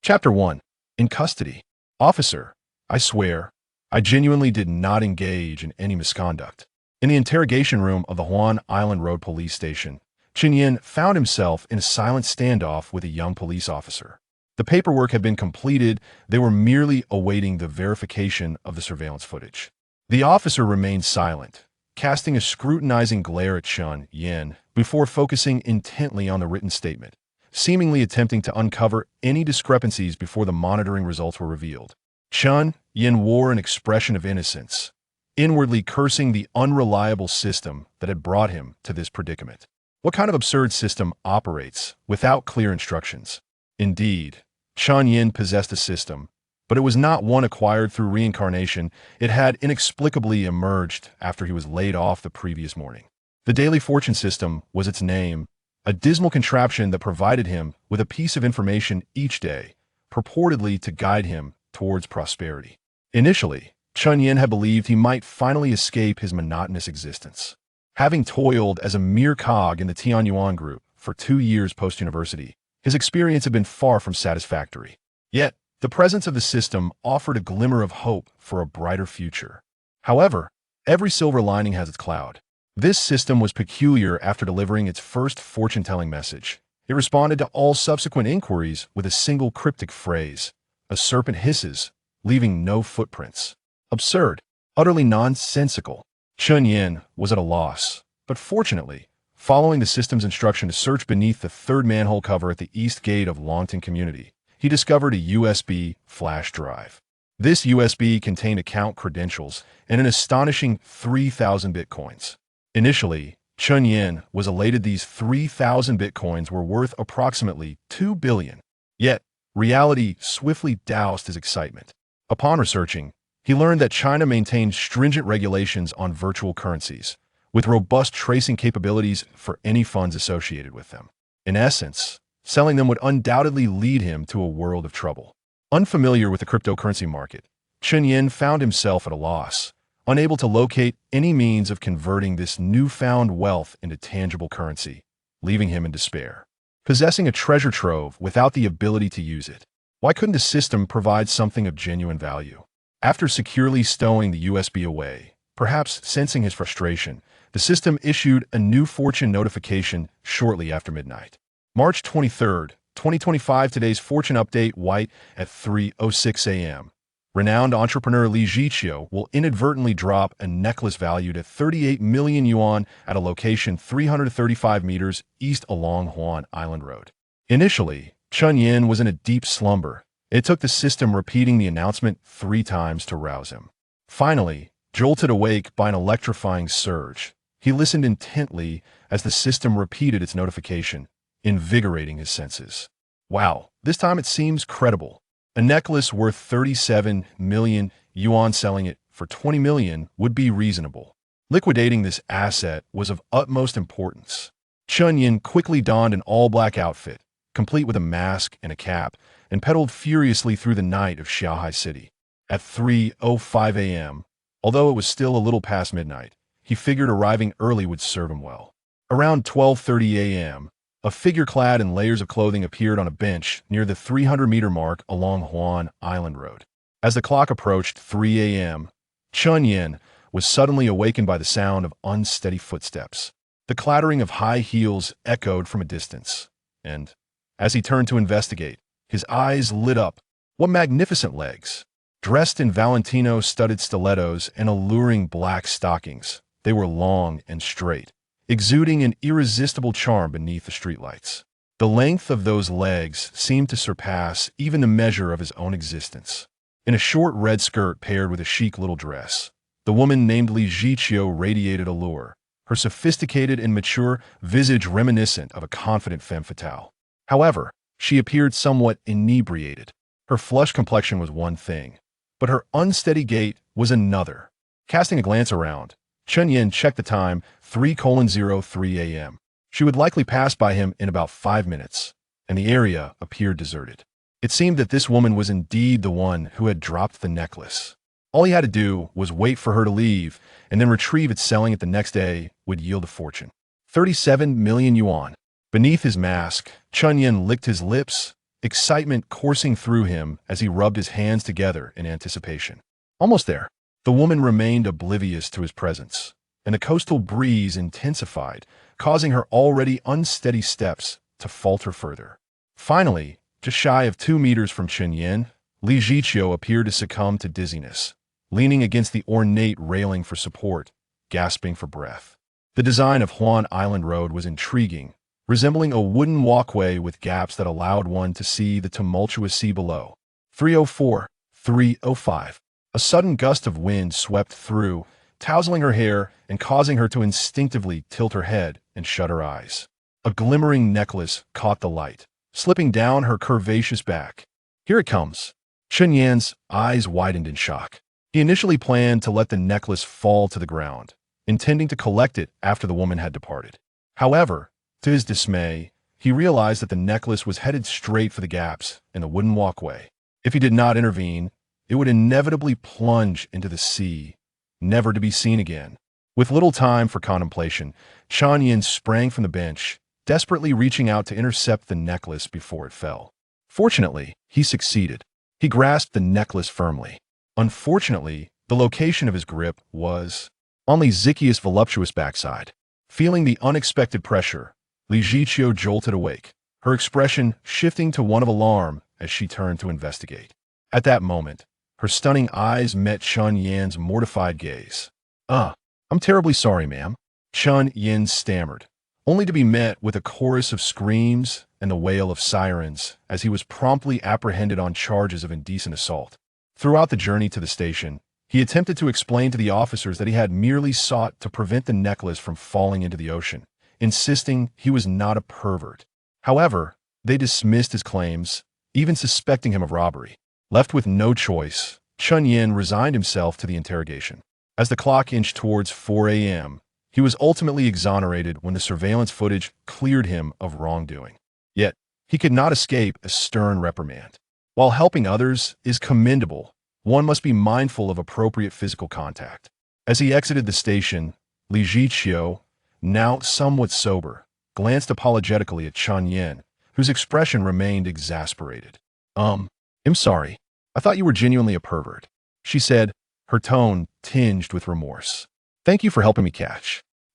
Chapter 1. In Custody. Officer, I swear, I genuinely did not engage in any misconduct. In the interrogation room of the Huan Island Road police station, Chen Yan found himself in a silent standoff with a young police officer. The paperwork had been completed, they were merely awaiting the verification of the surveillance footage. The officer remained silent, casting a scrutinizing glare at Chen Yan before focusing intently on the written statement, seemingly attempting to uncover any discrepancies before the monitoring results were revealed. Chen Yan wore an expression of innocence, inwardly cursing the unreliable system that had brought him to this predicament. What kind of absurd system operates without clear instructions? Indeed, Chen Yan possessed a system, but it was not one acquired through reincarnation. It had inexplicably emerged after he was laid off the previous morning. The Daily Fortune System was its name, a dismal contraption that provided him with a piece of information each day, purportedly to guide him towards prosperity. Initially, Chen Yan had believed he might finally escape his monotonous existence. Having toiled as a mere cog in the Tianyuan group for 2 years post-university, his experience had been far from satisfactory. Yet, the presence of the system offered a glimmer of hope for a brighter future. However, every silver lining has its cloud. This system was peculiar after delivering its first fortune-telling message. It responded to all subsequent inquiries with a single cryptic phrase: "A serpent hisses, leaving no footprints." Absurd, utterly nonsensical. Chen Yan was at a loss, but fortunately, following the system's instruction to search beneath the third manhole cover at the east gate of Longton Community, he discovered a USB flash drive. This USB contained account credentials and an astonishing 3,000 bitcoins. Initially, Chen Yan was elated these 3,000 bitcoins were worth approximately 2 billion. Yet, reality swiftly doused his excitement. Upon researching, he learned that China maintained stringent regulations on virtual currencies, with robust tracing capabilities for any funds associated with them. In essence, selling them would undoubtedly lead him to a world of trouble. Unfamiliar with the cryptocurrency market, Chen Yan found himself at a loss, unable to locate any means of converting this newfound wealth into tangible currency, leaving him in despair. Possessing a treasure trove without the ability to use it, why couldn't the system provide something of genuine value? After securely stowing the USB away, perhaps sensing his frustration, the system issued a new fortune notification shortly after midnight. March 23, 2025, today's fortune update: white at 3:06 a.m. Renowned entrepreneur Li Zhiqiu will inadvertently drop a necklace valued at 38 million yuan at a location 335 meters east along Huan Island Road. Initially, Chen Yan was in a deep slumber. It took the system repeating the announcement 3 times to rouse him. Finally, jolted awake by an electrifying surge, he listened intently as the system repeated its notification, invigorating his senses. Wow, this time it seems credible. A necklace worth 37 million yuan, selling it for 20 million would be reasonable. Liquidating this asset was of utmost importance. Chen Yan quickly donned an all-black outfit, complete with a mask and a cap, and pedaled furiously through the night of Xiaohai City. At 3:05 a.m., although it was still a little past midnight, he figured arriving early would serve him well. Around 12:30 a.m., a figure clad in layers of clothing appeared on a bench near the 300-meter mark along Huan Island Road. As the clock approached 3 a.m., Chen Yan was suddenly awakened by the sound of unsteady footsteps. The clattering of high heels echoed from a distance, and, as he turned to investigate, his eyes lit up. What magnificent legs! Dressed in Valentino-studded stilettos and alluring black stockings, they were long and straight, exuding an irresistible charm beneath the streetlights. The length of those legs seemed to surpass even the measure of his own existence. In a short red skirt paired with a chic little dress, the woman named Li Zhiqiu radiated allure, her sophisticated and mature visage reminiscent of a confident femme fatale. However, she appeared somewhat inebriated. Her flushed complexion was one thing, but her unsteady gait was another. Casting a glance around, Chen Yan checked the time: 3:03 a.m. She would likely pass by him in about 5 minutes, and the area appeared deserted. It seemed that this woman was indeed the one who had dropped the necklace. All he had to do was wait for her to leave, and then retrieve its selling it the next day would yield a fortune. 37 million yuan. Beneath his mask, Chen Yan licked his lips excitement coursing through him as he rubbed his hands together in anticipation. Almost there. The woman remained oblivious to his presence, and the coastal breeze intensified, causing her already unsteady steps to falter further. Finally, just shy of 2 meters from Chen Yan, Li Jiqiu appeared to succumb to dizziness, leaning against the ornate railing for support, gasping for breath. The design of Huan Island Road was intriguing, resembling a wooden walkway with gaps that allowed one to see the tumultuous sea below. 304, 305. A sudden gust of wind swept through, tousling her hair and causing her to instinctively tilt her head and shut her eyes. A glimmering necklace caught the light, slipping down her curvaceous back. Here it comes. Chen Yan's eyes widened in shock. He initially planned to let the necklace fall to the ground, intending to collect it after the woman had departed. However, to his dismay, he realized that the necklace was headed straight for the gaps in the wooden walkway. If he did not intervene, it would inevitably plunge into the sea, never to be seen again. With little time for contemplation, Chen Yan sprang from the bench, desperately reaching out to intercept the necklace before it fell. Fortunately, he succeeded. He grasped the necklace firmly. Unfortunately, the location of his grip was on Li Ziqiu's voluptuous backside. Feeling the unexpected pressure, Li Jiqiu jolted awake, her expression shifting to one of alarm as she turned to investigate. At that moment, her stunning eyes met Chen Yan's mortified gaze. I'm terribly sorry, ma'am," Chen Yan stammered, only to be met with a chorus of screams and the wail of sirens as he was promptly apprehended on charges of indecent assault. Throughout the journey to the station, he attempted to explain to the officers that he had merely sought to prevent the necklace from falling into the ocean, insisting he was not a pervert. However, they dismissed his claims, even suspecting him of robbery. Left with no choice, Chen Yan resigned himself to the interrogation. As the clock inched towards 4 a.m., he was ultimately exonerated when the surveillance footage cleared him of wrongdoing. Yet, he could not escape a stern reprimand. While helping others is commendable, one must be mindful of appropriate physical contact. As he exited the station, Li Jiqiu, now somewhat sober, glanced apologetically at Chen Yan, whose expression remained exasperated. I'm sorry. I thought you were genuinely a pervert," she said, her tone tinged with remorse. "Thank you for helping me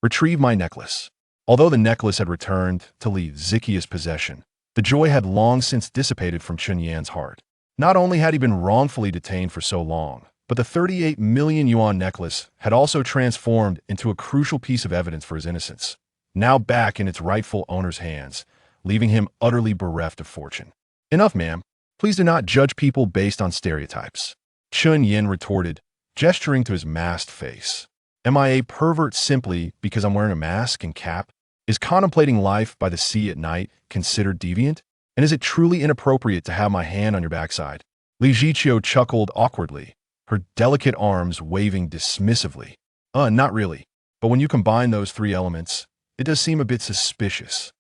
retrieve my necklace." Although the necklace had returned to Li Ziqiu's possession, the joy had long since dissipated from Chen Yan's heart. Not only had he been wrongfully detained for so long, but the 38 million yuan necklace had also transformed into a crucial piece of evidence for his innocence, now back in its rightful owner's hands, leaving him utterly bereft of fortune. "Enough, ma'am. Please do not judge people based on stereotypes," Chen Yan retorted, gesturing to his masked face. "Am I a pervert simply because I'm wearing a mask and cap? Is contemplating life by the sea at night considered deviant? And is it truly inappropriate to have my hand on your backside?" Li Jiqiu chuckled awkwardly, her delicate arms waving dismissively. Not really. But when you combine those three elements, it does seem a bit suspicious."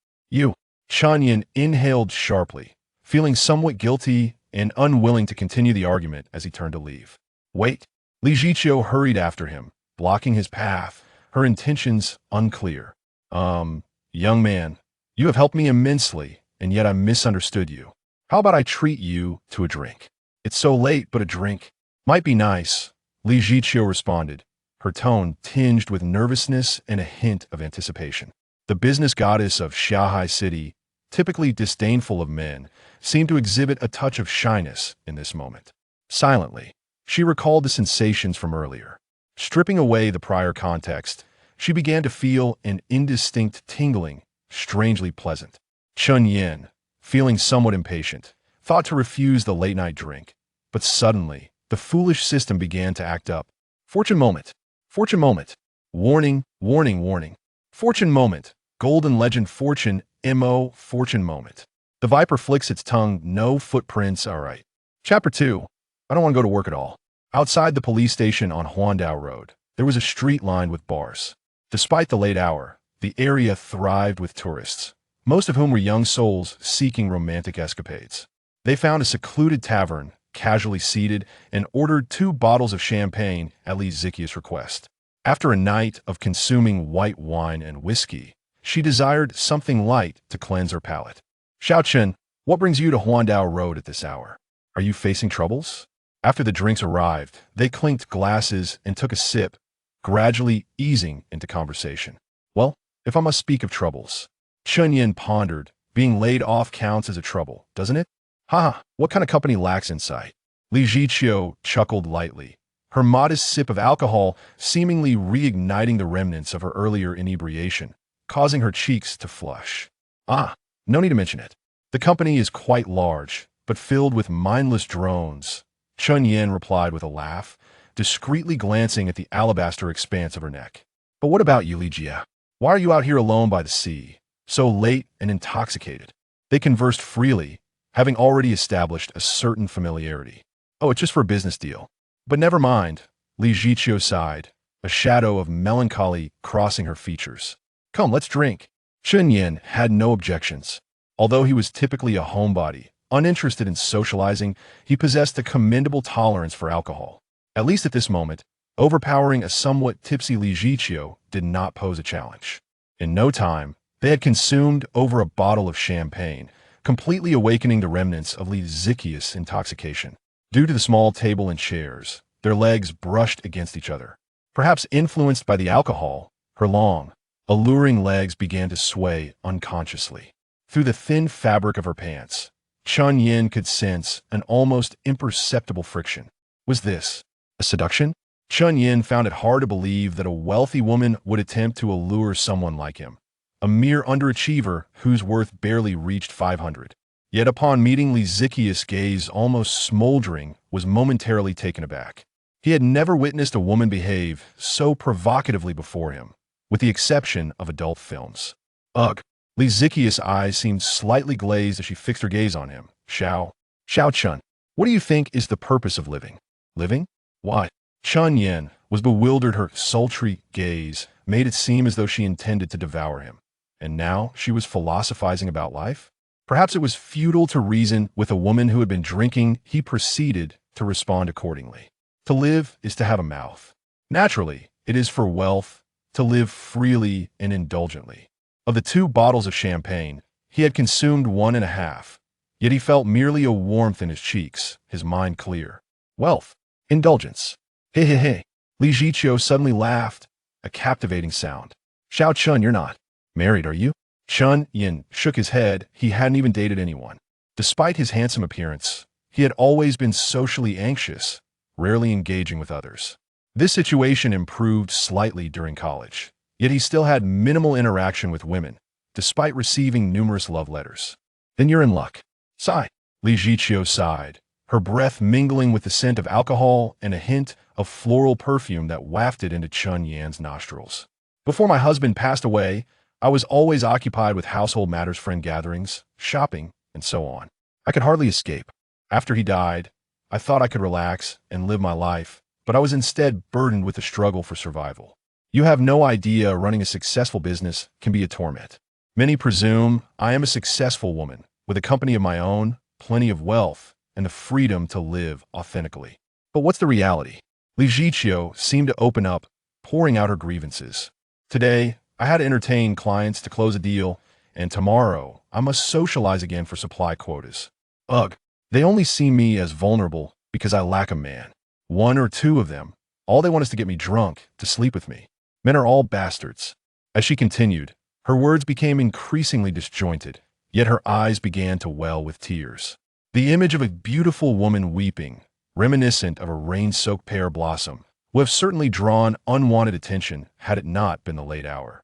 Chen Yan inhaled sharply, feeling somewhat guilty and unwilling to continue the argument as he turned to leave. "Wait." Li Jiqiu hurried after him, blocking his path, her intentions unclear. Young man, you have helped me immensely, and yet I misunderstood you. How about I treat you to a drink?" "It's so late, but a drink might be nice," Li Jiqiu responded, her tone tinged with nervousness and a hint of anticipation. The business goddess of Shanghai City, typically disdainful of men, seemed to exhibit a touch of shyness in this moment. Silently, she recalled the sensations from earlier. Stripping away the prior context, she began to feel an indistinct tingling, strangely pleasant. Chen Yan, feeling somewhat impatient, thought to refuse the late-night drink, but suddenly, the foolish system began to act up. Fortune moment. Fortune moment. Warning, warning, warning. Fortune moment. Golden legend fortune, MO, fortune moment. The viper flicks its tongue, no footprints, alright. Chapter 2. I don't want to go to work at all. Outside the police station on Huandao Road, there was a street lined with bars. Despite the late hour, the area thrived with tourists, most of whom were young souls seeking romantic escapades. They found a secluded tavern, casually seated, and ordered 2 bottles of champagne at Li Ziqiu's request. After a night of consuming white wine and whiskey, she desired something light to cleanse her palate. "Xiao Chen," What brings you to Huandao Road at this hour? Are you facing troubles? After the drinks arrived, they clinked glasses and took a sip, gradually easing into conversation. Well, if I must speak of troubles, Chen Yan pondered. Being laid off counts as a trouble, doesn't it? Ha! What kind of company lacks insight? Li Jiqiu chuckled lightly, her modest sip of alcohol seemingly reigniting the remnants of her earlier inebriation, causing her cheeks to flush. Ah, no need to mention it. The company is quite large, but filled with mindless drones. Chen Yan replied with a laugh, discreetly glancing at the alabaster expanse of her neck. But what about you, Li Jia? Why are you out here alone by the sea, so late and intoxicated? They conversed freely, having already established a certain familiarity. Oh, it's just for a business deal. But never mind, Li Jiqiu sighed, a shadow of melancholy crossing her features. Come, let's drink. Chen Yan had no objections. Although he was typically a homebody, uninterested in socializing, he possessed a commendable tolerance for alcohol. At least at this moment, overpowering a somewhat tipsy Li Jiqiu did not pose a challenge. In no time, they had consumed over a bottle of champagne, completely awakening the remnants of Li Ziqius' intoxication. Due to the small table and chairs, their legs brushed against each other. Perhaps influenced by the alcohol, her long, alluring legs began to sway unconsciously. Through the thin fabric of her pants, Chen Yan could sense an almost imperceptible friction. Was this a seduction? Chen Yan found it hard to believe that a wealthy woman would attempt to allure someone like him, a mere underachiever whose worth barely reached 500. Yet upon meeting Li Ziqius' gaze almost smoldering, was momentarily taken aback. He had never witnessed a woman behave so provocatively before him, with the exception of adult films. Ugh! Li Ziqius' eyes seemed slightly glazed as she fixed her gaze on him. Xiao Chun, what do you think is the purpose of living? Living? Why? Chen Yan was bewildered. Her sultry gaze made it seem as though she intended to devour him. And now she was philosophizing about life? Perhaps it was futile to reason with a woman who had been drinking. He proceeded to respond accordingly. To live is to have a mouth. Naturally, it is for wealth, to live freely and indulgently. Of the 2 bottles of champagne, he had consumed 1.5, yet he felt merely a warmth in his cheeks, his mind clear. Wealth. Indulgence. Hey, hey, hey. Li Jiqiu suddenly laughed, a captivating sound. Xiao Chun, you're not married, are you? Chen Yan shook his head. He hadn't even dated anyone. Despite his handsome appearance, he had always been socially anxious, rarely engaging with others. This situation improved slightly during college, yet he still had minimal interaction with women, despite receiving numerous love letters. Then you're in luck. Sigh. Li Jiqiu sighed, her breath mingling with the scent of alcohol and a hint of floral perfume that wafted into Chen Yan's nostrils. Before my husband passed away, I was always occupied with household matters, friend gatherings, shopping, and so on. I could hardly escape. After he died, I thought I could relax and live my life, but I was instead burdened with the struggle for survival. You have no idea running a successful business can be a torment. Many presume I am a successful woman, with a company of my own, plenty of wealth, and the freedom to live authentically. But what's the reality? Li Jiqiu seemed to open up, pouring out her grievances. Today, I had to entertain clients to close a deal, and tomorrow I must socialize again for supply quotas. Ugh, they only see me as vulnerable because I lack a man. 1 or 2 of them, all they want is to get me drunk, to sleep with me. Men are all bastards. As she continued, her words became increasingly disjointed, yet her eyes began to well with tears. The image of a beautiful woman weeping, reminiscent of a rain-soaked pear blossom, would have certainly drawn unwanted attention had it not been the late hour.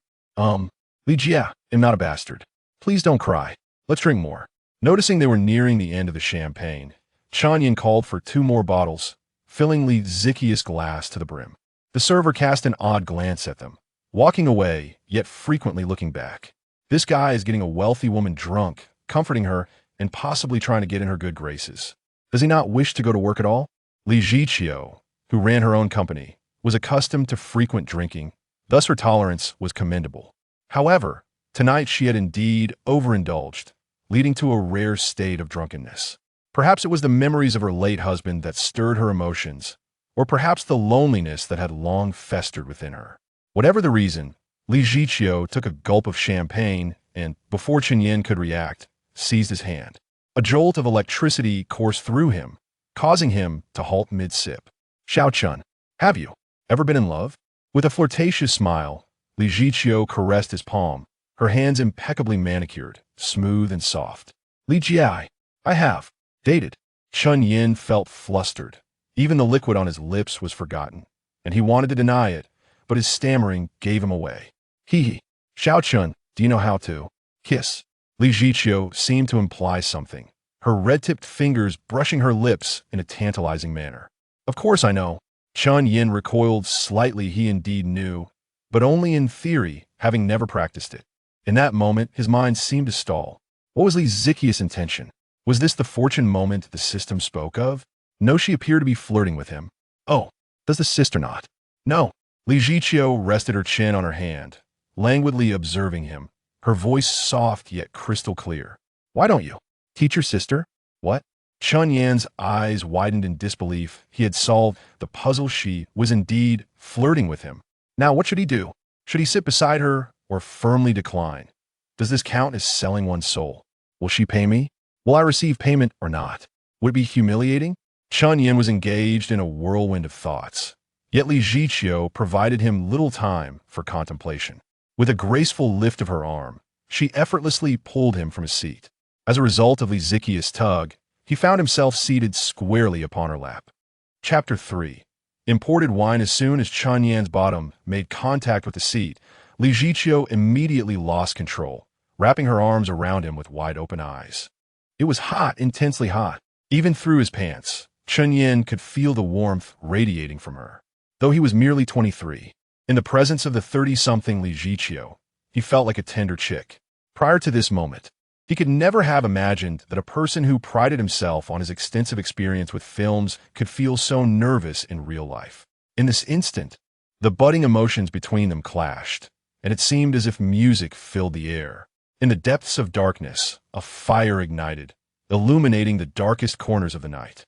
Li Jia, I'm not a bastard. Please don't cry. Let's drink more. Noticing they were nearing the end of the champagne, Chen Yan called for 2 more bottles, filling Li Ziqius' glass to the brim. The server cast an odd glance at them, walking away, yet frequently looking back. This guy is getting a wealthy woman drunk, comforting her, and possibly trying to get in her good graces. Does he not wish to go to work at all? Li Jiqiu, who ran her own company, was accustomed to frequent drinking, thus her tolerance was commendable. However, tonight she had indeed overindulged, leading to a rare state of drunkenness. Perhaps it was the memories of her late husband that stirred her emotions, or perhaps the loneliness that had long festered within her. Whatever the reason, Li Jiqiu took a gulp of champagne and, before Chen Yan could react, seized his hand. A jolt of electricity coursed through him, causing him to halt mid-sip. "Xiao Chun, have you ever been in love?" With a flirtatious smile, Li Jiqiu caressed his palm, her hands impeccably manicured, smooth and soft. "Li Jiai, I have dated." Chen Yan felt flustered. Even the liquid on his lips was forgotten, and he wanted to deny it, but his stammering gave him away. "Hee. Xiao Chun, do you know how to kiss?" Li Jiqiu seemed to imply something, her red-tipped fingers brushing her lips in a tantalizing manner. "Of course I know." Chen Yan recoiled slightly. He indeed knew, but only in theory, having never practiced it. In that moment, his mind seemed to stall. What was Li Ziqia's intention? Was this the fortune moment the system spoke of? No, she appeared to be flirting with him. Oh, does the sister not? No. Li Jiqiu rested her chin on her hand, languidly observing him, her voice soft yet crystal clear. "Why don't you teach your sister?" "What?" Chen Yan's eyes widened in disbelief. He had solved the puzzle. She was indeed flirting with him. Now what should he do? Should he sit beside her or firmly decline? Does this count as selling one's soul? Will she pay me? Will I receive payment or not? Would it be humiliating? Chen Yan was engaged in a whirlwind of thoughts. Yet Li Jiqiu provided him little time for contemplation. With a graceful lift of her arm, she effortlessly pulled him from his seat. As a result of Li Ziqia's tug, he found himself seated squarely upon her lap. Chapter 3. Imported wine. As soon as Chen Yan's bottom made contact with the seat, Li Jiqiu immediately lost control, wrapping her arms around him with wide-open eyes. It was hot, intensely hot. Even through his pants, Chen Yan could feel the warmth radiating from her. Though he was merely 23, in the presence of the 30-something Li Jiqiu, he felt like a tender chick. Prior to this moment, he could never have imagined that a person who prided himself on his extensive experience with films could feel so nervous in real life. In this instant, the budding emotions between them clashed, and it seemed as if music filled the air. In the depths of darkness, a fire ignited, illuminating the darkest corners of the night.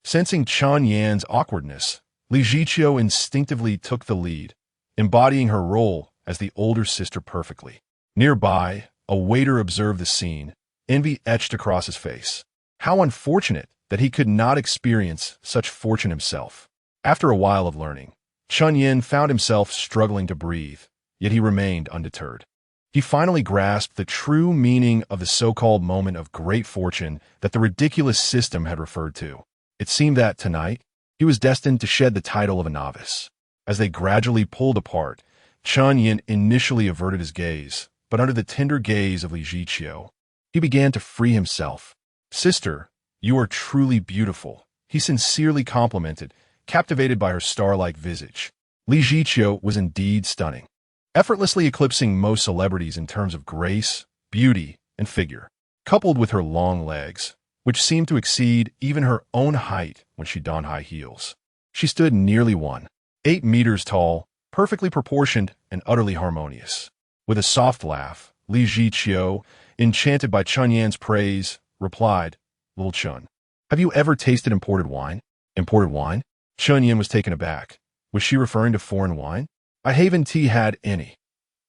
Sensing Chen Yan's awkwardness, Li Jiqiu instinctively took the lead, embodying her role as the older sister perfectly. Nearby, a waiter observed the scene, envy etched across his face. How unfortunate that he could not experience such fortune himself. After a while of learning, Chen Yan found himself struggling to breathe, yet he remained undeterred. He finally grasped the true meaning of the so-called moment of great fortune that the ridiculous system had referred to. It seemed that, tonight, he was destined to shed the title of a novice. As they gradually pulled apart, Chen Yan initially averted his gaze, but under the tender gaze of Li Jiqiu, he began to free himself. "Sister, you are truly beautiful," he sincerely complimented, captivated by her star-like visage. Li Jiqiu was indeed stunning, effortlessly eclipsing most celebrities in terms of grace, beauty, and figure, coupled with her long legs, which seemed to exceed even her own height when she donned high heels. She stood nearly 1.8 meters tall, perfectly proportioned and utterly harmonious. With a soft laugh, Li Jiqiu, enchanted by Chen Yan's praise, replied, "Little Chen, have you ever tasted imported wine?" "Imported wine?" Chen Yan was taken aback. Was she referring to foreign wine? "I haven't had any."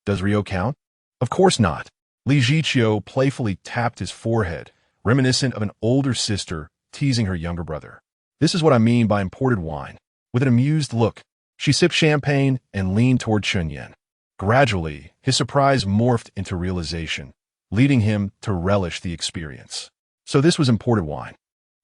"Does Rio count?" "Of course not." Li Jiqiu playfully tapped his forehead, reminiscent of an older sister teasing her younger brother. "This is what I mean by imported wine." With an amused look, she sipped champagne and leaned toward Chen Yan. Gradually, his surprise morphed into realization, leading him to relish the experience. So this was imported wine.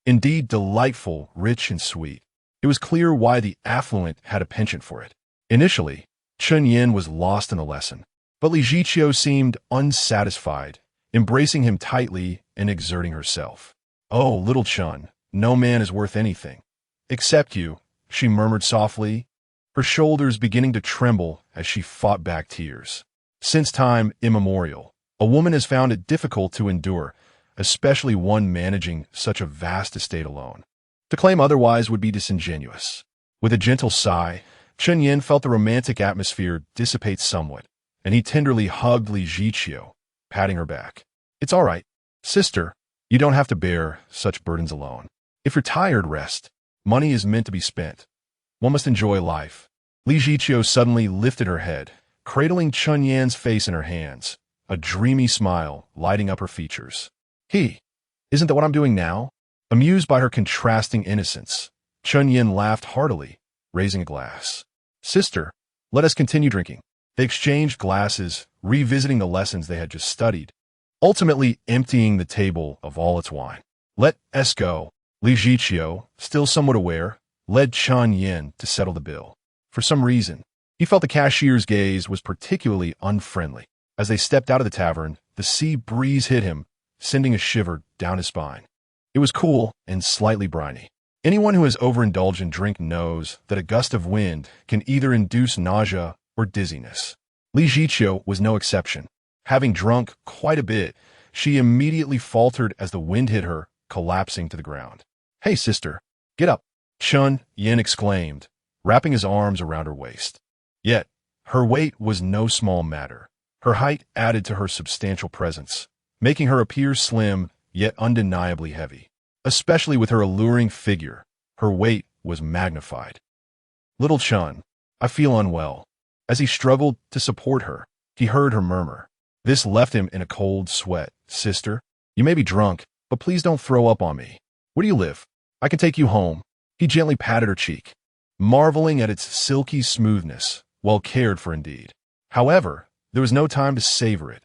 Indeed delightful, rich, and sweet. It was clear why the affluent had a penchant for it. Initially, Chen Yan was lost in the lesson, but Li Jiqiu seemed unsatisfied, embracing him tightly and exerting herself. "Oh, little Chen, no man is worth anything except you," she murmured softly, her shoulders beginning to tremble as she fought back tears. Since time immemorial, a woman has found it difficult to endure, especially one managing such a vast estate alone. To claim otherwise would be disingenuous. With a gentle sigh, Chen Yan felt the romantic atmosphere dissipate somewhat, and he tenderly hugged Li Jiqiu, patting her back. "It's all right, sister. You don't have to bear such burdens alone. If you're tired, rest. Money is meant to be spent. One must enjoy life." Li Jiqiu suddenly lifted her head, cradling Chen Yan's face in her hands, a dreamy smile lighting up her features. Isn't that what I'm doing now? Amused by her contrasting innocence, Chen Yan laughed heartily, raising a glass. Sister, let us continue drinking. They exchanged glasses, revisiting the lessons they had just studied, ultimately emptying the table of all its wine. Let us go. Li Jiqiu, still somewhat aware, led Chen Yan to settle the bill. For some reason, he felt the cashier's gaze was particularly unfriendly. As they stepped out of the tavern, the sea breeze hit him, sending a shiver down his spine. It was cool and slightly briny. Anyone who has overindulged in drink knows that a gust of wind can either induce nausea or dizziness. Li Jiqiu was no exception. Having drunk quite a bit, she immediately faltered as the wind hit her, collapsing to the ground. Hey, sister, get up, Chen Yan exclaimed, wrapping his arms around her waist. Yet, her weight was no small matter. Her height added to her substantial presence, making her appear slim yet undeniably heavy. Especially with her alluring figure, her weight was magnified. Little Chen, I feel unwell. As he struggled to support her, he heard her murmur. This left him in a cold sweat. Sister, you may be drunk, but please don't throw up on me. Where do you live? I can take you home. He gently patted her cheek, marveling at its silky smoothness, well cared for indeed. However, there was no time to savor it.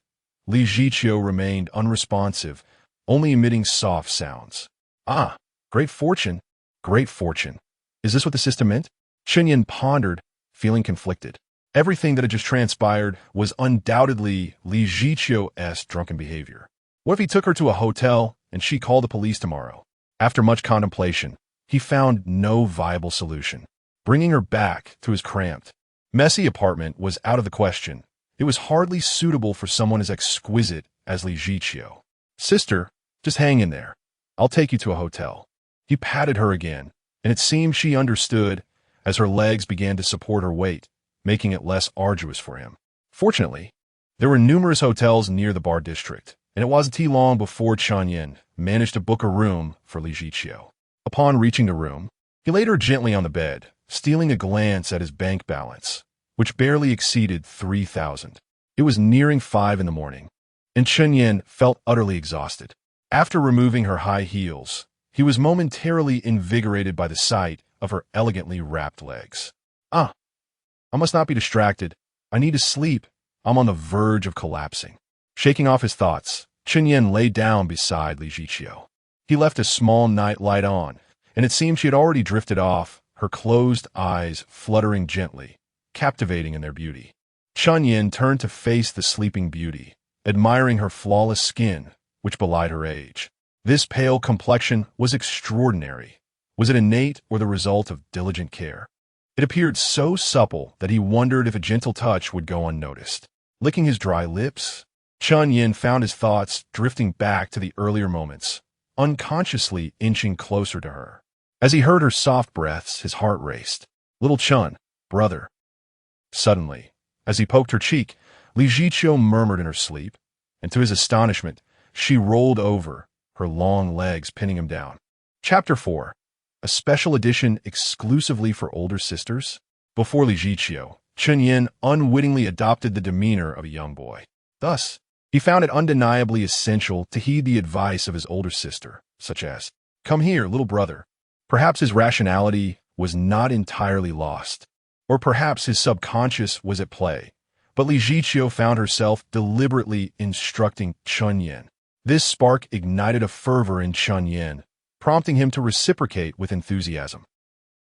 Li Jiqiu remained unresponsive, only emitting soft sounds. Ah, great fortune, great fortune. Is this what the sister meant? Chen Yan pondered, feeling conflicted. Everything that had just transpired was undoubtedly Li Jiqiu's drunken behavior. What if he took her to a hotel and she called the police tomorrow? After much contemplation, he found no viable solution. Bringing her back to his cramped, messy apartment was out of the question. It was hardly suitable for someone as exquisite as Li Jiqiu. Sister, just hang in there. I'll take you to a hotel. He patted her again, and it seemed she understood as her legs began to support her weight, making it less arduous for him. Fortunately, there were numerous hotels near the bar district, and it wasn't too long before Chen Yan managed to book a room for Li Jiqiu. Upon reaching the room, he laid her gently on the bed, stealing a glance at his bank balance, which barely exceeded 3,000. It was nearing 5 in the morning, and Chen Yan felt utterly exhausted. After removing her high heels, he was momentarily invigorated by the sight of her elegantly wrapped legs. I must not be distracted. I need to sleep. I'm on the verge of collapsing. Shaking off his thoughts, Chen Yan lay down beside Li Jiqiu. He left a small night light on, and it seemed she had already drifted off, her closed eyes fluttering gently, captivating in their beauty. Chen Yan turned to face the sleeping beauty, admiring her flawless skin, which belied her age. This pale complexion was extraordinary. Was it innate or the result of diligent care? It appeared so supple that he wondered if a gentle touch would go unnoticed. Licking his dry lips, Chen Yan found his thoughts drifting back to the earlier moments, unconsciously inching closer to her. As he heard her soft breaths, his heart raced. Little Chen, brother. Suddenly, as he poked her cheek, Li Jiqiu murmured in her sleep, and to his astonishment, she rolled over, her long legs pinning him down. Chapter 4. A special edition exclusively for older sisters? Before Li Jiqiu, Chen Yan unwittingly adopted the demeanor of a young boy. Thus, he found it undeniably essential to heed the advice of his older sister, such as, "Come here, little brother." Perhaps his rationality was not entirely lost, or perhaps his subconscious was at play, but Li Jiqiu found herself deliberately instructing Chen Yan. This spark ignited a fervor in Chen Yan, prompting him to reciprocate with enthusiasm.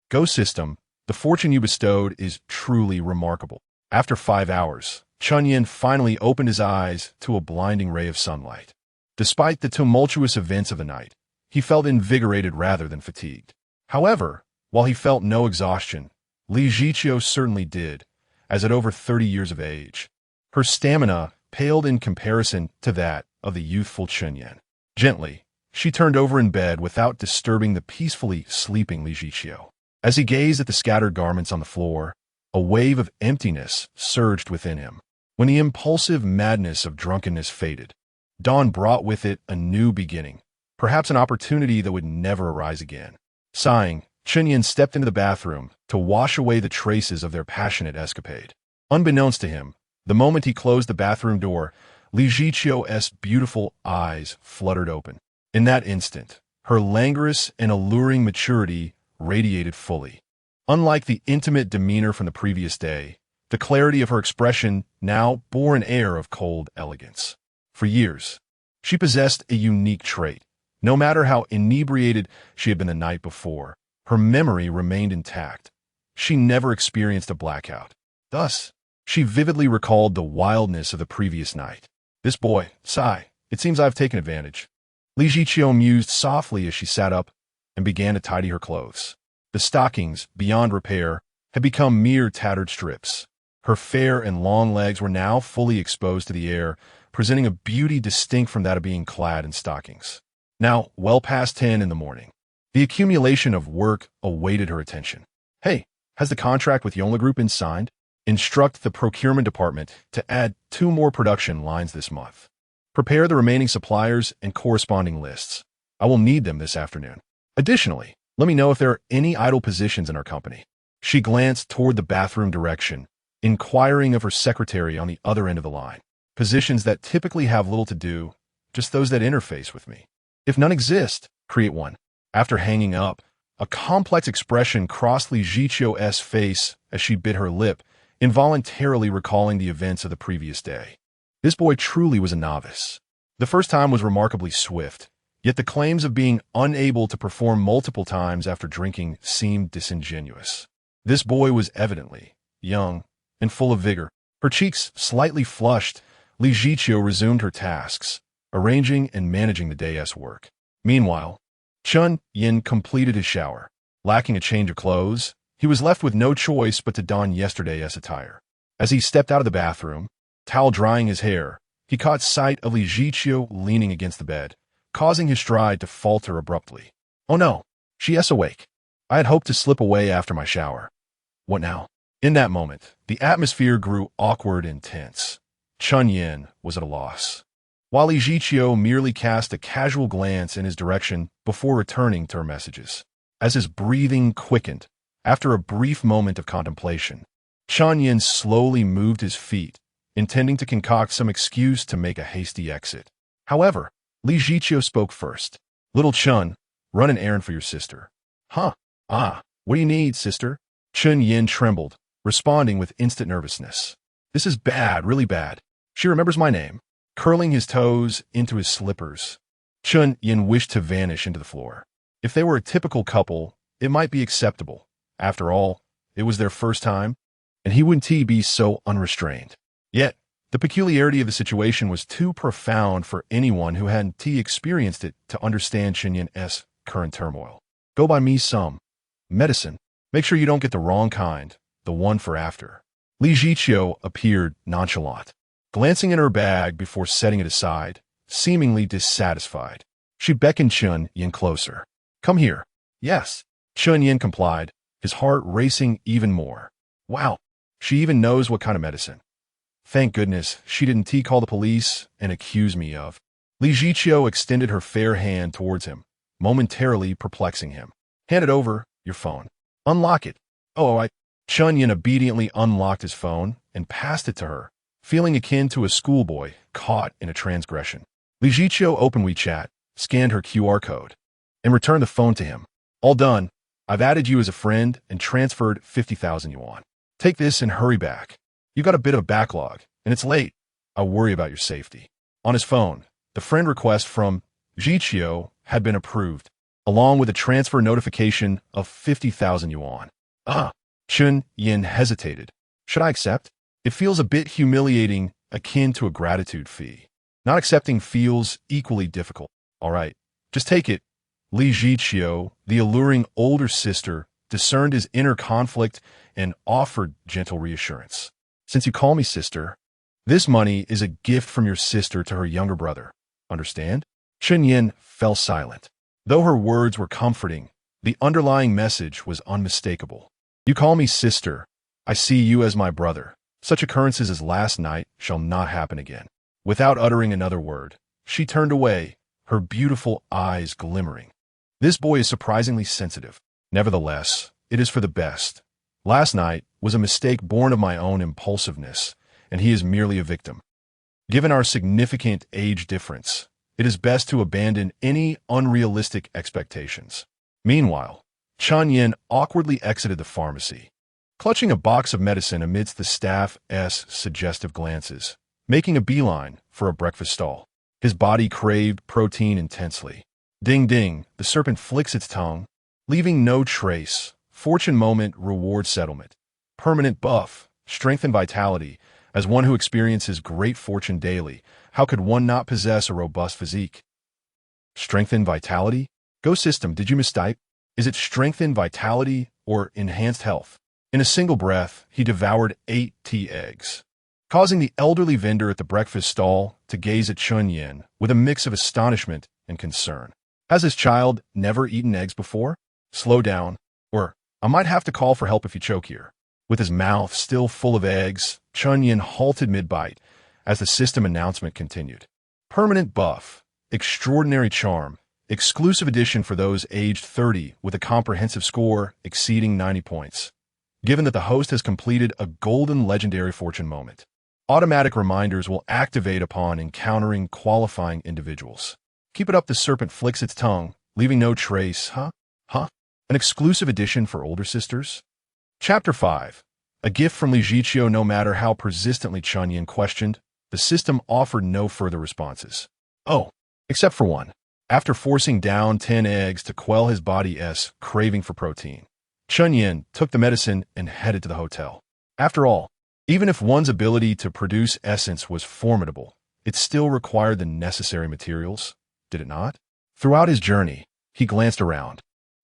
Go system, the fortune you bestowed is truly remarkable. After 5 hours, Chen Yan finally opened his eyes to a blinding ray of sunlight. Despite the tumultuous events of the night, he felt invigorated rather than fatigued. However, while he felt no exhaustion, Li Jiqiu certainly did, as at over 30 years of age. Her stamina paled in comparison to that of the youthful Chen Yan. Gently, she turned over in bed without disturbing the peacefully sleeping Li Jiqiu. As he gazed at the scattered garments on the floor, a wave of emptiness surged within him. When the impulsive madness of drunkenness faded, dawn brought with it a new beginning, perhaps an opportunity that would never arise again. Sighing, Chen Yan stepped into the bathroom to wash away the traces of their passionate escapade. Unbeknownst to him, the moment he closed the bathroom door, Li Jiqiu's beautiful eyes fluttered open. In that instant, her languorous and alluring maturity radiated fully. Unlike the intimate demeanor from the previous day, the clarity of her expression now bore an air of cold elegance. For years, she possessed a unique trait. No matter how inebriated she had been the night before, her memory remained intact. She never experienced a blackout. Thus, she vividly recalled the wildness of the previous night. This boy, sigh, it seems I've taken advantage. Li Jiqiu mused softly as she sat up and began to tidy her clothes. The stockings, beyond repair, had become mere tattered strips. Her fair and long legs were now fully exposed to the air, presenting a beauty distinct from that of being clad in stockings. Now, well past 10 in the morning, the accumulation of work awaited her attention. Hey, has the contract with Yonla Group been signed? Instruct the procurement department to add 2 more production lines this month. Prepare the remaining suppliers and corresponding lists. I will need them this afternoon. Additionally, let me know if there are any idle positions in our company. She glanced toward the bathroom direction, inquiring of her secretary on the other end of the line. Positions that typically have little to do, just those that interface with me. If none exist, create one. After hanging up, a complex expression crossed Li Jiqiu's face as she bit her lip, involuntarily recalling the events of the previous day. This boy truly was a novice. The first time was remarkably swift, yet the claims of being unable to perform multiple times after drinking seemed disingenuous. This boy was evidently young and full of vigor. Her cheeks slightly flushed, Li Jiqiu resumed her tasks, arranging and managing the day's work. Meanwhile, Chen Yan completed his shower. Lacking a change of clothes, he was left with no choice but to don yesterday's attire. As he stepped out of the bathroom, towel drying his hair, he caught sight of Li Jiqiu leaning against the bed, causing his stride to falter abruptly. Oh no, she is awake. I had hoped to slip away after my shower. What now? In that moment, the atmosphere grew awkward and tense. Chen Yan was at a loss, while Li Jiqiu merely cast a casual glance in his direction before returning to her messages. As his breathing quickened, after a brief moment of contemplation, Chen Yan slowly moved his feet, intending to concoct some excuse to make a hasty exit. However, Li Jiqiu spoke first. Little Chen, run an errand for your sister. Huh? Ah, what do you need, sister? Chen Yan trembled, responding with instant nervousness. This is bad, really bad. She remembers my name. Curling his toes into his slippers, Chen Yan wished to vanish into the floor. If they were a typical couple, it might be acceptable. After all, it was their first time, and he wouldn't be so unrestrained. Yet, the peculiarity of the situation was too profound for anyone who hadn't experienced it to understand Chen Yan's current turmoil. Go buy me some medicine. Make sure you don't get the wrong kind, the one for after. Li Jiqiu appeared nonchalant, glancing in her bag before setting it aside, seemingly dissatisfied. She beckoned Chen Yan closer. Come here. Yes. Chen Yan complied, his heart racing even more. Wow, she even knows what kind of medicine. Thank goodness she didn't call the police and accuse me of. Li Jiqiu extended her fair hand towards him, momentarily perplexing him. Hand it over, your phone. Unlock it. Chen Yan obediently unlocked his phone and passed it to her, feeling akin to a schoolboy caught in a transgression. Li Jiqiu opened WeChat, scanned her QR code, and returned the phone to him. All done. I've added you as a friend and transferred 50,000 yuan. Take this and hurry back. You've got a bit of a backlog, and it's late. I worry about your safety. On his phone, the friend request from Jiqiu had been approved, along with a transfer notification of 50,000 yuan. Chen Yan hesitated. Should I accept? It feels a bit humiliating, akin to a gratitude fee. Not accepting feels equally difficult. All right, just take it. Li Jiqiu, the alluring older sister, discerned his inner conflict and offered gentle reassurance. Since you call me sister, this money is a gift from your sister to her younger brother. Understand? Chen Yan fell silent. Though her words were comforting, the underlying message was unmistakable. You call me sister. I see you as my brother. Such occurrences as last night shall not happen again. Without uttering another word, she turned away, her beautiful eyes glimmering. This boy is surprisingly sensitive. Nevertheless, it is for the best. Last night was a mistake born of my own impulsiveness, and he is merely a victim. Given our significant age difference, it is best to abandon any unrealistic expectations. Meanwhile, Chen Yan awkwardly exited the pharmacy, clutching a box of medicine amidst the staff's suggestive glances, making a beeline for a breakfast stall. His body craved protein intensely. Ding ding, the serpent flicks its tongue, leaving no trace. Fortune moment, reward settlement. Permanent buff, strength and vitality. As one who experiences great fortune daily, how could one not possess a robust physique? Strength and vitality? Go system, did you mistype? Is it strength and vitality or enhanced health? In a single breath, he devoured 8 tea eggs, causing the elderly vendor at the breakfast stall to gaze at Chen Yan with a mix of astonishment and concern. Has this child never eaten eggs before? Slow down, or I might have to call for help if you choke here. With his mouth still full of eggs, Chen Yan halted mid-bite as the system announcement continued. Permanent buff, extraordinary charm, exclusive edition for those aged 30 with a comprehensive score exceeding 90 points. Given that the host has completed a golden legendary fortune moment, automatic reminders will activate upon encountering qualifying individuals. Keep it up, the serpent flicks its tongue, leaving no trace. Huh? An exclusive edition for older sisters? Chapter 5. A gift from Li Jiqiu. No matter how persistently Chen Yan questioned, the system offered no further responses. Oh, except for one. After forcing down 10 eggs to quell his body's craving for protein, Chen Yan took the medicine and headed to the hotel. After all, even if one's ability to produce essence was formidable, it still required the necessary materials, did it not? Throughout his journey, he glanced around,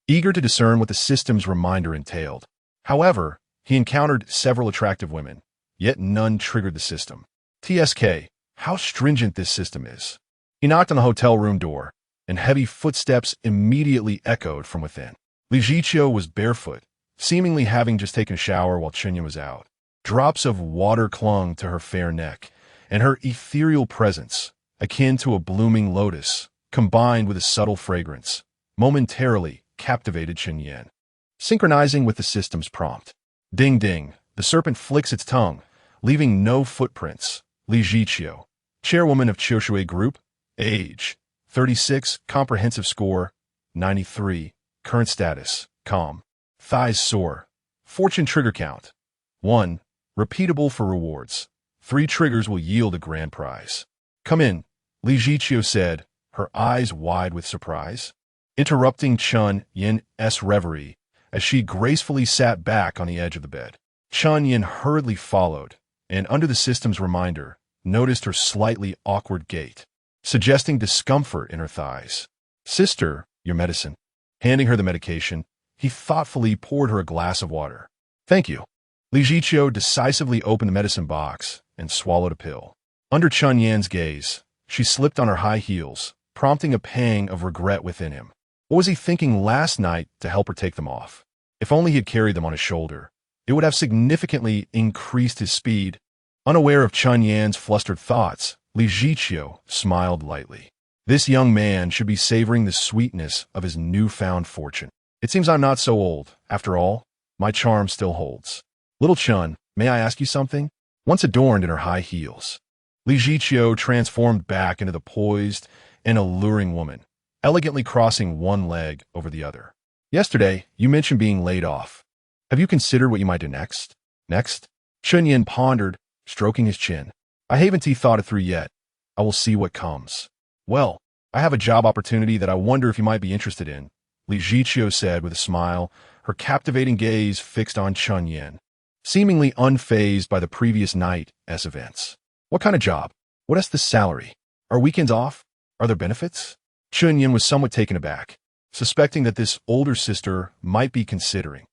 eager to discern what the system's reminder entailed. However, he encountered several attractive women, yet none triggered the system. TSK, how stringent this system is. He knocked on the hotel room door, and heavy footsteps immediately echoed from within. Li Jiqiu was barefoot, seemingly having just taken a shower while Chen Yan was out. Drops of water clung to her fair neck, and her ethereal presence, akin to a blooming lotus, combined with a subtle fragrance, momentarily captivated Chen Yan. Synchronizing with the system's prompt. Ding ding, the serpent flicks its tongue, leaving no footprints. Li Jiqiu, chairwoman of Qiushui Group, age 36, comprehensive score 93, current status calm, thighs sore, fortune trigger count 1, repeatable for rewards. 3 triggers will yield a grand prize. Come in, Li Jiqiu said, her eyes wide with surprise, interrupting Chen Yan's reverie as she gracefully sat back on the edge of the bed. Chen Yan hurriedly followed, and under the system's reminder, noticed her slightly awkward gait, suggesting discomfort in her thighs. Sister, your medicine. Handing her the medication, he thoughtfully poured her a glass of water. Thank you. Li Jiqiu decisively opened the medicine box and swallowed a pill. Under Chen Yan's gaze, she slipped on her high heels, prompting a pang of regret within him. What was he thinking last night to help her take them off? If only he had carried them on his shoulder, it would have significantly increased his speed. Unaware of Chen Yan's flustered thoughts, Li Jiqiu smiled lightly. This young man should be savoring the sweetness of his newfound fortune. It seems I'm not so old. After all, my charm still holds. Little Chen, may I ask you something? Once adorned in her high heels, Li Jiqiu transformed back into the poised and alluring woman, elegantly crossing one leg over the other. Yesterday, you mentioned being laid off. Have you considered what you might do next? Next? Chen Yan pondered, stroking his chin. I haven't thought it through yet. I will see what comes. Well, I have a job opportunity that I wonder if you might be interested in, Li Jiqiu said with a smile, her captivating gaze fixed on Chen Yan, seemingly unfazed by the previous night's events. What kind of job? What is the salary? Are weekends off? Are there benefits? Chen Yan was somewhat taken aback, suspecting that this older sister might be considering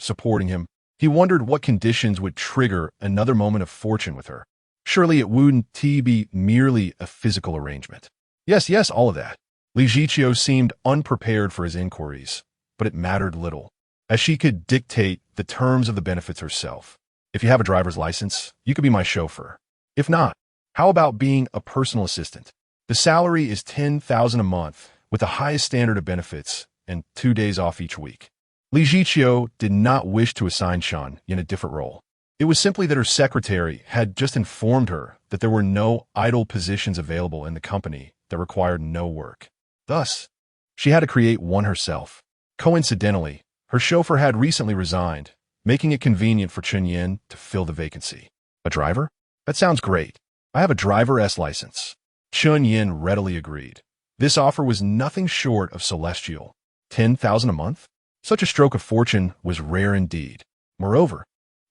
supporting him. He wondered what conditions would trigger another moment of fortune with her. Surely it wouldn't be merely a physical arrangement. Yes, all of that. Li Jiqiu seemed unprepared for his inquiries, but it mattered little, as she could dictate the terms of the benefits herself. If you have a driver's license, you could be my chauffeur. If not, how about being a personal assistant? The salary is $10,000 a month, with the highest standard of benefits and 2 days off each week. Li Jiqiu did not wish to assign Chen in a different role. It was simply that her secretary had just informed her that there were no idle positions available in the company that required no work. Thus, she had to create one herself. Coincidentally, her chauffeur had recently resigned, making it convenient for Chen Yan to fill the vacancy. A driver? That sounds great. I have a driver license. Chen Yan readily agreed. This offer was nothing short of celestial. 10,000 a month? Such a stroke of fortune was rare indeed. Moreover,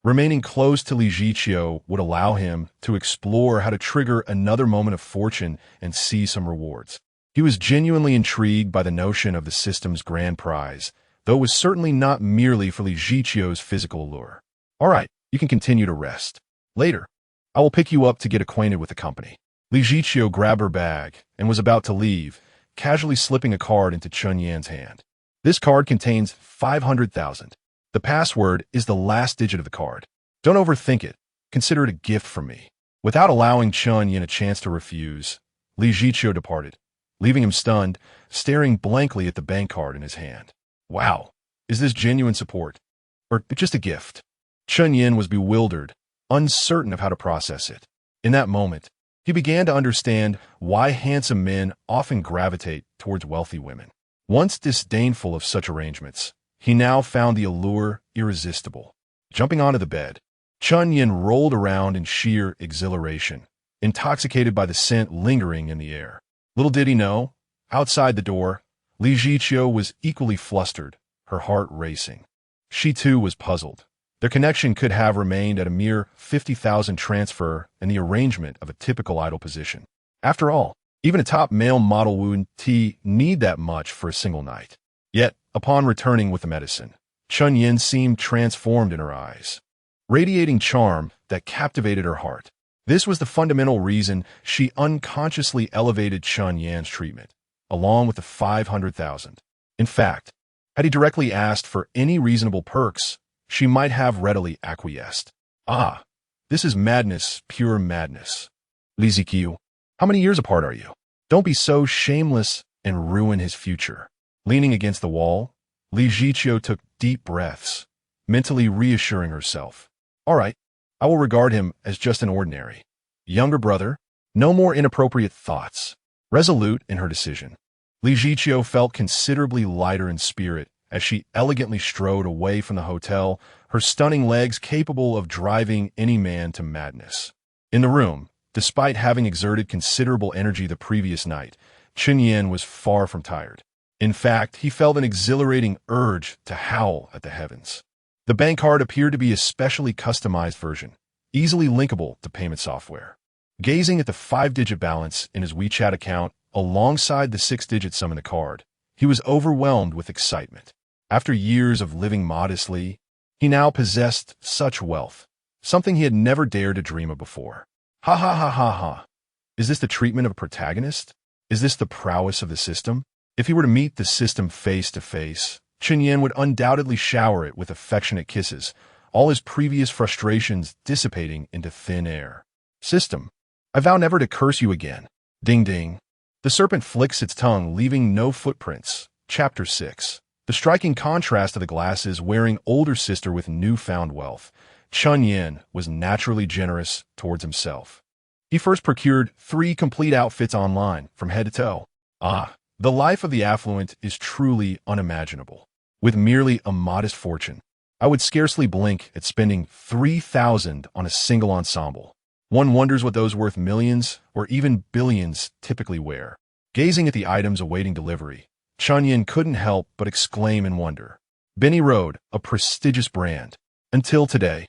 remaining close to Li Ziqiu would allow him to explore how to trigger another moment of fortune and see some rewards. He was genuinely intrigued by the notion of the system's grand prize, though it was certainly not merely for Li Ziqiu's physical allure. All right, you can continue to rest. Later, I will pick you up to get acquainted with the company. Li Ziqiu grabbed her bag and was about to leave, casually slipping a card into Chen Yan's hand. This card contains 500,000. The password is the last digit of the card. Don't overthink it. Consider it a gift from me. Without allowing Chen Yan a chance to refuse, Li Ziqiu departed, leaving him stunned, staring blankly at the bank card in his hand. Wow, is this genuine support? Or just a gift? Chen Yan was bewildered, uncertain of how to process it. In that moment, he began to understand why handsome men often gravitate towards wealthy women. Once disdainful of such arrangements, he now found the allure irresistible. Jumping onto the bed, Chen Yan rolled around in sheer exhilaration, intoxicated by the scent lingering in the air. Little did he know, outside the door, Li Ziqiu was equally flustered, her heart racing. She too was puzzled. Their connection could have remained at a mere 50,000 transfer and the arrangement of a typical idle position. After all, even a top male model wouldn't need that much for a single night. Yet, upon returning with the medicine, Chen Yan seemed transformed in her eyes, radiating charm that captivated her heart. This was the fundamental reason she unconsciously elevated Chen Yan's treatment, along with the 500,000. In fact, had he directly asked for any reasonable perks, she might have readily acquiesced. Ah, this is madness, pure madness. Li Ziqiu, how many years apart are you? Don't be so shameless and ruin his future. Leaning against the wall, Li Ziqiu took deep breaths, mentally reassuring herself. All right, I will regard him as just an ordinary younger brother, no more inappropriate thoughts. Resolute in her decision, Li Ziqiu felt considerably lighter in spirit as she elegantly strode away from the hotel, her stunning legs capable of driving any man to madness. In the room, despite having exerted considerable energy the previous night, Chen Yan was far from tired. In fact, he felt an exhilarating urge to howl at the heavens. The bank card appeared to be a specially customized version, easily linkable to payment software. Gazing at the 5-digit balance in his WeChat account alongside the 6-digit sum in the card, he was overwhelmed with excitement. After years of living modestly, he now possessed such wealth, something he had never dared to dream of before. Ha ha ha ha ha. Is this the treatment of a protagonist? Is this the prowess of the system? If he were to meet the system face to face, Chen Yan would undoubtedly shower it with affectionate kisses, all his previous frustrations dissipating into thin air. System, I vow never to curse you again. Ding ding. The serpent flicks its tongue, leaving no footprints. Chapter 6. The striking contrast of the glasses-wearing older sister with newfound wealth, Chen Yan was naturally generous towards himself. He first procured 3 complete outfits online, from head to toe. Ah, the life of the affluent is truly unimaginable. With merely a modest fortune, I would scarcely blink at spending 3,000 on a single ensemble. One wonders what those worth millions or even billions typically wear. Gazing at the items awaiting delivery, Chen Yan couldn't help but exclaim in wonder. Benny Road, a prestigious brand. Until today,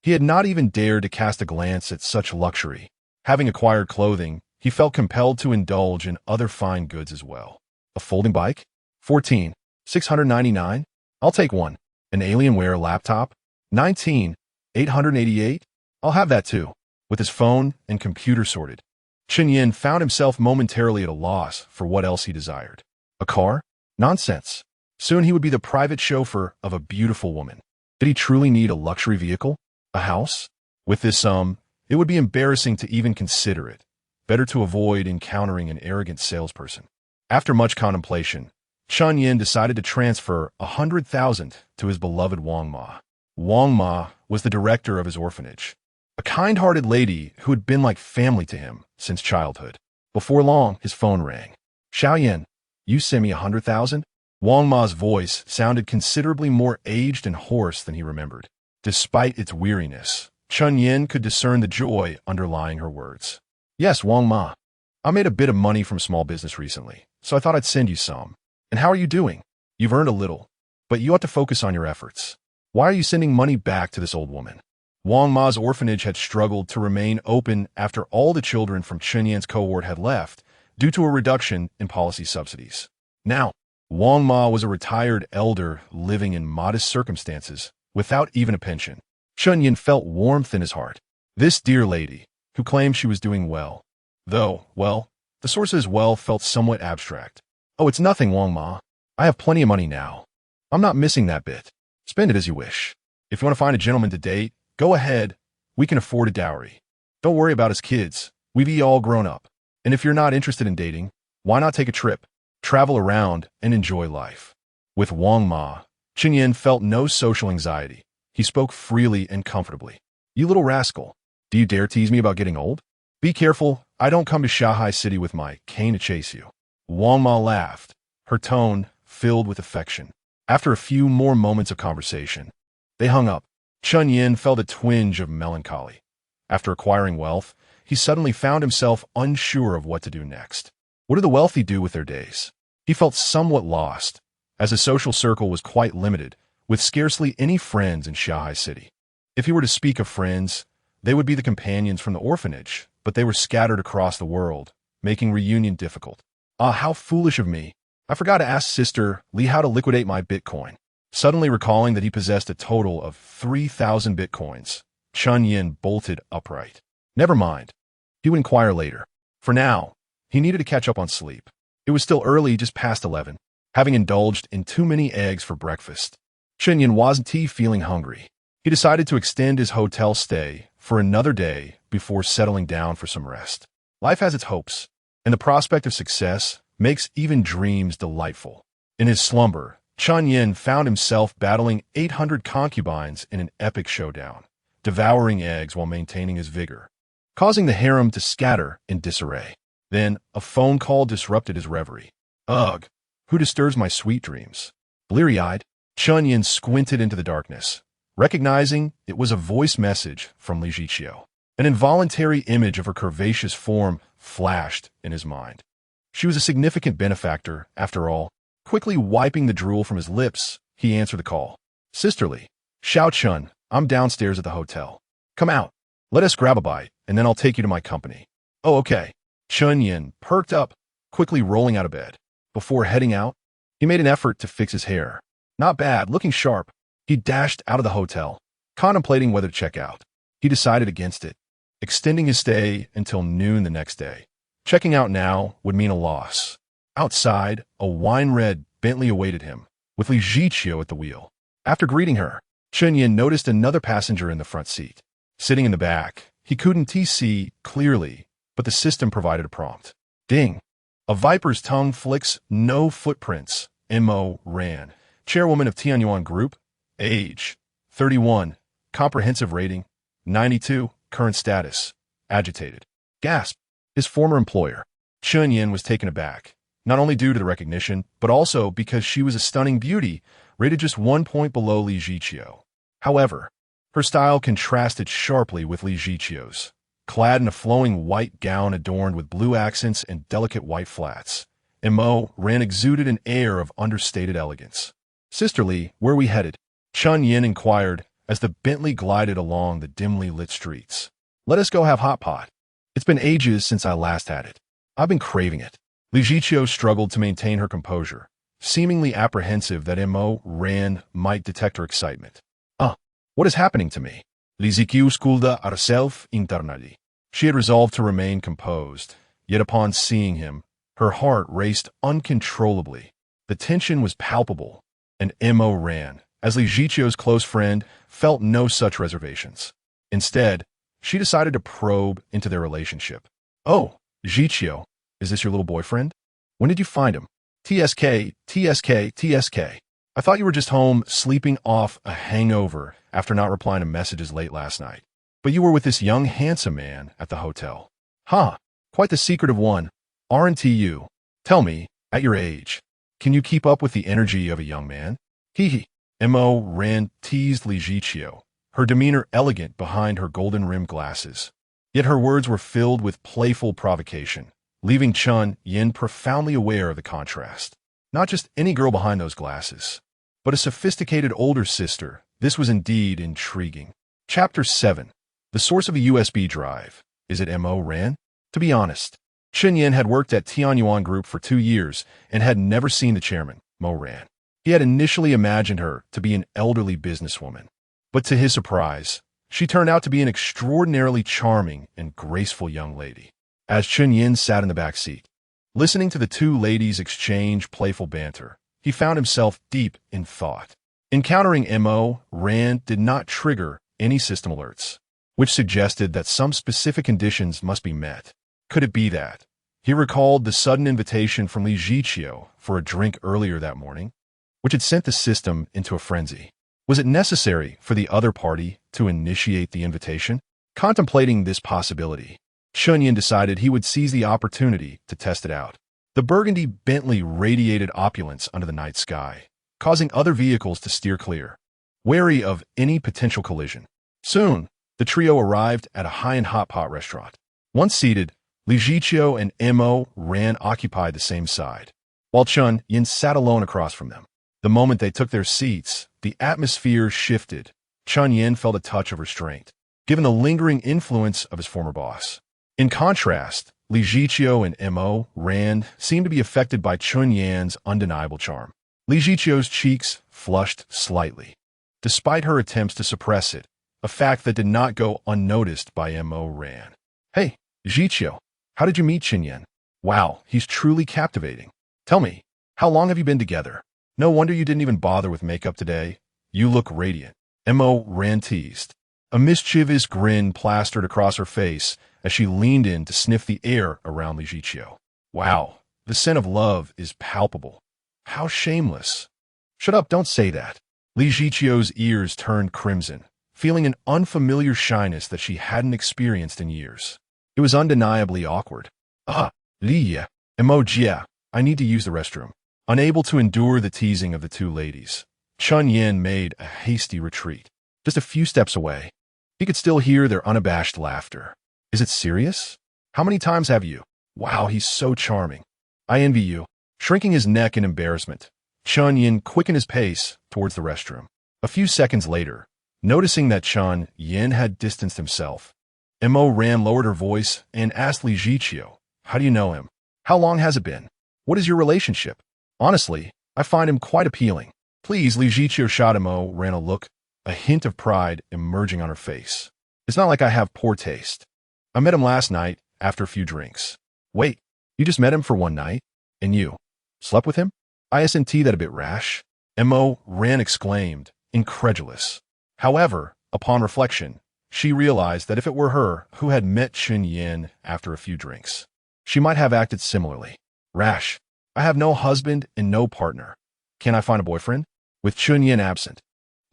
he had not even dared to cast a glance at such luxury. Having acquired clothing, he felt compelled to indulge in other fine goods as well. A folding bike? 14,699? I'll take one. An Alienware laptop? 19,888? I'll have that too. With his phone and computer sorted, Chen Yan found himself momentarily at a loss for what else he desired. A car? Nonsense. Soon he would be the private chauffeur of a beautiful woman. Did he truly need a luxury vehicle? A house? With this sum, it would be embarrassing to even consider it. Better to avoid encountering an arrogant salesperson. After much contemplation, Chen Yan decided to transfer 100,000 to his beloved Wang Ma. Wang Ma was the director of his orphanage, a kind-hearted lady who had been like family to him since childhood. Before long, his phone rang. Xiaoyan, you sent me 100,000? Wang Ma's voice sounded considerably more aged and hoarse than he remembered. Despite its weariness, Chen Yan could discern the joy underlying her words. Yes, Wang Ma. I made a bit of money from small business recently, so I thought I'd send you some. And how are you doing? You've earned a little, but you ought to focus on your efforts. Why are you sending money back to this old woman? Wang Ma's orphanage had struggled to remain open after all the children from Chen Yan's cohort had left due to a reduction in policy subsidies. Now, Wang Ma was a retired elder living in modest circumstances without even a pension. Chen Yan felt warmth in his heart. This dear lady, who claimed she was doing well, though, well, the source of his wealth felt somewhat abstract. Oh, it's nothing, Wang Ma. I have plenty of money now. I'm not missing that bit. Spend it as you wish. If you want to find a gentleman to date, go ahead. We can afford a dowry. Don't worry about his kids. We've all grown up. And if you're not interested in dating, why not take a trip, travel around, and enjoy life? With Wang Ma, Chen Yan felt no social anxiety. He spoke freely and comfortably. You little rascal, do you dare tease me about getting old? Be careful, I don't come to Shanghai City with my cane to chase you. Wang Ma laughed, her tone filled with affection. After a few more moments of conversation, they hung up. Chen Yan felt a twinge of melancholy. After acquiring wealth, he suddenly found himself unsure of what to do next. What do the wealthy do with their days? He felt somewhat lost, as his social circle was quite limited, with scarcely any friends in Shanghai City. If he were to speak of friends, they would be the companions from the orphanage, but they were scattered across the world, making reunion difficult. Ah, how foolish of me. I forgot to ask Sister Li how to liquidate my Bitcoin. Suddenly recalling that he possessed a total of 3,000 Bitcoins, Chen Yan bolted upright. Never mind. He would inquire later. For now, he needed to catch up on sleep. It was still early, just past 11, having indulged in too many eggs for breakfast. Chen Yan wasn't feeling hungry. He decided to extend his hotel stay for another day before settling down for some rest. Life has its hopes, and the prospect of success makes even dreams delightful. In his slumber, Chen Yan found himself battling 800 concubines in an epic showdown, devouring eggs while maintaining his vigor, causing the harem to scatter in disarray. Then, a phone call disrupted his reverie. Ugh, who disturbs my sweet dreams? Bleary-eyed, Chen Yan squinted into the darkness, recognizing it was a voice message from Li Zhiqiu. An involuntary image of her curvaceous form flashed in his mind. She was a significant benefactor, after all. Quickly wiping the drool from his lips, he answered the call. Sisterly, Xiao Chun, I'm downstairs at the hotel. Come out. Let us grab a bite, and then I'll take you to my company. Oh, okay. Chen Yan perked up, quickly rolling out of bed. Before heading out, he made an effort to fix his hair. Not bad, looking sharp. He dashed out of the hotel, contemplating whether to check out. He decided against it, extending his stay until noon the next day. Checking out now would mean a loss. Outside, a wine-red Bentley awaited him, with Li Zhiqiu at the wheel. After greeting her, Chen Yan noticed another passenger in the front seat. Sitting in the back, he couldn't see clearly, but the system provided a prompt. Ding. A viper's tongue flicks, no footprints. M.O. Ran. Chairwoman of Tianyuan Group. Age. 31. Comprehensive rating. 92. Current status. Agitated. Gasp. His former employer. Chen Yan was taken aback, not only due to the recognition, but also because she was a stunning beauty, rated just 1 point below Li Zhiqiu. However, her style contrasted sharply with Li Zhiqiu's. Clad in a flowing white gown adorned with blue accents and delicate white flats, M.O. Ran exuded an air of understated elegance. Sisterly, where are we headed? Chen Yan inquired as the Bentley glided along the dimly lit streets. Let us go have hot pot. It's been ages since I last had it. I've been craving it. Li Zhiqiu struggled to maintain her composure, seemingly apprehensive that M.O. Ran might detect her excitement. What is happening to me? Li Zhiqiu scolded herself internally. She had resolved to remain composed, yet upon seeing him, her heart raced uncontrollably. The tension was palpable, and M.O. Ran, as Li Zhiqiu's close friend, felt no such reservations. Instead, she decided to probe into their relationship. Oh, Zhiqiu, is this your little boyfriend? When did you find him? TSK, TSK, TSK. I thought you were just home sleeping off a hangover after not replying to messages late last night. But you were with this young, handsome man at the hotel. Huh, quite the secretive one. Aren't you? Tell me, at your age, can you keep up with the energy of a young man? Hee hee. Mo Ran teased Li Jiqiu, her demeanor elegant behind her golden-rimmed glasses. Yet her words were filled with playful provocation, leaving Chen Yan profoundly aware of the contrast. Not just any girl behind those glasses, but a sophisticated older sister. This was indeed intriguing. Chapter 7. The source of a USB drive. Is it Mo Ran? To be honest, Chen Yan had worked at Tianyuan Group for 2 years and had never seen the chairman, Mo Ran. He had initially imagined her to be an elderly businesswoman, but to his surprise, she turned out to be an extraordinarily charming and graceful young lady. As Chen Yan sat in the back seat, listening to the two ladies exchange playful banter, he found himself deep in thought. Encountering Mo Ran did not trigger any system alerts, which suggested that some specific conditions must be met. Could it be that? He recalled the sudden invitation from Li Jiqiu for a drink earlier that morning, which had sent the system into a frenzy. Was it necessary for the other party to initiate the invitation? Contemplating this possibility, Chen Yan decided he would seize the opportunity to test it out. The burgundy Bentley radiated opulence under the night sky, causing other vehicles to steer clear, wary of any potential collision. Soon, the trio arrived at a high-end hot pot restaurant. Once seated, Li Jiqiu and Mo Ran occupied the same side, while Chen Yan sat alone across from them. The moment they took their seats, the atmosphere shifted. Chen Yan felt a touch of restraint, given the lingering influence of his former boss. In contrast, Li Jiqiu and Mo Ran seemed to be affected by Chen Yan's undeniable charm. Li Jiqiu's cheeks flushed slightly, despite her attempts to suppress it, a fact that did not go unnoticed by Mo Ran. Hey, Jiqiu, how did you meet Chen Yan? Wow, he's truly captivating. Tell me, how long have you been together? No wonder you didn't even bother with makeup today. You look radiant. Mo Ran teased. A mischievous grin plastered across her face as she leaned in to sniff the air around Li Jiqiu. Wow, the scent of love is palpable. How shameless. Shut up, don't say that. Li Jiqiu's ears turned crimson, feeling an unfamiliar shyness that she hadn't experienced in years. It was undeniably awkward. Li Mo Jia, I need to use the restroom. Unable to endure the teasing of the two ladies, Chen Yan made a hasty retreat. Just a few steps away, he could still hear their unabashed laughter. Is it serious? How many times have you? Wow, he's so charming. I envy you. Shrinking his neck in embarrassment, Chen Yan quickened his pace towards the restroom. A few seconds later, noticing that Chen Yan had distanced himself, Mo Ran lowered her voice and asked Li Jiqiu, how do you know him? How long has it been? What is your relationship? Honestly, I find him quite appealing. Please, Li Jiqiu shot Mo Ran a look, a hint of pride emerging on her face. It's not like I have poor taste. I met him last night after a few drinks. Wait, you just met him for one night? And you slept with him? Isn't that a bit rash? Mo Ran exclaimed, incredulous. However, upon reflection, she realized that if it were her who had met Chen Yan after a few drinks, she might have acted similarly. Rash. I have no husband and no partner. Can I find a boyfriend? With Chen Yan absent,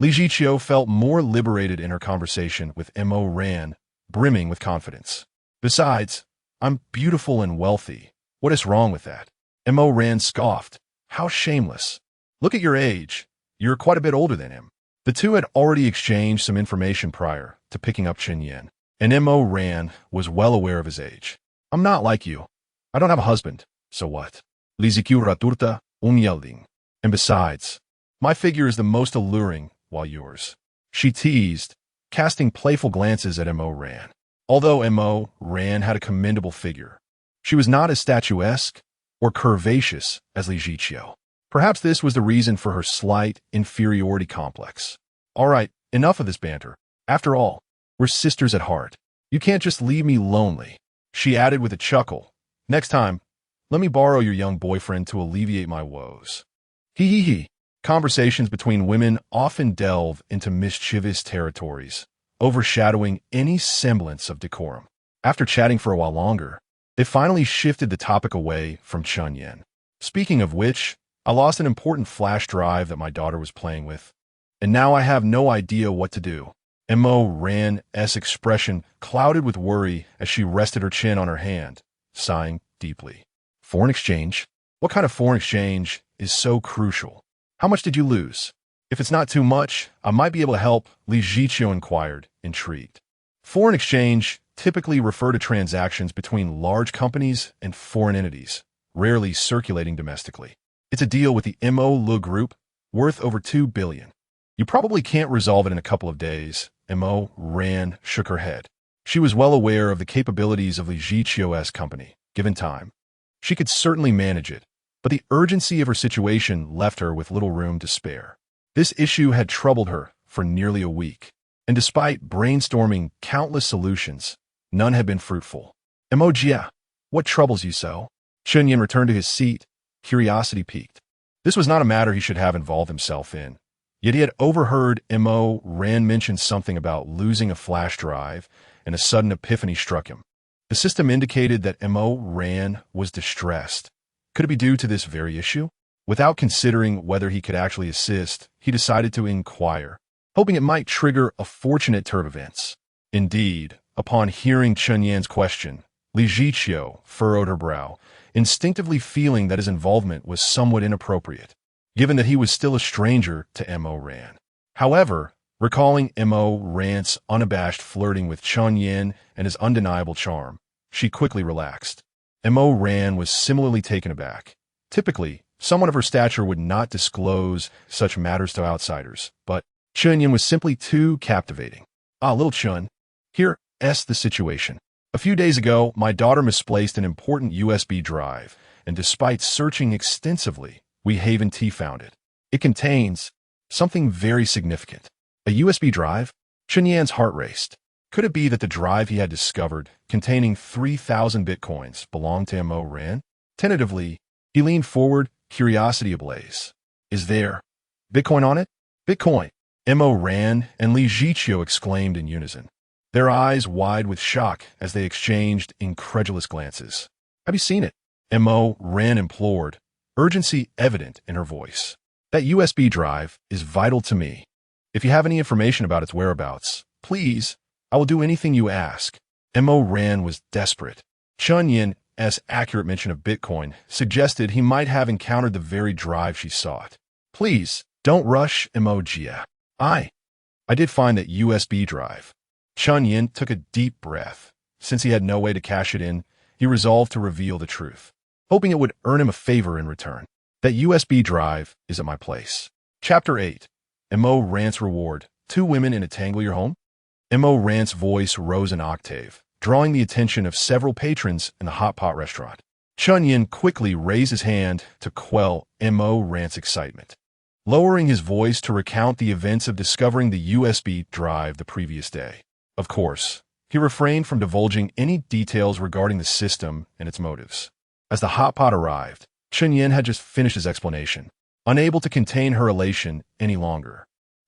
Li Jiqiu felt more liberated in her conversation with Mo Ran, brimming with confidence. Besides, I'm beautiful and wealthy. What is wrong with that? Mo Ran scoffed. How shameless. Look at your age. You're quite a bit older than him. The two had already exchanged some information prior to picking up Chen Yan, and Mo Ran was well aware of his age. I'm not like you. I don't have a husband, so what? Li Jiqiu raturta yielding. And besides, my figure is the most alluring, while yours. She teased, casting playful glances at Mo Ran. Although Mo Ran had a commendable figure, she was not as statuesque or curvaceous as Li Jiqiu. Perhaps this was the reason for her slight inferiority complex. All right, enough of this banter. After all, we're sisters at heart. You can't just leave me lonely. She added with a chuckle. Next time, let me borrow your young boyfriend to alleviate my woes. Hee hee hee. Conversations between women often delve into mischievous territories, overshadowing any semblance of decorum. After chatting for a while longer, they finally shifted the topic away from Chen Yan. Speaking of which, I lost an important flash drive that my daughter was playing with, and now I have no idea what to do. Mo Ran's expression clouded with worry as she rested her chin on her hand, sighing deeply. Foreign exchange? What kind of foreign exchange is so crucial? How much did you lose? If it's not too much, I might be able to help, Li Zhiqiu inquired, intrigued. Foreign exchange typically refer to transactions between large companies and foreign entities, rarely circulating domestically. It's a deal with the Mo Le Group, worth over $2 billion. You probably can't resolve it in a couple of days. Mo Ran shook her head. She was well aware of the capabilities of Li Zhiqiu's company, given time. She could certainly manage it, but the urgency of her situation left her with little room to spare. This issue had troubled her for nearly a week, and despite brainstorming countless solutions, none had been fruitful. Mo Jia, what troubles you so? Chen Yan returned to his seat, curiosity piqued. This was not a matter he should have involved himself in. Yet he had overheard Mo Ran mention something about losing a flash drive, and a sudden epiphany struck him. The system indicated that Mo Ran was distressed. Could it be due to this very issue? Without considering whether he could actually assist, he decided to inquire, hoping it might trigger a fortunate turn of events. Indeed, upon hearing Chen Yan's question, Li Zhiqiu furrowed her brow, instinctively feeling that his involvement was somewhat inappropriate, given that he was still a stranger to Mo Ran. However, recalling Mo Ran's unabashed flirting with Chen Yan and his undeniable charm, she quickly relaxed. Mo Ran was similarly taken aback. Typically, someone of her stature would not disclose such matters to outsiders, but Chen Yan was simply too captivating. Little Chen, here's the situation. A few days ago, my daughter misplaced an important USB drive, and despite searching extensively, we haven't found it. It contains something very significant. A USB drive? Chen Yan's heart raced. Could it be that the drive he had discovered, containing 3,000 bitcoins, belonged to Mo Ran? Tentatively, he leaned forward, curiosity ablaze. Is there Bitcoin on it? Bitcoin! Mo Ran and Li Zhiqiu exclaimed in unison, their eyes wide with shock as they exchanged incredulous glances. Have you seen it? Mo Ran implored, urgency evident in her voice. That USB drive is vital to me. If you have any information about its whereabouts, please, I will do anything you ask. Mo Ran was desperate. Chen Yan's accurate mention of Bitcoin suggested he might have encountered the very drive she sought. Please, don't rush, Mo Jia. I did find that USB drive. Chen Yan took a deep breath. Since he had no way to cash it in, he resolved to reveal the truth, hoping it would earn him a favor in return. That USB drive is at my place. Chapter 8. Mo Ran's Reward. 2 women in a tangle your home? Mo Ran's voice rose an octave, drawing the attention of several patrons in the hot pot restaurant. Chen Yan quickly raised his hand to quell Mo Ran's excitement, lowering his voice to recount the events of discovering the USB drive the previous day. Of course, he refrained from divulging any details regarding the system and its motives. As the hot pot arrived, Chen Yan had just finished his explanation, unable to contain her elation any longer.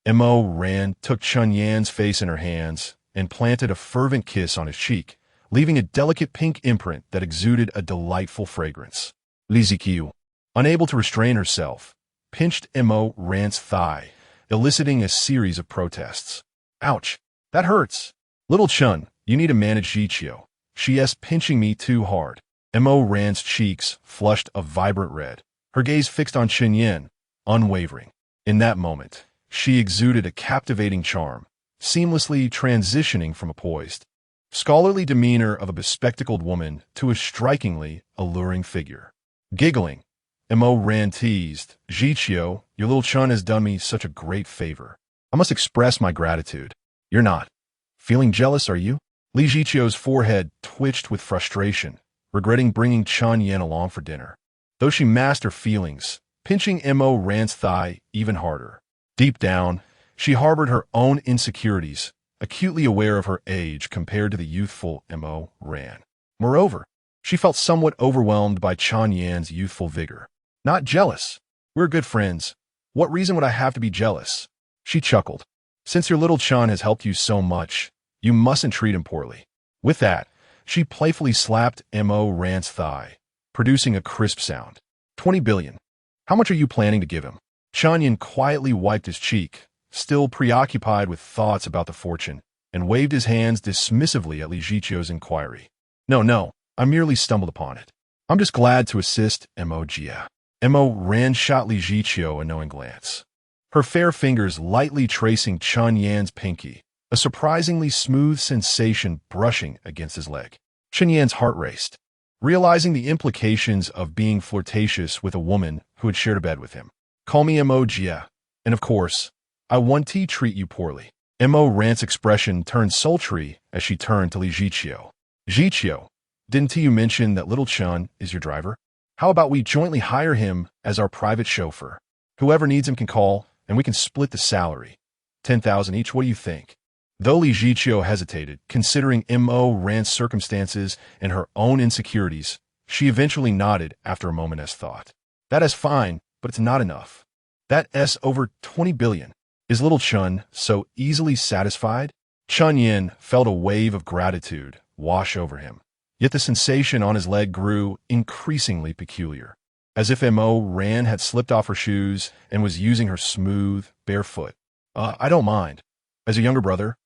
Mo Ran took Chen Yan's face in her hands and planted a fervent kiss on his cheek, leaving a delicate pink imprint that exuded a delightful fragrance. Li Zhiqiu, unable to restrain herself, pinched Mo Ran's thigh, eliciting a series of protests. Ouch, that hurts. Little Chen, you need to manage Zhiqiu. She's pinching me too hard. Mo Ran's cheeks flushed a vibrant red, her gaze fixed on Chen Yan, unwavering. In that moment, she exuded a captivating charm, seamlessly transitioning from a poised, scholarly demeanor of a bespectacled woman to a strikingly alluring figure. Giggling, Mo Ran teased, Zhiqiu, your little Chen has done me such a great favor. I must express my gratitude. You're not feeling jealous, are you? Li Zhiqiu's forehead twitched with frustration, regretting bringing Chen Yan along for dinner. Though she masked her feelings, pinching Mo Ran's thigh even harder. Deep down, she harbored her own insecurities, acutely aware of her age compared to the youthful Mo Ran. Moreover, she felt somewhat overwhelmed by Chen Yan's youthful vigor. Not jealous. We're good friends. What reason would I have to be jealous? She chuckled. Since your little Chen has helped you so much, you mustn't treat him poorly. With that, she playfully slapped Mo Ran's thigh, producing a crisp sound. 20 billion. How much are you planning to give him? Chen Yan quietly wiped his cheek, still preoccupied with thoughts about the fortune, and waved his hands dismissively at Li Zhiqiu's inquiry. No, I merely stumbled upon it. I'm just glad to assist, Mo Jia. Mo Ran shot Li Jiqiu a knowing glance, her fair fingers lightly tracing Chen Yan's pinky, a surprisingly smooth sensation brushing against his leg. Chen Yan's heart raced, realizing the implications of being flirtatious with a woman who had shared a bed with him. Call me Mo Jia, and of course, I want to treat you poorly. Mo Ran's expression turned sultry as she turned to Li Jiqiu. Jiqiu, didn't you mention that little Chen is your driver? How about we jointly hire him as our private chauffeur? Whoever needs him can call, and we can split the salary. 10,000 each, what do you think? Though Li Jiqiu hesitated, considering Mo Ran's circumstances and her own insecurities, she eventually nodded after a moment's thought. That is fine, but it's not enough. That's over 20 billion. Is little Chen so easily satisfied? Chen Yan felt a wave of gratitude wash over him. Yet the sensation on his leg grew increasingly peculiar, as if Mo Ran had slipped off her shoes and was using her smooth, bare foot. I don't mind. As a younger brother,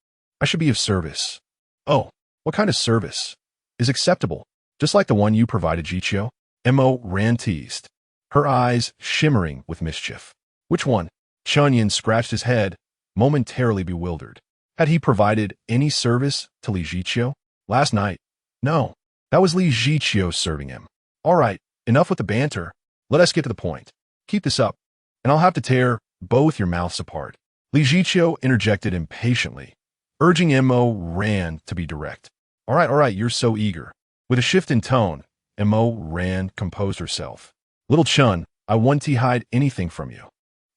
I should be of service. Oh, what kind of service is acceptable? Just like the one you provided, Jiqiu? Mo Ran teased, her eyes shimmering with mischief. Which one? Chen Yan scratched his head, momentarily bewildered. Had he provided any service to Li Jiqiu? Last night? No, that was Li Jiqiu serving him. All right, enough with the banter. Let us get to the point. Keep this up, and I'll have to tear both your mouths apart. Li Jiqiu interjected impatiently, urging Mo Ran to be direct. All right, you're so eager. With a shift in tone, Mo Ran composed herself. Little Chen, I won't hide anything from you.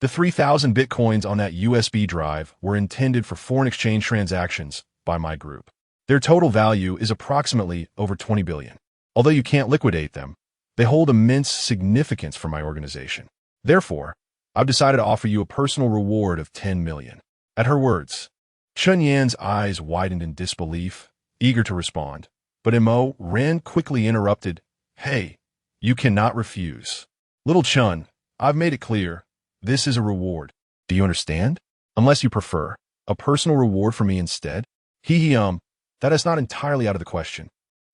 The 3,000 bitcoins on that USB drive were intended for foreign exchange transactions by my group. Their total value is approximately over 20 billion. Although you can't liquidate them, they hold immense significance for my organization. Therefore, I've decided to offer you a personal reward of 10 million. At her words, Chen Yan's eyes widened in disbelief, eager to respond. But Mo Ran quickly interrupted. Hey, you cannot refuse. Little Chen, I've made it clear. This is a reward. Do you understand? Unless you prefer a personal reward for me instead? That is not entirely out of the question.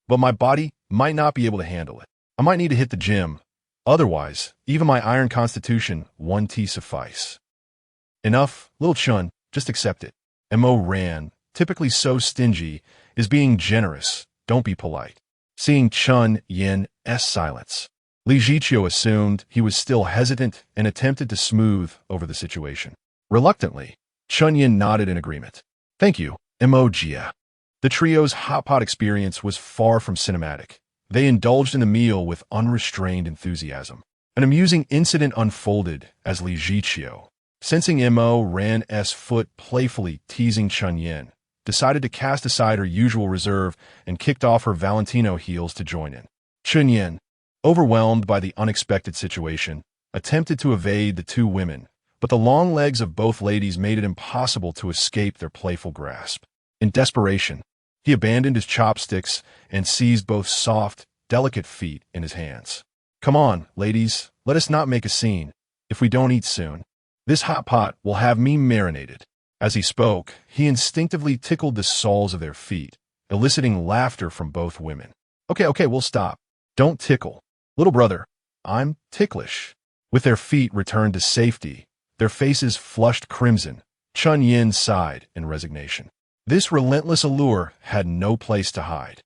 But my body might not be able to handle it. I might need to hit the gym. Otherwise, even my iron constitution won't suffice. Enough, little Chen, just accept it. Mo Ran, typically so stingy, is being generous. Don't be polite. Seeing Chen Yan's silence, Li Jiqiu assumed he was still hesitant and attempted to smooth over the situation. Reluctantly, Chen Yan nodded in agreement. Thank you, Mo Jia. The trio's hot pot experience was far from cinematic. They indulged in the meal with unrestrained enthusiasm. An amusing incident unfolded as Li Jiqiu, sensing Mo Ran's foot playfully teasing Chen Yan, decided to cast aside her usual reserve and kicked off her Valentino heels to join in. Chen Yan, overwhelmed by the unexpected situation, attempted to evade the two women, but the long legs of both ladies made it impossible to escape their playful grasp. In desperation, he abandoned his chopsticks and seized both soft, delicate feet in his hands. Come on, ladies, let us not make a scene. If we don't eat soon, this hot pot will have me marinated. As he spoke, he instinctively tickled the soles of their feet, eliciting laughter from both women. Okay, we'll stop. Don't tickle. Little brother, I'm ticklish. With their feet returned to safety, their faces flushed crimson, Chen Yan sighed in resignation. This relentless allure had no place to hide.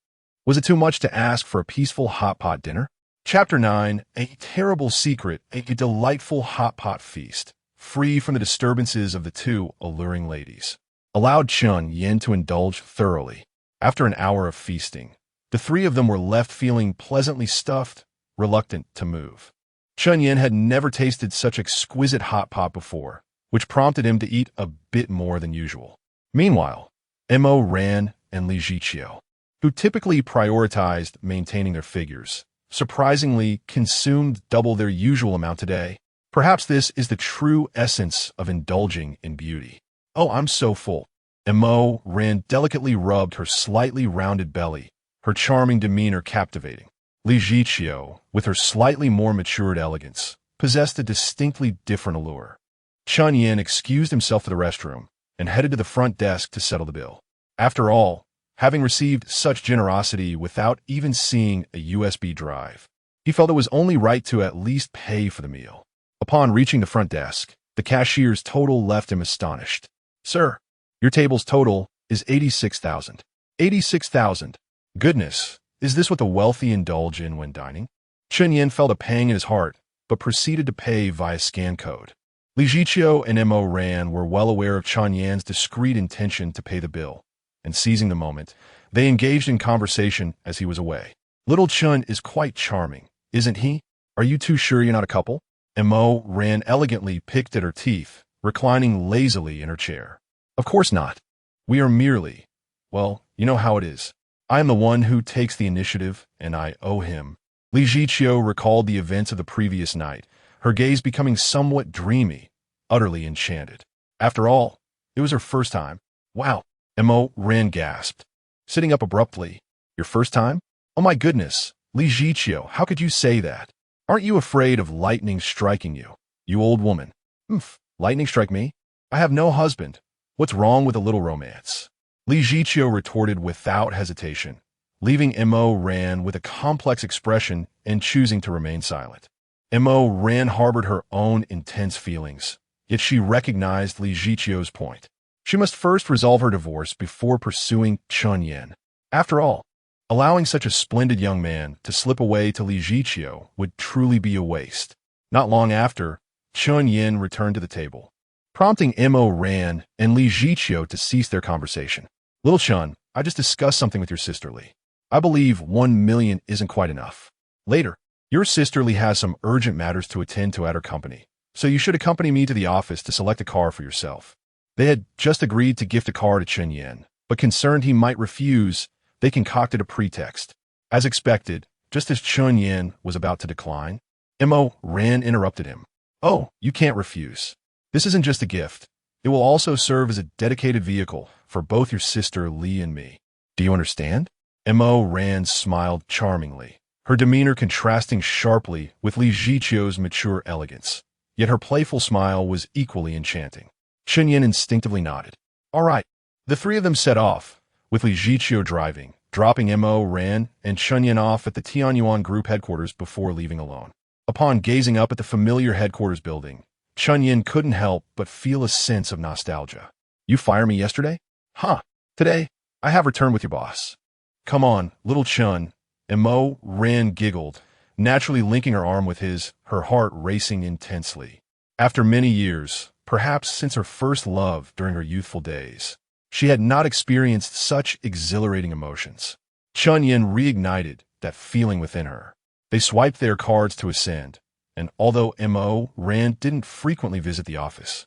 Was it too much to ask for a peaceful hot pot dinner? Chapter 9, A Terrible Secret, a delightful hot pot feast, free from the disturbances of the two alluring ladies, allowed Chen Yan to indulge thoroughly. After an hour of feasting, the three of them were left feeling pleasantly stuffed, reluctant to move. Chen Yan had never tasted such exquisite hot pot before, which prompted him to eat a bit more than usual. Meanwhile, Mo Ran and Li Jiqiu, who typically prioritized maintaining their figures, surprisingly consumed double their usual amount today. Perhaps this is the true essence of indulging in beauty. Oh, I'm so full. Mo Ran delicately rubbed her slightly rounded belly, her charming demeanor captivating. Li Jiqiu, with her slightly more matured elegance, possessed a distinctly different allure. Chen Yan excused himself to the restroom and headed to the front desk to settle the bill. After all, having received such generosity without even seeing a USB drive, He felt it was only right to at least pay for the meal. Upon reaching the front desk, the cashier's total left him astonished. "Sir, your table's total is 86,000. 86,000. Goodness, is this what the wealthy indulge in when dining?" Chen Yan felt a pang in his heart, but proceeded to pay via scan code. Li Jiqiu and Mo Ran were well aware of Chen Yan's discreet intention to pay the bill, and seizing the moment, they engaged in conversation as he was away. "Little Chen is quite charming, isn't he? Are you too sure you're not a couple?" Mo Ran elegantly picked at her teeth, reclining lazily in her chair. "Of course not. We are merely, well, you know how it is. I am the one who takes the initiative, and I owe him." Li Jiqiu recalled the events of the previous night, her gaze becoming somewhat dreamy, utterly enchanted. After all, it was her first time. "Wow," Mo Ran gasped, sitting up abruptly. "Your first time? Oh my goodness, Li Jiqiu, how could you say that? Aren't you afraid of lightning striking you, you old woman?" "Humph, lightning strike me? I have no husband. What's wrong with a little romance?" Li Jiqiu retorted without hesitation, leaving Mo Ran with a complex expression and choosing to remain silent. Mo Ran harbored her own intense feelings, yet she recognized Li Jiqiu's point. She must first resolve her divorce before pursuing Chen Yan. After all, allowing such a splendid young man to slip away to Li Jiqiu would truly be a waste. Not long after, Chen Yan returned to the table, prompting Mo Ran and Li Jiqiu to cease their conversation. "Little Chen, I just discussed something with your sister Li. I believe 1 million isn't quite enough. Later, your sister Li has some urgent matters to attend to at her company, so you should accompany me to the office to select a car for yourself." They had just agreed to gift a car to Chen Yan, but concerned he might refuse, they concocted a pretext. As expected, just as Chen Yan was about to decline, Mo Ran interrupted him. "Oh, you can't refuse. This isn't just a gift. It will also serve as a dedicated vehicle for both your sister Li and me. Do you understand?" Mo Ran smiled charmingly, her demeanor contrasting sharply with Li Jiqiu's mature elegance. Yet her playful smile was equally enchanting. Chen Yan instinctively nodded. "All right." The three of them set off, with Li Jiqiu driving, dropping Mo Ran and Chen Yan off at the Tianyuan Group headquarters before leaving alone. Upon gazing up at the familiar headquarters building, Chen Yan couldn't help but feel a sense of nostalgia. "You fired me yesterday? Huh. Today, I have returned with your boss." "Come on, little Chen." Mo Ran giggled, naturally linking her arm with his, her heart racing intensely. After many years, perhaps since her first love during her youthful days, she had not experienced such exhilarating emotions. Chen Yan reignited that feeling within her. They swiped their cards to ascend, and although Mo Ran didn't frequently visit the office,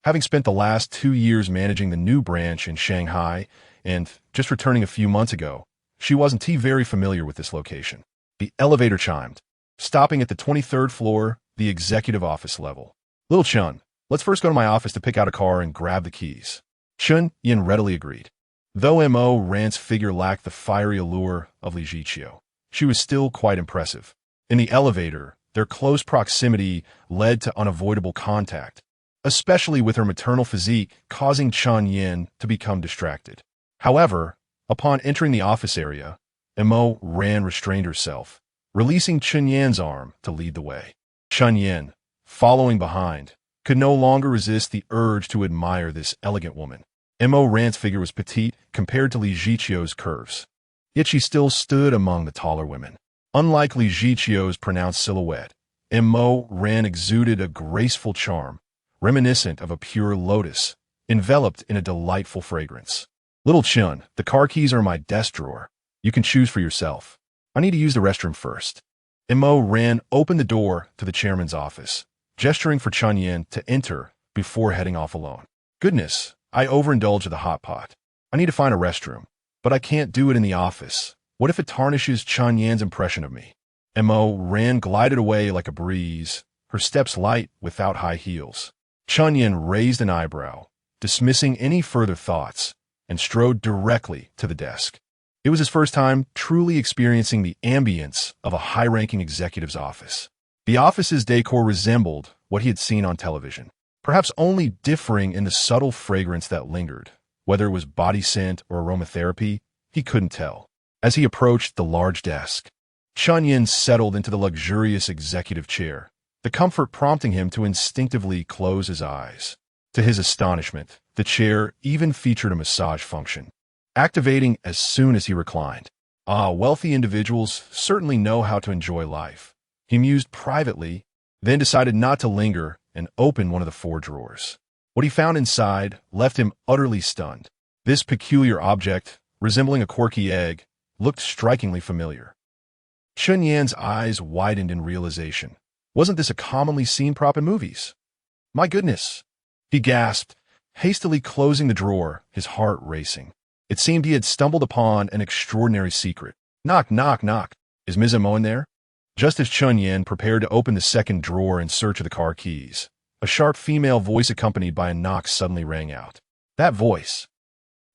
having spent the last 2 years managing the new branch in Shanghai and just returning a few months ago, she wasn't very familiar with this location. The elevator chimed, stopping at the 23rd floor, the executive office level. "Little Chen, let's first go to my office to pick out a car and grab the keys." Chen Yan readily agreed. Though Mo Ran's figure lacked the fiery allure of Li Jiqiu, she was still quite impressive. In the elevator, their close proximity led to unavoidable contact, especially with her maternal physique causing Chen Yan to become distracted. However, upon entering the office area, Mo Ran restrained herself, releasing Chen Yan's arm to lead the way. Chen Yan, following behind, could no longer resist the urge to admire this elegant woman. Mo Ran's figure was petite compared to Li Jiqiu's curves, yet she still stood among the taller women. Unlike Li Jiqiu's pronounced silhouette, Mo Ran exuded a graceful charm, reminiscent of a pure lotus, enveloped in a delightful fragrance. "Little Chen, the car keys are in my desk drawer. You can choose for yourself. I need to use the restroom first." Mo Ran opened the door to the chairman's office, gesturing for Chen Yan to enter before heading off alone. "Goodness, I overindulge at the hot pot. I need to find a restroom, but I can't do it in the office. What if it tarnishes Chen Yan's impression of me?" Mo Ran glided away like a breeze, her steps light without high heels. Chen Yan raised an eyebrow, dismissing any further thoughts, and strode directly to the desk. It was his first time truly experiencing the ambience of a high-ranking executive's office. The office's decor resembled what he had seen on television, perhaps only differing in the subtle fragrance that lingered. Whether it was body scent or aromatherapy, he couldn't tell. As he approached the large desk, Chen Yan settled into the luxurious executive chair, the comfort prompting him to instinctively close his eyes. To his astonishment, the chair even featured a massage function, activating as soon as he reclined. Wealthy individuals certainly know how to enjoy life. He mused privately, then decided not to linger and opened one of the 4 drawers. What he found inside left him utterly stunned. This peculiar object, resembling a quirky egg, looked strikingly familiar. Chen Yan's eyes widened in realization. Wasn't this a commonly seen prop in movies? My goodness! He gasped, hastily closing the drawer, his heart racing. It seemed he had stumbled upon an extraordinary secret. Knock, knock, knock. Is Ms. Mo in there? Just as Chen Yan prepared to open the second drawer in search of the car keys, a sharp female voice accompanied by a knock suddenly rang out. That voice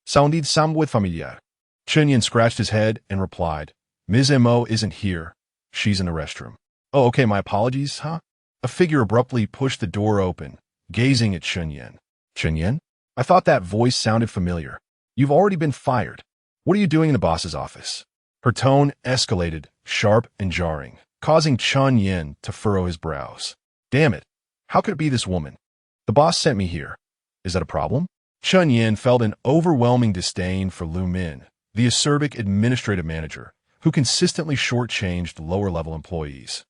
sounded somewhat familiar. Chen Yan scratched his head and replied, Ms. Mo isn't here. She's in the restroom. Oh, okay, my apologies, huh? A figure abruptly pushed the door open, gazing at Chen Yan. Chen Yan? I thought that voice sounded familiar. You've already been fired. What are you doing in the boss's office? Her tone escalated, sharp and jarring, causing Chen Yan to furrow his brows. Damn it. How could it be this woman? The boss sent me here. Is that a problem? Chen Yan felt an overwhelming disdain for Lu Min, the acerbic administrative manager, who consistently shortchanged lower-level employees,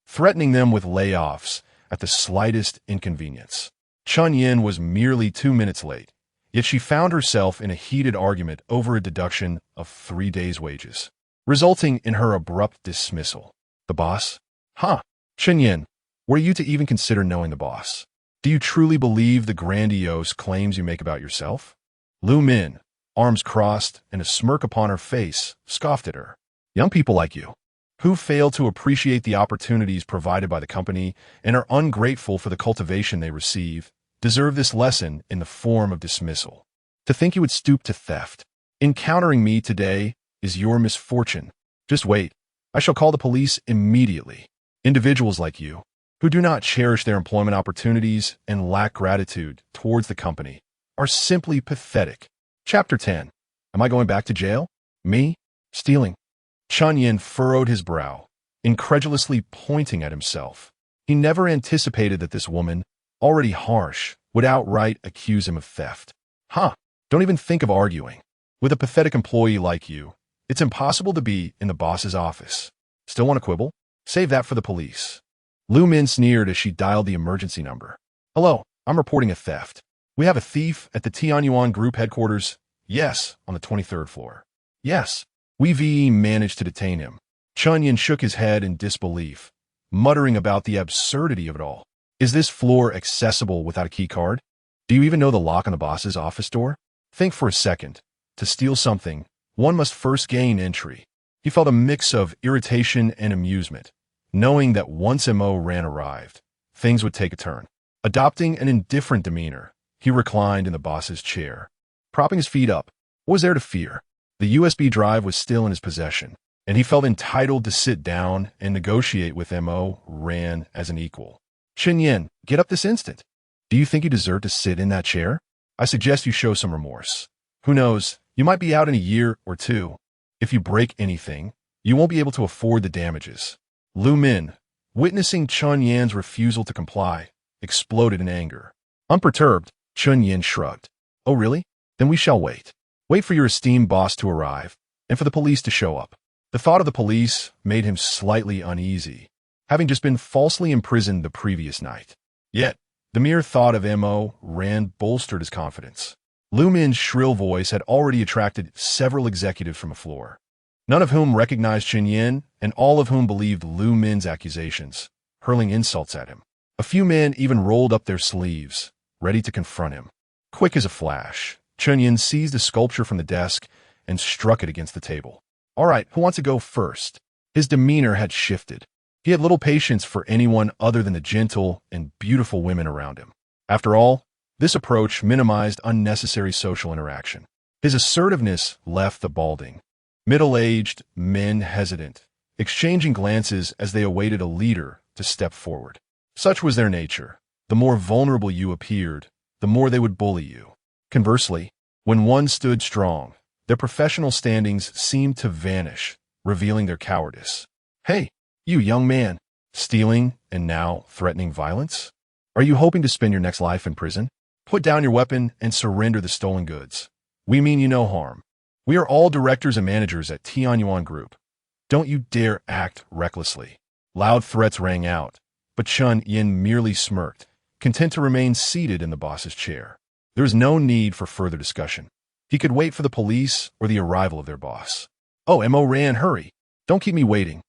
threatening them with layoffs at the slightest inconvenience. Chen Yan was merely 2 minutes late, yet she found herself in a heated argument over a deduction of 3 days' wages, resulting in her abrupt dismissal. The boss? Huh. Chen Yan, were you to even consider knowing the boss? Do you truly believe the grandiose claims you make about yourself? Lu Min, arms crossed and a smirk upon her face, scoffed at her. Young people like you, who fail to appreciate the opportunities provided by the company and are ungrateful for the cultivation they receive, deserve this lesson in the form of dismissal. To think you would stoop to theft. Encountering me today is your misfortune. Just wait. I shall call the police immediately. Individuals like you, who do not cherish their employment opportunities and lack gratitude towards the company, are simply pathetic. Chapter 10. Am I going back to jail? Me? Stealing? Chen Yan furrowed his brow, incredulously pointing at himself. He never anticipated that this woman, already harsh, would outright accuse him of theft. Huh, don't even think of arguing. With a pathetic employee like you, it's impossible to be in the boss's office. Still want to quibble? Save that for the police. Lu Min sneered as she dialed the emergency number. Hello, I'm reporting a theft. We have a thief at the Tianyuan Group headquarters. Yes, on the 23rd floor. Yes. We've managed to detain him. Chen Yan shook his head in disbelief, muttering about the absurdity of it all. Is this floor accessible without a key card? Do you even know the lock on the boss's office door? Think for a second. To steal something, one must first gain entry. He felt a mix of irritation and amusement, knowing that once Mo Ran arrived, things would take a turn. Adopting an indifferent demeanor, he reclined in the boss's chair, propping his feet up. What was there to fear? The USB drive was still in his possession, and he felt entitled to sit down and negotiate with Mo Ran as an equal. Chen Yan, get up this instant. Do you think you deserve to sit in that chair? I suggest you show some remorse. Who knows, you might be out in a year or 2. If you break anything, you won't be able to afford the damages. Lu Min, witnessing Chen Yan's refusal to comply, exploded in anger. Unperturbed, Chen Yan shrugged. Oh really? Then we shall wait. Wait for your esteemed boss to arrive, and for the police to show up. The thought of the police made him slightly uneasy, having just been falsely imprisoned the previous night. Yet, the mere thought of Mo Ran bolstered his confidence. Lu Min's shrill voice had already attracted several executives from the floor, none of whom recognized Chen Yan, and all of whom believed Lu Min's accusations, hurling insults at him. A few men even rolled up their sleeves, ready to confront him. Quick as a flash, Chen Yan seized a sculpture from the desk and struck it against the table. All right, who wants to go first? His demeanor had shifted. He had little patience for anyone other than the gentle and beautiful women around him. After all, this approach minimized unnecessary social interaction. His assertiveness left the balding, middle-aged men hesitant, exchanging glances as they awaited a leader to step forward. Such was their nature. The more vulnerable you appeared, the more they would bully you. Conversely, when one stood strong, their professional standings seemed to vanish, revealing their cowardice. Hey, you young man, stealing and now threatening violence? Are you hoping to spend your next life in prison? Put down your weapon and surrender the stolen goods. We mean you no harm. We are all directors and managers at Chen Yan Group. Don't you dare act recklessly. Loud threats rang out, but Chen Yan merely smirked, content to remain seated in the boss's chair. There was no need for further discussion. He could wait for the police or the arrival of their boss. Oh, Mo Ran, hurry. Don't keep me waiting.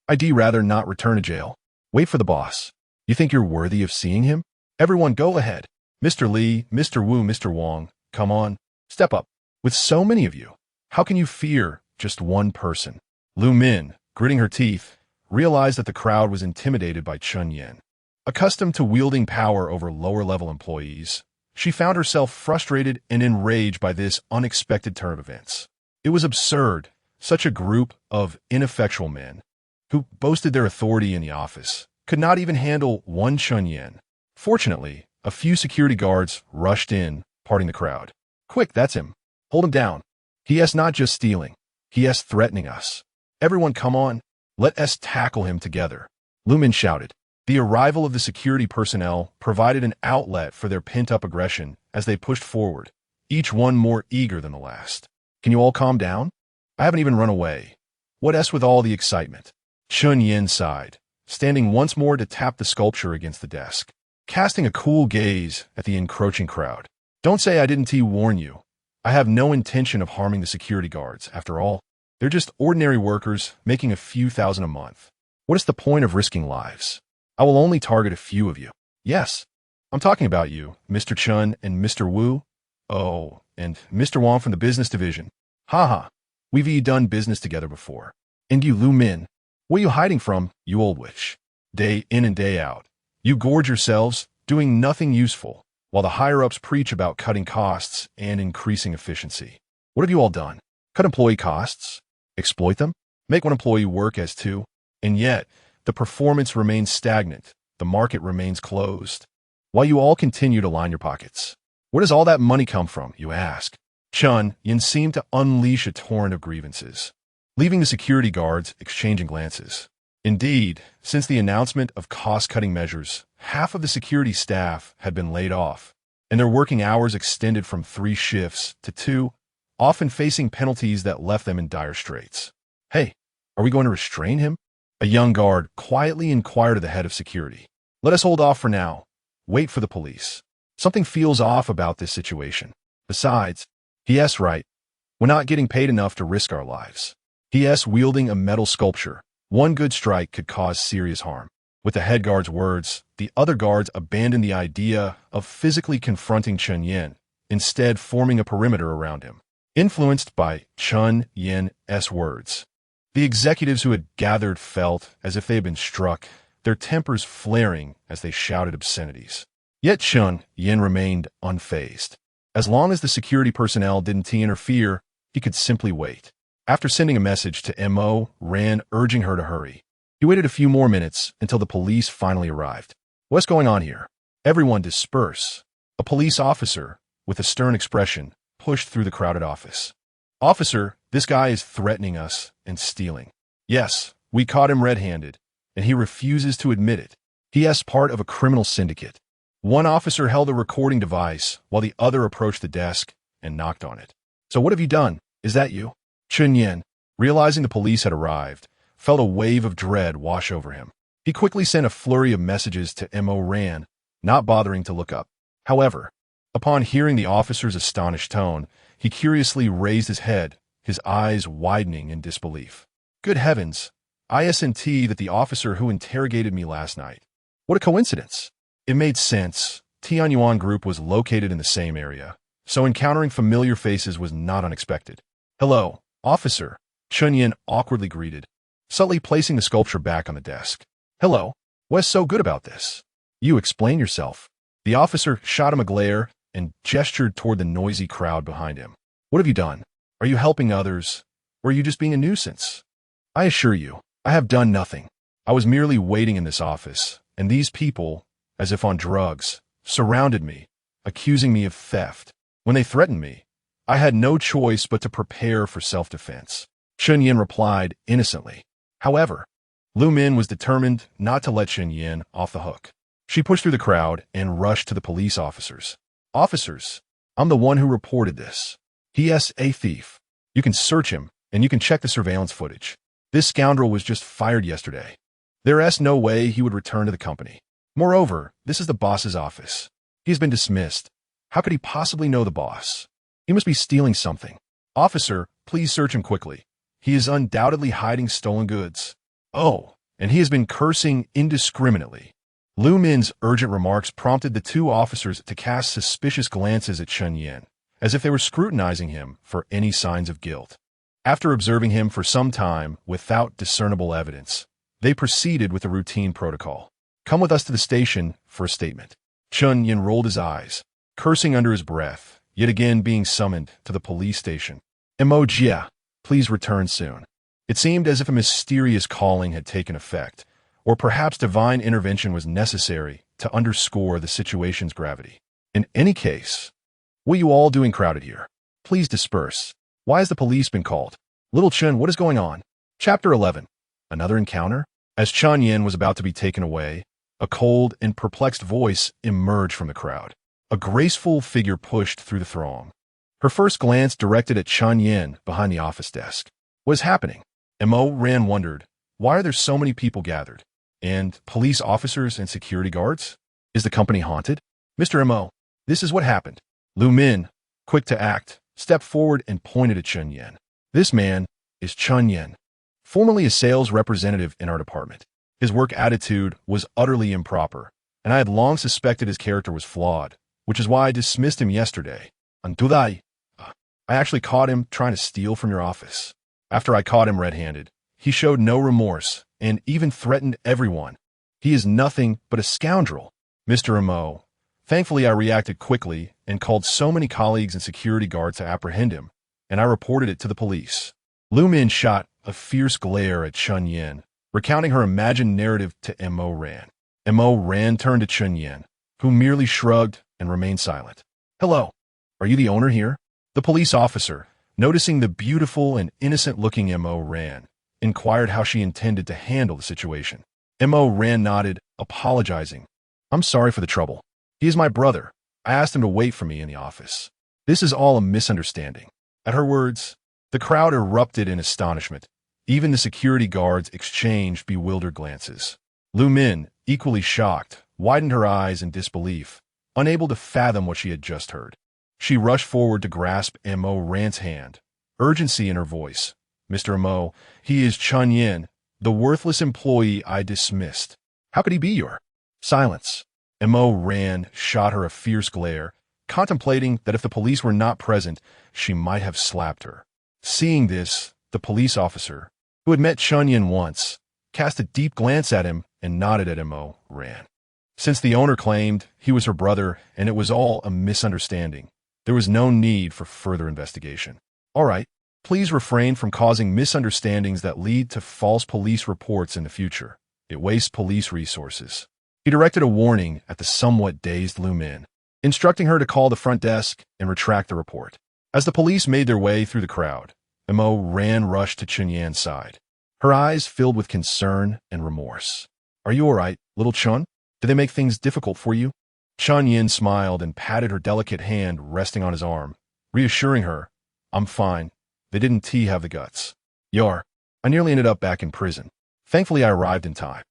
I'd rather not return to jail. Wait for the boss. You think you're worthy of seeing him? Everyone go ahead. Mr. Li, Mr. Wu, Mr. Wang, come on, step up. With so many of you, how can you fear just one person? Lu Min, gritting her teeth, realized that the crowd was intimidated by Chen Yan. Accustomed to wielding power over lower-level employees, she found herself frustrated and enraged by this unexpected turn of events. It was absurd, such a group of ineffectual men, who boasted their authority in the office, could not even handle one Chen Yan. Fortunately, a few security guards rushed in, parting the crowd. Quick, that's him. Hold him down. He is not just stealing. He is threatening us. Everyone come on. Let us tackle him together. Lu Min shouted. The arrival of the security personnel provided an outlet for their pent-up aggression as they pushed forward, each one more eager than the last. Can you all calm down? I haven't even run away. What with all the excitement? Chen Yan sighed, standing once more to tap the sculpture against the desk, casting a cool gaze at the encroaching crowd. Don't say I didn't warn you. I have no intention of harming the security guards. After all, they're just ordinary workers making a few thousand a month. What is the point of risking lives? I will only target a few of you. Yes, I'm talking about you, Mr. Chen and Mr. Wu. Oh, and Mr. Wang from the business division. Haha, we've done business together before. And you, Lu Min, what are you hiding from, you old witch? Day in and day out, you gorge yourselves, doing nothing useful, while the higher-ups preach about cutting costs and increasing efficiency. What have you all done? Cut employee costs? Exploit them? Make one employee work as two? And yet, the performance remains stagnant, the market remains closed, while you all continue to line your pockets. Where does all that money come from, you ask? Chen Yan seemed to unleash a torrent of grievances, leaving the security guards exchanging glances. Indeed, since the announcement of cost-cutting measures, half of the security staff had been laid off, and their working hours extended from 3 shifts to 2, often facing penalties that left them in dire straits. Hey, are we going to restrain him? A young guard quietly inquired of the head of security. Let us hold off for now. Wait for the police. Something feels off about this situation. Besides, he right. We're not getting paid enough to risk our lives. He wielding a metal sculpture. One good strike could cause serious harm. With the head guard's words, the other guards abandoned the idea of physically confronting Chen Yan, instead forming a perimeter around him. Influenced by Chen Yan's words, the executives who had gathered felt as if they had been struck, their tempers flaring as they shouted obscenities. Yet Chen Yan remained unfazed. As long as the security personnel didn't interfere, he could simply wait. After sending a message to Mo Ran urging her to hurry, he waited a few more minutes until the police finally arrived. What's going on here? Everyone disperse. A police officer, with a stern expression, pushed through the crowded office. Officer, this guy is threatening us and stealing. Yes, we caught him red-handed, and he refuses to admit it. He is part of a criminal syndicate. One officer held a recording device while the other approached the desk and knocked on it. So what have you done? Is that you? Chen Yan, realizing the police had arrived, felt a wave of dread wash over him. He quickly sent a flurry of messages to Mo Ran, not bothering to look up. However, upon hearing the officer's astonished tone, he curiously raised his head, his eyes widening in disbelief. Good heavens! Isn't that the officer who interrogated me last night? What a coincidence! It made sense. Chen Yan Group was located in the same area, so encountering familiar faces was not unexpected. Hello, officer, Chen Yan awkwardly greeted, subtly placing the sculpture back on the desk. Hello, what's so good about this? You explain yourself. The officer shot him a glare and gestured toward the noisy crowd behind him. What have you done? Are you helping others, or are you just being a nuisance? I assure you, I have done nothing. I was merely waiting in this office, and these people, as if on drugs, surrounded me, accusing me of theft. When they threatened me, I had no choice but to prepare for self-defense. Chen Yan replied innocently. However, Lu Min was determined not to let Chen Yan off the hook. She pushed through the crowd and rushed to the police officers. Officers, I'm the one who reported this. He is a thief. You can search him, and you can check the surveillance footage. This scoundrel was just fired yesterday. There is no way he would return to the company. Moreover, this is the boss's office. He has been dismissed. How could he possibly know the boss? He must be stealing something. Officer, please search him quickly. He is undoubtedly hiding stolen goods. Oh, and he has been cursing indiscriminately. Lu Min's urgent remarks prompted the two officers to cast suspicious glances at Chen Yan, as if they were scrutinizing him for any signs of guilt. After observing him for some time without discernible evidence, they proceeded with the routine protocol. Come with us to the station for a statement. Chen Yan rolled his eyes, cursing under his breath, yet again being summoned to the police station. Emoji, please return soon. It seemed as if a mysterious calling had taken effect, or perhaps divine intervention was necessary to underscore the situation's gravity. In any case, what are you all doing crowded here? Please disperse. Why has the police been called? Little Chen, what is going on? Chapter 11. Another encounter? As Chen Yan was about to be taken away, a cold and perplexed voice emerged from the crowd. A graceful figure pushed through the throng. Her first glance directed at Chen Yan behind the office desk. What is happening? Mo Ran wondered, why are there so many people gathered? And police officers and security guards? Is the company haunted? Mr. Mo, this is what happened. Lu Min, quick to act, stepped forward and pointed at Chen Yan. This man is Chen Yan, formerly a sales representative in our department. His work attitude was utterly improper, and I had long suspected his character was flawed, which is why I dismissed him yesterday. I actually caught him trying to steal from your office. After I caught him red-handed, he showed no remorse and even threatened everyone. He is nothing but a scoundrel. Mr. Mo. Thankfully, I reacted quickly and called so many colleagues and security guards to apprehend him, and I reported it to the police. Lu Min shot a fierce glare at Chen Yan, recounting her imagined narrative to Mo Ran. Mo Ran turned to Chen Yan, who merely shrugged and remained silent. Hello, are you the owner here? The police officer, noticing the beautiful and innocent-looking Mo Ran, inquired how she intended to handle the situation. Mo Ran nodded, apologizing. I'm sorry for the trouble. He is my brother. I asked him to wait for me in the office. This is all a misunderstanding. At her words, the crowd erupted in astonishment. Even the security guards exchanged bewildered glances. Lu Min, equally shocked, widened her eyes in disbelief, unable to fathom what she had just heard. She rushed forward to grasp Mo Ran's hand, urgency in her voice. Mr. Mo, he is Chen Yan, the worthless employee I dismissed. How could he be your? Silence. Mo Ran shot her a fierce glare, contemplating that if the police were not present, she might have slapped her. Seeing this, the police officer, who had met Chen Yan once, cast a deep glance at him and nodded at Mo Ran. Since the owner claimed he was her brother and it was all a misunderstanding, there was no need for further investigation. All right, please refrain from causing misunderstandings that lead to false police reports in the future. It wastes police resources. He directed a warning at the somewhat dazed Lu Min, instructing her to call the front desk and retract the report. As the police made their way through the crowd, Mo Ran rushed to Chen Yan's side, her eyes filled with concern and remorse. Are you all right, little Chen? Did they make things difficult for you? Chen Yan smiled and patted her delicate hand resting on his arm, reassuring her, I'm fine. They didn't have the guts. Yar, I nearly ended up back in prison. Thankfully, I arrived in time.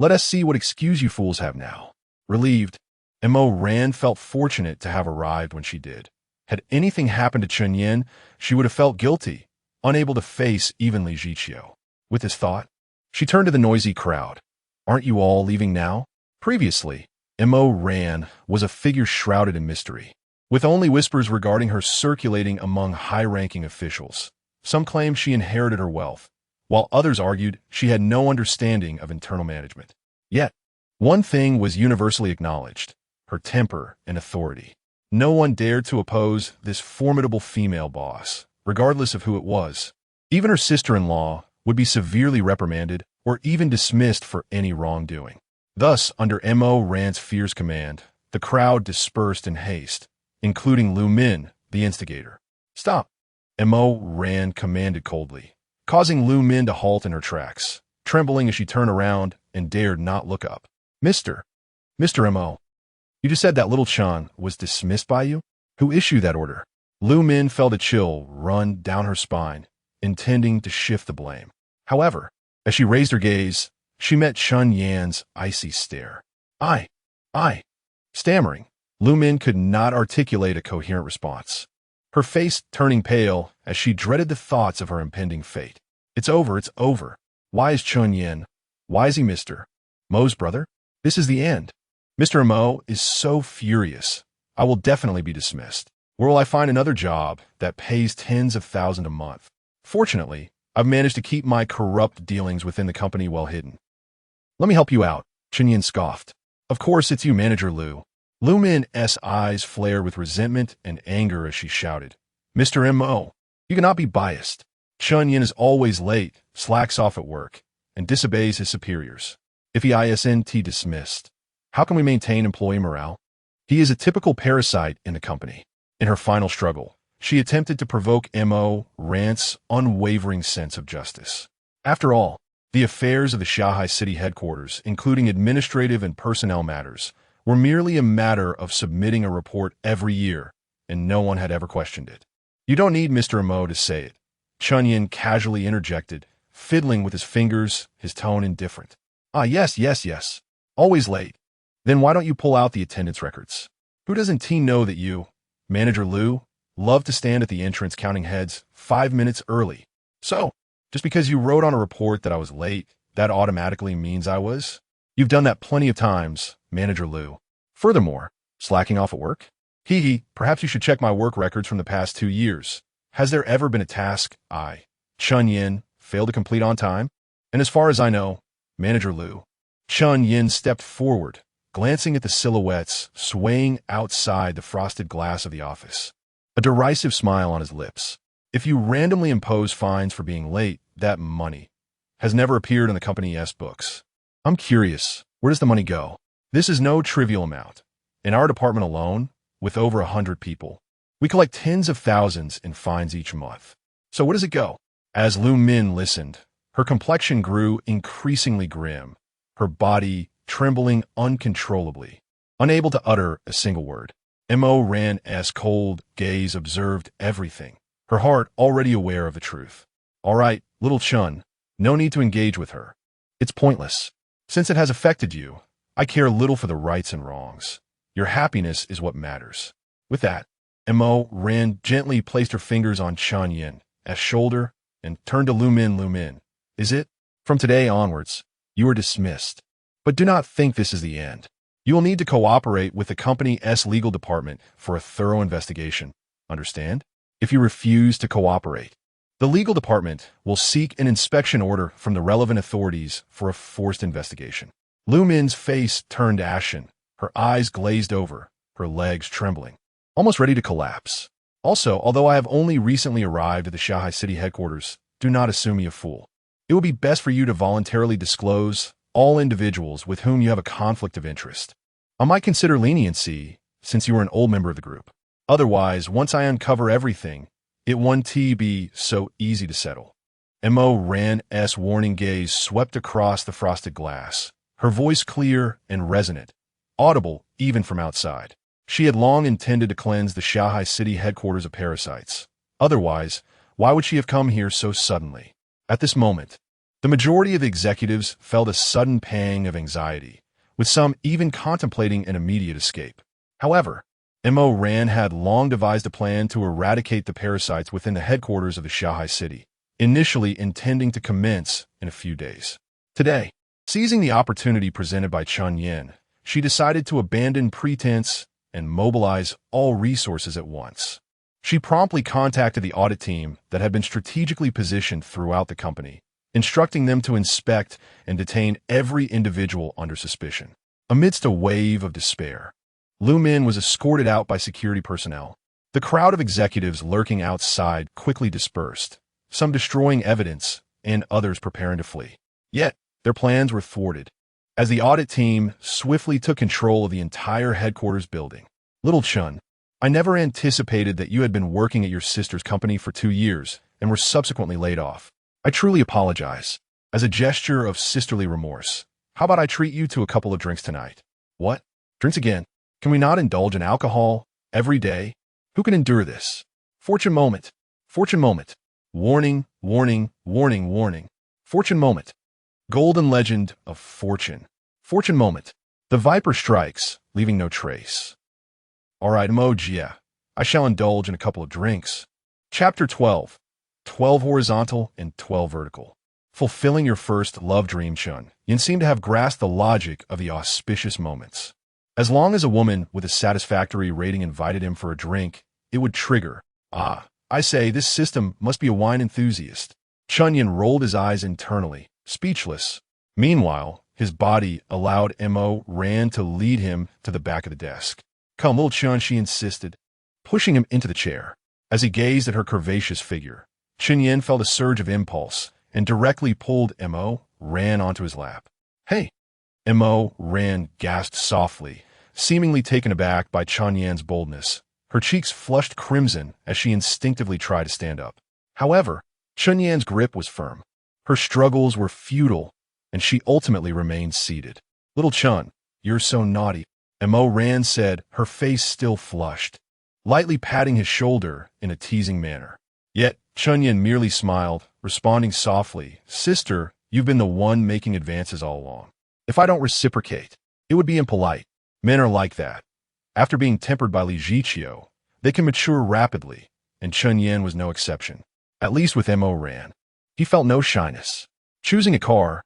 Let us see what excuse you fools have now. Relieved, Mo Ran felt fortunate to have arrived when she did. Had anything happened to Chen Yan, she would have felt guilty, unable to face even Li Jiqiu. With this thought, she turned to the noisy crowd. Aren't you all leaving now? Previously, Mo Ran was a figure shrouded in mystery, with only whispers regarding her circulating among high-ranking officials. Some claimed she inherited her wealth, while others argued she had no understanding of internal management. Yet, one thing was universally acknowledged, her temper and authority. No one dared to oppose this formidable female boss, regardless of who it was. Even her sister-in-law would be severely reprimanded or even dismissed for any wrongdoing. Thus, under Mo Ran's fierce command, the crowd dispersed in haste, including Lu Min, the instigator. Stop! Mo Ran commanded coldly, causing Lu Min to halt in her tracks. trembling as she turned around and dared not look up. Mr. M.O., you just said that little Chen was dismissed by you? Who issued that order? Lu Min felt a chill run down her spine, intending to shift the blame. However, as she raised her gaze, she met Chen Yan's icy stare. I. Stammering, Lu Min could not articulate a coherent response, her face turning pale as she dreaded the thoughts of her impending fate. It's over. Why is Chen Yan? Why is he Mr. Mo's brother? This is the end. Mr. Mo is so furious. I will definitely be dismissed. Where will I find another job that pays tens of thousands a month? Fortunately, I've managed to keep my corrupt dealings within the company well hidden. Let me help you out, Chen Yan scoffed. Of course it's you, Manager Lu. Lu Min's eyes flared with resentment and anger as she shouted, Mr. M.O., you cannot be biased. Chen Yan is always late, slacks off at work, and disobeys his superiors. If he isn't dismissed, how can we maintain employee morale? He is a typical parasite in the company. In her final struggle, she attempted to provoke M.O. Rant's unwavering sense of justice. After all, the affairs of the Shanghai City headquarters, including administrative and personnel matters, were merely a matter of submitting a report every year, and no one had ever questioned it. You don't need Mr. Mo to say it, Chen Yan casually interjected, fiddling with his fingers, his tone indifferent. Yes. Always late. Then why don't you pull out the attendance records? Who doesn't team know that you, Manager Lu, love to stand at the entrance counting heads 5 minutes early? So, just because you wrote on a report that I was late, that automatically means I was? You've done that plenty of times, Manager Lu. Furthermore, slacking off at work? Perhaps you should check my work records from the past 2 years. Has there ever been a task Chen Yan, failed to complete on time? And as far as I know, Manager Lu. Chen Yan stepped forward, glancing at the silhouettes swaying outside the frosted glass of the office. A derisive smile on his lips. If you randomly impose fines for being late, that money has never appeared in the company's books. I'm curious, where does the money go? This is no trivial amount. In our department alone, with over 100 people, we collect tens of thousands in fines each month. So where does it go? As Lu Min listened, her complexion grew increasingly grim, her body trembling uncontrollably. Unable to utter a single word, M.O. Ran's cold gaze observed everything, her heart already aware of the truth. All right, little Chen, no need to engage with her. It's pointless. Since it has affected you, I care little for the rights and wrongs. Your happiness is what matters. With that, M.O. Ran gently placed her fingers on Chen Yan's shoulder and turned to Lu Min. Is it? From today onwards, you are dismissed. But do not think this is the end. You will need to cooperate with the company's legal department for a thorough investigation. Understand? If you refuse to cooperate, the legal department will seek an inspection order from the relevant authorities for a forced investigation. Lu Min's face turned ashen, her eyes glazed over, her legs trembling, almost ready to collapse. Also, although I have only recently arrived at the Shanghai City headquarters, do not assume me a fool. It will be best for you to voluntarily disclose all individuals with whom you have a conflict of interest. I might consider leniency, since you are an old member of the group. Otherwise, once I uncover everything, it won't be so easy to settle. M.O. Ran's warning gaze swept across the frosted glass, her voice clear and resonant, audible even from outside. She had long intended to cleanse the Shanghai City headquarters of parasites. Otherwise, why would she have come here so suddenly? At this moment, the majority of executives felt a sudden pang of anxiety, with some even contemplating an immediate escape. However, M.O. Ran had long devised a plan to eradicate the parasites within the headquarters of the Shanghai City, initially intending to commence in a few days. Today, seizing the opportunity presented by Chen Yan, she decided to abandon pretense and mobilize all resources at once. She promptly contacted the audit team that had been strategically positioned throughout the company, instructing them to inspect and detain every individual under suspicion. Amidst a wave of despair, Lu Min was escorted out by security personnel. The crowd of executives lurking outside quickly dispersed, some destroying evidence and others preparing to flee. Yet, their plans were thwarted, as the audit team swiftly took control of the entire headquarters building. Little Chen, I never anticipated that you had been working at your sister's company for 2 years and were subsequently laid off. I truly apologize. As a gesture of sisterly remorse, how about I treat you to a couple of drinks tonight? What? Drinks again? Can we not indulge in alcohol every day? Who can endure this? Fortune moment. Fortune moment. Warning, warning, warning, warning. Fortune moment. Golden legend of fortune. Fortune moment. The viper strikes, leaving no trace. All right, emoji, yeah. I shall indulge in a couple of drinks. Chapter 12. 12 horizontal and 12 vertical. Fulfilling your first love dream, Chen Yan seemed to have grasped the logic of the auspicious moments. As long as a woman with a satisfactory rating invited him for a drink, it would trigger. Ah, I say, this system must be a wine enthusiast. Chen Yan rolled his eyes internally, speechless. Meanwhile, his body allowed Mo Ran to lead him to the back of the desk. Come, little Chen, she insisted, pushing him into the chair. As he gazed at her curvaceous figure, Chen Yan felt a surge of impulse and directly pulled Mo Ran onto his lap. Hey! Mo Ran gasped softly, seemingly taken aback by Chen Yan's boldness. Her cheeks flushed crimson as she instinctively tried to stand up. However, Chen Yan's grip was firm. Her struggles were futile, and she ultimately remained seated. Little Chen, you're so naughty, Mo Ran said, her face still flushed, lightly patting his shoulder in a teasing manner. Yet, Chen Yan merely smiled, responding softly, Sister, you've been the one making advances all along. If I don't reciprocate, it would be impolite. Men are like that. After being tempered by Li Jiqiu, they can mature rapidly, and Chen Yan was no exception. At least with Mo Ran. He felt no shyness. Choosing a car.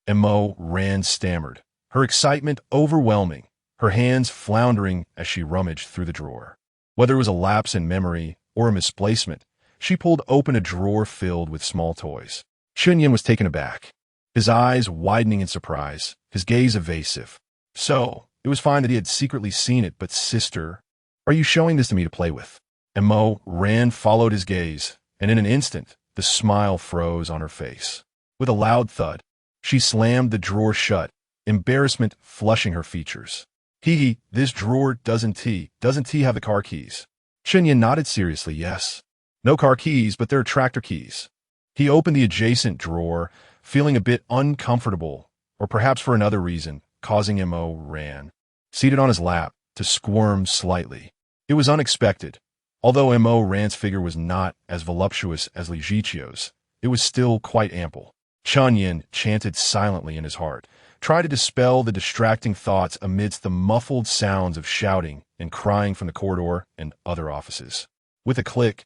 Mo Ran stammered, her excitement overwhelming, her hands floundering as she rummaged through the drawer. Whether it was a lapse in memory or a misplacement, she pulled open a drawer filled with small toys. Chen Yan was taken aback, his eyes widening in surprise, his gaze evasive. So, it was fine that he had secretly seen it, but sister, are you showing this to me to play with? Mo Ran followed his gaze, and in an instant, the smile froze on her face. With a loud thud, she slammed the drawer shut, embarrassment flushing her features. Hee, this drawer doesn't have the car keys? Chen Yan nodded seriously, yes. No car keys, but there are tractor keys. He opened the adjacent drawer, feeling a bit uncomfortable, or perhaps for another reason, causing Mo Ran, seated on his lap, to squirm slightly. It was unexpected. Although Mo Ran's figure was not as voluptuous as Li Jiqiu's, it was still quite ample. Chen Yan chanted silently in his heart, tried to dispel the distracting thoughts amidst the muffled sounds of shouting and crying from the corridor and other offices. With a click,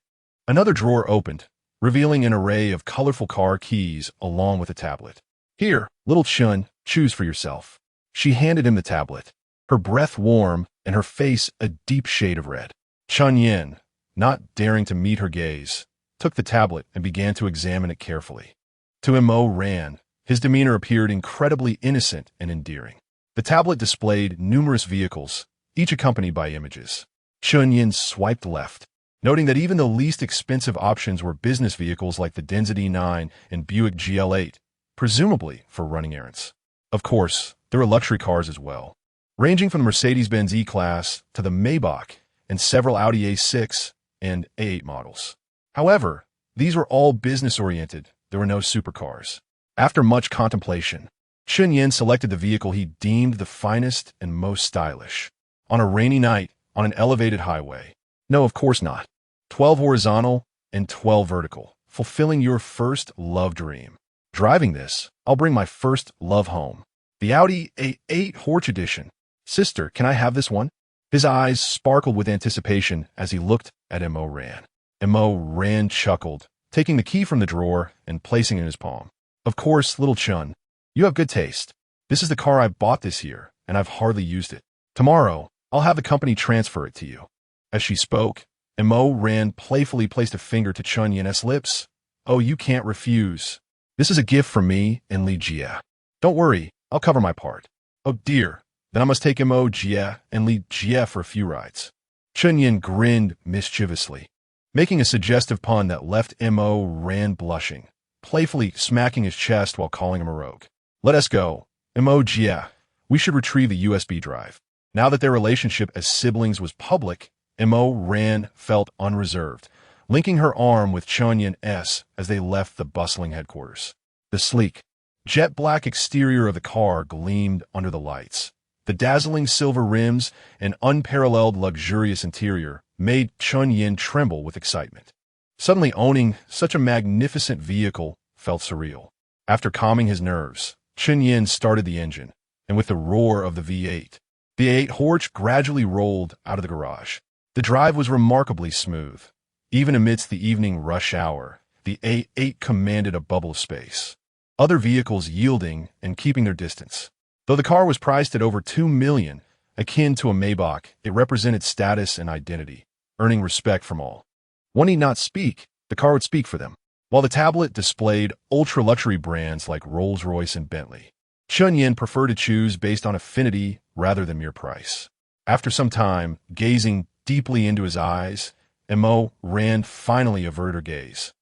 another drawer opened, revealing an array of colorful car keys along with a tablet. Here, little Chen, choose for yourself. She handed him the tablet, her breath warm and her face a deep shade of red. Chen Yan, not daring to meet her gaze, took the tablet and began to examine it carefully. To Mo Ran, his demeanor appeared incredibly innocent and endearing. The tablet displayed numerous vehicles, each accompanied by images. Chen Yan swiped left, noting that even the least expensive options were business vehicles like the Density 9 and Buick GL8, presumably for running errands. Of course, there were luxury cars as well, ranging from the Mercedes-Benz E-Class to the Maybach and several Audi A6 and A8 models. However, these were all business-oriented. There were no supercars. After much contemplation, Chen Yan selected the vehicle he deemed the finest and most stylish. On a rainy night, on an elevated highway. No, of course not. 12 horizontal and 12 vertical, fulfilling your first love dream. Driving this, I'll bring my first love home. The Audi A8 Horch Edition. Sister, can I have this one? His eyes sparkled with anticipation as he looked at Mo Ran. Mo Ran chuckled, taking the key from the drawer and placing it in his palm. Of course, little Chen, you have good taste. This is the car I bought this year, and I've hardly used it. Tomorrow, I'll have the company transfer it to you. As she spoke, Mo Ran playfully placed a finger to Chen Yan's lips. Oh, you can't refuse. This is a gift from me and Li Jia. Don't worry, I'll cover my part. Oh dear, then I must take Mo Jia and Li Jia for a few rides. Chen Yan grinned mischievously, making a suggestive pun that left Mo Ran blushing, playfully smacking his chest while calling him a rogue. Let us go. Mo Jia, we should retrieve the USB drive. Now that their relationship as siblings was public, Mo Ran felt unreserved, linking her arm with Chen Yan as they left the bustling headquarters. The sleek, jet-black exterior of the car gleamed under the lights. The dazzling silver rims and unparalleled luxurious interior made Chen Yan tremble with excitement. Suddenly owning such a magnificent vehicle felt surreal. After calming his nerves, Chen Yan started the engine, and with the roar of the V8, the A8 horse gradually rolled out of the garage. The drive was remarkably smooth. Even amidst the evening rush hour, the A8 commanded a bubble of space, other vehicles yielding and keeping their distance. Though the car was priced at over $2 million, akin to a Maybach, it represented status and identity, earning respect from all. One need not speak, the car would speak for them. While the tablet displayed ultra-luxury brands like Rolls-Royce and Bentley, Chen Yan preferred to choose based on affinity rather than mere price. After some time, gazing deeply into his eyes, Mo Ran finally averted her gaze,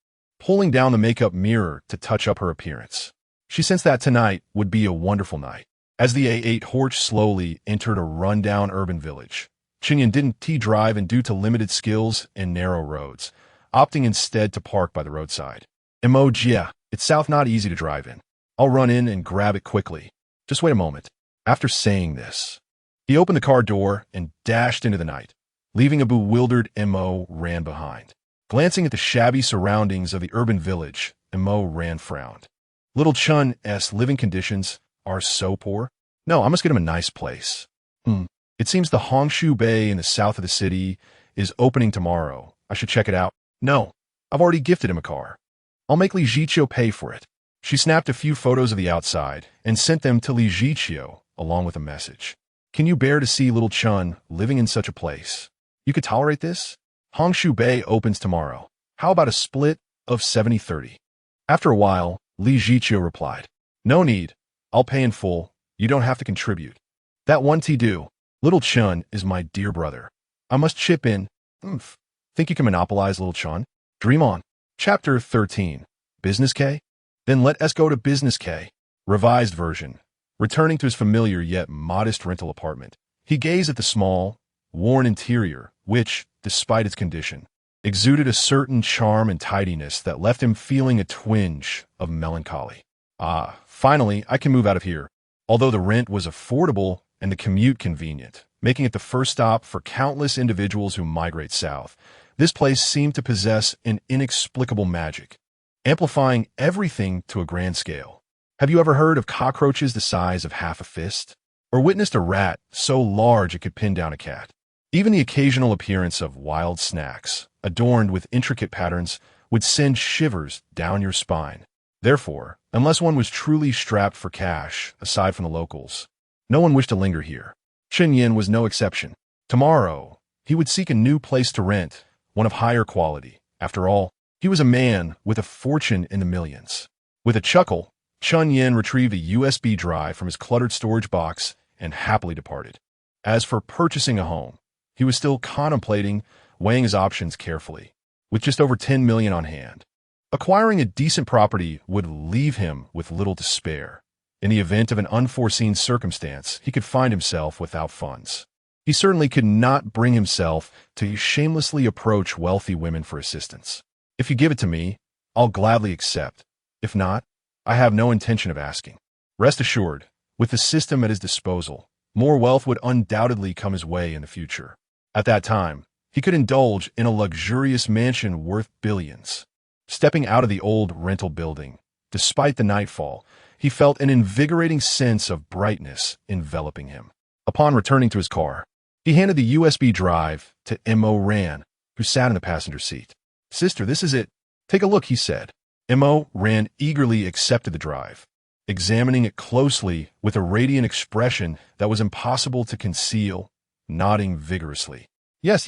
pulling down the makeup mirror to touch up her appearance. She sensed that tonight would be a wonderful night. As the A8 horse slowly entered a rundown urban village, Chen Yan didn't drive and due to limited skills and narrow roads, opting instead to park by the roadside. Yeah, it's south not easy to drive in. I'll run in and grab it quickly. Just wait a moment. After saying this, he opened the car door and dashed into the night, leaving a bewildered Mo Ran behind. Glancing at the shabby surroundings of the urban village, Mo Ran frowned. Little Chun's living conditions are so poor. No, I must get him a nice place. It seems the Hongshu Bay in the south of the city is opening tomorrow. I should check it out. No, I've already gifted him a car. I'll make Li Jiqiu pay for it. She snapped a few photos of the outside and sent them to Li Jiqiu along with a message. Can you bear to see little Chen living in such a place? You could tolerate this? Hongshu Bay opens tomorrow. How about a split of 70-30? After a while, Li Jiqiu replied, no need. I'll pay in full. You don't have to contribute. That one do. Little Chen is my dear brother. I must chip in. Think you can monopolize little Chen? Dream on. Chapter 13. Business K? Then let us go to Business K. Revised version. Returning to his familiar yet modest rental apartment, he gazed at the small, worn interior, which, despite its condition, exuded a certain charm and tidiness that left him feeling a twinge of melancholy. Finally, I can move out of here. Although the rent was affordable and the commute convenient, making it the first stop for countless individuals who migrate south, this place seemed to possess an inexplicable magic, amplifying everything to a grand scale. Have you ever heard of cockroaches the size of half a fist? Or witnessed a rat so large it could pin down a cat? Even the occasional appearance of wild snacks, adorned with intricate patterns, would send shivers down your spine. Therefore, unless one was truly strapped for cash, aside from the locals, no one wished to linger here. Chen Yan was no exception. Tomorrow, he would seek a new place to rent, one of higher quality. After all, he was a man with a fortune in the millions. With a chuckle, Chen Yan retrieved a USB drive from his cluttered storage box and happily departed. As for purchasing a home, he was still contemplating, weighing his options carefully. With just over $10 million on hand, acquiring a decent property would leave him with little to spare. In the event of an unforeseen circumstance, he could find himself without funds. He certainly could not bring himself to shamelessly approach wealthy women for assistance. If you give it to me, I'll gladly accept. If not, I have no intention of asking. Rest assured, with the system at his disposal, more wealth would undoubtedly come his way in the future. At that time, he could indulge in a luxurious mansion worth billions. Stepping out of the old rental building, despite the nightfall, he felt an invigorating sense of brightness enveloping him. Upon returning to his car, he handed the USB drive to Mo Ran, who sat in the passenger seat. Sister, this is it. Take a look, he said. Mo Ran eagerly accepted the drive, examining it closely with a radiant expression that was impossible to conceal, nodding vigorously. Yes,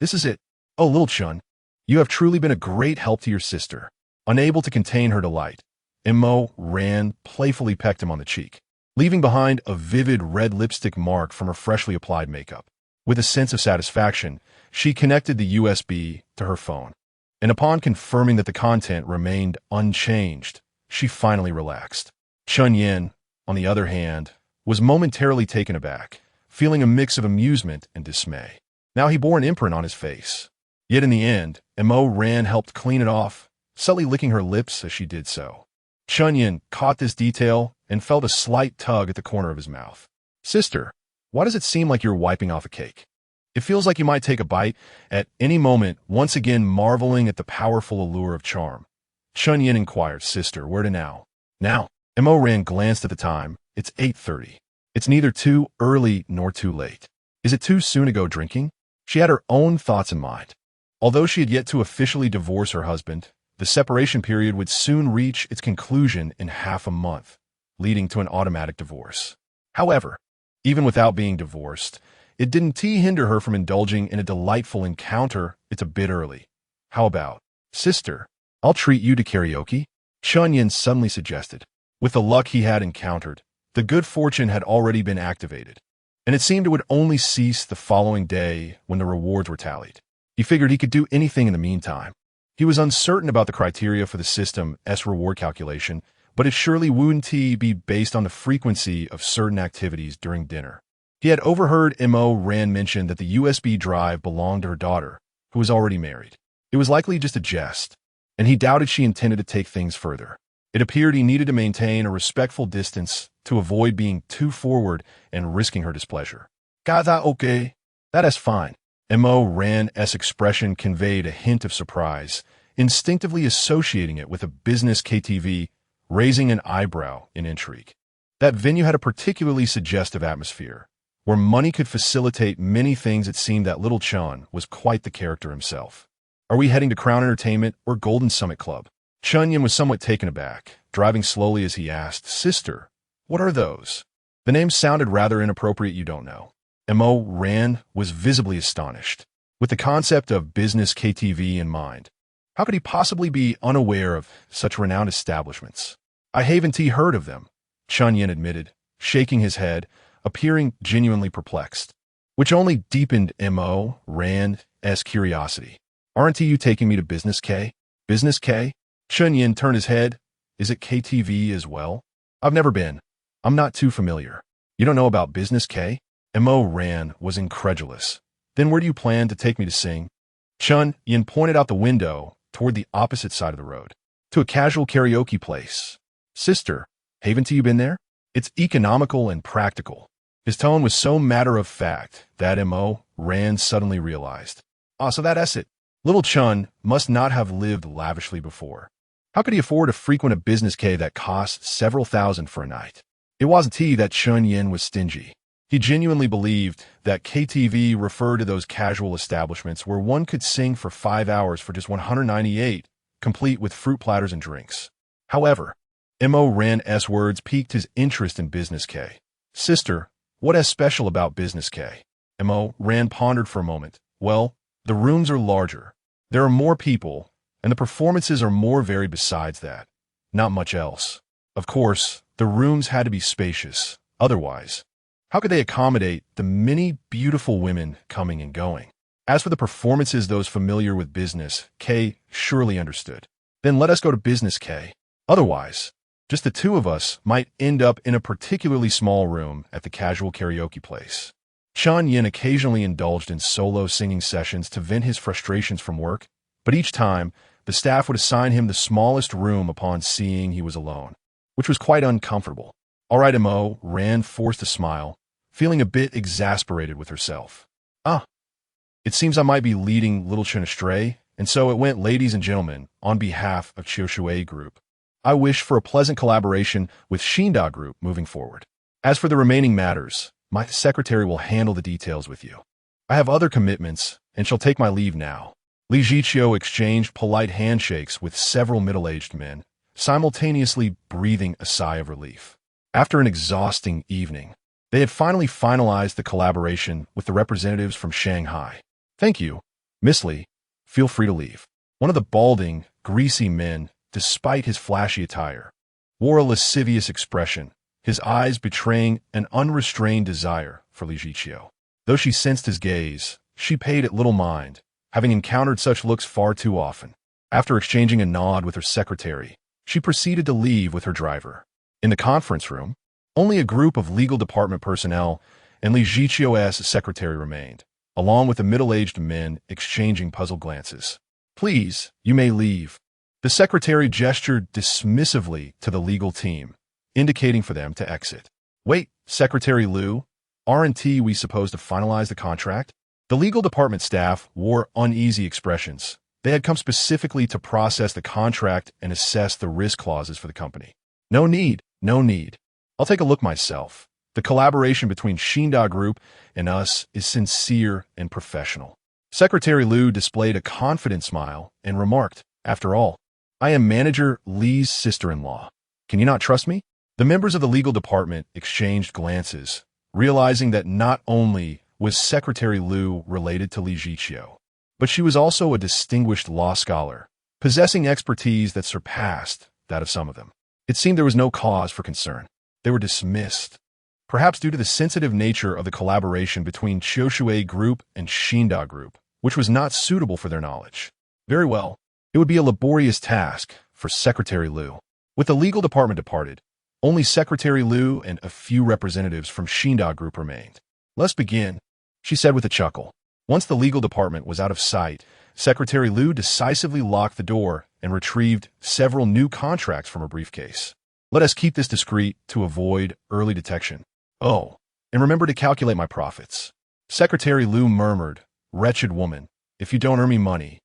this is it. Oh, little Chun, you have truly been a great help to your sister. Unable to contain her delight, Mo Ran playfully pecked him on the cheek, leaving behind a vivid red lipstick mark from her freshly applied makeup. With a sense of satisfaction, she connected the USB to her phone, and upon confirming that the content remained unchanged, she finally relaxed. Chen Yan, on the other hand, was momentarily taken aback, feeling a mix of amusement and dismay. Now he bore an imprint on his face. Yet in the end, Mo Ran helped clean it off, subtly licking her lips as she did so. Chen Yan caught this detail and felt a slight tug at the corner of his mouth. Sister, why does it seem like you're wiping off a cake? It feels like you might take a bite at any moment, once again marveling at the powerful allure of charm. Chen Yan inquired, Sister, where to now? Now. Mo Ran glanced at the time. It's 8:30. It's neither too early nor too late. Is it too soon to go drinking? She had her own thoughts in mind. Although she had yet to officially divorce her husband, the separation period would soon reach its conclusion in half a month, leading to an automatic divorce. However, even without being divorced, it didn't hinder her from indulging in a delightful encounter. It's a bit early. How about, Sister, I'll treat you to karaoke? Chen Yan suddenly suggested. With the luck he had encountered, the good fortune had already been activated, and it seemed it would only cease the following day when the rewards were tallied. He figured he could do anything in the meantime. He was uncertain about the criteria for the system's reward calculation, but it surely wouldn't be based on the frequency of certain activities during dinner. He had overheard Mo Ran mention that the USB drive belonged to her daughter, who was already married. It was likely just a jest, and he doubted she intended to take things further. It appeared he needed to maintain a respectful distance to avoid being too forward and risking her displeasure. Got that okay? That is fine. Mo Ran's expression conveyed a hint of surprise, instinctively associating it with a business KTV, raising an eyebrow in intrigue. That venue had a particularly suggestive atmosphere, where money could facilitate many things. It seemed that little Chen was quite the character himself. Are we heading to Crown Entertainment or Golden Summit Club? Chen Yan was somewhat taken aback, driving slowly as he asked, Sister, what are those? The name sounded rather inappropriate. You don't know. Mo Ran was visibly astonished, with the concept of business KTV in mind. How could he possibly be unaware of such renowned establishments? I haven't heard of them, Chen Yan admitted, shaking his head, appearing genuinely perplexed, which only deepened Mo Ran's curiosity. Aren't you taking me to Business K? Business K? Chen Yan turned his head. Is it KTV as well? I've never been. I'm not too familiar. You don't know about Business K? Mo Ran was incredulous. Then where do you plan to take me to sing? Chen Yan pointed out the window toward the opposite side of the road. To a casual karaoke place. Sister, haven't you been there? It's economical and practical. His tone was so matter-of-fact that Mo Ran suddenly realized. So that's it. Little Chen must not have lived lavishly before. How could he afford to frequent a business K that costs several thousand for a night? It wasn't that Chen Yan was stingy. He genuinely believed that KTV referred to those casual establishments where one could sing for 5 hours for just 198, complete with fruit platters and drinks. However, Mo Ran's words piqued his interest in Business K. Sister, what is special about Business K? Mo Ran pondered for a moment. Well, the rooms are larger. There are more people, and the performances are more varied. Besides that, not much else. Of course, the rooms had to be spacious. Otherwise, how could they accommodate the many beautiful women coming and going? As for the performances, those familiar with Business K surely understood. Then let us go to Business K. Otherwise, just the two of us might end up in a particularly small room at the casual karaoke place. Chen Yan occasionally indulged in solo singing sessions to vent his frustrations from work, but each time, the staff would assign him the smallest room upon seeing he was alone, which was quite uncomfortable. All right, Mo Ran forced a smile, feeling a bit exasperated with herself. It seems I might be leading little Chen astray, and so it went. Ladies and gentlemen, on behalf of Chioshui Group, I wish for a pleasant collaboration with Shinda Group moving forward. As for the remaining matters, my secretary will handle the details with you. I have other commitments and shall take my leave now. Li Jiqiu exchanged polite handshakes with several middle-aged men, simultaneously breathing a sigh of relief. After an exhausting evening, they had finally finalized the collaboration with the representatives from Shanghai. Thank you, Miss Li. Feel free to leave. One of the balding, greasy men, despite his flashy attire, wore a lascivious expression, his eyes betraying an unrestrained desire for Li Jiqiu. Though she sensed his gaze, she paid it little mind, having encountered such looks far too often. After exchanging a nod with her secretary, she proceeded to leave with her driver. In the conference room, only a group of legal department personnel and Li Jiqiu's secretary remained, along with the middle-aged men exchanging puzzled glances. Please, you may leave. The secretary gestured dismissively to the legal team, indicating for them to exit. Wait, Secretary Liu, aren't we supposed to finalize the contract? The legal department staff wore uneasy expressions. They had come specifically to process the contract and assess the risk clauses for the company. No need, no need. I'll take a look myself. The collaboration between Shinda Group and us is sincere and professional. Secretary Liu displayed a confident smile and remarked, after all, I am Manager Li's sister-in-law. Can you not trust me? The members of the legal department exchanged glances, realizing that not only was Secretary Liu related to Li Jiqiu, but she was also a distinguished law scholar, possessing expertise that surpassed that of some of them. It seemed there was no cause for concern. They were dismissed, perhaps due to the sensitive nature of the collaboration between Qiushui Group and Shinda Group, which was not suitable for their knowledge. Very well, it would be a laborious task for Secretary Liu. With the legal department departed, only Secretary Liu and a few representatives from Shinda Group remained. Let's begin, she said with a chuckle. Once the legal department was out of sight, Secretary Liu decisively locked the door and retrieved several new contracts from her briefcase. Let us keep this discreet to avoid early detection. Oh, and remember to calculate my profits. Secretary Liu murmured, wretched woman, if you don't earn me money,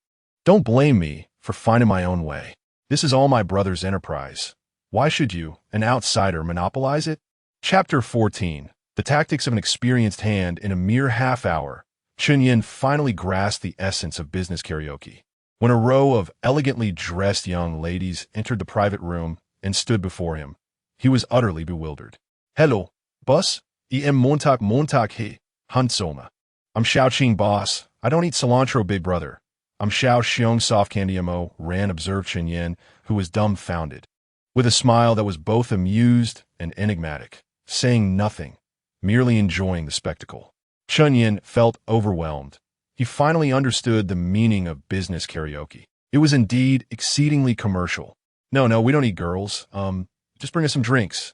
don't blame me for finding my own way. This is all my brother's enterprise. Why should you, an outsider, monopolize it? Chapter 14. The tactics of an experienced hand. In a mere half hour, Chen Yan finally grasped the essence of business karaoke. When a row of elegantly dressed young ladies entered the private room and stood before him, he was utterly bewildered. Hello, boss. Montag he, Hansoma. I'm Xiaoqing, boss. I don't eat cilantro, big brother. I'm Xiao Xiong soft candy mo, Ran observed Chen Yan, who was dumbfounded, with a smile that was both amused and enigmatic, saying nothing, merely enjoying the spectacle. Chen Yan felt overwhelmed. He finally understood the meaning of business karaoke. It was indeed exceedingly commercial. No, we don't eat girls. Just bring us some drinks.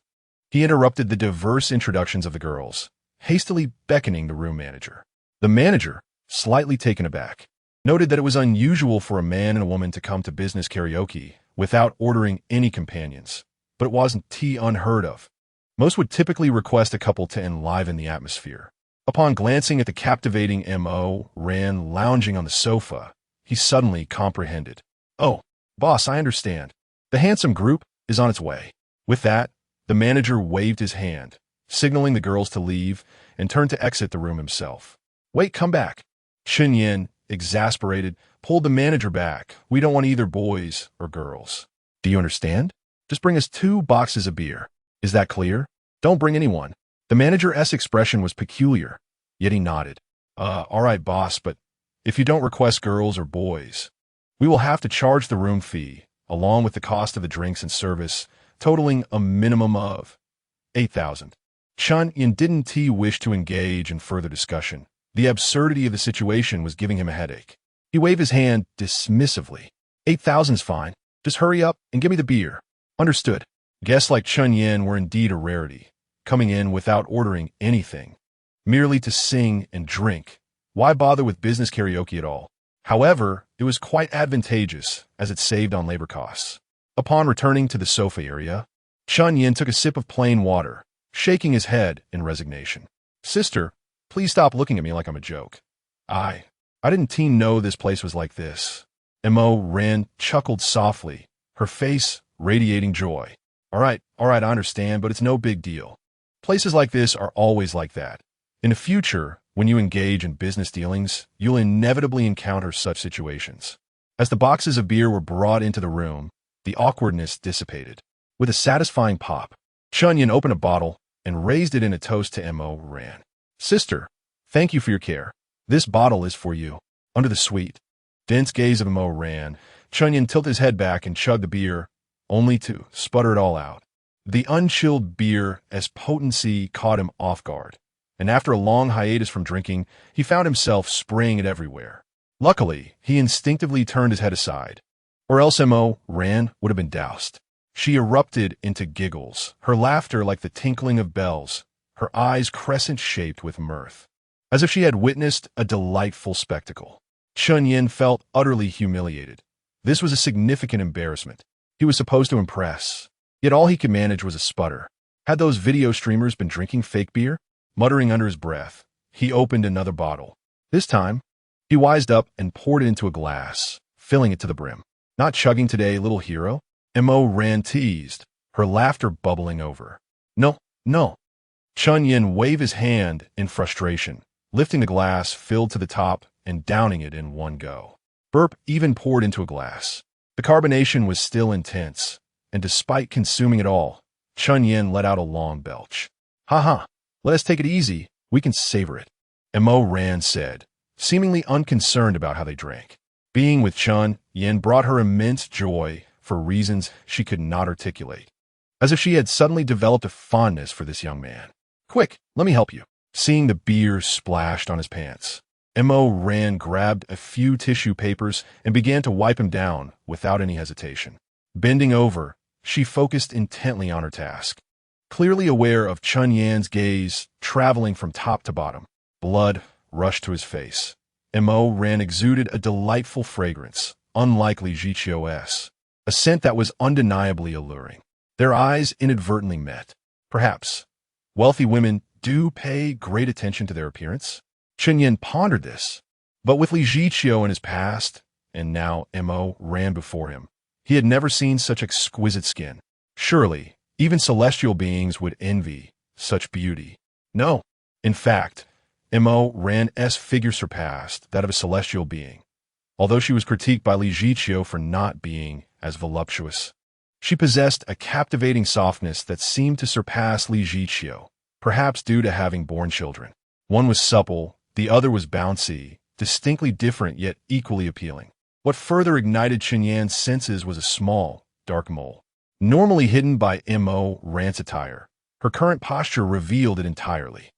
He interrupted the diverse introductions of the girls, hastily beckoning the room manager. The manager, slightly taken aback, noted that it was unusual for a man and a woman to come to business karaoke without ordering any companions, but it wasn't unheard of. Most would typically request a couple to enliven the atmosphere. Upon glancing at the captivating M.O. Ran lounging on the sofa, he suddenly comprehended. Oh, boss, I understand. The handsome group is on its way. With that, the manager waved his hand, signaling the girls to leave, and turned to exit the room himself. Wait, come back. Chen Yan, exasperated, pulled the manager back. We don't want either boys or girls. Do you understand? Just bring us 2 boxes of beer. Is that clear? Don't bring anyone. The manager's expression was peculiar, yet he nodded. All right, boss, but if you don't request girls or boys, we will have to charge the room fee, along with the cost of the drinks and service, totaling a minimum of 8,000. Chen Yan didn't wish to engage in further discussion. The absurdity of the situation was giving him a headache. He waved his hand dismissively. 8,000's fine. Just hurry up and give me the beer. Understood. Guests like Chen Yan were indeed a rarity, coming in without ordering anything, merely to sing and drink. Why bother with business karaoke at all? However, it was quite advantageous, as it saved on labor costs. Upon returning to the sofa area, Chen Yan took a sip of plain water, shaking his head in resignation. Sister, please stop looking at me like I'm a joke. I didn't know this place was like this. M.O. Ran chuckled softly, her face radiating joy. All right, I understand, but it's no big deal. Places like this are always like that. In the future, when you engage in business dealings, you'll inevitably encounter such situations. As the boxes of beer were brought into the room, the awkwardness dissipated. With a satisfying pop, Chen Yan opened a bottle and raised it in a toast to M.O. Ran. Sister, thank you for your care. This bottle is for you. Under the sweet, dense gaze of M.O. Ran, Chen Yan tilted his head back and chugged the beer, only to sputter it all out. The unchilled beer as potency caught him off guard, and after a long hiatus from drinking, he found himself spraying it everywhere. Luckily, he instinctively turned his head aside, or else M.O. Ran would have been doused. She erupted into giggles, her laughter like the tinkling of bells, her eyes crescent-shaped with mirth, as if she had witnessed a delightful spectacle. Chen Yan felt utterly humiliated. This was a significant embarrassment. He was supposed to impress, yet all he could manage was a sputter. Had those video streamers been drinking fake beer? Muttering under his breath, he opened another bottle. This time, he wised up and poured it into a glass, filling it to the brim. Not chugging today, little hero? Mo Ran teased, her laughter bubbling over. No, no. Chen Yan waved his hand in frustration, lifting the glass filled to the top and downing it in one go. Burp even poured into a glass. The carbonation was still intense, and despite consuming it all, Chen Yan let out a long belch. Ha ha, let us take it easy, we can savor it, Mo Ran said, seemingly unconcerned about how they drank. Being with Chen Yan brought her immense joy for reasons she could not articulate, as if she had suddenly developed a fondness for this young man. Quick, let me help you. Seeing the beer splashed on his pants, Mo Ran grabbed a few tissue papers and began to wipe him down without any hesitation. Bending over, she focused intently on her task, clearly aware of Chen Yan's gaze traveling from top to bottom. Blood rushed to his face. Mo Ran exuded a delightful fragrance, unlike Li Jiqiu's, a scent that was undeniably alluring. Their eyes inadvertently met. Perhaps wealthy women do pay great attention to their appearance. Chen Yan pondered this, but with Li Jiqiu in his past, and now Mo Ran before him, he had never seen such exquisite skin. Surely, even celestial beings would envy such beauty. No, in fact, Mo Ran's figure surpassed that of a celestial being, although she was critiqued by Li Jiqiu for not being as voluptuous. She possessed a captivating softness that seemed to surpass Li Jiqiu, perhaps due to having borne children. One was supple, the other was bouncy, distinctly different yet equally appealing. What further ignited Chen Yan's senses was a small, dark mole. Normally hidden by Mo Ran's attire, her current posture revealed it entirely.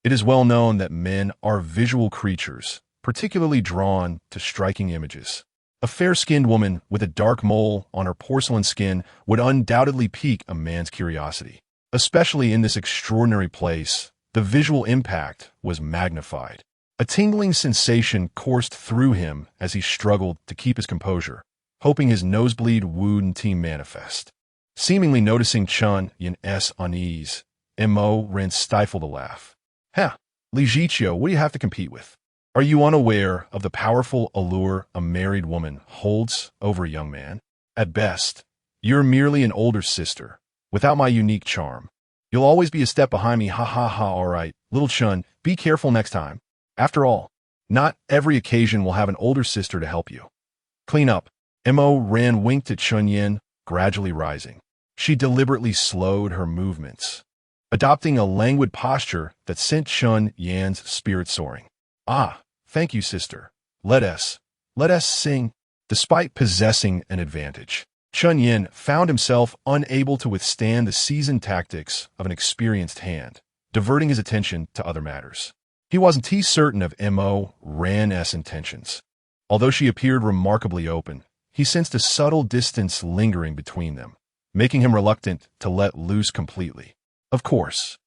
It is well known that men are visual creatures, particularly drawn to striking images. A fair-skinned woman with a dark mole on her porcelain skin would undoubtedly pique a man's curiosity. Especially in this extraordinary place, the visual impact was magnified. A tingling sensation coursed through him as he struggled to keep his composure, hoping his nosebleed wouldn't manifest. Seemingly noticing Chen Yan's unease, Mo Ran stifled a laugh. Ha! Li Jiqiu, what do you have to compete with? Are you unaware of the powerful allure a married woman holds over a young man? At best, you're merely an older sister, without my unique charm. You'll always be a step behind me, ha ha ha, all right. Little Chen, be careful next time. After all, not every occasion will have an older sister to help you. Clean up. Mo Ran winked at Chen Yan, gradually rising. She deliberately slowed her movements, adopting a languid posture that sent Chen Yan's spirit soaring. Ah, thank you, sister. Let us sing. Despite possessing an advantage, Chen Yan found himself unable to withstand the seasoned tactics of an experienced hand, diverting his attention to other matters. He wasn't too certain of Mo Ran's intentions. Although she appeared remarkably open, he sensed a subtle distance lingering between them, making him reluctant to let loose completely. Of course,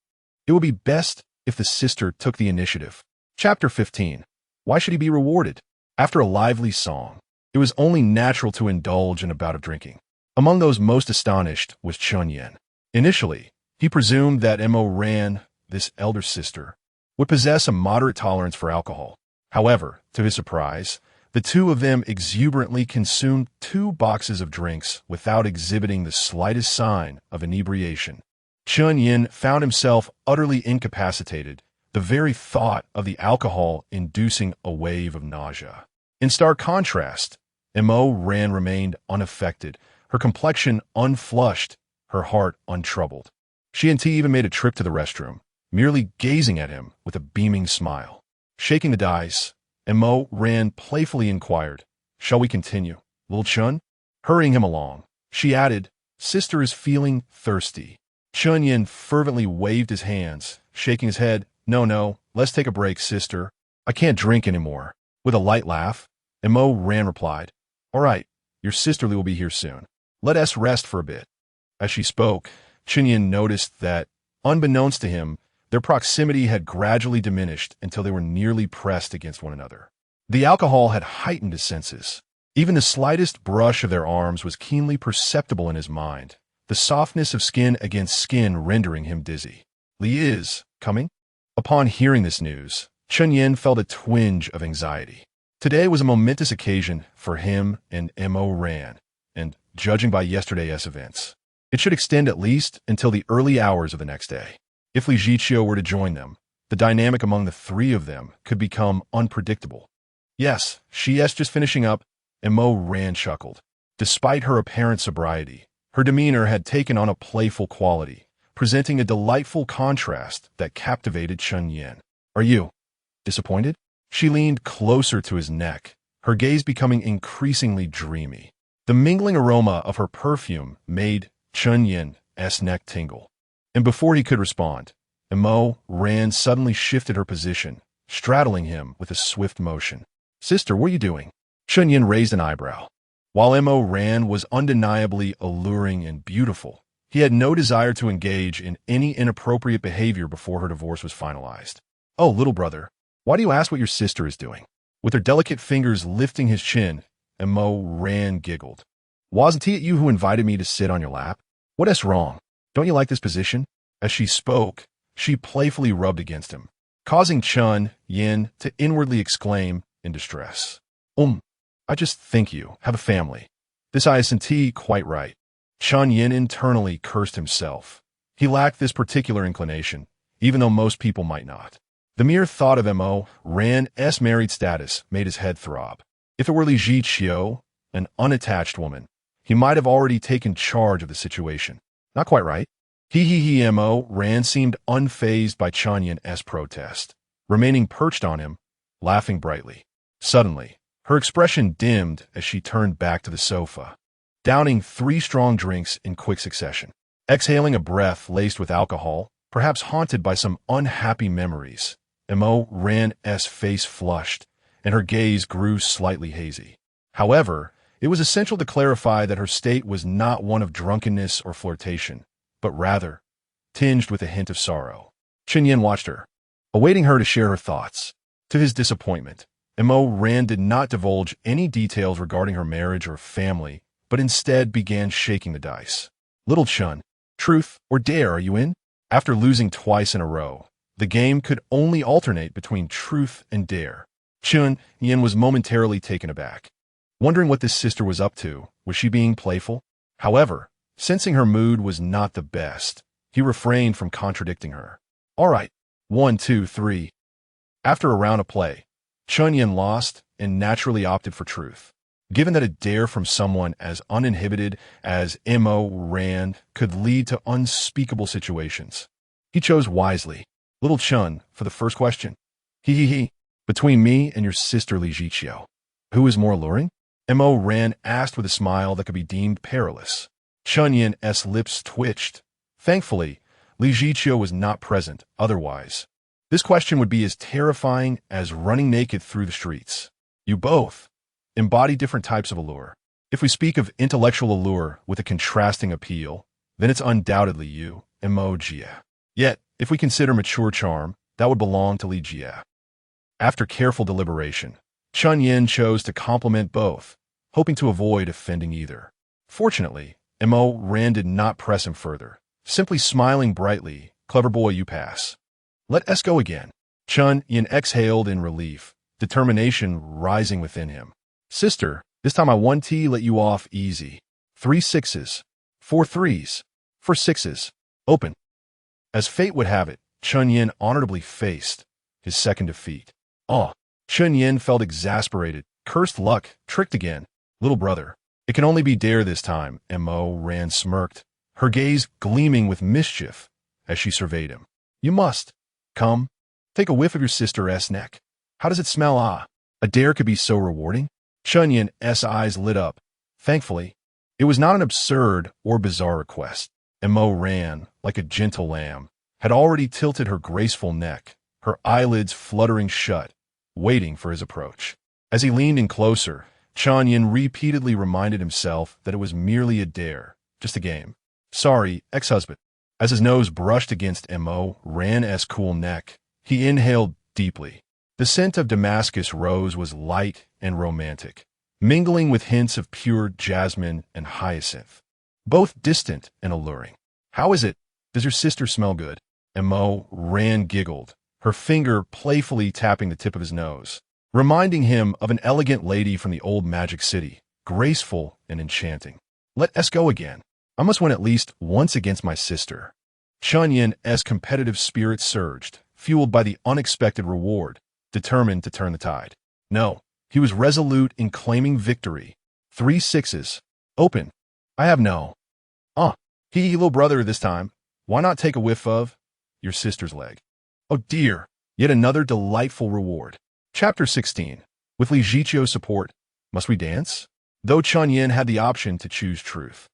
it would be best if the sister took the initiative. Chapter 15. Why should he be rewarded? After a lively song, it was only natural to indulge in a bout of drinking. Among those most astonished was Chen Yan. Initially, he presumed that Mo Ran, this elder sister, would possess a moderate tolerance for alcohol. However, to his surprise, the two of them exuberantly consumed 2 boxes of drinks without exhibiting the slightest sign of inebriation. Chen Yan found himself utterly incapacitated, the very thought of the alcohol inducing a wave of nausea. In stark contrast, Mo Ran remained unaffected, her complexion unflushed, her heart untroubled. She and T even made a trip to the restroom, merely gazing at him with a beaming smile. Shaking the dice, Mo Ran playfully inquired, "Shall we continue, little Chen?" Hurrying him along, she added, "Sister is feeling thirsty." Chen Yan fervently waved his hands, shaking his head. No, let's take a break, sister. I can't drink anymore." With a light laugh, Mo Ran replied, "All right, your sisterly will be here soon. Let us rest for a bit." As she spoke, Chen Yan noticed that, unbeknownst to him, their proximity had gradually diminished until they were nearly pressed against one another. The alcohol had heightened his senses. Even the slightest brush of their arms was keenly perceptible in his mind, the softness of skin against skin rendering him dizzy. Li is coming? Upon hearing this news, Chen Yan felt a twinge of anxiety. Today was a momentous occasion for him and Mo Ran, and, judging by yesterday's events, it should extend at least until the early hours of the next day. If Li Jiqiu were to join them, the dynamic among the three of them could become unpredictable. Yes, she is just finishing up, and Mo Ran chuckled. Despite her apparent sobriety, her demeanor had taken on a playful quality, presenting a delightful contrast that captivated Chen Yan. Are you disappointed? She leaned closer to his neck, her gaze becoming increasingly dreamy. The mingling aroma of her perfume made Chen Yan's neck tingle. And before he could respond, Mo Ran suddenly shifted her position, straddling him with a swift motion. Sister, what are you doing? Chen Yan raised an eyebrow. While Mo Ran was undeniably alluring and beautiful, he had no desire to engage in any inappropriate behavior before her divorce was finalized. Oh, little brother, why do you ask what your sister is doing? With her delicate fingers lifting his chin, Mo Ran giggled. Wasn't it you who invited me to sit on your lap? What is wrong? Don't you like this position? As she spoke, she playfully rubbed against him, causing Chen Yan to inwardly exclaim in distress. I just think you have a family. This isn't quite right. Chen Yan internally cursed himself. He lacked this particular inclination, even though most people might not. The mere thought of Mo Ran's married status made his head throb. If it were Li Jiqiu, an unattached woman, he might have already taken charge of the situation. Not quite right. Mo Ran seemed unfazed by Chen Yan's protest, remaining perched on him, laughing brightly. Suddenly, her expression dimmed as she turned back to the sofa, downing 3 strong drinks in quick succession. Exhaling a breath laced with alcohol, perhaps haunted by some unhappy memories, Mo Ran's face flushed, and her gaze grew slightly hazy. However, it was essential to clarify that her state was not one of drunkenness or flirtation, but rather tinged with a hint of sorrow. Chen Yan watched her, awaiting her to share her thoughts. To his disappointment, Mo Ran did not divulge any details regarding her marriage or family, but instead began shaking the dice. Little Chen, truth or dare are you in? After losing twice in a row, the game could only alternate between truth and dare. Chen Yan was momentarily taken aback. Wondering what this sister was up to, was she being playful? However, sensing her mood was not the best, he refrained from contradicting her. All right, 1, 2, 3. After a round of play, Chen Yan lost and naturally opted for truth. Given that a dare from someone as uninhibited as Mo Ran could lead to unspeakable situations, he chose wisely. Little Chen, for the first question. Between me and your sister Li Jiqiu, who is more alluring? Mo Ran asked with a smile that could be deemed perilous. Chen Yan's lips twitched. Thankfully, Li Jiqiu was not present, otherwise this question would be as terrifying as running naked through the streets. You both embody different types of allure. If we speak of intellectual allure with a contrasting appeal, then it's undoubtedly you, Mo Jia. Yet, if we consider mature charm, that would belong to Li Jia. After careful deliberation, Chen Yan chose to compliment both, hoping to avoid offending either. Fortunately, Mo Ran did not press him further, simply smiling brightly. Clever boy, you pass. Let us go again. Chen Yan exhaled in relief, determination rising within him. Sister, this time I want to let you off easy. 3 6s, 4 3s, 4 6s. Open. As fate would have it, Chen Yan honorably faced his second defeat. Chen Yan felt exasperated. Cursed luck, tricked again. Little brother, it can only be dare this time, Mo Ran smirked, her gaze gleaming with mischief as she surveyed him. You must. Come, take a whiff of your sister's neck. How does it smell? A dare could be so rewarding. Chen Yan's eyes lit up. Thankfully, it was not an absurd or bizarre request. Mo Ran, like a gentle lamb, had already tilted her graceful neck, her eyelids fluttering shut, waiting for his approach. As he leaned in closer, Chen Yan repeatedly reminded himself that it was merely a dare, just a game. Sorry, ex-husband. As his nose brushed against Mo Ran's cool neck, he inhaled deeply. The scent of Damascus rose was light and romantic, mingling with hints of pure jasmine and hyacinth. Both distant and alluring. "How is it? Does your sister smell good?" Mo Ran giggled, her finger playfully tapping the tip of his nose, reminding him of an elegant lady from the old magic city, graceful and enchanting. "Let us go again. I must win at least once against my sister." Chen Yan's competitive spirit surged, fueled by the unexpected reward, determined to turn the tide. No, he was resolute in claiming victory. 3 sixes. Open. I have no. Little brother this time. Why not take a whiff of your sister's leg? Oh dear, yet another delightful reward. Chapter 16. With Li Jiqiu's support, must we dance? Though Chen Yan had the option to choose truth,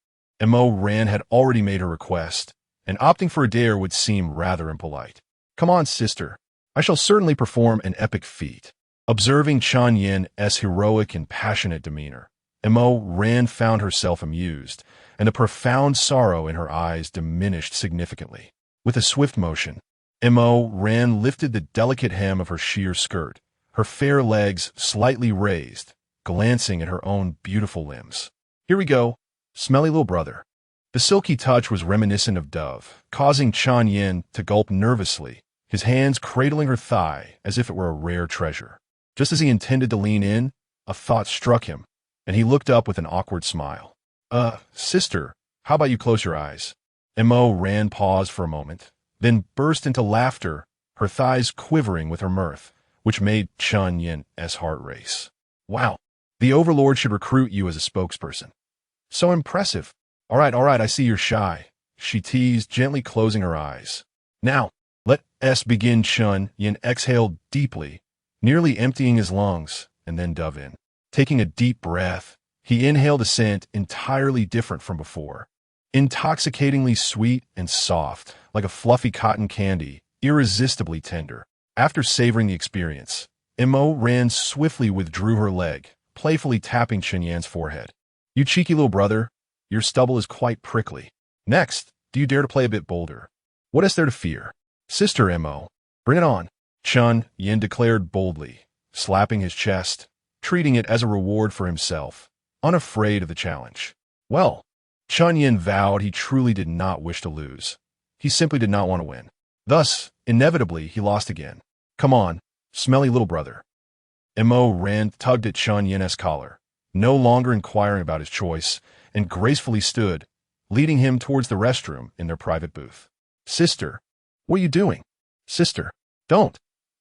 Mo Ran had already made her request, and opting for a dare would seem rather impolite. "Come on, sister. I shall certainly perform an epic feat." Observing Chen Yan's heroic and passionate demeanor, Mo Ran found herself amused, and the profound sorrow in her eyes diminished significantly. With a swift motion, Mo Ran lifted the delicate hem of her sheer skirt, her fair legs slightly raised, glancing at her own beautiful limbs. "Here we go, smelly little brother." The silky touch was reminiscent of dove, causing Chen Yan to gulp nervously, his hands cradling her thigh as if it were a rare treasure. Just as he intended to lean in, a thought struck him, and he looked up with an awkward smile. Sister, how about you close your eyes?" Mo Ran paused for a moment, then burst into laughter, her thighs quivering with her mirth, which made Chen Yan's heart race. "Wow, the Overlord should recruit you as a spokesperson. So impressive. All right, I see you're shy," she teased, gently closing her eyes. "Now, let us begin." Chen Yan exhaled deeply, nearly emptying his lungs, and then dove in. Taking a deep breath, he inhaled a scent entirely different from before. Intoxicatingly sweet and soft, like a fluffy cotton candy, irresistibly tender. After savoring the experience, Mo Ran swiftly withdrew her leg, playfully tapping Chen Yan's forehead. "You cheeky little brother, your stubble is quite prickly. Next, do you dare to play a bit bolder? What is there to fear? Sister Mo, bring it on," Chen Yan declared boldly, slapping his chest, treating it as a reward for himself, unafraid of the challenge. Well, Chen Yan vowed he truly did not wish to lose. He simply did not want to win. Thus, inevitably, he lost again. "Come on, smelly little brother." Mo Ran tugged at Chen Yan's collar, no longer inquiring about his choice, and gracefully stood, leading him towards the restroom in their private booth. "Sister, what are you doing? Sister, don't.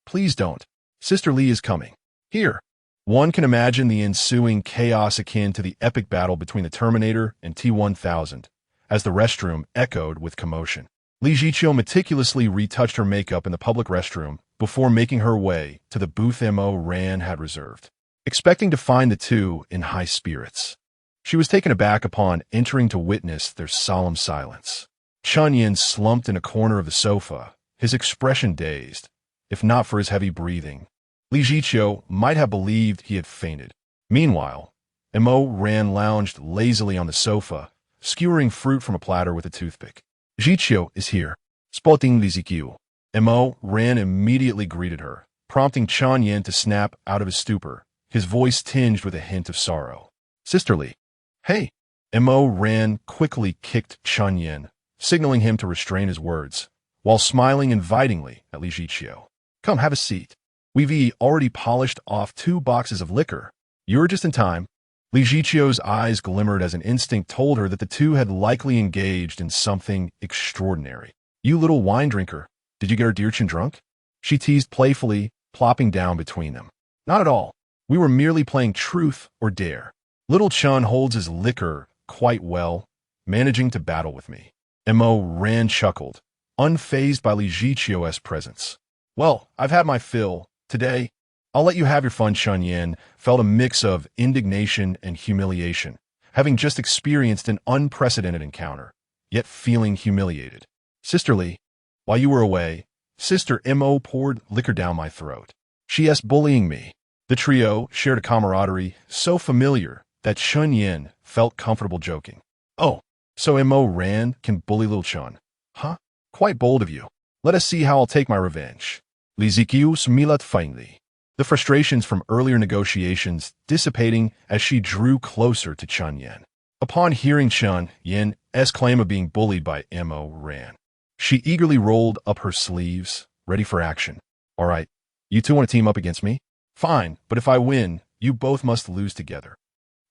Please don't. Sister Li is coming. Here." One can imagine the ensuing chaos akin to the epic battle between the Terminator and T-1000, as the restroom echoed with commotion. Li Jiqiu meticulously retouched her makeup in the public restroom before making her way to the booth Mo Ran had reserved, expecting to find the two in high spirits. She was taken aback upon entering to witness their solemn silence. Chen Yan slumped in a corner of the sofa, his expression dazed, if not for his heavy breathing. Li Jiqiu might have believed he had fainted. Meanwhile, Mo Ran lounged lazily on the sofa, skewering fruit from a platter with a toothpick. "Jiqiu is here. Spotting Li Jiqiu." Mo Ran immediately greeted her, prompting Chen Yan to snap out of his stupor, his voice tinged with a hint of sorrow. "Sister Li." "Hey." Mo Ran quickly kicked Chen Yan, signaling him to restrain his words, while smiling invitingly at Li Jiqiu. "Come, have a seat. We've already polished off 2 boxes of liquor. You're just in time." Li Jiqiu's eyes glimmered as an instinct told her that the two had likely engaged in something extraordinary. "You little wine drinker, did you get our dear Chen drunk?" she teased playfully, plopping down between them. "Not at all. We were merely playing truth or dare. Little Chen holds his liquor quite well, managing to battle with me." Mo Ran chuckled, unfazed by Li Jiqiu's presence. "Well, I've had my fill. Today, I'll let you have your fun." Chen Yan felt a mix of indignation and humiliation, having just experienced an unprecedented encounter, yet feeling humiliated. "Sister Li, while you were away, Sister Mo poured liquor down my throat. She's bullying me." The trio shared a camaraderie so familiar that Chen Yan felt comfortable joking. "Oh, so Mo Ran can bully little Chen? Huh? Quite bold of you. Let us see how I'll take my revenge." Li Jiqiu smiled faintly. the frustrations from earlier negotiations dissipating as she drew closer to Chen Yan. Upon hearing Chen Yan's claim of being bullied by Mo Ran, she eagerly rolled up her sleeves, ready for action. All right, you two want to team up against me? Fine, but if I win, you both must lose together.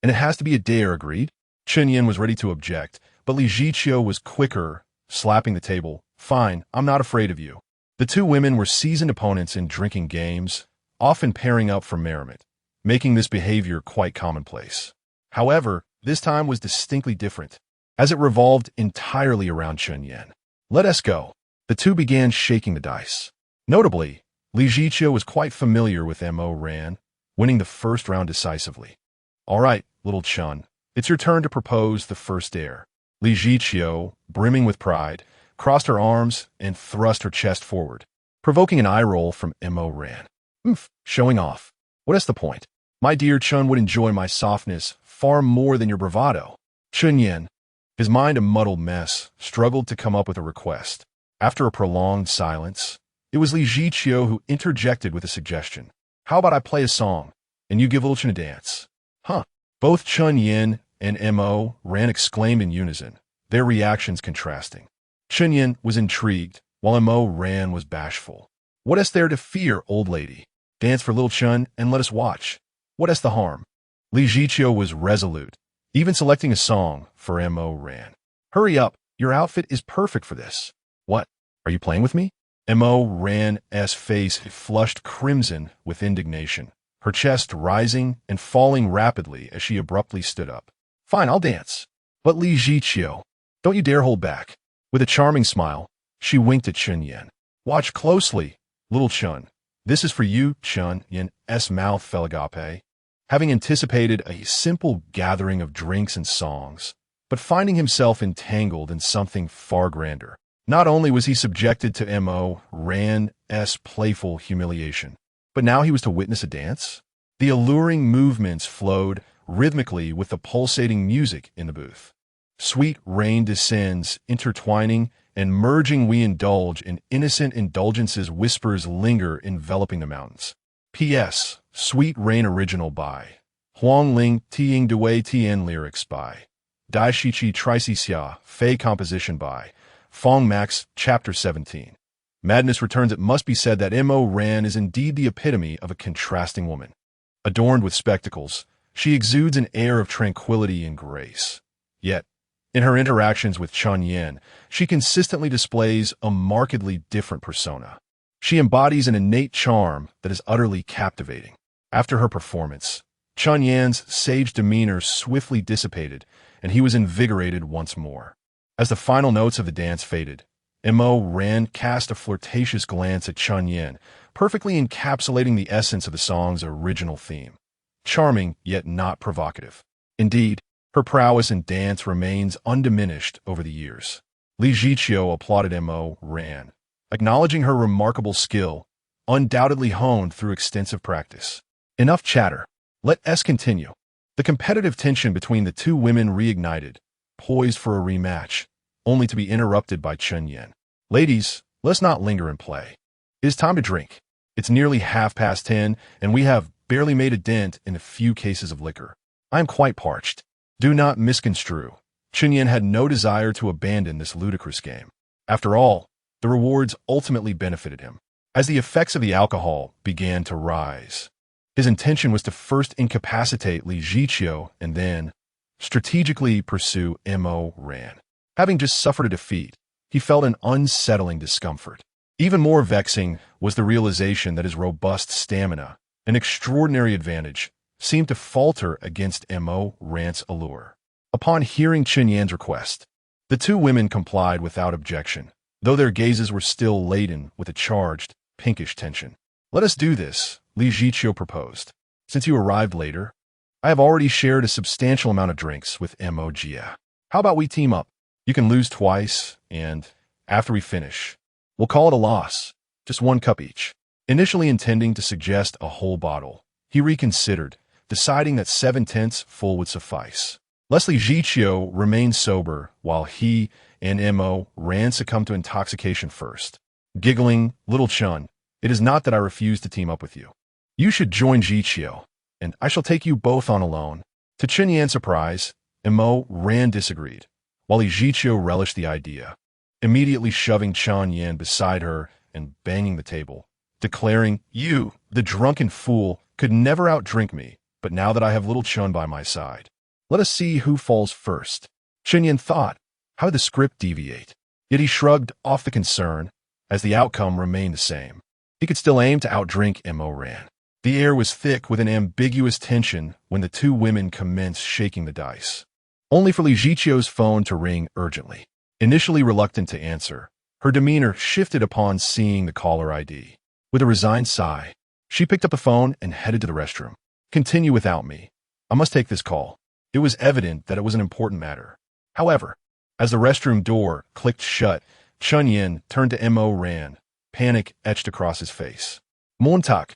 And it has to be a dare, agreed? Chen Yan was ready to object, but Li Jiqiu was quicker, slapping the table. Fine, I'm not afraid of you. The two women were seasoned opponents in drinking games, often pairing up for merriment, making this behavior quite commonplace. However, this time was distinctly different, as it revolved entirely around Chen Yan. Let us go. The two began shaking the dice. Notably, Li Jiqiu was quite familiar with Mo Ran, winning the first round decisively. All right, little Chen, it's your turn to propose the first dare. Li Jiqiu, brimming with pride, crossed her arms and thrust her chest forward, provoking an eye roll from Mo Ran. Showing off. What is the point? My dear Chen would enjoy my softness far more than your bravado. Chen Yan, his mind a muddled mess, struggled to come up with a request. After a prolonged silence, it was Li Jiqiu who interjected with a suggestion. How about I play a song, and you give little Chen a dance? Huh. Both Chen Yan and Mo Ran exclaimed in unison, their reactions contrasting. Chen Yan was intrigued, while Mo Ran was bashful. What is there to fear, old lady? Dance for little Chen and let us watch. What is the harm? Li Jiqiu was resolute, even selecting a song for Mo Ran. Hurry up, your outfit is perfect for this. What? Are you playing with me? Mo Ran's face flushed crimson with indignation, her chest rising and falling rapidly as she abruptly stood up. Fine, I'll dance. But Li Jiqiu, don't you dare hold back. With a charming smile, she winked at Chen Yan. Watch closely, little Chen. This is for you, Chen Yan's mouth fell agape. Having anticipated a simple gathering of drinks and songs, but finding himself entangled in something far grander. Not only was he subjected to Mo Ran's playful humiliation, but now he was to witness a dance? The alluring movements flowed rhythmically with the pulsating music in the booth. Sweet rain descends, intertwining and merging, we indulge in innocent indulgences, whispers linger enveloping the mountains. P.S. Sweet Rain original by Huang Ling Tiying Dui Tian lyrics by Dai Shiqi Trici Xia Fei composition by Fong Max Chapter 17. Madness returns. It must be said that Mo Ran is indeed the epitome of a contrasting woman. Adorned with spectacles, she exudes an air of tranquility and grace. Yet, in her interactions with Chen Yan, she consistently displays a markedly different persona. She embodies an innate charm that is utterly captivating. After her performance, Chen Yan's sage demeanor swiftly dissipated, and he was invigorated once more. As the final notes of the dance faded, Mo Ran cast a flirtatious glance at Chen Yan, perfectly encapsulating the essence of the song's original theme. Charming, yet not provocative. Indeed, her prowess in dance remains undiminished over the years. Li Jiqiu applauded Mo Ran, acknowledging her remarkable skill, undoubtedly honed through extensive practice. Enough chatter. Let us continue. The competitive tension between the two women reignited, poised for a rematch, only to be interrupted by Chen Yan. Ladies, let's not linger and play. It is time to drink. It's nearly 10:30, and we have barely made a dent in a few cases of liquor. I am quite parched. Do not misconstrue. Chen Yan had no desire to abandon this ludicrous game. After all, the rewards ultimately benefited him. As the effects of the alcohol began to rise, his intention was to first incapacitate Li Jiqiu and then strategically pursue Mo Ran. Having just suffered a defeat, he felt an unsettling discomfort. Even more vexing was the realization that his robust stamina, an extraordinary advantage, seemed to falter against Mo Ran's allure. Upon hearing Chen Yan's request, the two women complied without objection, though their gazes were still laden with a charged, pinkish tension. Let us do this, Li Jiqiu proposed. Since you arrived later, I have already shared a substantial amount of drinks with Mo Jia. How about we team up? You can lose twice, and after we finish, we'll call it a loss, just 1 cup each. Initially intending to suggest a whole bottle, he reconsidered, deciding that 7/10 full would suffice. Li Jiqiu remained sober while he and Mo Ran succumbed to intoxication first. Giggling, little Chen, it is not that I refuse to team up with you. You should join Jiqiu, and I shall take you both on alone. To Chen Yan's surprise, Mo Ran disagreed, while Jiqiu relished the idea, immediately shoving Chen Yan beside her and banging the table, declaring, "You, the drunken fool, could never outdrink me, but now that I have little Chen by my side, let us see who falls first." Chen Yan thought, how did the script deviate? Yet he shrugged off the concern, as the outcome remained the same. He could still aim to outdrink Mo Ran. The air was thick with an ambiguous tension when the two women commenced shaking the dice, only for Li Jiqiu's phone to ring urgently. Initially reluctant to answer, her demeanor shifted upon seeing the caller ID. With a resigned sigh, she picked up the phone and headed to the restroom. "Continue without me. I must take this call." It was evident that it was an important matter. However, as the restroom door clicked shut, Chen Yan turned to Mo Ran, panic etched across his face. "Montak,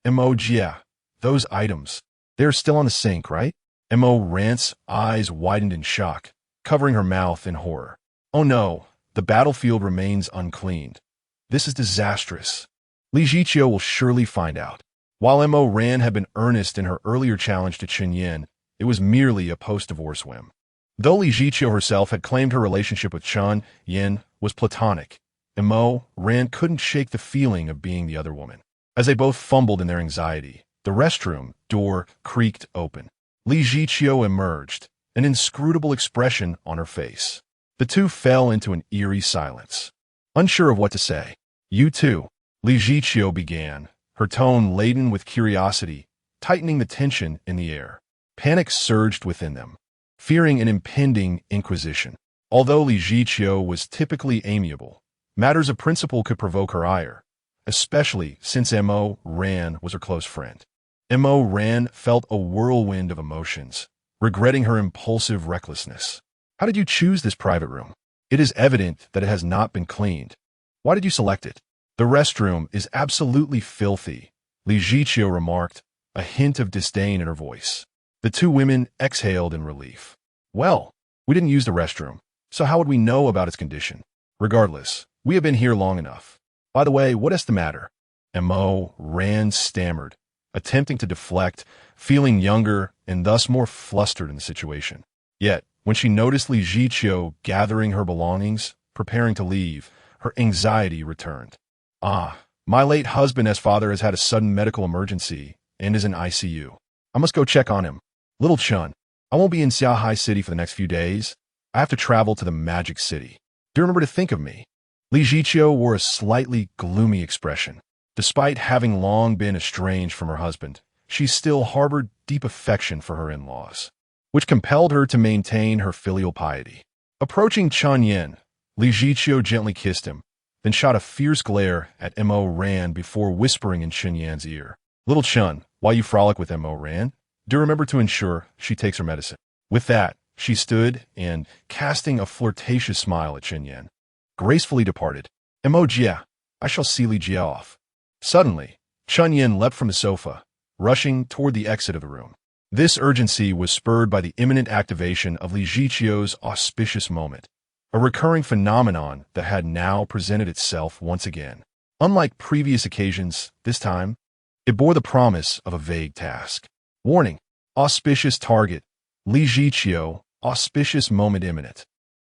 Mo Jia, those items, they're still on the sink, right?" Mo Ran's eyes widened in shock, covering her mouth in horror. "Oh no, the battlefield remains uncleaned. This is disastrous. Li Jiqiu will surely find out." While Mo Ran had been earnest in her earlier challenge to Chen Yan, it was merely a post-divorce whim. Though Li Jiqiu herself had claimed her relationship with Chen Yan was platonic, Mo Ran couldn't shake the feeling of being the other woman. As they both fumbled in their anxiety, the restroom door creaked open. Li Jiqiu emerged, an inscrutable expression on her face. The two fell into an eerie silence, unsure of what to say. "You too," Li Jiqiu began, her tone laden with curiosity, tightening the tension in the air. Panic surged within them, fearing an impending inquisition. Although Li Jiqiu was typically amiable, matters of principle could provoke her ire, especially since Mo Ran was her close friend. Mo Ran felt a whirlwind of emotions, regretting her impulsive recklessness. "How did you choose this private room? It is evident that it has not been cleaned. Why did you select it?" "The restroom is absolutely filthy," Li Jiqiu remarked, a hint of disdain in her voice. The two women exhaled in relief. "Well, we didn't use the restroom, so how would we know about its condition? Regardless, we have been here long enough. By the way, what is the matter?" Mo Ran stammered, attempting to deflect, feeling younger and thus more flustered in the situation. Yet, when she noticed Li Jiqiu gathering her belongings, preparing to leave, her anxiety returned. "Ah, my late husband's father has had a sudden medical emergency and is in ICU. I must go check on him. Little Chen, I won't be in Xiaohai City for the next few days. I have to travel to the Magic City. Do you remember to think of me?" Li Jiqiu wore a slightly gloomy expression. Despite having long been estranged from her husband, she still harbored deep affection for her in-laws, which compelled her to maintain her filial piety. Approaching Chen Yan, Li Jiqiu gently kissed him, then shot a fierce glare at Mo Ran before whispering in Chen Yan's ear, "Little Chen, while you frolic with Mo Ran, do remember to ensure she takes her medicine." With that, she stood and, casting a flirtatious smile at Chen Yan, gracefully departed. "Mo Jia, I shall see Li Jia off." Suddenly, Chen Yan leapt from the sofa, rushing toward the exit of the room. This urgency was spurred by the imminent activation of Li Jiqiu's auspicious moment, a recurring phenomenon that had now presented itself once again. Unlike previous occasions, this time, it bore the promise of a vague task. Warning: auspicious target, Li Jiqiu, auspicious moment imminent.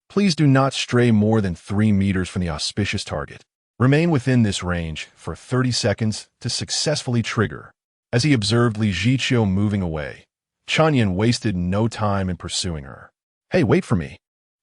Please do not stray more than 3 meters from the auspicious target. Remain within this range for 30 seconds to successfully trigger. As he observed Li Jiqiu moving away, Chen Yan wasted no time in pursuing her. "Hey, wait for me!"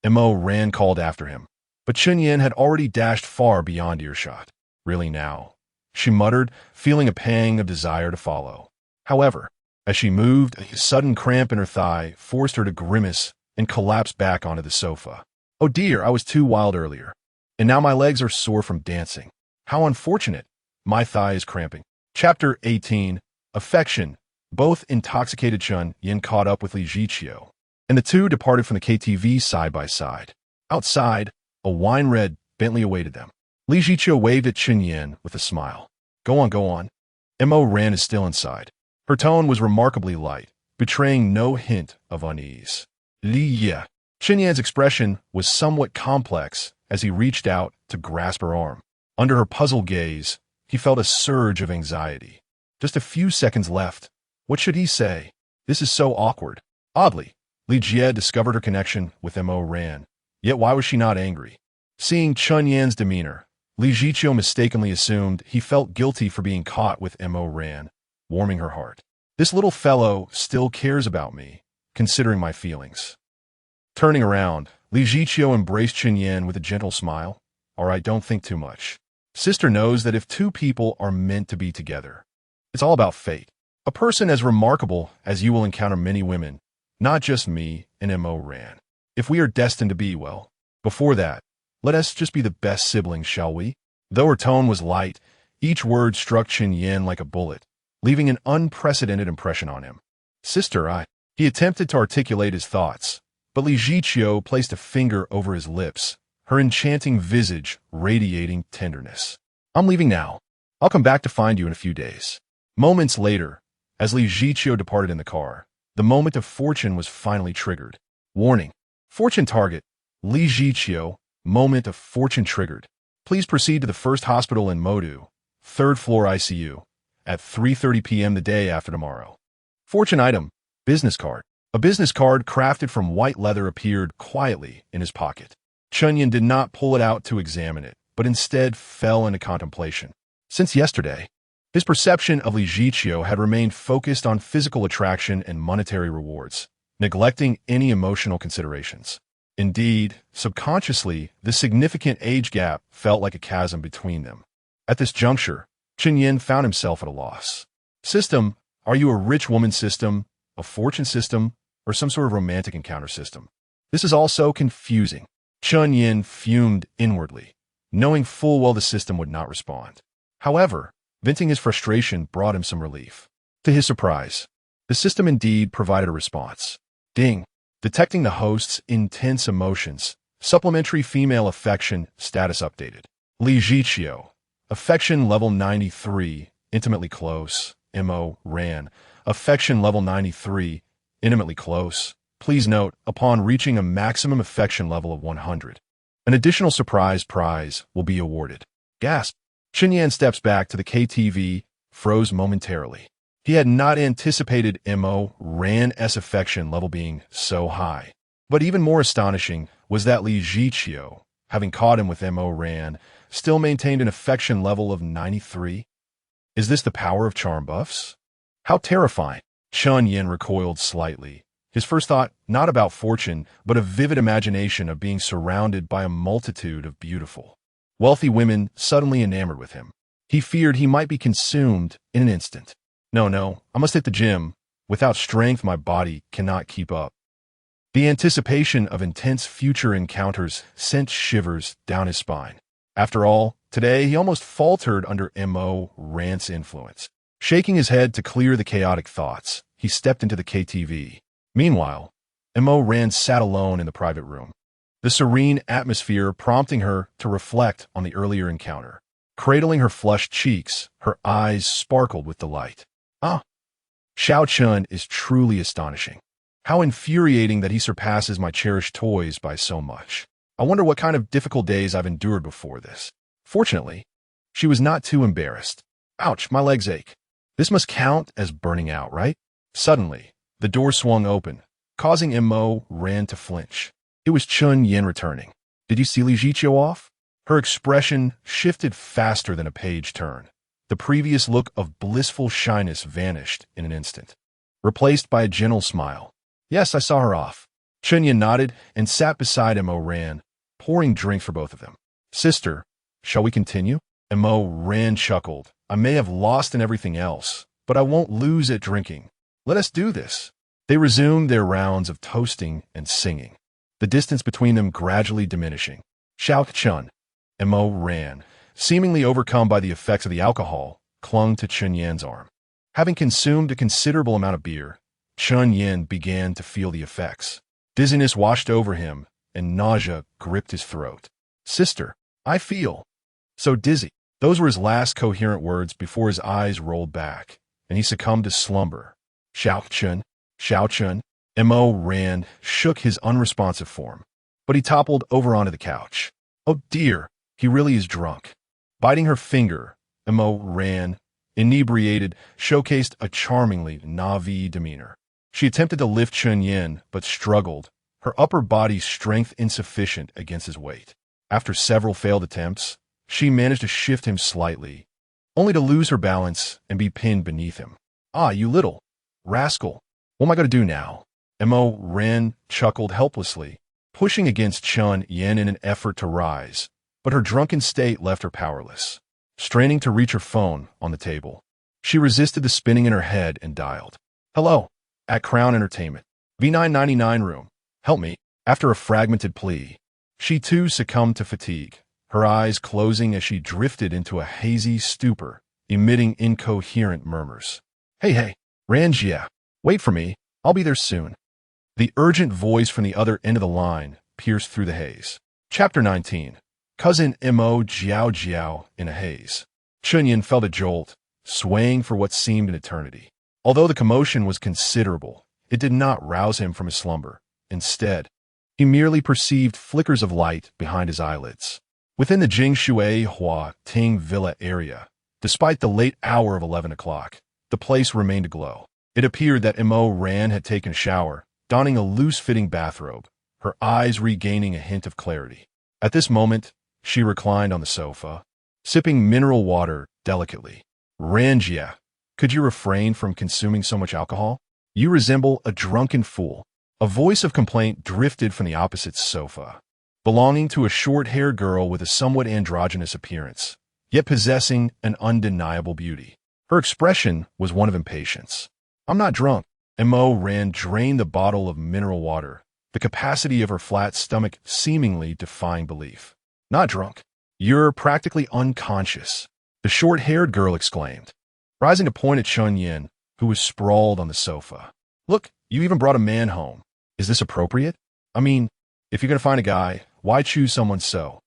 Mo Ran called after him, but Chen Yan had already dashed far beyond earshot. "Really now?" she muttered, feeling a pang of desire to follow. However, as she moved, a sudden cramp in her thigh forced her to grimace and collapse back onto the sofa. "Oh dear, I was too wild earlier. And now my legs are sore from dancing. How unfortunate. My thigh is cramping." Chapter 18. Affection. Both intoxicated Chen Yan caught up with Li Jiqiu, and the two departed from the KTV side by side. Outside, a wine-red Bentley awaited them. Li Jiqiu waved at Chen Yan with a smile. Go on, go on." Mo Ran is still inside. Her tone was remarkably light, betraying no hint of unease. "Li Ye." Chen Yan's expression was somewhat complex as he reached out to grasp her arm. Under her puzzled gaze, he felt a surge of anxiety. Just a few seconds left. What should he say? This is so awkward. Oddly, Li Jie discovered her connection with Mo Ran. Yet why was she not angry? Seeing Chen Yan's demeanor, Li Jiqiu mistakenly assumed he felt guilty for being caught with Mo Ran, warming her heart. This little fellow still cares about me, considering my feelings. Turning around, Li Jiqiu embraced Chen Yan with a gentle smile. All right, don't think too much. Sister knows that if two people are meant to be together, it's all about fate. A person as remarkable as you will encounter many women, not just me and Mo Ran. If we are destined to be, well, before that, let us just be the best siblings, shall we? Though her tone was light, each word struck Chen Yan like a bullet, leaving an unprecedented impression on him. Sister, He attempted to articulate his thoughts, but Li Jiqiu placed a finger over his lips, her enchanting visage radiating tenderness. I'm leaving now. I'll come back to find you in a few days. Moments later, as Li Jiqiu departed in the car, the moment of fortune was finally triggered. Warning. Fortune target. Li Jiqiu. Moment of fortune triggered. Please proceed to the first hospital in Modu, 3rd floor ICU, at 3:30 p.m. the day after tomorrow. Fortune item. Business card. A business card crafted from white leather appeared quietly in his pocket. Chen Yan did not pull it out to examine it, but instead fell into contemplation. Since yesterday, his perception of Li Jiqiu had remained focused on physical attraction and monetary rewards, neglecting any emotional considerations. Indeed, subconsciously, the significant age gap felt like a chasm between them. At this juncture, Chen Yan found himself at a loss. System, are you a rich woman system, a fortune system, or some sort of romantic encounter system? This is all so confusing. Chen Yan fumed inwardly, knowing full well the system would not respond. However, venting his frustration brought him some relief. To his surprise, the system indeed provided a response. Ding. Detecting the host's intense emotions. Supplementary female affection status updated. Li Jiqiu. Affection level 93. Intimately close. Mo Ran. Affection level 93. Intimately close. Please note, upon reaching a maximum affection level of 100, an additional surprise prize will be awarded. Gasp. Chen Yan steps back to the KTV, froze momentarily. He had not anticipated Mo Ran's affection level being so high. But even more astonishing was that Li Jiqiu, having caught him with Mo Ran, still maintained an affection level of 93. Is this the power of charm buffs? How terrifying. Chen Yan recoiled slightly. His first thought, not about fortune, but a vivid imagination of being surrounded by a multitude of beautiful, wealthy women suddenly enamored with him. He feared he might be consumed in an instant. No, I must hit the gym. Without strength, my body cannot keep up. The anticipation of intense future encounters sent shivers down his spine. After all, today he almost faltered under Mo Ran's influence. Shaking his head to clear the chaotic thoughts, he stepped into the KTV. Meanwhile, Mo Ran sat alone in the private room, the serene atmosphere prompting her to reflect on the earlier encounter. Cradling her flushed cheeks, her eyes sparkled with delight. Xiao Chun is truly astonishing. How infuriating that he surpasses my cherished toys by so much. I wonder what kind of difficult days I've endured before this. Fortunately, she was not too embarrassed. Ouch, my legs ache. This must count as burning out, right? Suddenly, the door swung open, causing Mo Ran to flinch. It was Chen Yan returning. Did you see Li Jiqiu off? Her expression shifted faster than a page turn. The previous look of blissful shyness vanished in an instant, replaced by a gentle smile. Yes, I saw her off. Chen Yan nodded and sat beside Mo Ran, pouring drink for both of them. Sister, shall we continue? Mo Ran chuckled. I may have lost in everything else, but I won't lose at drinking. Let us do this. They resumed their rounds of toasting and singing, the distance between them gradually diminishing. Xiao Chun. Mo Ran, seemingly overcome by the effects of the alcohol, clung to Chen Yan's arm. Having consumed a considerable amount of beer, Chen Yan began to feel the effects. Dizziness washed over him, and nausea gripped his throat. Sister, I feel so dizzy. Those were his last coherent words before his eyes rolled back, and he succumbed to slumber. Xiao Chun. Mo Ran shook his unresponsive form, but he toppled over onto the couch. Oh dear, he really is drunk. Biting her finger, Mo Ran inebriated, showcased a charmingly naive demeanor. She attempted to lift Chen Yan, but struggled, her upper body strength insufficient against his weight. After several failed attempts, she managed to shift him slightly, only to lose her balance and be pinned beneath him. "Ah, you little rascal. What am I going to do now?" Mo Ren chuckled helplessly, pushing against Chen Yan in an effort to rise, but her drunken state left her powerless. Straining to reach her phone on the table, she resisted the spinning in her head and dialed. "Hello, at Crown Entertainment. V999 room. Help me." After a fragmented plea, she too succumbed to fatigue, her eyes closing as she drifted into a hazy stupor, emitting incoherent murmurs. Hey, Ranjia, wait for me. I'll be there soon." The urgent voice from the other end of the line pierced through the haze. Chapter 19. Cousin Mo Jiao in a haze. Chen Yan felt a jolt, swaying for what seemed an eternity. Although the commotion was considerable, it did not rouse him from his slumber. Instead, he merely perceived flickers of light behind his eyelids. Within the Jingshui Hua Ting Villa area, despite the late hour of 11 o'clock, the place remained aglow. It appeared that Mo Ran had taken a shower, donning a loose-fitting bathrobe, her eyes regaining a hint of clarity. At this moment, she reclined on the sofa, sipping mineral water delicately. "Ranjia, could you refrain from consuming so much alcohol? You resemble a drunken fool." A voice of complaint drifted from the opposite sofa, belonging to a short-haired girl with a somewhat androgynous appearance, yet possessing an undeniable beauty. Her expression was one of impatience. "I'm not drunk." Mo Ran drained the bottle of mineral water, the capacity of her flat stomach seemingly defying belief. "Not drunk? You're practically unconscious," the short-haired girl exclaimed, rising to point at Chen Yan, who was sprawled on the sofa. "Look, you even brought a man home. Is this appropriate? I mean, if you're going to find a guy, why choose someone so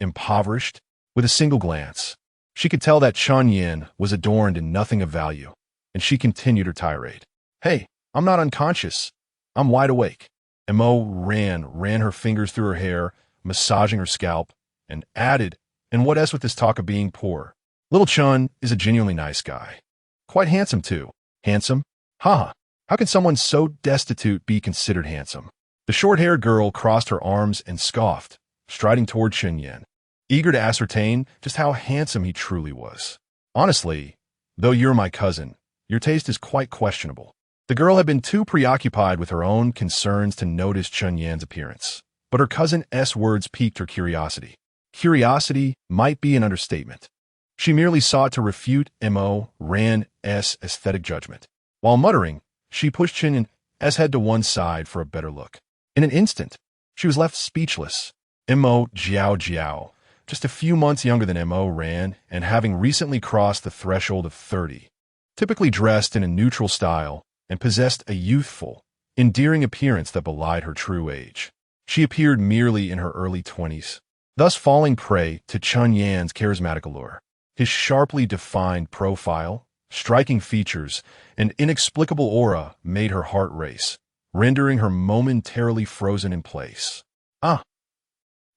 impoverished?" With a single glance, she could tell that Chen Yan was adorned in nothing of value, and she continued her tirade. "Hey, I'm not unconscious. I'm wide awake." Mo ran her fingers through her hair, massaging her scalp, and added, "And what else with this talk of being poor? Little Chun is a genuinely nice guy. Quite handsome, too." "Handsome? Ha! How can someone so destitute be considered handsome?" The short-haired girl crossed her arms and scoffed, striding toward Chen Yan, eager to ascertain just how handsome he truly was. "Honestly, though you're my cousin, your taste is quite questionable." The girl had been too preoccupied with her own concerns to notice Chen Yan's appearance, but her cousin's words piqued her curiosity. Curiosity might be an understatement. She merely sought to refute Mo Ran's aesthetic judgment. While muttering, she pushed Chen Yan's head to one side for a better look. In an instant, she was left speechless. Mo Jiao, just a few months younger than Mo Ran and having recently crossed the threshold of 30, typically dressed in a neutral style, and possessed a youthful, endearing appearance that belied her true age. She appeared merely in her early 20s, thus falling prey to Chen Yan's charismatic allure. His sharply defined profile, striking features, and inexplicable aura made her heart race, rendering her momentarily frozen in place. "Ah!"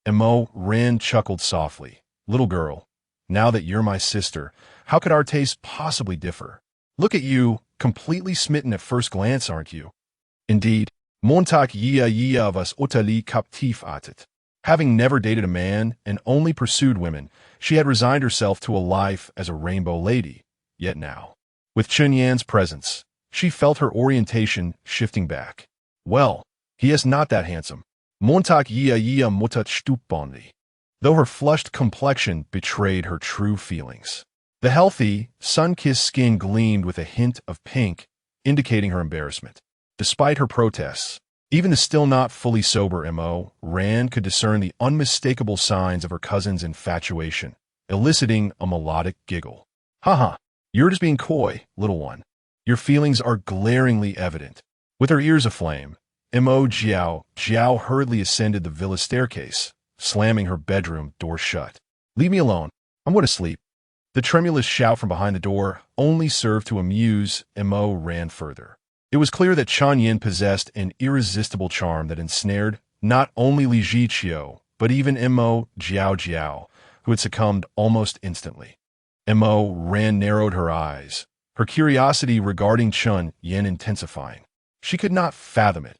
Mo Ran chuckled softly. "Little girl, now that you're my sister, how could our tastes possibly differ? Look at you, completely smitten at first glance, aren't you? Indeed, Montag jia was utterly captiv artet." Having never dated a man and only pursued women, she had resigned herself to a life as a rainbow lady. Yet now, with Chen Yan's presence, she felt her orientation shifting back. "Well, he is not that handsome. Montag jia mutat stupbondi." Though her flushed complexion betrayed her true feelings. The healthy, sun-kissed skin gleamed with a hint of pink, indicating her embarrassment. Despite her protests, even the still not fully sober Mo Ran could discern the unmistakable signs of her cousin's infatuation, eliciting a melodic giggle. "Haha, you're just being coy, little one. Your feelings are glaringly evident." With her ears aflame, Mo Jiao hurriedly ascended the villa staircase, slamming her bedroom door shut. "Leave me alone. I'm going to sleep." The tremulous shout from behind the door only served to amuse Mo Ran further. It was clear that Chen Yan possessed an irresistible charm that ensnared not only Li Jiqiu, but even Mo Jiao, who had succumbed almost instantly. Ran narrowed her eyes, her curiosity regarding Chen Yan intensifying. She could not fathom it,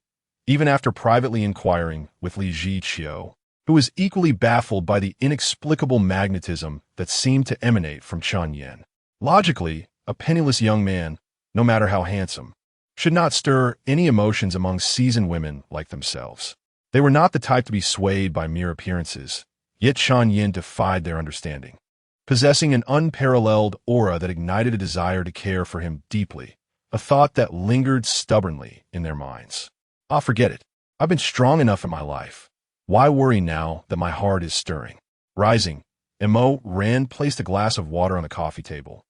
even after privately inquiring with Li Jiqiu, who was equally baffled by the inexplicable magnetism that seemed to emanate from Chen Yan. Logically, a penniless young man, no matter how handsome, should not stir any emotions among seasoned women like themselves. They were not the type to be swayed by mere appearances, yet Chen Yan defied their understanding. Possessing an unparalleled aura that ignited a desire to care for him deeply, a thought that lingered stubbornly in their minds. Ah, forget it. I've been strong enough in my life. Why worry now that my heart is stirring? Rising, Ran placed a glass of water on the coffee table,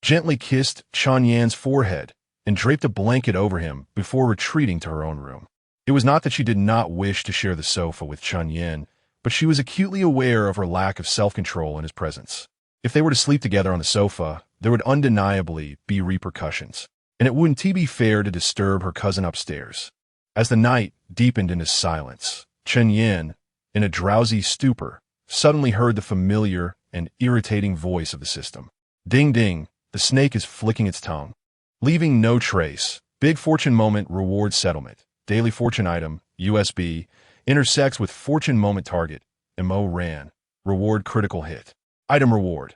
gently kissed Chen Yan's forehead, and draped a blanket over him before retreating to her own room. It was not that she did not wish to share the sofa with Chen Yan, but she was acutely aware of her lack of self-control in his presence. If they were to sleep together on the sofa, there would undeniably be repercussions, and it wouldn't be fair to disturb her cousin upstairs. As the night deepened into silence, Chen Yan, in a drowsy stupor, suddenly heard the familiar and irritating voice of the system. Ding ding, the snake is flicking its tongue. Leaving no trace, big fortune moment reward settlement, daily fortune item, USB, intersects with fortune moment target, Ran, reward critical hit. Item reward,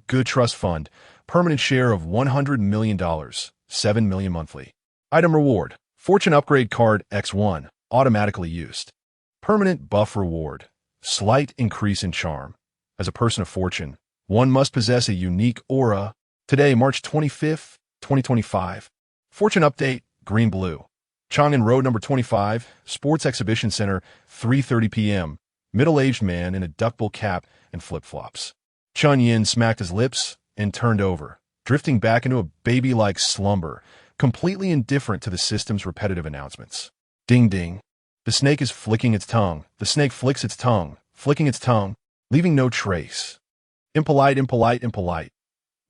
good trust fund, permanent share of $100 million, $7 million monthly. Item reward, fortune upgrade card X1, automatically used. Permanent buff reward, slight increase in charm. As a person of fortune, one must possess a unique aura. Today, March 25th, 2025. Fortune update, green-blue. Chang'an Road number 25, Sports Exhibition Center, 3:30 p.m. Middle-aged man in a duckbill cap and flip-flops. Chen Yan smacked his lips and turned over, drifting back into a baby-like slumber, completely indifferent to the system's repetitive announcements. Ding ding. The snake is flicking its tongue. The snake flicks its tongue, flicking its tongue, leaving no trace. Impolite.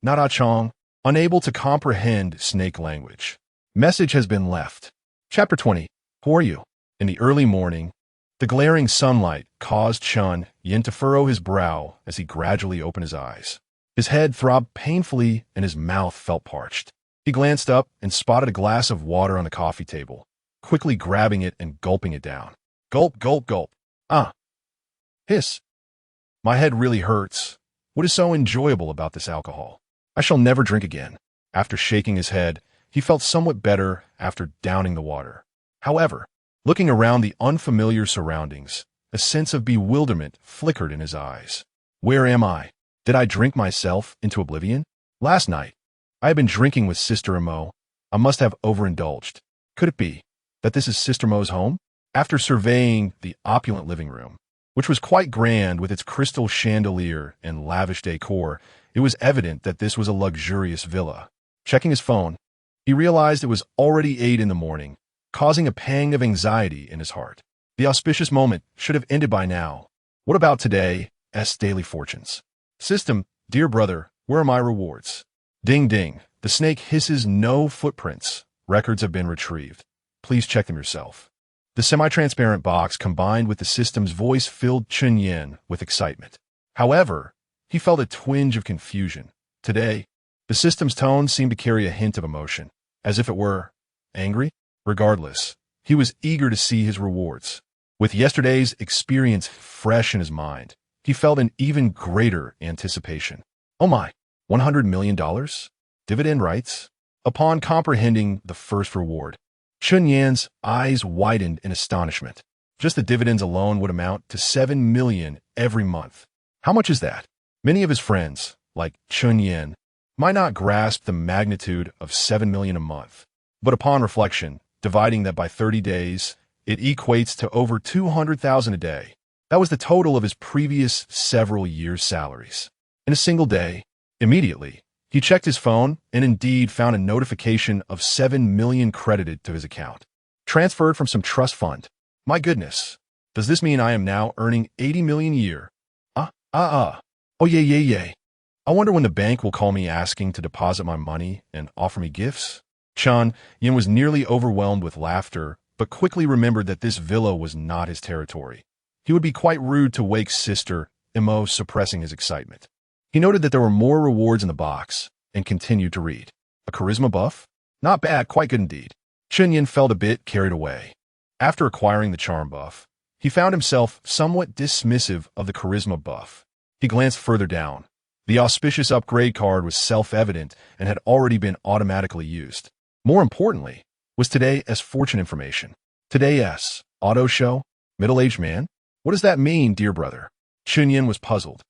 Not a chong. Unable to comprehend snake language. Message has been left. Chapter 20. Who are you? In the early morning, the glaring sunlight caused Chen Yan to furrow his brow as he gradually opened his eyes. His head throbbed painfully and his mouth felt parched. He glanced up and spotted a glass of water on the coffee table, quickly grabbing it and gulping it down. Gulp, gulp, gulp. Ah. Hiss. My head really hurts. What is so enjoyable about this alcohol? I shall never drink again. After shaking his head, he felt somewhat better after downing the water. However, looking around the unfamiliar surroundings, a sense of bewilderment flickered in his eyes. Where am I? Did I drink myself into oblivion? Last night, I had been drinking with Sister Mo. I must have overindulged. Could it be that this is Sister Mo's home? After surveying the opulent living room, which was quite grand with its crystal chandelier and lavish decor, it was evident that this was a luxurious villa. Checking his phone, he realized it was already 8 in the morning, causing a pang of anxiety in his heart. The auspicious moment should have ended by now. What about today's daily fortunes? System, dear brother, where are my rewards? Ding ding, the snake hisses no footprints. Records have been retrieved. Please check them yourself. The semi-transparent box combined with the system's voice filled Chen Yan with excitement. However, he felt a twinge of confusion. Today, the system's tone seemed to carry a hint of emotion, as if it were angry. Regardless, he was eager to see his rewards. With yesterday's experience fresh in his mind, he felt an even greater anticipation. Oh my, $100 million? Dividend rights? Upon comprehending the first reward, Chen Yan's eyes widened in astonishment. Just the dividends alone would amount to $7 million every month. How much is that? Many of his friends, like Chen Yan, might not grasp the magnitude of $7 million a month. But upon reflection, dividing that by 30 days, it equates to over $200,000 a day. That was the total of his previous several years' salaries. In a single day, immediately, he checked his phone and indeed found a notification of $7 million credited to his account. Transferred from some trust fund. My goodness. Does this mean I am now earning $80 million a year? Oh, yay. I wonder when the bank will call me asking to deposit my money and offer me gifts. Chen Yan was nearly overwhelmed with laughter, but quickly remembered that this villa was not his territory. He would be quite rude to wake Sister Mo, suppressing his excitement. He noted that there were more rewards in the box and continued to read. A charisma buff? Not bad, quite good indeed. Chen Yan felt a bit carried away. After acquiring the charm buff, he found himself somewhat dismissive of the charisma buff. He glanced further down. The auspicious upgrade card was self-evident and had already been automatically used. More importantly, was today's fortune information. Today's auto show? Middle-aged man? What does that mean, dear brother? Chen Yan was puzzled,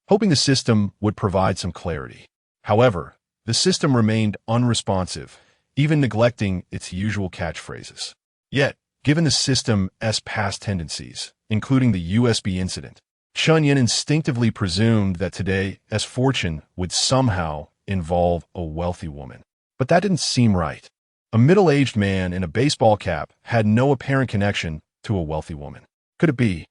hoping the system would provide some clarity. However, the system remained unresponsive, even neglecting its usual catchphrases. Yet, given the system's past tendencies, including the USB incident, Chen Yan instinctively presumed that today's fortune would somehow involve a wealthy woman. But that didn't seem right. A middle-aged man in a baseball cap had no apparent connection to a wealthy woman. Could it be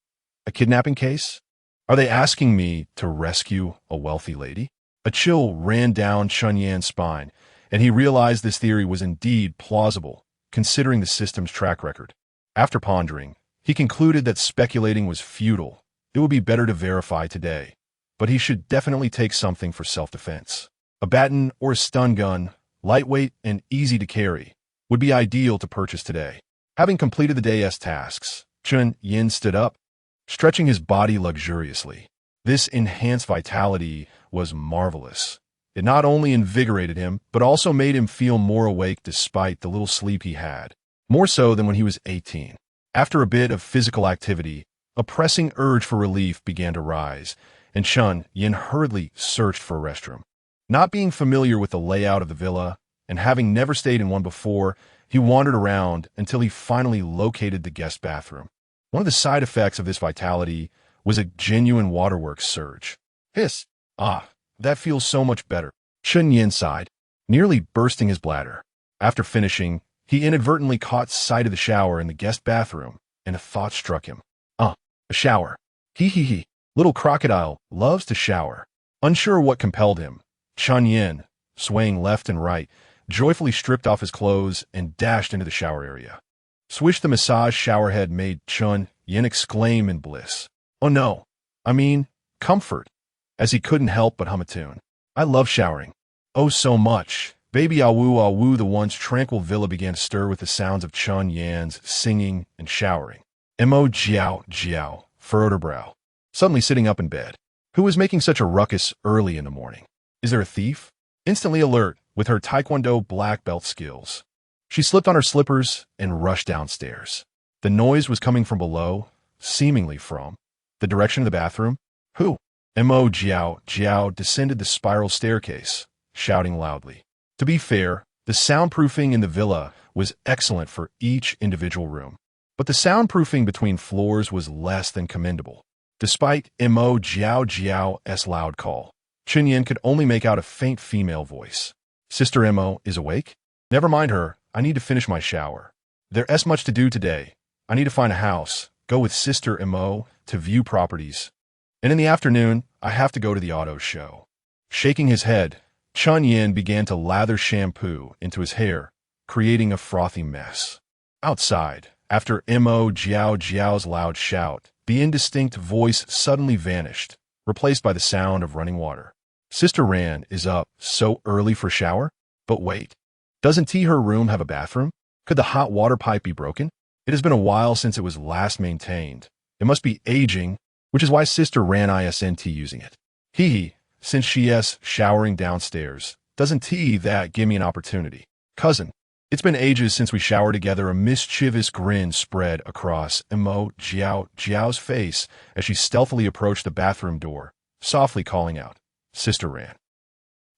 a kidnapping case? Are they asking me to rescue a wealthy lady? A chill ran down Chen Yan's spine, and he realized this theory was indeed plausible, considering the system's track record. After pondering, he concluded that speculating was futile. It would be better to verify today, but he should definitely take something for self-defense. A baton or a stun gun, lightweight and easy to carry, would be ideal to purchase today. Having completed the day's tasks, Chen Yan stood up, stretching his body luxuriously. This enhanced vitality was marvelous. It not only invigorated him, but also made him feel more awake despite the little sleep he had, more so than when he was 18. After a bit of physical activity, a pressing urge for relief began to rise, and Chen Yan hurriedly searched for a restroom. Not being familiar with the layout of the villa, and having never stayed in one before, he wandered around until he finally located the guest bathroom. One of the side effects of this vitality was a genuine waterworks surge. Hiss! Ah, that feels so much better. Chen Yan sighed, nearly bursting his bladder. After finishing, he inadvertently caught sight of the shower in the guest bathroom, and a thought struck him. A shower. He. Little crocodile loves to shower. Unsure what compelled him, Chen Yan, swaying left and right, joyfully stripped off his clothes and dashed into the shower area. Swish! The massage shower head made Chen Yan exclaim in bliss. Oh no, comfort, as he couldn't help but hum a tune. I love showering. Oh, so much. Baby awu, the once tranquil villa began to stir with the sounds of Chen Yan's singing and showering. Mo Jiao furrowed her brow, suddenly sitting up in bed. Who was making such a ruckus early in the morning? Is there a thief? Instantly alert with her taekwondo black belt skills, she slipped on her slippers and rushed downstairs. The noise was coming from below, seemingly from the direction of the bathroom. Who? Mo Jiao descended the spiral staircase, shouting loudly. To be fair, the soundproofing in the villa was excellent for each individual room, but the soundproofing between floors was less than commendable. Despite Mo Jiao's loud call, Chen Yan could only make out a faint female voice. Sister Mo is awake? Never mind her, I need to finish my shower. There's much to do today. I need to find a house, go with Sister Mo to view properties, and in the afternoon, I have to go to the auto show. Shaking his head, Chen Yan began to lather shampoo into his hair, creating a frothy mess. Outside, after Mo Jiao's loud shout, the indistinct voice suddenly vanished, replaced by the sound of running water. Sister Ran is up so early for shower? But wait, doesn't her room have a bathroom? Could the hot water pipe be broken? It has been a while since it was last maintained. It must be aging, which is why Sister Ran isn't using it. Since she's showering downstairs, doesn't that give me an opportunity? Cousin, it's been ages since we showered together. A mischievous grin spread across Mo Jiao's face as she stealthily approached the bathroom door, softly calling out, Sister Ran.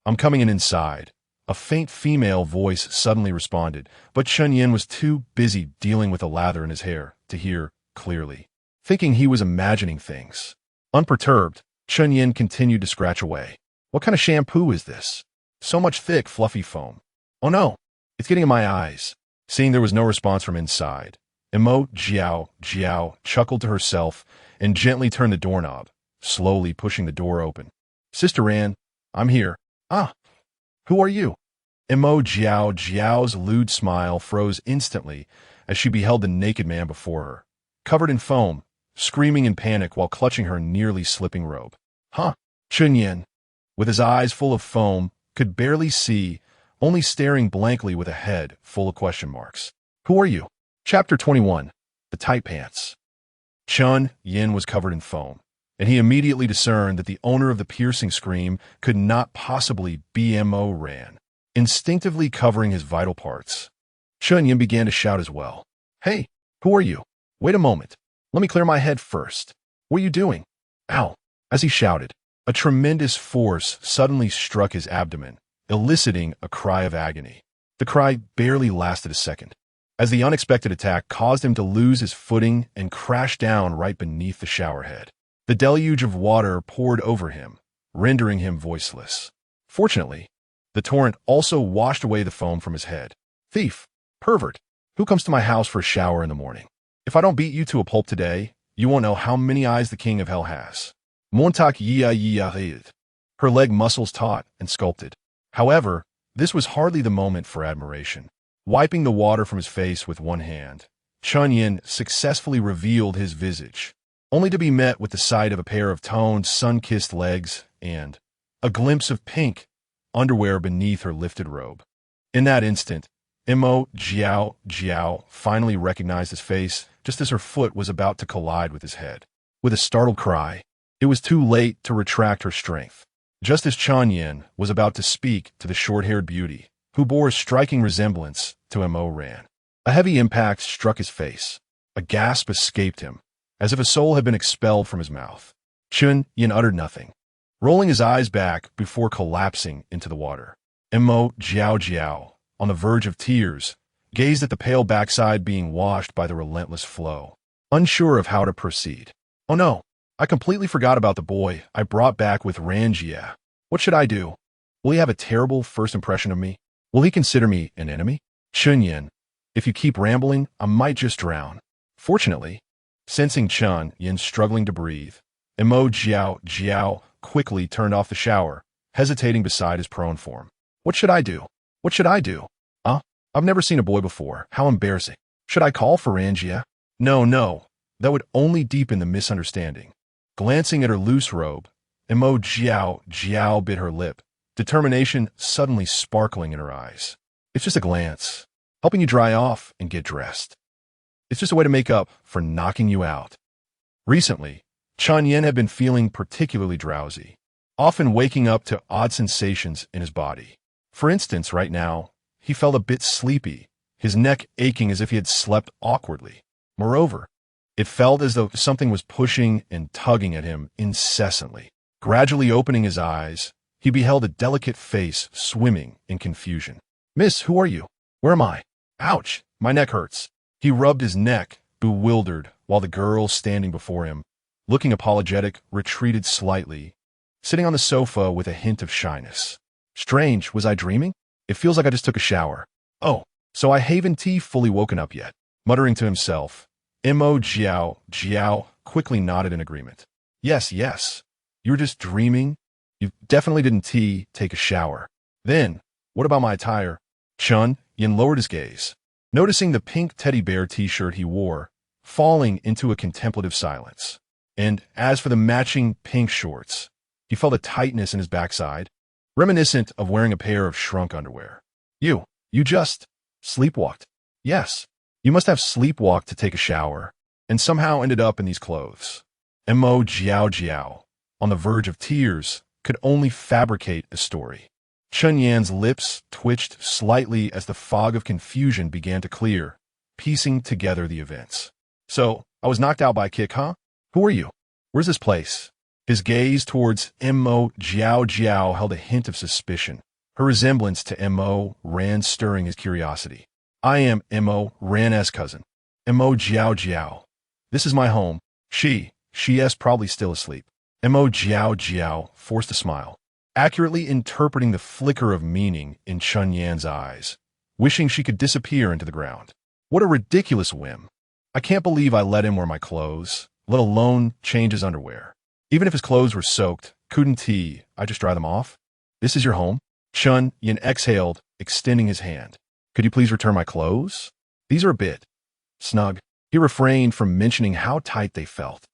I'm coming inside. A faint female voice suddenly responded, but Chen Yan was too busy dealing with the lather in his hair to hear clearly, thinking he was imagining things. Unperturbed, Chen Yan continued to scratch away. What kind of shampoo is this? So much thick, fluffy foam. Oh no, it's getting in my eyes. Seeing there was no response from inside, Mo Jiao chuckled to herself and gently turned the doorknob, slowly pushing the door open. Sister Ran, I'm here. Ah, who are you? Mo Jiao's lewd smile froze instantly as she beheld the naked man before her, covered in foam, screaming in panic while clutching her nearly slipping robe. Huh? Chen Yan. with his eyes full of foam, could barely see, only staring blankly with a head full of question marks. Who are you? Chapter 21. The Tight Pants. Chen Yan was covered in foam, and he immediately discerned that the owner of the piercing scream could not possibly be Mo Ran. Instinctively covering his vital parts, Chen Yan began to shout as well. Hey, who are you? Wait a moment. Let me clear my head first. What are you doing? Ow. As he shouted, a tremendous force suddenly struck his abdomen, eliciting a cry of agony. The cry barely lasted a second, as the unexpected attack caused him to lose his footing and crash down right beneath the shower head. The deluge of water poured over him, rendering him voiceless. Fortunately, the torrent also washed away the foam from his head. Thief! Pervert! Who comes to my house for a shower in the morning? If I don't beat you to a pulp today, you won't know how many eyes the king of hell has. Montak yia. Her leg muscles taut and sculpted. However, this was hardly the moment for admiration. Wiping the water from his face with one hand, Chen Yan successfully revealed his visage, only to be met with the sight of a pair of toned, sun-kissed legs and a glimpse of pink underwear beneath her lifted robe. In that instant, Mo Jiao finally recognized his face just as her foot was about to collide with his head. With a startled cry, it was too late to retract her strength. Just as Chen Yan was about to speak to the short-haired beauty, who bore a striking resemblance to Mo Ran, a heavy impact struck his face. A gasp escaped him, as if a soul had been expelled from his mouth. Chen Yan uttered nothing, rolling his eyes back before collapsing into the water. Mo Jiao, on the verge of tears, gazed at the pale backside being washed by the relentless flow, unsure of how to proceed. Oh no, I completely forgot about the boy I brought back with Ranjia. What should I do? Will he have a terrible first impression of me? Will he consider me an enemy? Chen Yan, if you keep rambling, I might just drown. Fortunately, sensing Chen Yan struggling to breathe, Mo Jiao quickly turned off the shower, hesitating beside his prone form. What should I do? What should I do? I've never seen a boy before. How embarrassing. Should I call for Ranjia? No. That would only deepen the misunderstanding. Glancing at her loose robe, Mo Jiao bit her lip, determination suddenly sparkling in her eyes. It's just a glance, helping you dry off and get dressed. It's just a way to make up for knocking you out. Recently, Chen Yan had been feeling particularly drowsy, often waking up to odd sensations in his body. For instance, right now, he felt a bit sleepy, his neck aching as if he had slept awkwardly. Moreover, it felt as though something was pushing and tugging at him incessantly. Gradually opening his eyes, he beheld a delicate face swimming in confusion. Miss, who are you? Where am I? Ouch, my neck hurts. He rubbed his neck, bewildered, while the girl standing before him, looking apologetic, retreated slightly, sitting on the sofa with a hint of shyness. Strange, was I dreaming? It feels like I just took a shower. Oh, so I haven't fully woken up yet. Muttering to himself, Mo Jiao quickly nodded in agreement. Yes. You were just dreaming? You definitely didn't take a shower. Then, what about my attire? Chen Yan lowered his gaze, noticing the pink teddy bear t-shirt he wore, falling into a contemplative silence. And as for the matching pink shorts, he felt a tightness in his backside, reminiscent of wearing a pair of shrunk underwear. You just sleepwalked. Yes, you must have sleepwalked to take a shower, and somehow ended up in these clothes. Mo Jiao, on the verge of tears, could only fabricate a story. Chen Yan's lips twitched slightly as the fog of confusion began to clear, piecing together the events. So, I was knocked out by a kick, huh? Who are you? Where's this place? His gaze towards Mo Jiao held a hint of suspicion, her resemblance to Mo Ran stirring his curiosity. I am Mo Ran's cousin, Mo Jiao. This is my home. She is probably still asleep. Mo Jiao forced a smile, accurately interpreting the flicker of meaning in Chen Yan's eyes, wishing she could disappear into the ground. What a ridiculous whim. I can't believe I let him wear my clothes, let alone change his underwear. Even if his clothes were soaked, couldn't I just dry them off? This is your home? Chen Yan exhaled, extending his hand. Could you please return my clothes? These are a bit snug. He refrained from mentioning how tight they felt.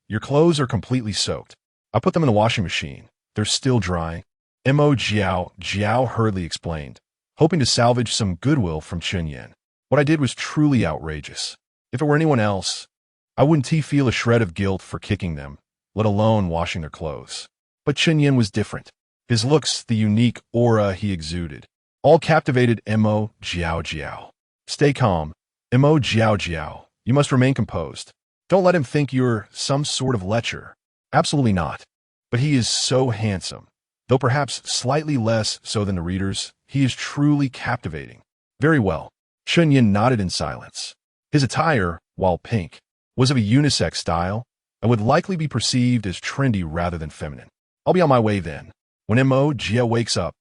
Your clothes are completely soaked. I put them in the washing machine. They're still drying. Mo Jiao hurriedly explained, hoping to salvage some goodwill from Chen Yan. What I did was truly outrageous. If it were anyone else, I wouldn't feel a shred of guilt for kicking them, let alone washing their clothes. But Chen Yan was different. His looks, the unique aura he exuded, all captivated Mo Jiao. Stay calm, Mo Jiao. You must remain composed. Don't let him think you're some sort of lecher. Absolutely not. But he is so handsome. Though perhaps slightly less so than the readers, he is truly captivating. Very well. Chen Yan nodded in silence. His attire, while pink, was of a unisex style and would likely be perceived as trendy rather than feminine. I'll be on my way then. When Mo Jia wakes up,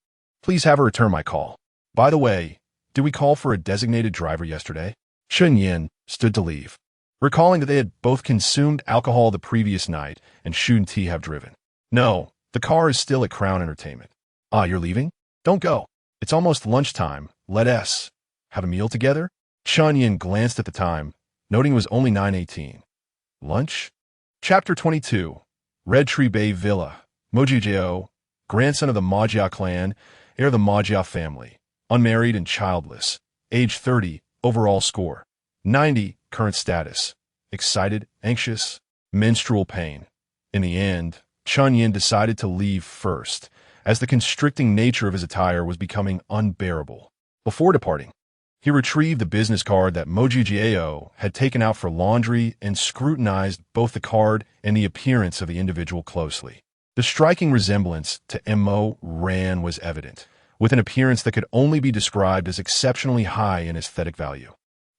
please have her return my call. By the way, did we call for a designated driver yesterday? Chen Yan stood to leave, recalling that they had both consumed alcohol the previous night and shouldn't have driven. No, the car is still at Crown Entertainment. Ah, you're leaving? Don't go. It's almost lunchtime. Let us have a meal together? Chen Yan glanced at the time, noting it was only 9:18. Lunch? Chapter 22. Red Tree Bay Villa. Mojijio, grandson of the Majia clan, heir of the Majia family, unmarried and childless, age 30, overall score, 90, current status, excited, anxious, menstrual pain. In the end, Chen Yan decided to leave first, as the constricting nature of his attire was becoming unbearable. Before departing, he retrieved the business card that Mojijio had taken out for laundry and scrutinized both the card and the appearance of the individual closely. The striking resemblance to Mo Ran was evident, with an appearance that could only be described as exceptionally high in aesthetic value.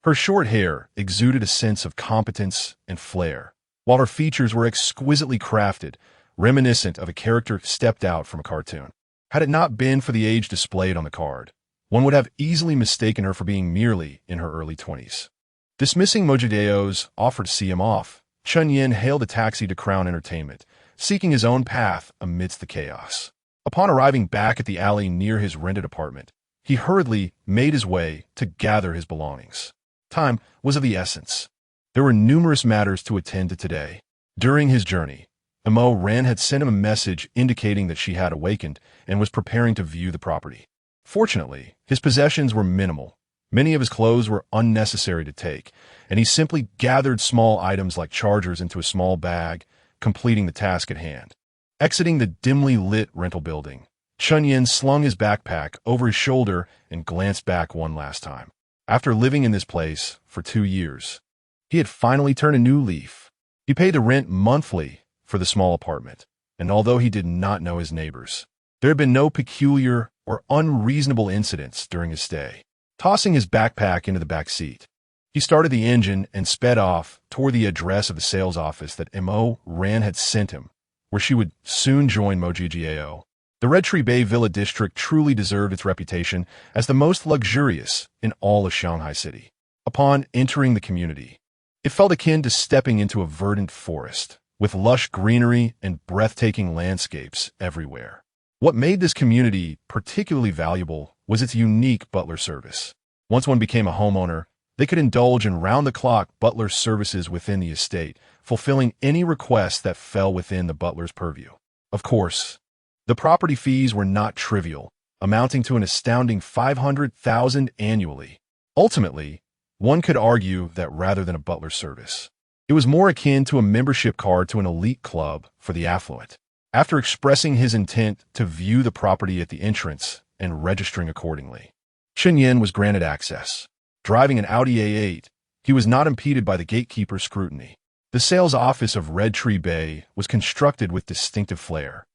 Her short hair exuded a sense of competence and flair, while her features were exquisitely crafted, reminiscent of a character stepped out from a cartoon. Had it not been for the age displayed on the card, one would have easily mistaken her for being merely in her early 20s. Dismissing Mojidio's offer to see him off, Chen Yan hailed a taxi to Crown Entertainment, seeking his own path amidst the chaos. Upon arriving back at the alley near his rented apartment, he hurriedly made his way to gather his belongings. Time was of the essence. There were numerous matters to attend to today. During his journey, Mo Ran had sent him a message indicating that she had awakened and was preparing to view the property. Fortunately, his possessions were minimal. Many of his clothes were unnecessary to take, and he simply gathered small items like chargers into a small bag, completing the task at hand. Exiting the dimly lit rental building, Chen Yan slung his backpack over his shoulder and glanced back one last time. After living in this place for 2 years, he had finally turned a new leaf. He paid the rent monthly for the small apartment, and although he did not know his neighbors, there had been no peculiar or unreasonable incidents during his stay. Tossing his backpack into the back seat, he started the engine and sped off toward the address of the sales office that Mo Ran had sent him, where she would soon join Mojijio. The Red Tree Bay Villa district truly deserved its reputation as the most luxurious in all of Shanghai City. Upon entering the community, it felt akin to stepping into a verdant forest, with lush greenery and breathtaking landscapes everywhere. What made this community particularly valuable was its unique butler service. Once one became a homeowner, they could indulge in round-the-clock butler services within the estate, fulfilling any request that fell within the butler's purview. Of course, the property fees were not trivial, amounting to an astounding 500,000 annually. Ultimately, one could argue that rather than a butler service, it was more akin to a membership card to an elite club for the affluent. After expressing his intent to view the property at the entrance and registering accordingly, Chen Yan was granted access. Driving an Audi A8, he was not impeded by the gatekeeper's scrutiny. The sales office of Red Tree Bay was constructed with distinctive flair,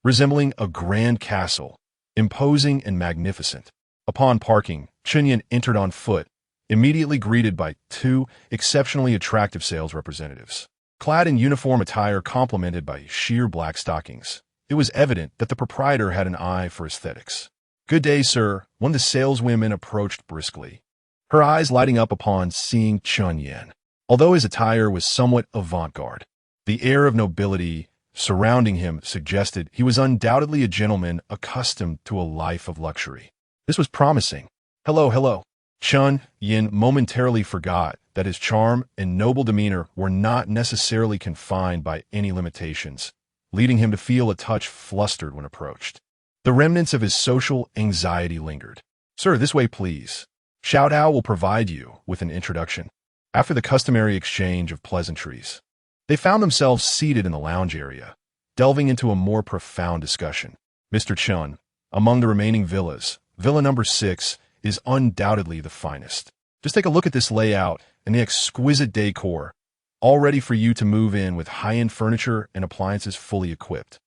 resembling a grand castle, imposing and magnificent. Upon parking, Chen Yan entered on foot, immediately greeted by 2 exceptionally attractive sales representatives. Clad in uniform attire complemented by sheer black stockings, it was evident that the proprietor had an eye for aesthetics. "Good day, sir," one of the saleswomen approached briskly, her eyes lighting up upon seeing Chen Yan. Although his attire was somewhat avant-garde, the air of nobility surrounding him suggested he was undoubtedly a gentleman accustomed to a life of luxury. This was promising. Hello. Chen Yan momentarily forgot that his charm and noble demeanor were not necessarily confined by any limitations, leading him to feel a touch flustered when approached. The remnants of his social anxiety lingered. "Sir, this way, please." Xiao will provide you with an introduction. After the customary exchange of pleasantries, they found themselves seated in the lounge area, delving into a more profound discussion. Mr. Chen, among the remaining villas, Villa number 6 is undoubtedly the finest. Just take a look at this layout and the exquisite decor, all ready for you to move in with high-end furniture and appliances fully equipped.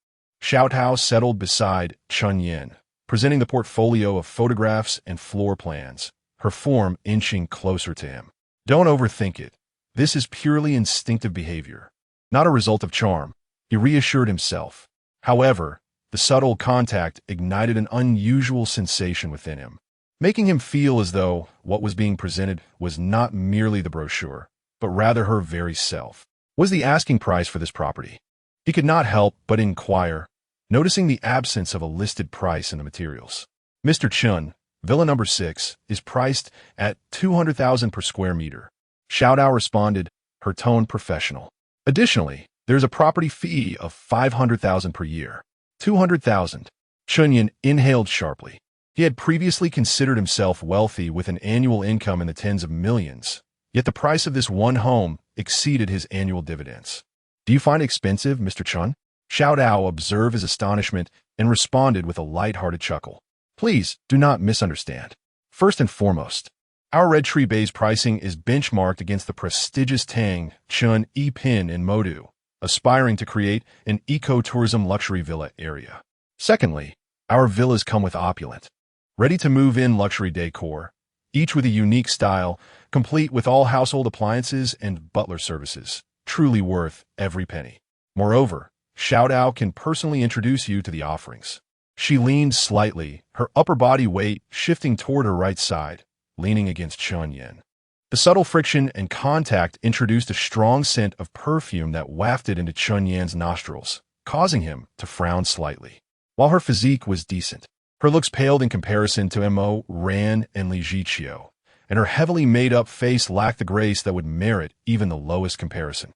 Xiao settled beside Chen Yan, presenting the portfolio of photographs and floor plans, her form inching closer to him. "Don't overthink it. This is purely instinctive behavior, not a result of charm," he reassured himself. However, the subtle contact ignited an unusual sensation within him, making him feel as though what was being presented was not merely the brochure, but rather her very self. Was the asking price for this property? He could not help but inquire, noticing the absence of a listed price in the materials. "Mr. Chen, Villa number 6 is priced at 200,000 per square meter." Xiao responded, her tone professional. "Additionally, there is a property fee of 500,000 per year." 200,000. Chen Yan inhaled sharply. He had previously considered himself wealthy with an annual income in the tens of millions, yet the price of this one home exceeded his annual dividends. "Do you find it expensive, Mr. Chen?" Xiao observed his astonishment and responded with a light-hearted chuckle. "Please do not misunderstand. First and foremost, our Red Tree Bay's pricing is benchmarked against the prestigious Tang Chun E-Pin in Modu, aspiring to create an eco-tourism luxury villa area. Secondly, our villas come with opulent, ready-to-move-in luxury decor, each with a unique style, complete with all household appliances and butler services, truly worth every penny. Moreover, Xiao can personally introduce you to the offerings." She leaned slightly, her upper body weight shifting toward her right side, leaning against Chen Yan. The subtle friction and contact introduced a strong scent of perfume that wafted into Chen Yan's nostrils, causing him to frown slightly. While her physique was decent, her looks paled in comparison to Mo Ran and Li Jiqiu, and her heavily made-up face lacked the grace that would merit even the lowest comparison.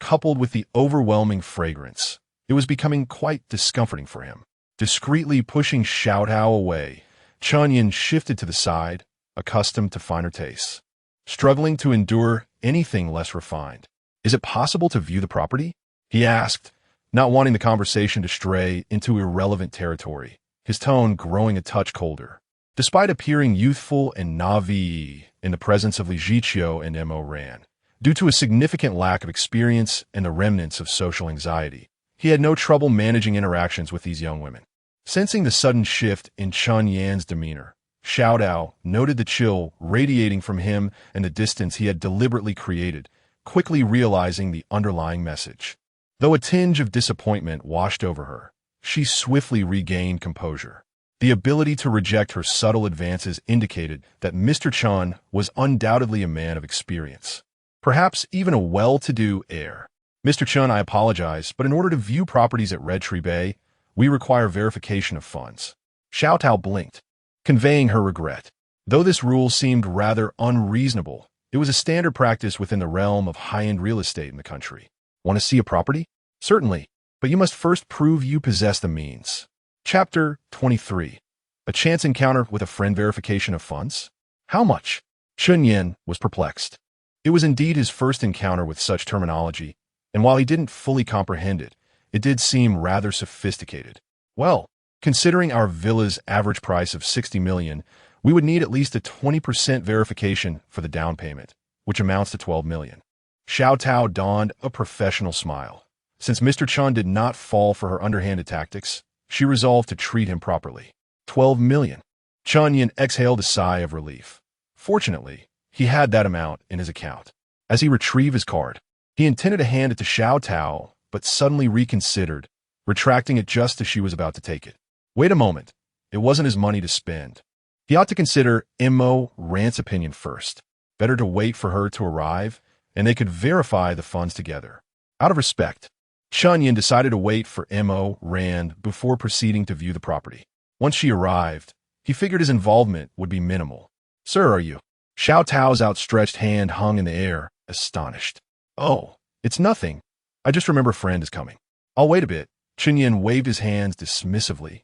Coupled with the overwhelming fragrance, it was becoming quite discomforting for him. Discreetly pushing Xiao away, Chen Yan shifted to the side, accustomed to finer tastes, struggling to endure anything less refined. "Is it possible to view the property?" he asked, not wanting the conversation to stray into irrelevant territory, his tone growing a touch colder. Despite appearing youthful and naive in the presence of Li Jiqiu and Mo Ran, due to a significant lack of experience and the remnants of social anxiety, he had no trouble managing interactions with these young women. Sensing the sudden shift in Chen Yan's demeanor, Xiao noted the chill radiating from him and the distance he had deliberately created, quickly realizing the underlying message. Though a tinge of disappointment washed over her, she swiftly regained composure. The ability to reject her subtle advances indicated that Mr. Chen was undoubtedly a man of experience, perhaps even a well-to-do heir. "Mr. Chen, I apologize, but in order to view properties at Red Tree Bay, we require verification of funds." Xiao blinked, conveying her regret. Though this rule seemed rather unreasonable, it was a standard practice within the realm of high-end real estate in the country. "Want to see a property?" "Certainly, but you must first prove you possess the means." Chapter 23. A chance encounter with a friend. Verification of funds? How much? Chen Yan was perplexed. It was indeed his first encounter with such terminology, and while he didn't fully comprehend it, it did seem rather sophisticated. "Well, considering our villa's average price of 60 million, we would need at least a 20% verification for the down payment, which amounts to 12 million. Xiao donned a professional smile. Since Mr. Chen did not fall for her underhanded tactics, she resolved to treat him properly. 12 million. Chen Yan exhaled a sigh of relief. Fortunately, he had that amount in his account. As he retrieved his card, he intended to hand it to Xiao, but suddenly reconsidered, retracting it just as she was about to take it. Wait a moment. It wasn't his money to spend. He ought to consider Mo Ran's opinion first. Better to wait for her to arrive, and they could verify the funds together. Out of respect, Chen Yan decided to wait for Mo Ran before proceeding to view the property. Once she arrived, he figured his involvement would be minimal. "Sir, are you?" Xiao's outstretched hand hung in the air, astonished. "Oh, it's nothing. I just remember a friend is coming." "I'll wait a bit." Chen Yan waved his hands dismissively,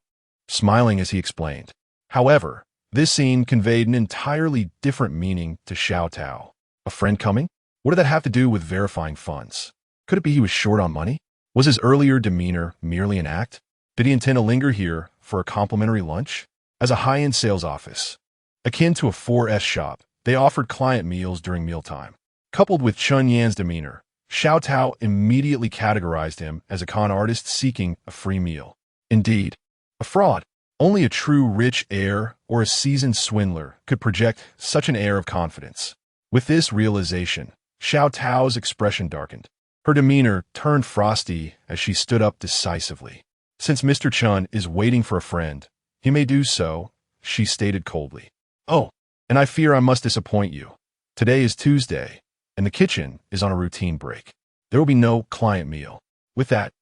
smiling as he explained. However, this scene conveyed an entirely different meaning to Xiao Tao. A friend coming? What did that have to do with verifying funds? Could it be he was short on money? Was his earlier demeanor merely an act? Did he intend to linger here for a complimentary lunch? As a high-end sales office, akin to a 4S shop, they offered client meals during mealtime. Coupled with Chen Yan's demeanor, Xiao Tao immediately categorized him as a con artist seeking a free meal. Indeed, a fraud. Only a true rich heir or a seasoned swindler could project such an air of confidence. With this realization, Xiao Tao's expression darkened. Her demeanor turned frosty as she stood up decisively. Since Mr. Chen is waiting for a friend, he may do so, she stated coldly. Oh, and I fear I must disappoint you. Today is Tuesday, and the kitchen is on a routine break. There will be no client meal. With that,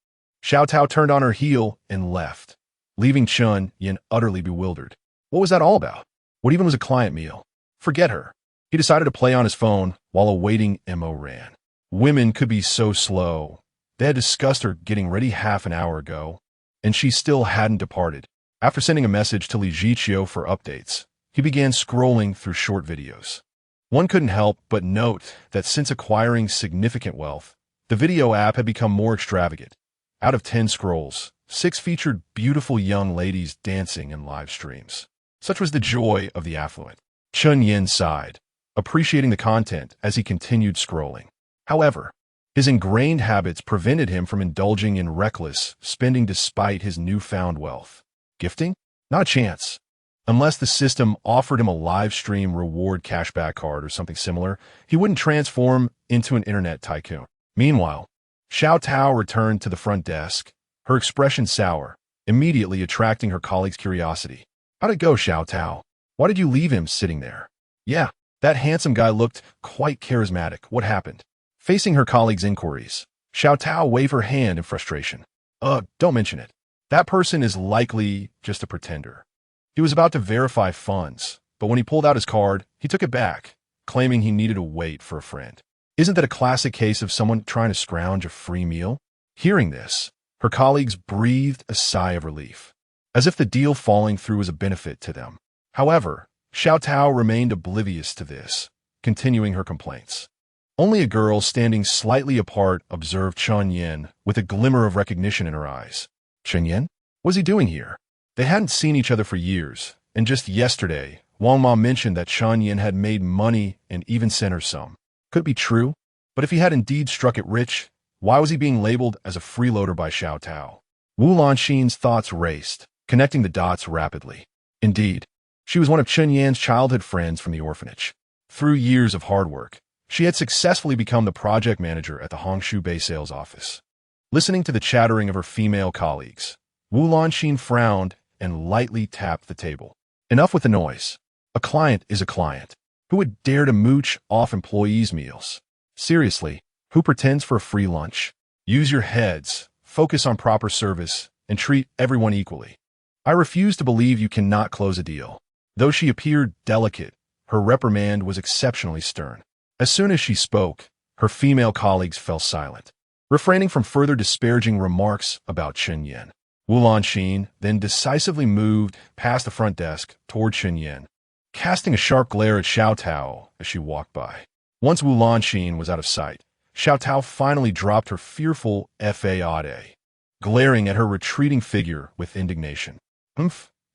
Xiao Tao turned on her heel and left, leaving Chen Yan utterly bewildered. What was that all about? What even was a client meal? Forget her. He decided to play on his phone while awaiting Mo ran. Women could be so slow. They had discussed her getting ready half an hour ago, and she still hadn't departed. After sending a message to Li Jiqiu for updates, he began scrolling through short videos. One couldn't help but note that since acquiring significant wealth, the video app had become more extravagant. Out of 10 scrolls, 6 featured beautiful young ladies dancing in live streams. Such was the joy of the affluent. Chen Yan sighed, appreciating the content as he continued scrolling. However, his ingrained habits prevented him from indulging in reckless spending despite his newfound wealth. Gifting? Not a chance. Unless the system offered him a live stream reward cashback card or something similar, he wouldn't transform into an internet tycoon. Meanwhile, Xiao Tao returned to the front desk, her expression sour, immediately attracting her colleague's curiosity. How'd it go, Xiao Tao? Why did you leave him sitting there? Yeah, that handsome guy looked quite charismatic. What happened? Facing her colleague's inquiries, Xiao Tao waved her hand in frustration. Don't mention it. That person is likely just a pretender. He was about to verify funds, but when he pulled out his card, he took it back, claiming he needed to wait for a friend. Isn't that a classic case of someone trying to scrounge a free meal? Hearing this, her colleagues breathed a sigh of relief, as if the deal falling through was a benefit to them. However, Xiao Tao remained oblivious to this, continuing her complaints. Only a girl standing slightly apart observed Chen Yan with a glimmer of recognition in her eyes. Chen Yan? What is he doing here? They hadn't seen each other for years, and just yesterday, Wang Ma mentioned that Chen Yan had made money and even sent her some. Could it be true? But if he had indeed struck it rich, why was he being labeled as a freeloader by Xiao Tao? Wu Lanxin's thoughts raced, connecting the dots rapidly. Indeed, she was one of Chen Yan's childhood friends from the orphanage. Through years of hard work, she had successfully become the project manager at the Hongshu Bay sales office. Listening to the chattering of her female colleagues, Wu Lanxin frowned and lightly tapped the table. Enough with the noise. A client is a client. Who would dare to mooch off employees' meals? Seriously, who pretends for a free lunch? Use your heads, focus on proper service, and treat everyone equally. I refuse to believe you cannot close a deal. Though she appeared delicate, her reprimand was exceptionally stern. As soon as she spoke, her female colleagues fell silent, refraining from further disparaging remarks about Chen Yan. Wu Lanxin then decisively moved past the front desk toward Chen Yan, casting a sharp glare at Xiao Tao as she walked by. Once Wu Lanxin was out of sight, Xiao Tao finally dropped her fearful fade, glaring at her retreating figure with indignation.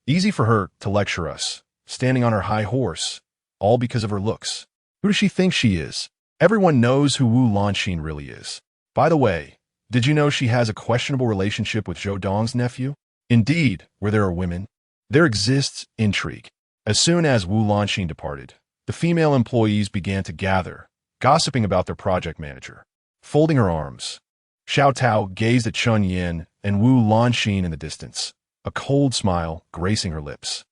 Easy for her to lecture us, standing on her high horse, all because of her looks. Who does she think she is? Everyone knows who Wu Lanxin really is. By the way, did you know she has a questionable relationship with Zhou Dong's nephew? Indeed, where there are women, there exists intrigue. As soon as Wu Lanxin departed, the female employees began to gather, gossiping about their project manager. Folding her arms, Xiao Tao gazed at Chen Yan and Wu Lanxin in the distance, a cold smile gracing her lips.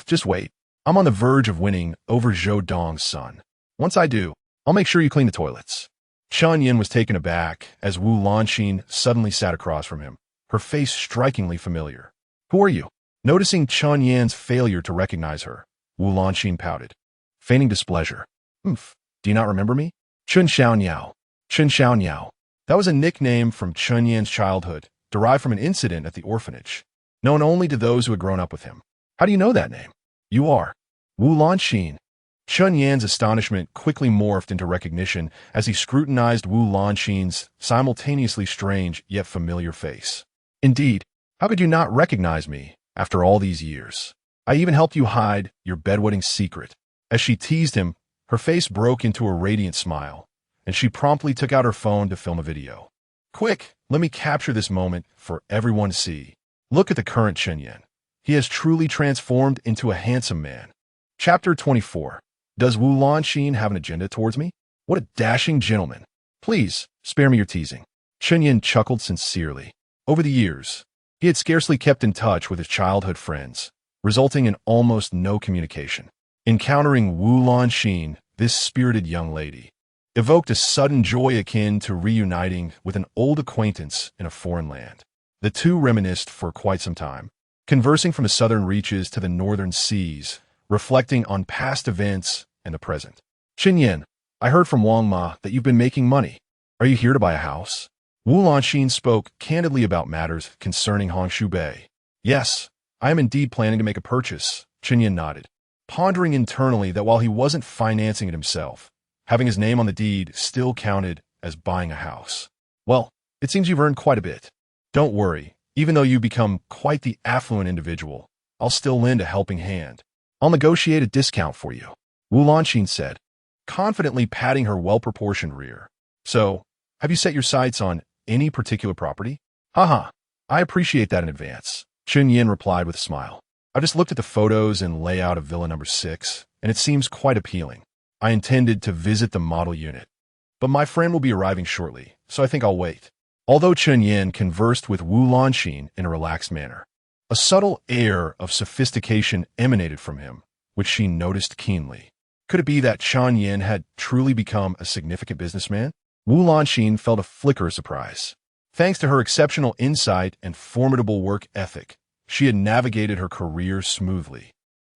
Just wait. I'm on the verge of winning over Zhou Dong's son. Once I do, I'll make sure you clean the toilets. Chen Yan was taken aback as Wu Lanxin suddenly sat across from him, her face strikingly familiar. Who are you? Noticing Chen Yan's failure to recognize her, Wu Lanxin pouted, feigning displeasure. Do you not remember me? Chen Xiaoniao. Chen Xiaoniao. That was a nickname from Chen Yan's childhood, derived from an incident at the orphanage, known only to those who had grown up with him. How do you know that name? You are Wu Lanxin. Chen Yan's astonishment quickly morphed into recognition as he scrutinized Wu Lanxin's simultaneously strange yet familiar face. Indeed, how could you not recognize me after all these years? I even helped you hide your bedwetting secret. As she teased him, her face broke into a radiant smile, and she promptly took out her phone to film a video. Quick, let me capture this moment for everyone to see. Look at the current Chen Yan. He has truly transformed into a handsome man. Chapter 24. Does Wu Lanxin have an agenda towards me? What a dashing gentleman. Please, spare me your teasing. Chen Yan chuckled sincerely. Over the years, he had scarcely kept in touch with his childhood friends, resulting in almost no communication. Encountering Wu Lanxin, this spirited young lady, evoked a sudden joy akin to reuniting with an old acquaintance in a foreign land. The two reminisced for quite some time, conversing from the southern reaches to the northern seas, reflecting on past events and the present. Chen Yan, I heard from Wang Ma that you've been making money. Are you here to buy a house? Wu Lanxin spoke candidly about matters concerning Hongshu Bay. Yes, I am indeed planning to make a purchase, Chen Yan nodded, pondering internally that while he wasn't financing it himself, having his name on the deed still counted as buying a house. Well, it seems you've earned quite a bit. Don't worry, even though you become quite the affluent individual, I'll still lend a helping hand. I'll negotiate a discount for you, Wu Lanxin said, confidently patting her well-proportioned rear. So, have you set your sights on any particular property? Haha, I appreciate that in advance, Chen Yan replied with a smile. I've just looked at the photos and layout of Villa number 6, and it seems quite appealing. I intended to visit the model unit, but my friend will be arriving shortly, so I think I'll wait. Although Chen Yan conversed with Wu Lanxin in a relaxed manner, a subtle air of sophistication emanated from him, which she noticed keenly. Could it be that Chen Yan had truly become a significant businessman? Wu Lanxin felt a flicker of surprise. Thanks to her exceptional insight and formidable work ethic, she had navigated her career smoothly,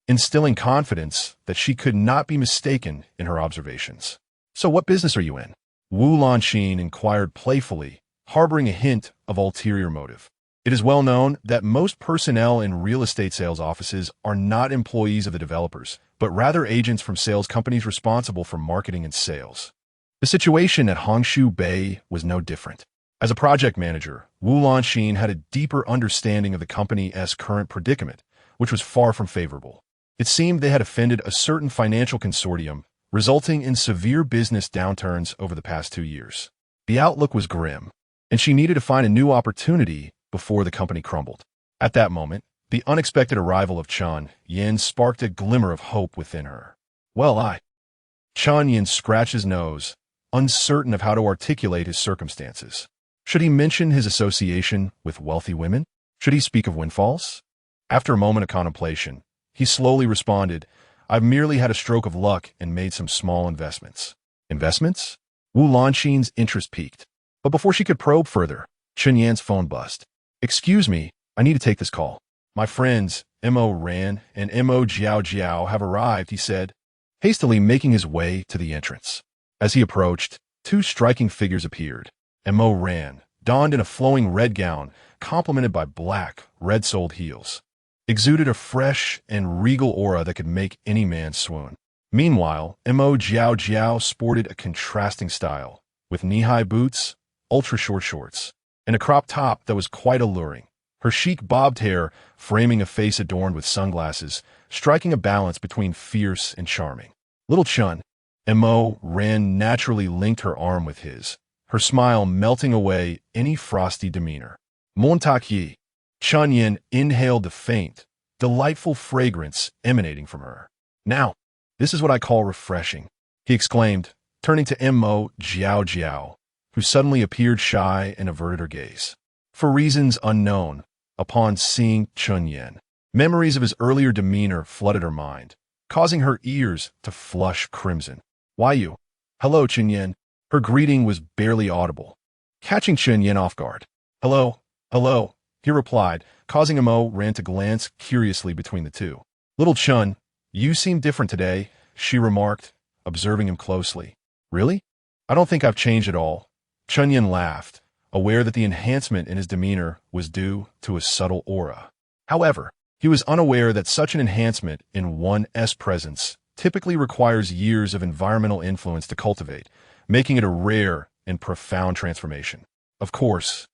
instilling confidence that she could not be mistaken in her observations. So what business are you in? Wu Lanxin inquired playfully, harboring a hint of ulterior motive. It is well known that most personnel in real estate sales offices are not employees of the developers, but rather agents from sales companies responsible for marketing and sales. The situation at Hongshu Bay was no different. As a project manager, Wu Lanxin had a deeper understanding of the company's current predicament, which was far from favorable. It seemed they had offended a certain financial consortium, resulting in severe business downturns over the past 2 years. The outlook was grim, and she needed to find a new opportunity before the company crumbled. At that moment, the unexpected arrival of Chen Yan sparked a glimmer of hope within her. Chen Yan scratched his nose, uncertain of how to articulate his circumstances. Should he mention his association with wealthy women? Should he speak of windfalls? After a moment of contemplation, he slowly responded, I've merely had a stroke of luck and made some small investments. Investments? Wu Lanxin's interest peaked. But before she could probe further, Chen Yan's phone buzzed. Excuse me, I need to take this call. My friends, Mo Ran and Mo Jiao Jiao have arrived, he said, hastily making his way to the entrance. As he approached, 2 striking figures appeared. Mo Ran, donned in a flowing red gown, complemented by black, red-soled heels, exuded a fresh and regal aura that could make any man swoon. Meanwhile, Mo Jiao Jiao sported a contrasting style, with knee-high boots, ultra-short shorts, and a crop top that was quite alluring. Her chic bobbed hair framing a face adorned with sunglasses, striking a balance between fierce and charming. Little Chen, Mo Ran naturally linked her arm with his, her smile melting away any frosty demeanor. Montaque, Chen Yan inhaled the faint, delightful fragrance emanating from her. Now, this is what I call refreshing, he exclaimed, turning to Mo Jiao Jiao, who suddenly appeared shy and averted her gaze. For reasons unknown, upon seeing Chen Yan, memories of his earlier demeanor flooded her mind, causing her ears to flush crimson. Why you? Hello, Chen Yan. Her greeting was barely audible, catching Chen Yan off guard. Hello, he replied, causing Mo Ran to glance curiously between the two. Little Chen, you seem different today, she remarked, observing him closely. Really? I don't think I've changed at all. Chen Yan laughed, aware that the enhancement in his demeanor was due to a subtle aura. However, he was unaware that such an enhancement in one's presence typically requires years of environmental influence to cultivate, making it a rare and profound transformation. Of course,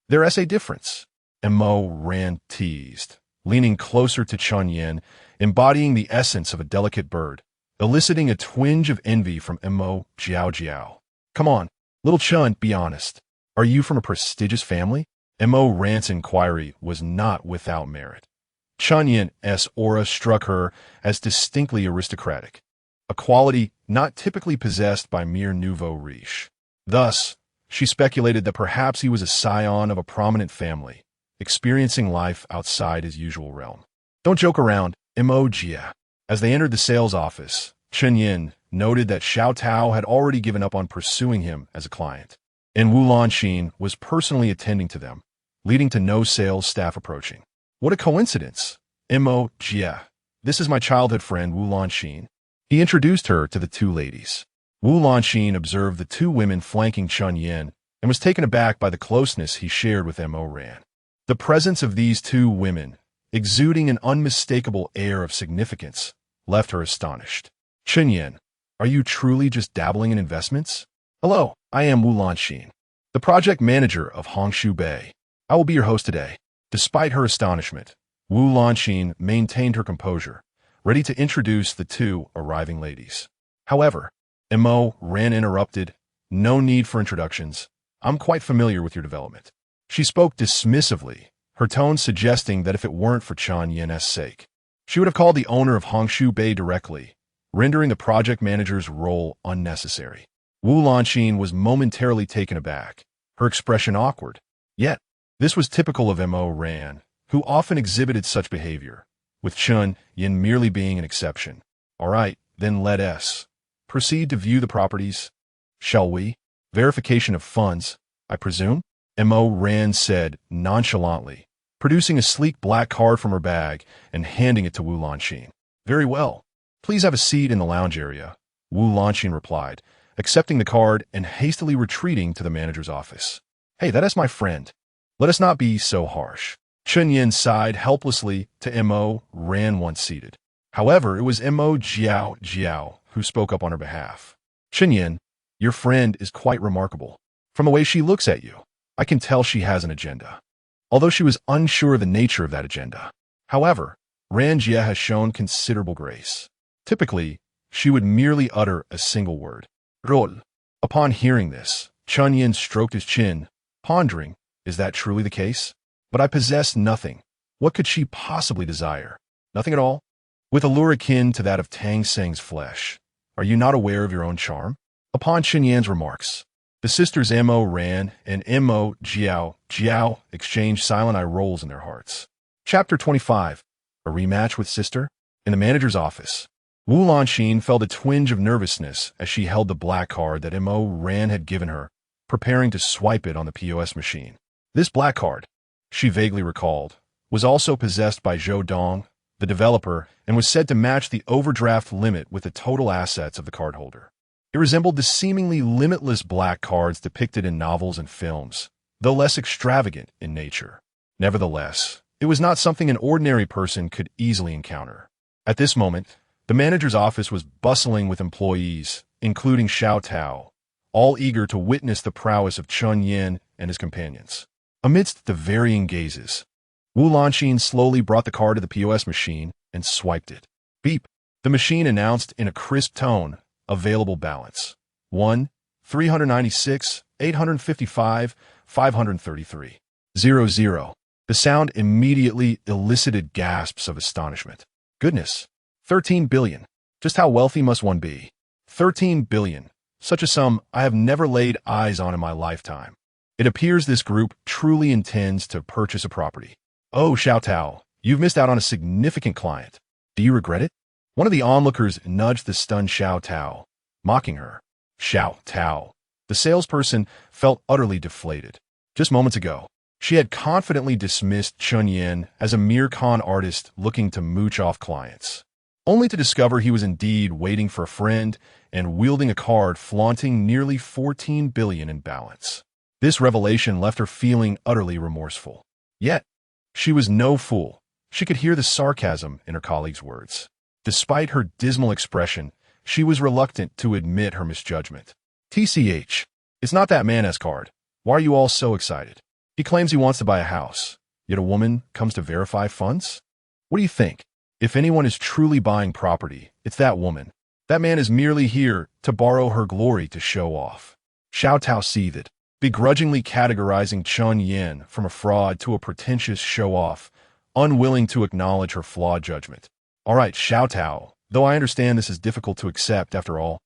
there is a difference, Mo Ran teased, leaning closer to Chen Yan, embodying the essence of a delicate bird, eliciting a twinge of envy from Mo Jiao. Come on, little Chen, be honest. Are you from a prestigious family? Mo Ran's inquiry was not without merit. Chen Yan's aura struck her as distinctly aristocratic, a quality not typically possessed by mere nouveau riche. Thus, she speculated that perhaps he was a scion of a prominent family, experiencing life outside his usual realm. Don't joke around, Mo Jia. As they entered the sales office, Chen Yan noted that Xiao Tao had already given up on pursuing him as a client, and Wu Lanxin was personally attending to them, leading to no sales staff approaching. What a coincidence! Mo Jia. This is my childhood friend Wu Lanxin. He introduced her to the two ladies. Wu Lanxin observed the two women flanking Chen Yan and was taken aback by the closeness he shared with Mo Ran. The presence of these two women, exuding an unmistakable air of significance, left her astonished. Chen Yan, are you truly just dabbling in investments? Hello, I am Wu Lanxin, the project manager of Hongshu Bay. I will be your host today. Despite her astonishment, Wu Lanxin maintained her composure, ready to introduce the two arriving ladies. However, Mo Ran interrupted. No need for introductions. I'm quite familiar with your development. She spoke dismissively, her tone suggesting that if it weren't for Chen Yan's sake, she would have called the owner of Hongshu Bay directly, rendering the project manager's role unnecessary. Wu Lanxin was momentarily taken aback, her expression awkward. Yet, this was typical of Mo Ran, who often exhibited such behavior, with Chen Yan merely being an exception. All right, then let us proceed to view the properties. Shall we? Verification of funds, I presume? Mo Ran said nonchalantly, producing a sleek black card from her bag and handing it to Wu Lanxin. Very well. Please have a seat in the lounge area, Wu Lanxin replied, accepting the card and hastily retreating to the manager's office. Hey, that is my friend. Let us not be so harsh. Chen Yan sighed helplessly to Mo Ran once seated. However, it was Mo Jiao who spoke up on her behalf. Chen Yan, your friend is quite remarkable. From the way she looks at you, I can tell she has an agenda. Although she was unsure of the nature of that agenda. However, Ran Jia has shown considerable grace. Typically, she would merely utter a single word. Rol. Upon hearing this, Chen Yan stroked his chin, pondering, is that truly the case? But I possess nothing. What could she possibly desire? Nothing at all? With a lure akin to that of Tang Seng's flesh, are you not aware of your own charm? Upon Chen Yan's remarks, the sisters Mo Ran and Mo Jiao exchanged silent eye rolls in their hearts. Chapter 25. A rematch with sister? In the manager's office, Wu Lanxin felt a twinge of nervousness as she held the black card that Mo Ran had given her, preparing to swipe it on the POS machine. This black card, she vaguely recalled, was also possessed by Zhou Dong, the developer, and was said to match the overdraft limit with the total assets of the cardholder. It resembled the seemingly limitless black cards depicted in novels and films, though less extravagant in nature. Nevertheless, it was not something an ordinary person could easily encounter. At this moment, the manager's office was bustling with employees, including Xiao Tao, all eager to witness the prowess of Chen Yan and his companions. Amidst the varying gazes, Wu Lanxin slowly brought the card to the POS machine and swiped it. Beep. The machine announced in a crisp tone, available balance. 396, 855, 533. 00. The sound immediately elicited gasps of astonishment. Goodness. 13 billion. Just how wealthy must one be? 13 billion. Such a sum I have never laid eyes on in my lifetime. It appears this group truly intends to purchase a property. Oh, Xiao Tao, you've missed out on a significant client. Do you regret it? One of the onlookers nudged the stunned Xiao Tao, mocking her. Xiao Tao. The salesperson felt utterly deflated. Just moments ago, she had confidently dismissed Chen Yan as a mere con artist looking to mooch off clients, only to discover he was indeed waiting for a friend and wielding a card flaunting nearly 14 billion in balance. This revelation left her feeling utterly remorseful. Yet, she was no fool. She could hear the sarcasm in her colleague's words. Despite her dismal expression, she was reluctant to admit her misjudgment. TCH. It's not that man, escort. Why are you all so excited? He claims he wants to buy a house, yet a woman comes to verify funds? What do you think? If anyone is truly buying property, it's that woman. That man is merely here to borrow her glory to show off. Xiao Tao seethed, begrudgingly categorizing Chen Yan from a fraud to a pretentious show-off, unwilling to acknowledge her flawed judgment. All right, Xiao Tao, though I understand this is difficult to accept after all,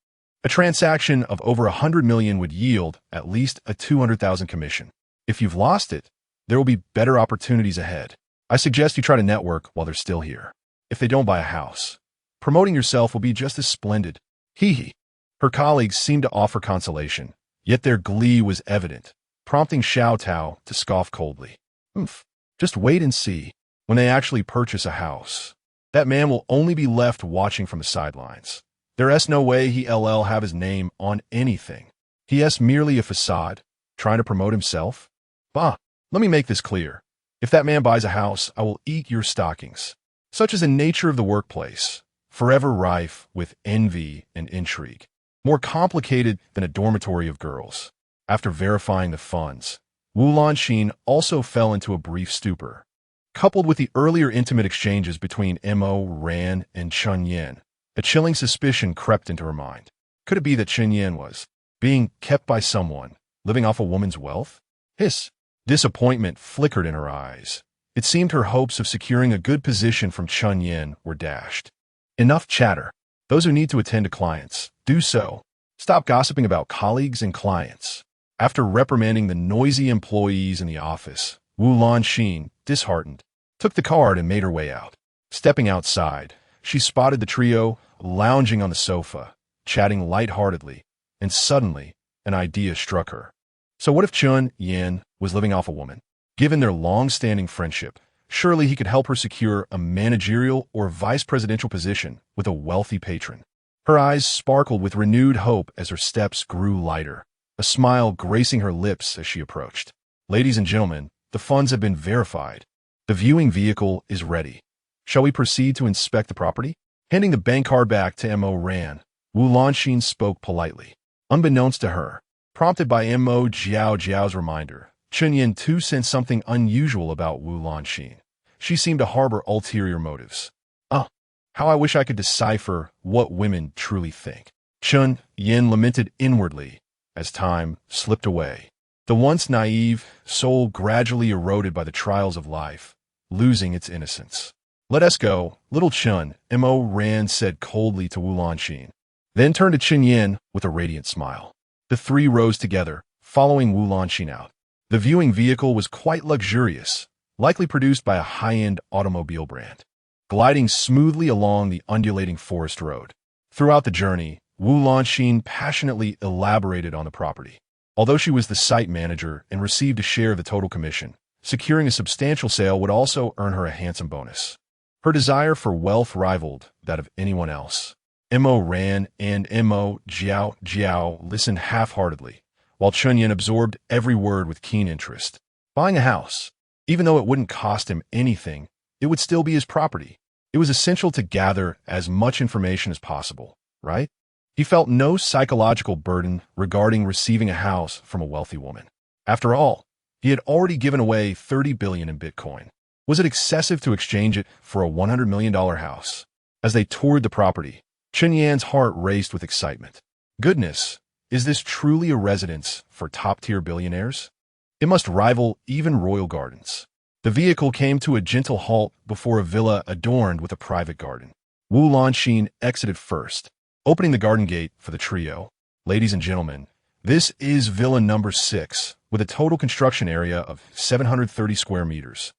a transaction of over 100 million would yield at least a 200,000 commission. If you've lost it, there will be better opportunities ahead. I suggest you try to network while they're still here. If they don't buy a house, promoting yourself will be just as splendid. Hee hee. Her colleagues seemed to offer consolation, yet their glee was evident, prompting Xiao Tao to scoff coldly. Just wait and see. When they actually purchase a house, that man will only be left watching from the sidelines. There's no way he'll have his name on anything. He's merely a facade, trying to promote himself. Bah, let me make this clear. If that man buys a house, I will eat your stockings. Such is the nature of the workplace, forever rife with envy and intrigue, more complicated than a dormitory of girls. After verifying the funds, Wu Lanxin also fell into a brief stupor. Coupled with the earlier intimate exchanges between Mo Ran and Chen Yan, a chilling suspicion crept into her mind. Could it be that Chen Yan was being kept by someone, living off a woman's wealth? Disappointment flickered in her eyes. It seemed her hopes of securing a good position from Chen Yan were dashed. Enough chatter. Those who need to attend to clients, do so. Stop gossiping about colleagues and clients. After reprimanding the noisy employees in the office, Wu Lanxin, disheartened, took the card and made her way out. Stepping outside, she spotted the trio lounging on the sofa, chatting lightheartedly, and suddenly, an idea struck her. So what if Chen Yan was living off a woman? Given their long-standing friendship, surely he could help her secure a managerial or vice presidential position with a wealthy patron. Her eyes sparkled with renewed hope as her steps grew lighter, a smile gracing her lips as she approached. Ladies and gentlemen, the funds have been verified. The viewing vehicle is ready. Shall we proceed to inspect the property? Handing the bank card back to Mo Ran, Wu Lanxin spoke politely. Unbeknownst to her, prompted by Mo Jiao's reminder, Chen Yan too sensed something unusual about Wu Lanxin. She seemed to harbor ulterior motives. How I wish I could decipher what women truly think. Chen Yan lamented inwardly as time slipped away. The once naive soul gradually eroded by the trials of life, losing its innocence. Let us go, little Chen, Mo Ran said coldly to Wu Lanxin, then turned to Chen Yan with a radiant smile. The three rose together, following Wu Lanxin out. The viewing vehicle was quite luxurious, likely produced by a high-end automobile brand, gliding smoothly along the undulating forest road. Throughout the journey, Wu Lanxin passionately elaborated on the property. Although she was the site manager and received a share of the total commission, securing a substantial sale would also earn her a handsome bonus. Her desire for wealth rivaled that of anyone else. Mo Ran and Mo Jiao listened half-heartedly, while Chen Yan absorbed every word with keen interest. Buying a house, even though it wouldn't cost him anything, it would still be his property. It was essential to gather as much information as possible, right? He felt no psychological burden regarding receiving a house from a wealthy woman. After all, he had already given away 30 billion in Bitcoin. Was it excessive to exchange it for a $100 million house? As they toured the property, Chen Yan's heart raced with excitement. Goodness, is this truly a residence for top-tier billionaires? It must rival even royal gardens. The vehicle came to a gentle halt before a villa adorned with a private garden. Wu Lanxin exited first, opening the garden gate for the trio. Ladies and gentlemen, this is Villa number 6, with a total construction area of 730 square meters,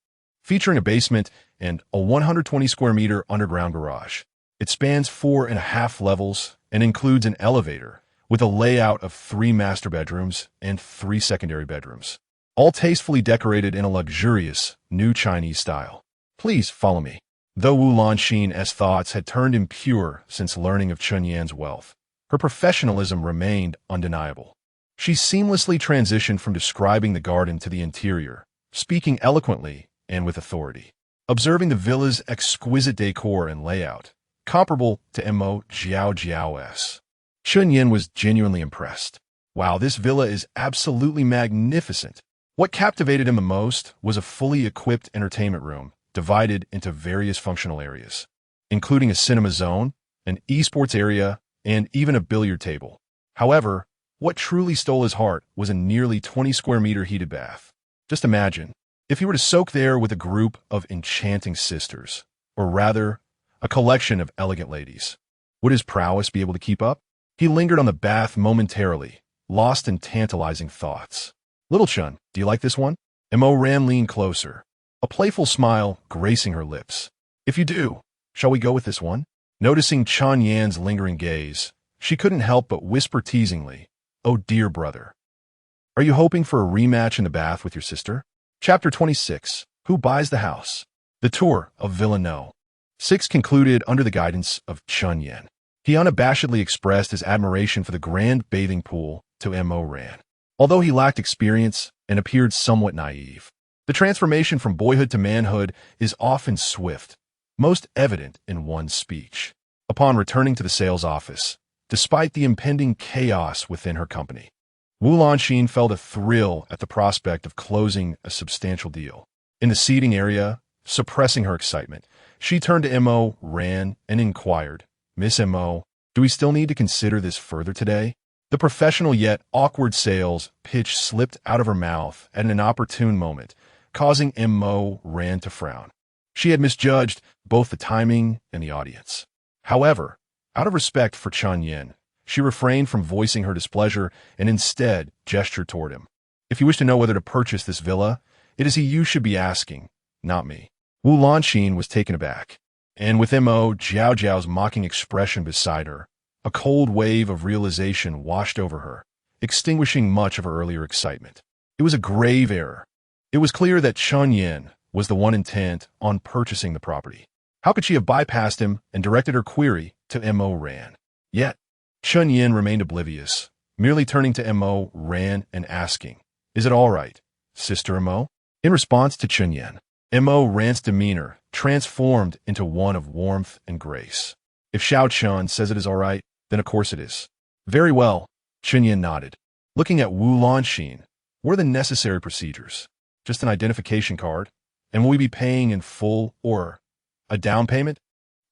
featuring a basement and a 120 square meter underground garage. It spans 4.5 levels and includes an elevator, with a layout of 3 master bedrooms and 3 secondary bedrooms, all tastefully decorated in a luxurious, new Chinese style. Please follow me. Though Wu Lanxin's thoughts had turned impure since learning of Chen Yan's wealth, her professionalism remained undeniable. She seamlessly transitioned from describing the garden to the interior, speaking eloquently and with authority. Observing the villa's exquisite decor and layout, comparable to Mo Jiao Jiao's, Chen Yan was genuinely impressed. Wow, this villa is absolutely magnificent. What captivated him the most was a fully equipped entertainment room divided into various functional areas, including a cinema zone, an esports area, and even a billiard table. However, what truly stole his heart was a nearly 20-square-meter heated bath. Just imagine, if he were to soak there with a group of enchanting sisters, or rather, a collection of elegant ladies. Would his prowess be able to keep up? He lingered on the bath momentarily, lost in tantalizing thoughts. Little Chun, do you like this one? Mo Ran leaned closer, a playful smile gracing her lips. If you do, shall we go with this one? Noticing Chen Yan's lingering gaze, she couldn't help but whisper teasingly, "Oh dear brother. Are you hoping for a rematch in the bath with your sister?" Chapter 26. Who Buys the House? The tour of Villa No. 6 concluded under the guidance of Chen Yan. He unabashedly expressed his admiration for the grand bathing pool to Mo Ran, although he lacked experience and appeared somewhat naive. The transformation from boyhood to manhood is often swift, most evident in one's speech. Upon returning to the sales office, despite the impending chaos within her company, Wu Lanxin felt a thrill at the prospect of closing a substantial deal. In the seating area, suppressing her excitement, she turned to Mo Ran and inquired, "Miss Mo, do we still need to consider this further today?" The professional yet awkward sales pitch slipped out of her mouth at an inopportune moment, causing Mo Ran to frown. She had misjudged both the timing and the audience. However, out of respect for Chen Yan, she refrained from voicing her displeasure and instead gestured toward him. "If you wish to know whether to purchase this villa, it is he you should be asking, not me." Wu Lanxin was taken aback, and with Mo Jiao Jiao's mocking expression beside her, a cold wave of realization washed over her, extinguishing much of her earlier excitement. It was a grave error. It was clear that Chen Yan was the one intent on purchasing the property. How could she have bypassed him and directed her query to Mo Ran? Yet, Chen Yan remained oblivious, merely turning to Mo Ran and asking, "Is it all right, Sister Mo?" In response to Chen Yan, Mo Ran's demeanor transformed into one of warmth and grace. "If Xiao Chun says it is all right, then of course it is." "Very well," Chen Yan nodded. Looking at Wu Lanxin, "What are the necessary procedures? Just an identification card? And will we be paying in full or a down payment?"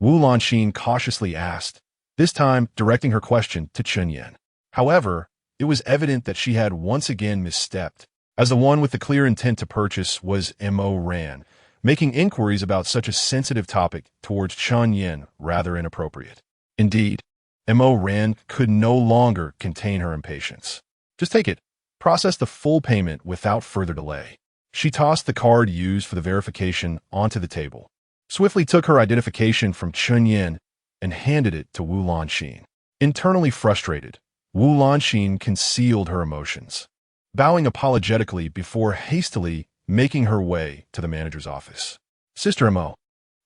Wu Lanxin cautiously asked, this time directing her question to Chen Yan. However, it was evident that she had once again misstepped, as the one with the clear intent to purchase was Mo Ran, making inquiries about such a sensitive topic towards Chen Yan rather inappropriate. Indeed, Mo Ran could no longer contain her impatience. "Just take it. Process the full payment without further delay." She tossed the card used for the verification onto the table, swiftly took her identification from Chen Yan, and handed it to Wu Lanxin. Internally frustrated, Wu Lanxin concealed her emotions, bowing apologetically before hastily making her way to the manager's office. "Sister Mo,"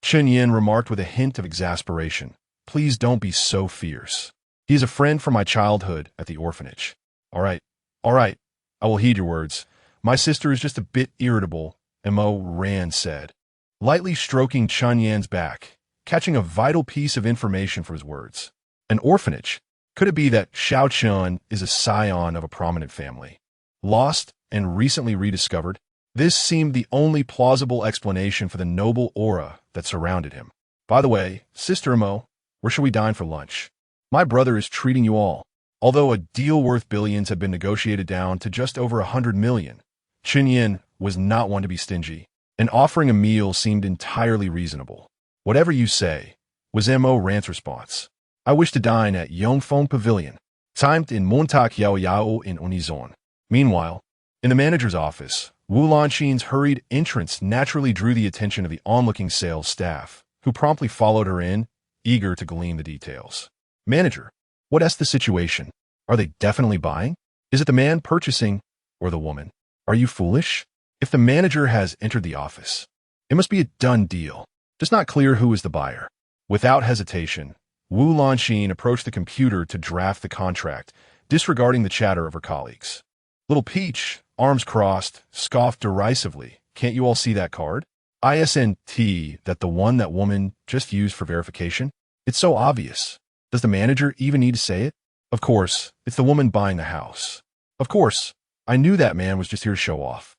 Chen Yan remarked with a hint of exasperation, "please don't be so fierce. He is a friend from my childhood at the orphanage." All right, I will heed your words. My sister is just a bit irritable," Mo Ran said, lightly stroking Chen Yan's back, catching a vital piece of information for his words. An orphanage? Could it be that Xiao Chun is a scion of a prominent family, lost and recently rediscovered? This seemed the only plausible explanation for the noble aura that surrounded him. "By the way, Sister Mo, where shall we dine for lunch? My brother is treating you all." Although a deal worth billions had been negotiated down to just over 100 million, Chen Yan was not one to be stingy, and offering a meal seemed entirely reasonable. "Whatever you say," was Mo Ran's response. "I wish to dine at Yongfeng Pavilion, timed in Montauk Yao Yao in Onizon." Meanwhile, in the manager's office, Wu Lanxin's hurried entrance naturally drew the attention of the onlooking sales staff, who promptly followed her in, eager to glean the details. "Manager, what's the situation? Are they definitely buying? Is it the man purchasing or the woman? Are you foolish?" If the manager has entered the office, it must be a done deal. Just not clear who is the buyer. Without hesitation, Wu Lanxin approached the computer to draft the contract, disregarding the chatter of her colleagues. Little Peach, arms crossed, scoffed derisively. Can't you all see that card? ISNT, that the one that woman just used for verification? It's so obvious. Does the manager even need to say it? Of course, it's the woman buying the house. Of course, I knew that man was just here to show off.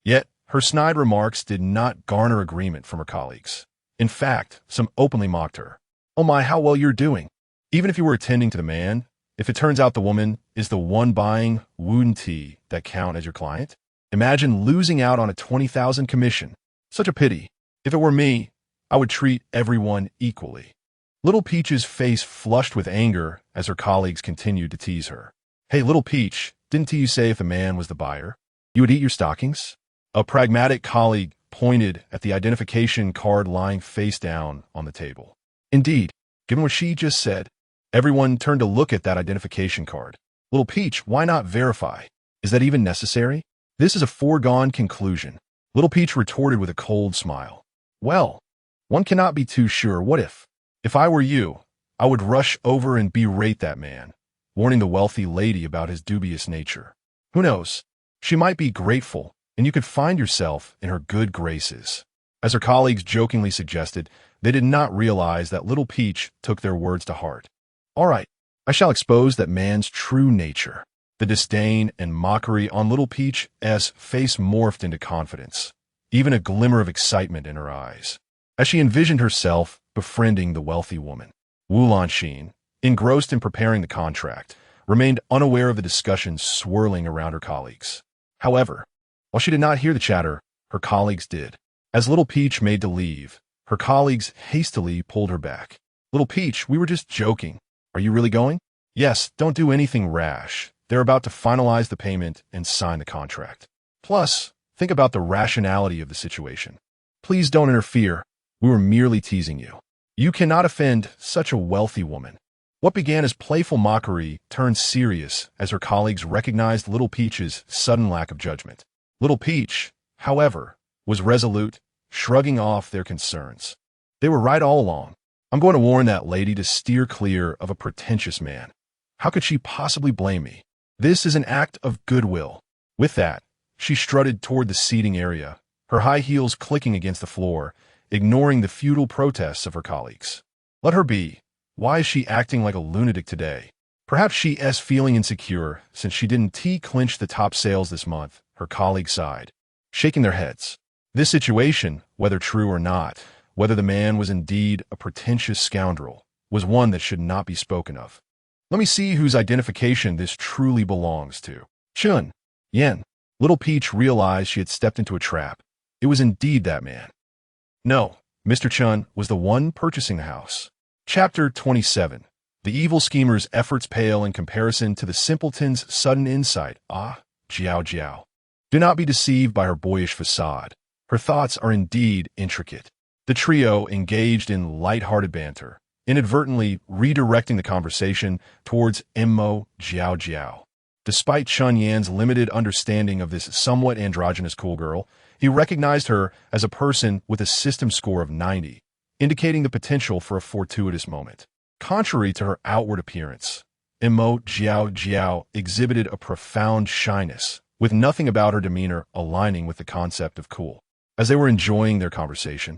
Yet, her snide remarks did not garner agreement from her colleagues. In fact, some openly mocked her. Oh my, how well you're doing. Even if you were attending to the man, if it turns out the woman is the one buying wooden tea that count as your client, imagine losing out on a 20,000 commission. Such a pity. If it were me, I would treat everyone equally. Little Peach's face flushed with anger as her colleagues continued to tease her. Hey, Little Peach, didn't you say if the man was the buyer, you would eat your stockings? A pragmatic colleague pointed at the identification card lying face down on the table. Indeed, given what she just said, everyone turned to look at that identification card. Little Peach, why not verify? Is that even necessary? This is a foregone conclusion. Little Peach retorted with a cold smile. Well, one cannot be too sure. What if? If I were you, I would rush over and berate that man, warning the wealthy lady about his dubious nature. Who knows? She might be grateful, and you could find yourself in her good graces. As her colleagues jokingly suggested, they did not realize that Little Peach took their words to heart. All right, I shall expose that man's true nature. The disdain and mockery on Little Peach's face morphed into confidence, even a glimmer of excitement in her eyes. As she envisioned herself befriending the wealthy woman, Wu Lanxin, engrossed in preparing the contract, remained unaware of the discussions swirling around her colleagues. However, while she did not hear the chatter, her colleagues did. As Little Peach made to leave, her colleagues hastily pulled her back. Little Peach, we were just joking. Are you really going? Yes, don't do anything rash. They're about to finalize the payment and sign the contract. Plus, think about the rationality of the situation. Please don't interfere. We were merely teasing you. You cannot offend such a wealthy woman. What began as playful mockery turned serious as her colleagues recognized Little Peach's sudden lack of judgment. Little Peach, however, was resolute, shrugging off their concerns. They were right all along. I'm going to warn that lady to steer clear of a pretentious man. How could she possibly blame me? This is an act of goodwill. With that, she strutted toward the seating area, her high heels clicking against the floor, ignoring the futile protests of her colleagues. Let her be. Why is she acting like a lunatic today? Perhaps she is feeling insecure since she didn't clinch the top sales this month, her colleagues sighed, shaking their heads. This situation, whether true or not, whether the man was indeed a pretentious scoundrel, was one that should not be spoken of. Let me see whose identification this truly belongs to. Chen Yan. Little Peach realized she had stepped into a trap. It was indeed that man. No, Mr. Chen was the one purchasing the house. Chapter 27. The evil schemer's efforts pale in comparison to the simpleton's sudden insight. Ah, Jiao Jiao. Do not be deceived by her boyish facade. Her thoughts are indeed intricate. The trio engaged in light-hearted banter, inadvertently redirecting the conversation towards Mo Jiao Jiao. Despite Chen Yan's limited understanding of this somewhat androgynous cool girl, he recognized her as a person with a system score of 90, indicating the potential for a fortuitous moment. Contrary to her outward appearance, Mo Jiao Jiao exhibited a profound shyness, with nothing about her demeanor aligning with the concept of cool. As they were enjoying their conversation,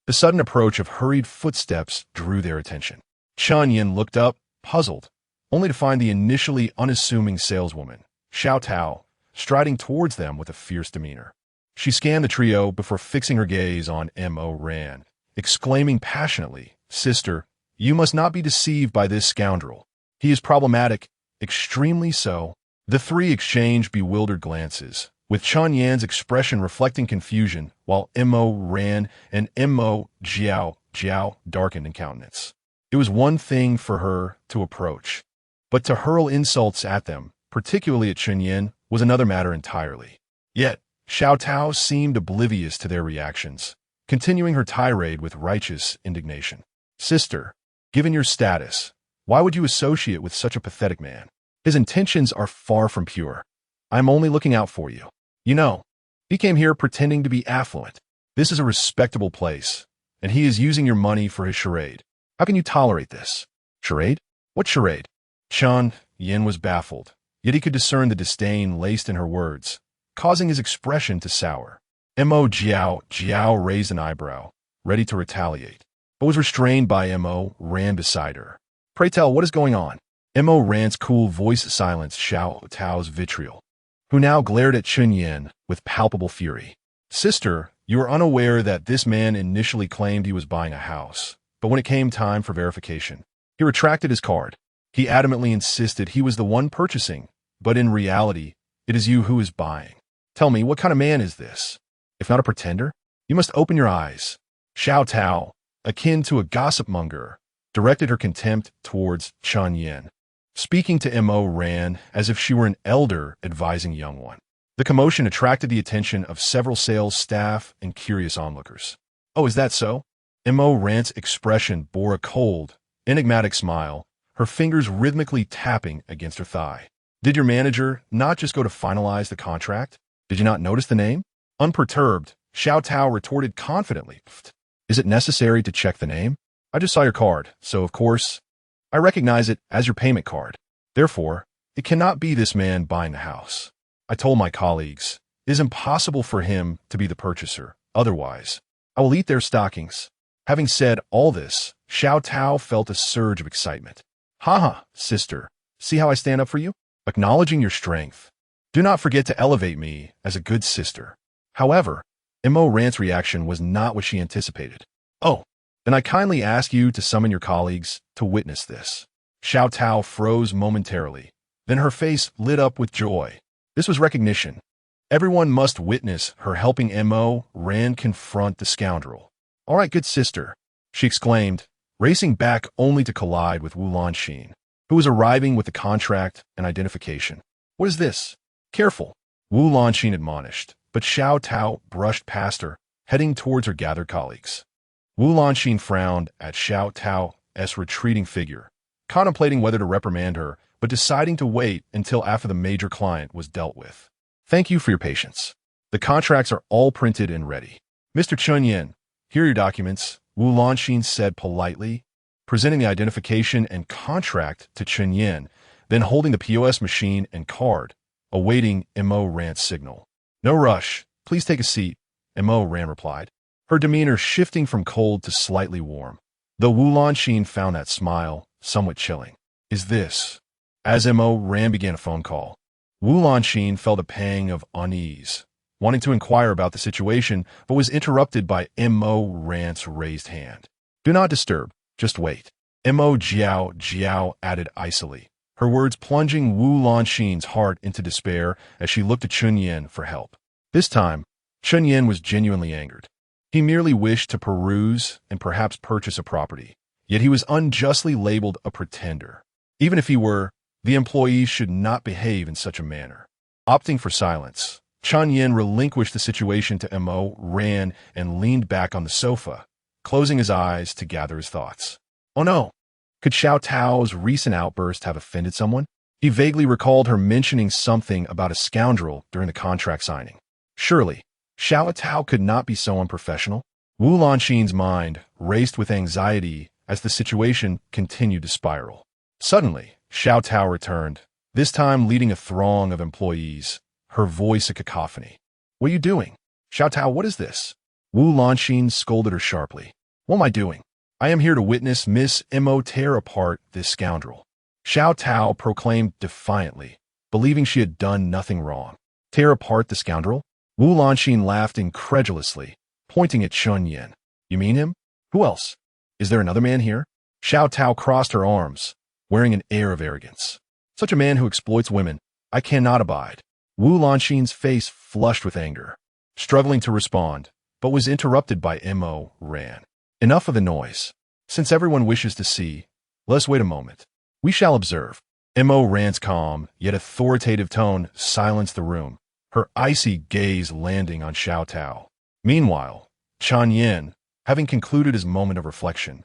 the sudden approach of hurried footsteps drew their attention. Chen Yan looked up, puzzled, only to find the initially unassuming saleswoman, Xiao Tao, striding towards them with a fierce demeanor. She scanned the trio before fixing her gaze on Mo Ran, exclaiming passionately, "Sister, you must not be deceived by this scoundrel. He is problematic, extremely so." The three exchanged bewildered glances, with Chen Yan's expression reflecting confusion, while Mo Ran and Mo Jiao Jiao darkened in countenance. It was one thing for her to approach, but to hurl insults at them, particularly at Chen Yan, was another matter entirely. Yet, Xiao Tao seemed oblivious to their reactions, continuing her tirade with righteous indignation. "Sister, given your status, why would you associate with such a pathetic man? His intentions are far from pure. I'm only looking out for you. You know, he came here pretending to be affluent. This is a respectable place, and he is using your money for his charade. How can you tolerate this?" "Charade? What charade?" Chen Yin was baffled, yet he could discern the disdain laced in her words, causing his expression to sour. Mo Jiao raised an eyebrow, ready to retaliate, but was restrained by Mo Ran beside her. Pray tell, what is going on? Mo Ran's cool voice silenced Xiao Tao's vitriol, who now glared at Chen Yan with palpable fury. Sister, you are unaware that this man initially claimed he was buying a house, but when it came time for verification, he retracted his card. He adamantly insisted he was the one purchasing, but in reality, it is you who is buying. Tell me, what kind of man is this? If not a pretender, you must open your eyes. Xiao Tao, akin to a gossip monger, directed her contempt towards Chen Yan, speaking to Mo Ran as if she were an elder advising a young one. The commotion attracted the attention of several sales staff and curious onlookers. Oh, is that so? Mo Ran's expression bore a cold, enigmatic smile, her fingers rhythmically tapping against her thigh. Did your manager not just go to finalize the contract? Did you not notice the name? Unperturbed, Xiao Tao retorted confidently. Is it necessary to check the name? I just saw your card, so of course, I recognize it as your payment card. Therefore, it cannot be this man buying the house. I told my colleagues, it is impossible for him to be the purchaser. Otherwise, I will eat their stockings. Having said all this, Xiao Tao felt a surge of excitement. Haha, sister, see how I stand up for you? Acknowledging your strength. Do not forget to elevate me as a good sister. However, Mo Ran's reaction was not what she anticipated. Oh, then I kindly ask you to summon your colleagues to witness this. Xiao Tao froze momentarily. Then her face lit up with joy. This was recognition. Everyone must witness her helping Mo Ran confront the scoundrel. All right, good sister, she exclaimed, racing back only to collide with Wu Lanxin, who was arriving with the contract and identification. What is this? Careful, Wu Lanxin admonished, but Xiao Tao brushed past her, heading towards her gathered colleagues. Wu Lanxin frowned at Xiao Tao's retreating figure, contemplating whether to reprimand her, but deciding to wait until after the major client was dealt with. Thank you for your patience. The contracts are all printed and ready. Mr. Chen Yan, here are your documents, Wu Lanxin said politely, presenting the identification and contract to Chen Yan, then holding the POS machine and card, awaiting Mo Ran's signal. No rush. Please take a seat, Mo Ran replied, her demeanor shifting from cold to slightly warm, though Wu Lanxin found that smile somewhat chilling. Is this? As Mo Ran began a phone call, Wu Lanxin felt a pang of unease, wanting to inquire about the situation, but was interrupted by Mo Ran's raised hand. Do not disturb, just wait. Mo Jiao added icily, her words plunging Wu Lanxin's heart into despair as she looked to Chen Yan for help. This time, Chen Yan was genuinely angered. He merely wished to peruse and perhaps purchase a property, yet he was unjustly labeled a pretender. Even if he were, the employees should not behave in such a manner. Opting for silence, Chen Yan relinquished the situation to Mo Ran and leaned back on the sofa, closing his eyes to gather his thoughts. Oh no! Could Xiao Tao's recent outburst have offended someone? He vaguely recalled her mentioning something about a scoundrel during the contract signing. Surely, Xiao Tao could not be so unprofessional. Wu Lanxin's mind raced with anxiety as the situation continued to spiral. Suddenly, Xiao Tao returned, this time leading a throng of employees, her voice a cacophony. What are you doing? Xiao Tao, what is this? Wu Lanxin scolded her sharply. What am I doing? I am here to witness Miss Mo tear apart this scoundrel. Xiao Tao proclaimed defiantly, believing she had done nothing wrong. Tear apart the scoundrel? Wu Lanxin laughed incredulously, pointing at Chen Yan. You mean him? Who else? Is there another man here? Xiao Tao crossed her arms, wearing an air of arrogance. Such a man who exploits women, I cannot abide. Wu Lanxin's face flushed with anger, struggling to respond, but was interrupted by Mo Ran. Enough of the noise. Since everyone wishes to see, let us wait a moment. We shall observe. Mo Ran's calm, yet authoritative tone silenced the room, her icy gaze landing on Xiao Tao. Meanwhile, Chen Yan, having concluded his moment of reflection,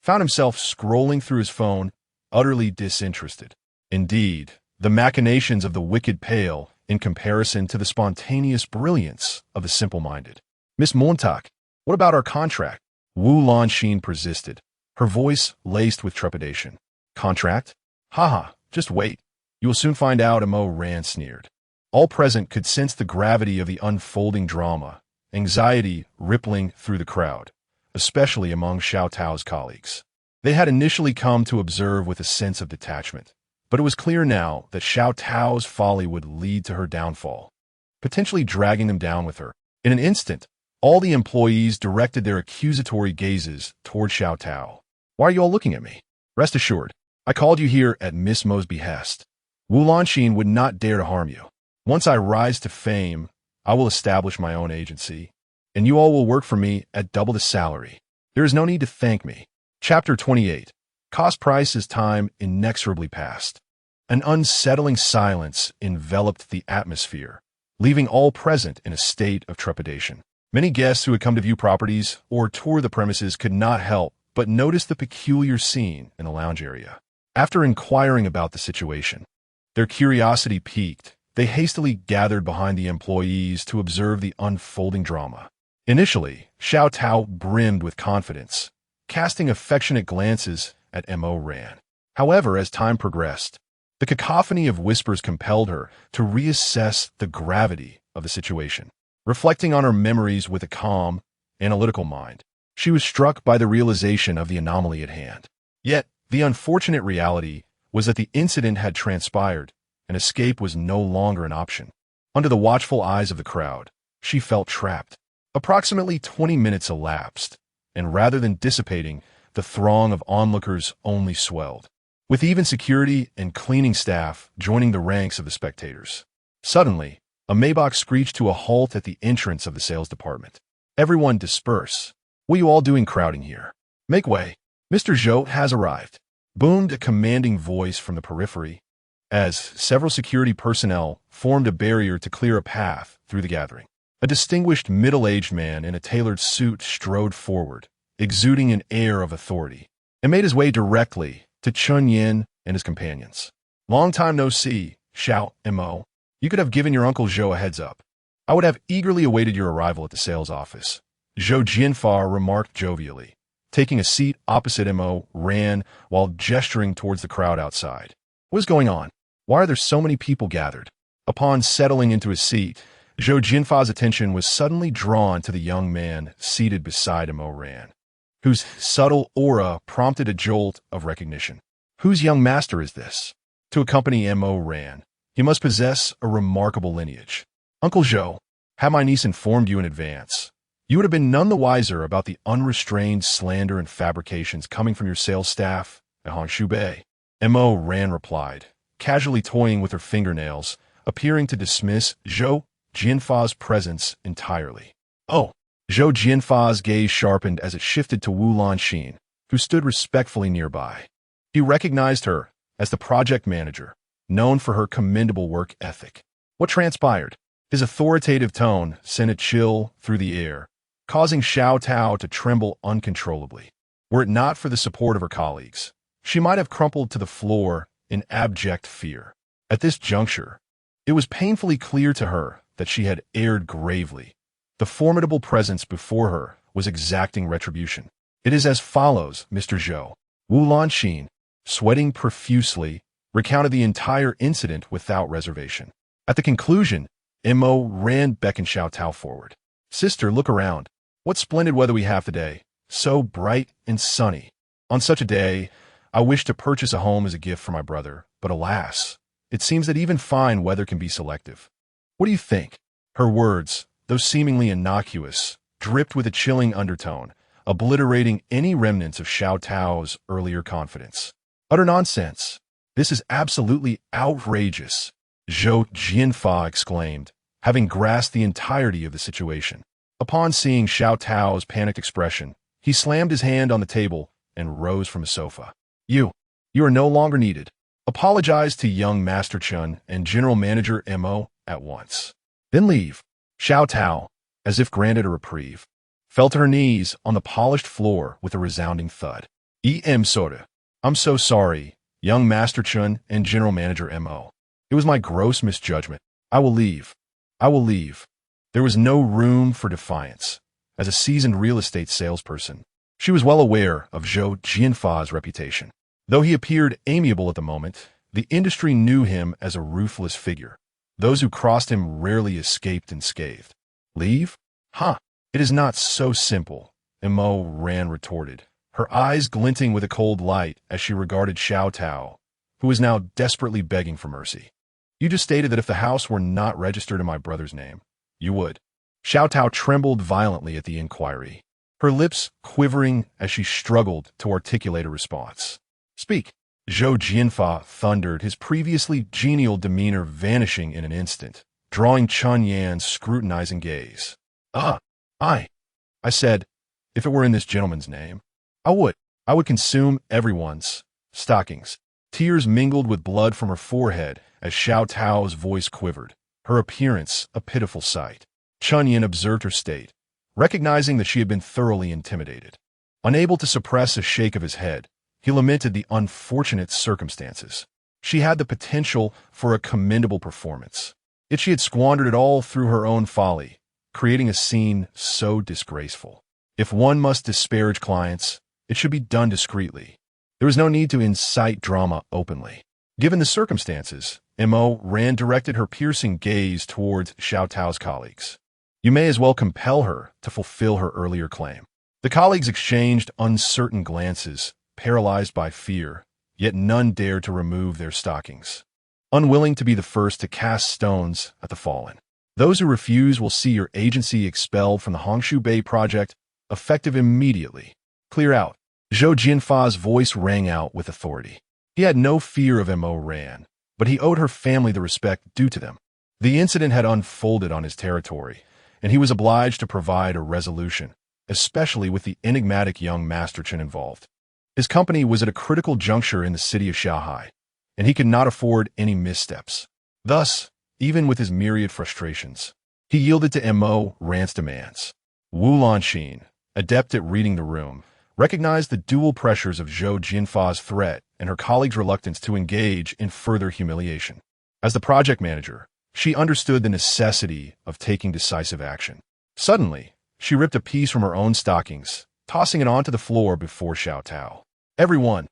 found himself scrolling through his phone, utterly disinterested. Indeed, the machinations of the wicked pale in comparison to the spontaneous brilliance of the simple-minded. Miss Montag, what about our contract? Wu Lanxin persisted, her voice laced with trepidation. Contract? Haha, just wait. You will soon find out, Mo Ran sneered. All present could sense the gravity of the unfolding drama, anxiety rippling through the crowd, especially among Xiao Tao's colleagues. They had initially come to observe with a sense of detachment, but it was clear now that Xiao Tao's folly would lead to her downfall, potentially dragging them down with her. In an instant, all the employees directed their accusatory gazes toward Xiao Tao. Why are you all looking at me? Rest assured, I called you here at Miss Mo's behest. Wu Lanxin would not dare to harm you. Once I rise to fame, I will establish my own agency, and you all will work for me at double the salary. There is no need to thank me. Chapter 28. Cost price as time inexorably passed. An unsettling silence enveloped the atmosphere, leaving all present in a state of trepidation. Many guests who had come to view properties or tour the premises could not help but notice the peculiar scene in the lounge area. After inquiring about the situation, their curiosity piqued. They hastily gathered behind the employees to observe the unfolding drama. Initially, Xiao Tao brimmed with confidence, casting affectionate glances at Mo Ran. However, as time progressed, the cacophony of whispers compelled her to reassess the gravity of the situation. Reflecting on her memories with a calm, analytical mind, she was struck by the realization of the anomaly at hand. Yet, the unfortunate reality was that the incident had transpired, and escape was no longer an option. Under the watchful eyes of the crowd, she felt trapped. Approximately 20 minutes elapsed, and rather than dissipating, the throng of onlookers only swelled, with even security and cleaning staff joining the ranks of the spectators. Suddenly, a Maybach screeched to a halt at the entrance of the sales department. Everyone disperse. What are you all doing crowding here? Make way. Mr. Zhou has arrived, boomed a commanding voice from the periphery, as several security personnel formed a barrier to clear a path through the gathering. A distinguished middle-aged man in a tailored suit strode forward, exuding an air of authority, and made his way directly to Chen Yan and his companions. Long time no see, Xiao Mo. You could have given your Uncle Zhou a heads up. I would have eagerly awaited your arrival at the sales office. Zhou Jianfa remarked jovially, taking a seat opposite Mo Ran while gesturing towards the crowd outside. What is going on? Why are there so many people gathered? Upon settling into his seat, Zhou Jianfa's attention was suddenly drawn to the young man seated beside Mo Ran, whose subtle aura prompted a jolt of recognition. Whose young master is this? To accompany Mo Ran, he must possess a remarkable lineage. Uncle Zhou, had my niece informed you in advance, you would have been none the wiser about the unrestrained slander and fabrications coming from your sales staff at Hongshu Bay. Mo Ran replied, casually toying with her fingernails, appearing to dismiss Zhou Jianfa's presence entirely. Oh! Zhou Jianfa's gaze sharpened as it shifted to Wu Lanxin, who stood respectfully nearby. He recognized her as the project manager, known for her commendable work ethic. What transpired? His authoritative tone sent a chill through the air, causing Xiao Tao to tremble uncontrollably. Were it not for the support of her colleagues, she might have crumpled to the floor in abject fear. At this juncture, it was painfully clear to her that she had erred gravely. The formidable presence before her was exacting retribution. It is as follows, Mr. Zhou. Wu Lanxin, sweating profusely, recounted the entire incident without reservation. At the conclusion, Mo Ran beckoned Xiao Tao forward. Sister, look around. What splendid weather we have today. So bright and sunny. On such a day, I wish to purchase a home as a gift for my brother, but alas, it seems that even fine weather can be selective. What do you think? Her words, though seemingly innocuous, dripped with a chilling undertone, obliterating any remnants of Xiao Tao's earlier confidence. Utter nonsense. This is absolutely outrageous, Zhou Jianfa exclaimed, having grasped the entirety of the situation. Upon seeing Xiao Tao's panicked expression, he slammed his hand on the table and rose from his sofa. You are no longer needed. Apologize to young Master Chen and General Manager Mo at once. Then leave. Xiao Tao, as if granted a reprieve, fell to her knees on the polished floor with a resounding thud. Soda. I'm so sorry, young Master Chen and General Manager Mo. It was my gross misjudgment. I will leave. I will leave. There was no room for defiance. As a seasoned real estate salesperson, she was well aware of Zhou Jianfa's reputation. Though he appeared amiable at the moment, The industry knew him as a ruthless figure. Those who crossed him rarely escaped unscathed. Leave? Huh. It is not so simple, Imo Ran retorted, her eyes glinting with a cold light as she regarded Xiao Tao, who was now desperately begging for mercy. You just stated that if the house were not registered in my brother's name, you would. Xiao Tao trembled violently at the inquiry, her lips quivering as she struggled to articulate a response. Speak. Zhou Jianfa thundered, his previously genial demeanor vanishing in an instant, drawing Chen Yan's scrutinizing gaze. I said, if it were in this gentleman's name, I would consume everyone's stockings. Tears mingled with blood from her forehead as Xiao Tao's voice quivered, her appearance a pitiful sight. Chen Yan observed her state, recognizing that she had been thoroughly intimidated. Unable to suppress a shake of his head, he lamented the unfortunate circumstances. She had the potential for a commendable performance, yet she had squandered it all through her own folly, creating a scene so disgraceful. If one must disparage clients, it should be done discreetly. There was no need to incite drama openly. Given the circumstances, Mo Ran directed her piercing gaze towards Xiao Tao's colleagues. You may as well compel her to fulfill her earlier claim. The colleagues exchanged uncertain glances, paralyzed by fear, yet none dared to remove their stockings. Unwilling to be the first to cast stones at the fallen. Those who refuse will see your agency expelled from the Hongshu Bay project, effective immediately. Clear out. Zhou Jianfa's voice rang out with authority. He had no fear of Mo Ran, but he owed her family the respect due to them. The incident had unfolded on his territory, and he was obliged to provide a resolution, especially with the enigmatic young Master Chen involved. His company was at a critical juncture in the city of Shanghai, and he could not afford any missteps. Thus, even with his myriad frustrations, he yielded to Mo Ran's demands. Wu Lanxin, adept at reading the room, recognized the dual pressures of Zhou Jianfa's threat and her colleague's reluctance to engage in further humiliation. As the project manager, she understood the necessity of taking decisive action. Suddenly, she ripped a piece from her own stockings, tossing it onto the floor before Xiao Tao. Everyone,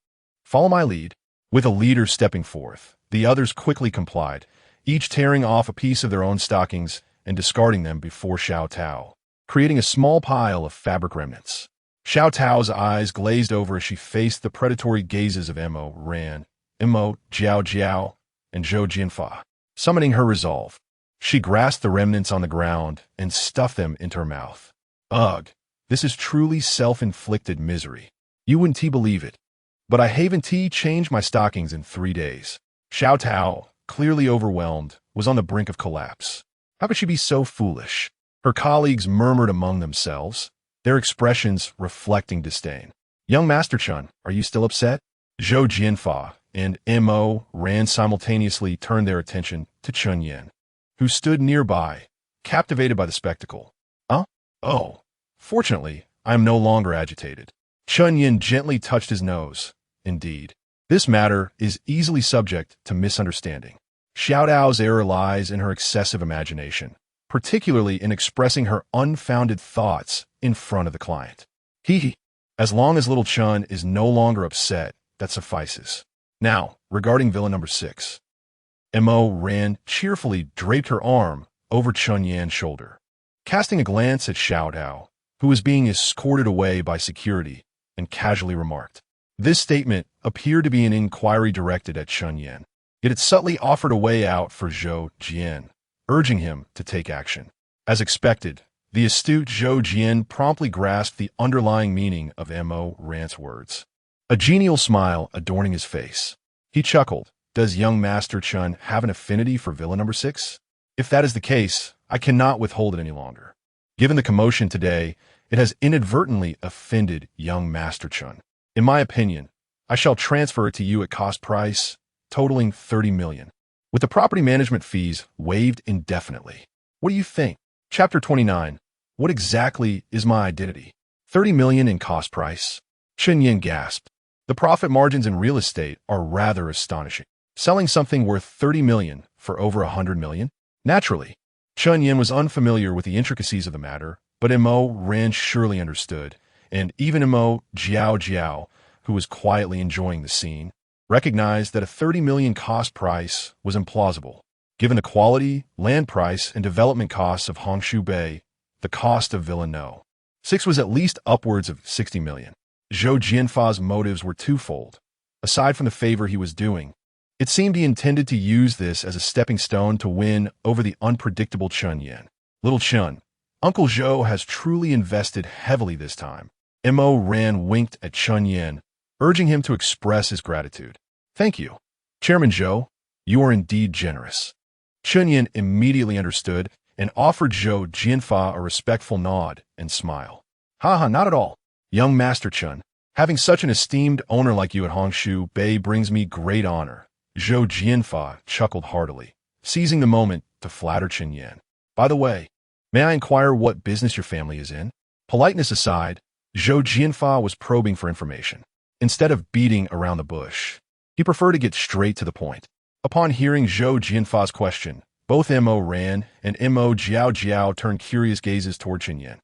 follow my lead. With a leader stepping forth, the others quickly complied, each tearing off a piece of their own stockings and discarding them before Xiao Tao, creating a small pile of fabric remnants. Xiao Tao's eyes glazed over as she faced the predatory gazes of Mo Ran, Mo Jiao Jiao, and Zhou Jianfa. Summoning her resolve, she grasped the remnants on the ground and stuffed them into her mouth. Ugh, this is truly self-inflicted misery. You wouldn't believe it, but I haven't changed my stockings in 3 days. Xiao Tao, clearly overwhelmed, was on the brink of collapse. How could she be so foolish? Her colleagues murmured among themselves, their expressions reflecting disdain. Young Master Chen, are you still upset? Zhou Jianfa and Mo Ran simultaneously turned their attention to Chen Yan, who stood nearby, captivated by the spectacle. Oh, fortunately, I am no longer agitated. Chen Yan gently touched his nose. Indeed, this matter is easily subject to misunderstanding. Xiao Tao's error lies in her excessive imagination, particularly in expressing her unfounded thoughts in front of the client. As long as little Chen is no longer upset, that suffices. Now, regarding villain number 6. Mo Ran cheerfully draped her arm over Chen Yan's shoulder, casting a glance at Xiao Tao, who was being escorted away by security, and casually remarked. This statement appeared to be an inquiry directed at Chen Yan, yet it subtly offered a way out for Zhou Jian, urging him to take action. As expected, the astute Zhou Jian promptly grasped the underlying meaning of Mo Ran's words. A genial smile adorning his face. He chuckled. Does young Master Chen have an affinity for villain number 6? If that is the case, I cannot withhold it any longer. Given the commotion today, it has inadvertently offended young Master Chen. In my opinion, I shall transfer it to you at cost price, totaling 30 million, with the property management fees waived indefinitely. What do you think? Chapter 29. What exactly is my identity? 30 million in cost price? Chen Yan gasped. The profit margins in real estate are rather astonishing. Selling something worth 30 million for over 100 million? Naturally, Chen Yan was unfamiliar with the intricacies of the matter, but Mo Ran surely understood, and even Mo Jiao Jiao, who was quietly enjoying the scene, recognized that a 30 million cost price was implausible. Given the quality, land price, and development costs of Hongshu Bay, the cost of Villa No. 6 was at least upwards of 60 million. Zhou Jianfa's motives were twofold. Aside from the favor he was doing, it seemed he intended to use this as a stepping stone to win over the unpredictable Chen Yan. Little Chen, Uncle Zhou has truly invested heavily this time. Mo Ran winked at Chen Yan, urging him to express his gratitude. Thank you. Chairman Zhou, you are indeed generous. Chen Yan immediately understood and offered Zhou Jianfa a respectful nod and smile. Haha, not at all. Young Master Chen, having such an esteemed owner like you at Hongshu Bay brings me great honor. Zhou Jianfa chuckled heartily, seizing the moment to flatter Chen Yan. By the way, may I inquire what business your family is in? Politeness aside, Zhou Jianfa was probing for information. Instead of beating around the bush, he preferred to get straight to the point. Upon hearing Zhou Jianfa's question, both Mo Ran and Mo Jiao turned curious gazes toward Chen Yan.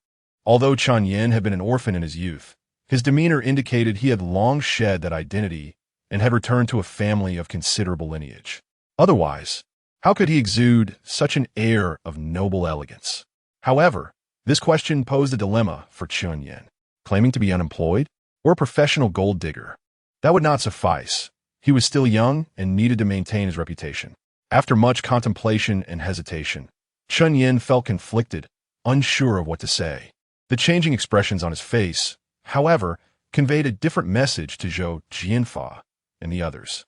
Although Chen Yan had been an orphan in his youth, his demeanor indicated he had long shed that identity and had returned to a family of considerable lineage. Otherwise, how could he exude such an air of noble elegance? However, this question posed a dilemma for Chen Yan. Claiming to be unemployed or a professional gold digger? That would not suffice. He was still young and needed to maintain his reputation. After much contemplation and hesitation, Chen Yan felt conflicted, unsure of what to say. The changing expressions on his face, however, conveyed a different message to Zhou Jianfa and the others.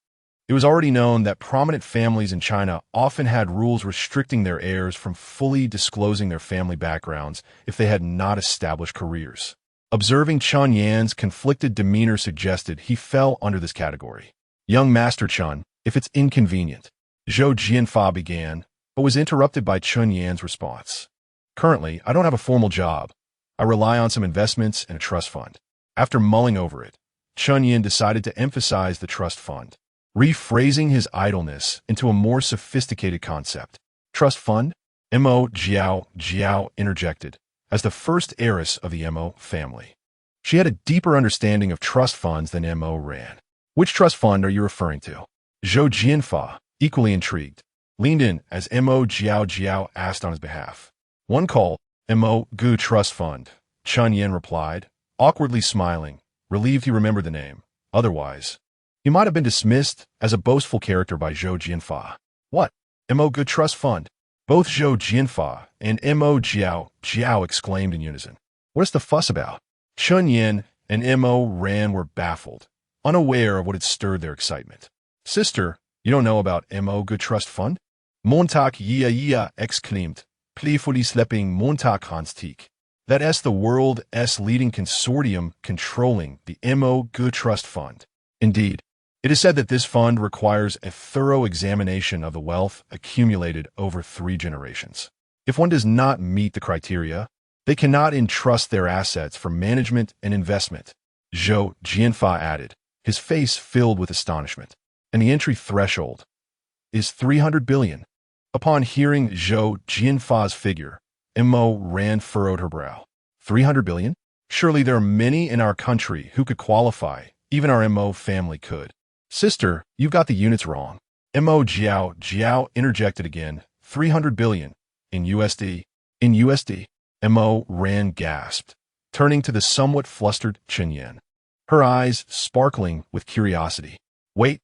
It was already known that prominent families in China often had rules restricting their heirs from fully disclosing their family backgrounds if they had not established careers. Observing Chen Yan's conflicted demeanor suggested he fell under this category. Young Master Chen, if it's inconvenient, Zhou Jianfa began, but was interrupted by Chen Yan's response. Currently, I don't have a formal job. I rely on some investments and a trust fund. After mulling over it, Chen Yan decided to emphasize the trust fund, rephrasing his idleness into a more sophisticated concept. Trust fund? Mo Jiao interjected, as the first heiress of the Mo family. She had a deeper understanding of trust funds than Mo Ran. Which trust fund are you referring to? Zhou Jianfa, equally intrigued, leaned in as Mo Jiao asked on his behalf. One called Mo Gu Trust Fund, Chen Yan replied, awkwardly smiling, relieved he remembered the name. Otherwise, he might have been dismissed as a boastful character by Zhou Jianfa. What? Mo Gu Trust Fund? Both Zhou Jianfa and Mo Jiao exclaimed in unison. What is the fuss about? Chen Yan and Mo Ran were baffled, unaware of what had stirred their excitement. Sister, you don't know about Mo Gu Trust Fund? Montag exclaimed, playfully slapping Montag Hans cheek. That is the world's leading consortium controlling the Mo Gu Trust Fund. Indeed, it is said that this fund requires a thorough examination of the wealth accumulated over 3 generations. If one does not meet the criteria, they cannot entrust their assets for management and investment, Zhou Jianfa added, his face filled with astonishment. And the entry threshold is 300 billion. Upon hearing Zhou Jianfa's figure, Mo Ran furrowed her brow. 300 billion? Surely there are many in our country who could qualify. Even our Mo family could. Sister, you've got the units wrong. Mo Jiao interjected again. 300 billion. In USD. In USD. Mo Ran gasped, turning to the somewhat flustered Chen Yan, her eyes sparkling with curiosity. Wait,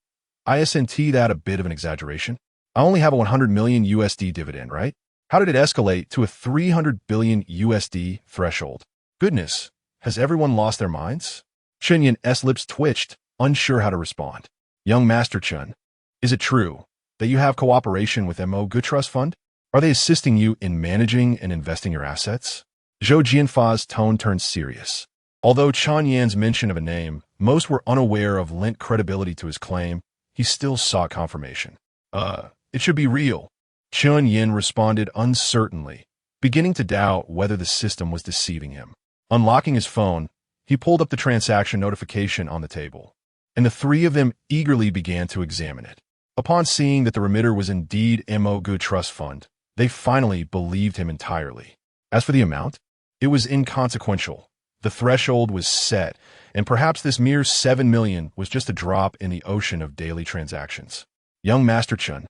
isn't that a bit of an exaggeration? I only have a 100 million USD dividend, right? How did it escalate to a 300 billion USD threshold? Goodness, has everyone lost their minds? Chen Yan's lips twitched, unsure how to respond. Young Master Chen, is it true that you have cooperation with Mo Gu Trust Fund? Are they assisting you in managing and investing your assets? Zhou Jianfa's tone turned serious. Although Chen Yan's mention of a name, most were unaware of lent credibility to his claim, he still sought confirmation. It should be real. Chen Yan responded uncertainly, beginning to doubt whether the system was deceiving him. Unlocking his phone, he pulled up the transaction notification on the table, and the 3 of them eagerly began to examine it. Upon seeing that the remitter was indeed Mo Gu Trust Fund, they finally believed him entirely. As for the amount, it was inconsequential, The threshold was set, and perhaps this mere 7 million was just a drop in the ocean of daily transactions. Young Master Chen,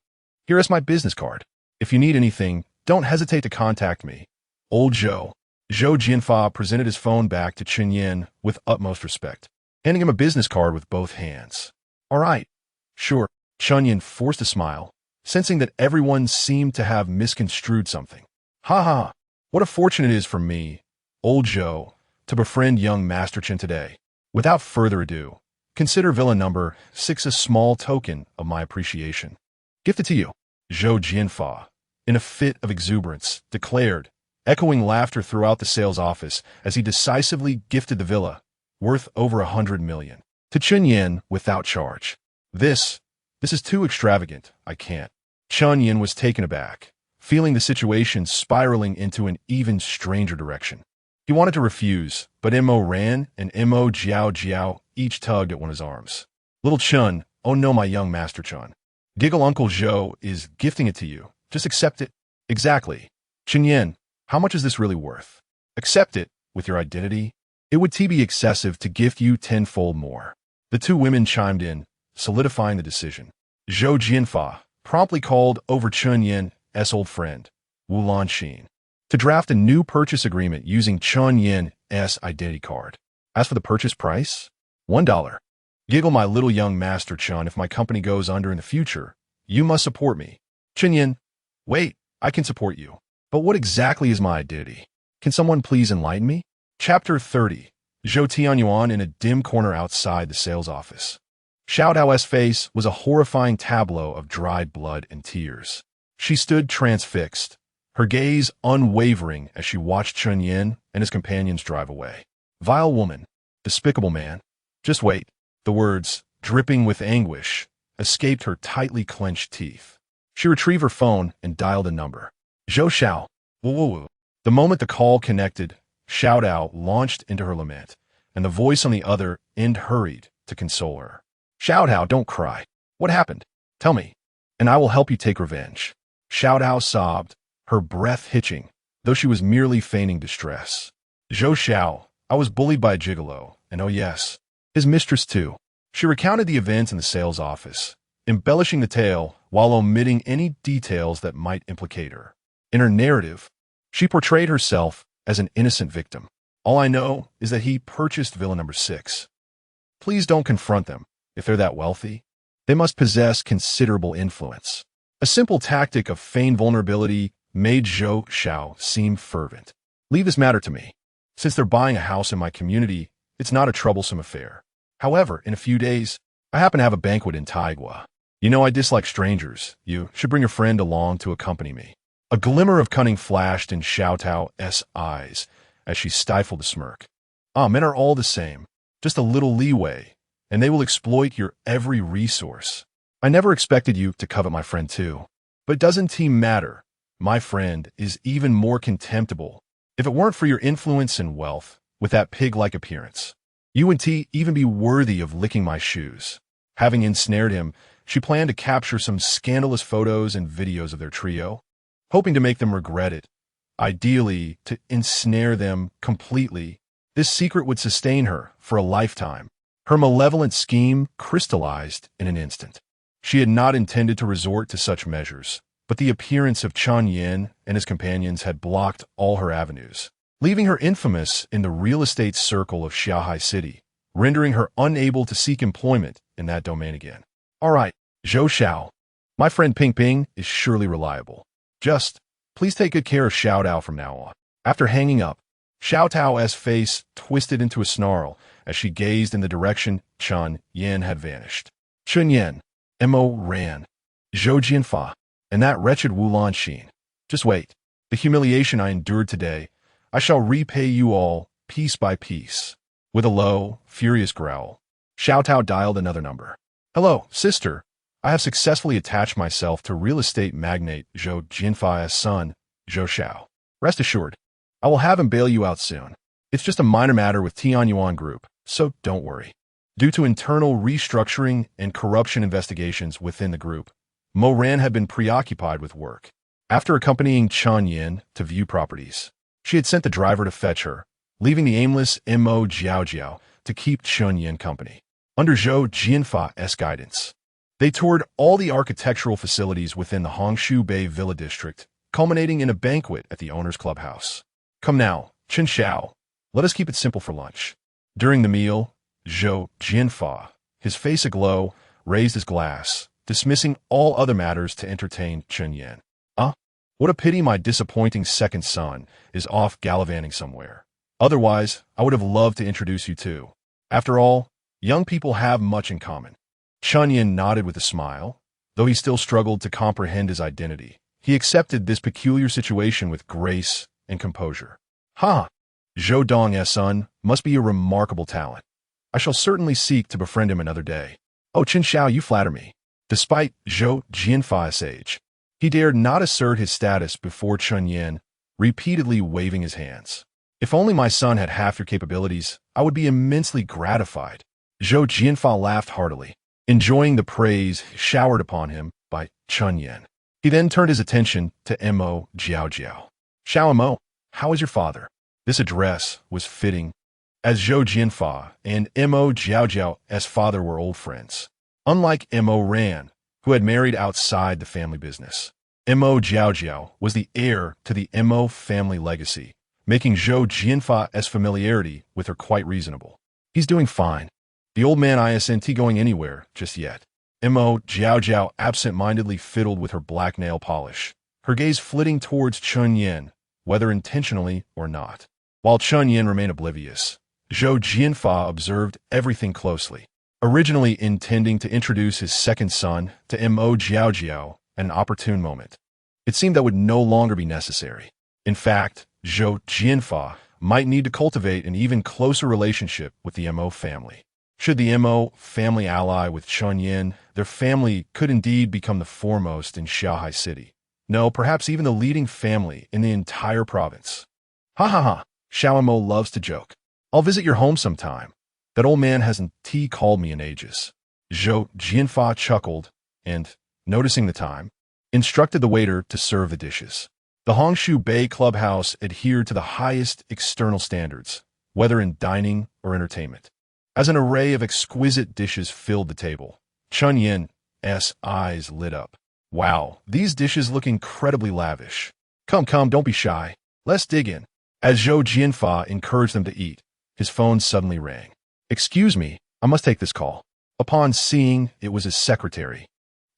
here is my business card. If you need anything, don't hesitate to contact me. Old Zhou Jianfa presented his phone back to Chen Yan with utmost respect, handing him a business card with both hands. All right. Sure. Chen Yan forced a smile, sensing that everyone seemed to have misconstrued something. Ha ha. What a fortune it is for me, Old Zhou, to befriend young Master Chen today. Without further ado, consider villa number 6 a small token of my appreciation. Gifted to you. Zhou Jianfa, in a fit of exuberance, declared, echoing laughter throughout the sales office as he decisively gifted the villa, worth over 100 million, to Chen Yan without charge. This is too extravagant, I can't. Chen Yan was taken aback, feeling the situation spiraling into an even stranger direction. He wanted to refuse, but Mo Ran and Mo Jiao each tugged at one of his arms. Little Chen, oh no, my young Master Chen. Giggle Uncle Zhou is gifting it to you. Just accept it. Exactly. Chen Yan, how much is this really worth? Accept it, with your identity. It would be excessive to gift you tenfold more. The two women chimed in, solidifying the decision. Zhou Jianfa promptly called over Chen Yan's old friend, Wu Lanxin, to draft a new purchase agreement using Chen Yan's identity card. As for the purchase price, $1. Giggle my little young Master Chen, if my company goes under in the future, you must support me. Chen Yan, wait, I can support you. But what exactly is my identity? Can someone please enlighten me? Chapter 30. Zhou Tianyuan in a dim corner outside the sales office. Xiao Dao's face was a horrifying tableau of dried blood and tears. She stood transfixed, her gaze unwavering as she watched Chen Yan and his companions drive away. Vile woman, despicable man. Just wait. The words, dripping with anguish, escaped her tightly clenched teeth. She retrieved her phone and dialed a number. Zhou Xiao. Woo. The moment the call connected, Xiao Dao launched into her lament, and the voice on the other end hurried to console her. Xiao Dao, don't cry. What happened? Tell me, and I will help you take revenge. Xiao Dao sobbed, her breath hitching, though she was merely feigning distress. Zhou Xiao, I was bullied by a gigolo, and oh yes, his mistress too. She recounted the events in the sales office, embellishing the tale while omitting any details that might implicate her. In her narrative, she portrayed herself as an innocent victim. All I know is that he purchased villa number 6. Please don't confront them. If they're that wealthy, they must possess considerable influence. A simple tactic of feigned vulnerability made Zhou Xiao seem fervent. Leave this matter to me. Since they're buying a house in my community, it's not a troublesome affair. However, in a few days, I happen to have a banquet in Taigua. You know I dislike strangers. You should bring a friend along to accompany me. A glimmer of cunning flashed in Xiao Tao's eyes as she stifled a smirk. Men are all the same. Just a little leeway, and they will exploit your every resource. I never expected you to covet my friend too. But doesn't he matter? My friend is even more contemptible. If it weren't for your influence and wealth, with that pig-like appearance, you wouldn't even be worthy of licking my shoes. Having ensnared him, she planned to capture some scandalous photos and videos of their trio, hoping to make them regret it. Ideally, to ensnare them completely. This secret would sustain her for a lifetime. Her malevolent scheme crystallized in an instant. She had not intended to resort to such measures, but the appearance of Chen Yan and his companions had blocked all her avenues, leaving her infamous in the real estate circle of Xiaohai City, rendering her unable to seek employment in that domain again. All right, Zhou Xiao. My friend Ping Ping is surely reliable. Just, please take good care of Xiao Dao from now on. After hanging up, Xiao Tao's face twisted into a snarl as she gazed in the direction Chen Yan had vanished. Chen Yan, Mo Ran, Zhou Jianfa, and that wretched Wu Lanxin. Just wait. The humiliation I endured today, I shall repay you all, piece by piece. With a low, furious growl, Xiao Tao dialed another number. Hello, sister. I have successfully attached myself to real estate magnate Zhou Jianfa's son, Zhou Xiao. Rest assured, I will have him bail you out soon. It's just a minor matter with Tianyuan Group, so don't worry. Due to internal restructuring and corruption investigations within the group, Mo Ran had been preoccupied with work. After accompanying Chen Yan to view properties, she had sent the driver to fetch her, leaving the aimless Mo Jiao to keep Chen Yan company. Under Zhou Jianfa's guidance, they toured all the architectural facilities within the Hongshu Bay Villa District, culminating in a banquet at the owner's clubhouse. Come now, Chen Xiao, let us keep it simple for lunch. During the meal, Zhou Jianfa, his face aglow, raised his glass, dismissing all other matters to entertain Chen Yan. What a pity my disappointing second son is off gallivanting somewhere. Otherwise, I would have loved to introduce you too. After all, young people have much in common. Chen Yan nodded with a smile. Though he still struggled to comprehend his identity, he accepted this peculiar situation with grace and composure. Zhou Dong's son must be a remarkable talent. I shall certainly seek to befriend him another day. Oh, Chen Xiao, you flatter me. Despite Zhou Jianfa's age, he dared not assert his status before Chen Yan, repeatedly waving his hands. If only my son had half your capabilities, I would be immensely gratified. Zhou Jianfa laughed heartily, enjoying the praise showered upon him by Chen Yan. He then turned his attention to Mo Jiao. Xiao Mo, how is your father? This address was fitting, as Zhou Jianfa and Mo Jiao's father were old friends. Unlike Mo Ran, who had married outside the family business, Mo Jiao was the heir to the Mo family legacy, making Zhou Jianfa's familiarity with her quite reasonable. He's doing fine. The old man isn't going anywhere just yet. Mo Jiao absent-mindedly fiddled with her black nail polish, her gaze flitting towards Chen Yan, whether intentionally or not. While Chen Yan remained oblivious, Zhou Jianfa observed everything closely, originally intending to introduce his second son to Mo Jiao at an opportune moment. It seemed that would no longer be necessary. In fact, Zhou Jianfa might need to cultivate an even closer relationship with the Mo family. Should the Mo family ally with Chen Yan, their family could indeed become the foremost in Xiaohai City. No, perhaps even the leading family in the entire province. Xiao Mo loves to joke. I'll visit your home sometime. That old man hasn't called me in ages. Zhou Jianfa chuckled and, noticing the time, instructed the waiter to serve the dishes. The Hongshu Bay Clubhouse adhered to the highest external standards, whether in dining or entertainment. As an array of exquisite dishes filled the table, Chen Yan's eyes lit up. Wow, these dishes look incredibly lavish. Come, don't be shy. Let's dig in. As Zhou Jianfa encouraged them to eat, his phone suddenly rang. Excuse me, I must take this call. Upon seeing it was his secretary,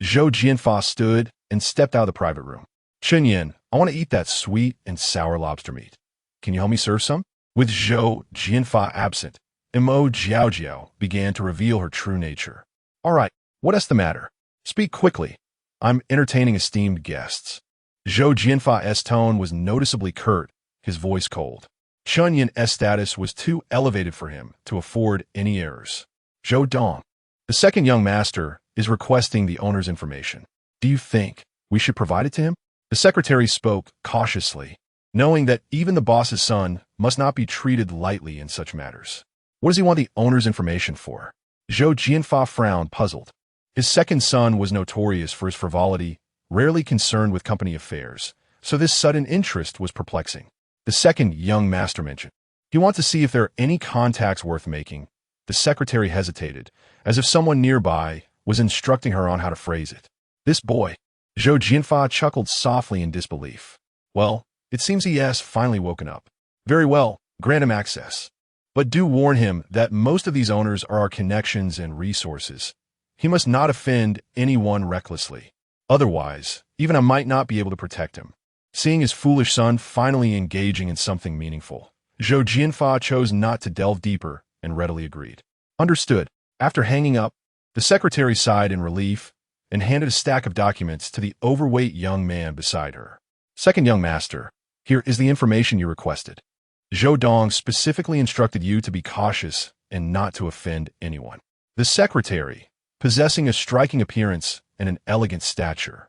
Zhou Jianfa stood and stepped out of the private room. Chen Yan, I want to eat that sweet and sour lobster meat. Can you help me serve some? With Zhou Jianfa absent, Mo Jiao began to reveal her true nature. All right, what's the matter? Speak quickly. I'm entertaining esteemed guests. Zhou Jianfa's tone was noticeably curt, his voice cold. Chen Yan's status was too elevated for him to afford any errors. Zhou Dong, the second young master, is requesting the owner's information. Do you think we should provide it to him? The secretary spoke cautiously, knowing that even the boss's son must not be treated lightly in such matters. What does he want the owner's information for? Zhou Jianfa frowned, puzzled. His second son was notorious for his frivolity, rarely concerned with company affairs, so this sudden interest was perplexing. The second young master mentioned, he wants to see if there are any contacts worth making. The secretary hesitated, as if someone nearby was instructing her on how to phrase it. This boy. Zhou Jianfa chuckled softly in disbelief. Well, it seems he has finally woken up. Very well, grant him access. But do warn him that most of these owners are our connections and resources. He must not offend anyone recklessly. Otherwise, even I might not be able to protect him. Seeing his foolish son finally engaging in something meaningful, Zhou Jianfa chose not to delve deeper and readily agreed. Understood. After hanging up, the secretary sighed in relief and handed a stack of documents to the overweight young man beside her. Second young master, here is the information you requested. Zhou Dong specifically instructed you to be cautious and not to offend anyone. The secretary, possessing a striking appearance and an elegant stature,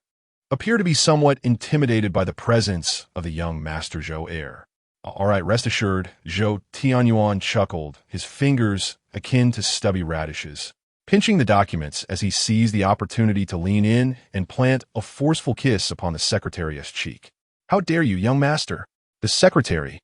appeared to be somewhat intimidated by the presence of the young Master Zhou heir. All right, rest assured, Zhou Tianyuan chuckled, his fingers akin to stubby radishes, pinching the documents as he seized the opportunity to lean in and plant a forceful kiss upon the secretary's cheek. How dare you, young master? The secretary,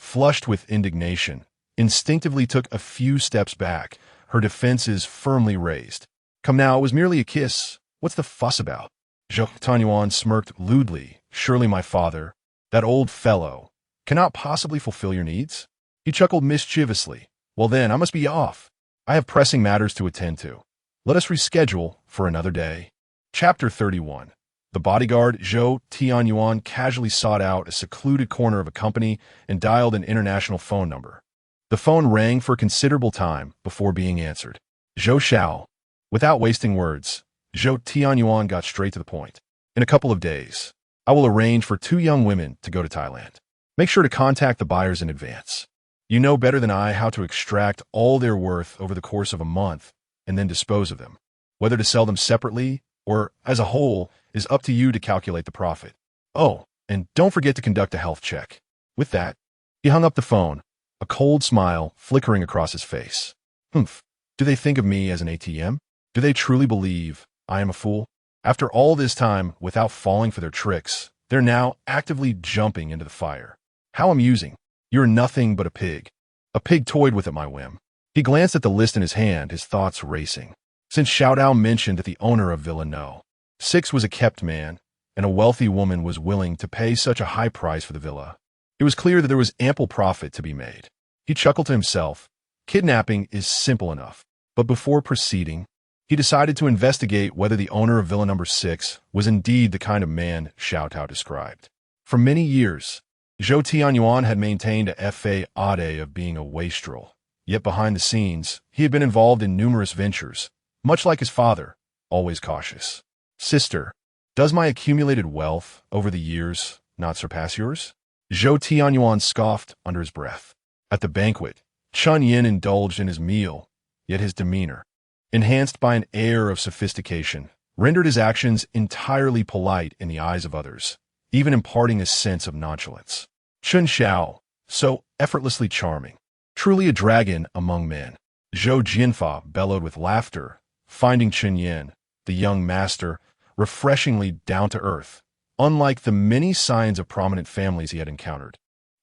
flushed with indignation, instinctively took a few steps back, her defenses firmly raised. Come now, it was merely a kiss. What's the fuss about? Zhou Tanyuan smirked lewdly. Surely my father, that old fellow, cannot possibly fulfill your needs? He chuckled mischievously. Well then, I must be off. I have pressing matters to attend to. Let us reschedule for another day. Chapter 31. The bodyguard, Zhou Tianyuan, casually sought out a secluded corner of a company and dialed an international phone number. The phone rang for a considerable time before being answered. Zhou Xiao. Without wasting words, Zhou Tianyuan got straight to the point. In a couple of days, I will arrange for 2 young women to go to Thailand. Make sure to contact the buyers in advance. You know better than I how to extract all their worth over the course of a month and then dispose of them. Whether to sell them separately or as a whole is up to you to calculate the profit. Oh, and don't forget to conduct a health check. With that, he hung up the phone, a cold smile flickering across his face. Humph. Do they think of me as an ATM? Do they truly believe I am a fool? After all this time, without falling for their tricks, they're now actively jumping into the fire. How amusing. You're nothing but a pig. A pig toyed with at my whim. He glanced at the list in his hand, his thoughts racing. Since Xiao Dao mentioned that the owner of Villa No. 6 was a kept man, and a wealthy woman was willing to pay such a high price for the villa, it was clear that there was ample profit to be made. He chuckled to himself. Kidnapping is simple enough. But before proceeding, he decided to investigate whether the owner of Villa No. 6 was indeed the kind of man Xiao Dao described. For many years, Zhou Tianyuan had maintained a facade of being a wastrel. Yet behind the scenes, he had been involved in numerous ventures, much like his father, always cautious. Sister, does my accumulated wealth over the years not surpass yours? Zhou Tianyuan scoffed under his breath. At the banquet, Chen Yan indulged in his meal, yet his demeanor, enhanced by an air of sophistication, rendered his actions entirely polite in the eyes of others, even imparting a sense of nonchalance. Chen Xiao, so effortlessly charming, truly a dragon among men. Zhou Jianfa bellowed with laughter, finding Chen Yan, the young master, refreshingly down-to-earth, unlike the many signs of prominent families he had encountered,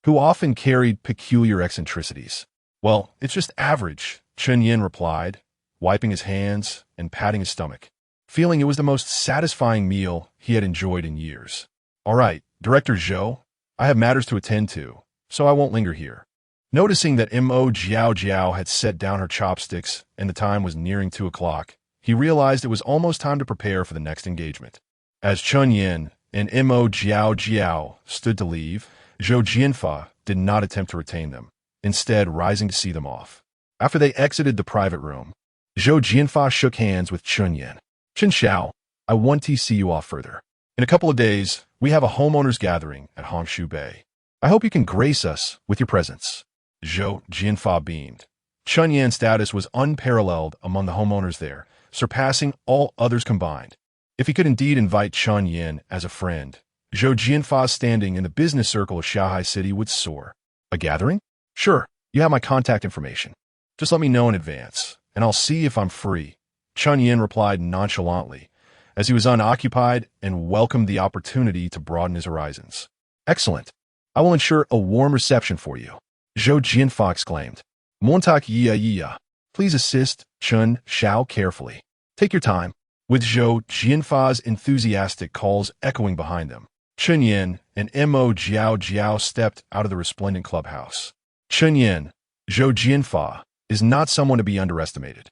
who often carried peculiar eccentricities. Well, it's just average, Chen Yan replied, wiping his hands and patting his stomach, feeling it was the most satisfying meal he had enjoyed in years. All right, Director Zhou, I have matters to attend to, so I won't linger here. Noticing that Mo Jiao Jiao had set down her chopsticks and the time was nearing 2 o'clock, he realized it was almost time to prepare for the next engagement. As Chen Yan and Mo Jiao Jiao stood to leave, Zhou Jianfa did not attempt to retain them, instead rising to see them off. After they exited the private room, Zhou Jianfa shook hands with Chen Yan. Chen Xiao, I want to see you off further. In a couple of days, we have a homeowners gathering at Hongshu Bay. I hope you can grace us with your presence. Zhou Jianfa beamed. Chen Yan's status was unparalleled among the homeowners there, surpassing all others combined. If he could indeed invite Chen Yan as a friend, Zhou Jianfa's standing in the business circle of Shanghai City would soar. A gathering? Sure, you have my contact information. Just let me know in advance, and I'll see if I'm free. Chen Yan replied nonchalantly, as he was unoccupied and welcomed the opportunity to broaden his horizons. Excellent. I will ensure a warm reception for you. Zhou Jianfa exclaimed. Montak ya. Please assist Chen Xiao carefully. Take your time. With Zhou Jianfa's enthusiastic calls echoing behind them, Chen Yan and Mo Jiao Jiao stepped out of the resplendent clubhouse. Chen Yan, Zhou Jianfa, is not someone to be underestimated.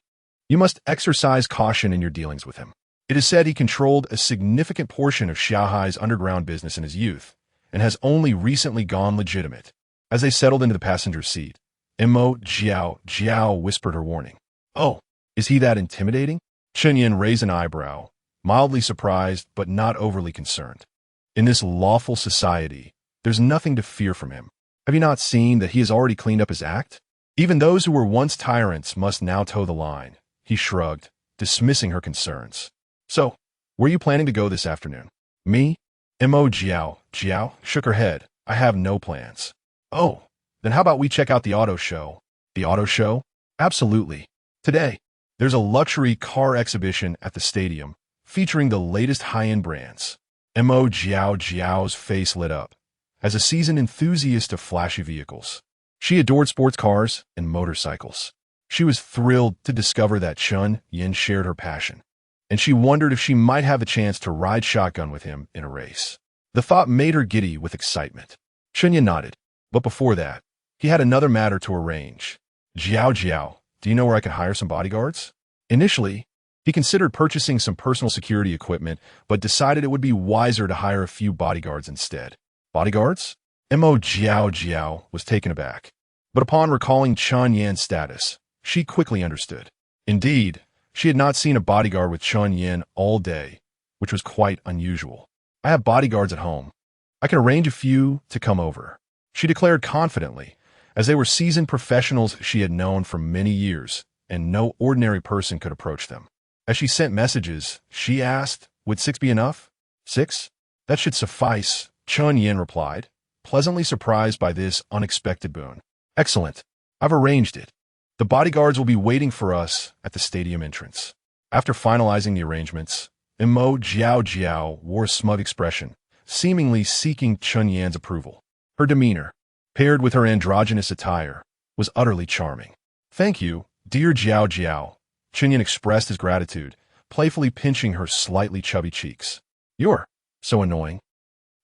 You must exercise caution in your dealings with him. It is said he controlled a significant portion of Shanghai's underground business in his youth, and has only recently gone legitimate. As they settled into the passenger seat, Mo Jiao Jiao whispered her warning. Oh, is he that intimidating? Chen Yan raised an eyebrow, mildly surprised but not overly concerned. In this lawful society, there's nothing to fear from him. Have you not seen that he has already cleaned up his act? Even those who were once tyrants must now toe the line. He shrugged, dismissing her concerns. So, where are you planning to go this afternoon? Me? Mo Jiao Jiao shook her head. I have no plans. Oh, then how about we check out the auto show? The auto show? Absolutely. Today, there's a luxury car exhibition at the stadium, featuring the latest high-end brands. Mo Jiao Jiao's face lit up. as a seasoned enthusiast of flashy vehicles. She adored sports cars and motorcycles. She was thrilled to discover that Chen Yan shared her passion, and she wondered if she might have a chance to ride shotgun with him in a race. The thought made her giddy with excitement. Chen Yan nodded, but before that, he had another matter to arrange. Jiao, do you know where I can hire some bodyguards? Initially, he considered purchasing some personal security equipment, but decided it would be wiser to hire a few bodyguards instead. Bodyguards? Jiao was taken aback. But upon recalling Chen Yan's status, she quickly understood. Indeed, she had not seen a bodyguard with Chen Yan all day, which was quite unusual. I have bodyguards at home. I can arrange a few to come over, she declared confidently, as they were seasoned professionals she had known for many years, and no ordinary person could approach them. As she sent messages, she asked, would 6 be enough? 6? That should suffice, Chen Yan replied, pleasantly surprised by this unexpected boon. Excellent. I've arranged it. The bodyguards will be waiting for us at the stadium entrance. After finalizing the arrangements, Jiao wore a smug expression, seemingly seeking Chen Yan's approval. Her demeanor, paired with her androgynous attire, was utterly charming. Thank you, dear Jiao. Chen Yan expressed his gratitude, playfully pinching her slightly chubby cheeks. You're so annoying.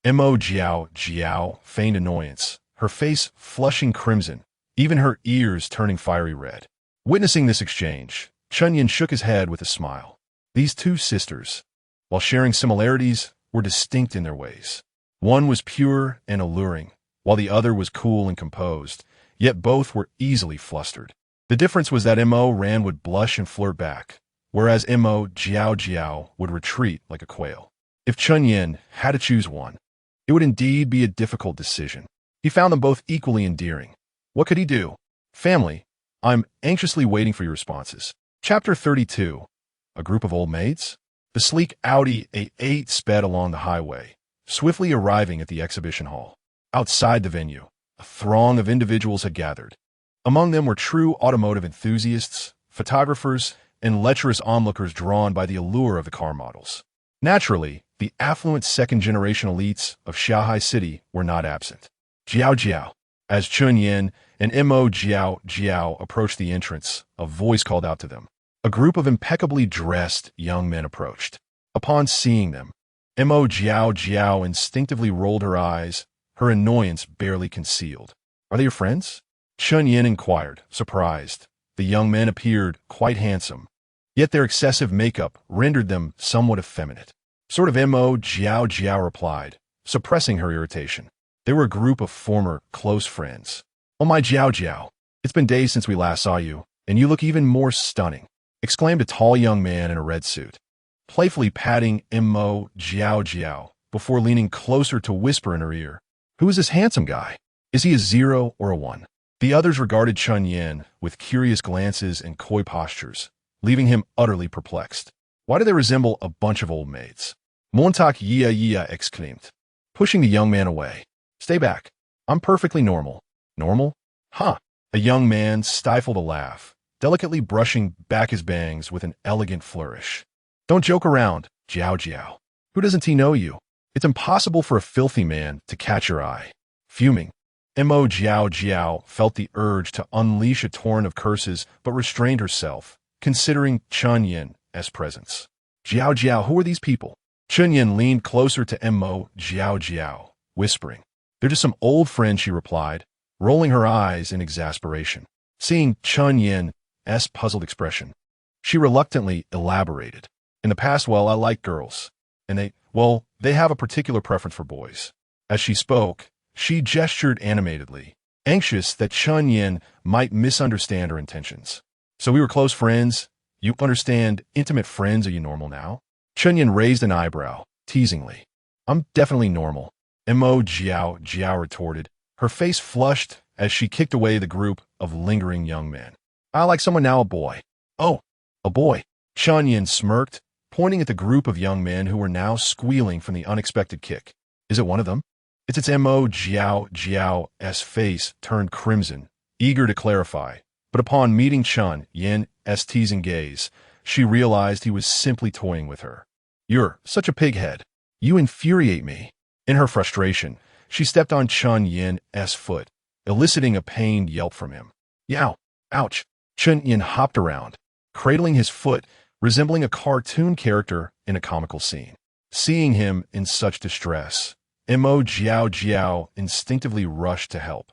Jiao feigned annoyance, her face flushing crimson, even her ears turning fiery red. Witnessing this exchange, Chen Yan shook his head with a smile. These two sisters, while sharing similarities, were distinct in their ways. One was pure and alluring, while the other was cool and composed, yet both were easily flustered. The difference was that Ran would blush and flirt back, whereas Jiao would retreat like a quail. If Chen Yan had to choose one, it would indeed be a difficult decision. He found them both equally endearing. What could he do? Family, I'm anxiously waiting for your responses. Chapter 32. A group of old maids? The sleek Audi A8 sped along the highway, swiftly arriving at the exhibition hall. Outside the venue, a throng of individuals had gathered. Among them were true automotive enthusiasts, photographers, and lecherous onlookers drawn by the allure of the car models. Naturally, the affluent second-generation elites of Shanghai City were not absent. Jiao. As Chen Yan and Jiao approached the entrance, a voice called out to them. A group of impeccably dressed young men approached. Upon seeing them, Jiao instinctively rolled her eyes, her annoyance barely concealed. Are they your friends? Chen Yan inquired, surprised. The young men appeared quite handsome, yet their excessive makeup rendered them somewhat effeminate. Sort of Jiao replied, suppressing her irritation. They were a group of former close friends. Oh my Jiao, it's been days since we last saw you, and you look even more stunning, exclaimed a tall young man in a red suit, playfully patting Jiao before leaning closer to whisper in her ear. Who is this handsome guy? Is he a 0 or a 1? The others regarded Chen Yan with curious glances and coy postures, leaving him utterly perplexed. Why do they resemble a bunch of old maids? Montauk exclaimed, pushing the young man away. Stay back. I'm perfectly normal. Normal? Huh. A young man stifled a laugh, delicately brushing back his bangs with an elegant flourish. Don't joke around, Jiao. Who doesn't he know you? It's impossible for a filthy man to catch your eye. Fuming, Jiao felt the urge to unleash a torrent of curses but restrained herself, considering Chen Yan's presence. Jiao, who are these people? Chen Yan leaned closer to Jiao, whispering. They're just some old friends, she replied, rolling her eyes in exasperation. Seeing Chen Yan's puzzled expression, she reluctantly elaborated. In the past, I like girls, and they have a particular preference for boys. As she spoke, she gestured animatedly, anxious that Chen Yan might misunderstand her intentions. So we were close friends. You understand intimate friends. Are you normal now? Chen Yan raised an eyebrow, teasingly. I'm definitely normal, Jiao retorted, her face flushed as she kicked away the group of lingering young men. I like someone now, a boy. Oh, a boy. Chen Yan smirked, pointing at the group of young men who were now squealing from the unexpected kick. Is it one of them? It's Jiao's face turned crimson, eager to clarify, but upon meeting Chen Yan's teasing gaze, she realized he was simply toying with her. You're such a pighead. You infuriate me. In her frustration, she stepped on Chen Yan's foot, eliciting a pained yelp from him. Yow! Ouch! Chen Yan hopped around, cradling his foot, resembling a cartoon character in a comical scene. Seeing him in such distress, Mo Jiao instinctively rushed to help,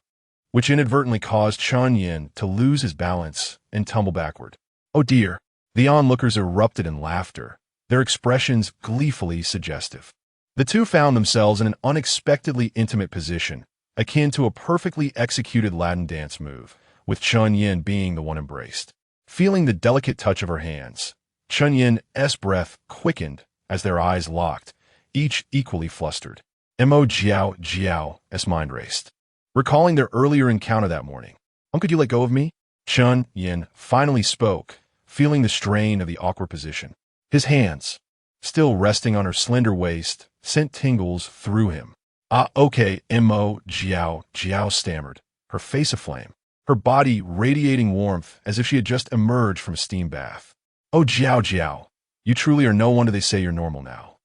which inadvertently caused Chen Yan to lose his balance and tumble backward. Oh dear! The onlookers erupted in laughter, their expressions gleefully suggestive. The two found themselves in an unexpectedly intimate position, akin to a perfectly executed Latin dance move, with Chen Yan being the one embraced. Feeling the delicate touch of her hands, Chen Yan's breath quickened as their eyes locked, each equally flustered. Mo Jiao's mind raced, recalling their earlier encounter that morning. Could you let go of me? Chen Yan finally spoke, feeling the strain of the awkward position. His hands, still resting on her slender waist, sent tingles through him. Okay, Mo Jiao stammered, her face aflame, her body radiating warmth as if she had just emerged from a steam bath. Oh, Jiao, you truly are no wonder they say you're normal now.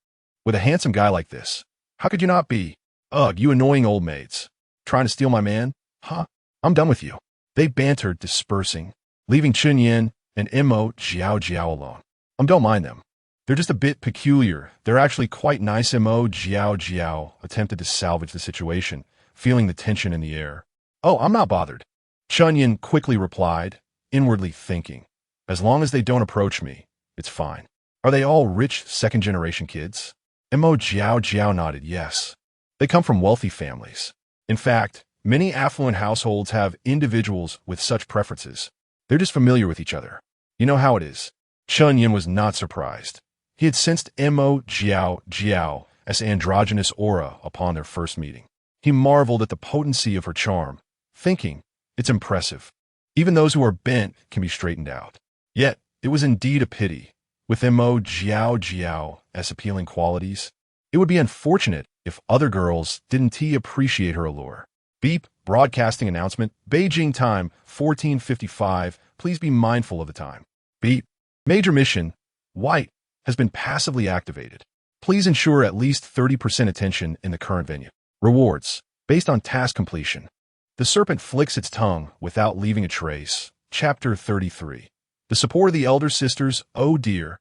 With a handsome guy like this, how could you not be? Ugh, you annoying old maids. Trying to steal my man? Huh? I'm done with you. They bantered, dispersing, leaving Chen Yan and Mo Jiao alone. Don't mind them. They're just a bit peculiar. They're actually quite nice. Mo Jiao attempted to salvage the situation, feeling the tension in the air. Oh, I'm not bothered. Chen Yan quickly replied, inwardly thinking, as long as they don't approach me, it's fine. Are they all rich second-generation kids? Mo Jiao nodded yes. They come from wealthy families. In fact, many affluent households have individuals with such preferences. They're just familiar with each other. You know how it is. Chen Yan was not surprised. He had sensed Mo Jiao's androgynous aura upon their first meeting. He marveled at the potency of her charm, thinking, it's impressive. Even those who are bent can be straightened out. Yet, it was indeed a pity. With Mo Jiao's appealing qualities, it would be unfortunate if other girls didn't appreciate her allure. Beep, broadcasting announcement, Beijing time, 14:55. Please be mindful of the time. Beep, major mission, white, has been passively activated. Please ensure at least 30% attention in the current venue. Rewards, based on task completion. The serpent flicks its tongue without leaving a trace. Chapter 33. The support of the elder sisters, oh dear.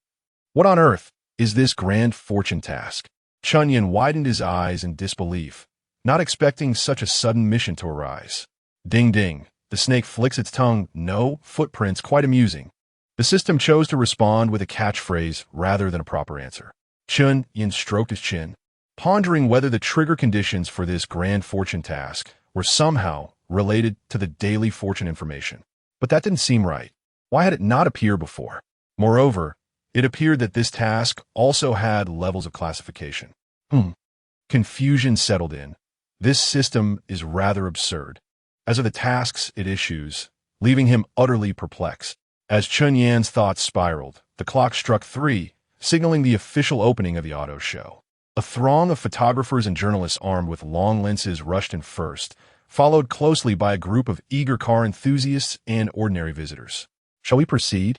What on earth is this grand fortune task? Chen Yan widened his eyes in disbelief, not expecting such a sudden mission to arise. Ding ding, the snake flicks its tongue, no, footprints, quite amusing. The system chose to respond with a catchphrase rather than a proper answer. Chen Yan stroked his chin, pondering whether the trigger conditions for this grand fortune task were somehow related to the daily fortune information. But that didn't seem right. Why had it not appeared before? Moreover, it appeared that this task also had levels of classification. Confusion settled in. This system is rather absurd, as are the tasks it issues, leaving him utterly perplexed. As Chen Yan's thoughts spiraled, the clock struck 3, signaling the official opening of the auto show. A throng of photographers and journalists armed with long lenses rushed in first, followed closely by a group of eager car enthusiasts and ordinary visitors. Shall we proceed?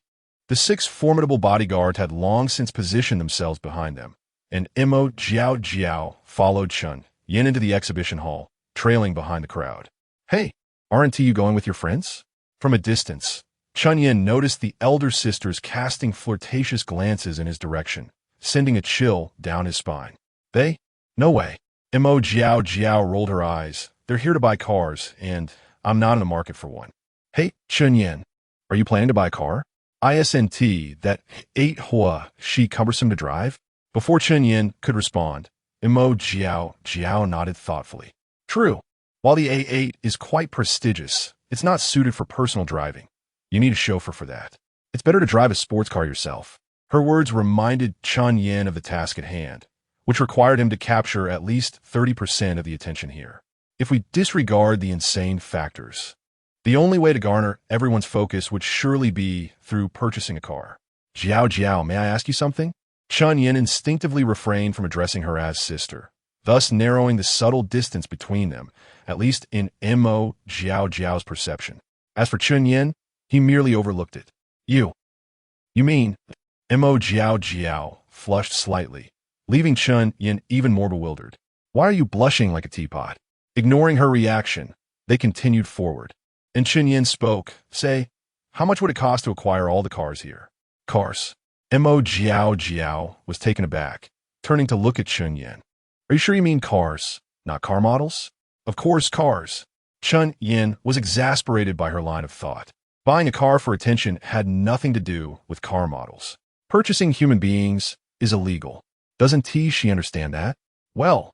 The 6 formidable bodyguards had long since positioned themselves behind them, and Mo Jiao followed Chen Yan into the exhibition hall, trailing behind the crowd. Hey, aren't you going with your friends? From a distance, Chen Yan noticed the elder sisters casting flirtatious glances in his direction, sending a chill down his spine. They? No way. Mo Jiao rolled her eyes. They're here to buy cars, and I'm not in the market for one. Hey, Chen Yan, are you planning to buy a car? Isn't that 8 Hua she cumbersome to drive? Before Chen Yan could respond, Mo Jiao nodded thoughtfully. True. While the A8 is quite prestigious, it's not suited for personal driving. You need a chauffeur for that. It's better to drive a sports car yourself. Her words reminded Chen Yan of the task at hand, which required him to capture at least 30% of the attention here. If we disregard the insane factors, the only way to garner everyone's focus would surely be through purchasing a car. Jiao, may I ask you something? Chen Yan instinctively refrained from addressing her as sister, thus narrowing the subtle distance between them, at least in Mo Jiao's perception. As for Chen Yan, he merely overlooked it. You mean? Mo Jiao flushed slightly, leaving Chen Yan even more bewildered. Why are you blushing like a teapot? Ignoring her reaction, they continued forward. And Chen Yan spoke, say, how much would it cost to acquire all the cars here? Cars. Mo Jiao was taken aback, turning to look at Chen Yan. Are you sure you mean cars, not car models? Of course, cars. Chen Yan was exasperated by her line of thought. Buying a car for attention had nothing to do with car models. Purchasing human beings is illegal. Doesn't she understand that? Well,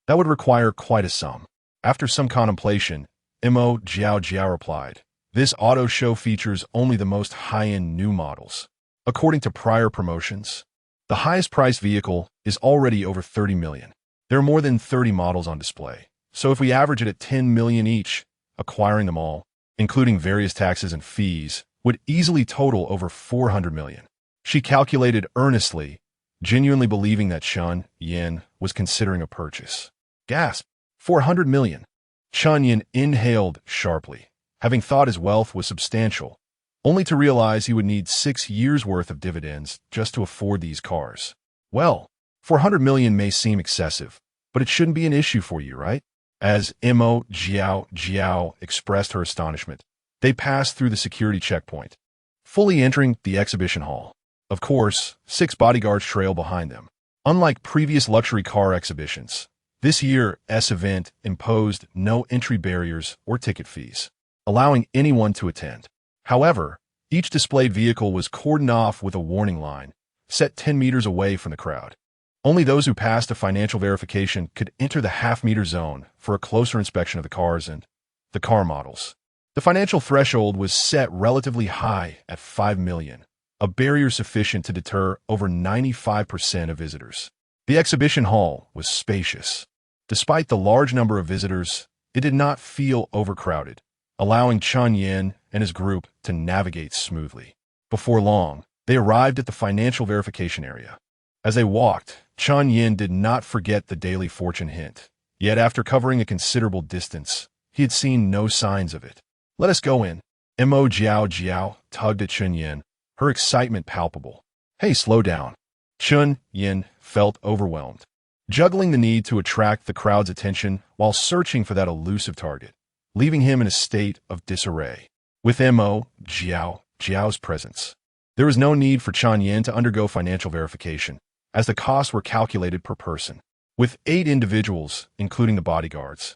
that would require quite a sum. After some contemplation, Mo Jiao replied, this auto show features only the most high-end new models. According to prior promotions, the highest priced vehicle is already over 30 million. There are more than 30 models on display. So if we average it at 10 million each, acquiring them all, including various taxes and fees, would easily total over 400 million. She calculated earnestly, genuinely believing that Chen Yan was considering a purchase. Gasp! 400 million. Chen Yan inhaled sharply, having thought his wealth was substantial, only to realize he would need 6 years' worth of dividends just to afford these cars. Well, 400 million may seem excessive, but it shouldn't be an issue for you, right? As Mo Jiao expressed her astonishment, they passed through the security checkpoint, fully entering the exhibition hall. Of course, 6 bodyguards trail behind them. Unlike previous luxury car exhibitions, this year's event imposed no entry barriers or ticket fees, allowing anyone to attend. However, each displayed vehicle was cordoned off with a warning line, set 10 meters away from the crowd. Only those who passed a financial verification could enter the half-meter zone for a closer inspection of the cars and the car models. The financial threshold was set relatively high at 5 million, a barrier sufficient to deter over 95% of visitors. The exhibition hall was spacious. Despite the large number of visitors, it did not feel overcrowded, allowing Chen Yan and his group to navigate smoothly. Before long, they arrived at the financial verification area. As they walked, Chen Yan did not forget the daily fortune hint. Yet after covering a considerable distance, he had seen no signs of it. Let us go in. Mo Jiao tugged at Chen Yan, her excitement palpable. Hey, slow down. Chen Yan felt overwhelmed, juggling the need to attract the crowd's attention while searching for that elusive target, leaving him in a state of disarray. With Mo Jiao's presence, there was no need for Chen Yan to undergo financial verification, as the costs were calculated per person. With 8 individuals, including the bodyguards,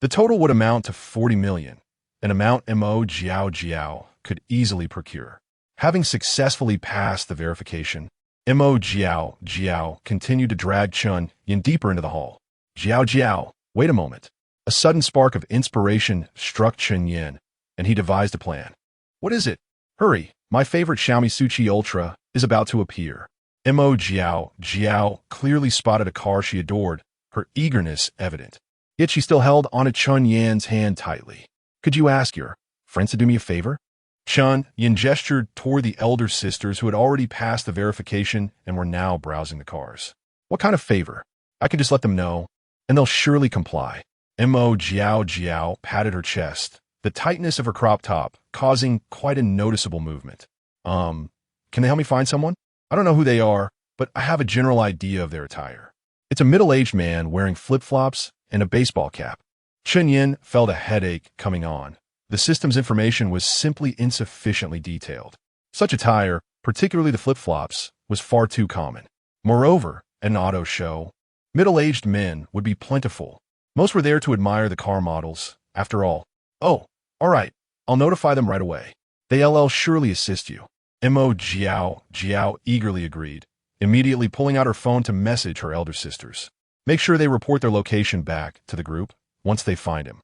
the total would amount to 40 million, an amount Mo Jiao could easily procure. Having successfully passed the verification, Mo Jiao continued to drag Chen Yan deeper into the hall. Jiao, wait a moment. A sudden spark of inspiration struck Chen Yan, and he devised a plan. What is it? Hurry, my favorite Xiaomi Suchi Ultra is about to appear. Mo Jiao clearly spotted a car she adored, her eagerness evident. Yet she still held onto Chen Yan's hand tightly. Could you ask your friends to do me a favor? Chen Yan gestured toward the elder sisters who had already passed the verification and were now browsing the cars. What kind of favor? I can just let them know, and they'll surely comply. Mo Jiao patted her chest, the tightness of her crop top causing quite a noticeable movement. Can they help me find someone? I don't know who they are, but I have a general idea of their attire. It's a middle-aged man wearing flip-flops and a baseball cap. Chen Yan felt a headache coming on. The system's information was simply insufficiently detailed. Such attire, particularly the flip-flops, was far too common. Moreover, at an auto show, middle-aged men would be plentiful. Most were there to admire the car models, after all. Oh, all right, I'll notify them right away. They'll surely assist you. Mo Jiao eagerly agreed, immediately pulling out her phone to message her elder sisters. Make sure they report their location back to the group once they find him.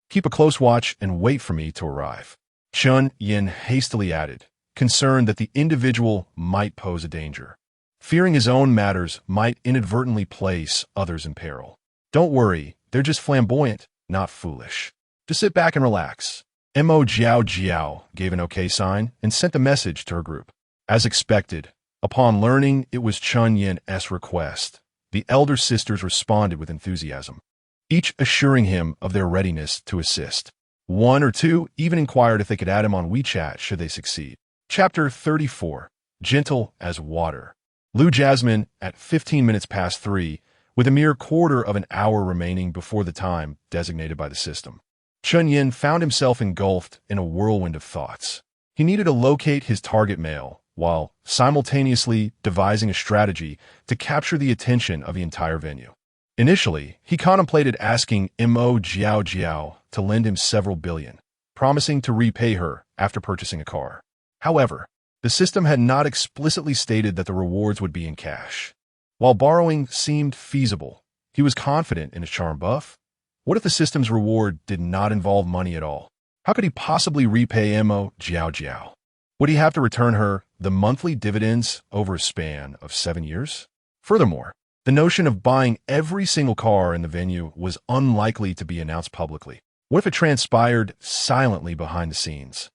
Keep a close watch and wait for me to arrive. Chen Yan hastily added, concerned that the individual might pose a danger, fearing his own matters might inadvertently place others in peril. Don't worry, they're just flamboyant, not foolish. Just sit back and relax. Mo Jiao gave an okay sign and sent a message to her group. As expected, upon learning it was Chen Yan's request, the elder sisters responded with enthusiasm, each assuring him of their readiness to assist. One or two even inquired if they could add him on WeChat should they succeed. Chapter 34. Gentle as Water. Lu Jasmine, at 15 minutes past 3, with a mere quarter of an hour remaining before the time designated by the system. Chen Yan found himself engulfed in a whirlwind of thoughts. He needed to locate his target male, while simultaneously devising a strategy to capture the attention of the entire venue. Initially, he contemplated asking Mo Jiao Jiao to lend him several billion, promising to repay her after purchasing a car. However, the system had not explicitly stated that the rewards would be in cash. While borrowing seemed feasible, he was confident in his charm buff. What if the system's reward did not involve money at all? How could he possibly repay Mo Jiao Jiao? Would he have to return her the monthly dividends over a span of 7 years? Furthermore, the notion of buying every single car in the venue was unlikely to be announced publicly. What if it transpired silently behind the scenes?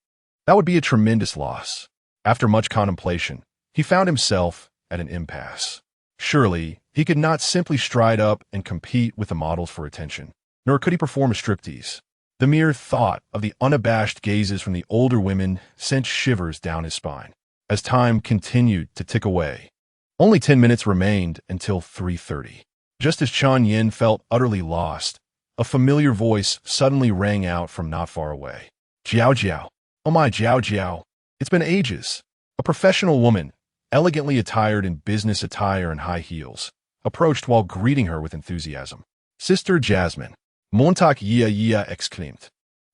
That would be a tremendous loss. After much contemplation, he found himself at an impasse. Surely, he could not simply stride up and compete with the models for attention, nor could he perform a striptease. The mere thought of the unabashed gazes from the older women sent shivers down his spine. As time continued to tick away, only 10 minutes remained until 3:30. Just as Chen Yan felt utterly lost, a familiar voice suddenly rang out from not far away. Jiao Jiao. Oh my Jiao Jiao. It's been ages. A professional woman, elegantly attired in business attire and high heels, approached while greeting her with enthusiasm. Sister Jasmine. Montauk Yia exclaimed,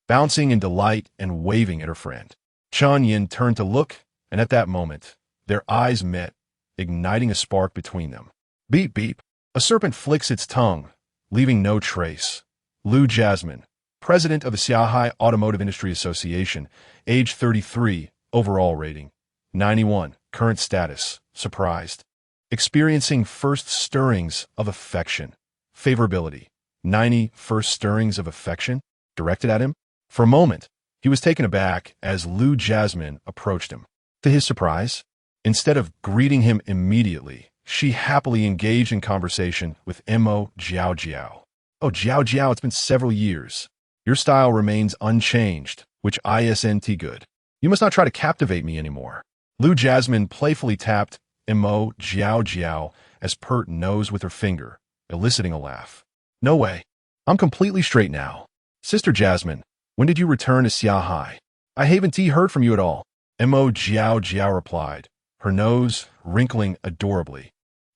bouncing in delight and waving at her friend. Chen Yan turned to look, and at that moment, their eyes met, igniting a spark between them. Beep beep. A serpent flicks its tongue, leaving no trace. Lu Jasmine, president of the Shanghai Automotive Industry Association, age 33, overall rating 91, current status, surprised. Experiencing first stirrings of affection, favorability. 90 first stirrings of affection directed at him? For a moment, he was taken aback as Lu Jasmine approached him. To his surprise, instead of greeting him immediately, she happily engaged in conversation with Mo Jiao Jiao. Oh, Jiao Jiao, it's been several years. Your style remains unchanged, which isn't good. You must not try to captivate me anymore. Lu Jasmine playfully tapped Mo Jiao Jiao as pert nose with her finger, eliciting a laugh. No way. I'm completely straight now. Sister Jasmine, when did you return to Shanghai? I haven't heard from you at all. Mo Jiao Jiao replied, her nose wrinkling adorably,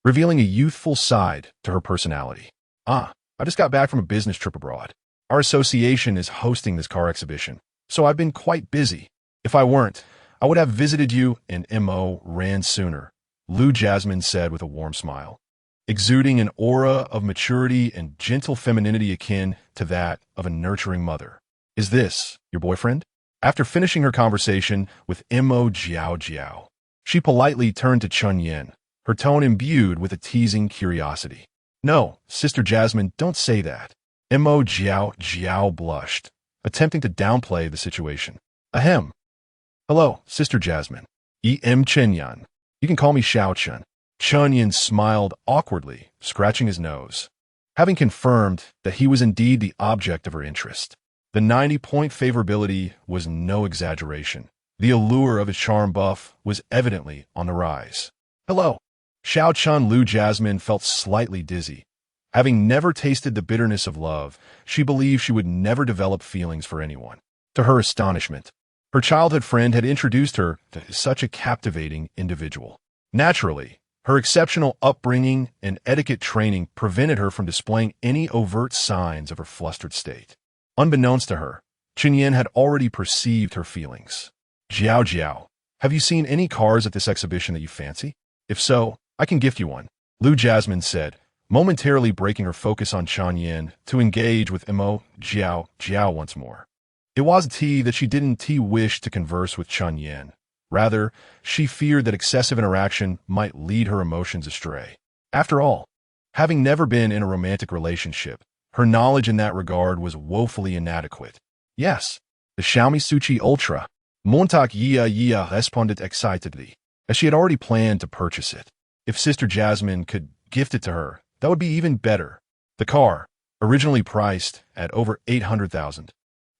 revealing a youthful side to her personality. I just got back from a business trip abroad. Our association is hosting this car exhibition, so I've been quite busy. If I weren't, I would have visited you, and Mo ran sooner, Lu Jasmine said with a warm smile, exuding an aura of maturity and gentle femininity akin to that of a nurturing mother. Is this your boyfriend? After finishing her conversation with Mo Jiao Jiao, she politely turned to Chen Yan, her tone imbued with a teasing curiosity. No, Sister Jasmine, don't say that. Mo Jiao Jiao blushed, attempting to downplay the situation. Ahem. Hello, Sister Jasmine. Chen Yan. You can call me Xiao Chen. Chen Yan smiled awkwardly, scratching his nose, having confirmed that he was indeed the object of her interest. The 90-point favorability was no exaggeration. The allure of his charm buff was evidently on the rise. Hello. Xiao Chen. Lu Jasmine felt slightly dizzy. Having never tasted the bitterness of love, she believed she would never develop feelings for anyone. To her astonishment, her childhood friend had introduced her to such a captivating individual. Naturally, her exceptional upbringing and etiquette training prevented her from displaying any overt signs of her flustered state. Unbeknownst to her, Chen Yan had already perceived her feelings. Jiao Jiao, have you seen any cars at this exhibition that you fancy? If so, I can gift you one, Lu Jasmine said, momentarily breaking her focus on Chen Yan to engage with Mo Jiao Jiao once more. It wasn't that she didn't wish to converse with Chen Yan. Rather, she feared that excessive interaction might lead her emotions astray. After all, having never been in a romantic relationship, her knowledge in that regard was woefully inadequate. Yes, the Xiaomi Suchi Ultra. Montauk Yia responded excitedly, as she had already planned to purchase it. If Sister Jasmine could gift it to her, that would be even better. The car, originally priced at over 800,000,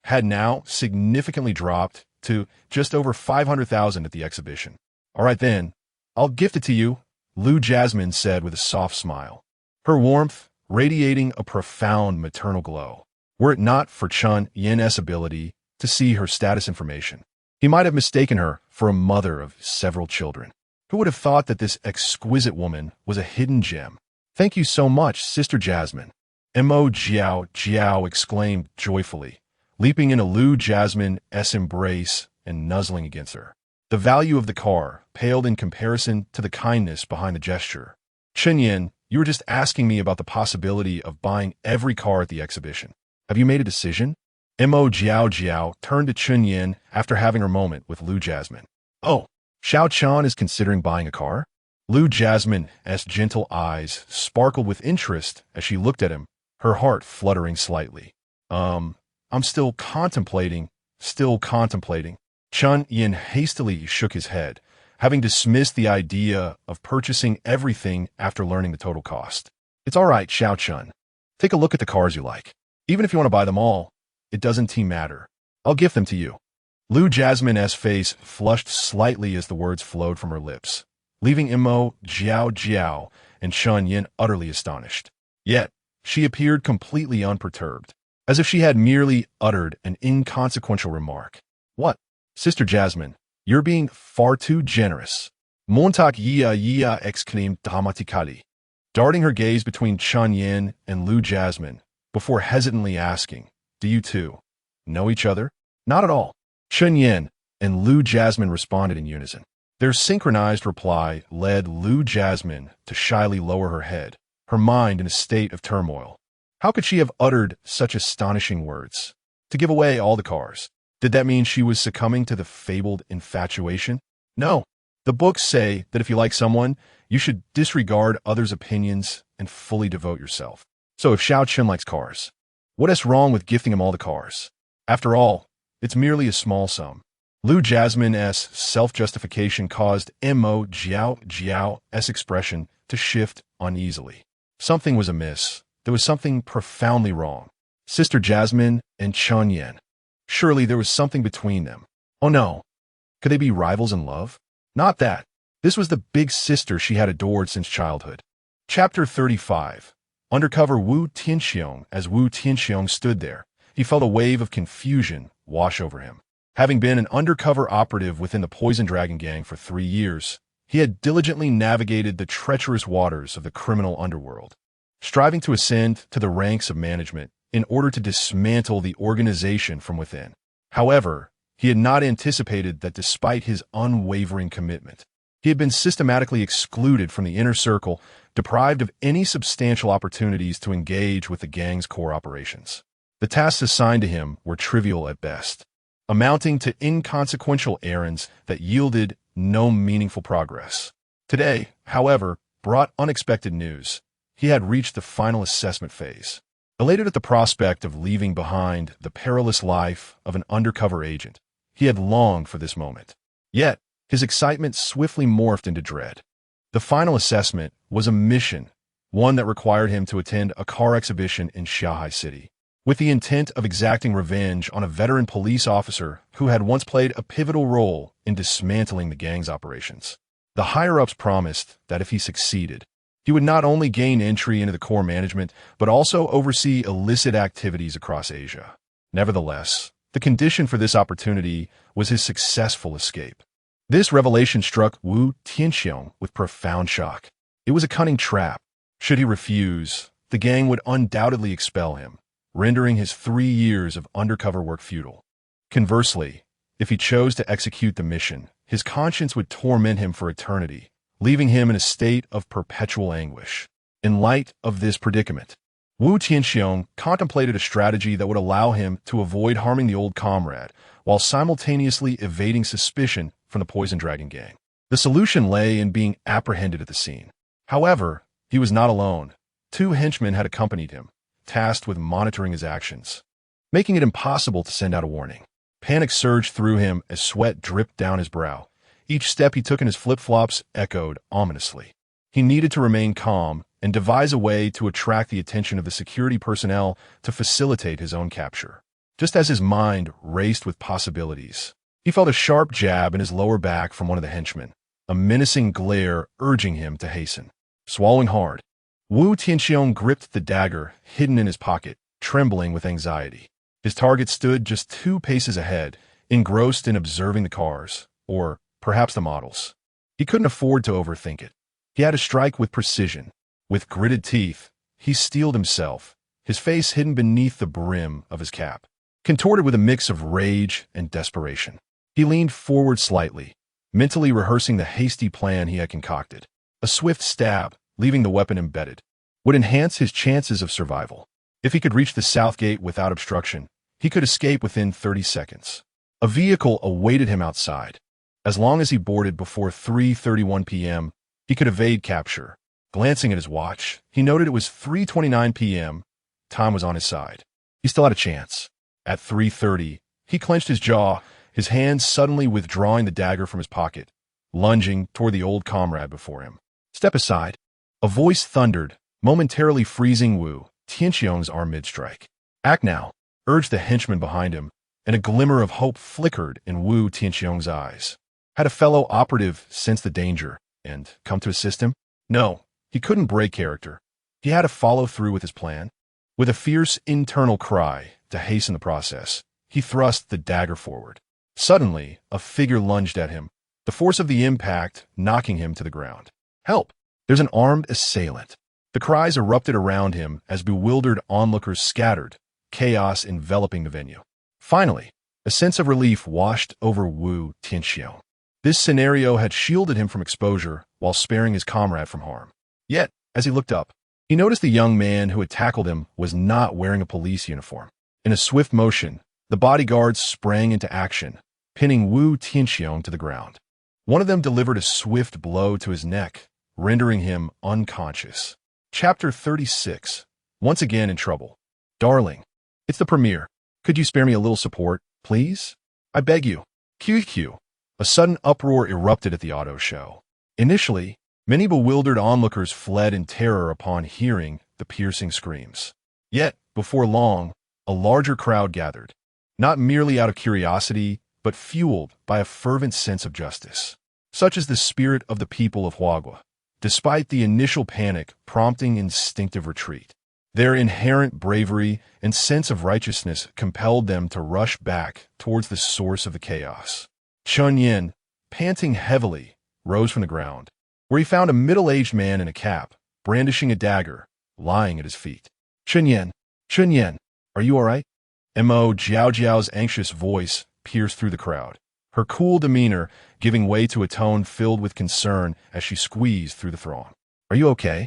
had now significantly dropped to just over 500,000 at the exhibition. All right then, I'll gift it to you, Lu Jasmine said with a soft smile. her warmth radiating a profound maternal glow. Were it not for Chen Yan's ability to see her status information, he might have mistaken her for a mother of several children. Who would have thought that this exquisite woman was a hidden gem? Thank you so much, Sister Jasmine. Mo Jiao exclaimed joyfully, leaping into Lu Jasmine's embrace and nuzzling against her. The value of the car paled in comparison to the kindness behind the gesture. Chen Yan, you were just asking me about the possibility of buying every car at the exhibition. Have you made a decision? Mo Jiao turned to Chen Yan after having her moment with Lu Jasmine. Oh, Xiao Chan is considering buying a car? Lu Jasmine's gentle eyes sparkled with interest as she looked at him, her heart fluttering slightly. I'm still contemplating. Chen Yan hastily shook his head, having dismissed the idea of purchasing everything after learning the total cost. It's all right, Xiao Chen. Take a look at the cars you like. Even if you want to buy them all, it doesn't matter. I'll gift them to you. Lu Jasmine's face flushed slightly as the words flowed from her lips, leaving Mo Jiao and Chen Yan utterly astonished. Yet, she appeared completely unperturbed, as if she had merely uttered an inconsequential remark. What? Sister Jasmine, you're being far too generous. Montak yia exclaimed dramatically, darting her gaze between Chen Yan and Lu Jasmine, before hesitantly asking, do you two know each other? Not at all. Chen Yan and Lu Jasmine responded in unison. Their synchronized reply led Lu Jasmine to shyly lower her head, her mind in a state of turmoil. How could she have uttered such astonishing words? To give away all the cars. Did that mean she was succumbing to the fabled infatuation? No. The books say that if you like someone, you should disregard others' opinions and fully devote yourself. So if Xiao Chen likes cars, what is wrong with gifting him all the cars? After all, it's merely a small sum. Lu Jasmine's self-justification caused Mo Jiao's expression to shift uneasily. Something was amiss. There was something profoundly wrong. Sister Jasmine and Chen Yan. Surely there was something between them. Oh no. Could they be rivals in love? Not that. This was the big sister she had adored since childhood. Chapter 35. Undercover Wu Tianxiong. As Wu Tianxiong stood there, he felt a wave of confusion wash over him. Having been an undercover operative within the Poison Dragon Gang for 3 years, he had diligently navigated the treacherous waters of the criminal underworld, striving to ascend to the ranks of management in order to dismantle the organization from within. However, he had not anticipated that despite his unwavering commitment, he had been systematically excluded from the inner circle, deprived of any substantial opportunities to engage with the gang's core operations. The tasks assigned to him were trivial at best, amounting to inconsequential errands that yielded no meaningful progress. Today, however, brought unexpected news. He had reached the final assessment phase. Elated at the prospect of leaving behind the perilous life of an undercover agent, he had longed for this moment. Yet, his excitement swiftly morphed into dread. The final assessment was a mission, one that required him to attend a car exhibition in Shanghai City, with the intent of exacting revenge on a veteran police officer who had once played a pivotal role in dismantling the gang's operations. The higher-ups promised that if he succeeded, he would not only gain entry into the core management, but also oversee illicit activities across Asia. Nevertheless, the condition for this opportunity was his successful escape. This revelation struck Wu Tianxiong with profound shock. It was a cunning trap. Should he refuse, the gang would undoubtedly expel him, rendering his 3 years of undercover work futile. Conversely, if he chose to execute the mission, his conscience would torment him for eternity, leaving him in a state of perpetual anguish. In light of this predicament, Wu Tianxiong contemplated a strategy that would allow him to avoid harming the old comrade, while simultaneously evading suspicion from the Poison Dragon Gang. The solution lay in being apprehended at the scene. However, he was not alone. 2 henchmen had accompanied him, tasked with monitoring his actions, making it impossible to send out a warning. Panic surged through him as sweat dripped down his brow. Each step he took in his flip-flops echoed ominously. He needed to remain calm and devise a way to attract the attention of the security personnel to facilitate his own capture. Just as his mind raced with possibilities, he felt a sharp jab in his lower back from one of the henchmen, a menacing glare urging him to hasten. Swallowing hard, Wu Tianxiong gripped the dagger hidden in his pocket, trembling with anxiety. His target stood just 2 paces ahead, engrossed in observing the cars, or perhaps the models. He couldn't afford to overthink it. He had to strike with precision. With gritted teeth, he steeled himself, his face hidden beneath the brim of his cap, contorted with a mix of rage and desperation. He leaned forward slightly, mentally rehearsing the hasty plan he had concocted. A swift stab, leaving the weapon embedded, would enhance his chances of survival. If he could reach the south gate without obstruction, he could escape within 30 seconds. A vehicle awaited him outside. As long as he boarded before 3:31 p.m., he could evade capture. Glancing at his watch, he noted it was 3:29 p.m. Time was on his side. He still had a chance. At 3:30, he clenched his jaw, his hand suddenly withdrawing the dagger from his pocket, lunging toward the old comrade before him. "Step aside." A voice thundered, momentarily freezing Wu Tianxiong's arm mid-strike. "Act now," urged the henchman behind him, and a glimmer of hope flickered in Wu Tianxiong's eyes. Had a fellow operative sensed the danger and come to assist him? No, he couldn't break character. He had to follow through with his plan. With a fierce internal cry to hasten the process, he thrust the dagger forward. Suddenly, a figure lunged at him, the force of the impact knocking him to the ground. "Help! There's an armed assailant." The cries erupted around him as bewildered onlookers scattered, chaos enveloping the venue. Finally, a sense of relief washed over Wu Tianxiong. This scenario had shielded him from exposure while sparing his comrade from harm. Yet, as he looked up, he noticed the young man who had tackled him was not wearing a police uniform. In a swift motion, the bodyguards sprang into action, pinning Wu Tianxiong to the ground. One of them delivered a swift blow to his neck, rendering him unconscious. Chapter 36. Once again in trouble. "Darling, it's the premiere. Could you spare me a little support, please? I beg you." QQ. A sudden uproar erupted at the auto show. Initially, many bewildered onlookers fled in terror upon hearing the piercing screams. Yet, before long, a larger crowd gathered, not merely out of curiosity, but fueled by a fervent sense of justice. Such is the spirit of the people of Huagua, despite the initial panic prompting instinctive retreat. Their inherent bravery and sense of righteousness compelled them to rush back towards the source of the chaos. Chen Yan, panting heavily, rose from the ground, where he found a middle-aged man in a cap, brandishing a dagger, lying at his feet. Chen Yan, are you all right?" Mo Jiao's anxious voice pierced through the crowd, her cool demeanor giving way to a tone filled with concern as she squeezed through the throng. Are you okay?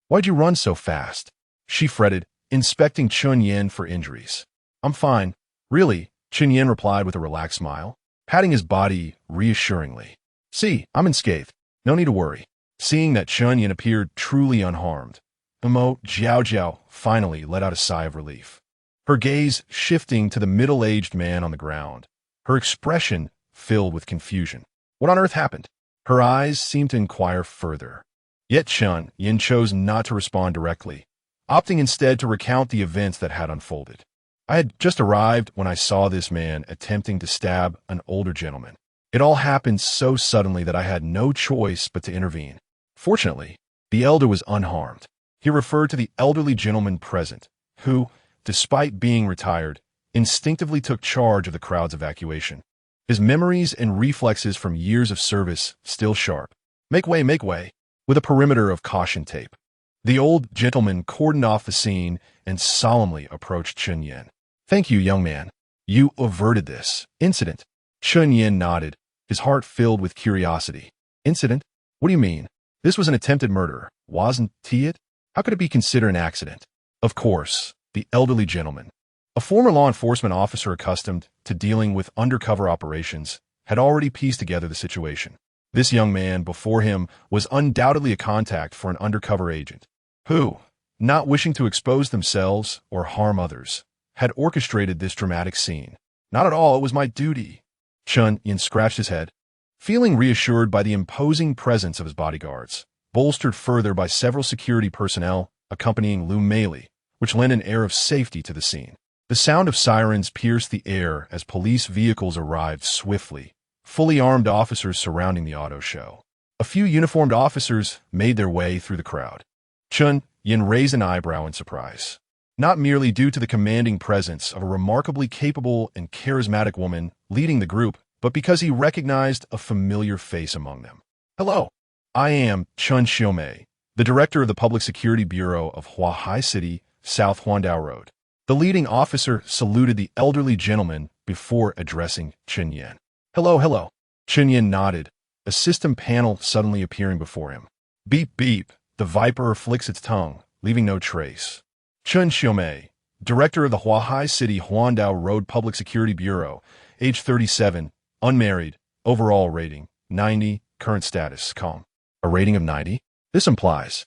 Why'd you run so fast?" she fretted, inspecting Chen Yan for injuries. "I'm fine, really," Chen Yan replied with a relaxed smile, patting his body reassuringly. "See, I'm unscathed. No need to worry." Seeing that Chen Yan appeared truly unharmed, Mo Jiao finally let out a sigh of relief. Her gaze shifting to the middle-aged man on the ground, her expression filled with confusion. What on earth happened? Her eyes seemed to inquire further. Yet Chen Yan chose not to respond directly, opting instead to recount the events that had unfolded. "I had just arrived when I saw this man attempting to stab an older gentleman. It all happened so suddenly that I had no choice but to intervene. Fortunately, the elder was unharmed." He referred to the elderly gentleman present, who, despite being retired, instinctively took charge of the crowd's evacuation. His memories and reflexes from years of service still sharp. Make way," with a perimeter of caution tape. The old gentleman cordoned off the scene and solemnly approached Chen Yan. "Thank you, young man. You averted this incident." Chen Yan nodded, his heart filled with curiosity. "Incident? What do you mean? This was an attempted murder, wasn't it? How could it be considered an accident?" "Of course, the elderly gentleman, a former law enforcement officer accustomed to dealing with undercover operations, had already pieced together the situation. This young man before him was undoubtedly a contact for an undercover agent, who, not wishing to expose themselves or harm others, had orchestrated this dramatic scene. Not at all, it was my duty." Chen Yan scratched his head, feeling reassured by the imposing presence of his bodyguards, bolstered further by several security personnel accompanying Lu Meili, which lent an air of safety to the scene. The sound of sirens pierced the air as police vehicles arrived swiftly, fully armed officers surrounding the auto show. A few uniformed officers made their way through the crowd. Chen Yan raised an eyebrow in surprise, not merely due to the commanding presence of a remarkably capable and charismatic woman leading the group, but because he recognized a familiar face among them. Hello, I am Chen Xiaomei, the director of the Public Security Bureau of Huahai City, South Huandao Road. The leading officer saluted the elderly gentleman before addressing Chen Yan. Hello, hello. Chen Yan nodded, a system panel suddenly appearing before him. Beep, beep, the viper flicks its tongue, leaving no trace. Chen Xiaomei, director of the Huahai City Huandao Road Public Security Bureau, age 37, unmarried, overall rating, 90, current status, calm. A rating of 90? This implies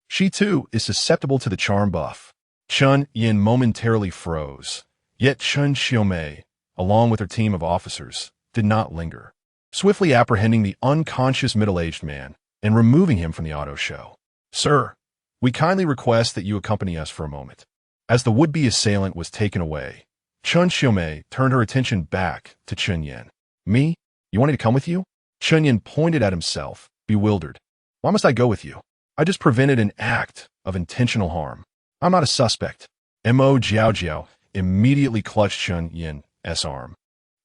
she too is susceptible to the charm buff. Chen Yan momentarily froze, yet Chen Xiaomei, along with her team of officers, did not linger, swiftly apprehending the unconscious middle-aged man and removing him from the auto show. Sir, we kindly request that you accompany us for a moment. As the would-be assailant was taken away, Chen Xiaomei turned her attention back to Chen Yan. Me? You want me to come with you? Chen Yan pointed at himself, bewildered. Why must I go with you? I just prevented an act of intentional harm. I'm not a suspect. Mo Jiao immediately clutched Chen Yan's arm,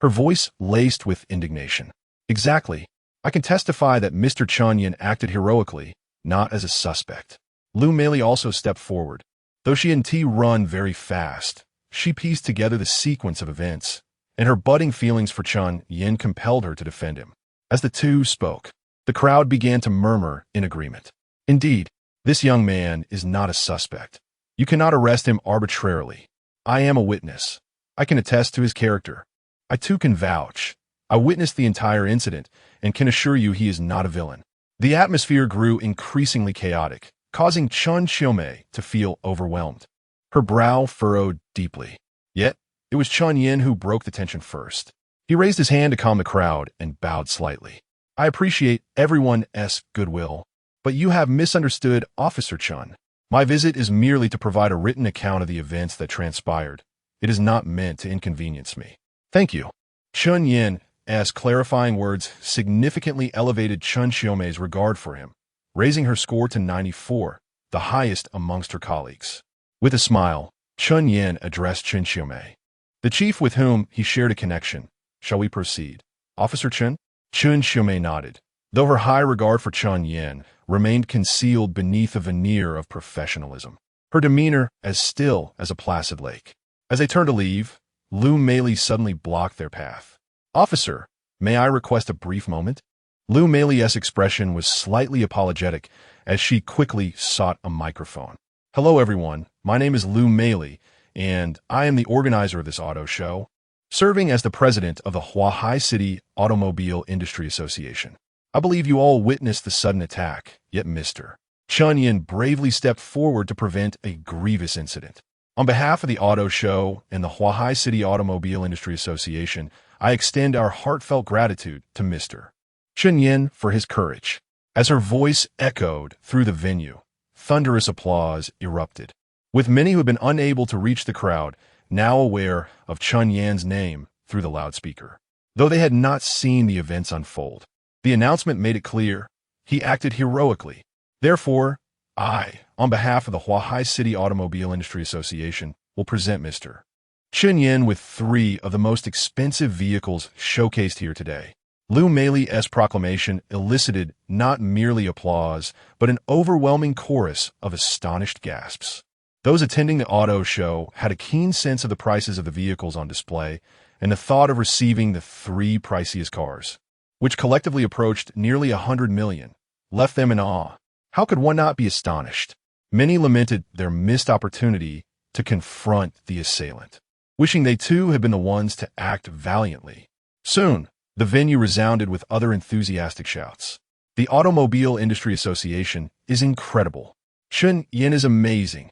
her voice laced with indignation. Exactly. I can testify that Mr. Chen Yan acted heroically, not as a suspect. Lu Meili also stepped forward. Though she and T run very fast, she pieced together the sequence of events, and her budding feelings for Chen Yan compelled her to defend him. As the two spoke, the crowd began to murmur in agreement. Indeed, this young man is not a suspect. You cannot arrest him arbitrarily. I am a witness. I can attest to his character. I too can vouch. I witnessed the entire incident and can assure you he is not a villain. The atmosphere grew increasingly chaotic, causing Chen Xiaomei to feel overwhelmed. Her brow furrowed deeply. Yet, it was Chen Yan who broke the tension first. He raised his hand to calm the crowd and bowed slightly. I appreciate everyone's goodwill, but you have misunderstood Officer Chen. My visit is merely to provide a written account of the events that transpired. It is not meant to inconvenience me. Thank you. Chen Yan's clarifying words significantly elevated Chen Xiaomei's regard for him, raising her score to 94, the highest amongst her colleagues. With a smile, Chen Yan addressed Chen Xiaomei, the chief with whom he shared a connection. Shall we proceed? Officer Chen? Chen Xiaomei nodded, though her high regard for Chen Yan remained concealed beneath a veneer of professionalism, her demeanor as still as a placid lake. As they turned to leave, Lu Meili suddenly blocked their path. Officer, may I request a brief moment? Lu Meili's expression was slightly apologetic as she quickly sought a microphone. Hello everyone, my name is Lu Meili, and I am the organizer of this auto show, serving as the president of the Huahai City Automobile Industry Association. I believe you all witnessed the sudden attack, yet Mr. Chen Yan bravely stepped forward to prevent a grievous incident. On behalf of the auto show and the Huahai City Automobile Industry Association, I extend our heartfelt gratitude to Mr. Chen Yan for his courage. As her voice echoed through the venue, thunderous applause erupted, with many who had been unable to reach the crowd now aware of Chen Yan's name through the loudspeaker. Though they had not seen the events unfold, the announcement made it clear he acted heroically. Therefore, I, on behalf of the Huahai City Automobile Industry Association, will present Mr. Chen Yan with 3 of the most expensive vehicles showcased here today. Lu Meili's proclamation elicited not merely applause, but an overwhelming chorus of astonished gasps. Those attending the auto show had a keen sense of the prices of the vehicles on display and the thought of receiving the 3 priciest cars, which collectively approached nearly 100 million, left them in awe. How could one not be astonished? Many lamented their missed opportunity to confront the assailant, wishing they too had been the ones to act valiantly. Soon, the venue resounded with other enthusiastic shouts. The Automobile Industry Association is incredible. Chen Yan is amazing.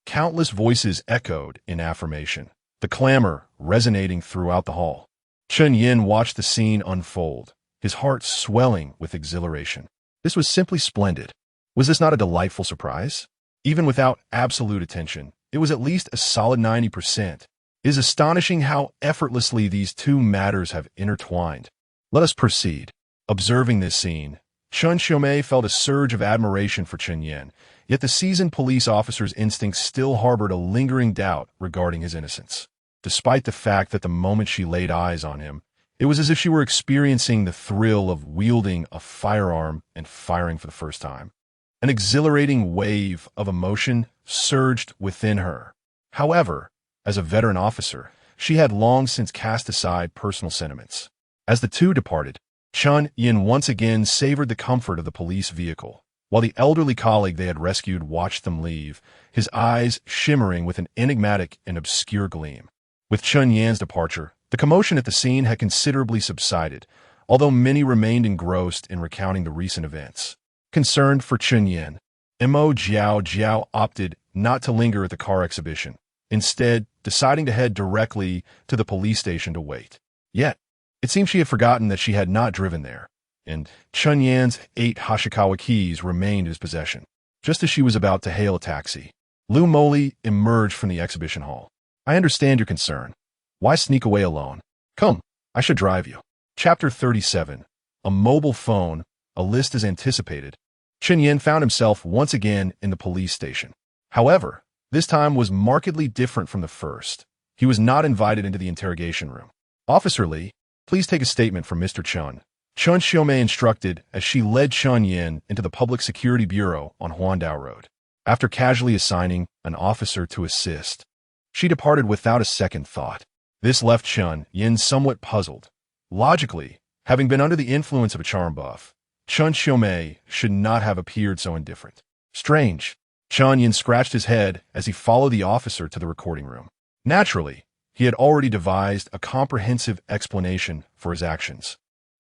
Countless voices echoed in affirmation, the clamor resonating throughout the hall. Chen Yan watched the scene unfold, his heart swelling with exhilaration. This was simply splendid. Was this not a delightful surprise? Even without absolute attention, it was at least a solid 90%. It is astonishing how effortlessly these two matters have intertwined. Let us proceed. Observing this scene, Chen Xiaomei felt a surge of admiration for Chen Yan, Yet the seasoned police officer's instincts still harbored a lingering doubt regarding his innocence. Despite the fact that the moment she laid eyes on him, it was as if she were experiencing the thrill of wielding a firearm and firing for the first time. An exhilarating wave of emotion surged within her. However, as a veteran officer, she had long since cast aside personal sentiments. As the two departed, Chen Yan once again savored the comfort of the police vehicle. While the elderly colleague they had rescued watched them leave, his eyes shimmering with an enigmatic and obscure gleam. With Chen Yan's departure, the commotion at the scene had considerably subsided, although many remained engrossed in recounting the recent events. Concerned for Chen Yan, Mo Jiao opted not to linger at the car exhibition, instead deciding to head directly to the police station to wait. Yet, it seemed she had forgotten that she had not driven there, and Chen Yan's 8 Hashikawa keys remained in his possession. Just as she was about to hail a taxi, Lu Moli emerged from the exhibition hall. "I understand your concern. Why sneak away alone? Come, I should drive you." Chapter 37. A mobile phone, a list as anticipated. Chen Yan found himself once again in the police station. However, this time was markedly different from the first. He was not invited into the interrogation room. "Officer Li, please take a statement from Mr. Chen," Chen Xiaomei instructed as she led Chen Yan into the Public Security Bureau on Huandao Road. After casually assigning an officer to assist, she departed without a second thought. This left Chen Yan somewhat puzzled. Logically, having been under the influence of a charm buff, Chen Xiaomei should not have appeared so indifferent. Strange. Chen Yan scratched his head as he followed the officer to the recording room. Naturally, he had already devised a comprehensive explanation for his actions,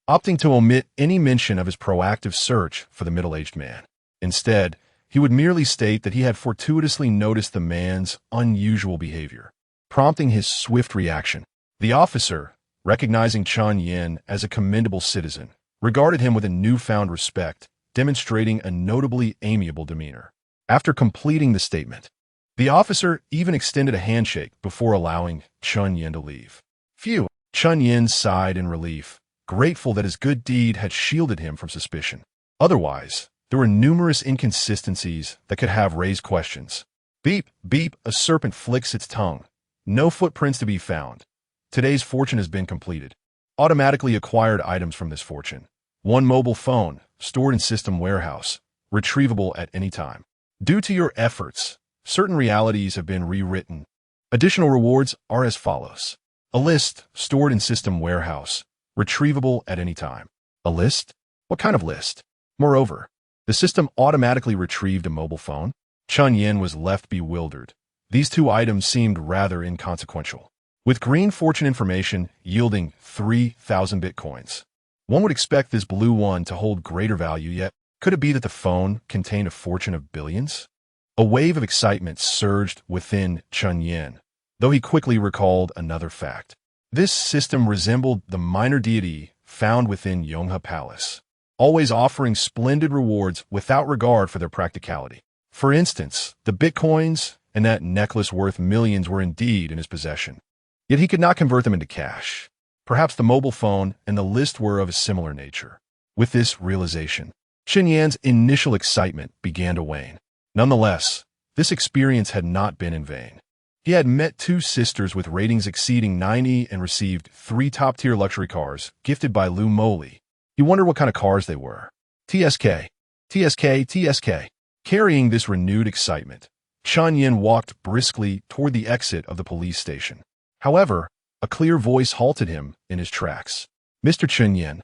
opting to omit any mention of his proactive search for the middle-aged man. Instead, he would merely state that he had fortuitously noticed the man's unusual behavior, prompting his swift reaction. The officer, recognizing Chen Yan as a commendable citizen, regarded him with a newfound respect, demonstrating a notably amiable demeanor. After completing the statement, the officer even extended a handshake before allowing Chen Yan to leave. Phew! Chen Yan sighed in relief, grateful that his good deed had shielded him from suspicion. Otherwise, there were numerous inconsistencies that could have raised questions. Beep, beep, a serpent flicks its tongue. No footprints to be found. Today's fortune has been completed. Automatically acquired items from this fortune. 1 mobile phone, stored in system warehouse, retrievable at any time. Due to your efforts, certain realities have been rewritten. Additional rewards are as follows. A list, stored in system warehouse, retrievable at any time. A list? What kind of list? Moreover, the system automatically retrieved a mobile phone. Chen Yan was left bewildered. These two items seemed rather inconsequential, with green fortune information yielding 3,000 bitcoins. One would expect this blue one to hold greater value, yet could it be that the phone contained a fortune of billions? A wave of excitement surged within Chen Yan, though he quickly recalled another fact. This system resembled the minor deity found within Yonghe Palace, always offering splendid rewards without regard for their practicality. For instance, the bitcoins and that necklace worth millions were indeed in his possession. Yet he could not convert them into cash. Perhaps the mobile phone and the list were of a similar nature. With this realization, Chen Yan's initial excitement began to wane. Nonetheless, this experience had not been in vain. He had met 2 sisters with ratings exceeding 90 and received 3 top-tier luxury cars gifted by Lu Moli. He wondered what kind of cars they were. TSK. Carrying this renewed excitement, Chen Yan walked briskly toward the exit of the police station. However, a clear voice halted him in his tracks. "Mr. Chen Yan,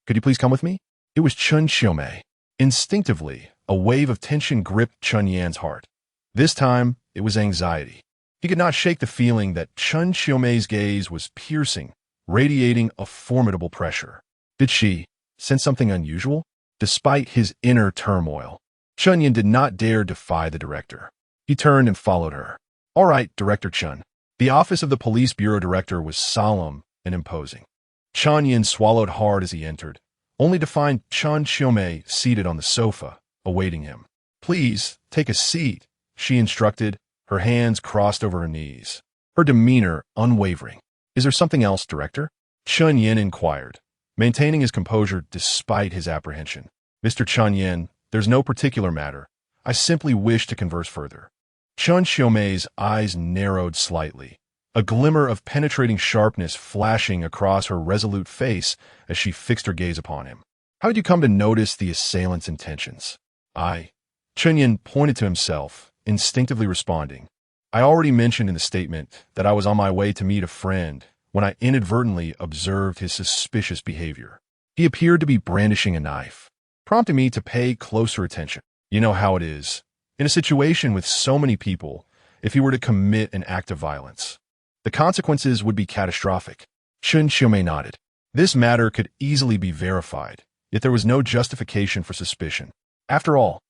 could you please come with me?" It was Chen Xiaomei. Instinctively, a wave of tension gripped Chen Yan's heart. This time, it was anxiety. He could not shake the feeling that Chen Xiaomei's gaze was piercing, radiating a formidable pressure. Did she sense something unusual? Despite his inner turmoil, Chen Yan did not dare defy the director. He turned and followed her. "All right, Director Chen." The office of the police bureau director was solemn and imposing. Chen Yan swallowed hard as he entered, only to find Chen Xiaomei seated on the sofa, awaiting him. "Please, take a seat," she instructed, her hands crossed over her knees, her demeanor unwavering. "Is there something else, Director?" Chen Yan inquired, maintaining his composure despite his apprehension. "Mr. Chen Yan, there's no particular matter. I simply wish to converse further. Chen Xiaomei's eyes narrowed slightly, a glimmer of penetrating sharpness flashing across her resolute face as she fixed her gaze upon him. How did you come to notice the assailant's intentions? Chen Yan pointed to himself, instinctively responding. I already mentioned in the statement that I was on my way to meet a friend when I inadvertently observed his suspicious behavior. He appeared to be brandishing a knife, prompting me to pay closer attention. You know how it is. In a situation with so many people, if he were to commit an act of violence, the consequences would be catastrophic. Chen Xiaomei nodded. This matter could easily be verified, yet there was no justification for suspicion. After all,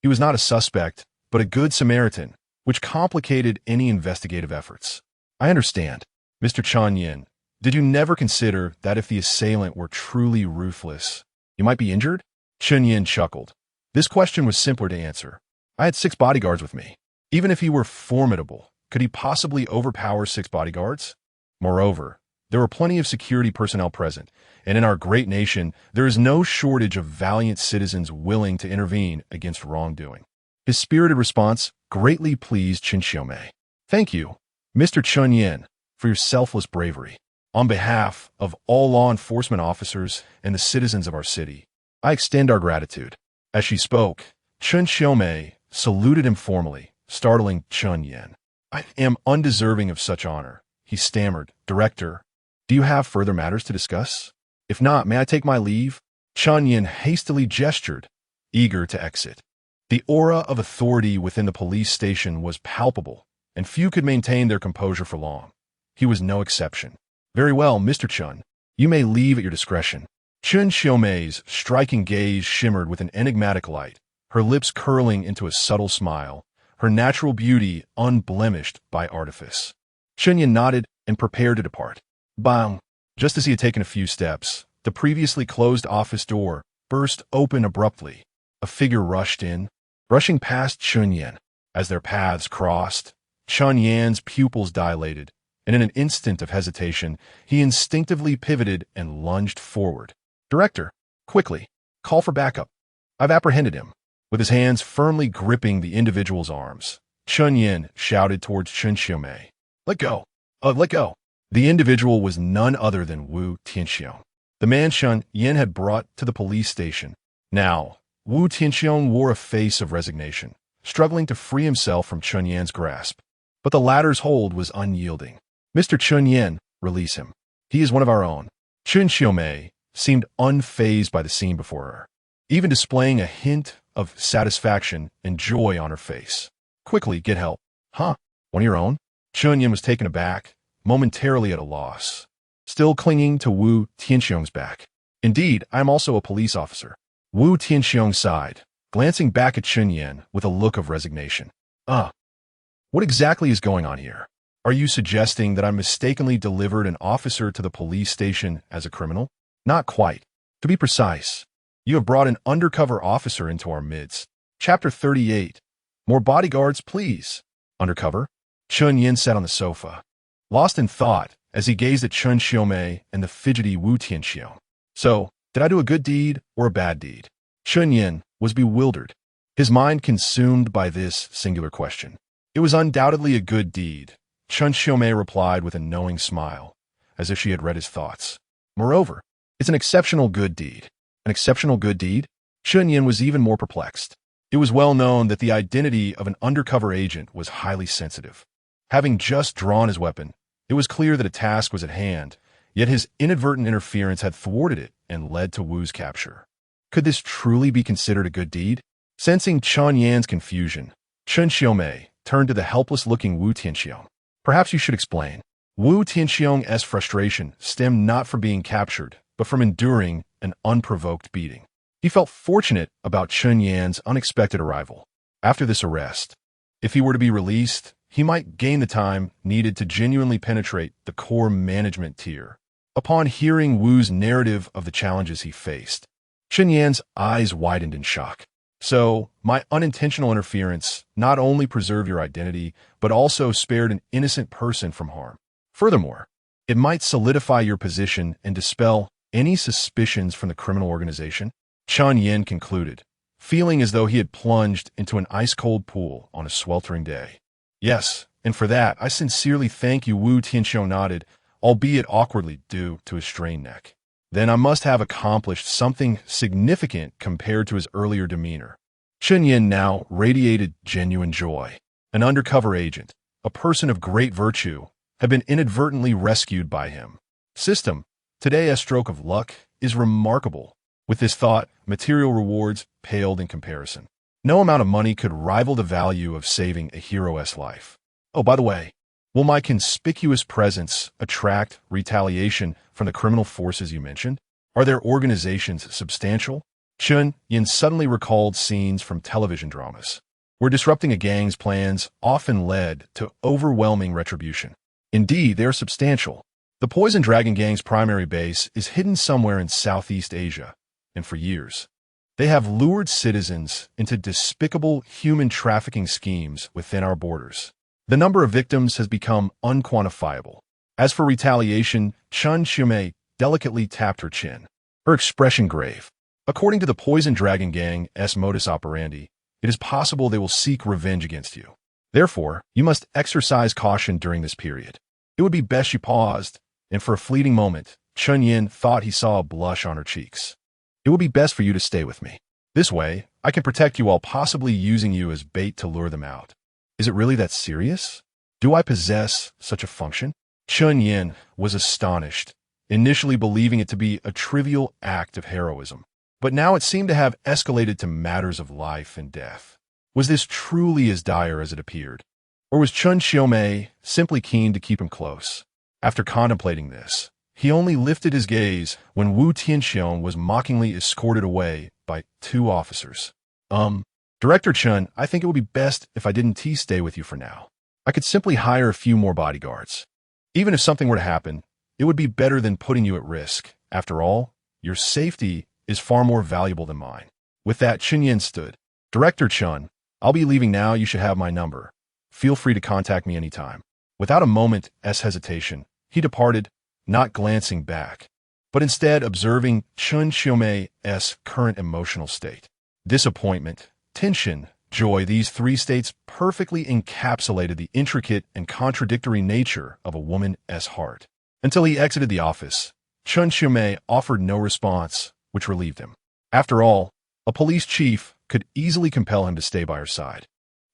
he was not a suspect, but a good Samaritan, which complicated any investigative efforts. I understand. Mr. Chen Yan, did you never consider that if the assailant were truly ruthless, you might be injured? Chen Yan chuckled. This question was simpler to answer. I had 6 bodyguards with me. Even if he were formidable, could he possibly overpower 6 bodyguards? Moreover, there were plenty of security personnel present, and in our great nation, there is no shortage of valiant citizens willing to intervene against wrongdoing. His spirited response greatly pleased Chen Xiaomei. Thank you, Mr. Chen Yan, for your selfless bravery. On behalf of all law enforcement officers and the citizens of our city, I extend our gratitude. As she spoke, Chen Xiaomei saluted him formally, startling Chen Yan. I am undeserving of such honor, he stammered. Director, do you have further matters to discuss? If not, may I take my leave? Chen Yan hastily gestured, eager to exit. The aura of authority within the police station was palpable, and few could maintain their composure for long. He was no exception. Very well, Mr. Chen. You may leave at your discretion. Chen Xiaomei's striking gaze shimmered with an enigmatic light, her lips curling into a subtle smile, her natural beauty unblemished by artifice. Chen Yan nodded and prepared to depart. Bang! Just as he had taken a few steps, the previously closed office door burst open abruptly. A figure rushed in, brushing past Chen Yan. As their paths crossed, Chen Yan's pupils dilated, and in an instant of hesitation, he instinctively pivoted and lunged forward. Director, quickly, call for backup. I've apprehended him. With his hands firmly gripping the individual's arms, Chen Yan shouted towards Chen Xiaomei. Let go. Let go. The individual was none other than Wu Tianxiong, the man Chen Yan had brought to the police station. Now, Wu Tianxiong wore a face of resignation, struggling to free himself from Chen Yan's grasp. But the latter's hold was unyielding. Mr. Chen Yan, release him. He is one of our own. Chen Xiaomei seemed unfazed by the scene before her, even displaying a hint of satisfaction and joy on her face. Quickly, get help. Huh? One of your own? Chen Yan was taken aback, momentarily at a loss, still clinging to Wu Tianxiong's back. Indeed, I am also a police officer. Wu Tianxiong sighed, glancing back at Chen Yan with a look of resignation. What exactly is going on here? Are you suggesting that I mistakenly delivered an officer to the police station as a criminal? Not quite. To be precise, you have brought an undercover officer into our midst. Chapter 38. More bodyguards, please. Undercover? Chen Yan sat on the sofa, lost in thought as he gazed at Chen Xiaomei and the fidgety Wu Tianxiong. So, did I do a good deed or a bad deed? Chen Yan was bewildered, his mind consumed by this singular question. It was undoubtedly a good deed, Chen Xiaomei replied with a knowing smile, as if she had read his thoughts. Moreover, it's an exceptional good deed. An exceptional good deed? Chen Yan was even more perplexed. It was well known that the identity of an undercover agent was highly sensitive. Having just drawn his weapon, it was clear that a task was at hand, yet his inadvertent interference had thwarted it and led to Wu's capture. Could this truly be considered a good deed? Sensing Chen Yan's confusion, Chen Xiaomei turned to the helpless-looking Wu Tianxiong. Perhaps you should explain. Wu Tianxiong's frustration stemmed not from being captured, but from enduring an unprovoked beating. He felt fortunate about Chen Yan's unexpected arrival. After this arrest, if he were to be released, he might gain the time needed to genuinely penetrate the core management tier. Upon hearing Wu's narrative of the challenges he faced, Chen Yan's eyes widened in shock. So, my unintentional interference not only preserved your identity, but also spared an innocent person from harm. Furthermore, it might solidify your position and dispel any suspicions from the criminal organization, Chen Yan concluded, feeling as though he had plunged into an ice-cold pool on a sweltering day. Yes, and for that, I sincerely thank you, Wu Tianxiong nodded, albeit awkwardly due to his strained neck. Then I must have accomplished something significant compared to his earlier demeanor. Chen Yan now radiated genuine joy. An undercover agent, a person of great virtue, had been inadvertently rescued by him. System, today a stroke of luck, is remarkable. With this thought, material rewards paled in comparison. No amount of money could rival the value of saving a hero's life. Oh, by the way, will my conspicuous presence attract retaliation from the criminal forces you mentioned? Are their organizations substantial? Chen Yan suddenly recalled scenes from television dramas, where disrupting a gang's plans often led to overwhelming retribution. Indeed, they are substantial. The Poison Dragon Gang's primary base is hidden somewhere in Southeast Asia, and for years, they have lured citizens into despicable human trafficking schemes within our borders. The number of victims has become unquantifiable. As for retaliation, Chen Xiumei delicately tapped her chin, her expression grave. According to the Poison Dragon Gang's modus operandi, it is possible they will seek revenge against you. Therefore, you must exercise caution during this period. It would be best you paused, and for a fleeting moment, Chen Yan thought he saw a blush on her cheeks. It would be best for you to stay with me. This way, I can protect you while possibly using you as bait to lure them out. Is it really that serious? Do I possess such a function? Chen Yan was astonished, initially believing it to be a trivial act of heroism. But now it seemed to have escalated to matters of life and death. Was this truly as dire as it appeared? Or was Chen Xiumei simply keen to keep him close? After contemplating this, he only lifted his gaze when Wu Tianxiong was mockingly escorted away by 2 officers. Director Chen, I think it would be best if I didn't stay with you for now. I could simply hire a few more bodyguards. Even if something were to happen, it would be better than putting you at risk. After all, your safety is far more valuable than mine. With that, Chen Yan stood. Director Chen, I'll be leaving now. You should have my number. Feel free to contact me anytime. Without a moment's hesitation, he departed, not glancing back, but instead observing Chen Xiumei's current emotional state. Disappointment, tension, joy, these 3 states perfectly encapsulated the intricate and contradictory nature of a woman's heart. Until he exited the office, Chen Xiumei offered no response, which relieved him. After all, a police chief could easily compel him to stay by her side.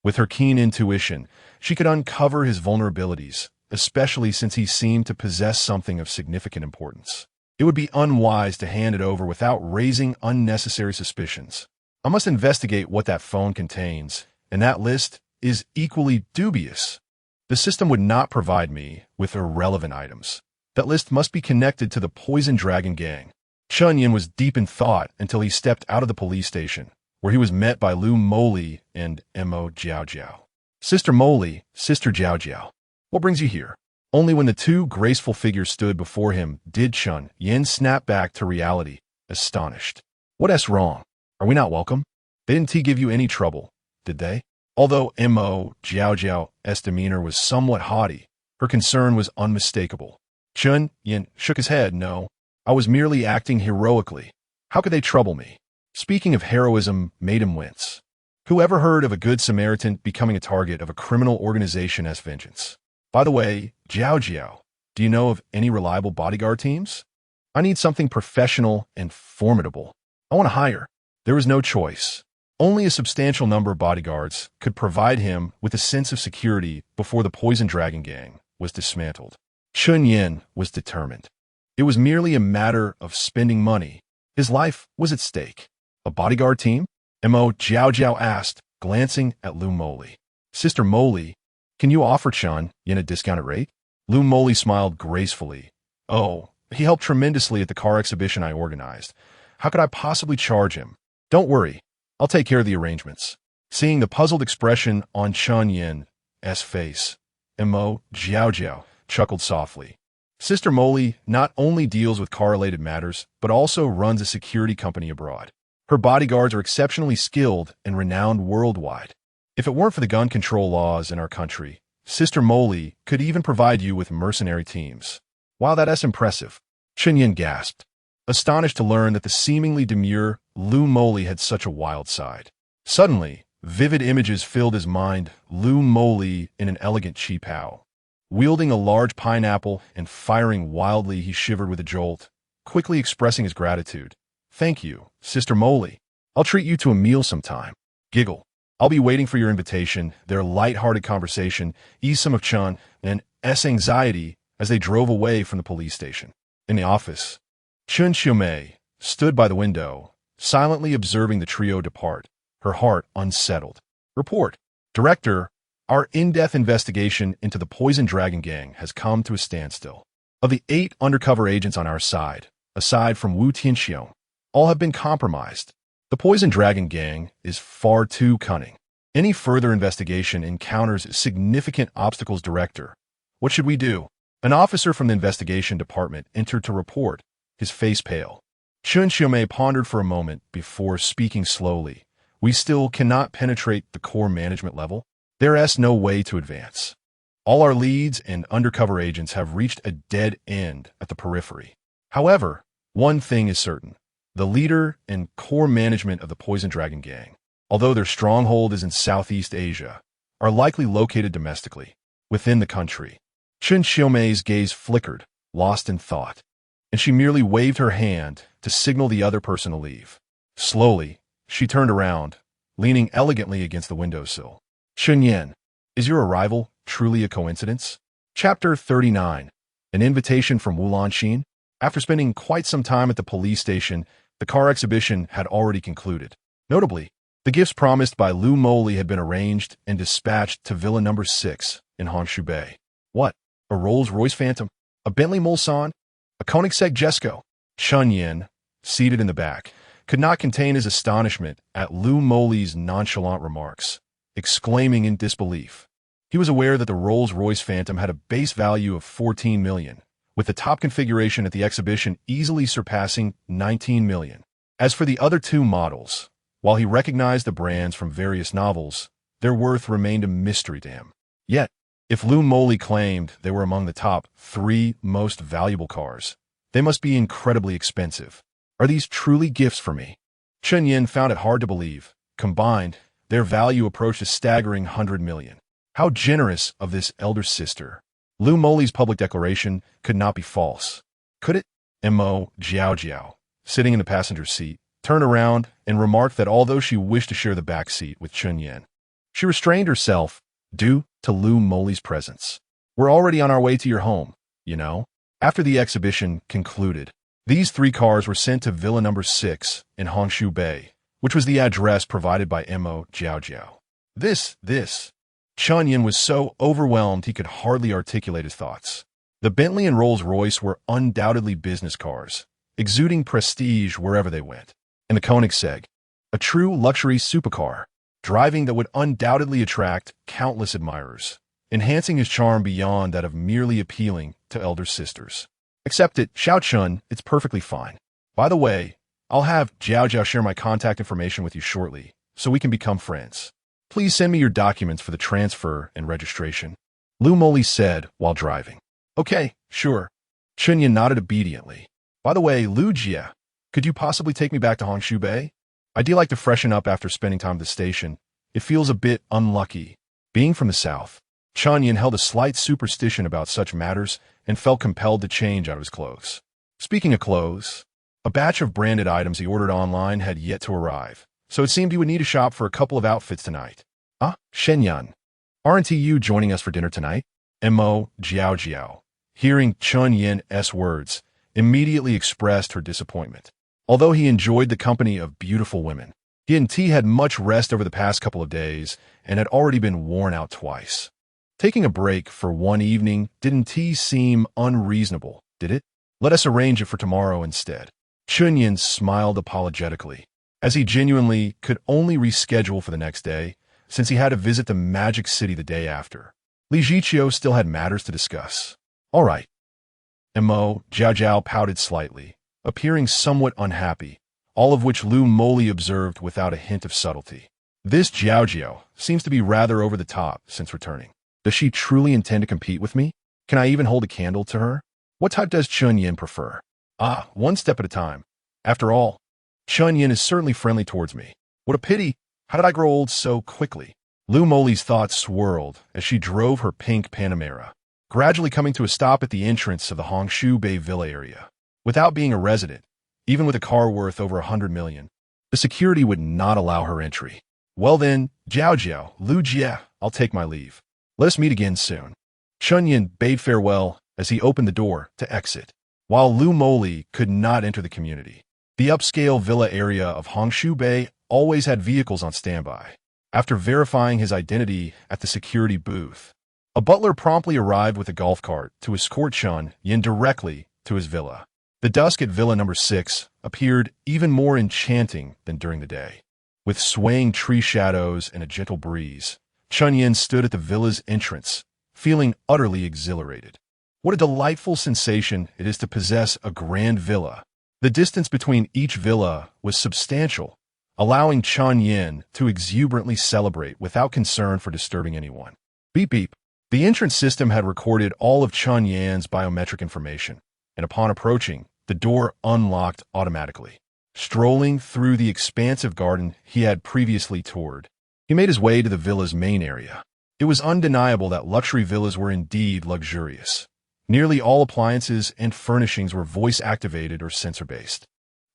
With her keen intuition, she could uncover his vulnerabilities, especially since he seemed to possess something of significant importance. It would be unwise to hand it over without raising unnecessary suspicions. I must investigate what that phone contains, and that list is equally dubious. The system would not provide me with irrelevant items. That list must be connected to the Poison Dragon Gang. Chen Yan was deep in thought until he stepped out of the police station, where he was met by Lu Moli and Mo Jiao Jiao. Sister Moli, Sister Jiao Jiao, what brings you here? Only when the 2 graceful figures stood before him did Chen Yan snap back to reality, astonished. What's wrong? Are we not welcome? They didn't give you any trouble, did they? Although Mo Jiao Jiao's demeanor was somewhat haughty, her concern was unmistakable. Chen Yan shook his head. No, I was merely acting heroically. How could they trouble me? Speaking of heroism made him wince. Who ever heard of a good Samaritan becoming a target of a criminal organization's vengeance? By the way, Jiao Jiao, do you know of any reliable bodyguard teams? I need something professional and formidable. I want to hire. There was no choice. Only a substantial number of bodyguards could provide him with a sense of security before the Poison Dragon Gang was dismantled. Chen Yan was determined. It was merely a matter of spending money. His life was at stake. A bodyguard team? Mo Jiao Jiao asked, glancing at Lu Moli. Sister Moli, can you offer Chen Yan a discounted rate? Lu Moli smiled gracefully. Oh, he helped tremendously at the car exhibition I organized. How could I possibly charge him? Don't worry, I'll take care of the arrangements. Seeing the puzzled expression on Chen Yan's face, Mo Jiao Jiao chuckled softly. Sister Moli not only deals with car-related matters, but also runs a security company abroad. Her bodyguards are exceptionally skilled and renowned worldwide. If it weren't for the gun control laws in our country, Sister Moli could even provide you with mercenary teams. Wow, that's impressive. Chen Yan gasped. astonished to learn that the seemingly demure Lu Moli had such a wild side. Suddenly, vivid images filled his mind. Lu Moli in an elegant qipao. Wielding a large pineapple and firing wildly, he shivered with a jolt, quickly expressing his gratitude. "Thank you, Sister Moli. I'll treat you to a meal sometime." Giggle. "I'll be waiting for your invitation." Their light-hearted conversation eased some of Chen and S anxiety as they drove away from the police station. In the office, Chen Xiaomei stood by the window, silently observing the trio depart, her heart unsettled. Report. Director, our in-depth investigation into the Poison Dragon Gang has come to a standstill. Of the 8 undercover agents on our side, aside from Wu Tianxiong, all have been compromised. The Poison Dragon Gang is far too cunning. Any further investigation encounters significant obstacles. Director, what should we do? An officer from the investigation department entered to report, his face pale. Chen Xiaomei pondered for a moment before speaking slowly. We still cannot penetrate the core management level. There is no way to advance. All our leads and undercover agents have reached a dead end at the periphery. However, one thing is certain. The leader and core management of the Poison Dragon Gang, although their stronghold is in Southeast Asia, are likely located domestically, within the country. Chen Xiaomei's gaze flickered, lost in thought, and she merely waved her hand to signal the other person to leave. Slowly, she turned around, leaning elegantly against the windowsill. Chen Yan, is your arrival truly a coincidence? Chapter 39. An invitation from Wulanxin. After spending quite some time at the police station, the car exhibition had already concluded. Notably, the gifts promised by Lu Moli had been arranged and dispatched to Villa Number 6 in Honshu Bay. What? A Rolls-Royce Phantom? A Bentley Mulsanne? A Koenigsegg Jesko? Chen Yan, seated in the back, could not contain his astonishment at Lu Moli's nonchalant remarks, exclaiming in disbelief. He was aware that the Rolls-Royce Phantom had a base value of 14 million, with the top configuration at the exhibition easily surpassing 19 million. As for the other 2 models, while he recognized the brands from various novels, their worth remained a mystery to him. Yet, if Lu Moli claimed they were among the top 3 most valuable cars, they must be incredibly expensive. Are these truly gifts for me? Chen Yan found it hard to believe. Combined, their value approached a staggering 100 million. How generous of this elder sister. Lu Moli's public declaration could not be false. Could it? Mo Jiao, sitting in the passenger seat, turned around and remarked that although she wished to share the back seat with Chen Yan, she restrained herself due to Lu Moli's presence. We're already on our way to your home, you know. After the exhibition concluded, these 3 cars were sent to Villa Number 6 in Honshu Bay, which was the address provided by Mo Jiao. This. Chen Yan was so overwhelmed he could hardly articulate his thoughts. The Bentley and Rolls-Royce were undoubtedly business cars, exuding prestige wherever they went. And the Koenigsegg, a true luxury supercar, driving that would undoubtedly attract countless admirers, enhancing his charm beyond that of merely appealing to elder sisters. Accept it, Xiao Chun, it's perfectly fine. By the way, I'll have Jiao share my contact information with you shortly, so we can become friends. Please send me your documents for the transfer and registration. Lu Moli said while driving. Okay, sure. Chen Yan nodded obediently. By the way, Lu Jia, could you possibly take me back to Honshu Bay? I do like to freshen up after spending time at the station. It feels a bit unlucky. Being from the south, Chen Yan held a slight superstition about such matters and felt compelled to change out of his clothes. Speaking of clothes, a batch of branded items he ordered online had yet to arrive, so it seemed he would need to shop for a couple of outfits tonight. Chen Yan, aren't you joining us for dinner tonight? Mo Jiao, hearing Chen Yan's words, immediately expressed her disappointment. Although he enjoyed the company of beautiful women, he and T had much rest over the past couple of days and had already been worn out twice. Taking a break for one evening didn't seem unreasonable, did it? Let us arrange it for tomorrow instead. Chen Yan smiled apologetically, as he genuinely could only reschedule for the next day, since he had to visit the Magic City the day after. Li Jiqiu still had matters to discuss. All right. Mo Jiao pouted slightly, appearing somewhat unhappy, all of which Lu Moli observed without a hint of subtlety. This Jiao seems to be rather over the top since returning. Does she truly intend to compete with me? Can I even hold a candle to her? What type does Chen Yan prefer? One step at a time. After all, Chen Yan is certainly friendly towards me. What a pity. How did I grow old so quickly? Lu Moli's thoughts swirled as she drove her pink Panamera, gradually coming to a stop at the entrance of the Hongshu Bay Villa area. Without being a resident, even with a car worth over 100 million, the security would not allow her entry. Well then, Jiao, Lu Jie, I'll take my leave. Let us meet again soon. Chen Yan bade farewell as he opened the door to exit. While Lu Moli could not enter the community, the upscale villa area of Hongshu Bay always had vehicles on standby. After verifying his identity at the security booth, a butler promptly arrived with a golf cart to escort Chen Yan directly to his villa. The dusk at Villa number 6 appeared even more enchanting than during the day. With swaying tree shadows and a gentle breeze, Chen Yan stood at the villa's entrance, feeling utterly exhilarated. What a delightful sensation it is to possess a grand villa. The distance between each villa was substantial, allowing Chen Yan to exuberantly celebrate without concern for disturbing anyone. Beep beep. The entrance system had recorded all of Chen Yan's biometric information, and upon approaching, the door unlocked automatically. Strolling through the expansive garden he had previously toured, he made his way to the villa's main area. It was undeniable that luxury villas were indeed luxurious. Nearly all appliances and furnishings were voice-activated or sensor-based,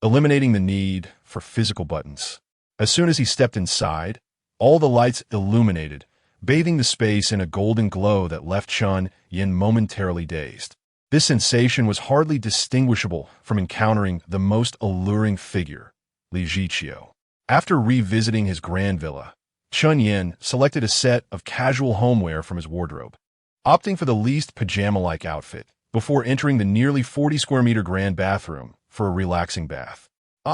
eliminating the need for physical buttons. As soon as he stepped inside, all the lights illuminated, bathing the space in a golden glow that left Chen Yan momentarily dazed. This sensation was hardly distinguishable from encountering the most alluring figure, Li Jiqiu. After revisiting his grand villa, Chen Yan selected a set of casual homeware from his wardrobe, opting for the least pajama-like outfit before entering the nearly 40-square-meter grand bathroom for a relaxing bath.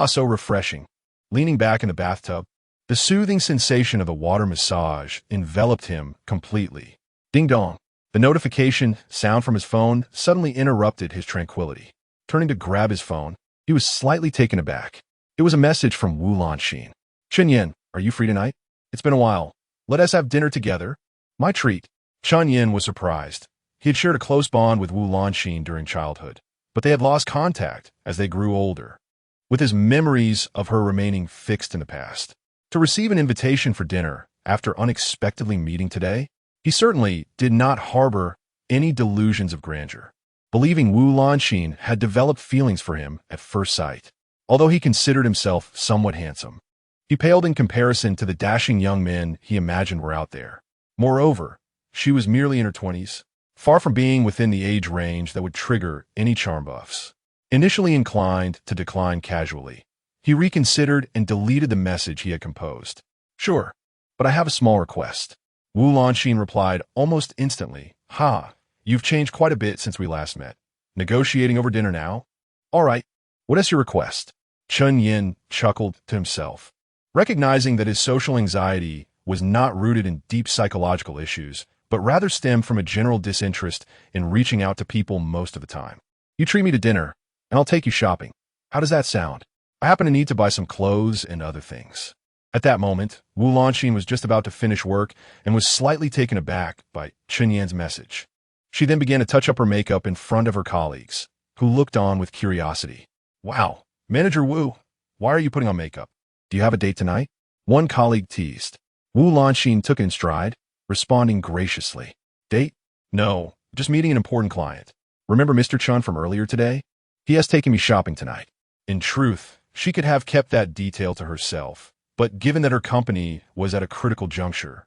So refreshing. Leaning back in the bathtub, the soothing sensation of the water massage enveloped him completely. Ding dong. The notification sound from his phone suddenly interrupted his tranquility. Turning to grab his phone, he was slightly taken aback. It was a message from Wu Lanxin. Chen Yan, are you free tonight? It's been a while. Let us have dinner together. My treat. Chen Yan was surprised. He had shared a close bond with Wu Lanxin during childhood, but they had lost contact as they grew older, with his memories of her remaining fixed in the past. To receive an invitation for dinner after unexpectedly meeting today, he certainly did not harbor any delusions of grandeur, believing Wu Lanxin had developed feelings for him at first sight. Although he considered himself somewhat handsome, he paled in comparison to the dashing young men he imagined were out there. Moreover, she was merely in her 20s, far from being within the age range that would trigger any charm buffs. Initially inclined to decline casually, he reconsidered and deleted the message he had composed. Sure, but I have a small request. Wu Lanxin replied almost instantly. You've changed quite a bit since we last met. Negotiating over dinner now? All right, what is your request? Chen Yan chuckled to himself, recognizing that his social anxiety was not rooted in deep psychological issues, but rather stemmed from a general disinterest in reaching out to people most of the time. You treat me to dinner, and I'll take you shopping. How does that sound? I happen to need to buy some clothes and other things. At that moment, Wu Lanxin was just about to finish work and was slightly taken aback by Chen Yan's message. She then began to touch up her makeup in front of her colleagues, who looked on with curiosity. Wow, Manager Wu, why are you putting on makeup? Do you have a date tonight? One colleague teased. Wu Lanxin took it in stride, responding graciously. Date? No, just meeting an important client. Remember Mr. Chen from earlier today? He has taken me shopping tonight. In truth, she could have kept that detail to herself, but given that her company was at a critical juncture,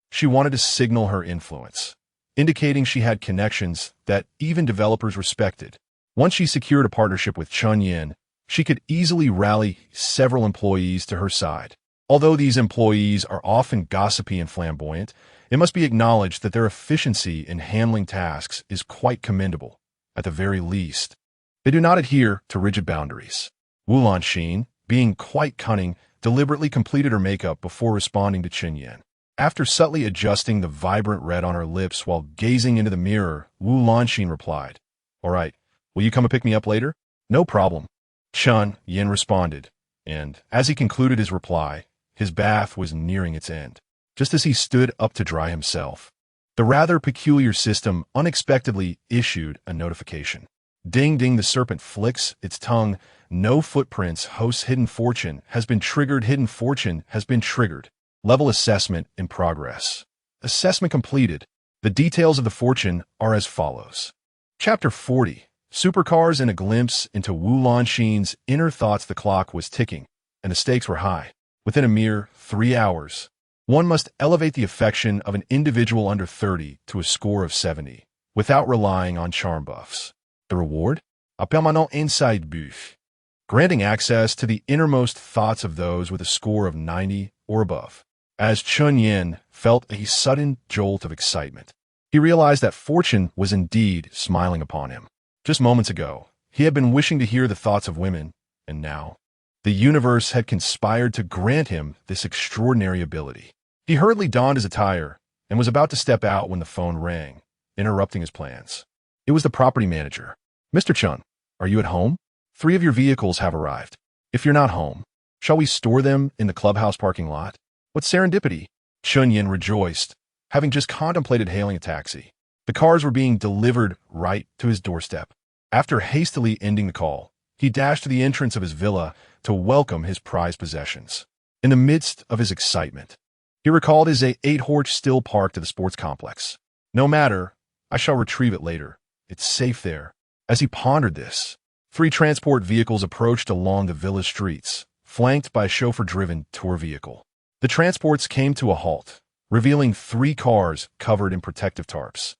she wanted to signal her influence, indicating she had connections that even developers respected. Once she secured a partnership with Chen Yan, she could easily rally several employees to her side. Although these employees are often gossipy and flamboyant, it must be acknowledged that their efficiency in handling tasks is quite commendable. At the very least, they do not adhere to rigid boundaries. Wu Lanxin, being quite cunning, deliberately completed her makeup before responding to Chen Yan. After subtly adjusting the vibrant red on her lips while gazing into the mirror, Wu Lanxin replied, All right, will you come and pick me up later? No problem. Chen Yan responded, and as he concluded his reply, his bath was nearing its end. Just as he stood up to dry himself, the rather peculiar system unexpectedly issued a notification. Ding ding, the serpent flicks its tongue. No footprints. Host's hidden fortune has been triggered. Hidden fortune has been triggered. Level assessment in progress. Assessment completed. The details of the fortune are as follows. Chapter 40. Supercars and a glimpse into Wu Lanxin's inner thoughts. The clock was ticking, and the stakes were high. Within a mere 3 hours, one must elevate the affection of an individual under 30 to a score of 70, without relying on charm buffs. The reward? A permanent inside buff, granting access to the innermost thoughts of those with a score of 90 or above. As Chen Yan felt a sudden jolt of excitement, he realized that fortune was indeed smiling upon him. Just moments ago, he had been wishing to hear the thoughts of women, and now, the universe had conspired to grant him this extraordinary ability. He hurriedly donned his attire and was about to step out when the phone rang, interrupting his plans. It was the property manager. Mr. Chen, are you at home? 3 of your vehicles have arrived. If you're not home, shall we store them in the clubhouse parking lot? What serendipity! Chen Yan rejoiced, having just contemplated hailing a taxi. The cars were being delivered right to his doorstep. After hastily ending the call, he dashed to the entrance of his villa to welcome his prized possessions. In the midst of his excitement, he recalled his 8-horse still parked at the sports complex. No matter, I shall retrieve it later. It's safe there. As he pondered this, 3 transport vehicles approached along the villa streets, flanked by a chauffeur-driven tour vehicle. The transports came to a halt, revealing 3 cars covered in protective tarps.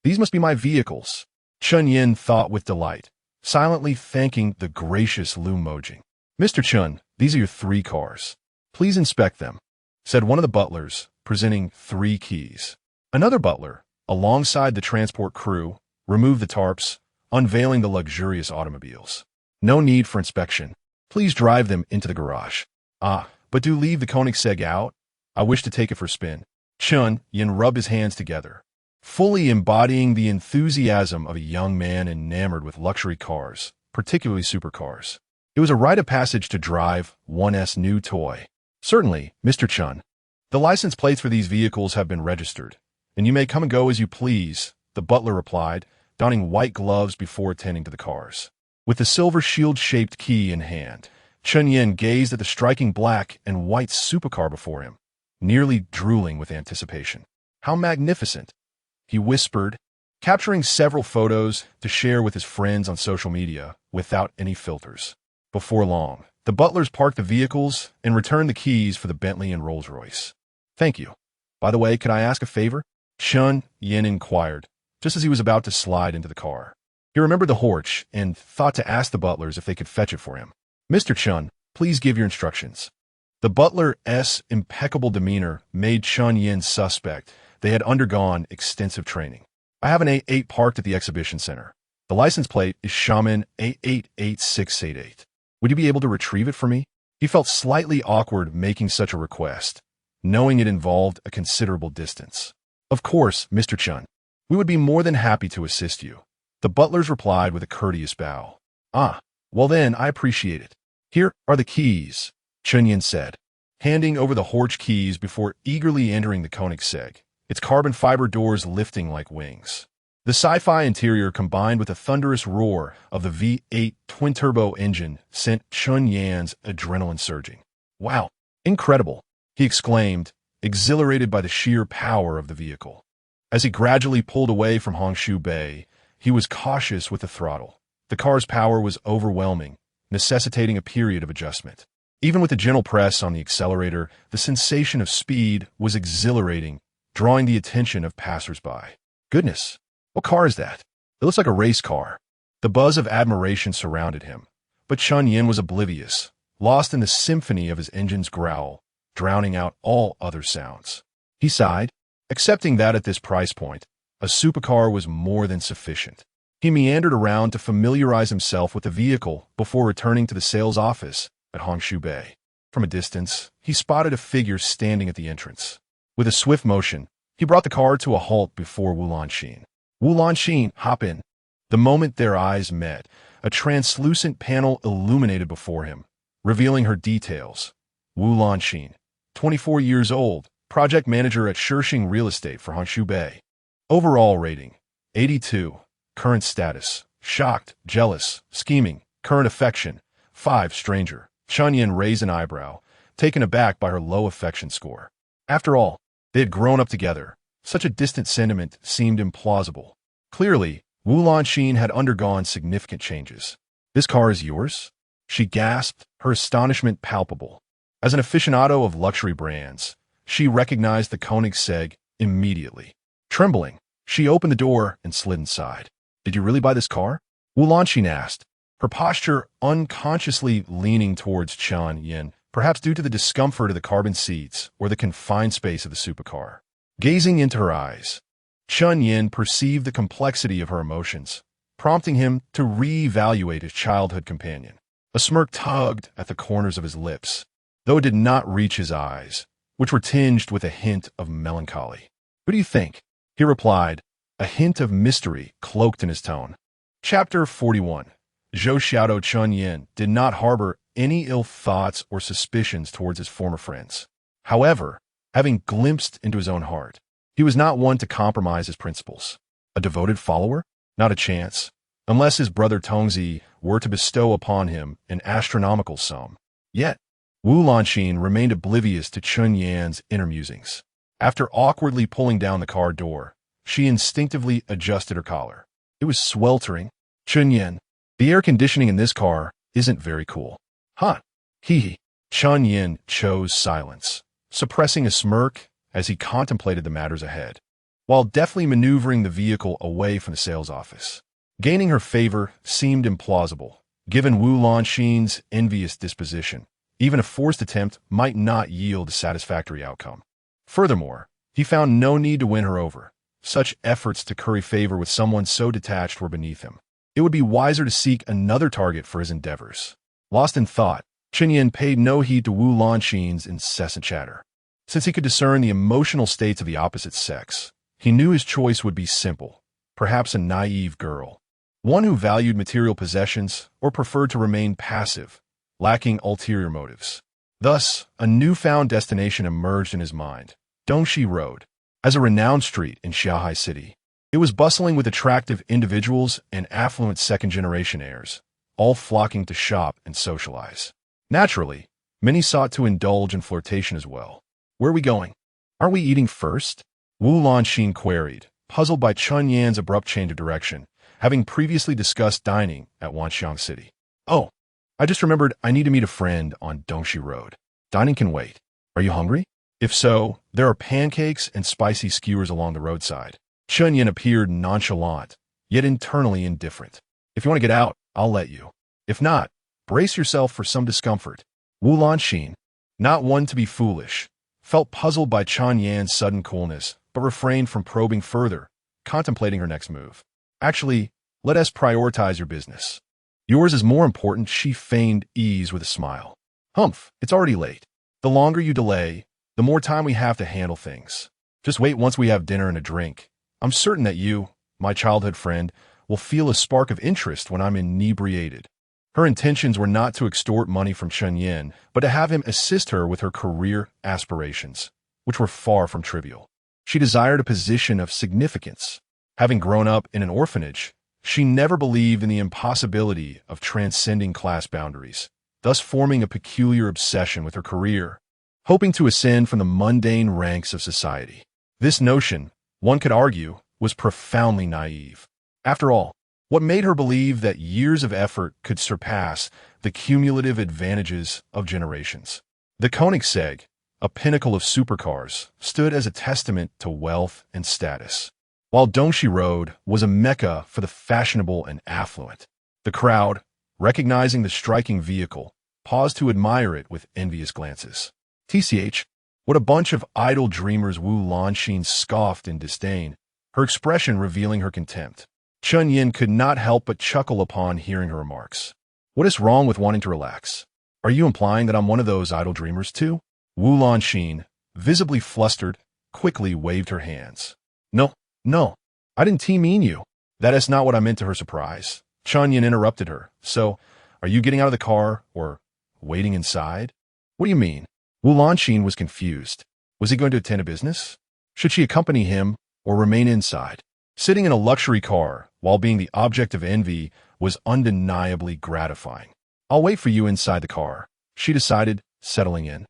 These must be my vehicles, Chen Yan thought with delight, silently thanking the gracious Lu Mojing. Mr. Chen, these are your 3 cars. Please inspect them, said one of the butlers, presenting 3 keys. Another butler, alongside the transport crew, removed the tarps, unveiling the luxurious automobiles. No need for inspection. Please drive them into the garage. But do leave the Koenigsegg out. I wish to take it for a spin. Chen Yan rubbed his hands together, fully embodying the enthusiasm of a young man enamored with luxury cars, particularly supercars. It was a rite of passage to drive one's new toy. Certainly, Mr. Chen. The license plates for these vehicles have been registered, and you may come and go as you please, the butler replied, donning white gloves before attending to the cars. With the silver shield-shaped key in hand, Chen Yan gazed at the striking black and white supercar before him, nearly drooling with anticipation. How magnificent! He whispered, capturing several photos to share with his friends on social media without any filters. Before long, the butlers parked the vehicles and returned the keys for the Bentley and Rolls-Royce. Thank you. By the way, could I ask a favor? Chen Yan inquired, just as he was about to slide into the car. He remembered the horch and thought to ask the butlers if they could fetch it for him. Mr. Chen, please give your instructions. The butler's impeccable demeanor made Chen Yan suspect they had undergone extensive training. I have an A8 parked at the exhibition center. The license plate is Shaman A88688. Would you be able to retrieve it for me? He felt slightly awkward making such a request, knowing it involved a considerable distance. Of course, Mr. Chen. We would be more than happy to assist you. The butlers replied with a courteous bow. Well then, I appreciate it. Here are the keys, Chen Yan said, handing over the horch keys before eagerly entering the Koenigsegg, its carbon fiber doors lifting like wings. The sci-fi interior combined with the thunderous roar of the V8 twin-turbo engine sent Chen Yan's adrenaline surging. Wow, incredible, he exclaimed, exhilarated by the sheer power of the vehicle. As he gradually pulled away from Hongshu Bay, he was cautious with the throttle. The car's power was overwhelming, necessitating a period of adjustment. Even with the gentle press on the accelerator, the sensation of speed was exhilarating, drawing the attention of passers-by. Goodness, what car is that? It looks like a race car. The buzz of admiration surrounded him, but Chen Yan was oblivious, lost in the symphony of his engine's growl, drowning out all other sounds. He sighed, accepting that at this price point, a supercar was more than sufficient. He meandered around to familiarize himself with the vehicle before returning to the sales office at Hongshu Bay. From a distance, he spotted a figure standing at the entrance. With a swift motion, he brought the car to a halt before Wu Lanxin. Wu Lanxin, hop in. The moment their eyes met, a translucent panel illuminated before him, revealing her details. Wu Lanxin, 24 years old, project manager at Shishing Real Estate for Hongshu Bay. Overall rating, 82. Current status, Shocked, jealous, scheming, current affection. 5. Stranger. Chen Yan raised an eyebrow, taken aback by her low affection score. After all, they had grown up together. Such a distant sentiment seemed implausible. Clearly, Wu Lanxin had undergone significant changes. "This car is yours?" she gasped, her astonishment palpable. As an aficionado of luxury brands, she recognized the Koenigsegg immediately. Trembling, she opened the door and slid inside. "Did you really buy this car?" Wu Lanxin asked, her posture unconsciously leaning towards Chen Yan, perhaps due to the discomfort of the carbon seats or the confined space of the supercar. Gazing into her eyes, Chen Yan perceived the complexity of her emotions, prompting him to re-evaluate his childhood companion. A smirk tugged at the corners of his lips, though it did not reach his eyes, which were tinged with a hint of melancholy. "Who do you think?" he replied, a hint of mystery cloaked in his tone. Chapter 41. Zhou Xiaodo. Chen Yan did not harbor any ill thoughts or suspicions towards his former friends. However, having glimpsed into his own heart, he was not one to compromise his principles. A devoted follower? Not a chance, unless his brother Tongzi were to bestow upon him an astronomical sum. Yet, Wu Lanxin remained oblivious to Chen Yan's inner musings. After awkwardly pulling down the car door, she instinctively adjusted her collar. It was sweltering. "Chen Yan, the air conditioning in this car isn't very cool." "Huh? Hee." Chen Yan chose silence, suppressing a smirk as he contemplated the matters ahead, while deftly maneuvering the vehicle away from the sales office. Gaining her favor seemed implausible, given Wu Lanxin's envious disposition. Even a forced attempt might not yield a satisfactory outcome. Furthermore, he found no need to win her over. Such efforts to curry favor with someone so detached were beneath him. It would be wiser to seek another target for his endeavors. Lost in thought, Chen Yan paid no heed to Wu Lanxin's incessant chatter. Since he could discern the emotional states of the opposite sex, he knew his choice would be simple, perhaps a naive girl, one who valued material possessions or preferred to remain passive, lacking ulterior motives. Thus, a newfound destination emerged in his mind, Dongxi Road. As a renowned street in Xiaohai City, it was bustling with attractive individuals and affluent second-generation heirs, all flocking to shop and socialize. Naturally, many sought to indulge in flirtation as well. "Where are we going? Aren't we eating first?" Wu Lanxin queried, puzzled by Chen Yan's abrupt change of direction, having previously discussed dining at Wanxiang City. "Oh, I just remembered I need to meet a friend on Dongxi Road. Dining can wait. Are you hungry? If so, there are pancakes and spicy skewers along the roadside." Chen Yan appeared nonchalant, yet internally indifferent. "If you want to get out, I'll let you. If not, brace yourself for some discomfort." Wu Lanxin, not one to be foolish, felt puzzled by Chen Yan's sudden coolness, but refrained from probing further, contemplating her next move. "Actually, let us prioritize your business. Yours is more important," she feigned ease with a smile. "Humph, it's already late. The longer you delay, the more time we have to handle things. Just wait once we have dinner and a drink. I'm certain that you, my childhood friend, will feel a spark of interest when I'm inebriated." Her intentions were not to extort money from Chen Yan, but to have him assist her with her career aspirations, which were far from trivial. She desired a position of significance. Having grown up in an orphanage, she never believed in the impossibility of transcending class boundaries, thus forming a peculiar obsession with her career, hoping to ascend from the mundane ranks of society. This notion, one could argue, was profoundly naive. After all, what made her believe that years of effort could surpass the cumulative advantages of generations? The Koenigsegg, a pinnacle of supercars, stood as a testament to wealth and status, while Dongxi Road was a mecca for the fashionable and affluent. The crowd, recognizing the striking vehicle, paused to admire it with envious glances. "TCH, what a bunch of idle dreamers!" Wu Lanxin scoffed in disdain, her expression revealing her contempt. Chen Yan could not help but chuckle upon hearing her remarks. "What is wrong with wanting to relax? Are you implying that I'm one of those idle dreamers too?" Wu Lanxin, visibly flustered, quickly waved her hands. No, I didn't mean you." "That is not what I meant." To her surprise, Chen Yan interrupted her. "So, are you getting out of the car, or waiting inside?" "What do you mean?" Wu Lanxin was confused. Was he going to attend a business? Should she accompany him, or remain inside? Sitting in a luxury car, while being the object of envy was undeniably gratifying. "I'll wait for you inside the car," she decided, settling in.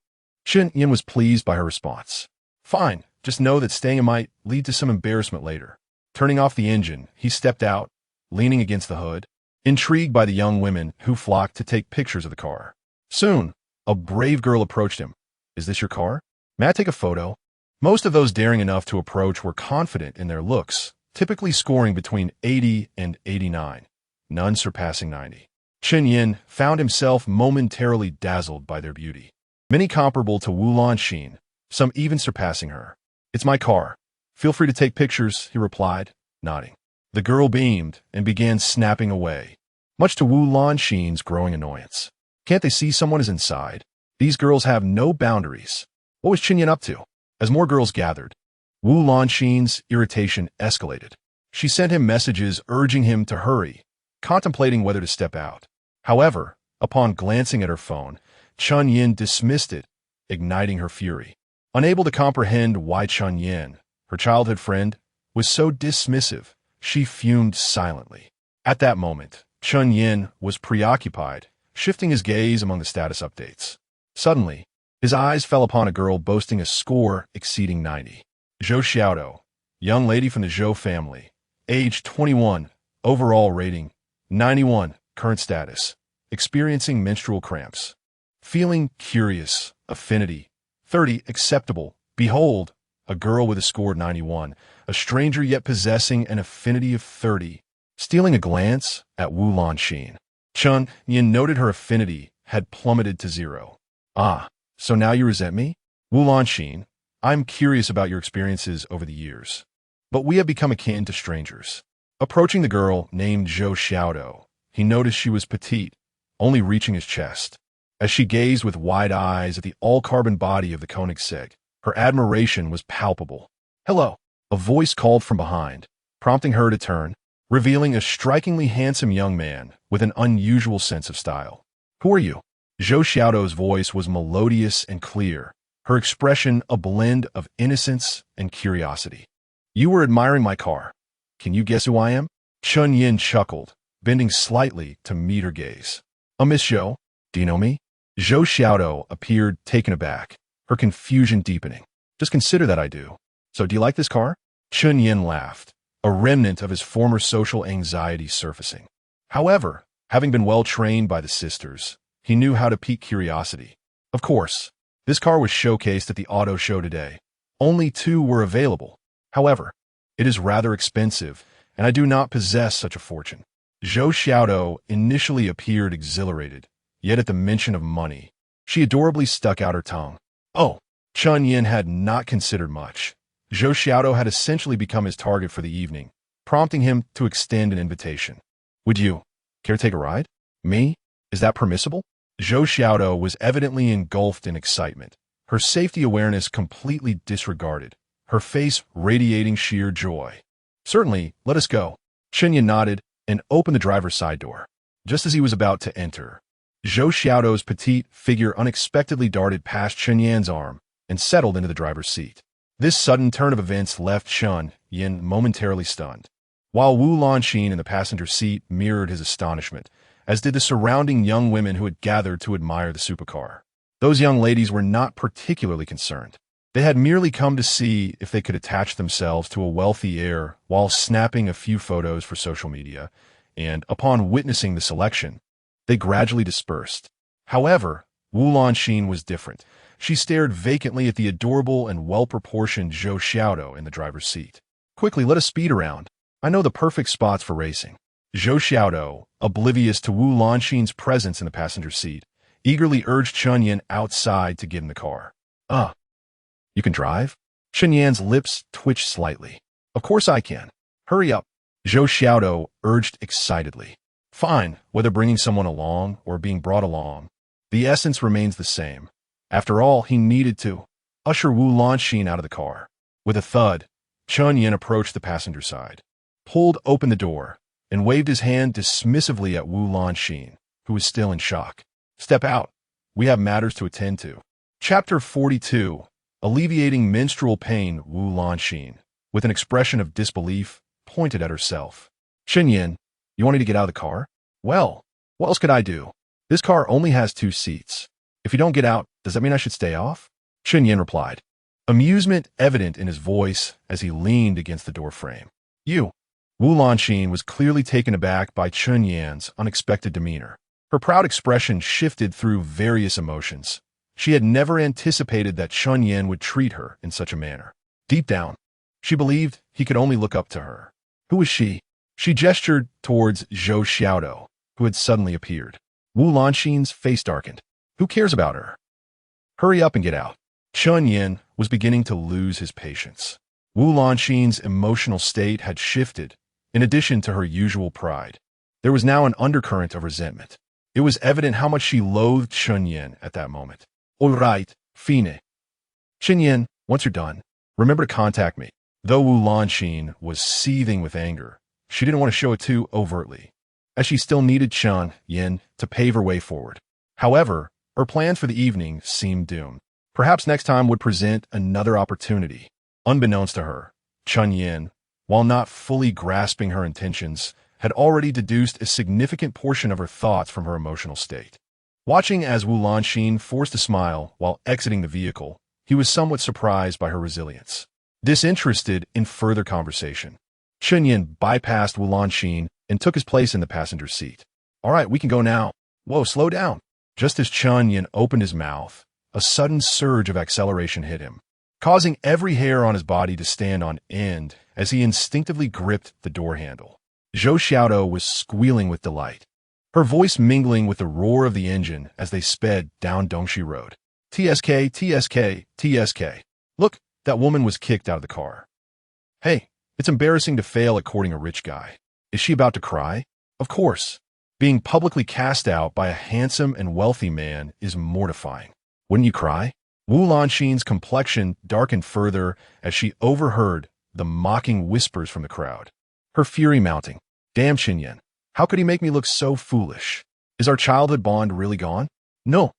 Chen Yan was pleased by her response. "Fine, just know that staying might lead to some embarrassment later." Turning off the engine, he stepped out, leaning against the hood, intrigued by the young women who flocked to take pictures of the car. Soon, a brave girl approached him. "Is this your car? May I take a photo?" Most of those daring enough to approach were confident in their looks, typically scoring between 80 and 89, none surpassing 90. Chen Yan found himself momentarily dazzled by their beauty. Many comparable to Wu Lanxin, some even surpassing her. "It's my car. Feel free to take pictures," he replied, nodding. The girl beamed and began snapping away, much to Wu Lanxin's growing annoyance. Can't they see someone is inside? These girls have no boundaries. What was Chen Yan up to? As more girls gathered, Wu Lanxin's irritation escalated. She sent him messages urging him to hurry, contemplating whether to step out. However, upon glancing at her phone, Chen Yan dismissed it, igniting her fury. Unable to comprehend why Chen Yan, her childhood friend, was so dismissive, she fumed silently. At that moment, Chen Yan was preoccupied, shifting his gaze among the status updates. Suddenly, his eyes fell upon a girl boasting a score exceeding 90. Zhou Xiaodo, young lady from the Zhou family, age 21, overall rating 91, current status, experiencing menstrual cramps. Feeling curious, affinity, 30, acceptable. Behold, a girl with a score 91, a stranger yet possessing an affinity of 30. Stealing a glance at Wu Lanxin, Chen Yan noted her affinity had plummeted to 0. "Ah, so now you resent me? Wu Lanxin, I'm curious about your experiences over the years, but we have become akin to strangers." Approaching the girl named Zhou Xiaodo, he noticed she was petite, only reaching his chest. As she gazed with wide eyes at the all-carbon body of the Koenigsegg, her admiration was palpable. "Hello," a voice called from behind, prompting her to turn, revealing a strikingly handsome young man with an unusual sense of style. "Who are you?" Zhou Xiaodo's voice was melodious and clear, her expression a blend of innocence and curiosity. "You were admiring my car. Can you guess who I am?" Chen Yan chuckled, bending slightly to meet her gaze. "Miss Zhou, do you know me?" Zhou Xiaodo appeared taken aback, her confusion deepening. "Just consider that I do. So do you like this car?" Chen Yan laughed, a remnant of his former social anxiety surfacing. However, having been well trained by the sisters, he knew how to pique curiosity. "Of course, this car was showcased at the auto show today. Only 2 were available. However, it is rather expensive, and I do not possess such a fortune." Zhou Xiaodo initially appeared exhilarated, yet at the mention of money, she adorably stuck out her tongue. "Oh," Chen Yan had not considered much. Zhou Xiaodo had essentially become his target for the evening, prompting him to extend an invitation. "Would you care to take a ride?" "Me? Is that permissible?" Zhou Xiaodo was evidently engulfed in excitement, her safety awareness completely disregarded, her face radiating sheer joy. "Certainly, let us go." Chen Yan nodded and opened the driver's side door. Just as he was about to enter, Zhou Xiaodo's petite figure unexpectedly darted past Chen Yan's arm and settled into the driver's seat. This sudden turn of events left Chen Yan momentarily stunned, while Wu Lanxin in the passenger seat mirrored his astonishment, as did the surrounding young women who had gathered to admire the supercar. Those young ladies were not particularly concerned. They had merely come to see if they could attach themselves to a wealthy heir while snapping a few photos for social media, and upon witnessing the selection, they gradually dispersed. However, Wu Lanxin was different. She stared vacantly at the adorable and well-proportioned Zhou Xiaodo in the driver's seat. "Quickly, let us speed around. I know the perfect spots for racing." Zhou Xiaodo, oblivious to Wu Lanxin's presence in the passenger seat, eagerly urged Chen Yan outside to get in the car. You can drive?" Chen Yan's lips twitched slightly. "Of course I can. Hurry up," Zhou Xiaodo urged excitedly. "Fine, whether bringing someone along or being brought along, the essence remains the same. After all, he needed to usher Wu Lanxin out of the car." With a thud, Chen Yan approached the passenger side, pulled open the door, and waved his hand dismissively at Wu Lanxin, who was still in shock. "Step out. We have matters to attend to." Chapter 42. Alleviating menstrual pain. Wu Lanxin, with an expression of disbelief, pointed at herself. Chen Yan, you want me to get out of the car? Well, what else could I do? This car only has 2 seats. If you don't get out, does that mean I should stay off? Chen Yan replied, amusement evident in his voice as he leaned against the door frame. You. Wu Lanxin was clearly taken aback by Chen Yan's unexpected demeanor. Her proud expression shifted through various emotions. She had never anticipated that Chen Yan would treat her in such a manner. Deep down, she believed he could only look up to her. Who was she? She gestured towards Zhou Xiaodou, who had suddenly appeared. Wu Lanxin's face darkened. Who cares about her? Hurry up and get out. Chen Yan was beginning to lose his patience. Wu Lanxin's emotional state had shifted, in addition to her usual pride. There was now an undercurrent of resentment. It was evident how much she loathed Chen Yan at that moment. All right, fine. Chen Yan, once you're done, remember to contact me. Though Wu Lanxin was seething with anger, she didn't want to show it too overtly, as she still needed Chen Yan to pave her way forward. However, her plans for the evening seemed doomed. Perhaps next time would present another opportunity. Unbeknownst to her, Chen Yan, while not fully grasping her intentions, had already deduced a significant portion of her thoughts from her emotional state. Watching as Wu Lanxin forced a smile while exiting the vehicle, he was somewhat surprised by her resilience. Disinterested in further conversation, Chen Yan bypassed Wu Lanxin and took his place in the passenger seat. All right, we can go now. Whoa, slow down. Just as Chen Yan opened his mouth, a sudden surge of acceleration hit him, causing every hair on his body to stand on end as he instinctively gripped the door handle. Zhou Xiaodou was squealing with delight, her voice mingling with the roar of the engine as they sped down Dongxi Road. TSK, TSK, TSK. Look, that woman was kicked out of the car. Hey, it's embarrassing to fail at courting a rich guy. Is she about to cry? Of course. Being publicly cast out by a handsome and wealthy man is mortifying. Wouldn't you cry? Wu Lanxin's complexion darkened further as she overheard the mocking whispers from the crowd, her fury mounting. Damn Chen Yan, how could he make me look so foolish? Is our childhood bond really gone? No,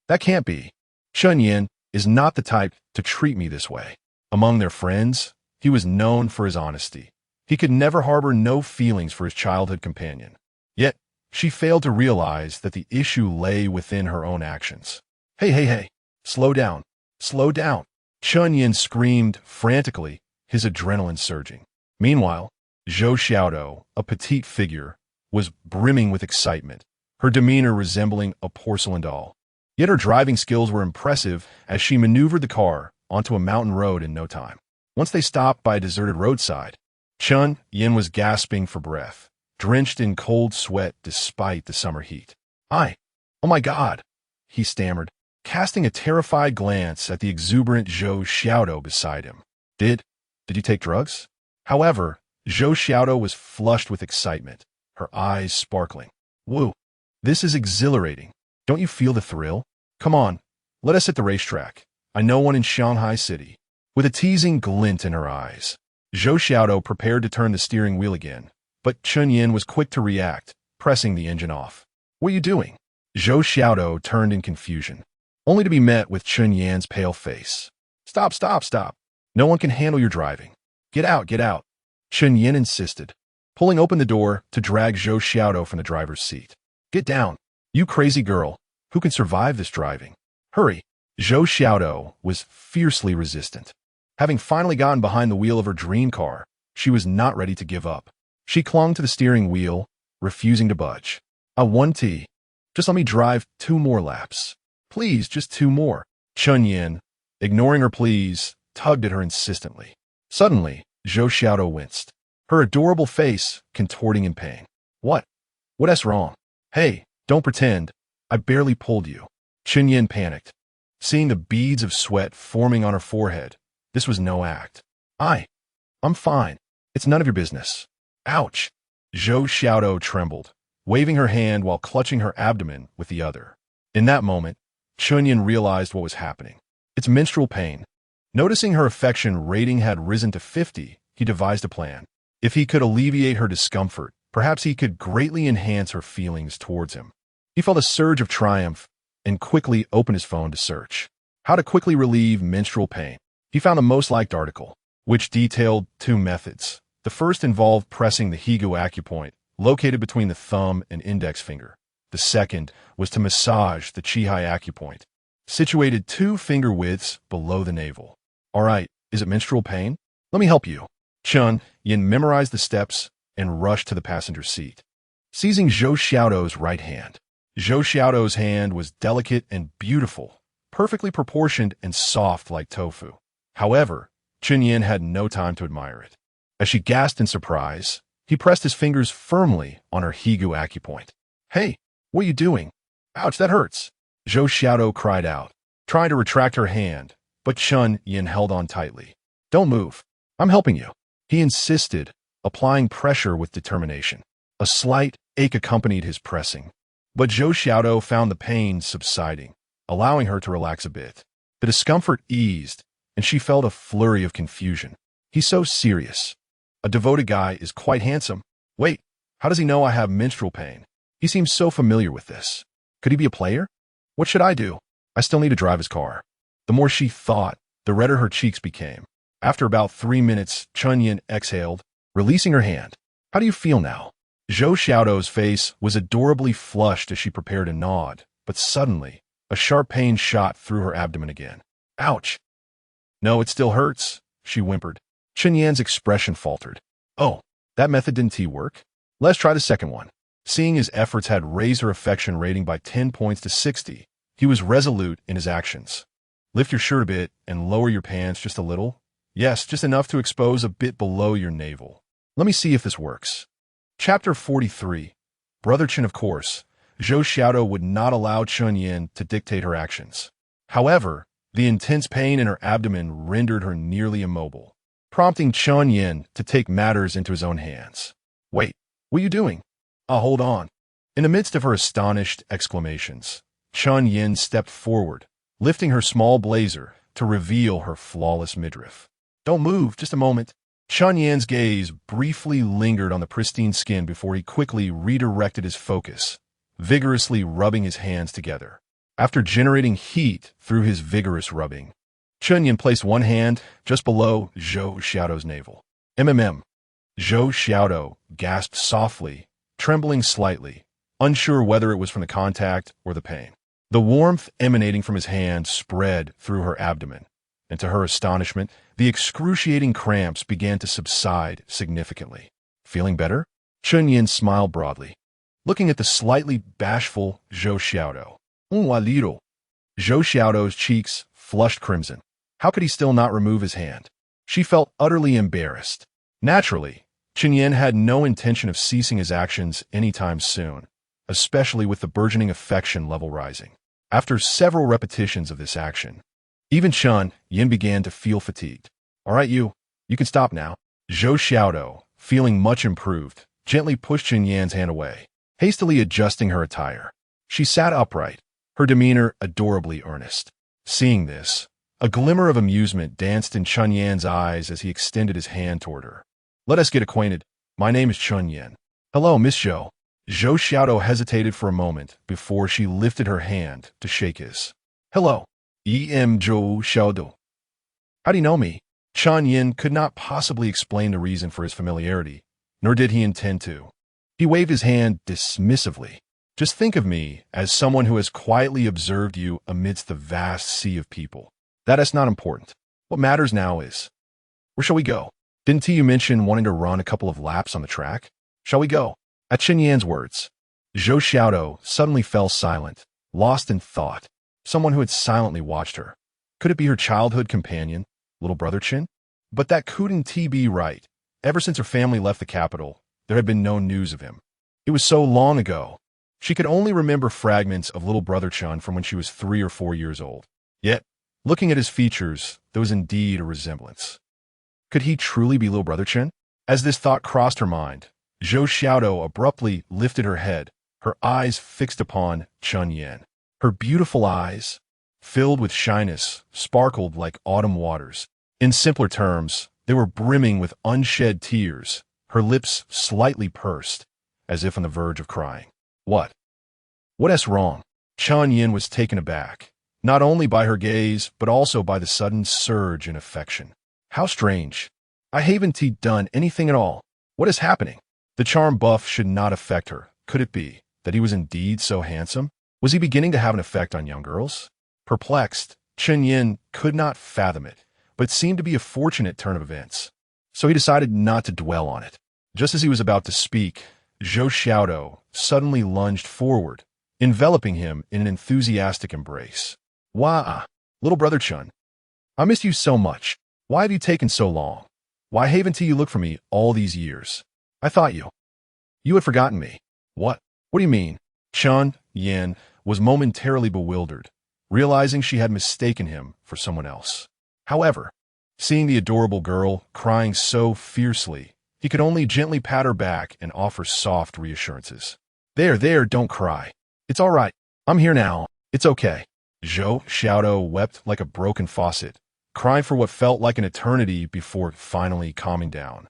that can't be. Chen Yan is not the type to treat me this way. Among their friends, he was known for his honesty. He could never harbor no feelings for his childhood companion. Yet, she failed to realize that the issue lay within her own actions. Hey, slow down, slow down. Chen Yan screamed frantically, his adrenaline surging. Meanwhile, Zhou Xiaodou, a petite figure, was brimming with excitement, her demeanor resembling a porcelain doll. Yet her driving skills were impressive as she maneuvered the car onto a mountain road in no time. Once they stopped by a deserted roadside, Chen Yan was gasping for breath, drenched in cold sweat despite the summer heat. Oh my God, he stammered, casting a terrified glance at the exuberant Zhou Xiaodou beside him. Did you take drugs? However, Zhou Xiaodou was flushed with excitement, her eyes sparkling. Woo, this is exhilarating. Don't you feel the thrill? Come on, let us hit the racetrack. I know one in Shanghai City. With a teasing glint in her eyes, Zhou Xiaodou prepared to turn the steering wheel again, but Chen Yan was quick to react, pressing the engine off. What are you doing? Zhou Xiaodou turned in confusion, only to be met with Chen Yan's pale face. Stop. No one can handle your driving. Get out. Chen Yan insisted, pulling open the door to drag Zhou Xiaodou from the driver's seat. Get down, you crazy girl. Who can survive this driving? Hurry. Zhou Xiaodou was fiercely resistant. Having finally gotten behind the wheel of her dream car, she was not ready to give up. She clung to the steering wheel, refusing to budge. I want tea. Just let me drive 2 more laps. Please, just 2 more. Chen Yan, ignoring her pleas, tugged at her insistently. Suddenly, Zhou Xiaodou winced, her adorable face contorting in pain. What's wrong? Hey, don't pretend. I barely pulled you. Chen Yan panicked, seeing the beads of sweat forming on her forehead. This was no act. I'm fine. It's none of your business. Ouch. Zhou Xiaodou trembled, waving her hand while clutching her abdomen with the other. In that moment, Chen Yan realized what was happening. It's menstrual pain. Noticing her affection rating had risen to 50, he devised a plan. If he could alleviate her discomfort, perhaps he could greatly enhance her feelings towards him. He felt a surge of triumph and quickly opened his phone to search how to quickly relieve menstrual pain. He found the most liked article, which detailed 2 methods. The The first involved pressing the Higu acupoint, located between the thumb and index finger. The second was to massage the Qihai acupoint, situated 2 finger widths below the navel. All right, is it menstrual pain? Let me help you. Chen Yan memorized the steps and rushed to the passenger seat, seizing Zhou Xiaodo's right hand. Zhou Xiaodo's hand was delicate and beautiful, perfectly proportioned and soft like tofu. However, Chen Yan had no time to admire it. As she gasped in surprise, he pressed his fingers firmly on her Higu acupoint. Hey, what are you doing? Ouch, that hurts. Zhou Xiaodo cried out, trying to retract her hand, but Chen Yan held on tightly. Don't move. I'm helping you. He insisted, applying pressure with determination. A slight ache accompanied his pressing, but Zhou Xiaodo found the pain subsiding, allowing her to relax a bit. The discomfort eased, and she felt a flurry of confusion. He's so serious. A devoted guy is quite handsome. Wait, how does he know I have menstrual pain? He seems so familiar with this. Could he be a player? What should I do? I still need to drive his car. The more she thought, the redder her cheeks became. After about 3 minutes, Chen Yan exhaled, releasing her hand. How do you feel now? Zhou Xiaodo's face was adorably flushed as she prepared to nod, but suddenly, a sharp pain shot through her abdomen again. Ouch! No, it still hurts, she whimpered. Chen Yan's expression faltered. Oh, that method didn't work? Let's try the second one. Seeing his efforts had raised her affection rating by 10 points to 60, he was resolute in his actions. Lift your shirt a bit and lower your pants just a little. Yes, just enough to expose a bit below your navel. Let me see if this works. Chapter 43. Brother Chen. Of course, Zhou Xiaodo would not allow Chen Yan to dictate her actions. However, the intense pain in her abdomen rendered her nearly immobile, prompting Chen Yan to take matters into his own hands. Wait, what are you doing? Hold on. In the midst of her astonished exclamations, Chen Yan stepped forward, lifting her small blazer to reveal her flawless midriff. Don't move, just a moment. Chen Yan's gaze briefly lingered on the pristine skin before he quickly redirected his focus, vigorously rubbing his hands together. After generating heat through his vigorous rubbing, Chen Yan placed one hand just below Zhou Xiaodo's navel. Zhou Xiaodo gasped softly, trembling slightly, unsure whether it was from the contact or the pain. The warmth emanating from his hand spread through her abdomen, and to her astonishment, the excruciating cramps began to subside significantly. Feeling better? Chen Yan smiled broadly, looking at the slightly bashful Zhou Xiaodo. A little. Zhou Xiaodo's cheeks flushed crimson. How could he still not remove his hand? She felt utterly embarrassed. Naturally, Chen Yan had no intention of ceasing his actions anytime soon, especially with the burgeoning affection level rising. After several repetitions of this action, even Chen Yan began to feel fatigued. All right, you can stop now. Zhou Xiaodo, feeling much improved, gently pushed Chen Yan's hand away, hastily adjusting her attire. She sat upright, her demeanor adorably earnest. Seeing this, a glimmer of amusement danced in Chen Yan's eyes as he extended his hand toward her. Let us get acquainted. My name is Chen Yan. Hello, Miss Zhou. Zhou Xiaodo hesitated for a moment before she lifted her hand to shake his. Hello, Zhou Xiaodo. How do you know me? Chen Yan could not possibly explain the reason for his familiarity, nor did he intend to. He waved his hand dismissively. Just think of me as someone who has quietly observed you amidst the vast sea of people. That is not important. What matters now is, where shall we go? Didn't you mention wanting to run a couple of laps on the track? Shall we go? At Chen Yan's words, Zhou Xiaodo suddenly fell silent, lost in thought. Someone who had silently watched her. Could it be her childhood companion, little brother Chen? But that couldn't be right. Ever since her family left the capital, there had been no news of him. It was so long ago. She could only remember fragments of little brother Chen from when she was 3 or 4 years old. Yet, looking at his features, there was indeed a resemblance. Could he truly be little brother Chen? As this thought crossed her mind, Zhou Xiaodo abruptly lifted her head, her eyes fixed upon Chen Yan. Her beautiful eyes, filled with shyness, sparkled like autumn waters. In simpler terms, they were brimming with unshed tears, her lips slightly pursed, as if on the verge of crying. What? What's wrong? Chen Yan was taken aback, not only by her gaze, but also by the sudden surge in affection. How strange. I haven't done anything at all. What is happening? The charm buff should not affect her. Could it be that he was indeed so handsome? Was he beginning to have an effect on young girls? Perplexed, Chen Yan could not fathom it, but it seemed to be a fortunate turn of events. So he decided not to dwell on it. Just as he was about to speak, Zhou Xiaodo suddenly lunged forward, enveloping him in an enthusiastic embrace. Wah, little brother Chen. I missed you so much. Why have you taken so long? Why haven't you looked for me all these years? I thought you had forgotten me. What? What do you mean? Chen Yan was momentarily bewildered, realizing she had mistaken him for someone else. However, seeing the adorable girl crying so fiercely, he could only gently pat her back and offer soft reassurances. There, don't cry. It's all right. I'm here now. It's okay. Zhou Xiaodo wept like a broken faucet, crying for what felt like an eternity before finally calming down.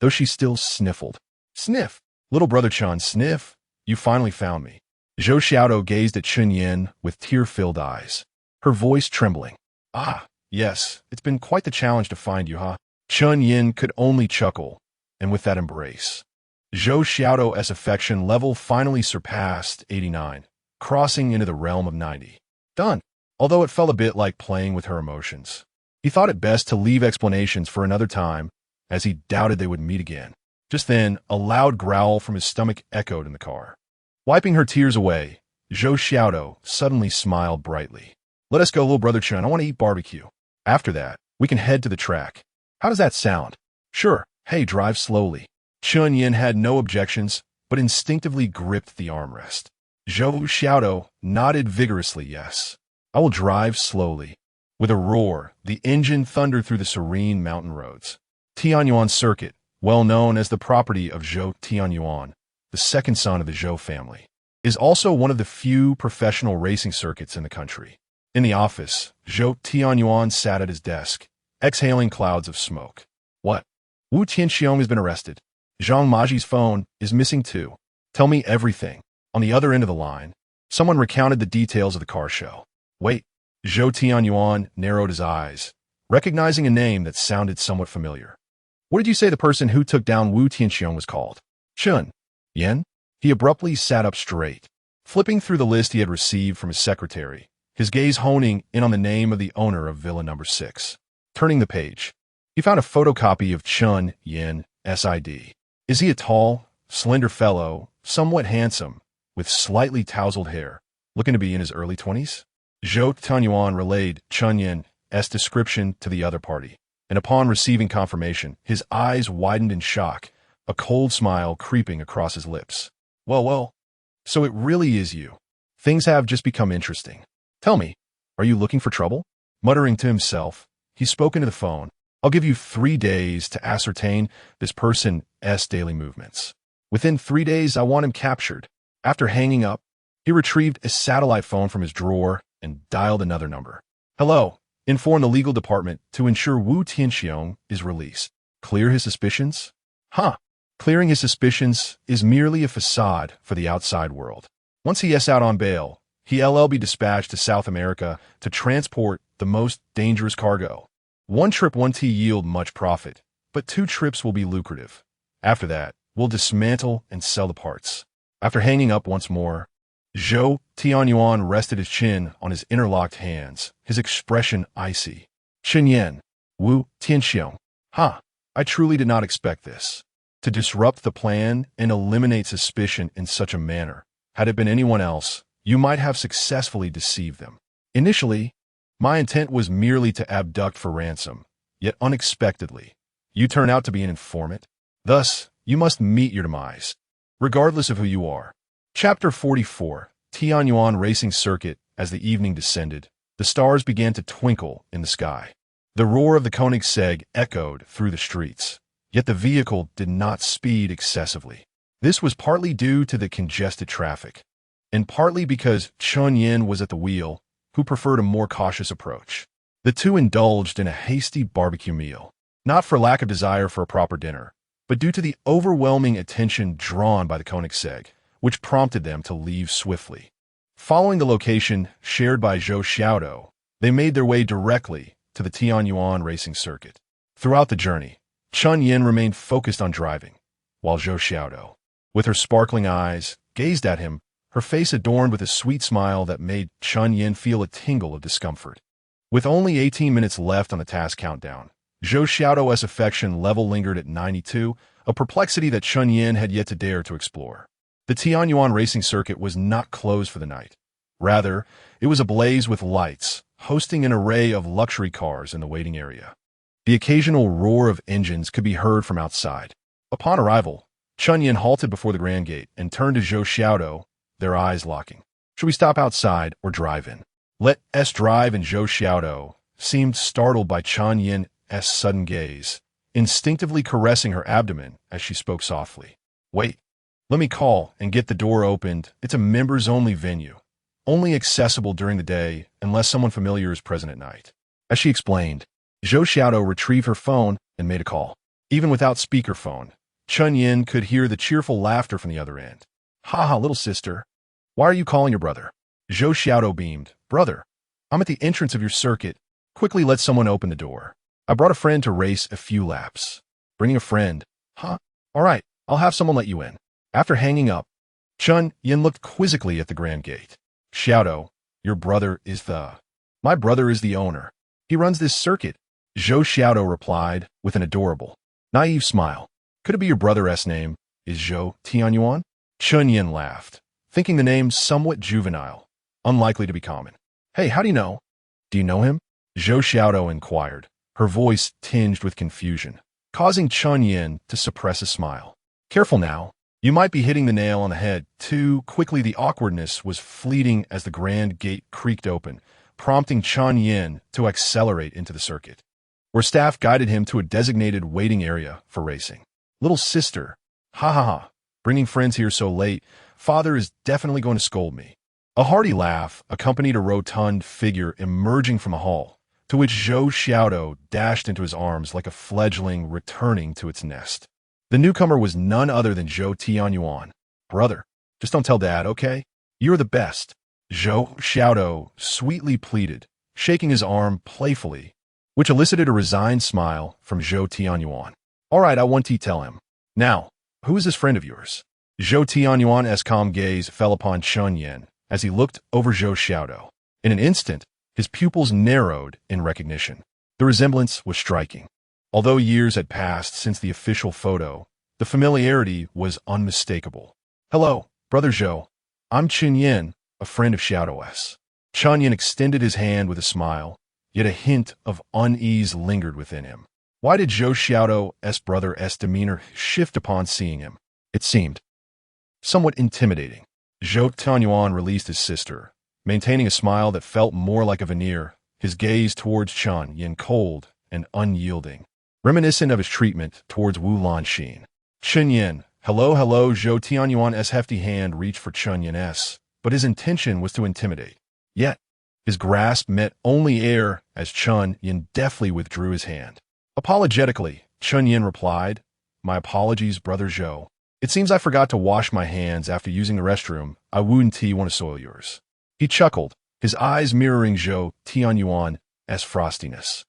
Though she still sniffled. Sniff! Little brother Chen, sniff! You finally found me. Zhou Xiaodo gazed at Chen Yan with tear-filled eyes, her voice trembling. Ah, yes, it's been quite the challenge to find you, huh? Chen Yan could only chuckle, and with that embrace, Zhou Xiaodo's affection level finally surpassed 89, crossing into the realm of 90. Done. Although it felt a bit like playing with her emotions. He thought it best to leave explanations for another time, as he doubted they would meet again. Just then, a loud growl from his stomach echoed in the car. Wiping her tears away, Zhou Xiaodo suddenly smiled brightly. Let us go, little brother Chen. I want to eat barbecue. After that, we can head to the track. How does that sound? Sure. Hey, drive slowly. Chen Yan had no objections, but instinctively gripped the armrest. Zhou Xiaodo nodded vigorously yes. I will drive slowly. With a roar, the engine thundered through the serene mountain roads. Tianyuan Circuit, well known as the property of Zhou Tianyuan, the second son of the Zhou family, is also one of the few professional racing circuits in the country. In the office, Zhou Tianyuan sat at his desk, exhaling clouds of smoke. What? Wu Tianxiong has been arrested. Zhang Maji's phone is missing too. Tell me everything. On the other end of the line, someone recounted the details of the car show. Wait. Zhou Tianyuan narrowed his eyes, recognizing a name that sounded somewhat familiar. What did you say the person who took down Wu Tianxiong was called? Chen Yan? He abruptly sat up straight, flipping through the list he had received from his secretary, his gaze honing in on the name of the owner of Villa Number 6. Turning the page, he found a photocopy of Chen Yan, SID. Is he a tall, slender fellow, somewhat handsome, with slightly tousled hair, looking to be in his early 20s? Zhou Tianyuan relayed Chen Yan's description to the other party, and upon receiving confirmation, his eyes widened in shock, a cold smile creeping across his lips. Well, so it really is you. Things have just become interesting. Tell me, are you looking for trouble? Muttering to himself, he spoke into the phone. I'll give you 3 days to ascertain this person's daily movements. Within 3 days, I want him captured. After hanging up, he retrieved a satellite phone from his drawer and dialed another number. Hello, inform the legal department to ensure Wu Tianxiong is released. Clear his suspicions? Huh. Clearing his suspicions is merely a facade for the outside world. Once he is out on bail, he'll be dispatched to South America to transport the most dangerous cargo. 1 trip won't yield much profit, but 2 trips will be lucrative. After that, we'll dismantle and sell the parts. After hanging up once more, Zhou Tianyuan rested his chin on his interlocked hands, his expression icy. Chen Yan, Wu Tianxiong. I truly did not expect this. To disrupt the plan and eliminate suspicion in such a manner. Had it been anyone else, you might have successfully deceived them. Initially, my intent was merely to abduct for ransom, yet unexpectedly, you turn out to be an informant. Thus, you must meet your demise, regardless of who you are. Chapter 44, Tianyuan Racing Circuit. As the evening descended, the stars began to twinkle in the sky. The roar of the Koenigsegg echoed through the streets, yet the vehicle did not speed excessively. This was partly due to the congested traffic, and partly because Chen Yan was at the wheel, who preferred a more cautious approach. The two indulged in a hasty barbecue meal, not for lack of desire for a proper dinner, but due to the overwhelming attention drawn by the Koenigsegg, which prompted them to leave swiftly. Following the location shared by Zhou Xiaodo, they made their way directly to the Tianyuan Racing Circuit. Throughout the journey, Chen Yan remained focused on driving, while Zhou Xiaodo, with her sparkling eyes, gazed at him, her face adorned with a sweet smile that made Chen Yan feel a tingle of discomfort. With only 18 minutes left on the task countdown, Zhou Xiaodo's affection level lingered at 92, a perplexity that Chen Yan had yet to dare to explore. The Tianyuan racing circuit was not closed for the night. Rather, it was ablaze with lights, hosting an array of luxury cars in the waiting area. The occasional roar of engines could be heard from outside. Upon arrival, Chen Yan halted before the grand gate and turned to Zhou Xiaodo, their eyes locking. Should we stop outside or drive in? Let us drive, and Zhou Xiaodo seemed startled by Chen Yan's sudden gaze, instinctively caressing her abdomen as she spoke softly. Wait, let me call and get the door opened. It's a members-only venue, only accessible during the day unless someone familiar is present at night. As she explained, Zhou Xiaodo retrieved her phone and made a call. Even without speakerphone, Chen Yan could hear the cheerful laughter from the other end. Ha ha, little sister. Why are you calling your brother? Zhou Xiaodo beamed. Brother, I'm at the entrance of your circuit. Quickly let someone open the door. I brought a friend to race a few laps. Bringing a friend? Huh? All right, I'll have someone let you in. After hanging up, Chen Yan looked quizzically at the grand gate. Xiaodo, your brother is the... My brother is the owner. He runs this circuit. Zhou Xiaodo replied with an adorable, naive smile. Could it be your brother's name? Is Zhou Tianyuan? Chen Yan laughed, thinking the name somewhat juvenile, unlikely to be common. Hey, how do you know? Do you know him? Zhou Xiaodo inquired, her voice tinged with confusion, causing Chen Yan to suppress a smile. Careful now. You might be hitting the nail on the head. Too quickly, the awkwardness was fleeting as the grand gate creaked open, prompting Chen Yan to accelerate into the circuit, where staff guided him to a designated waiting area for racing. Little sister, ha ha ha, bringing friends here so late, father is definitely going to scold me. A hearty laugh accompanied a rotund figure emerging from a hall, to which Zhou Xiaodo dashed into his arms like a fledgling returning to its nest. The newcomer was none other than Zhou Tianyuan. Brother, just don't tell Dad, okay? You're the best. Zhou Xiaodo sweetly pleaded, shaking his arm playfully, which elicited a resigned smile from Zhou Tianyuan. All right, I want to tell him. Now, who is this friend of yours? Zhou Tianyuan's calm gaze fell upon Chen Yan as he looked over Zhou Xiaodo. In an instant, his pupils narrowed in recognition. The resemblance was striking. Although years had passed since the official photo, the familiarity was unmistakable. Hello, Brother Zhou. I'm Chen Yan, a friend of Xiaodo's. Chen Yan extended his hand with a smile, yet a hint of unease lingered within him. Why did Zhou Xiaodo's brother's demeanor shift upon seeing him? It seemed somewhat intimidating. Zhou Tianyuan released his sister, maintaining a smile that felt more like a veneer, his gaze towards Chen Yan cold and unyielding, reminiscent of his treatment towards Wu Lanxin. Chen Yan, hello, Zhou Tianyuan's hefty hand reached for Chen Yan's, but his intention was to intimidate. Yet, his grasp met only air as Chen Yan deftly withdrew his hand. Apologetically, Chen Yan replied, My apologies, Brother Zhou. It seems I forgot to wash my hands after using the restroom. I wouldn't want to soil yours. He chuckled, his eyes mirroring Zhou Tianyuan's frostiness.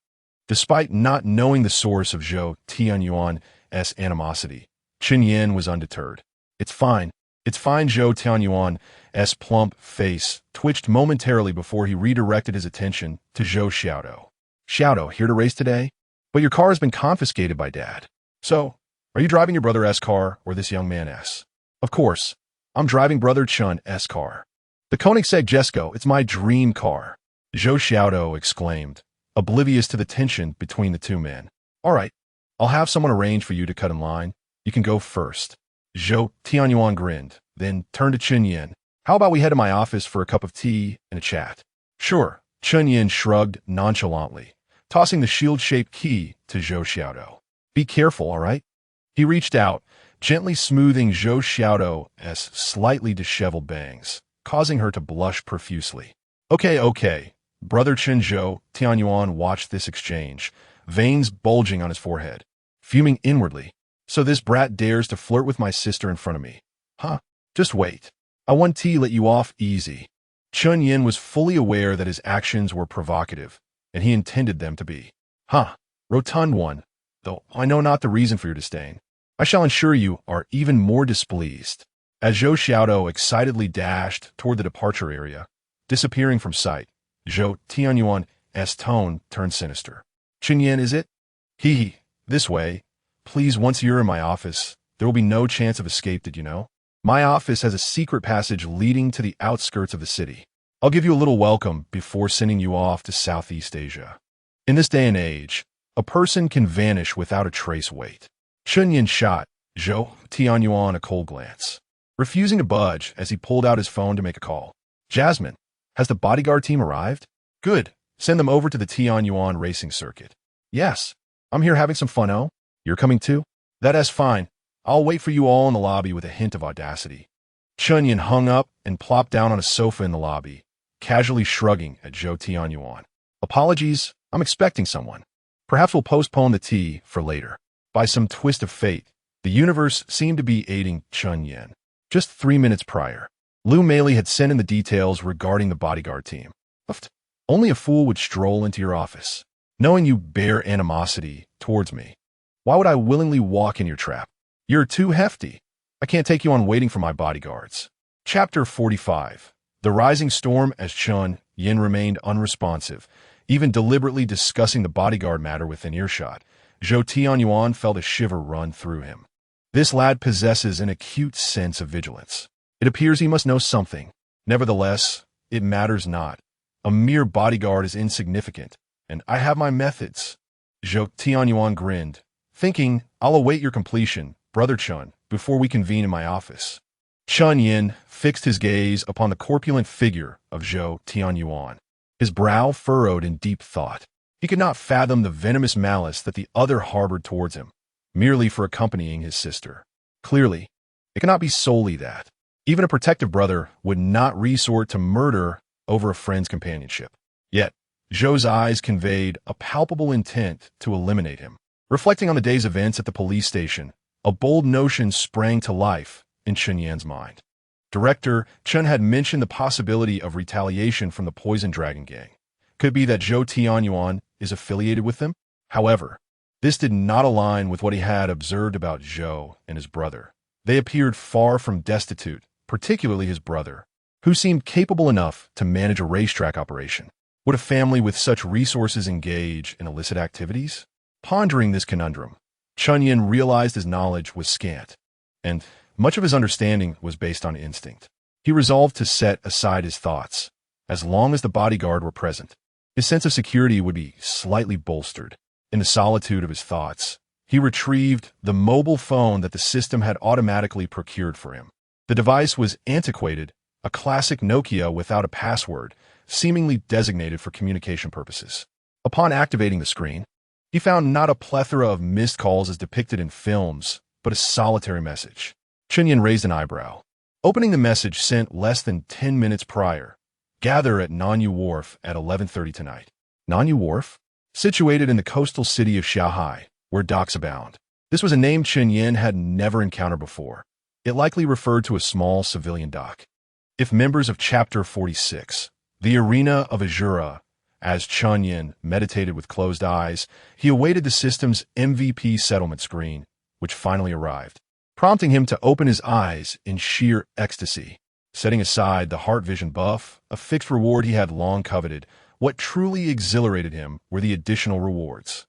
Despite not knowing the source of Zhou Tianyuan's animosity, Chen Yan was undeterred. It's fine, Zhou Tianyuan's plump face twitched momentarily before he redirected his attention to Zhou Xiaodo. Xiaodo, here to race today? But your car has been confiscated by Dad. So, are you driving your brother's car or this young man's? Of course, I'm driving Brother Chen's car. The Koenigsegg Jesko, it's my dream car. Zhou Xiaodo exclaimed, oblivious to the tension between the two men. All right, I'll have someone arrange for you to cut in line. You can go first. Zhou Tianyuan grinned, then turned to Chen Yan. How about we head to my office for a cup of tea and a chat? Sure, Chen Yan shrugged nonchalantly, tossing the shield-shaped key to Zhou Xiaodo. Be careful, all right? He reached out, gently smoothing Zhou Xiaodo's slightly disheveled bangs, causing her to blush profusely. Okay. Brother Chen. Zhou Tianyuan watched this exchange, veins bulging on his forehead, fuming inwardly. So this brat dares to flirt with my sister in front of me. Huh? Just wait. I want to let you off easy. Chen Yan was fully aware that his actions were provocative, and he intended them to be. Huh? Rotund one. though I know not the reason for your disdain. I shall ensure you are even more displeased. As Zhou Xiaodou excitedly dashed toward the departure area, disappearing from sight, Zhou Tianyuan's tone turned sinister. Chen Yan, is it? Hee, this way. Please, once you're in my office, there will be no chance of escape, did you know? My office has a secret passage leading to the outskirts of the city. I'll give you a little welcome before sending you off to Southeast Asia. In this day and age, a person can vanish without a trace weight. Chen Yan shot Zhou Tianyuan a cold glance, refusing to budge as he pulled out his phone to make a call. Jasmine, has the bodyguard team arrived? Good. Send them over to the Tianyuan racing circuit. Yes. I'm here having some fun, oh? You're coming too? That's fine. I'll wait for you all in the lobby with a hint of audacity. Chen Yan hung up and plopped down on a sofa in the lobby, casually shrugging at Zhou Tianyuan. Apologies, I'm expecting someone. Perhaps we'll postpone the tea for later. By some twist of fate, the universe seemed to be aiding Chen Yan. Just 3 minutes prior, Liu Meili had sent in the details regarding the bodyguard team. Only a fool would stroll into your office, knowing you bear animosity towards me. Why would I willingly walk in your trap? You're too hefty. I can't take you on waiting for my bodyguards. Chapter 45. The rising storm. As Chen Yan remained unresponsive, even deliberately discussing the bodyguard matter within earshot, Zhou Tianyuan felt a shiver run through him. This lad possesses an acute sense of vigilance. It appears he must know something. Nevertheless, it matters not. A mere bodyguard is insignificant, and I have my methods. Zhou Tianyuan grinned, thinking, I'll await your completion, Brother Chen, before we convene in my office. Chen Yan fixed his gaze upon the corpulent figure of Zhou Tianyuan, his brow furrowed in deep thought. He could not fathom the venomous malice that the other harbored towards him, merely for accompanying his sister. Clearly, it cannot be solely that. Even a protective brother would not resort to murder over a friend's companionship. Yet, Zhou's eyes conveyed a palpable intent to eliminate him. Reflecting on the day's events at the police station, a bold notion sprang to life in Chen Yan's mind. Director Chen had mentioned the possibility of retaliation from the Poison Dragon Gang. Could it be that Zhou Tianyuan is affiliated with them? However, this did not align with what he had observed about Zhou and his brother. They appeared far from destitute, particularly his brother, who seemed capable enough to manage a racetrack operation. Would a family with such resources engage in illicit activities? Pondering this conundrum, Chen Yan realized his knowledge was scant, and much of his understanding was based on instinct. He resolved to set aside his thoughts. As long as the bodyguard were present, his sense of security would be slightly bolstered. In the solitude of his thoughts, he retrieved the mobile phone that the system had automatically procured for him. The device was antiquated, a classic Nokia without a password, seemingly designated for communication purposes. Upon activating the screen, he found not a plethora of missed calls as depicted in films, but a solitary message. Chen Yan raised an eyebrow. Opening the message sent less than 10 minutes prior. Gather at Nanyu Wharf at 11:30 tonight. Nanyu Wharf? Situated in the coastal city of Shanghai, where docks abound. This was a name Chen Yan had never encountered before. It likely referred to a small civilian dock. If members of Chapter 46, the arena of Azura, as Chen Yan meditated with closed eyes, he awaited the system's MVP settlement screen, which finally arrived, prompting him to open his eyes in sheer ecstasy. Setting aside the heart vision buff, a fixed reward he had long coveted, what truly exhilarated him were the additional rewards.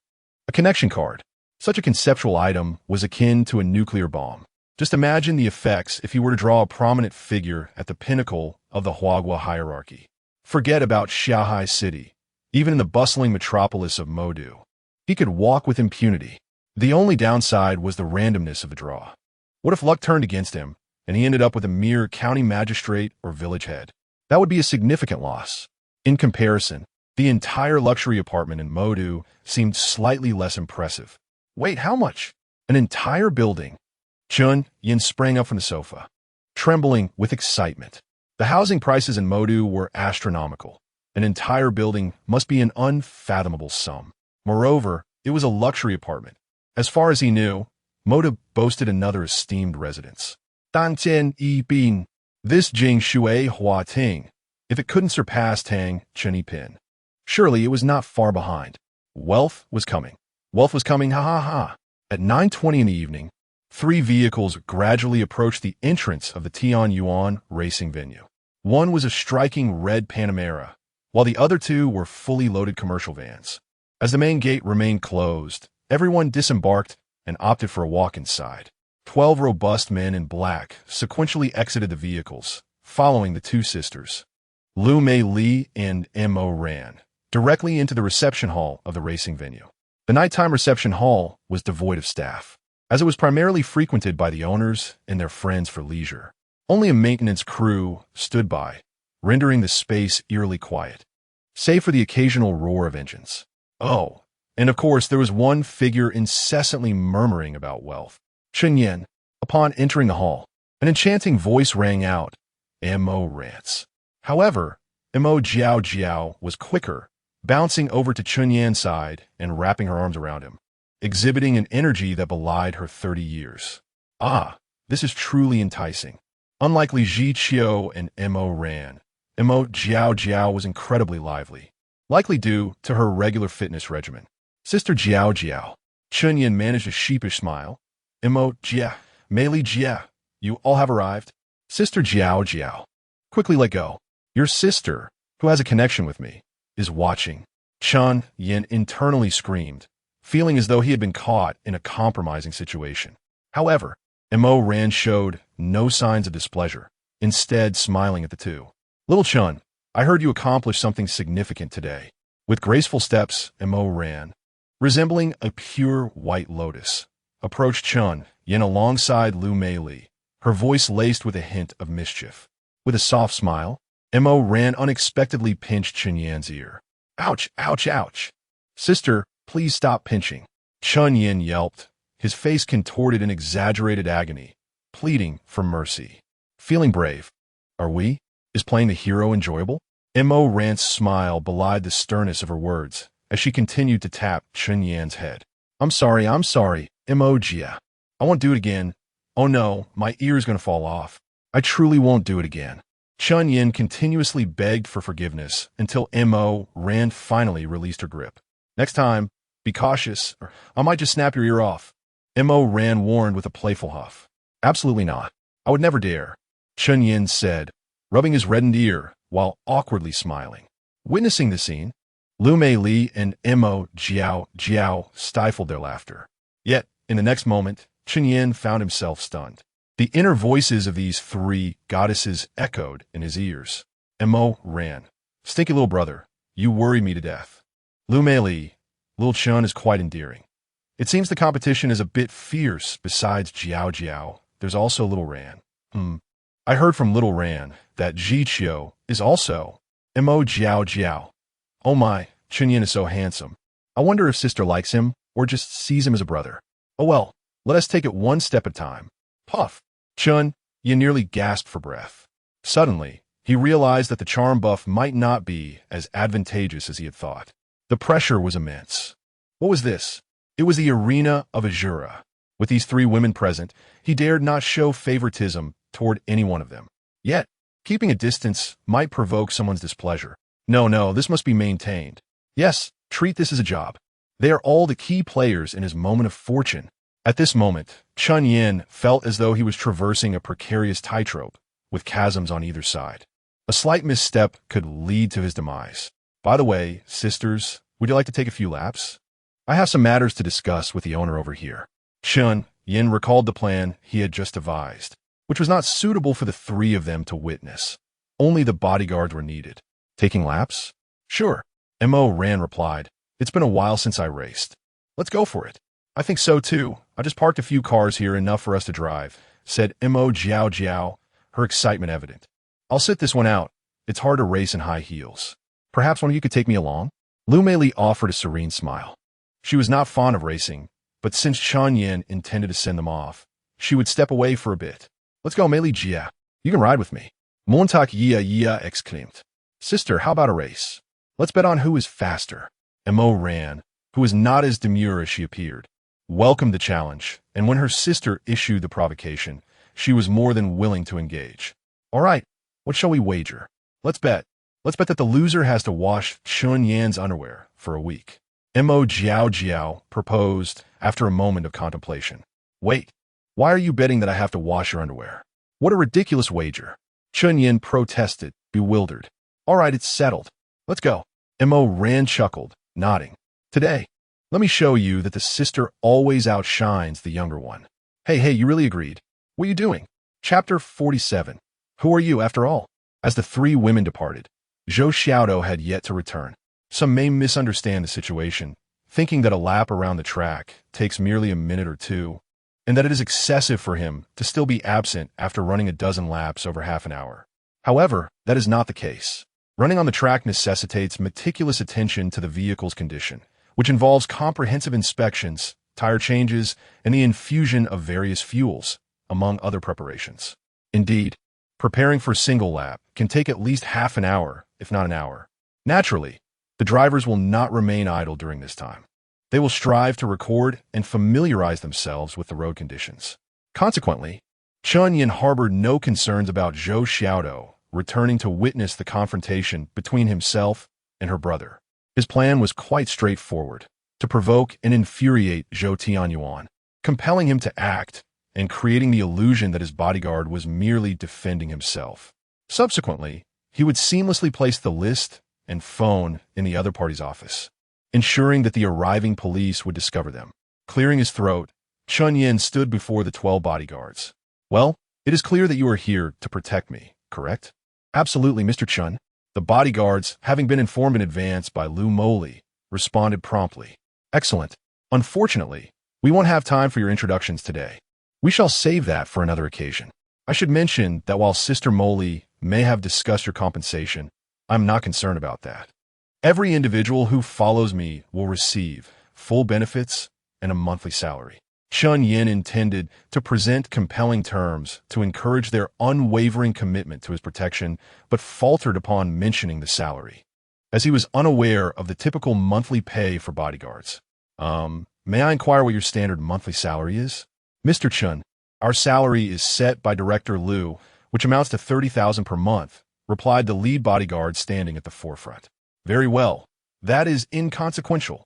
A connection card. Such a conceptual item was akin to a nuclear bomb. Just imagine the effects if he were to draw a prominent figure at the pinnacle of the Huagua hierarchy. Forget about Shanghai City. Even in the bustling metropolis of Modu, he could walk with impunity. The only downside was the randomness of the draw. What if luck turned against him, and he ended up with a mere county magistrate or village head? That would be a significant loss. In comparison, the entire luxury apartment in Modu seemed slightly less impressive. Wait, how much? An entire building? Chen Yan sprang up from the sofa, trembling with excitement. The housing prices in Modu were astronomical. An entire building must be an unfathomable sum. Moreover, it was a luxury apartment. As far as he knew, Modu boasted another esteemed residence. Dan Tian Yi Bin. This Jing Shui Hua Ting. If it couldn't surpass Tang Chen Yi Pin, surely it was not far behind. Wealth was coming. Wealth was coming, ha ha ha. At 9:20 in the evening, three vehicles gradually approached the entrance of the Tianyuan racing venue. One was a striking red Panamera, while the other two were fully loaded commercial vans. As the main gate remained closed, everyone disembarked and opted for a walk inside. 12 robust men in black sequentially exited the vehicles, following the two sisters, Lu Mei Li and Mo Ran, directly into the reception hall of the racing venue. The nighttime reception hall was devoid of staff, as it was primarily frequented by the owners and their friends for leisure. Only a maintenance crew stood by, rendering the space eerily quiet, save for the occasional roar of engines. Oh, and of course there was one figure incessantly murmuring about wealth. Chen Yan. Upon entering the hall, an enchanting voice rang out, Mo rants. However, Mo Jiao was quicker, bouncing over to Chen Yan's side and wrapping her arms around him, exhibiting an energy that belied her 30 years. Ah, this is truly enticing. Unlike Li Jiqiu and Mo Ran, Mo Jiao was incredibly lively, likely due to her regular fitness regimen. Sister Jiao. Chen Yan managed a sheepish smile. Mo Jia, Mei Li Jia, you all have arrived. Sister Jiao. Quickly let go. Your sister, who has a connection with me, is watching. Chen Yan internally screamed, feeling as though he had been caught in a compromising situation. However, Mo Ran showed no signs of displeasure, instead smiling at the two. Little Chen, I heard you accomplished something significant today. With graceful steps, Mo Ran, resembling a pure white lotus, approached Chen Yan alongside Lu Mei Li, her voice laced with a hint of mischief. With a soft smile, Mo Ran unexpectedly pinched Chen Yan's ear. Ouch, ouch, ouch. Sister, please stop pinching. Chen Yan yelped, his face contorted in exaggerated agony, pleading for mercy. Feeling brave. Are we? Is playing the hero enjoyable? Mo Ran's smile belied the sternness of her words as she continued to tap Chen Yan's head. I'm sorry, Mo Jia. I won't do it again. Oh no, my ear is going to fall off. I truly won't do it again. Chen Yan continuously begged for forgiveness until Mo Ran finally released her grip. Next time, be cautious, or I might just snap your ear off. Mo Ran warned with a playful huff. Absolutely not. I would never dare, Chen Yan said, rubbing his reddened ear while awkwardly smiling. Witnessing the scene, Lu Mei Li and Mo Jiao stifled their laughter. Yet, in the next moment, Chen Yan found himself stunned. The inner voices of these three goddesses echoed in his ears. Mo Ran. Stinky little brother, you worry me to death. Lu Mei Li. Little Chen is quite endearing. It seems the competition is a bit fierce. Besides Jiao, there's also Little Ran. I heard from Little Ran that Jiqiu is also Mo Jiao. Oh my, Chen Yan is so handsome. I wonder if sister likes him or just sees him as a brother. Oh well, let us take it one step at a time. Puff. Chen Yan nearly gasped for breath. Suddenly, he realized that the charm buff might not be as advantageous as he had thought. The pressure was immense. What was this? It was the arena of Azura. With these three women present, he dared not show favoritism toward any one of them. Yet, keeping a distance might provoke someone's displeasure. No, this must be maintained. Yes, treat this as a job. They are all the key players in his moment of fortune. At this moment, Chen Yan felt as though he was traversing a precarious tightrope, with chasms on either side. A slight misstep could lead to his demise. By the way, sisters, would you like to take a few laps? I have some matters to discuss with the owner over here. Chen Yan recalled the plan he had just devised, which was not suitable for the three of them to witness. Only the bodyguards were needed. Taking laps? Sure, Mo Ran replied. It's been a while since I raced. Let's go for it. I think so too. I just parked a few cars here, enough for us to drive, said Mo Jiao, her excitement evident. I'll sit this one out. It's hard to race in high heels. Perhaps one of you could take me along? Lu Mei Li offered a serene smile. She was not fond of racing, but since Chen Yan intended to send them off, she would step away for a bit. Let's go, Mei Li Jia. You can ride with me. Montak Yia exclaimed. Sister, how about a race? Let's bet on who is faster. Mo Ran, who was not as demure as she appeared, welcomed the challenge, and when her sister issued the provocation, she was more than willing to engage. All right, what shall we wager? Let's bet. Let's bet that the loser has to wash Chen Yan's underwear for a week. Mo Jiao Jiao proposed after a moment of contemplation. Wait, why are you betting that I have to wash your underwear? What a ridiculous wager. Chen Yan protested, bewildered. All right, it's settled. Let's go. Mo Ran chuckled, nodding. Today, let me show you that the sister always outshines the younger one. Hey, you really agreed. What are you doing? Chapter 47. Who are you, after all? As the three women departed, Zhou Xiaodo had yet to return. Some may misunderstand the situation, thinking that a lap around the track takes merely a minute or two, and that it is excessive for him to still be absent after running a dozen laps over half an hour. However, that is not the case. Running on the track necessitates meticulous attention to the vehicle's condition, which involves comprehensive inspections, tire changes, and the infusion of various fuels, among other preparations. Indeed, preparing for a single lap can take at least half an hour, if not an hour. Naturally, the drivers will not remain idle during this time. They will strive to record and familiarize themselves with the road conditions. Consequently, Chen Yan harbored no concerns about Zhou Xiaodo returning to witness the confrontation between himself and her brother. His plan was quite straightforward: to provoke and infuriate Zhou Tianyuan, compelling him to act and creating the illusion that his bodyguard was merely defending himself. Subsequently, he would seamlessly place the list and phone in the other party's office, ensuring that the arriving police would discover them. Clearing his throat, Chen Yan stood before the 12 bodyguards. Well, it is clear that you are here to protect me, correct? Absolutely, Mr. Chen. The bodyguards, having been informed in advance by Lu Moli, responded promptly. Excellent. Unfortunately, we won't have time for your introductions today. We shall save that for another occasion. I should mention that while Sister Moli may have discussed your compensation, I'm not concerned about that. Every individual who follows me will receive full benefits and a monthly salary. Chen Yan intended to present compelling terms to encourage their unwavering commitment to his protection, but faltered upon mentioning the salary, as he was unaware of the typical monthly pay for bodyguards. May I inquire what your standard monthly salary is? Mr. Chen, our salary is set by Director Liu, which amounts to 30,000 per month, replied the lead bodyguard standing at the forefront. Very well. That is inconsequential.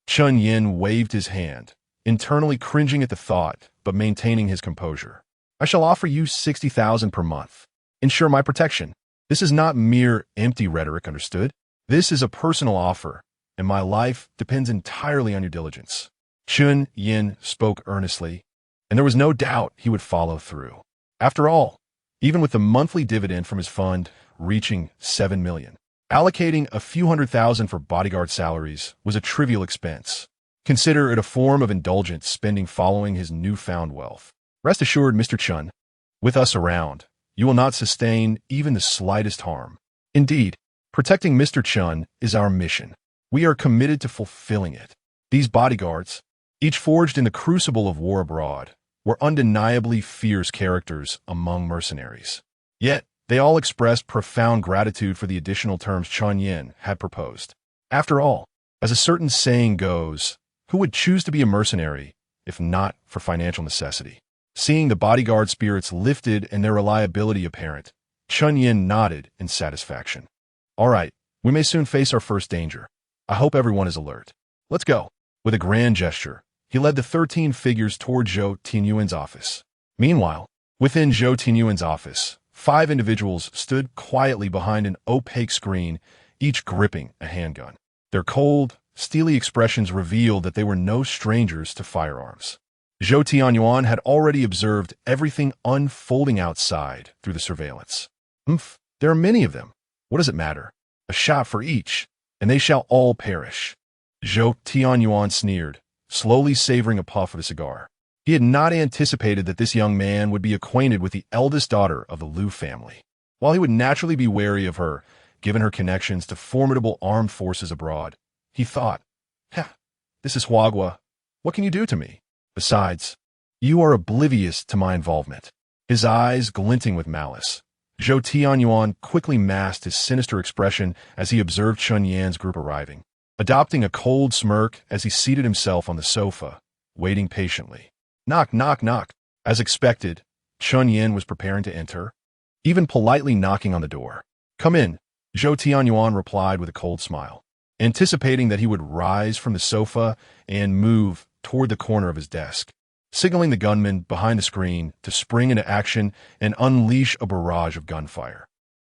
Chen Yan waved his hand, internally cringing at the thought, but maintaining his composure. I shall offer you 60,000 per month. Ensure my protection. This is not mere empty rhetoric, understood? This is a personal offer, and my life depends entirely on your diligence. Chen Yan spoke earnestly, and there was no doubt he would follow through. After all, even with the monthly dividend from his fund reaching 7 million, allocating a few $100,000 for bodyguard salaries was a trivial expense. Consider it a form of indulgent spending following his newfound wealth. Rest assured, Mr. Chen, with us around, you will not sustain even the slightest harm. Indeed, protecting Mr. Chen is our mission. We are committed to fulfilling it. These bodyguards, each forged in the crucible of war abroad, were undeniably fierce characters among mercenaries. Yet, they all expressed profound gratitude for the additional terms Chen Yan had proposed. After all, as a certain saying goes, who would choose to be a mercenary if not for financial necessity? Seeing the bodyguard spirits lifted and their reliability apparent, Chen Yan nodded in satisfaction. All right, we may soon face our first danger. I hope everyone is alert. Let's go. With a grand gesture, he led the 13 figures toward Zhou Tianyuan's office. Meanwhile, within Zhou Tianyuan's office, 5 individuals stood quietly behind an opaque screen, each gripping a handgun. Their cold, steely expressions revealed that they were no strangers to firearms. Zhou Tianyuan had already observed everything unfolding outside through the surveillance. There are many of them. What does it matter? A shot for each, and they shall all perish. Zhou Tianyuan sneered, slowly savoring a puff of a cigar. He had not anticipated that this young man would be acquainted with the eldest daughter of the Liu family. While he would naturally be wary of her, given her connections to formidable armed forces abroad, he thought, this is Huagua. What can you do to me? Besides, you are oblivious to my involvement. His eyes glinting with malice, Zhou Tianyuan quickly masked his sinister expression as he observed Chen Yan's group arriving, adopting a cold smirk as he seated himself on the sofa, waiting patiently. Knock, knock, knock. As expected, Chen Yan was preparing to enter, even politely knocking on the door. Come in, Zhou Tianyuan replied with a cold smile. anticipating that he would rise from the sofa and move toward the corner of his desk, signaling the gunman behind the screen to spring into action and unleash a barrage of gunfire.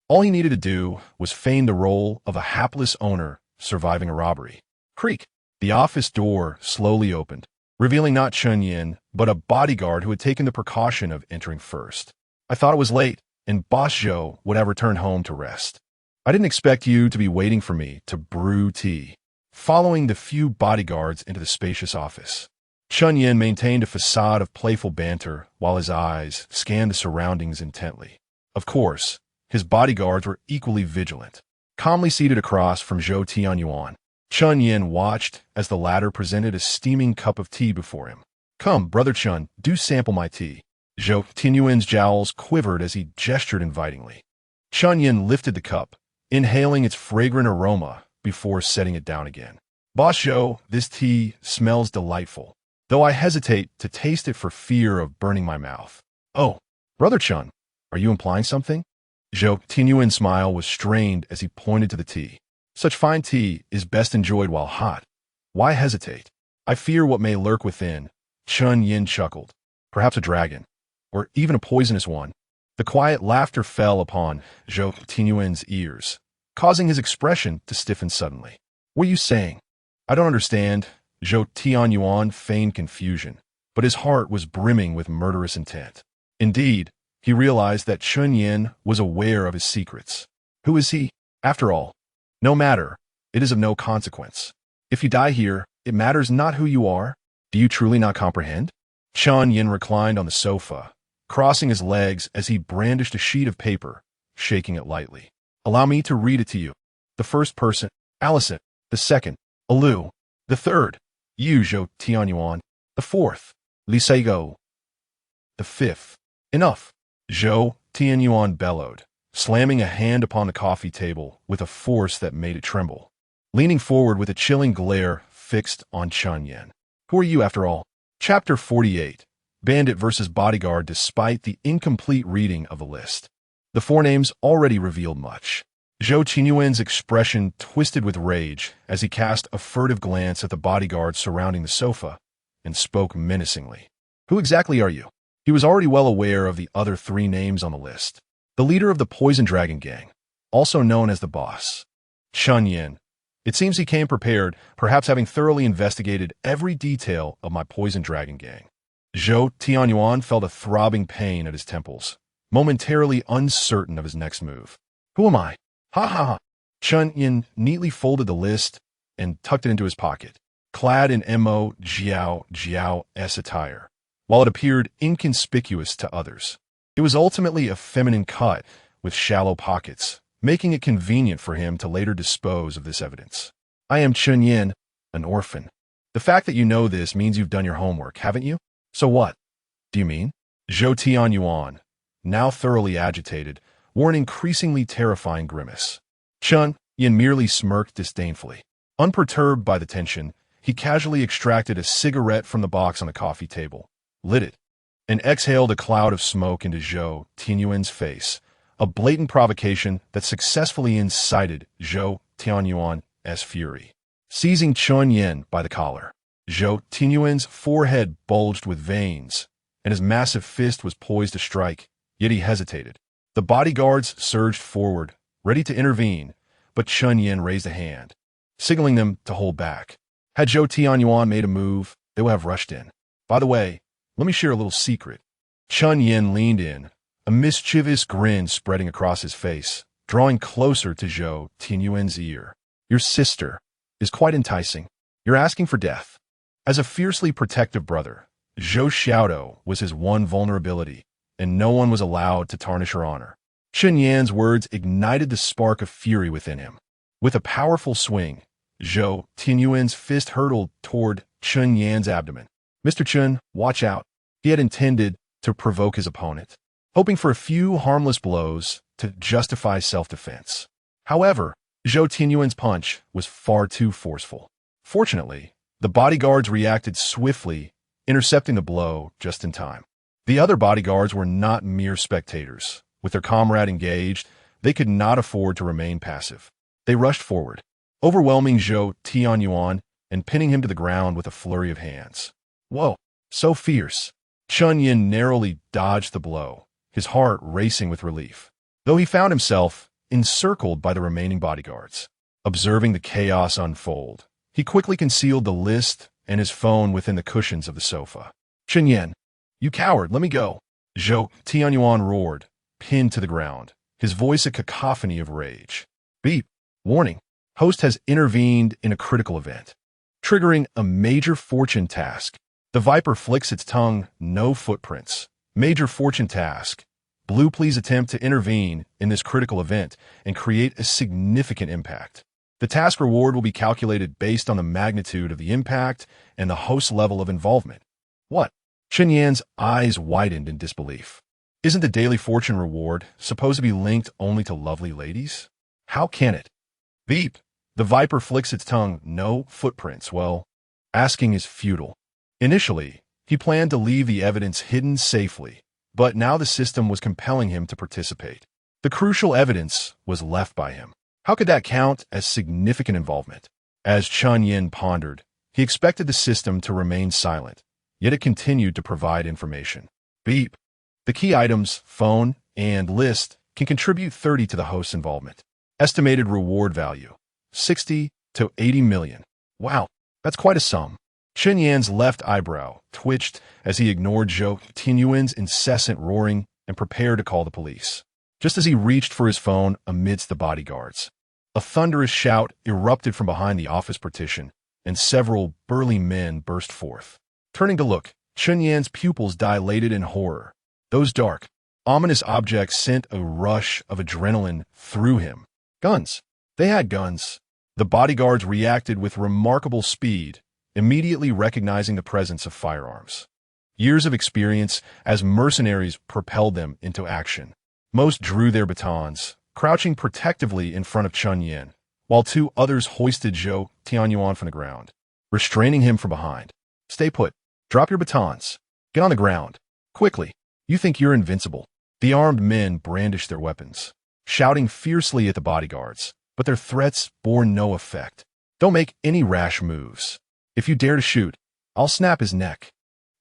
All he needed to do was feign the role of a hapless owner surviving a robbery. Creak! The office door slowly opened, revealing not Chen Yan, but a bodyguard who had taken the precaution of entering first. I thought it was late, and Boss Zhou would have returned home to rest. I didn't expect you to be waiting for me to brew tea. Following the few bodyguards into the spacious office, Chen Yan maintained a facade of playful banter while his eyes scanned the surroundings intently. Of course, his bodyguards were equally vigilant. Calmly seated across from Zhou Tianyuan, Chen Yan watched as the latter presented a steaming cup of tea before him. "Come, Brother Chen, do sample my tea." Zhou Tianyuan's jowls quivered as he gestured invitingly. Chen Yan lifted the cup, inhaling its fragrant aroma before setting it down again. "Boss Zhou, this tea smells delightful, though I hesitate to taste it for fear of burning my mouth." "Oh, Brother Chen, are you implying something?" Zhou Tianyuan's smile was strained as he pointed to the tea. "Such fine tea is best enjoyed while hot. Why hesitate? I fear what may lurk within." Chen Yan chuckled. "Perhaps a dragon, or even a poisonous one." The quiet laughter fell upon Zhou Tianyuan's ears, causing his expression to stiffen suddenly. "What are you saying?" "I don't understand." Zhou Tianyuan feigned confusion, but his heart was brimming with murderous intent. Indeed, he realized that Chen Yan was aware of his secrets. Who is he, after all? No matter, it is of no consequence. If you die here, it matters not who you are. Do you truly not comprehend? Chen Yan reclined on the sofa, crossing his legs as he brandished a sheet of paper, shaking it lightly. "Allow me to read it to you. The first person, Allison. The second, Alu. The third, you, Zhou Tianyuan. The fourth, Li Seigo. The fifth." "Enough!" Zhou Tianyuan bellowed, slamming a hand upon the coffee table with a force that made it tremble, leaning forward with a chilling glare fixed on Chen Yan. "Who are you, after all?" Chapter 48. Bandit versus Bodyguard. Despite the incomplete reading of the list, the four names already revealed much. Zhou Tianyuan's expression twisted with rage as he cast a furtive glance at the bodyguards surrounding the sofa and spoke menacingly. "Who exactly are you?" He was already well aware of the other three names on the list. The leader of the Poison Dragon Gang, also known as the Boss. Chen Yan. It seems he came prepared, perhaps having thoroughly investigated every detail of my Poison Dragon Gang. Zhou Tianyuan felt a throbbing pain at his temples, momentarily uncertain of his next move. "Who am I?" "Ha ha ha." Chen Yan neatly folded the list and tucked it into his pocket, clad in Mo Jiao's attire. While it appeared inconspicuous to others, it was ultimately a feminine cut with shallow pockets, making it convenient for him to later dispose of this evidence. "I am Chen Yan, an orphan. The fact that you know this means you've done your homework, haven't you?" "So what do you mean?" Zhou Tianyuan, now thoroughly agitated, wore an increasingly terrifying grimace. Chen Yan merely smirked disdainfully. Unperturbed by the tension, he casually extracted a cigarette from the box on the coffee table, lit it, and exhaled a cloud of smoke into Zhou Tianyuan's face, a blatant provocation that successfully incited Zhou Tianyuan's fury. Seizing Chen Yan by the collar, Zhou Tianyuan's forehead bulged with veins, and his massive fist was poised to strike, yet he hesitated. The bodyguards surged forward, ready to intervene, but Chen Yan raised a hand, signaling them to hold back. Had Zhou Tianyuan made a move, they would have rushed in. "By the way, let me share a little secret." Chen Yan leaned in, a mischievous grin spreading across his face, drawing closer to Zhou Tianyuan's ear. "Your sister is quite enticing. You're asking for death." As a fiercely protective brother, Zhou Xiaodo was his one vulnerability, and no one was allowed to tarnish her honor. Chen Yan's words ignited the spark of fury within him. With a powerful swing, Zhou Tianyuan's fist hurtled toward Chen Yan's abdomen. "Mr. Chen, watch out." He had intended to provoke his opponent, hoping for a few harmless blows to justify self-defense. However, Zhou Tianyuan's punch was far too forceful. Fortunately, the bodyguards reacted swiftly, intercepting the blow just in time. The other bodyguards were not mere spectators. With their comrade engaged, they could not afford to remain passive. They rushed forward, overwhelming Zhou Tianyuan and pinning him to the ground with a flurry of hands. Whoa, so fierce. Chen Yan narrowly dodged the blow, his heart racing with relief, though he found himself encircled by the remaining bodyguards. Observing the chaos unfold, he quickly concealed the list and his phone within the cushions of the sofa. Chen Yan, you coward, let me go. Zhou Tianyuan roared, pinned to the ground, his voice a cacophony of rage. Beep. Warning. Host has intervened in a critical event, triggering a major fortune task. The Viper flicks its tongue. No footprints. Major fortune task. Blue, please attempt to intervene in this critical event and create a significant impact. The task reward will be calculated based on the magnitude of the impact and the host's level of involvement. What? Chen Yan's eyes widened in disbelief. Isn't the daily fortune reward supposed to be linked only to lovely ladies? How can it? Beep. The Viper flicks its tongue. No footprints. Well, asking is futile. Initially, he planned to leave the evidence hidden safely, but now the system was compelling him to participate. The crucial evidence was left by him. How could that count as significant involvement? As Chen Yan pondered, he expected the system to remain silent, yet it continued to provide information. Beep. The key items, phone, and list can contribute 30 to the host's involvement. Estimated reward value, 60 to 80 million. Wow, that's quite a sum. Chen Yan's left eyebrow twitched as he ignored Zhou Tianyuan's incessant roaring and prepared to call the police. Just as he reached for his phone amidst the bodyguards, a thunderous shout erupted from behind the office partition, and several burly men burst forth. Turning to look, Chen Yan's pupils dilated in horror. Those dark, ominous objects sent a rush of adrenaline through him. Guns. They had guns. The bodyguards reacted with remarkable speed, immediately recognizing the presence of firearms. Years of experience as mercenaries propelled them into action. Most drew their batons, crouching protectively in front of Chen Yan, while two others hoisted Zhou Tianyuan from the ground, restraining him from behind. Stay put. Drop your batons. Get on the ground. Quickly. You think you're invincible. The armed men brandished their weapons, shouting fiercely at the bodyguards, but their threats bore no effect. Don't make any rash moves. If you dare to shoot, I'll snap his neck.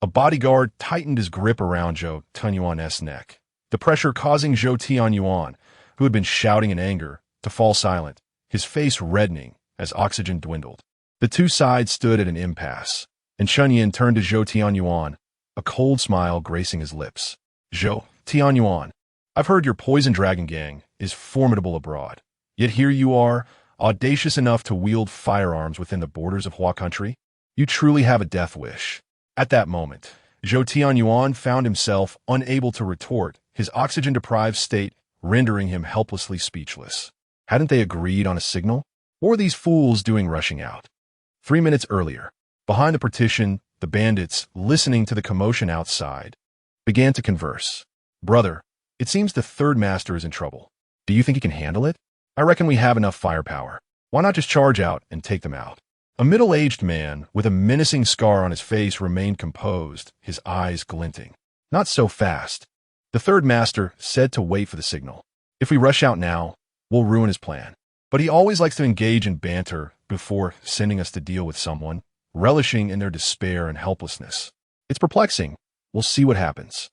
A bodyguard tightened his grip around Zhou Tianyuan's neck, the pressure causing Zhou Tianyuan, who had been shouting in anger, to fall silent, his face reddening as oxygen dwindled. The two sides stood at an impasse, and Chen Yan turned to Zhou Tianyuan, a cold smile gracing his lips. Zhou Tianyuan, I've heard your poison dragon gang is formidable abroad, yet here you are, audacious enough to wield firearms within the borders of Hua country? You truly have a death wish. At that moment, Zhou Tianyuan found himself unable to retort, his oxygen-deprived state rendering him helplessly speechless. Hadn't they agreed on a signal? What were these fools doing rushing out? 3 minutes earlier, behind the partition, the bandits, listening to the commotion outside, began to converse. Brother, it seems the third master is in trouble. Do you think he can handle it? I reckon we have enough firepower. Why not just charge out and take them out? A middle-aged man with a menacing scar on his face remained composed, his eyes glinting. Not so fast. The third master said to wait for the signal. If we rush out now, we'll ruin his plan. But he always likes to engage in banter before sending us to deal with someone, relishing in their despair and helplessness. It's perplexing. We'll see what happens.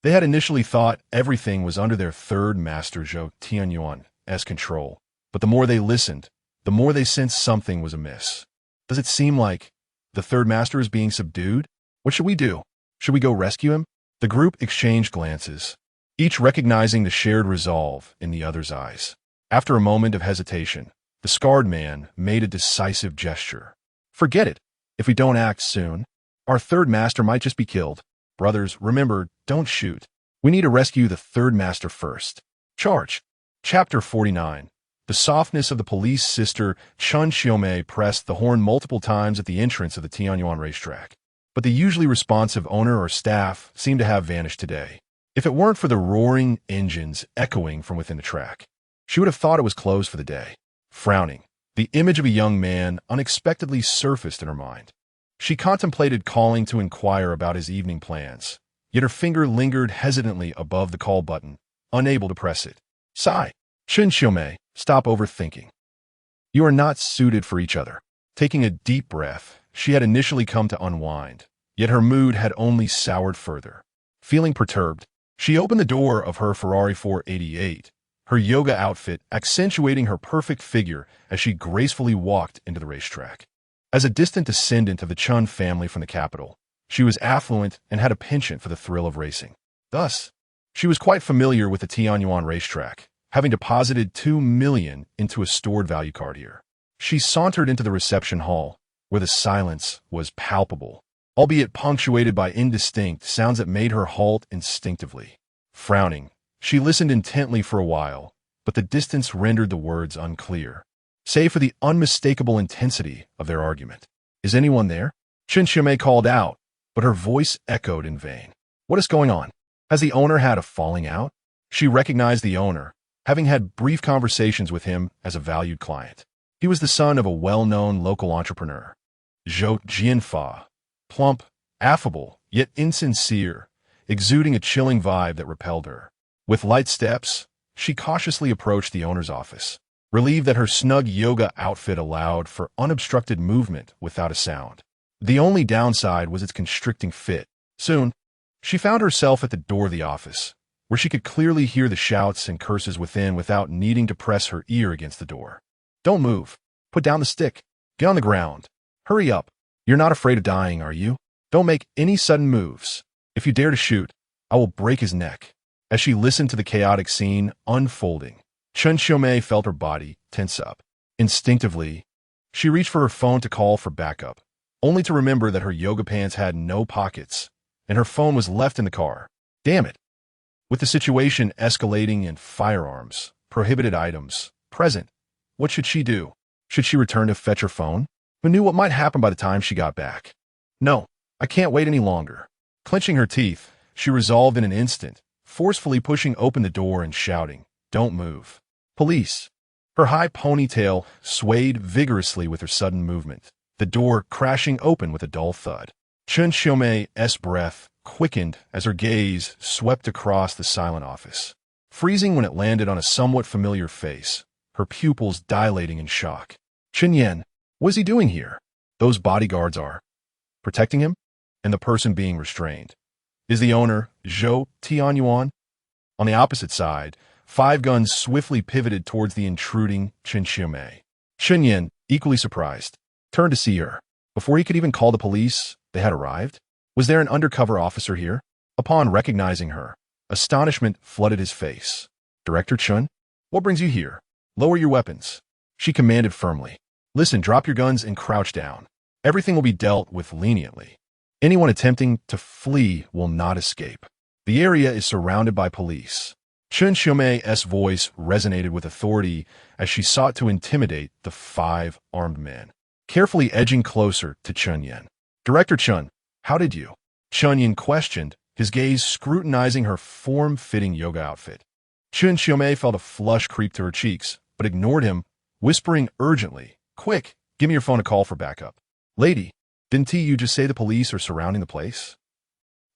They had initially thought everything was under their third master Zhou Tianyuan's control, but the more they listened, the more they sensed something was amiss. Does it seem like the third master is being subdued? What should we do? Should we go rescue him? The group exchanged glances, each recognizing the shared resolve in the other's eyes. After a moment of hesitation, the scarred man made a decisive gesture. Forget it. If we don't act soon, our third master might just be killed. Brothers, remember, don't shoot. We need to rescue the third master first. Charge. Chapter 49. The softness of the police sister Chen Xiaomei pressed the horn multiple times at the entrance of the Tianyuan racetrack. But the usually responsive owner or staff seemed to have vanished today. If it weren't for the roaring engines echoing from within the track, she would have thought it was closed for the day. Frowning, the image of a young man unexpectedly surfaced in her mind. She contemplated calling to inquire about his evening plans, yet her finger lingered hesitantly above the call button, unable to press it. Sigh. Chen Xiaomei, stop overthinking. You are not suited for each other. Taking a deep breath, she had initially come to unwind, yet her mood had only soured further. Feeling perturbed, she opened the door of her Ferrari 488, her yoga outfit accentuating her perfect figure as she gracefully walked into the racetrack. As a distant descendant of the Chen family from the capital, she was affluent and had a penchant for the thrill of racing. Thus, she was quite familiar with the Tianyuan racetrack, having deposited $2 million into a stored value card here. She sauntered into the reception hall, where the silence was palpable, albeit punctuated by indistinct sounds that made her halt instinctively. Frowning, she listened intently for a while, but the distance rendered the words unclear, save for the unmistakable intensity of their argument. "Is anyone there?" Chen Yan called out, but her voice echoed in vain. "What is going on? Has the owner had a falling out?" She recognized the owner, having had brief conversations with him as a valued client. He was the son of a well-known local entrepreneur, Zhou Jianfa, plump, affable, yet insincere, exuding a chilling vibe that repelled her. With light steps, she cautiously approached the owner's office, relieved that her snug yoga outfit allowed for unobstructed movement without a sound. The only downside was its constricting fit. Soon, she found herself at the door of the office, where she could clearly hear the shouts and curses within without needing to press her ear against the door. "Don't move. Put down the stick. Get on the ground. Hurry up. You're not afraid of dying, are you? Don't make any sudden moves. If you dare to shoot, I will break his neck." As she listened to the chaotic scene unfolding, Chen Yan felt her body tense up. Instinctively, she reached for her phone to call for backup, only to remember that her yoga pants had no pockets, and her phone was left in the car. Damn it. With the situation escalating and firearms, prohibited items, present, what should she do? Should she return to fetch her phone? Who knew what might happen by the time she got back? No, I can't wait any longer. Clenching her teeth, she resolved in an instant, forcefully pushing open the door and shouting, "Don't move. Police." Her high ponytail swayed vigorously with her sudden movement, the door crashing open with a dull thud. Chen Yan's breath quickened as her gaze swept across the silent office, freezing when it landed on a somewhat familiar face, her pupils dilating in shock. "Chen Yan, what is he doing here?" "Those bodyguards are protecting him, and the person being restrained is the owner, Zhou Tianyuan." On the opposite side, 5 guns swiftly pivoted towards the intruding Chen Yan. Chen Yan, equally surprised, turned to see her. Before he could even call the police, they had arrived. Was there an undercover officer here? Upon recognizing her, astonishment flooded his face. "Director Chen, what brings you here? Lower your weapons," she commanded firmly. "Listen, drop your guns and crouch down. Everything will be dealt with leniently. Anyone attempting to flee will not escape. The area is surrounded by police." Chen Yan's voice resonated with authority as she sought to intimidate the 5 armed men, carefully edging closer to Chen Yan. "Director Chen, how did you?" Chen Yan questioned, his gaze scrutinizing her form-fitting yoga outfit. Chen Yan felt a flush creep to her cheeks, but ignored him, whispering urgently, "Quick, give me your phone to call for backup." "Lady, didn't you just say the police are surrounding the place?"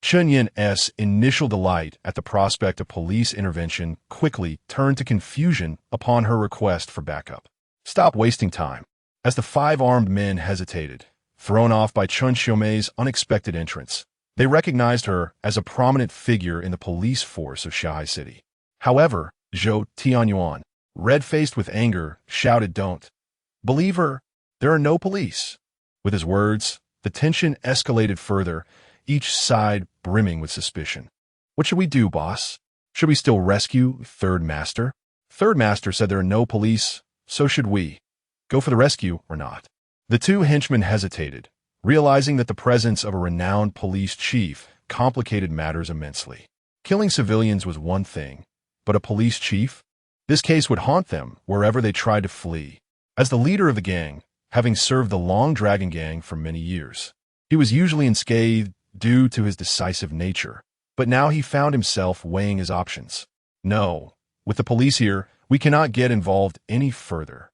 Chen Yan's initial delight at the prospect of police intervention quickly turned to confusion upon her request for backup. "Stop wasting time." As the 5 armed men hesitated, thrown off by Chen Yan's unexpected entrance, they recognized her as a prominent figure in the police force of Shanghai City. However, Zhou Tianyuan, red-faced with anger, shouted, "Don't believe her. There are no police." With his words, the tension escalated further, each side brimming with suspicion. "What should we do, boss? Should we still rescue Third Master?" "Third Master said there are no police, so should we. Go for the rescue or not?" The 2 henchmen hesitated, realizing that the presence of a renowned police chief complicated matters immensely. Killing civilians was one thing, but a police chief? This case would haunt them wherever they tried to flee. As the leader of the gang, having served the Long Dragon Gang for many years, he was usually unscathed due to his decisive nature, but now he found himself weighing his options. "No, with the police here, we cannot get involved any further.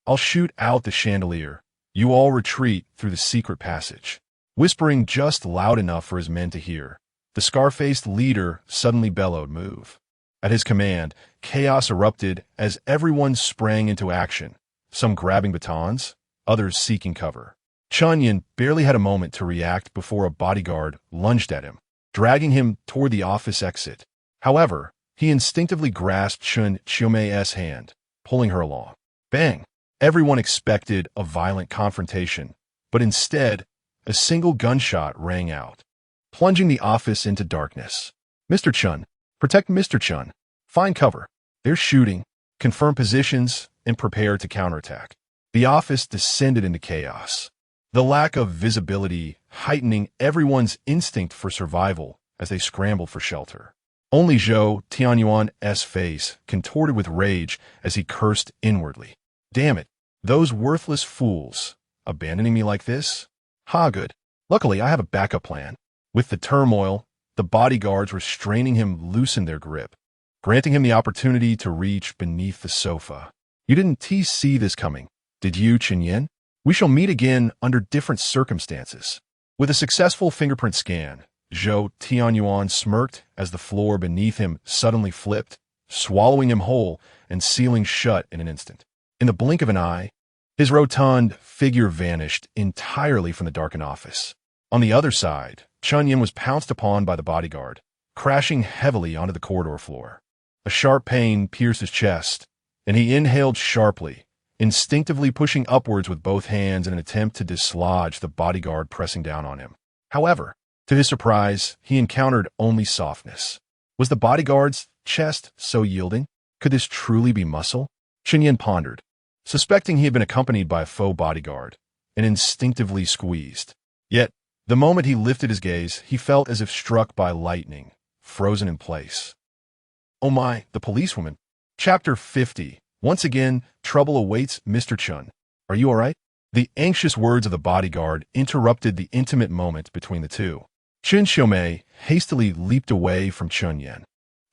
I'll shoot out the chandelier. You all retreat through the secret passage." Whispering just loud enough for his men to hear, the scar-faced leader suddenly bellowed, "Move." At his command, chaos erupted as everyone sprang into action, some grabbing batons, others seeking cover. Chen Yan barely had a moment to react before a bodyguard lunged at him, dragging him toward the office exit. However, he instinctively grasped Chen Xiaomei's hand, pulling her along. Bang! Everyone expected a violent confrontation, but instead, a single gunshot rang out, plunging the office into darkness. Mr. Chen, protect Mr. Chen. Find cover. They're shooting. Confirm positions and prepare to counterattack. The office descended into chaos, the lack of visibility heightening everyone's instinct for survival as they scrambled for shelter. Only Zhou Tianyuan's face contorted with rage as he cursed inwardly. Damn it, those worthless fools, abandoning me like this? Ha, good. Luckily, I have a backup plan. With the turmoil, the bodyguards restraining him loosened their grip, granting him the opportunity to reach beneath the sofa. You didn't see this coming, did you, Chen Yan? We shall meet again under different circumstances. With a successful fingerprint scan, Zhou Tianyuan smirked as the floor beneath him suddenly flipped, swallowing him whole and sealing shut in an instant. In the blink of an eye, his rotund figure vanished entirely from the darkened office. On the other side, Chen Yan was pounced upon by the bodyguard, crashing heavily onto the corridor floor. A sharp pain pierced his chest, and he inhaled sharply, instinctively pushing upwards with both hands in an attempt to dislodge the bodyguard pressing down on him. However, to his surprise, he encountered only softness. Was the bodyguard's chest so yielding? Could this truly be muscle? Chen Yan pondered, suspecting he had been accompanied by a faux bodyguard, and instinctively squeezed. Yet, the moment he lifted his gaze, he felt as if struck by lightning, frozen in place. Oh my, the policewoman. Chapter 50. Once again, trouble awaits Mr. Chen. Are you all right? The anxious words of the bodyguard interrupted the intimate moment between the two. Chen Xiaomei hastily leaped away from Chen Yan,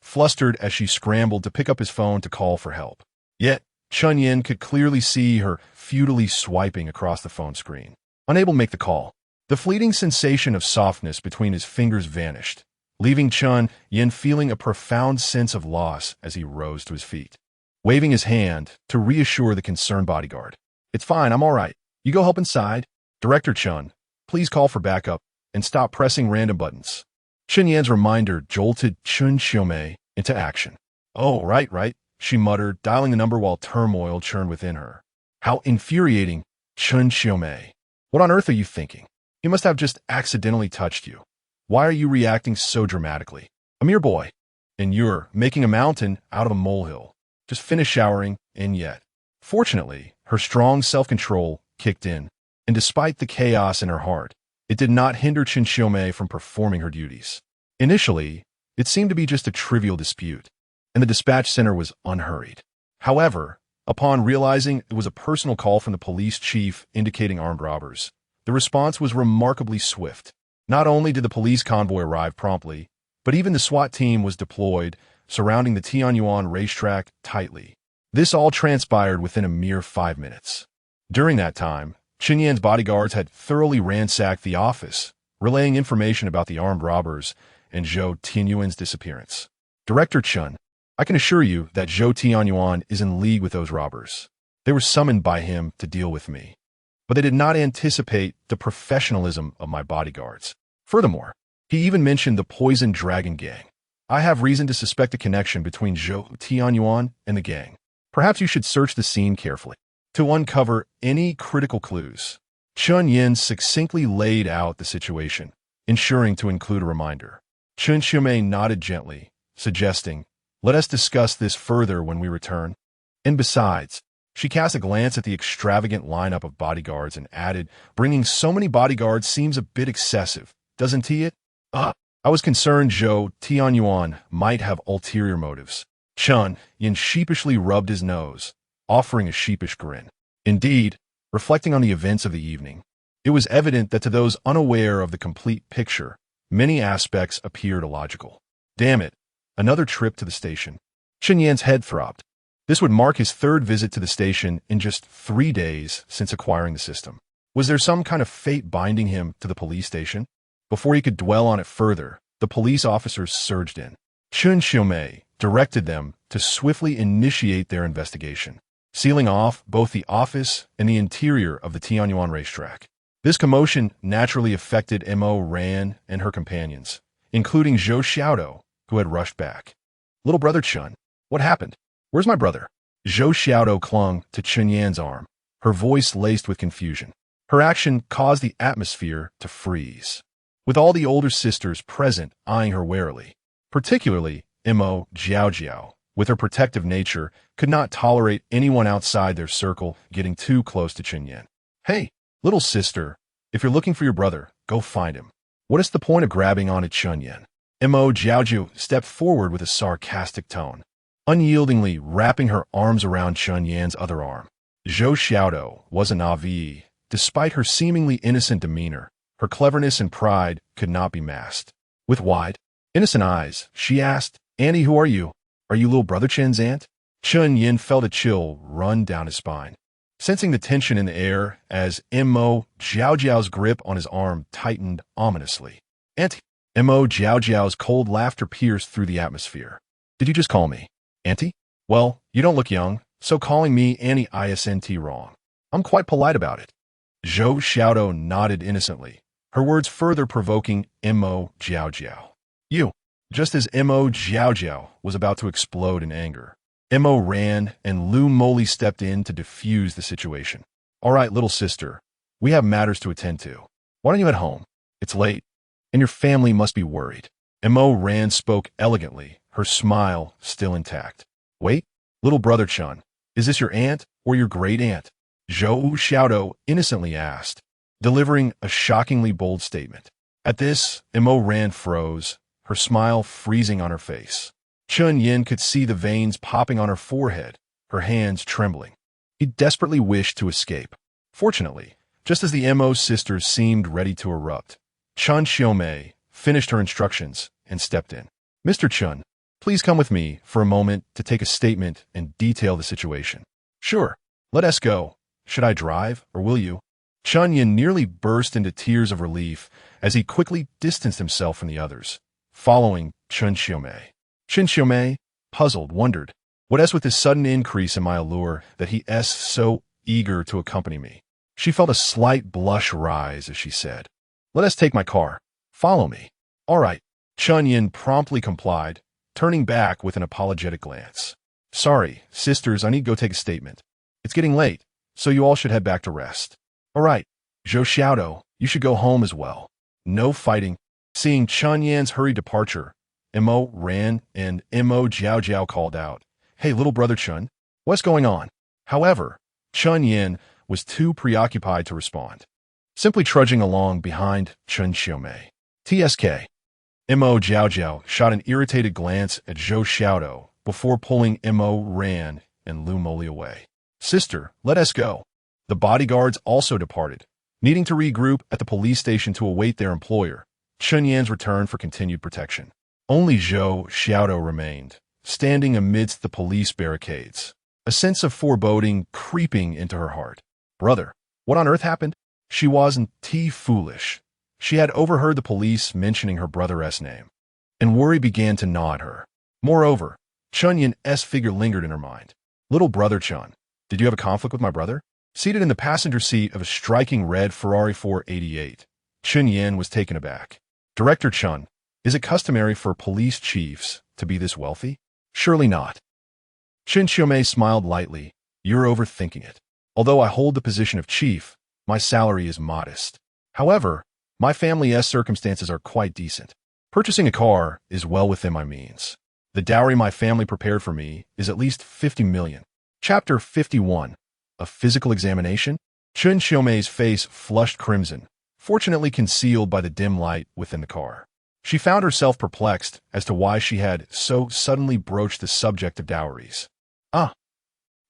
flustered as she scrambled to pick up his phone to call for help. Yet, Chen Yan could clearly see her futilely swiping across the phone screen, unable to make the call. The fleeting sensation of softness between his fingers vanished, leaving Chen Yan feeling a profound sense of loss as he rose to his feet, waving his hand to reassure the concerned bodyguard. It's fine, I'm all right. You go help inside. Director Chen, please call for backup and stop pressing random buttons. Chen Yan's reminder jolted Chen Xiaomei into action. Oh, right, she muttered, dialing the number while turmoil churned within her. How infuriating, Chen Xiaomei. What on earth are you thinking? He must have just accidentally touched you. Why are you reacting so dramatically? A mere boy. And you're making a mountain out of a molehill. Just finished showering, and yet. Fortunately, her strong self-control kicked in, and despite the chaos in her heart, it did not hinder Chen Xiaomei from performing her duties. Initially, it seemed to be just a trivial dispute, and the dispatch center was unhurried. However, upon realizing it was a personal call from the police chief indicating armed robbers, the response was remarkably swift. Not only did the police convoy arrive promptly, but even the SWAT team was deployed, surrounding the Tianyuan racetrack tightly. This all transpired within a mere 5 minutes. During that time, Chen Yan's bodyguards had thoroughly ransacked the office, relaying information about the armed robbers and Zhou Tianyuan's disappearance. Director Chen, I can assure you that Zhou Tianyuan is in league with those robbers. They were summoned by him to deal with me, but they did not anticipate the professionalism of my bodyguards. Furthermore, he even mentioned the Poison Dragon Gang. I have reason to suspect a connection between Zhou Tianyuan and the gang. Perhaps you should search the scene carefully to uncover any critical clues. Chen Yan succinctly laid out the situation, ensuring to include a reminder. Chen Xiaomei nodded gently, suggesting, let us discuss this further when we return. And besides, she cast a glance at the extravagant lineup of bodyguards and added, bringing so many bodyguards seems a bit excessive, doesn't it? I was concerned Zhou Tianyuan might have ulterior motives. Chen Yan sheepishly rubbed his nose, offering a sheepish grin. Indeed, reflecting on the events of the evening, it was evident that to those unaware of the complete picture, many aspects appeared illogical. Damn it, another trip to the station. Chen Yan's head throbbed. This would mark his third visit to the station in just 3 days since acquiring the system. Was there some kind of fate binding him to the police station? Before he could dwell on it further, the police officers surged in. Chen Xiaomei directed them to swiftly initiate their investigation, sealing off both the office and the interior of the Tianyuan racetrack. This commotion naturally affected Mo Ran and her companions, including Zhou Xiaodo, who had rushed back. Little brother Chen, what happened? Where's my brother? Zhou Xiaodo clung to Chen Yan's arm, her voice laced with confusion. Her action caused the atmosphere to freeze, with all the older sisters present eyeing her warily. Particularly, Mo Jiaojiao, with her protective nature, could not tolerate anyone outside their circle getting too close to Chen Yan. Hey, little sister, if you're looking for your brother, go find him. What is the point of grabbing onto Chen Yan? Mo Jiaojiao stepped forward with a sarcastic tone, unyieldingly wrapping her arms around Chen Yan's other arm. Zhou Xiaodo was an avis. Despite her seemingly innocent demeanor, her cleverness and pride could not be masked. With wide, innocent eyes, she asked, Auntie, who are you? Are you little brother Chen's aunt? Chen Yan felt a chill run down his spine, sensing the tension in the air as Mo Jiaojiao's grip on his arm tightened ominously. Auntie. Mo Jiaojiao's cold laughter pierced through the atmosphere. Did you just call me Auntie? Well, you don't look young, so calling me Annie isn't wrong. I'm quite polite about it. Zhou Xiaodo nodded innocently, her words further provoking Mo Jiaojiao. You. Just as Mo Jiaojiao was about to explode in anger, Mo ran and Lu Moli stepped in to defuse the situation. All right, little sister, we have matters to attend to. Why don't you head home? It's late, and your family must be worried. Mo Ran spoke elegantly, her smile still intact. Wait, little brother Chen, is this your aunt or your great aunt? Zhou Xiaodo innocently asked, delivering a shockingly bold statement. At this, Mo Ran froze, her smile freezing on her face. Chen Yan could see the veins popping on her forehead, her hands trembling. He desperately wished to escape. Fortunately, just as the Mo sisters seemed ready to erupt, Chen Xiaomei finished her instructions and stepped in. Mr. Chen, please come with me for a moment to take a statement and detail the situation. Sure, let us go. Should I drive, or will you? Chen Yan nearly burst into tears of relief as he quickly distanced himself from the others, following Chen Xiaomei. Chen Xiaomei, puzzled, wondered, what is with this sudden increase in my allure that he is so eager to accompany me? She felt a slight blush rise as she said, let us take my car. Follow me. All right. Chen Yan promptly complied, turning back with an apologetic glance. Sorry, sisters, I need to go take a statement. It's getting late, so you all should head back to rest. All right. Zhou Xiaodo, you should go home as well. No fighting. Seeing Chen Yan's hurried departure, Mo Ran and Mo Jiaojiao called out, Hey, little brother Chen, what's going on? However, Chen Yan was too preoccupied to respond, simply trudging along behind Chen Xiaomei. TSK. Mo Jiaojiao shot an irritated glance at Zhou Xiaodo before pulling Mo Ran and Lu Moli away. Sister, let us go. The bodyguards also departed, needing to regroup at the police station to await their employer, Chen Yan's return for continued protection. Only Zhou Xiaodo remained, standing amidst the police barricades, a sense of foreboding creeping into her heart. Brother, what on earth happened? She wasn't foolish. She had overheard the police mentioning her brother's name, and worry began to gnaw at her. Moreover, Chen Yan's figure lingered in her mind. Little brother Chen, did you have a conflict with my brother? Seated in the passenger seat of a striking red Ferrari 488, Chen Yan was taken aback. Director Chen, is it customary for police chiefs to be this wealthy? Surely not. Chen Xiaomei smiled lightly. You're overthinking it. Although I hold the position of chief, my salary is modest. However, my family's circumstances are quite decent. Purchasing a car is well within my means. The dowry my family prepared for me is at least 50 million. Chapter 51. A physical examination? Chen Xiaomei's face flushed crimson, fortunately concealed by the dim light within the car. She found herself perplexed as to why she had so suddenly broached the subject of dowries.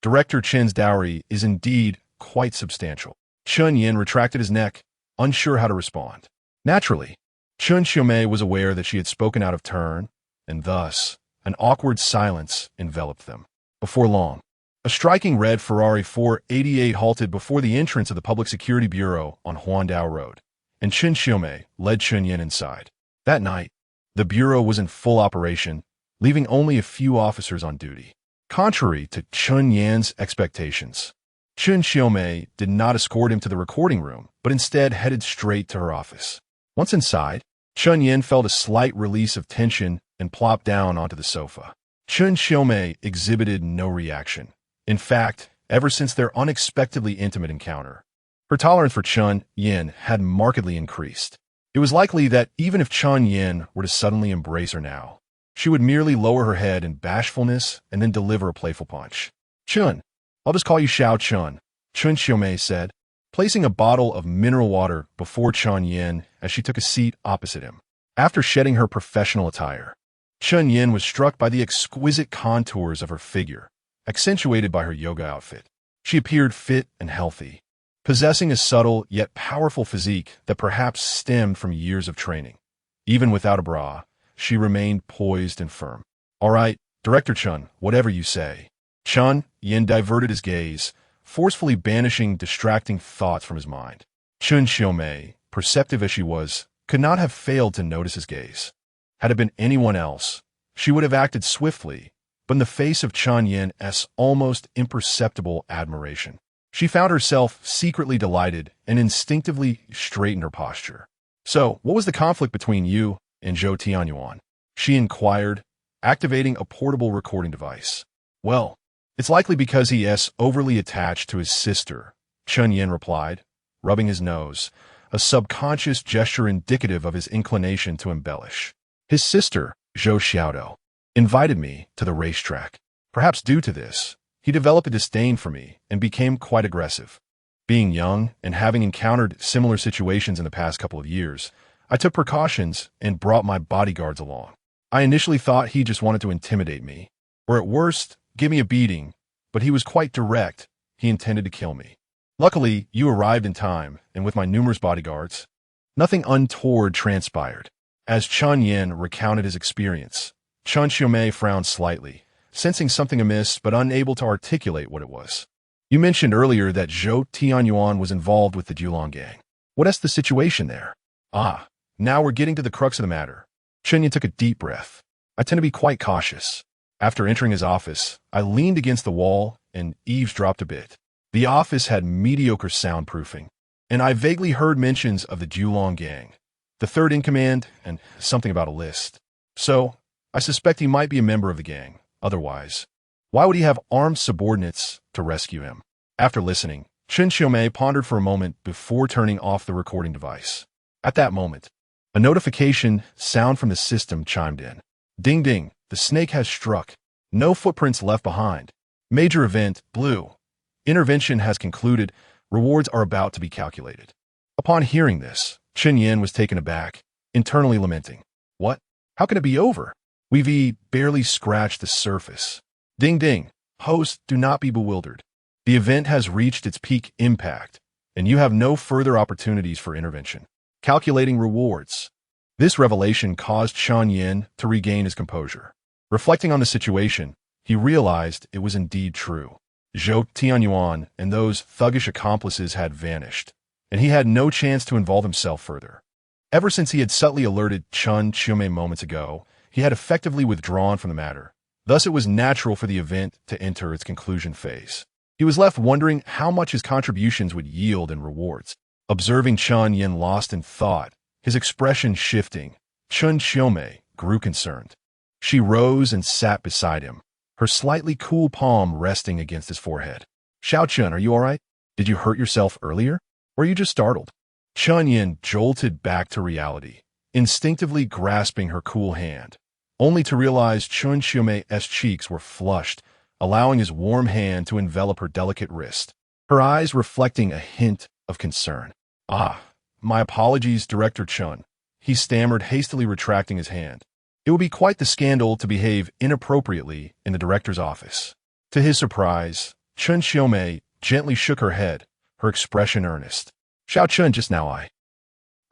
Director Chen's dowry is indeed quite substantial. Chen Yan retracted his neck, unsure how to respond. Naturally, Chen Xiaomei was aware that she had spoken out of turn, and thus, an awkward silence enveloped them. Before long, a striking red Ferrari 488 halted before the entrance of the Public Security Bureau on Huandao Road, and Chen Xiaomei led Chen Yan inside. That night, the bureau was in full operation, leaving only a few officers on duty. Contrary to Chen Yan's expectations, Chen Xiaomei did not escort him to the recording room, but instead headed straight to her office. Once inside, Chen Yan felt a slight release of tension and plopped down onto the sofa. Chen Xiaomei exhibited no reaction. In fact, ever since their unexpectedly intimate encounter, her tolerance for Chen Yan had markedly increased. It was likely that even if Chen Yan were to suddenly embrace her now, she would merely lower her head in bashfulness and then deliver a playful punch. "Chen, I'll just call you Xiao Chen," Chen Xiaomei said, placing a bottle of mineral water before Chen Yan as she took a seat opposite him. After shedding her professional attire, Chen Yan was struck by the exquisite contours of her figure, accentuated by her yoga outfit. She appeared fit and healthy, possessing a subtle yet powerful physique that perhaps stemmed from years of training. Even without a bra, she remained poised and firm. "All right, Director Chen, whatever you say." Chen Yan diverted his gaze, forcefully banishing distracting thoughts from his mind. Chen Xiaomei, perceptive as she was, could not have failed to notice his gaze. Had it been anyone else, she would have acted swiftly, but in the face of Chen Yan's almost imperceptible admiration, she found herself secretly delighted and instinctively straightened her posture. "So, what was the conflict between you and Zhou Tianyuan?" she inquired, activating a portable recording device. "Well, it's likely because he is overly attached to his sister," Chen Yan replied, rubbing his nose, a subconscious gesture indicative of his inclination to embellish. "His sister, Zhou Xiaodou, invited me to the racetrack. Perhaps due to this, he developed a disdain for me and became quite aggressive. Being young and having encountered similar situations in the past couple of years, I took precautions and brought my bodyguards along. I initially thought he just wanted to intimidate me, or at worst, give me a beating, but he was quite direct. He intended to kill me. Luckily, you arrived in time, and with my numerous bodyguards, nothing untoward transpired." As Chen Yan recounted his experience, Chen Xiaomei frowned slightly, sensing something amiss but unable to articulate what it was. "You mentioned earlier that Zhou Tianyuan was involved with the Julong gang. What is the situation there?" "Ah, now we're getting to the crux of the matter." Chen Yan took a deep breath. "I tend to be quite cautious. After entering his office, I leaned against the wall and eavesdropped a bit. The office had mediocre soundproofing, and I vaguely heard mentions of the Julong gang, the third in command, and something about a list. So, I suspect he might be a member of the gang. Otherwise, why would he have armed subordinates to rescue him?" After listening, Chen Xiaomei pondered for a moment before turning off the recording device. At that moment, a notification sound from the system chimed in. "Ding ding, the snake has struck. No footprints left behind. Major event, blue. Intervention has concluded. Rewards are about to be calculated." Upon hearing this, Chen Yan was taken aback, internally lamenting. "What? How can it be over? We've barely scratched the surface." "Ding ding, host, do not be bewildered. The event has reached its peak impact, and you have no further opportunities for intervention. Calculating rewards." This revelation caused Chen Yan to regain his composure. Reflecting on the situation, he realized it was indeed true. Zhou Tianyuan and those thuggish accomplices had vanished, and he had no chance to involve himself further. Ever since he had subtly alerted Chen Xiaomei moments ago, he had effectively withdrawn from the matter. Thus it was natural for the event to enter its conclusion phase. He was left wondering how much his contributions would yield in rewards. Observing Chen Yan lost in thought, his expression shifting, Chen Xiaomei grew concerned. She rose and sat beside him, her slightly cool palm resting against his forehead. "Xiao Chen, are you all right? Did you hurt yourself earlier? Or are you just startled?" Chen Yan jolted back to reality, instinctively grasping her cool hand, only to realize Chen Xiaomei's cheeks were flushed, allowing his warm hand to envelop her delicate wrist, her eyes reflecting a hint of concern. "Ah, my apologies, Director Chen," he stammered, hastily retracting his hand. It would be quite the scandal to behave inappropriately in the director's office. To his surprise, Chen Xiaomei gently shook her head, her expression earnest. "Xiao Chen, just now I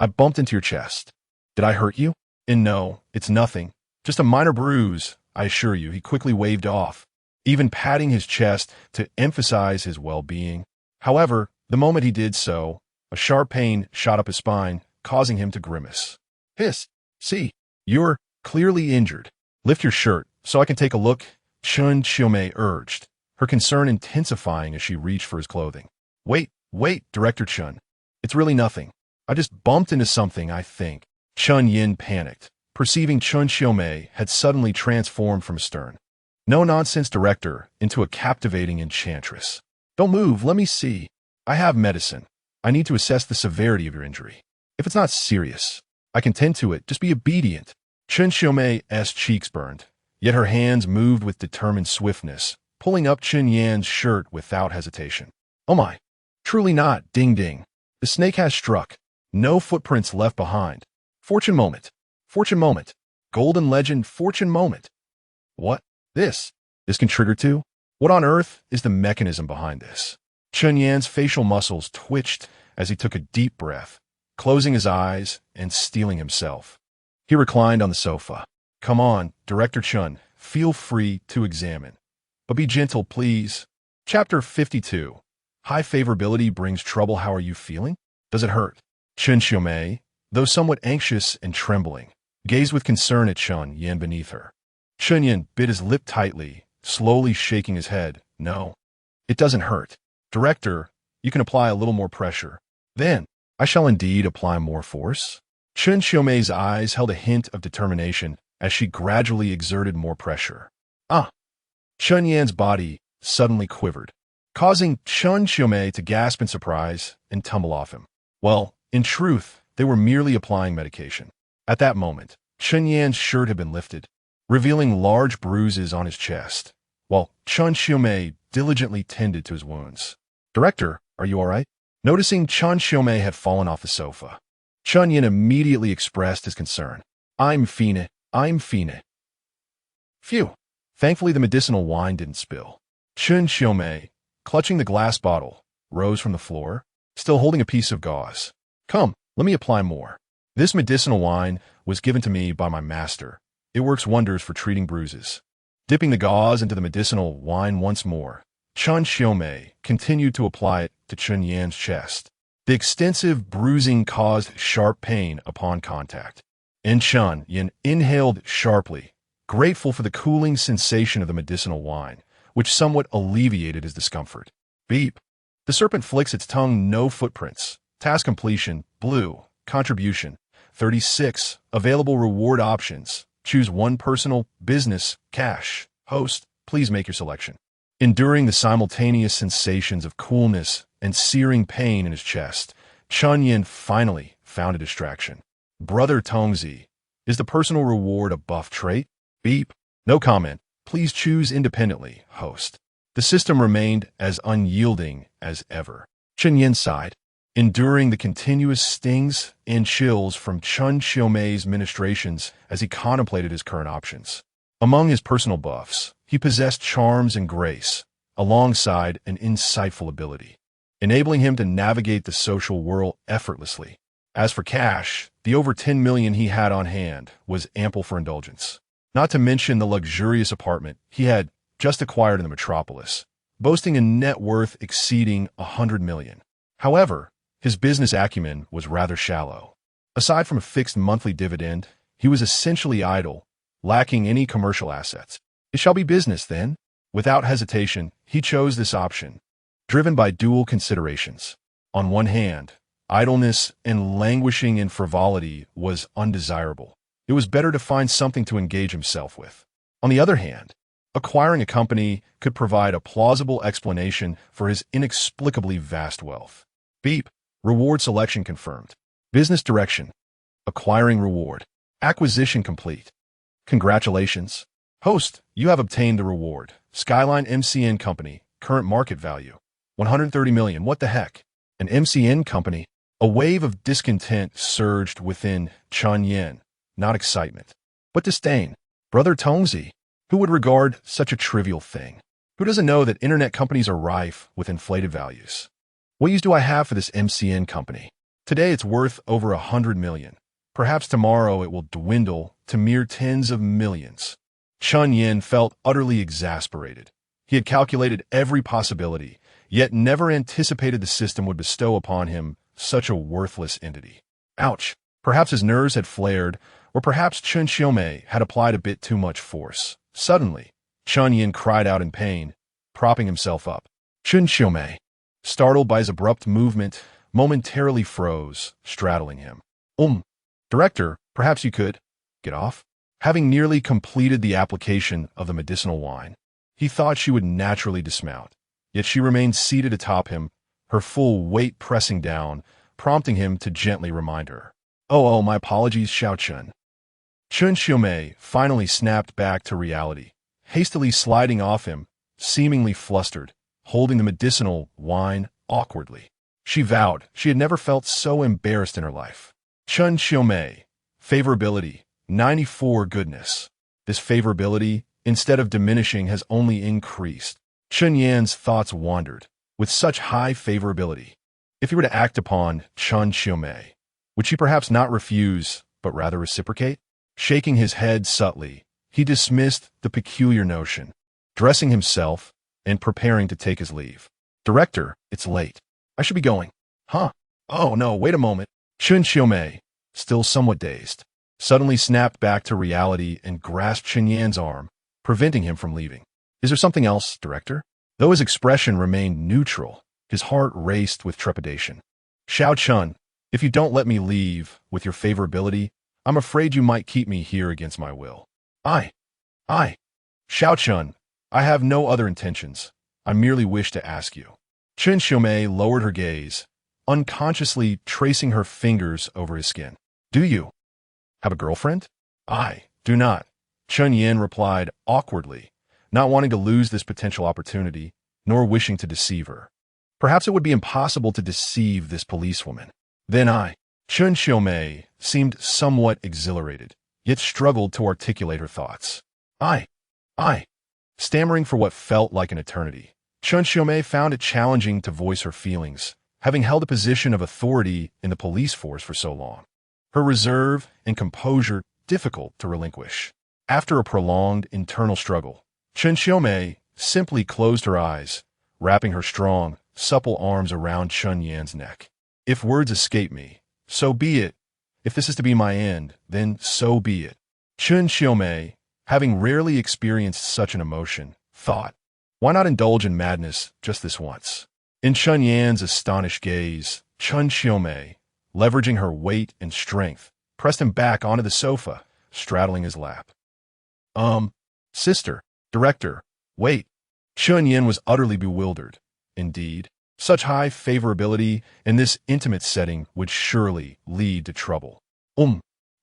bumped into your chest. Did I hurt you?" "And no, it's nothing. Just a minor bruise, I assure you," he quickly waved off, even patting his chest to emphasize his well-being. However, the moment he did so, a sharp pain shot up his spine, causing him to grimace. "Hiss, see, you're clearly injured. Lift your shirt so I can take a look," Chen Xiaomei urged, her concern intensifying as she reached for his clothing. Wait, Director Chen. It's really nothing. I just bumped into something, I think. Chen Yan panicked, perceiving Chen Xiaomei had suddenly transformed from a stern, no-nonsense director into a captivating enchantress. Don't move, let me see. I have medicine. I need to assess the severity of your injury. If it's not serious, I can tend to it. Just be obedient. Chen Xiaomei's cheeks burned, yet her hands moved with determined swiftness, pulling up Chen Yan's shirt without hesitation. Oh my! Truly not, ding ding. The snake has struck. No footprints left behind. Fortune moment. Fortune moment. Golden legend fortune moment. What? This can trigger too? What on earth is the mechanism behind this? Chen Yan's facial muscles twitched as he took a deep breath, closing his eyes and steeling himself. He reclined on the sofa. Come on, Director Chen, feel free to examine. But be gentle, please. Chapter 52. High favorability brings trouble. How are you feeling? Does it hurt? Chen Xiaomei, though somewhat anxious and trembling, gazed with concern at Chen Yan beneath her. Chen Yan bit his lip tightly, slowly shaking his head. No, it doesn't hurt. Director, you can apply a little more pressure. Then, I shall indeed apply more force. Chen Xiaomei's eyes held a hint of determination as she gradually exerted more pressure. Chen Yan's body suddenly quivered, causing Chen Xiaomei to gasp in surprise and tumble off him. Well, in truth, they were merely applying medication. At that moment, Chen Yan's shirt had been lifted, revealing large bruises on his chest, while Chen Xiaomei diligently tended to his wounds. Director, are you all right? Noticing Chen Xiaomei had fallen off the sofa, Chen Yan immediately expressed his concern. I'm fine. Phew. Thankfully, the medicinal wine didn't spill. Chen Xiaomei, clutching the glass bottle, rose from the floor, still holding a piece of gauze. Come, let me apply more. This medicinal wine was given to me by my master. It works wonders for treating bruises. Dipping the gauze into the medicinal wine once more, Chen Xiaomei continued to apply it to Chen Yan's chest. The extensive bruising caused sharp pain upon contact, and Chen Yan inhaled sharply, grateful for the cooling sensation of the medicinal wine, which somewhat alleviated his discomfort. Beep. The serpent flicks its tongue. No footprints. Task completion. Blue. Contribution. 36. Available reward options. Choose one: personal, business, cash. Host, please make your selection. Enduring the simultaneous sensations of coolness and searing pain in his chest, Chen Yan finally found a distraction. Brother Tongzi, is the personal reward a buff trait? Beep. No comment. Please choose independently, host. The system remained as unyielding as ever. Chen Yan sighed, enduring the continuous stings and chills from Chen Xiaomei's ministrations as he contemplated his current options. Among his personal buffs, he possessed charms and grace, alongside an insightful ability, enabling him to navigate the social world effortlessly. As for cash, the over 10 million he had on hand was ample for indulgence. Not to mention the luxurious apartment he had just acquired in the metropolis, boasting a net worth exceeding 100 million. However, his business acumen was rather shallow. Aside from a fixed monthly dividend, he was essentially idle, lacking any commercial assets. It shall be business, then. Without hesitation, he chose this option, driven by dual considerations. On one hand, idleness and languishing in frivolity was undesirable. It was better to find something to engage himself with. On the other hand, acquiring a company could provide a plausible explanation for his inexplicably vast wealth. Beep. Reward selection confirmed. Business direction. Acquiring reward. Acquisition complete. Congratulations. Host, you have obtained the reward. Skyline MCN Company. Current market value. 130 million. What the heck? An MCN company? A wave of discontent surged within Chen Yan. Not excitement, but disdain. Brother Tongzi, who would regard such a trivial thing? Who doesn't know that internet companies are rife with inflated values? What use do I have for this MCN company? Today it's worth over 100 million. Perhaps tomorrow it will dwindle to mere tens of millions. Chen Yan felt utterly exasperated. He had calculated every possibility, yet never anticipated the system would bestow upon him such a worthless entity. Ouch! Perhaps his nerves had flared, or perhaps Chen Xiaomei had applied a bit too much force. Suddenly, Chen Yan cried out in pain, propping himself up. Chen Xiaomei, startled by his abrupt movement, momentarily froze, straddling him. Director, perhaps you could get off? Having nearly completed the application of the medicinal wine, he thought she would naturally dismount, yet she remained seated atop him, her full weight pressing down, prompting him to gently remind her. Oh, my apologies, Xiao Chen. Chen Xiaomei finally snapped back to reality, hastily sliding off him, seemingly flustered, holding the medicinal wine awkwardly. She vowed she had never felt so embarrassed in her life. Chen Xiaomei, favorability, 94 goodness. This favorability, instead of diminishing, has only increased. Chen Yan's thoughts wandered. With such high favorability, if he were to act upon Chen Xiaomei, would she perhaps not refuse, but rather reciprocate? Shaking his head subtly, he dismissed the peculiar notion, dressing himself and preparing to take his leave. Director, it's late. I should be going. Huh? Oh no, wait a moment. Chen Xiaomei, still somewhat dazed, suddenly snapped back to reality and grasped Chen Yan's arm, preventing him from leaving. Is there something else, Director? Though his expression remained neutral, his heart raced with trepidation. Xiao Chen, if you don't let me leave with your favorability, I'm afraid you might keep me here against my will. I. Xiao Chen, I have no other intentions. I merely wish to ask you. Chen Xiaomei lowered her gaze, unconsciously tracing her fingers over his skin. Do you have a girlfriend? I do not, Chen Yan replied awkwardly, not wanting to lose this potential opportunity, nor wishing to deceive her. Perhaps it would be impossible to deceive this policewoman. Then Chen Xiaomei seemed somewhat exhilarated, yet struggled to articulate her thoughts. I. Stammering for what felt like an eternity, Chen Xiaomei found it challenging to voice her feelings, having held a position of authority in the police force for so long. Her reserve and composure difficult to relinquish. After a prolonged internal struggle, Chen Xiaomei simply closed her eyes, wrapping her strong, supple arms around Chen Yan's neck. If words escape me, so be it. If this is to be my end, then so be it. Chen Xiaomei, having rarely experienced such an emotion, thought, why not indulge in madness just this once? In Chen Yan's astonished gaze, Chen Xiaomei, leveraging her weight and strength, pressed him back onto the sofa, straddling his lap. Sister, Director, wait. Chen Yan was utterly bewildered. Indeed, such high favorability in this intimate setting would surely lead to trouble.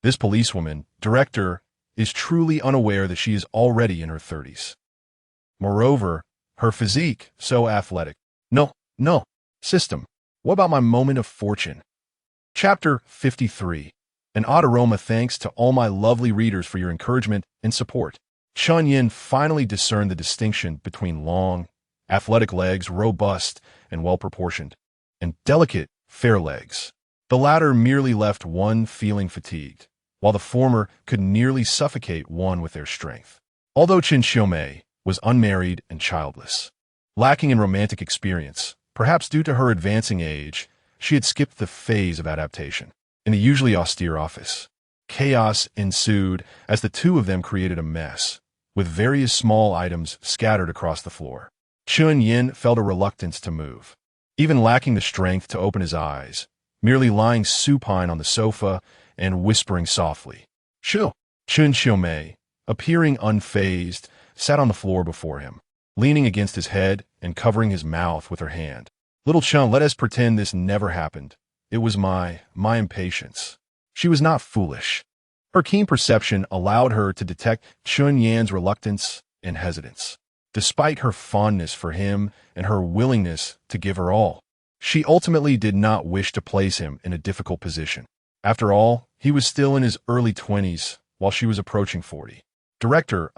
This policewoman, Director, is truly unaware that she is already in her 30s. Moreover, her physique, so athletic. No, system. What about my moment of fortune? Chapter 53. An odd aroma. Thanks to all my lovely readers for your encouragement and support. Chen Yan finally discerned the distinction between long, athletic legs, robust and well-proportioned, and delicate, fair legs. The latter merely left one feeling fatigued, while the former could nearly suffocate one with their strength. Although Chen Xiaomei was unmarried and childless, lacking in romantic experience, perhaps due to her advancing age, she had skipped the phase of adaptation. In the usually austere office, chaos ensued as the two of them created a mess, with various small items scattered across the floor. Chen Yan felt a reluctance to move, even lacking the strength to open his eyes, merely lying supine on the sofa and whispering softly. Chen Xiaomei, appearing unfazed, sat on the floor before him, leaning against his head and covering his mouth with her hand. Little Chen, let us pretend this never happened. It was my impatience. She was not foolish. Her keen perception allowed her to detect Chen Yan's reluctance and hesitance. Despite her fondness for him and her willingness to give her all, she ultimately did not wish to place him in a difficult position. After all, he was still in his early 20s, while she was approaching 40. Director,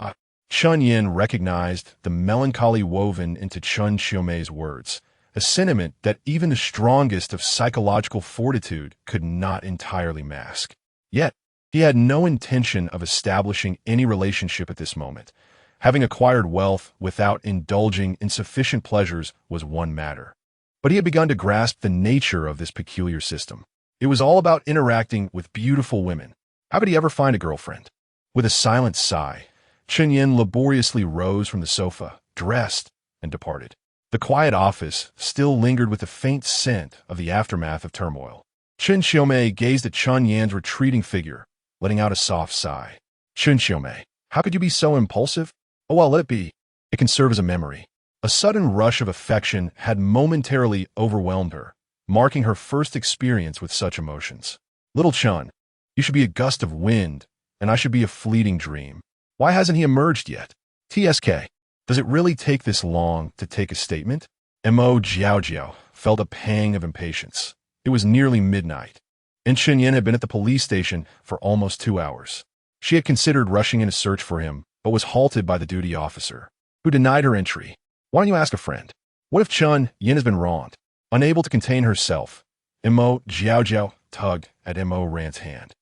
Chen Yan recognized the melancholy woven into Chen Xiaomei's words, a sentiment that even the strongest of psychological fortitude could not entirely mask. Yet, he had no intention of establishing any relationship at this moment. Having acquired wealth without indulging in sufficient pleasures was one matter. But he had begun to grasp the nature of this peculiar system. It was all about interacting with beautiful women. How could he ever find a girlfriend? With a silent sigh, Chen Yan laboriously rose from the sofa, dressed, and departed. The quiet office still lingered with the faint scent of the aftermath of turmoil. Chen Xiaomei gazed at Chen Yan's retreating figure, letting out a soft sigh. Chen Xiaomei, how could you be so impulsive? Oh well, let it be. It can serve as a memory. A sudden rush of affection had momentarily overwhelmed her, marking her first experience with such emotions. Little Chen, you should be a gust of wind, and I should be a fleeting dream. Why hasn't he emerged yet? TSK, does it really take this long to take a statement? Mo Jiaojiao felt a pang of impatience. It was nearly midnight, and Chen Yan had been at the police station for almost 2 hours. She had considered rushing in a search for him, but was halted by the duty officer, who denied her entry. Why don't you ask a friend? What if Chen Yan has been wronged? Unable to contain herself, Mo Jiaojiao tugged at Mo Ran's hand.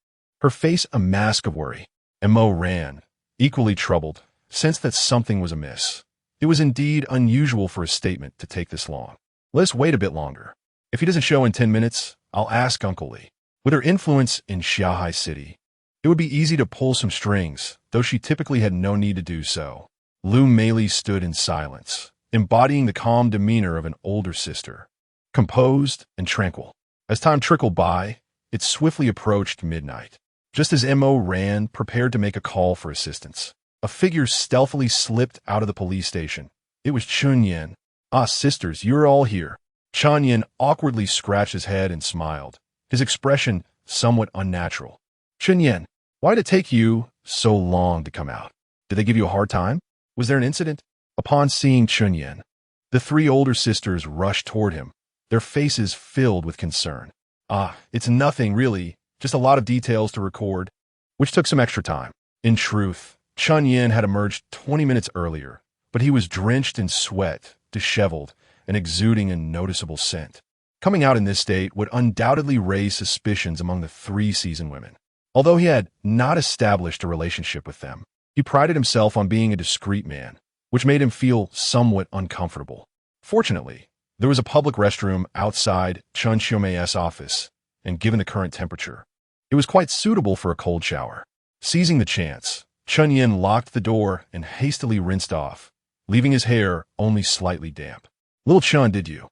Her face a mask of worry. Mo Ran, equally troubled, sensed that something was amiss. It was indeed unusual for a statement to take this long. Let us wait a bit longer. If he doesn't show in 10 minutes, I'll ask Uncle Li. With her influence in Xiaohai City, it would be easy to pull some strings, though she typically had no need to do so. Lu Meili stood in silence, embodying the calm demeanor of an older sister, composed and tranquil. As time trickled by, it swiftly approached midnight. Just as Mo Ran prepared to make a call for assistance, a figure stealthily slipped out of the police station. It was Chen Yan. Ah, sisters, you're all here. Chen Yan awkwardly scratched his head and smiled, his expression somewhat unnatural. Chen Yan, why did it take you so long to come out? Did they give you a hard time? Was there an incident? Upon seeing Chen Yan, the 3 older sisters rushed toward him, their faces filled with concern. Ah, it's nothing really, just a lot of details to record, which took some extra time. In truth, Chen Yan had emerged 20 minutes earlier, but he was drenched in sweat, disheveled, and exuding a noticeable scent. Coming out in this state would undoubtedly raise suspicions among the 3 seasoned women. Although he had not established a relationship with them, he prided himself on being a discreet man, which made him feel somewhat uncomfortable. Fortunately, there was a public restroom outside Chen Xiaomei's office, and given the current temperature, it was quite suitable for a cold shower. Seizing the chance, Chen Yan locked the door and hastily rinsed off, leaving his hair only slightly damp. Little Chen, did you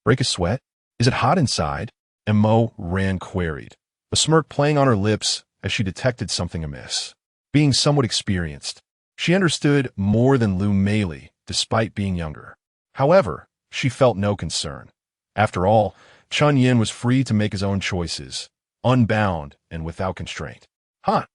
break a sweat? Is it hot inside? Mo Ran queried, a smirk playing on her lips as she detected something amiss. Being somewhat experienced, she understood more than Lu Meili, despite being younger. However, she felt no concern. After all, Chen Yan was free to make his own choices, unbound and without constraint. Huh,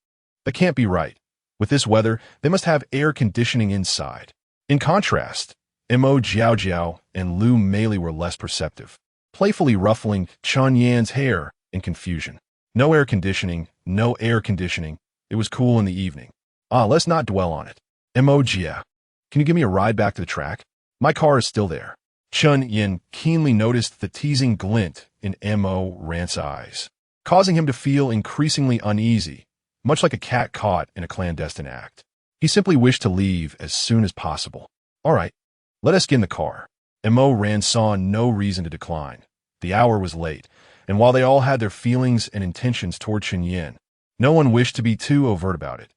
that can't be right. With this weather, they must have air conditioning inside. In contrast, Mo Jiaojiao and Lu Meili were less perceptive, playfully ruffling Chen Yan's hair in confusion. No air conditioning, no air conditioning. It was cool in the evening. Ah, let's not dwell on it. Mo Jia, can you give me a ride back to the track? My car is still there. Chen Yan keenly noticed the teasing glint in Mo Ran's eyes, causing him to feel increasingly uneasy, much like a cat caught in a clandestine act. He simply wished to leave as soon as possible. All right, let us get in the car. Mo Ran saw no reason to decline. The hour was late, and while they all had their feelings and intentions toward Chen Yan, no one wished to be too overt about it.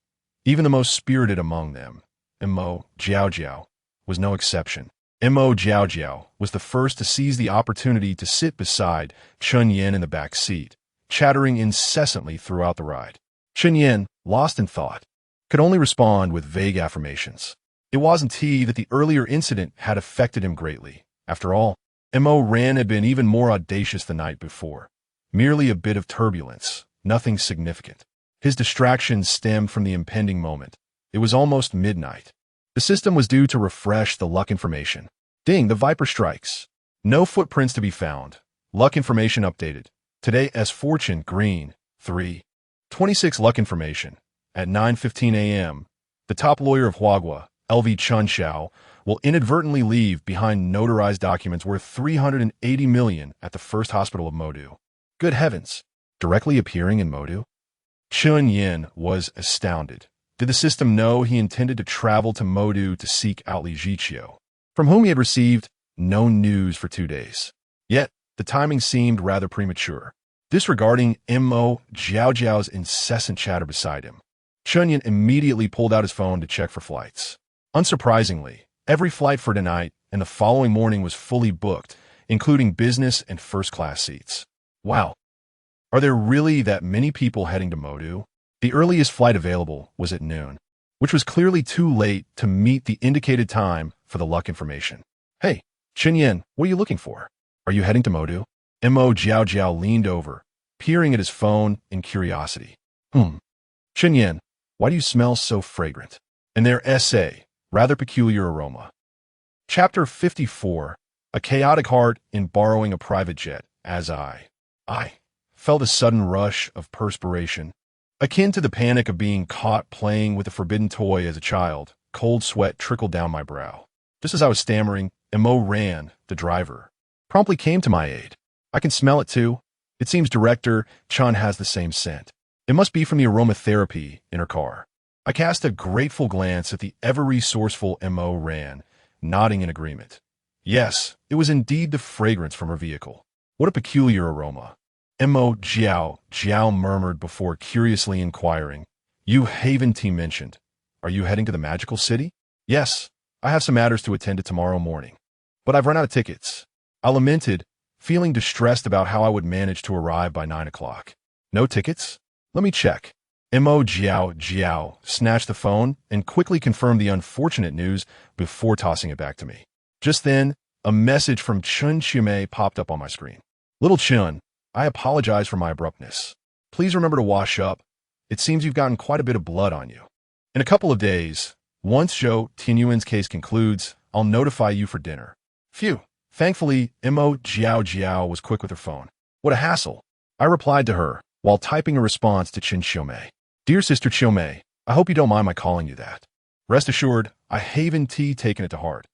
Even the most spirited among them, Mo Jiaojiao, was no exception. Mo Jiaojiao was the first to seize the opportunity to sit beside Chen Yan in the back seat, chattering incessantly throughout the ride. Chen Yan, lost in thought, could only respond with vague affirmations. It wasn't he that the earlier incident had affected him greatly. After all, Mo Ran had been even more audacious the night before. Merely a bit of turbulence, nothing significant. His distraction stemmed from the impending moment. It was almost midnight. The system was due to refresh the luck information. Ding, the Viper strikes. No footprints to be found. Luck information updated. Today as fortune green, 3. 26 luck information. At 9:15 a.m., the top lawyer of Huagua, LV Chunxiao, will inadvertently leave behind notarized documents worth 380 million at the First Hospital of Modu. Good heavens! Directly appearing in Modu? Chen Yan was astounded. Did the system know he intended to travel to Modu to seek out Li Jiqiu, from whom he had received no news for 2 days? Yet, the timing seemed rather premature. Disregarding Mo Jiaojiao's incessant chatter beside him, Chen Yan immediately pulled out his phone to check for flights. Unsurprisingly, every flight for tonight and the following morning was fully booked, including business and first-class seats. Wow. Are there really that many people heading to Modu? The earliest flight available was at noon, which was clearly too late to meet the indicated time for the luck information. Hey, Chen Yan, what are you looking for? Are you heading to Modu? Mo Jiao Jiao leaned over, peering at his phone in curiosity. Chen Yan, why do you smell so fragrant? And their essay, rather peculiar aroma. Chapter 54, A Chaotic Heart in Borrowing a Private Jet, as I felt a sudden rush of perspiration, akin to the panic of being caught playing with a forbidden toy as a child. Cold sweat trickled down my brow. Just as I was stammering, Mo Ran, the driver, promptly came to my aid. I can smell it too. It seems Director Chen has the same scent. It must be from the aromatherapy in her car. I cast a grateful glance at the ever-resourceful Mo Ran, nodding in agreement. Yes, it was indeed the fragrance from her vehicle. What a peculiar aroma. Mo Jiao murmured before curiously inquiring. You Haven team mentioned. Are you heading to the magical city? Yes, I have some matters to attend to tomorrow morning. But I've run out of tickets. I lamented, feeling distressed about how I would manage to arrive by 9 o'clock. No tickets? Let me check. Mo Jiao snatched the phone and quickly confirmed the unfortunate news before tossing it back to me. Just then, a message from Chen Xiumei popped up on my screen. Little Chen, I apologize for my abruptness. Please remember to wash up. It seems you've gotten quite a bit of blood on you. In a couple of days, once Zhou Tianyuan's case concludes, I'll notify you for dinner. Phew. Thankfully, Mo Jiao was quick with her phone. What a hassle. I replied to her, while typing a response to Chen Xiumei. Dear Sister Xiumei, I hope you don't mind my calling you that. Rest assured, I haven't taken it to heart.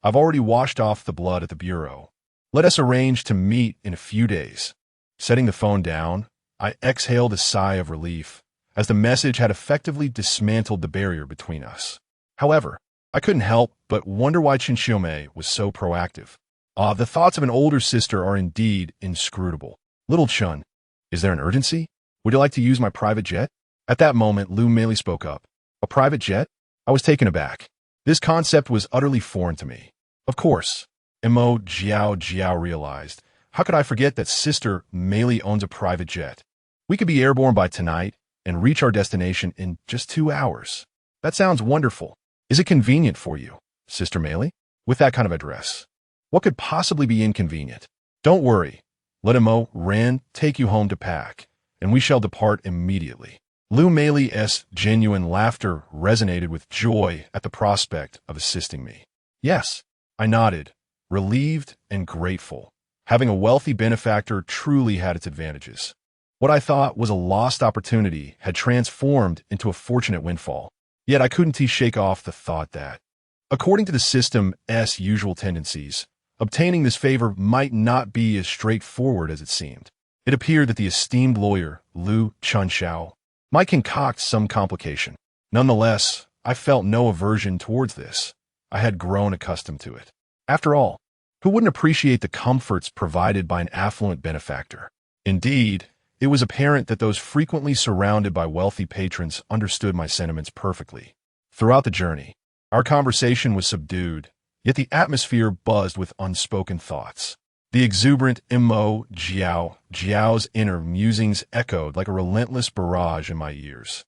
I've already washed off the blood at the bureau. Let us arrange to meet in a few days. Setting the phone down, I exhaled a sigh of relief, as the message had effectively dismantled the barrier between us. However, I couldn't help but wonder why Chen Xiumei was so proactive. The thoughts of an older sister are indeed inscrutable. Little Chen, is there an urgency? Would you like to use my private jet? At that moment, Lu Meili spoke up. A private jet? I was taken aback. This concept was utterly foreign to me. Of course, Mo Jiao realized. How could I forget that Sister Meili owns a private jet? We could be airborne by tonight and reach our destination in just 2 hours. That sounds wonderful. Is it convenient for you, Sister Meili? With that kind of address, what could possibly be inconvenient? Don't worry. Let Mo Ran take you home to pack, and we shall depart immediately. Lu Meili's genuine laughter resonated with joy at the prospect of assisting me. Yes, I nodded, relieved and grateful. Having a wealthy benefactor truly had its advantages. What I thought was a lost opportunity had transformed into a fortunate windfall. Yet I couldn't shake off the thought that, according to the system's usual tendencies, obtaining this favor might not be as straightforward as it seemed. It appeared that the esteemed lawyer, Lu Chunxiao, might concoct some complication. Nonetheless, I felt no aversion towards this. I had grown accustomed to it. After all, who wouldn't appreciate the comforts provided by an affluent benefactor? Indeed, it was apparent that those frequently surrounded by wealthy patrons understood my sentiments perfectly. Throughout the journey, our conversation was subdued, yet the atmosphere buzzed with unspoken thoughts. The exuberant Mo Jiao's inner musings echoed like a relentless barrage in my ears.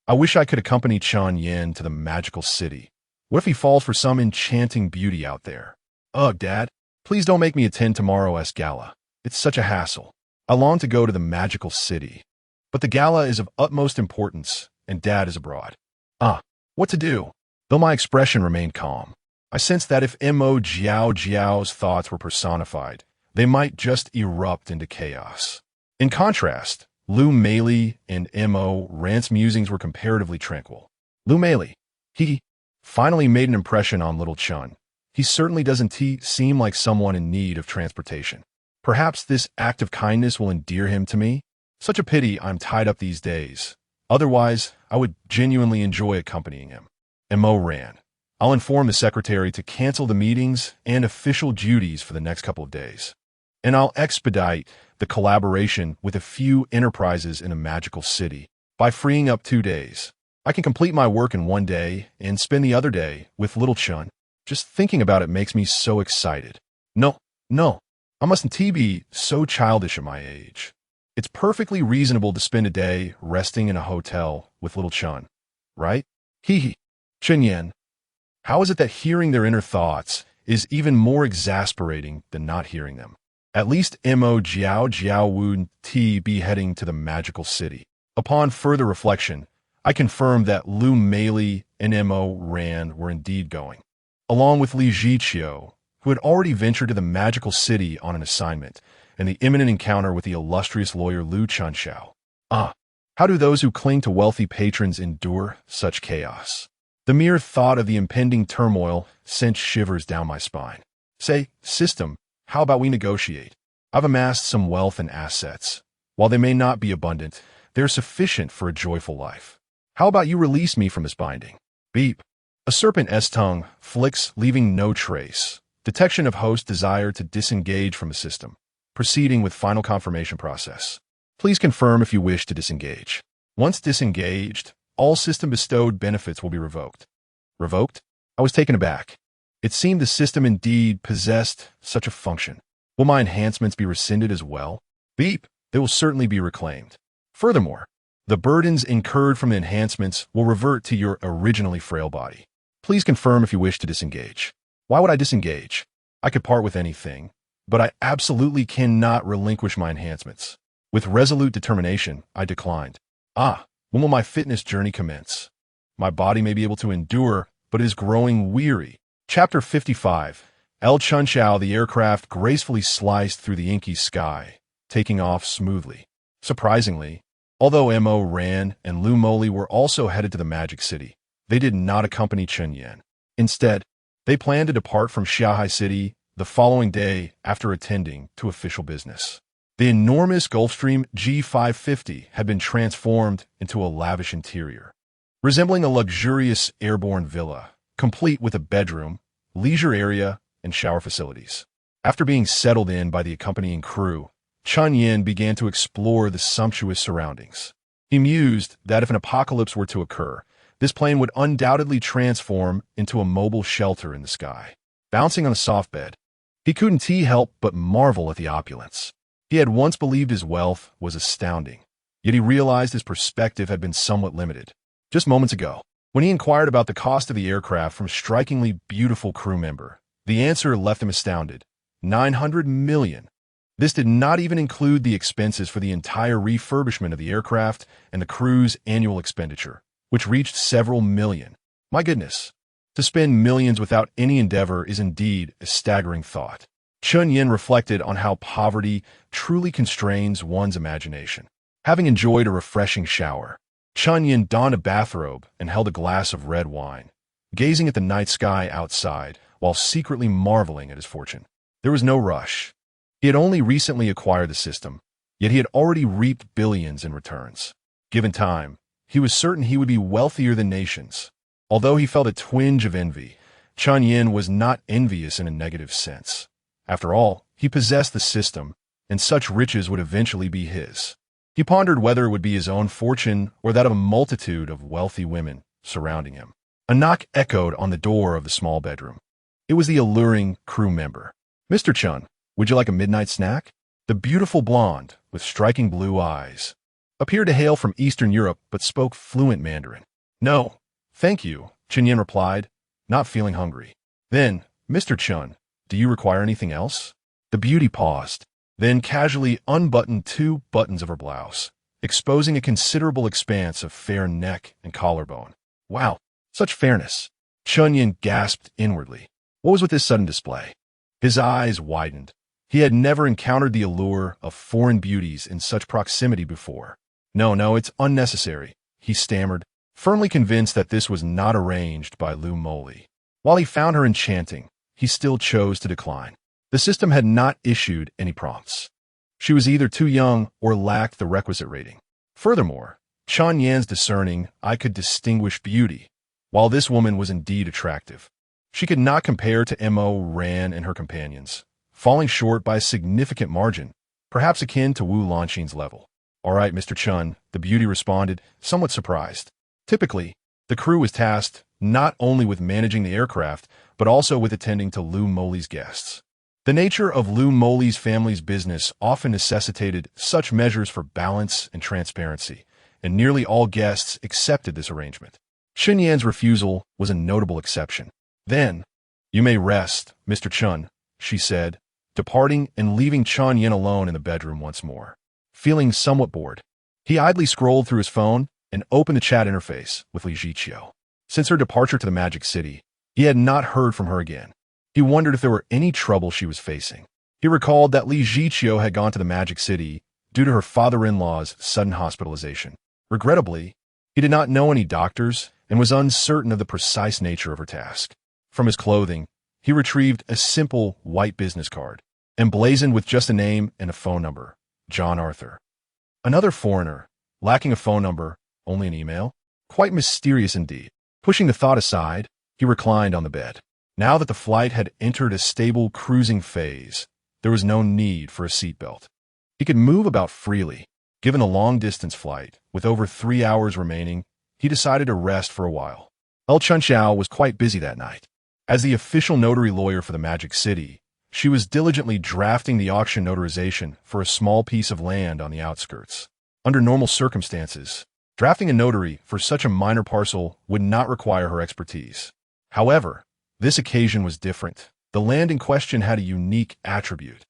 I wish I could accompany Chen Yan to the magical city. What if he falls for some enchanting beauty out there? Ugh, Dad, please don't make me attend tomorrow's gala. It's such a hassle. I long to go to the magical city. But the gala is of utmost importance, and Dad is abroad. What to do? Though my expression remained calm, I sensed that if Mo Jiao's thoughts were personified, they might just erupt into chaos. In contrast, Lu Meili and Mo Ran's musings were comparatively tranquil. Lu Meili, he finally made an impression on little Chen. He certainly doesn't seem like someone in need of transportation. Perhaps this act of kindness will endear him to me. Such a pity I'm tied up these days. Otherwise, I would genuinely enjoy accompanying him. Mo Ran, I'll inform the secretary to cancel the meetings and official duties for the next couple of days. And I'll expedite the collaboration with a few enterprises in a magical city by freeing up 2 days. I can complete my work in one day and spend the other day with little Chun. Just thinking about it makes me so excited. No, no, I mustn't be so childish at my age. It's perfectly reasonable to spend a day resting in a hotel with little Chun, right? Hee hee. Chen Yan. How is it that hearing their inner thoughts is even more exasperating than not hearing them? At least Mo Jiao Jiao Wu Ti be heading to the magical city. Upon further reflection, I confirmed that Lu Meili and Mo Ran were indeed going, along with Li Jiqiu, who had already ventured to the magical city on an assignment, and the imminent encounter with the illustrious lawyer Lu Chunxiao. Ah, how do those who cling to wealthy patrons endure such chaos? The mere thought of the impending turmoil sent shivers down my spine. Say, system, how about we negotiate? I've amassed some wealth and assets. While they may not be abundant, they're sufficient for a joyful life. How about you release me from this binding? Beep. A serpent S-tongue flicks, leaving no trace. Detection of host desire to disengage from the system. Proceeding with final confirmation process. Please confirm if you wish to disengage. Once disengaged, all system-bestowed benefits will be revoked. Revoked? I was taken aback. It seemed the system indeed possessed such a function. Will my enhancements be rescinded as well? Beep. They will certainly be reclaimed. Furthermore, the burdens incurred from the enhancements will revert to your originally frail body. Please confirm if you wish to disengage. Why would I disengage? I could part with anything, but I absolutely cannot relinquish my enhancements. With resolute determination, I declined. Ah, when will my fitness journey commence? My body may be able to endure, but it is growing weary. Chapter 55. El Chunxiao, the aircraft gracefully sliced through the inky sky, taking off smoothly. Surprisingly, although Mo Ran and Lu Moli were also headed to the Magic City, they did not accompany Chen Yan. Instead, they planned to depart from Xiaohai City the following day after attending to official business. The enormous Gulfstream G550 had been transformed into a lavish interior, resembling a luxurious airborne villa, complete with a bedroom, leisure area, and shower facilities. After being settled in by the accompanying crew, Chen Yan began to explore the sumptuous surroundings. He mused that if an apocalypse were to occur, this plane would undoubtedly transform into a mobile shelter in the sky. Bouncing on a soft bed, he couldn't help but marvel at the opulence. He had once believed his wealth was astounding, yet he realized his perspective had been somewhat limited. Just moments ago, when he inquired about the cost of the aircraft from a strikingly beautiful crew member, the answer left him astounded. 900 million. This did not even include the expenses for the entire refurbishment of the aircraft and the crew's annual expenditure, which reached several million. My goodness, to spend millions without any endeavor is indeed a staggering thought. Chen Yan reflected on how poverty truly constrains one's imagination. Having enjoyed a refreshing shower, Chen Yan donned a bathrobe and held a glass of red wine, gazing at the night sky outside while secretly marveling at his fortune. There was no rush. He had only recently acquired the system, yet he had already reaped billions in returns. Given time, he was certain he would be wealthier than nations. Although he felt a twinge of envy, Chen Yan was not envious in a negative sense. After all, he possessed the system, and such riches would eventually be his. He pondered whether it would be his own fortune or that of a multitude of wealthy women surrounding him. A knock echoed on the door of the small bedroom. It was the alluring crew member. "Mr. Chun, would you like a midnight snack?" The beautiful blonde, with striking blue eyes, appeared to hail from Eastern Europe but spoke fluent Mandarin. "No, thank you," Chen Yan replied, not feeling hungry. Then, "Mr. Chun, do you require anything else?" The beauty paused, then casually unbuttoned 2 buttons of her blouse, exposing a considerable expanse of fair neck and collarbone. Wow, such fairness! Chen Yan gasped inwardly. What was with this sudden display? His eyes widened. He had never encountered the allure of foreign beauties in such proximity before. No, it's unnecessary," he stammered, firmly convinced that this was not arranged by Lu Moli. While he found her enchanting, he still chose to decline. The system had not issued any prompts. She was either too young or lacked the requisite rating. Furthermore, Chen Yan's discerning eye could distinguish beauty. While this woman was indeed attractive, she could not compare to Mo Ran and her companions, falling short by a significant margin, perhaps akin to Wu Lanqing's level. "All right, Mr. Chun," the beauty responded, somewhat surprised. Typically, the crew was tasked not only with managing the aircraft, but also with attending to Lou Moley's guests. The nature of Lou Moley's family's business often necessitated such measures for balance and transparency, and nearly all guests accepted this arrangement. Chen Yan's refusal was a notable exception. "Then, you may rest, Mr. Chen," she said, departing and leaving Chen Yan alone in the bedroom once more. Feeling somewhat bored, he idly scrolled through his phone and opened the chat interface with Li Zhiqiu. Since her departure to the Magic City, he had not heard from her again. He wondered if there were any trouble she was facing. He recalled that Li Zhiqiu had gone to the Magic City due to her father-in-law's sudden hospitalization. Regrettably, he did not know any doctors and was uncertain of the precise nature of her task. From his clothing, he retrieved a simple white business card, emblazoned with just a name and a phone number: John Arthur. Another foreigner, lacking a phone number, only an email? Quite mysterious indeed. Pushing the thought aside, he reclined on the bed. Now that the flight had entered a stable cruising phase, there was no need for a seatbelt. He could move about freely. Given the long-distance flight, with over 3 hours remaining, he decided to rest for a while. Chen Xiao was quite busy that night. As the official notary lawyer for the Magic City, she was diligently drafting the auction notarization for a small piece of land on the outskirts. Under normal circumstances, drafting a notary for such a minor parcel would not require her expertise. However, this occasion was different. The land in question had a unique attribute,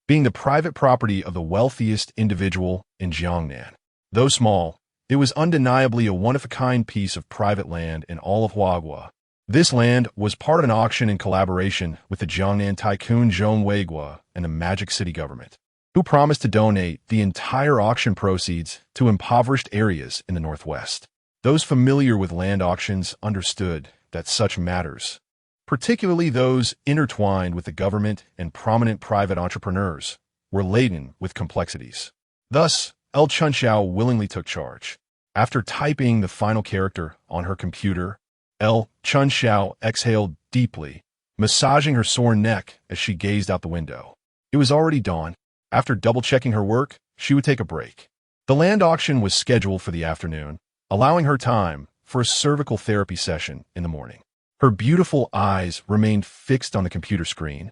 being the private property of the wealthiest individual in Jiangnan. Though small, it was undeniably a one-of-a-kind piece of private land in all of Huagua. This land was part of an auction in collaboration with the Jiangnan tycoon Zhong Weigua and the Magic City government, who promised to donate the entire auction proceeds to impoverished areas in the northwest. Those familiar with land auctions understood that such matters, particularly those intertwined with the government and prominent private entrepreneurs, were laden with complexities. Thus, Chen Xiao willingly took charge. After typing the final character on her computer, Chen Xiao exhaled deeply, massaging her sore neck as she gazed out the window. It was already dawn. After double-checking her work, she would take a break. The land auction was scheduled for the afternoon, allowing her time for a cervical therapy session in the morning. Her beautiful eyes remained fixed on the computer screen,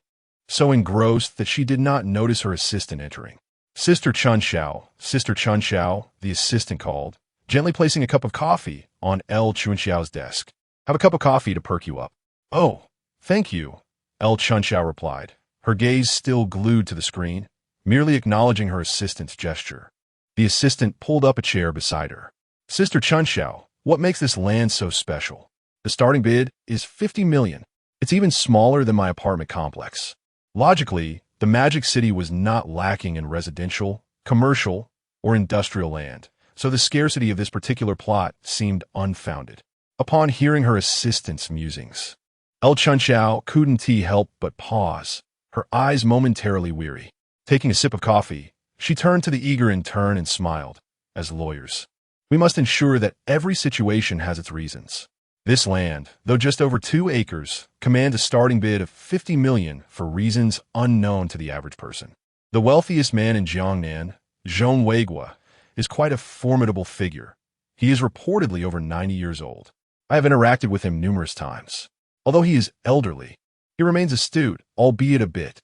so engrossed that she did not notice her assistant entering. Sister Chen Xiao, the assistant called, gently placing a cup of coffee on Chen Xiao's desk. "Have a cup of coffee to perk you up." "Oh, thank you," Chen Xiao replied, her gaze still glued to the screen, merely acknowledging her assistant's gesture. The assistant pulled up a chair beside her. "Sister Chen Xiao, what makes this land so special? The starting bid is 50 million. It's even smaller than my apartment complex." Logically, the Magic City was not lacking in residential, commercial, or industrial land, so the scarcity of this particular plot seemed unfounded. Upon hearing her assistant's musings, Chen Xiao couldn't help but pause, her eyes momentarily weary. Taking a sip of coffee, she turned to the eager intern and smiled. "As lawyers, we must ensure that every situation has its reasons. This land, though just over 2 acres, commands a starting bid of 50 million for reasons unknown to the average person. The wealthiest man in Jiangnan, Zhong Weigua, is quite a formidable figure. He is reportedly over 90 years old. I have interacted with him numerous times. Although he is elderly, he remains astute, albeit a bit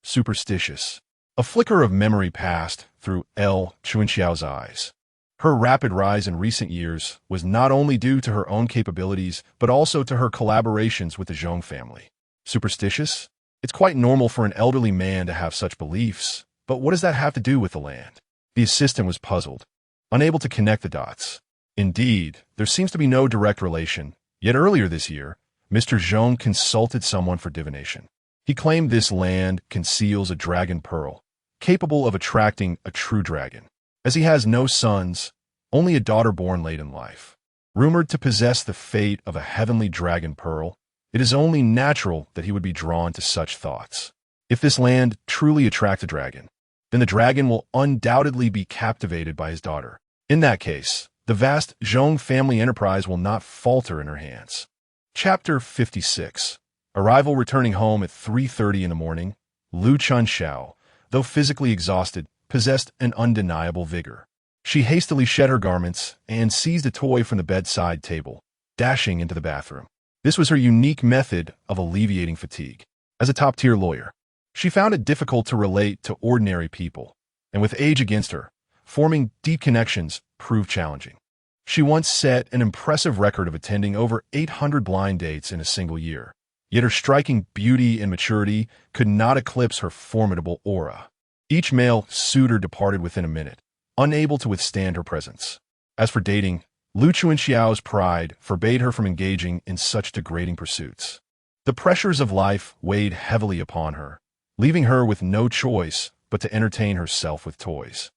superstitious." A flicker of memory passed through Chen Xiao's eyes. Her rapid rise in recent years was not only due to her own capabilities, but also to her collaborations with the Zhong family. Superstitious? It's quite normal for an elderly man to have such beliefs, but what does that have to do with the land? The assistant was puzzled, unable to connect the dots. Indeed, there seems to be no direct relation, yet earlier this year, Mr. Zhong consulted someone for divination. He claimed this land conceals a dragon pearl, capable of attracting a true dragon. As he has no sons, only a daughter born late in life, rumored to possess the fate of a heavenly dragon pearl, it is only natural that he would be drawn to such thoughts. If this land truly attracts a dragon, then the dragon will undoubtedly be captivated by his daughter. In that case, the vast Zhong family enterprise will not falter in her hands. Chapter 56. Arrival returning home at 3:30 in the morning, Chen Xiao, though physically exhausted, possessed an undeniable vigor. She hastily shed her garments and seized a toy from the bedside table, dashing into the bathroom. This was her unique method of alleviating fatigue. As a top-tier lawyer, she found it difficult to relate to ordinary people, and with age against her, forming deep connections proved challenging. She once set an impressive record of attending over 800 blind dates in a single year, yet her striking beauty and maturity could not eclipse her formidable aura. Each male suitor departed within a minute, unable to withstand her presence. As for dating, Lu Chuanxiao's pride forbade her from engaging in such degrading pursuits. The pressures of life weighed heavily upon her, leaving her with no choice but to entertain herself with toys.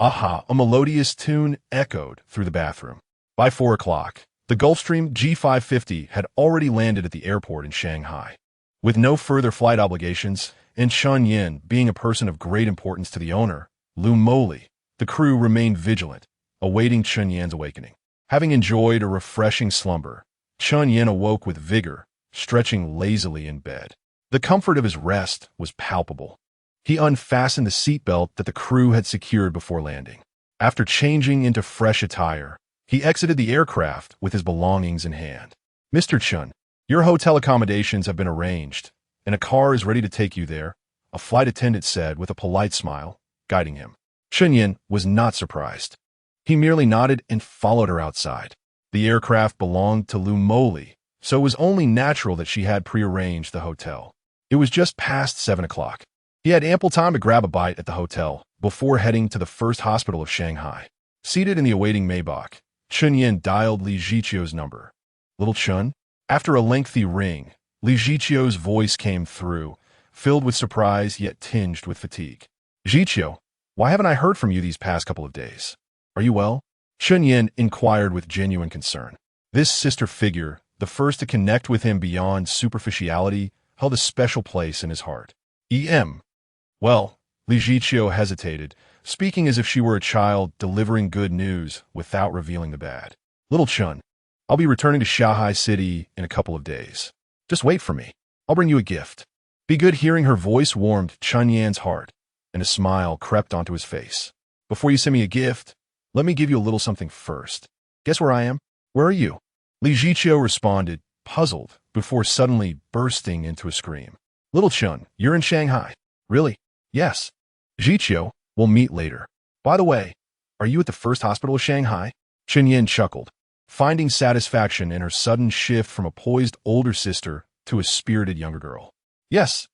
Aha, a melodious tune echoed through the bathroom. By 4 o'clock, the Gulfstream G550 had already landed at the airport in Shanghai. With no further flight obligations, and Chen Yan being a person of great importance to the owner, Lu Moli, the crew remained vigilant, awaiting Chen Yan's awakening. Having enjoyed a refreshing slumber, Chen Yan awoke with vigor, stretching lazily in bed. The comfort of his rest was palpable. He unfastened the seatbelt that the crew had secured before landing. After changing into fresh attire, he exited the aircraft with his belongings in hand. "Mr. Chen, your hotel accommodations have been arranged, and a car is ready to take you there," a flight attendant said with a polite smile, guiding him. Chen Yan was not surprised. He merely nodded and followed her outside. The aircraft belonged to Lu Moli, so it was only natural that she had prearranged the hotel. It was just past 7 o'clock. He had ample time to grab a bite at the hotel before heading to the first hospital of Shanghai. Seated in the awaiting Maybach, Chen Yan dialed Li Zhiqiu's number. "Little Chen?" After a lengthy ring, Li Zhiqiu's voice came through, filled with surprise yet tinged with fatigue. "Zhiqiu, why haven't I heard from you these past couple of days? Are you well?" Chen Yan inquired with genuine concern. This sister figure, the first to connect with him beyond superficiality, held a special place in his heart. Well, Li Zhiqiu hesitated, speaking as if she were a child delivering good news without revealing the bad. "Little Chen, I'll be returning to Shanghai City in a couple of days. Just wait for me. I'll bring you a gift." Be good hearing her voice warmed Chen Yan's heart, and a smile crept onto his face. "Before you send me a gift, let me give you a little something first. Guess where I am? Where are you?" Li Zhiqiu responded, puzzled, before suddenly bursting into a scream. "Little Chen, you're in Shanghai." "Really?" "Yes." "Zhiqiu, we'll meet later. By the way, are you at the first hospital of Shanghai?" Chen Yan chuckled, finding satisfaction in her sudden shift from a poised older sister to a spirited younger girl. Yes,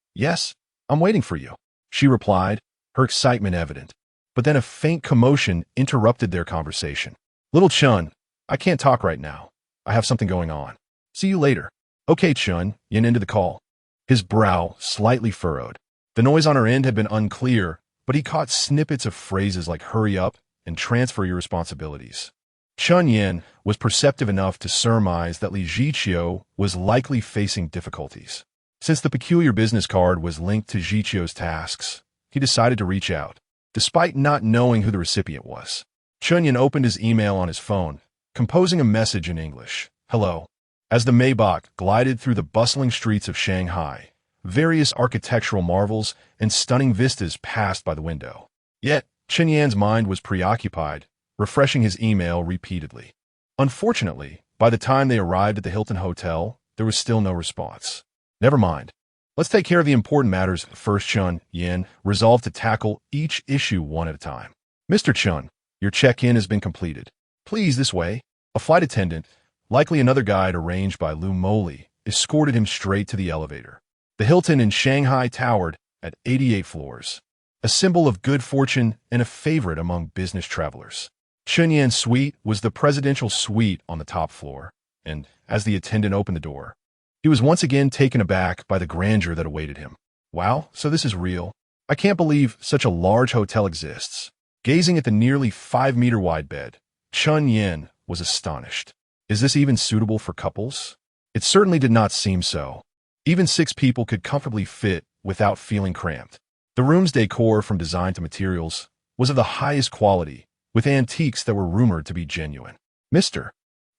I'm waiting for you," she replied, her excitement evident. But then a faint commotion interrupted their conversation. "Little Chen, I can't talk right now. I have something going on. See you later." "Okay, Chen," Yan ended the call, his brow slightly furrowed. The noise on her end had been unclear, but he caught snippets of phrases like "hurry up" and "transfer your responsibilities." Chen Yan was perceptive enough to surmise that Li Zhiqiu was likely facing difficulties. Since the peculiar business card was linked to Zhiqiu's tasks, he decided to reach out, despite not knowing who the recipient was. Chen Yan opened his email on his phone, composing a message in English. "Hello." As the Maybach glided through the bustling streets of Shanghai, various architectural marvels and stunning vistas passed by the window. Yet, Chen Yan's mind was preoccupied, refreshing his email repeatedly. Unfortunately, by the time they arrived at the Hilton Hotel, there was still no response. Never mind. Let's take care of the important matters first. Chen Yan resolved to tackle each issue one at a time. "Mr. Chen, your check-in has been completed. Please, this way." A flight attendant, likely another guide arranged by Lu Moli, escorted him straight to the elevator. The Hilton in Shanghai towered at 88 floors, a symbol of good fortune and a favorite among business travelers. Chen Yan's suite was the presidential suite on the top floor, and as the attendant opened the door, he was once again taken aback by the grandeur that awaited him. "Wow, so this is real. I can't believe such a large hotel exists." Gazing at the nearly 5-meter wide bed, Chen Yan was astonished. Is this even suitable for couples? It certainly did not seem so. Even 6 people could comfortably fit without feeling cramped. The room's decor, from design to materials, was of the highest quality, with antiques that were rumored to be genuine. "Mr.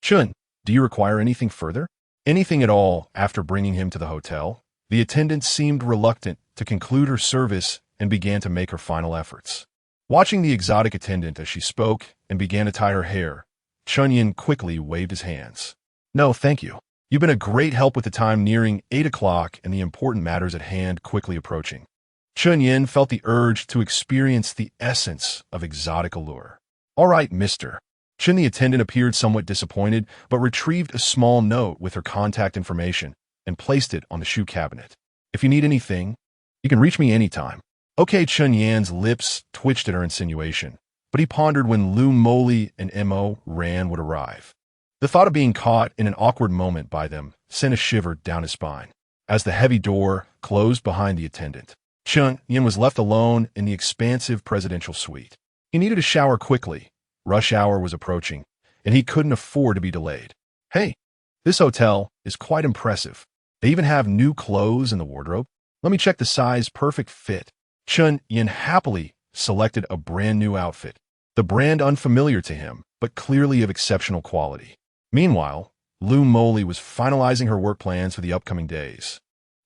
Chen, do you require anything further?" Anything at all. After bringing him to the hotel, the attendant seemed reluctant to conclude her service and began to make her final efforts. Watching the exotic attendant as she spoke and began to tie her hair, Chen Yan quickly waved his hands. "No, thank you. You've been a great help with the time nearing 8 o'clock and the important matters at hand quickly approaching." Chen Yan felt the urge to experience the essence of exotic allure. "All right, mister." Chen the attendant appeared somewhat disappointed, but retrieved a small note with her contact information and placed it on the shoe cabinet. "If you need anything, you can reach me anytime." Okay, Chen Yan's lips twitched at her insinuation, but he pondered when Lu Moli and Mo Ran would arrive. The thought of being caught in an awkward moment by them sent a shiver down his spine. As the heavy door closed behind the attendant, Chen Yan was left alone in the expansive presidential suite. He needed a shower quickly. Rush hour was approaching, and he couldn't afford to be delayed. "Hey, this hotel is quite impressive. They even have new clothes in the wardrobe. Let me check the size perfect fit." Chen Yan happily selected a brand new outfit, the brand unfamiliar to him, but clearly of exceptional quality. Meanwhile, Lu Moli was finalizing her work plans for the upcoming days,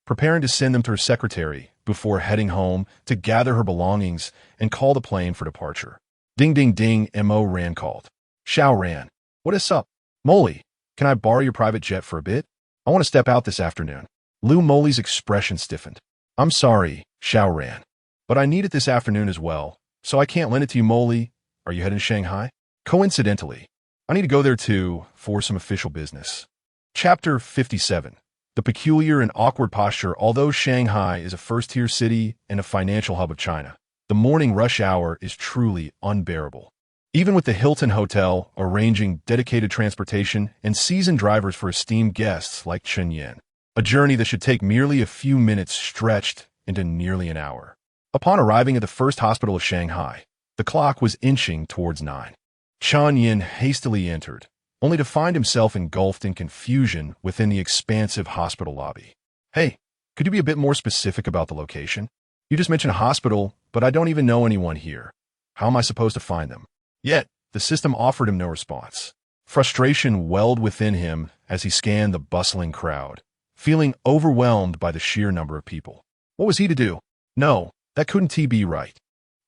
preparing to send them to her secretary before heading home to gather her belongings and call the plane for departure. Ding, ding, ding, Mo Ran called. "Xiao Ran, what is up? Moli, can I borrow your private jet for a bit? I want to step out this afternoon." Lu Moli's expression stiffened. "I'm sorry, Xiao Ran, but I need it this afternoon as well, so I can't lend it to you, Moli. Are you heading to Shanghai?" "Coincidentally, I need to go there too for some official business." Chapter 57. The peculiar and awkward posture. Although Shanghai is a first-tier city and a financial hub of China, the morning rush hour is truly unbearable. Even with the Hilton Hotel arranging dedicated transportation and seasoned drivers for esteemed guests like Chen Yan, a journey that should take merely a few minutes stretched into nearly an hour. Upon arriving at the first hospital of Shanghai, the clock was inching towards 9. Chen Yan hastily entered, only to find himself engulfed in confusion within the expansive hospital lobby. "Hey, could you be a bit more specific about the location? You just mentioned a hospital, but I don't even know anyone here. How am I supposed to find them?" Yet, the system offered him no response. Frustration welled within him as he scanned the bustling crowd, feeling overwhelmed by the sheer number of people. What was he to do? No, that couldn't be right.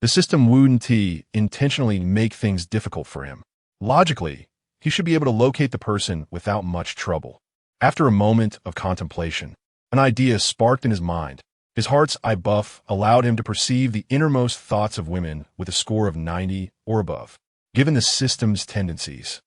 The system wouldn't intentionally make things difficult for him. Logically, he should be able to locate the person without much trouble. After a moment of contemplation, an idea sparked in his mind. His heart's eye buff allowed him to perceive the innermost thoughts of women with a score of 90 or above. Given the system's tendencies,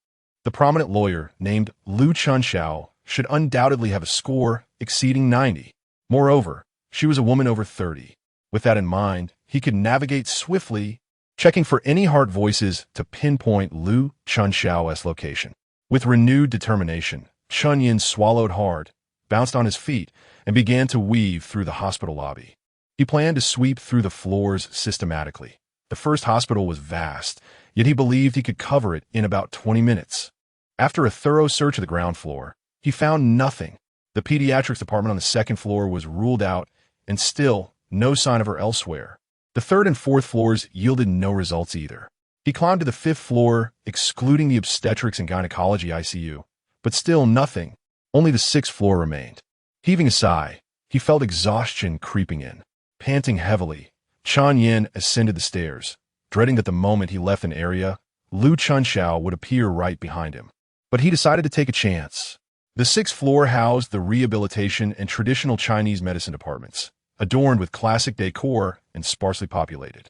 the prominent lawyer named Lu Chunxiao should undoubtedly have a score exceeding 90. Moreover, she was a woman over 30. With that in mind, he could navigate swiftly, checking for any heart voices to pinpoint Lu Chunxiao's location. With renewed determination, Chen Yan swallowed hard, bounced on his feet, and began to weave through the hospital lobby. He planned to sweep through the floors systematically. The first hospital was vast, yet he believed he could cover it in about 20 minutes. After a thorough search of the ground floor, he found nothing. The pediatrics department on the second floor was ruled out, and still no sign of her elsewhere. The third and fourth floors yielded no results either. He climbed to the fifth floor, excluding the obstetrics and gynecology ICU, but still nothing. Only the sixth floor remained. Heaving a sigh, he felt exhaustion creeping in. Panting heavily, Chen Yan ascended the stairs, dreading that the moment he left an area, Lu Chunxiao would appear right behind him. But he decided to take a chance. The sixth floor housed the rehabilitation and traditional Chinese medicine departments, adorned with classic decor and sparsely populated.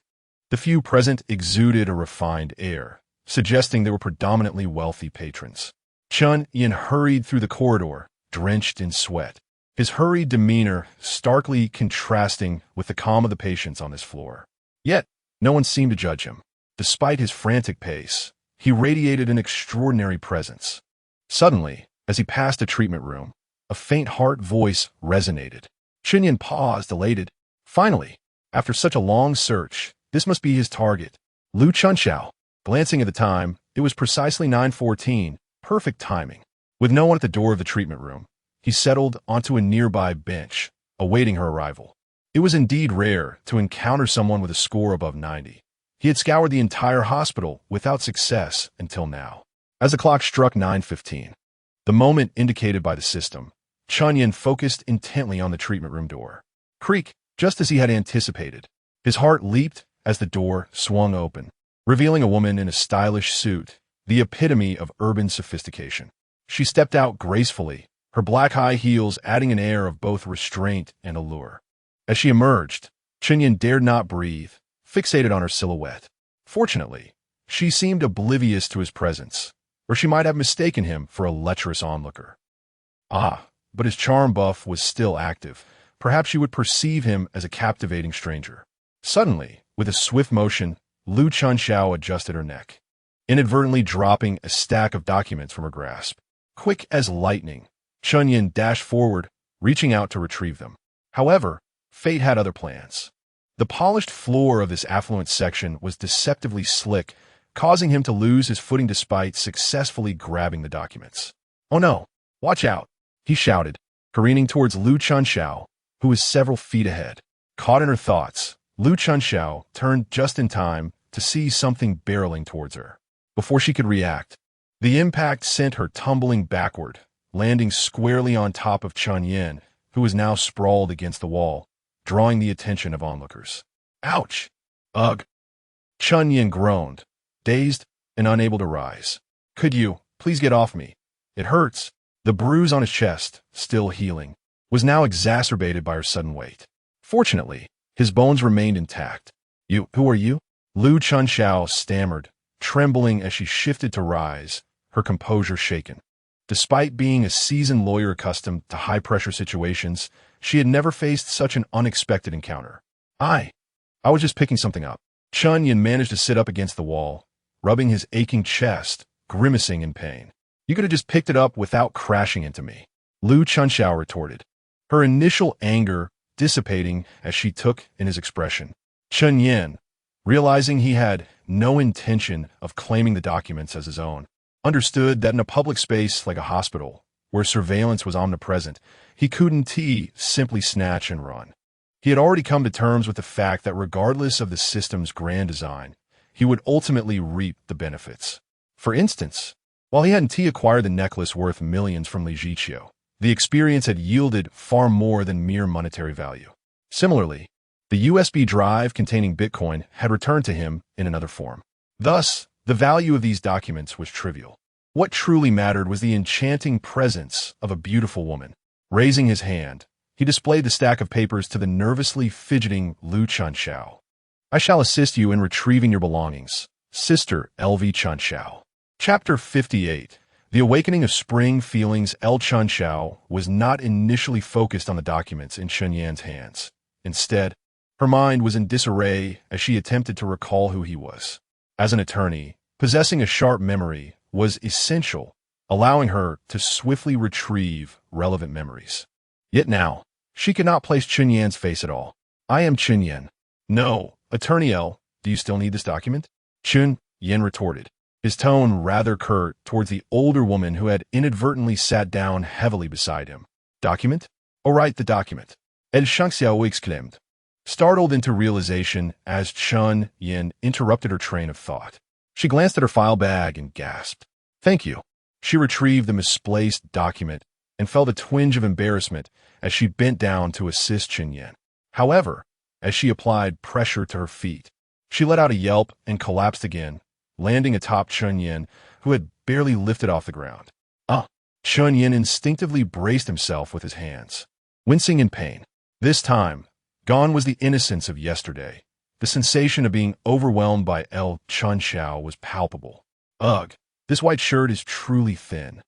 The few present exuded a refined air, suggesting they were predominantly wealthy patrons. Chen Yan hurried through the corridor, drenched in sweat, his hurried demeanor starkly contrasting with the calm of the patients on this floor. Yet, no one seemed to judge him. Despite his frantic pace, he radiated an extraordinary presence. Suddenly, as he passed a treatment room, a faint heart voice resonated. Chen Yan paused, elated. Finally, after such a long search, this must be his target. Lu Chunxiao. Glancing at the time, it was precisely 9:14, perfect timing. With no one at the door of the treatment room, he settled onto a nearby bench, awaiting her arrival. It was indeed rare to encounter someone with a score above 90. He had scoured the entire hospital without success until now. As the clock struck 9:15, the moment indicated by the system, Chen Yan focused intently on the treatment room door. Creak, just as he had anticipated. His heart leaped as the door swung open, revealing a woman in a stylish suit, the epitome of urban sophistication. She stepped out gracefully, her black high heels adding an air of both restraint and allure. As she emerged, Chen Yan dared not breathe, fixated on her silhouette. Fortunately, she seemed oblivious to his presence, or she might have mistaken him for a lecherous onlooker. But his charm buff was still active. Perhaps she would perceive him as a captivating stranger. Suddenly, with a swift motion, Lu Chunxiao adjusted her neck, inadvertently dropping a stack of documents from her grasp. Quick as lightning, Chen Yan dashed forward, reaching out to retrieve them. However, fate had other plans. The polished floor of this affluent section was deceptively slick, causing him to lose his footing despite successfully grabbing the documents. "Oh no, watch out," he shouted, careening towards Lu Chunxiao, who was several feet ahead. Caught in her thoughts, Lu Chunxiao turned just in time to see something barreling towards her. Before she could react, the impact sent her tumbling backward, landing squarely on top of Chen Yan, who was now sprawled against the wall, drawing the attention of onlookers. "Ouch! Ugh!" Chen Yan groaned, dazed and unable to rise. "Could you please get off me? It hurts." The bruise on his chest, still healing, was now exacerbated by her sudden weight. Fortunately, his bones remained intact. Who are you?" Lu Chunxiao stammered, trembling as she shifted to rise, her composure shaken. Despite being a seasoned lawyer accustomed to high-pressure situations, she had never faced such an unexpected encounter. I was just picking something up." Chen Yan managed to sit up against the wall, rubbing his aching chest, grimacing in pain. "You could have just picked it up without crashing into me," Lu Chunxiao retorted, her initial anger dissipating as she took in his expression. Chen Yan, realizing he had no intention of claiming the documents as his own, understood that in a public space like a hospital, where surveillance was omnipresent, he couldn't simply snatch and run. He had already come to terms with the fact that regardless of the system's grand design, he would ultimately reap the benefits. For instance, while he hadn't acquired the necklace worth millions from Li Jiqiu, the experience had yielded far more than mere monetary value. Similarly, the USB drive containing Bitcoin had returned to him in another form. Thus, the value of these documents was trivial. What truly mattered was the enchanting presence of a beautiful woman. Raising his hand, he displayed the stack of papers to the nervously fidgeting Lu Chunxiao. "I shall assist you in retrieving your belongings, Sister LV Chunxiao." Chapter 58. The awakening of spring feelings. L. Chunxiao was not initially focused on the documents in Chen Yan's hands. Instead, her mind was in disarray as she attempted to recall who he was. As an attorney, possessing a sharp memory was essential, allowing her to swiftly retrieve relevant memories. Yet now, she could not place Chen Yan's face at all. "I am Chen Yan." "No, Attorney L, do you still need this document?" Chen Yan retorted, his tone rather curt towards the older woman who had inadvertently sat down heavily beside him. "Document? Oh, right, the document." El Shangxiao exclaimed, startled into realization as Chen Yan interrupted her train of thought. She glanced at her file bag and gasped. "Thank you." She retrieved the misplaced document and felt a twinge of embarrassment as she bent down to assist Chen Yan. However, as she applied pressure to her feet, she let out a yelp and collapsed again, landing atop Chen Yan, who had barely lifted off the ground. Chen Yan instinctively braced himself with his hands, wincing in pain. This time, gone was the innocence of yesterday. The sensation of being overwhelmed by L. Chunxiao was palpable. "Ugh, this white shirt is truly thin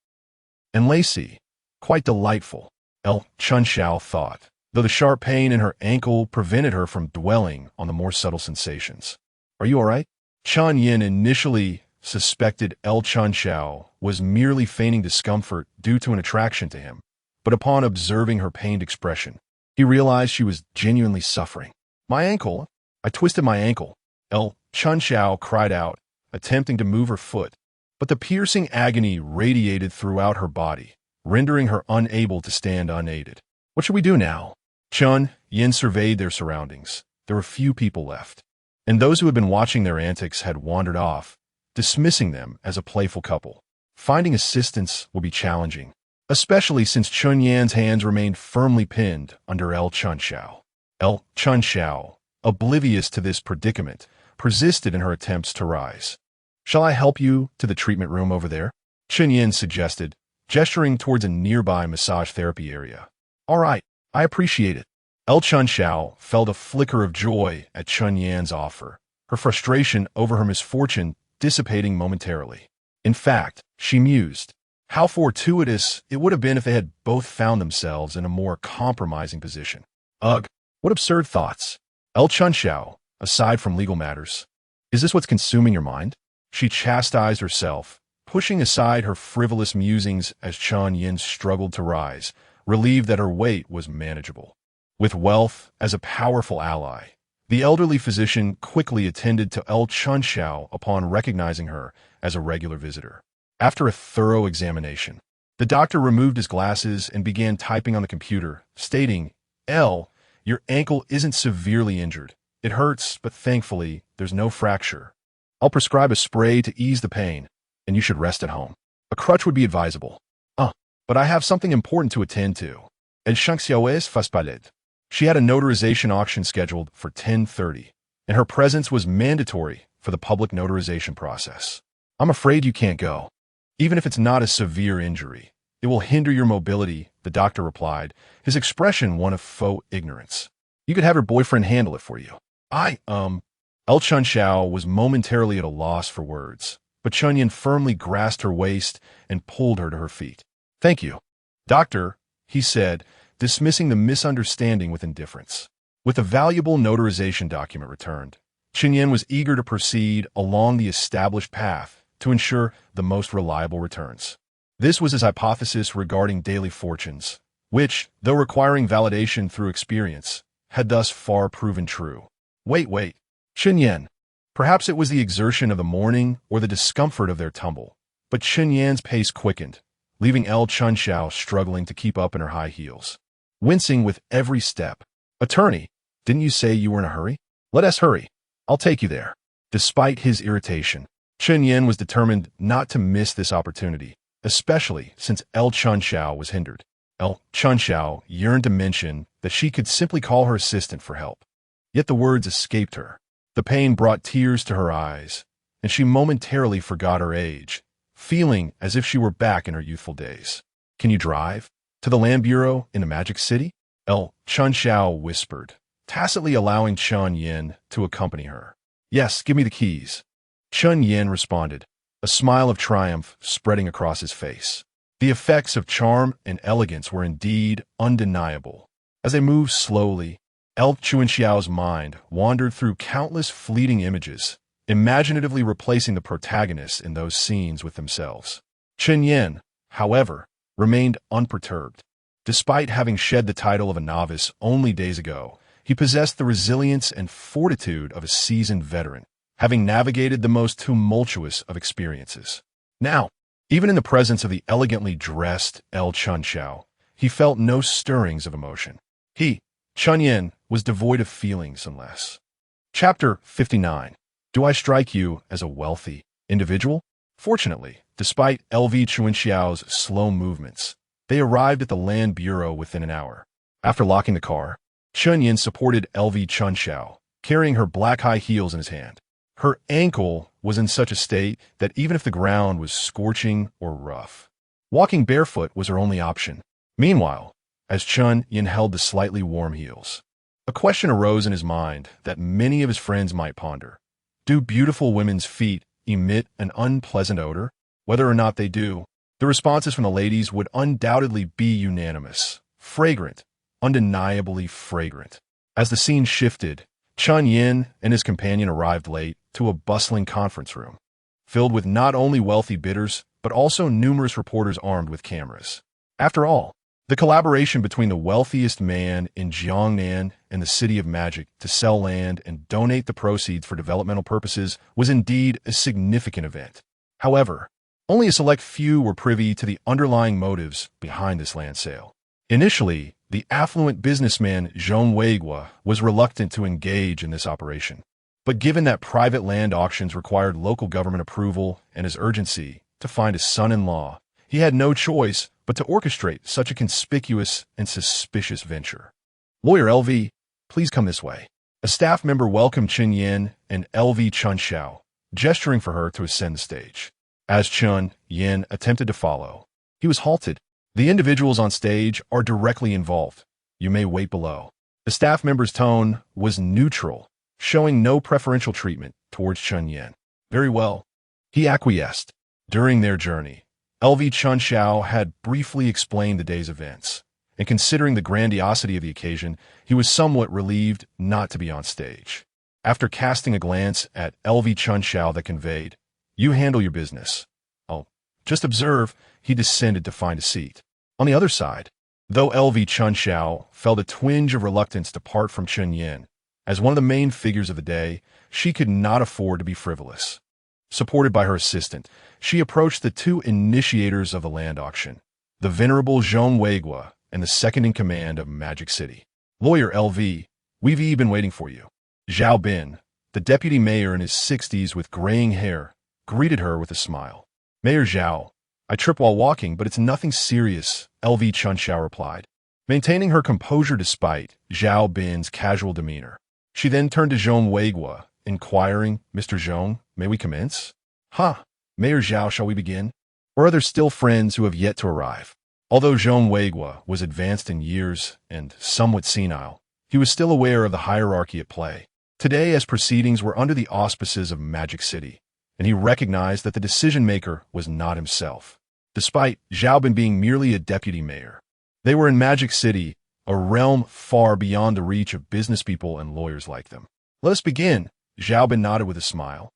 and lacy. Quite delightful," L. Chunxiao thought, though the sharp pain in her ankle prevented her from dwelling on the more subtle sensations. "Are you all right?" Chen Yan initially suspected L. Chunxiao was merely feigning discomfort due to an attraction to him, but upon observing her pained expression, he realized she was genuinely suffering. "My ankle! I twisted my ankle," L. Chunxiao cried out, attempting to move her foot, but the piercing agony radiated throughout her body, rendering her unable to stand unaided. "What should we do now?" Chen Yan surveyed their surroundings. There were few people left, and those who had been watching their antics had wandered off, dismissing them as a playful couple. Finding assistance would be challenging, especially since Chen Yan's hands remained firmly pinned under L. Chunxiao. L. Chunxiao, oblivious to this predicament, persisted in her attempts to rise. "Shall I help you to the treatment room over there?" Chen Yan suggested, gesturing towards a nearby massage therapy area. "All right, I appreciate it." Chen Xiao felt a flicker of joy at Chen Yan's offer, her frustration over her misfortune dissipating momentarily. In fact, she mused, how fortuitous it would have been if they had both found themselves in a more compromising position. Ugh, what absurd thoughts. Chen Xiao, aside from legal matters, is this what's consuming your mind? She chastised herself, pushing aside her frivolous musings as Chen Yan struggled to rise, relieved that her weight was manageable. With wealth as a powerful ally, the elderly physician quickly attended to Chen Xiao upon recognizing her as a regular visitor. After a thorough examination, the doctor removed his glasses and began typing on the computer, stating, "Your ankle isn't severely injured. It hurts, but thankfully, there's no fracture. I'll prescribe a spray to ease the pain, and you should rest at home. A crutch would be advisable. But I have something important to attend to." And Xiangxiao's faspalet. She had a notarization auction scheduled for 10:30, and her presence was mandatory for the public notarization process. "I'm afraid you can't go. Even if it's not a severe injury, it will hinder your mobility," the doctor replied, his expression one of faux ignorance. "You could have your boyfriend handle it for you." Chen Xiao was momentarily at a loss for words, but Chen Yan firmly grasped her waist and pulled her to her feet. "Thank you, doctor," he said, dismissing the misunderstanding with indifference. With a valuable notarization document returned, Chen Yan was eager to proceed along the established path to ensure the most reliable returns. This was his hypothesis regarding daily fortunes, which, though requiring validation through experience, had thus far proven true. Wait, Chen Yan. Perhaps it was the exertion of the morning or the discomfort of their tumble, but Chen Yan's pace quickened, leaving Chen Xiao struggling to keep up in her high heels. Wincing with every step. "Attorney, didn't you say you were in a hurry? Let us hurry. I'll take you there." Despite his irritation, Chen Yan was determined not to miss this opportunity, especially since Chen Xiao was hindered. Chen Xiao yearned to mention that she could simply call her assistant for help. Yet the words escaped her. The pain brought tears to her eyes, and she momentarily forgot her age, feeling as if she were back in her youthful days. "Can you drive? To the land bureau in the Magic City?" Chen Xiao whispered, tacitly allowing Chen Yan to accompany her. "Yes, give me the keys." Chen Yan responded, a smile of triumph spreading across his face. The effects of charm and elegance were indeed undeniable. As they moved slowly, Chen Xiao's mind wandered through countless fleeting images, imaginatively replacing the protagonists in those scenes with themselves. Chen Yan, however, remained unperturbed. Despite having shed the title of a novice only days ago, he possessed the resilience and fortitude of a seasoned veteran, having navigated the most tumultuous of experiences. Now, even in the presence of the elegantly dressed Chen Xiao, he felt no stirrings of emotion. Chen Yan, was devoid of feelings unless. Chapter 59. Do I strike you as a wealthy individual? Fortunately, despite Chen Xiao's slow movements, they arrived at the Land Bureau within an hour. After locking the car, Chen Yan supported Chen Xiao, carrying her black high heels in his hand. Her ankle was in such a state that even if the ground was scorching or rough, walking barefoot was her only option. Meanwhile, as Chen Yan held the slightly warm heels, a question arose in his mind that many of his friends might ponder. Do beautiful women's feet emit an unpleasant odor? Whether or not they do, the responses from the ladies would undoubtedly be unanimous. Fragrant, undeniably fragrant. As the scene shifted, Chen Yan and his companion arrived late to a bustling conference room, filled with not only wealthy bidders, but also numerous reporters armed with cameras. After all, the collaboration between the wealthiest man in Jiangnan and the City of Magic to sell land and donate the proceeds for developmental purposes was indeed a significant event. However, only a select few were privy to the underlying motives behind this land sale. Initially, the affluent businessman Zhong Weigua was reluctant to engage in this operation. But given that private land auctions required local government approval and his urgency to find a son-in-law, he had no choice but to orchestrate such a conspicuous and suspicious venture. "Lawyer LV, please come this way." A staff member welcomed Chen Yan and LV Chun Xiao, gesturing for her to ascend the stage. As Chen Yan attempted to follow, he was halted. The individuals on stage are directly involved. You may wait below. The staff member's tone was neutral, showing no preferential treatment towards Chen Yan. Very well. He acquiesced. During their journey, LV Chun Xiao had briefly explained the day's events, and considering the grandiosity of the occasion, he was somewhat relieved not to be on stage. After casting a glance at LV Chun Xiao that conveyed, "You handle your business. I'll just observe," he descended to find a seat. On the other side, though LV Chun Xiao felt a twinge of reluctance to part from Chen Yan, as one of the main figures of the day, she could not afford to be frivolous. Supported by her assistant, she approached the two initiators of the land auction, the venerable Zhong Weigua and the second-in-command of Magic City. "Lawyer LV, we've been waiting for you." Zhao Bin, the deputy mayor in his 60s with graying hair, greeted her with a smile. "Mayor Zhao, I trip while walking, but it's nothing serious," LV Chun Xiao replied, maintaining her composure despite Zhao Bin's casual demeanor. She then turned to Zhong Weigua, inquiring, "Mr. Zhong, may we commence?" Mayor Zhao, shall we begin? Or are there still friends who have yet to arrive?" Although Zhong Weigua was advanced in years and somewhat senile, he was still aware of the hierarchy at play. Today, as proceedings were under the auspices of Magic City, and he recognized that the decision-maker was not himself. Despite Zhao Bin being merely a deputy mayor, they were in Magic City, a realm far beyond the reach of business people and lawyers like them. "Let us begin," Zhao Bin nodded with a smile,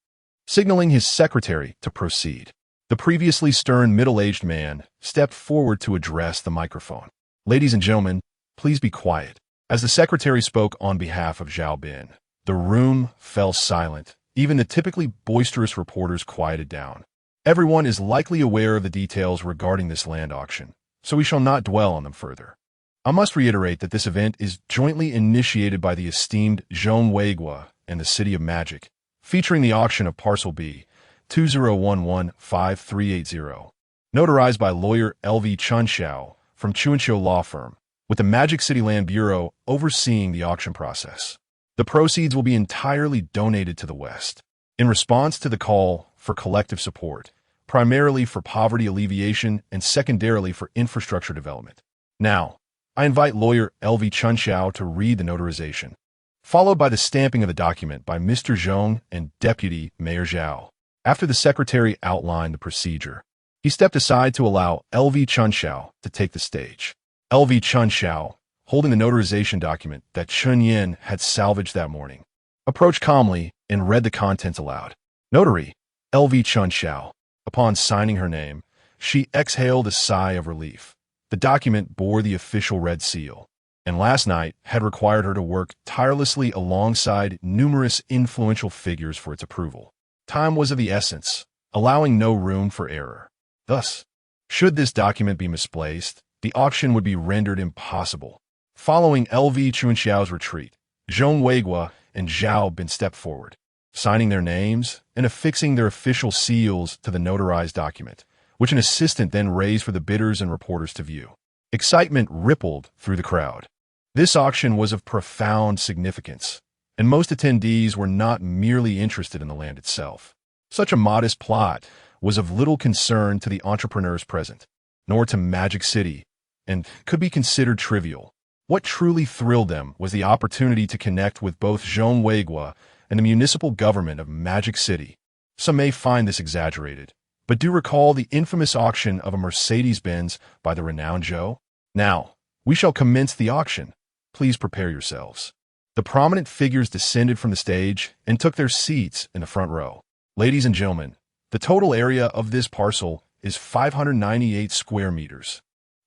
signaling his secretary to proceed. The previously stern middle-aged man stepped forward to address the microphone. "Ladies and gentlemen, please be quiet." As the secretary spoke on behalf of Zhao Bin, the room fell silent. Even the typically boisterous reporters quieted down. Everyone is likely aware of the details regarding this land auction, so we shall not dwell on them further. I must reiterate that this event is jointly initiated by the esteemed Zhong Weigua and the City of Magic, featuring the auction of Parcel B, 20115380, notarized by lawyer LV Chun Xiao from Chuanqiu Law Firm, with the Magic City Land Bureau overseeing the auction process. The proceeds will be entirely donated to the West, in response to the call for collective support, primarily for poverty alleviation and secondarily for infrastructure development. Now, I invite lawyer LV Chun Xiao to read the notarization, followed by the stamping of the document by Mr. Zhong and Deputy Mayor Zhao. After the secretary outlined the procedure, he stepped aside to allow LV Chun Xiao to take the stage. LV Chun Xiao, holding the notarization document that Chen Yan had salvaged that morning, approached calmly and read the contents aloud. Notary, LV Chun Xiao. Upon signing her name, she exhaled a sigh of relief. The document bore the official red seal, and last night had required her to work tirelessly alongside numerous influential figures for its approval. Time was of the essence, allowing no room for error. Thus, should this document be misplaced, the auction would be rendered impossible. Following LV Chun Xiao's retreat, Zhong Weigua and Zhao Bin stepped forward, signing their names and affixing their official seals to the notarized document, which an assistant then raised for the bidders and reporters to view. Excitement rippled through the crowd. This auction was of profound significance, and most attendees were not merely interested in the land itself. Such a modest plot was of little concern to the entrepreneurs present, nor to Magic City, and could be considered trivial. What truly thrilled them was the opportunity to connect with both Zhong Weigua and the municipal government of Magic City. Some may find this exaggerated, but do recall the infamous auction of a Mercedes-Benz by the renowned Zhou? Now, we shall commence the auction. Please prepare yourselves. The prominent figures descended from the stage and took their seats in the front row. Ladies and gentlemen, the total area of this parcel is 598 square meters,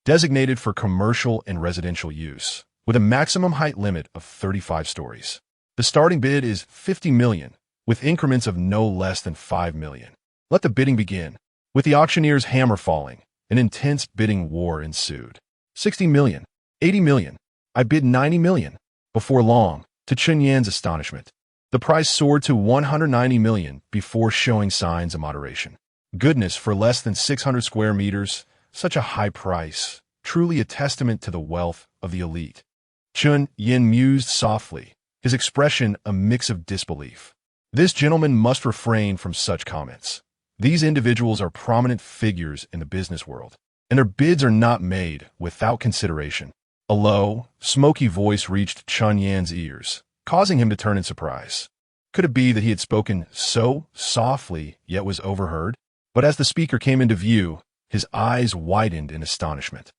designated for commercial and residential use, with a maximum height limit of 35 stories. The starting bid is 50 million, with increments of no less than 5 million. Let the bidding begin. With the auctioneer's hammer falling, an intense bidding war ensued. 60 million, 80 million, I bid 90 million. Before long, to Chen Yan's astonishment, the price soared to 190 million before showing signs of moderation. Goodness, for less than 600 square meters, such a high price, truly a testament to the wealth of the elite. Chen Yan mused softly, his expression a mix of disbelief. This gentleman must refrain from such comments. These individuals are prominent figures in the business world, and their bids are not made without consideration. A low, smoky voice reached Chen Yan's ears, causing him to turn in surprise. Could it be that he had spoken so softly yet was overheard? But as the speaker came into view, his eyes widened in astonishment.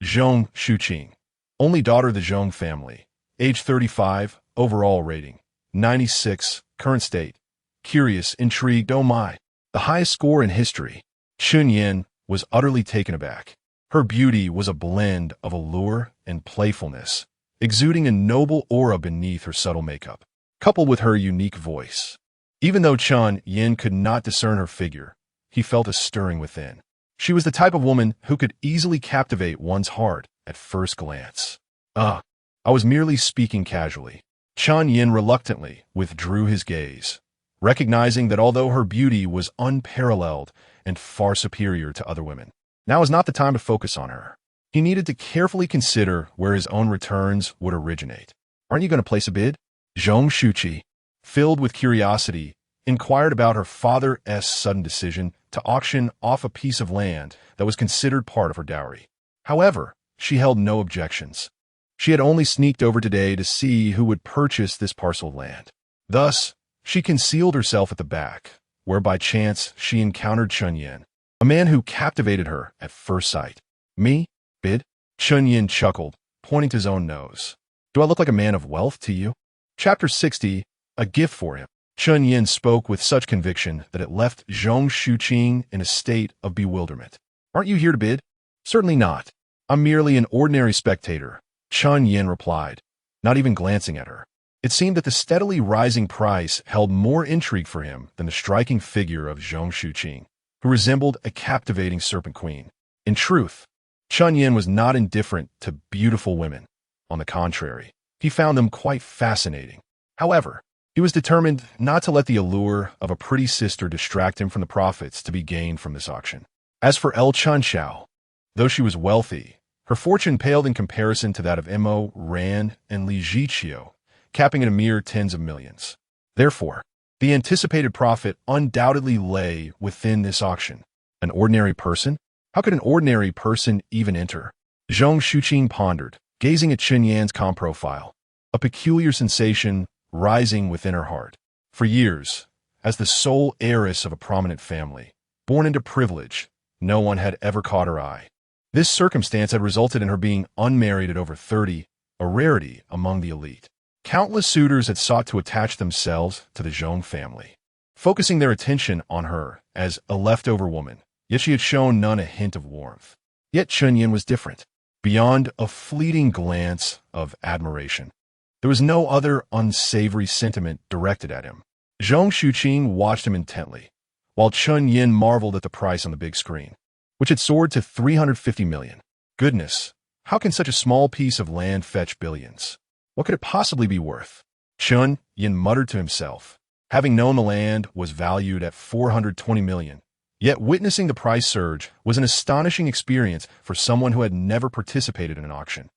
Zhong Shuqing, only daughter of the Zhong family, age 35, overall rating, 96, current state. Curious, intrigued, oh my. The highest score in history. Chen Yan was utterly taken aback. Her beauty was a blend of allure and playfulness, exuding a noble aura beneath her subtle makeup, coupled with her unique voice. Even though Chen Yan could not discern her figure, he felt a stirring within. She was the type of woman who could easily captivate one's heart at first glance. I was merely speaking casually. Chen Yan reluctantly withdrew his gaze, recognizing that although her beauty was unparalleled and far superior to other women, now was not the time to focus on her. He needed to carefully consider where his own returns would originate. Aren't you going to place a bid? Zhong Shuqi, filled with curiosity, inquired about her father's sudden decision to auction off a piece of land that was considered part of her dowry. However, she held no objections. She had only sneaked over today to see who would purchase this parcel of land. Thus, she concealed herself at the back, where by chance she encountered Chen Yan, a man who captivated her at first sight. Me? Bid? Chen Yan chuckled, pointing to his own nose. Do I look like a man of wealth to you? Chapter 60, A Gift for Him. Chen Yan spoke with such conviction that it left Zhong Shuqing in a state of bewilderment. Aren't you here to bid? Certainly not. I'm merely an ordinary spectator, Chen Yan replied, not even glancing at her. It seemed that the steadily rising price held more intrigue for him than the striking figure of Zhong Shuqing, who resembled a captivating serpent queen. In truth, Chen Yan was not indifferent to beautiful women. On the contrary, he found them quite fascinating. However, he was determined not to let the allure of a pretty sister distract him from the profits to be gained from this auction. As for El Chanxiao, though she was wealthy, her fortune paled in comparison to that of Mo Ran and Li Ziqiu, capping at a mere tens of millions. Therefore, the anticipated profit undoubtedly lay within this auction. An ordinary person? How could an ordinary person even enter? Zhong Shuqing pondered, gazing at Chen Yan's comp profile, a peculiar sensation rising within her heart. For years, as the sole heiress of a prominent family, born into privilege, no one had ever caught her eye. This circumstance had resulted in her being unmarried at over 30, a rarity among the elite. Countless suitors had sought to attach themselves to the Zhong family, focusing their attention on her as a leftover woman, yet she had shown none a hint of warmth. Yet Chen Yan was different. Beyond a fleeting glance of admiration, there was no other unsavory sentiment directed at him. Zhong Shuqing watched him intently, while Chen Yan marveled at the price on the big screen, which had soared to 350 million. Goodness, how can such a small piece of land fetch billions? What could it possibly be worth? Chen Yan muttered to himself, having known the land was valued at 420 million. Yet witnessing the price surge was an astonishing experience for someone who had never participated in an auction.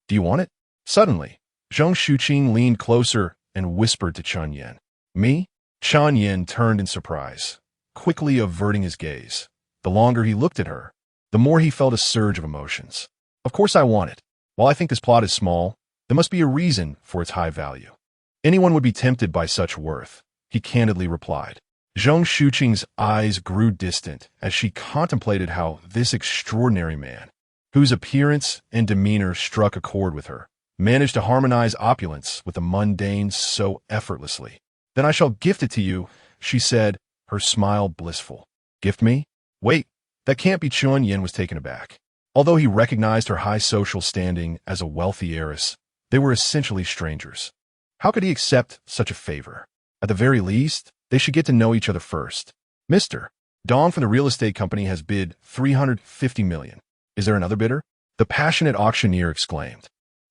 Do you want it? Suddenly, Zhong Shuqing leaned closer and whispered to Chen Yan. Me? Chen Yan turned in surprise, quickly averting his gaze. The longer he looked at her, the more he felt a surge of emotions. Of course I want it. While I think this plot is small, there must be a reason for its high value. Anyone would be tempted by such worth, he candidly replied. Zhong Shuqing's eyes grew distant as she contemplated how this extraordinary man, whose appearance and demeanor struck a chord with her, managed to harmonize opulence with the mundane so effortlessly. Then I shall gift it to you, she said, her smile blissful. Gift me? Wait, that can't be. Chen Yan was taken aback. Although he recognized her high social standing as a wealthy heiress, they were essentially strangers. How could he accept such a favor? At the very least, they should get to know each other first. Mr. Dong from the real estate company has bid 350 million. Is there another bidder? The passionate auctioneer exclaimed.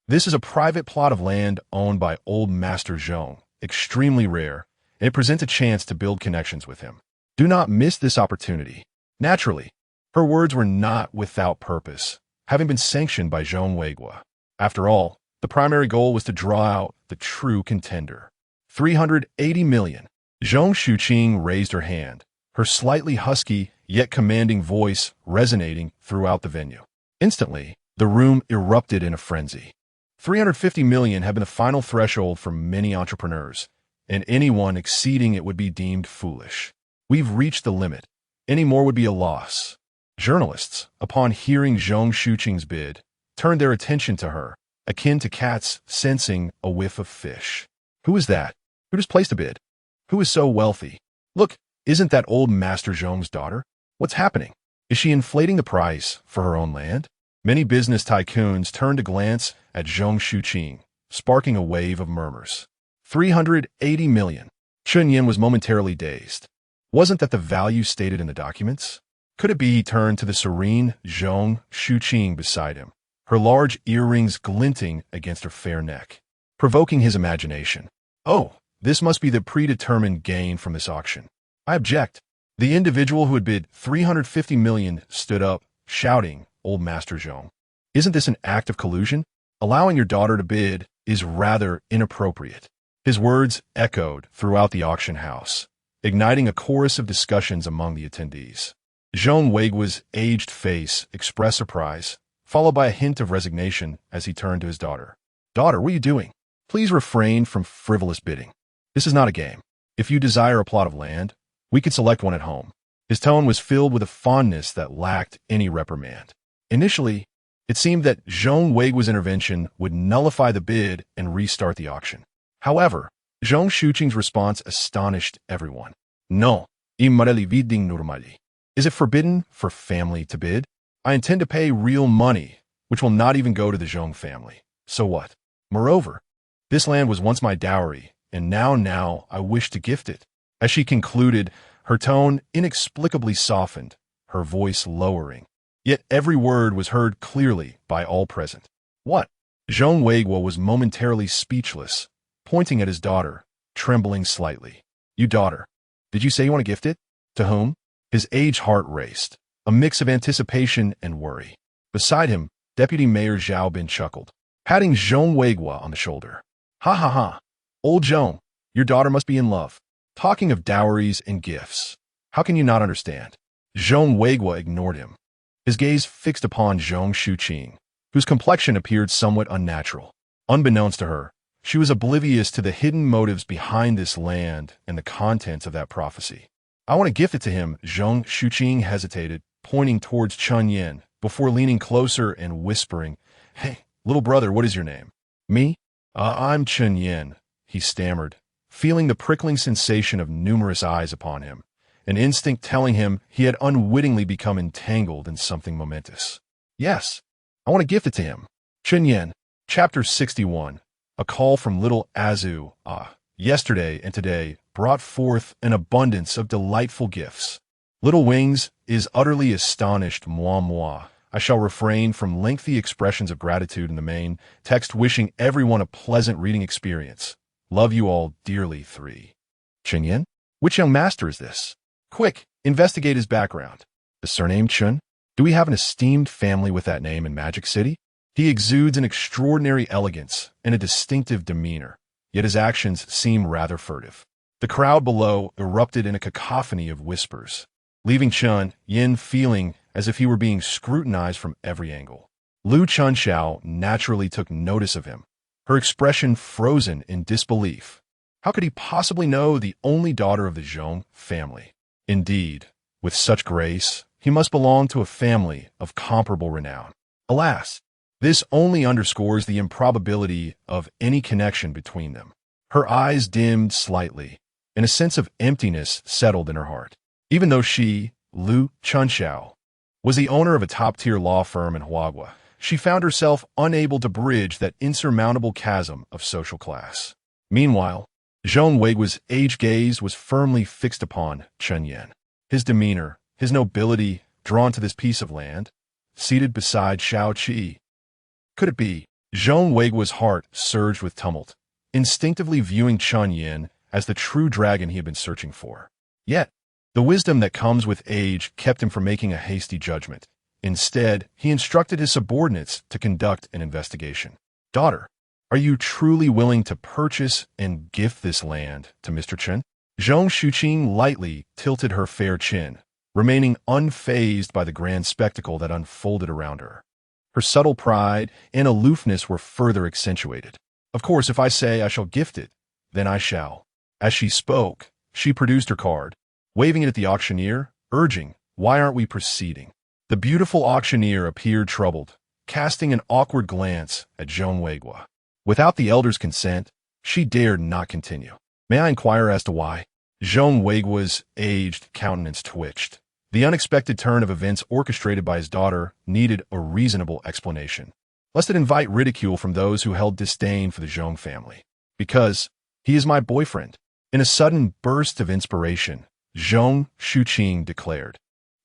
This is a private plot of land owned by old Master Zhong, extremely rare, and it presents a chance to build connections with him. Do not miss this opportunity. Naturally, her words were not without purpose, having been sanctioned by Zhong Weiguo. After all, The primary goal was to draw out the true contender. 380 million. Zhong Shuqing raised her hand, her slightly husky yet commanding voice resonating throughout the venue. Instantly, the room erupted in a frenzy. 350 million had been the final threshold for many entrepreneurs, and anyone exceeding it would be deemed foolish. We've reached the limit. Any more would be a loss. Journalists, upon hearing Zhong Shuqing's bid, turned their attention to her, akin to cats sensing a whiff of fish. Who is that? Who just placed a bid? Who is so wealthy? Look, isn't that old Master Zhong's daughter? What's happening? Is she inflating the price for her own land? Many business tycoons turned to glance at Zhong Shuqing, sparking a wave of murmurs. 380 million. Chen Yan was momentarily dazed. Wasn't that the value stated in the documents? Could it be he turned to the serene Zhong Shuqing beside him, her large earrings glinting against her fair neck, provoking his imagination? Oh, this must be the predetermined gain from this auction. I object. The individual who had bid 350 million stood up, shouting, Old Master Zhong, isn't this an act of collusion? Allowing your daughter to bid is rather inappropriate. His words echoed throughout the auction house, igniting a chorus of discussions among the attendees. Zhong Weiguo's aged face expressed surprise, followed by a hint of resignation as he turned to his daughter. Daughter, what are you doing? Please refrain from frivolous bidding. This is not a game. If you desire a plot of land, we could select one at home. His tone was filled with a fondness that lacked any reprimand. Initially, it seemed that Zhong Weiguo's intervention would nullify the bid and restart the auction. However, Zhong Shuqing's response astonished everyone. No, normally. Is it forbidden for family to bid? I intend to pay real money, which will not even go to the Zhong family. So what? Moreover, this land was once my dowry, and now I wish to gift it. As she concluded, her tone inexplicably softened, her voice lowering. Yet every word was heard clearly by all present. What? Zhong Weiguo was momentarily speechless, pointing at his daughter, trembling slightly. You daughter, did you say you want to gift it? To whom? His aged heart raced, a mix of anticipation and worry. Beside him, Deputy Mayor Zhao Bin chuckled, patting Zhong Weiguo on the shoulder. Ha ha ha. Old Zhong, your daughter must be in love. Talking of dowries and gifts. How can you not understand? Zhong Weiguo ignored him, his gaze fixed upon Zhong Shuqing, whose complexion appeared somewhat unnatural. Unbeknownst to her, she was oblivious to the hidden motives behind this land and the contents of that prophecy. I want to gift it to him, Zhong Shuqing hesitated, pointing towards Chen Yan, before leaning closer and whispering, Hey, little brother, what is your name? Me? I'm Chen Yan, he stammered, feeling the prickling sensation of numerous eyes upon him, an instinct telling him he had unwittingly become entangled in something momentous. Yes, I want to gift it to him. Chen Yan, Chapter 61, a call from little Azu, yesterday and today, brought forth an abundance of delightful gifts. Little Wings is utterly astonished, moi. I shall refrain from lengthy expressions of gratitude in the main text, wishing everyone a pleasant reading experience. Love you all dearly, 3. Chen Yan? Which young master is this? Quick, investigate his background. The surname Chen? Do we have an esteemed family with that name in Magic City? He exudes an extraordinary elegance and a distinctive demeanor, yet his actions seem rather furtive. The crowd below erupted in a cacophony of whispers, leaving Chen Yan feeling as if he were being scrutinized from every angle. Lu Chunxiao naturally took notice of him, her expression frozen in disbelief. How could he possibly know the only daughter of the Zhong family? Indeed, with such grace, he must belong to a family of comparable renown. Alas, this only underscores the improbability of any connection between them. Her eyes dimmed slightly, and a sense of emptiness settled in her heart. Even though she, Lu Chunxiao, was the owner of a top-tier law firm in Huagua, she found herself unable to bridge that insurmountable chasm of social class. Meanwhile, Zhong Weiguo's aged gaze was firmly fixed upon Chen Yan. His demeanor, his nobility, drawn to this piece of land, seated beside Shao Qi. Could it be? Zhong Weiguo's heart surged with tumult, instinctively viewing Chen Yan as the true dragon he had been searching for. Yet, the wisdom that comes with age kept him from making a hasty judgment. Instead, he instructed his subordinates to conduct an investigation. Daughter, Are you truly willing to purchase and gift this land to Mr. Chen? Zhong Shuqing lightly tilted her fair chin, remaining unfazed by the grand spectacle that unfolded around her. Her subtle pride and aloofness were further accentuated. Of course, if I say I shall gift it, then I shall. As she spoke, she produced her card, waving it at the auctioneer, urging, "Why aren't we proceeding?" The beautiful auctioneer appeared troubled, casting an awkward glance at Zhong Weigua. Without the elder's consent, she dared not continue. "May I inquire as to why?" Zhong Weigua's aged countenance twitched. The unexpected turn of events orchestrated by his daughter needed a reasonable explanation, lest it invite ridicule from those who held disdain for the Zhong family. "Because he is my boyfriend." In a sudden burst of inspiration, Zhong Shuqing declared,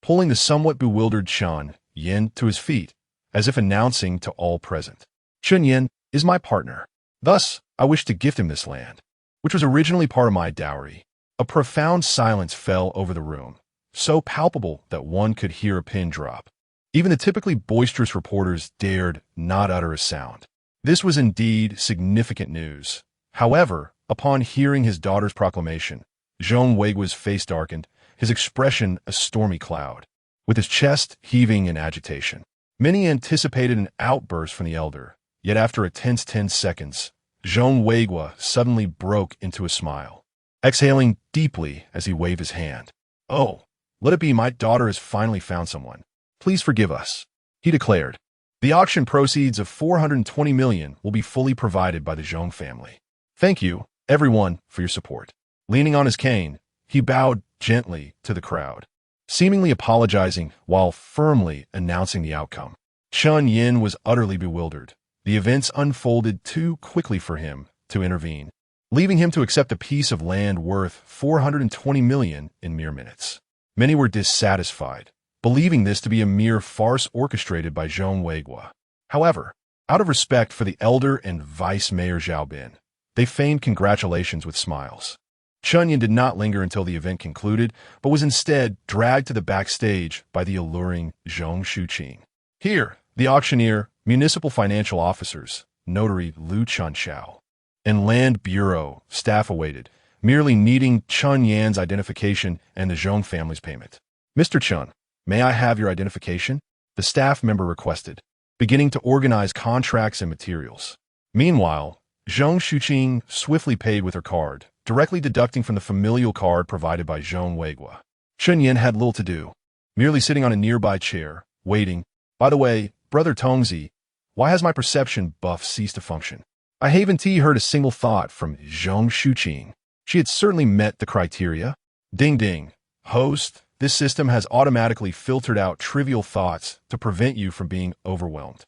pulling the somewhat bewildered Chen Yan to his feet, as if announcing to all present, "Chen Yan is my partner. Thus, I wish to gift him this land, which was originally part of my dowry." A profound silence fell over the room, so palpable that one could hear a pin drop. Even the typically boisterous reporters dared not utter a sound. This was indeed significant news. However, upon hearing his daughter's proclamation, Zhong Weigua's face darkened, his expression a stormy cloud, with his chest heaving in agitation. Many anticipated an outburst from the elder, yet after a tense 10 seconds, Zhong Weigua suddenly broke into a smile, exhaling deeply as he waved his hand. "Oh, let it be, my daughter has finally found someone. Please forgive us," he declared. "The auction proceeds of 420 million will be fully provided by the Zhong family. Thank you, everyone, for your support." Leaning on his cane, he bowed gently to the crowd, seemingly apologizing while firmly announcing the outcome. Chen Yan was utterly bewildered. The events unfolded too quickly for him to intervene, leaving him to accept a piece of land worth 420 million in mere minutes. Many were dissatisfied, believing this to be a mere farce orchestrated by Zhong Weigua. However, out of respect for the elder and Vice Mayor Zhao Bin, they feigned congratulations with smiles. Chen Yan did not linger until the event concluded, but was instead dragged to the backstage by the alluring Zhong Shuqing. Here, the auctioneer, municipal financial officers, notary Liu Chunxiao, and Land Bureau staff awaited, merely needing Chen Yan's identification and the Zhong family's payment. "Mr. Chen, may I have your identification?" the staff member requested, beginning to organize contracts and materials. Meanwhile, Zhong Shuqing swiftly paid with her card, directly deducting from the familial card provided by Zhong Weigua. Chen Yan had little to do, merely sitting on a nearby chair, waiting. "By the way, Brother Tongzi, why has my perception buff ceased to function?" I haven't heard a single thought from Zhong Shuqing. She had certainly met the criteria. Ding ding. Host, this system has automatically filtered out trivial thoughts to prevent you from being overwhelmed.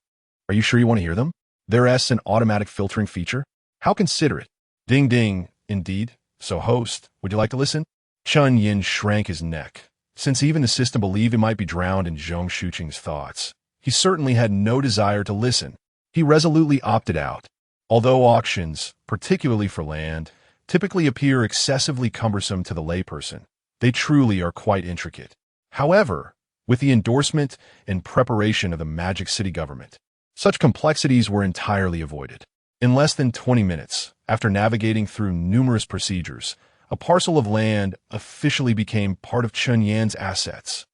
Are you sure you want to hear them? There's an automatic filtering feature. How considerate. Ding ding. Indeed. So host, would you like to listen? Chen Yan shrank his neck. Since even the system believed it might be drowned in Zhong Shuqing's thoughts, he certainly had no desire to listen. He resolutely opted out. Although auctions, particularly for land, typically appear excessively cumbersome to the layperson, they truly are quite intricate. However, with the endorsement and preparation of the Magic City government, such complexities were entirely avoided. In less than 20 minutes, after navigating through numerous procedures, a parcel of land officially became part of Chen Yan's assets.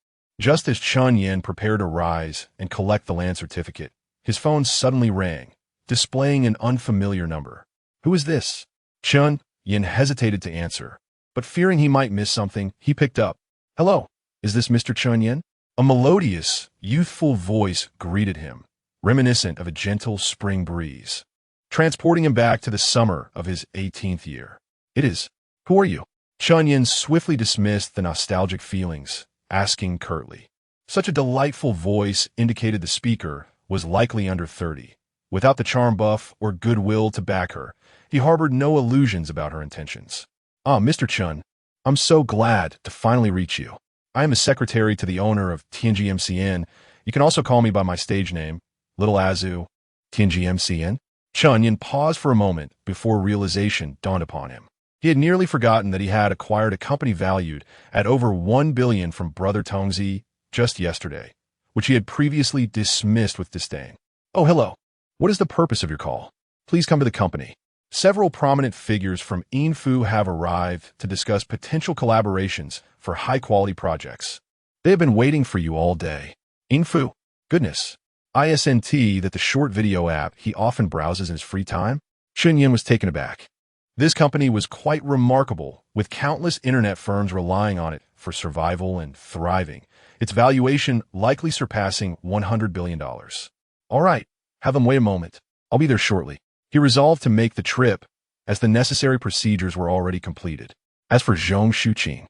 Just as Chen Yan prepared to rise and collect the land certificate, his phone suddenly rang, displaying an unfamiliar number. "Who is this?" Chen Yan hesitated to answer, but fearing he might miss something, he picked up. "Hello, is this Mr. Chen Yan?" A melodious, youthful voice greeted him, reminiscent of a gentle spring breeze, transporting him back to the summer of his 18th year. "It is. Who are you?" Chen Yan swiftly dismissed the nostalgic feelings, asking curtly. Such a delightful voice indicated the speaker was likely under 30. Without the charm buff or goodwill to back her, he harbored no illusions about her intentions. "Ah, Mr. Chen, I'm so glad to finally reach you. I am a secretary to the owner of Tianji MCN. You can also call me by my stage name, Little Azu." Tianji MCN? Chen Yan paused for a moment before realization dawned upon him. He had nearly forgotten that he had acquired a company valued at over 1 billion from Brother Tongzi just yesterday, which he had previously dismissed with disdain. "Oh, hello. What is the purpose of your call?" Please come to the company. Several prominent figures from Info have arrived to discuss potential collaborations for high-quality projects. They have been waiting for you all day. Info? Goodness. ISNT that the short video app he often browses in his free time? Chen Yan was taken aback. This company was quite remarkable, with countless internet firms relying on it for survival and thriving, its valuation likely surpassing $100 billion. All right, have them wait a moment. I'll be there shortly. He resolved to make the trip, as the necessary procedures were already completed. As for Zhong Shuqing,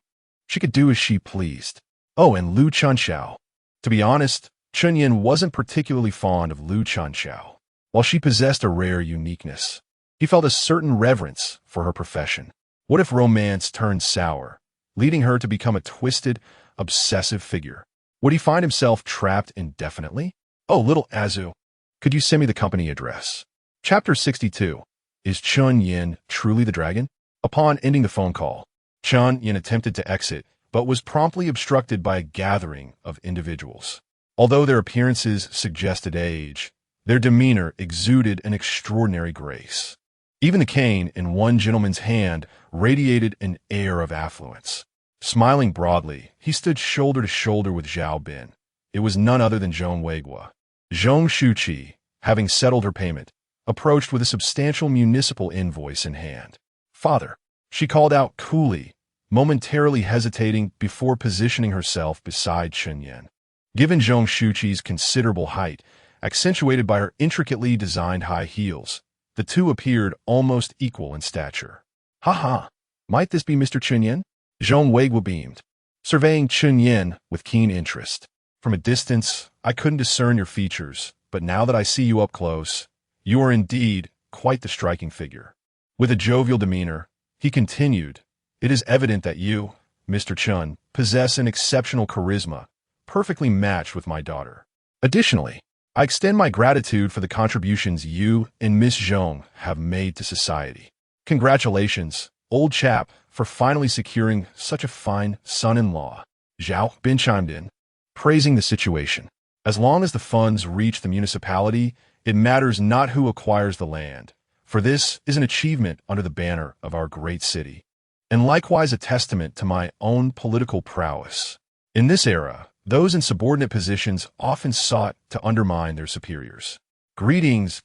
she could do as she pleased. Oh, and Lu Chunxiao. To be honest, Chen Yan wasn't particularly fond of Lu Chunxiao. While she possessed a rare uniqueness, he felt a certain reverence for her profession. What if romance turned sour, leading her to become a twisted, obsessive figure? Would he find himself trapped indefinitely? Oh, little Azu, could you send me the company address? Chapter 62. Is Chen Yan truly the dragon? Upon ending the phone call, Chen Yan attempted to exit, but was promptly obstructed by a gathering of individuals. Although their appearances suggested age, their demeanor exuded an extraordinary grace. Even the cane in one gentleman's hand radiated an air of affluence. Smiling broadly, he stood shoulder to shoulder with Zhao Bin. It was none other than Zhong Weiguo. Zhong Shuqi, having settled her payment, approached with a substantial municipal invoice in hand. Father, she called out coolly, momentarily hesitating before positioning herself beside Chen Yan. Given Zhong Shuqi's considerable height, accentuated by her intricately designed high heels, the two appeared almost equal in stature. Ha! Might this be Mr. Chen Yan? Zhong Weiguo beamed, surveying Chen Yan with keen interest. From a distance, I couldn't discern your features, but now that I see you up close, you are indeed quite the striking figure. With a jovial demeanor, he continued, it is evident that you, Mr. Chen, possess an exceptional charisma, perfectly matched with my daughter. Additionally, I extend my gratitude for the contributions you and Miss Zhong have made to society. Congratulations, old chap, for finally securing such a fine son-in-law. Zhao Bin chimed in, praising the situation. As long as the funds reach the municipality, it matters not who acquires the land, for this is an achievement under the banner of our great city, and likewise a testament to my own political prowess. In this era, those in subordinate positions often sought to undermine their superiors. Greetings,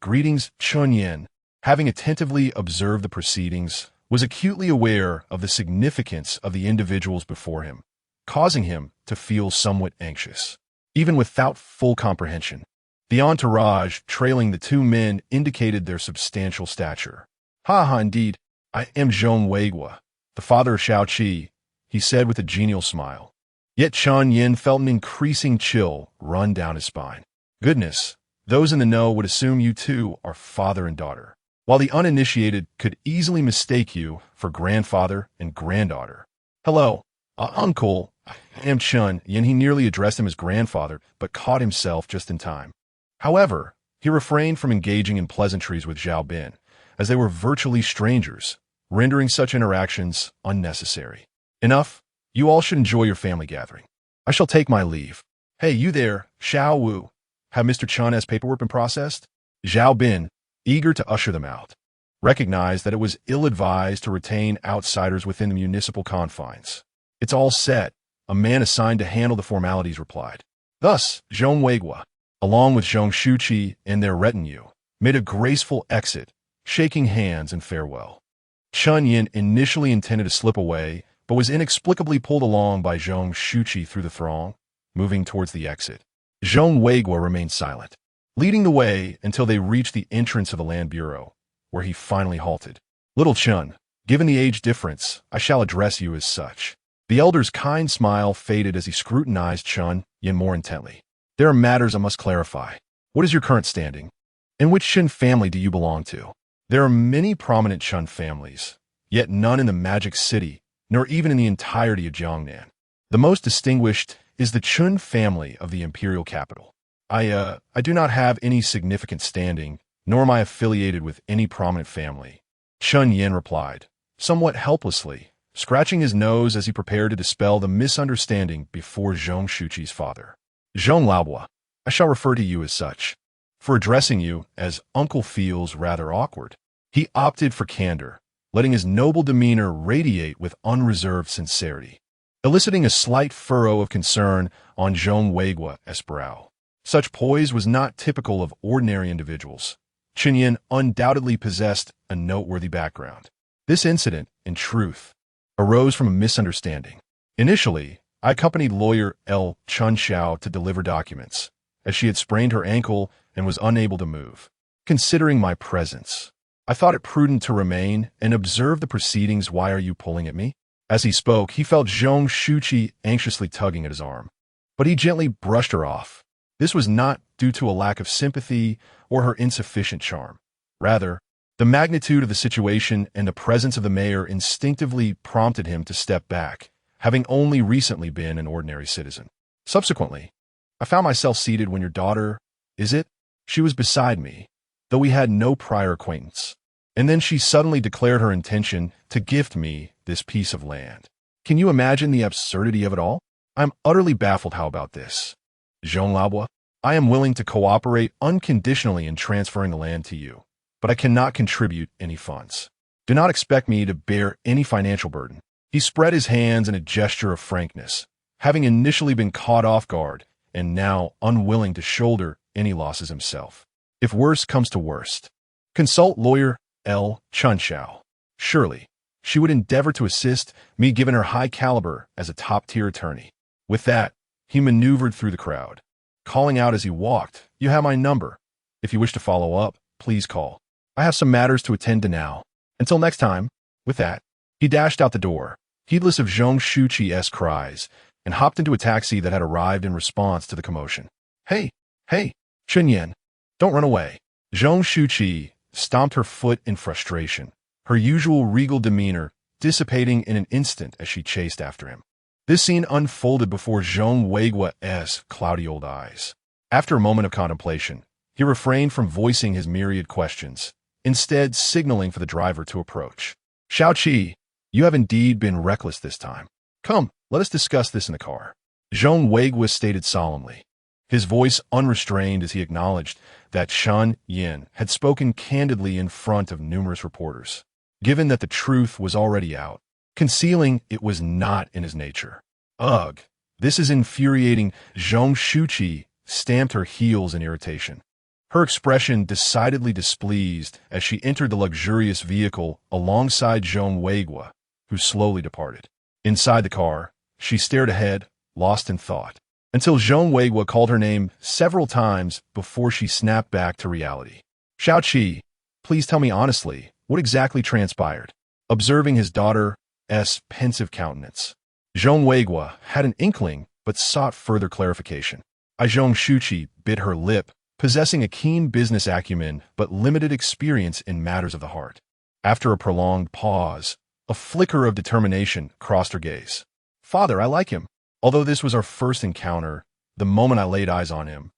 Chen Yan. Having attentively observed the proceedings, was acutely aware of the significance of the individuals before him, causing him to feel somewhat anxious. Even without full comprehension, the entourage trailing the two men indicated their substantial stature. Indeed, I am Zhong Weiguo, the father of Shao Qi, he said with a genial smile. Yet Chen Yan felt an increasing chill run down his spine. Goodness, those in the know would assume you two are father and daughter, while the uninitiated could easily mistake you for grandfather and granddaughter. Hello, uncle, I am Chen Yan. He nearly addressed him as grandfather, but caught himself just in time. However, he refrained from engaging in pleasantries with Zhao Bin, as they were virtually strangers, rendering such interactions unnecessary. Enough, you all should enjoy your family gathering. I shall take my leave. Hey, you there, Xiao Wu. Have Mr. Chen's paperwork been processed? Zhao Bin, eager to usher them out, recognized that it was ill-advised to retain outsiders within the municipal confines. It's all set, a man assigned to handle the formalities replied. Thus, Zhong Weiguo, along with Zhong Shuqi and their retinue, made a graceful exit, shaking hands in farewell. Chen Yan initially intended to slip away, but was inexplicably pulled along by Zhong Shuqi through the throng, moving towards the exit. Zhong Weiguo remained silent, leading the way until they reached the entrance of the Land Bureau, where he finally halted. Little Chen, given the age difference, I shall address you as such. The elder's kind smile faded as he scrutinized Chen Yan more intently. There are matters I must clarify. What is your current standing? And which Chen family do you belong to? There are many prominent Chen families, yet none in the Magic City, nor even in the entirety of Jiangnan. The most distinguished is the Chen family of the imperial capital. I do not have any significant standing, nor am I affiliated with any prominent family. Chen Yan replied, somewhat helplessly, scratching his nose as he prepared to dispel the misunderstanding before Zhong Shuqi's father. Zhong Laobo, I shall refer to you as such. for addressing you as uncle feels rather awkward. He opted for candor, letting his noble demeanor radiate with unreserved sincerity, eliciting a slight furrow of concern on Zhong Weigua's brow. Such poise was not typical of ordinary individuals. Chen Yan undoubtedly possessed a noteworthy background. This incident, in truth, arose from a misunderstanding. Initially, I accompanied lawyer L. Chun Xiao to deliver documents, as she had sprained her ankle and was unable to move. Considering my presence, I thought it prudent to remain and observe the proceedings. Why are you pulling at me? As he spoke, he felt Zhong Shuqi anxiously tugging at his arm, but he gently brushed her off. This was not due to a lack of sympathy or her insufficient charm. Rather, the magnitude of the situation and the presence of the mayor instinctively prompted him to step back, having only recently been an ordinary citizen. Subsequently, I found myself seated when your daughter, is it? She was beside me, though we had no prior acquaintance. And then she suddenly declared her intention to gift me this piece of land. Can you imagine the absurdity of it all? I'm utterly baffled. How about this? Zhong Labua, I am willing to cooperate unconditionally in transferring the land to you, but I cannot contribute any funds. Do not expect me to bear any financial burden. He spread his hands in a gesture of frankness, having initially been caught off guard and now unwilling to shoulder any losses himself. If worst comes to worst, consult lawyer L. Chun Xiao. Surely, she would endeavor to assist me given her high caliber as a top-tier attorney. With that, he maneuvered through the crowd, calling out as he walked, "You have my number. If you wish to follow up, please call. I have some matters to attend to now. Until next time." With that, he dashed out the door, heedless of Zhong Shuqi's cries, and hopped into a taxi that had arrived in response to the commotion. Hey, Chen Yan, don't run away. Zhong Shuqi stomped her foot in frustration, her usual regal demeanor dissipating in an instant as she chased after him. This scene unfolded before Zhong Weigua's cloudy old eyes. After a moment of contemplation, he refrained from voicing his myriad questions, instead signaling for the driver to approach. Xiaoqi, you have indeed been reckless this time. Come, let us discuss this in the car. Zhong Weigua stated solemnly, his voice unrestrained as he acknowledged that Chen Yan had spoken candidly in front of numerous reporters. Given that the truth was already out, concealing it was not in his nature. Ugh, this is infuriating. Zhong Shuqi stamped her heels in irritation, her expression decidedly displeased as she entered the luxurious vehicle alongside Zhong Weigua, who slowly departed. Inside the car, she stared ahead, lost in thought, until Zhong Weigua called her name several times before she snapped back to reality. Xiaoqi, please tell me honestly, what exactly transpired? Observing his daughter's pensive countenance, Zhong Weigua had an inkling but sought further clarification. Zhong Shuqi bit her lip, possessing a keen business acumen but limited experience in matters of the heart. After a prolonged pause, a flicker of determination crossed her gaze. Father, I like him. Although this was our first encounter, the moment I laid eyes on him,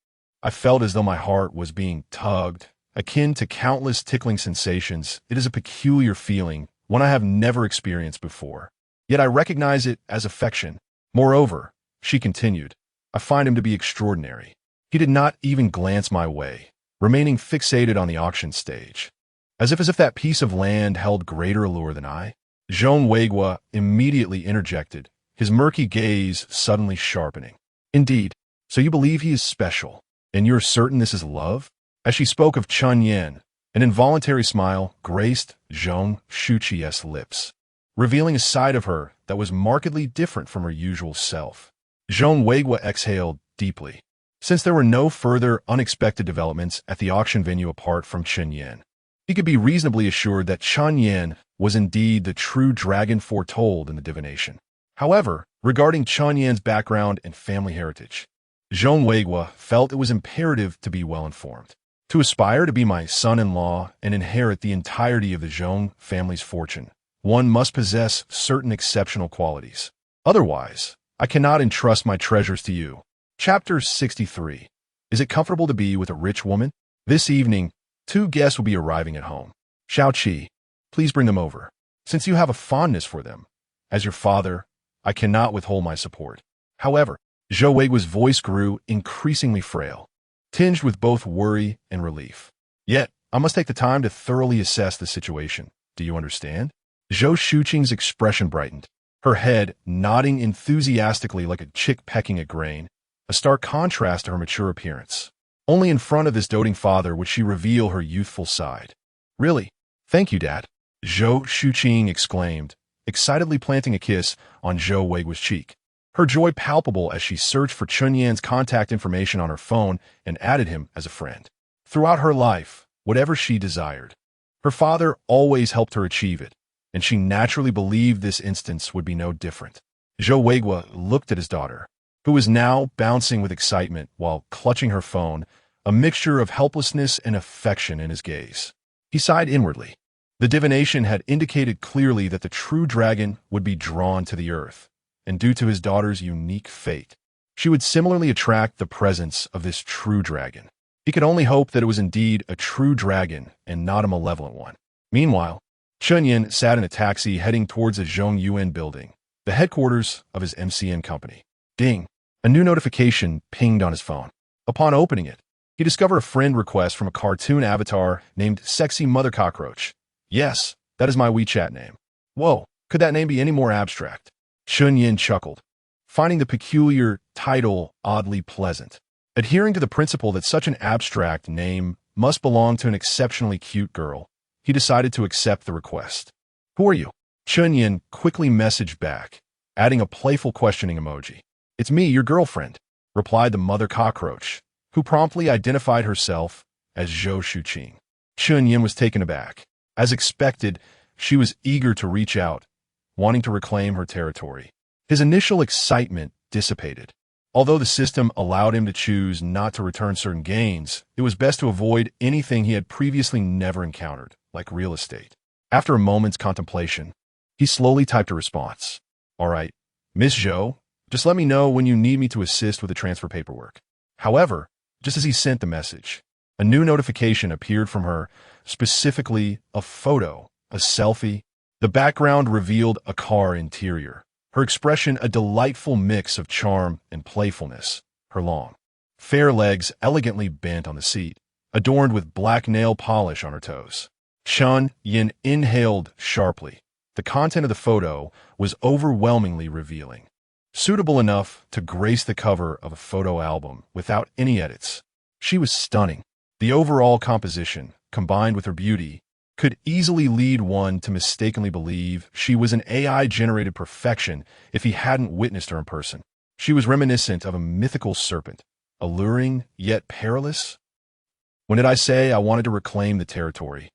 I felt as though my heart was being tugged. Akin to countless tickling sensations, it is a peculiar feeling, one I have never experienced before. Yet I recognize it as affection. Moreover, she continued, I find him to be extraordinary. He did not even glance my way, remaining fixated on the auction stage, as if that piece of land held greater allure than I. Zhong Weigua immediately interjected, his murky gaze suddenly sharpening. Indeed, so you believe he is special, and you're certain this is love? As she spoke of Chen Yan, an involuntary smile graced Zhong Shuqi's lips, revealing a side of her that was markedly different from her usual self. Zhong Weigua exhaled deeply. Since there were no further unexpected developments at the auction venue apart from Chen Yan, he could be reasonably assured that Chen Yan was indeed the true dragon foretold in the divination. However, regarding Chen Yan's background and family heritage, Zhong Weigua felt it was imperative to be well informed. To aspire to be my son-in-law and inherit the entirety of the Zhong family's fortune, one must possess certain exceptional qualities. Otherwise, I cannot entrust my treasures to you. Chapter 63. Is it comfortable to be with a rich woman? This evening, 2 guests will be arriving at home. Xiaoqi, please bring them over. Since you have a fondness for them, as your father, I cannot withhold my support. However, Zhou Weigua's voice grew increasingly frail. tinged with both worry and relief. Yet, I must take the time to thoroughly assess the situation. Do you understand? Zhou Shuqing's expression brightened, her head nodding enthusiastically like a chick pecking at grain, a stark contrast to her mature appearance. Only in front of this doting father would she reveal her youthful side. Really? Thank you, Dad, Zhou Shuqing exclaimed, excitedly planting a kiss on Zhou Weiguo's cheek, her joy palpable as she searched for Chen Yan's contact information on her phone and added him as a friend. Throughout her life, whatever she desired, her father always helped her achieve it, and she naturally believed this instance would be no different. Zhou Weiguo looked at his daughter, who was now bouncing with excitement while clutching her phone, a mixture of helplessness and affection in his gaze. He sighed inwardly. The divination had indicated clearly that the true dragon would be drawn to the earth, and due to his daughter's unique fate, she would similarly attract the presence of this true dragon. He could only hope that it was indeed a true dragon and not a malevolent one. Meanwhile, Chen Yan sat in a taxi heading towards the Zhongyuan building, the headquarters of his MCN company. Ding! A new notification pinged on his phone. Upon opening it, he discovered a friend request from a cartoon avatar named Sexy Mother Cockroach. Yes, that is my WeChat name. Whoa, could that name be any more abstract? Chen Yan chuckled, finding the peculiar title oddly pleasant. Adhering to the principle that such an abstract name must belong to an exceptionally cute girl, he decided to accept the request. Who are you? Chen Yan quickly messaged back, adding a playful questioning emoji. It's me, your girlfriend, replied the mother cockroach, who promptly identified herself as Zhou Shuqing. Chen Yan was taken aback. As expected, she was eager to reach out, wanting to reclaim her territory. His initial excitement dissipated. Although the system allowed him to choose not to return certain gains, it was best to avoid anything he had previously never encountered, like real estate. After a moment's contemplation, he slowly typed a response. All right, Miss Zhou, just let me know when you need me to assist with the transfer paperwork. However, just as he sent the message, a new notification appeared from her, specifically a photo, a selfie. The background revealed a car interior, her expression a delightful mix of charm and playfulness, her long, fair legs elegantly bent on the seat, adorned with black nail polish on her toes. Chen Yan inhaled sharply. The content of the photo was overwhelmingly revealing, suitable enough to grace the cover of a photo album without any edits. She was stunning. The overall composition, combined with her beauty, could easily lead one to mistakenly believe she was an AI-generated perfection if he hadn't witnessed her in person. She was reminiscent of a mythical serpent, alluring yet perilous. When did I say I wanted to reclaim the territory?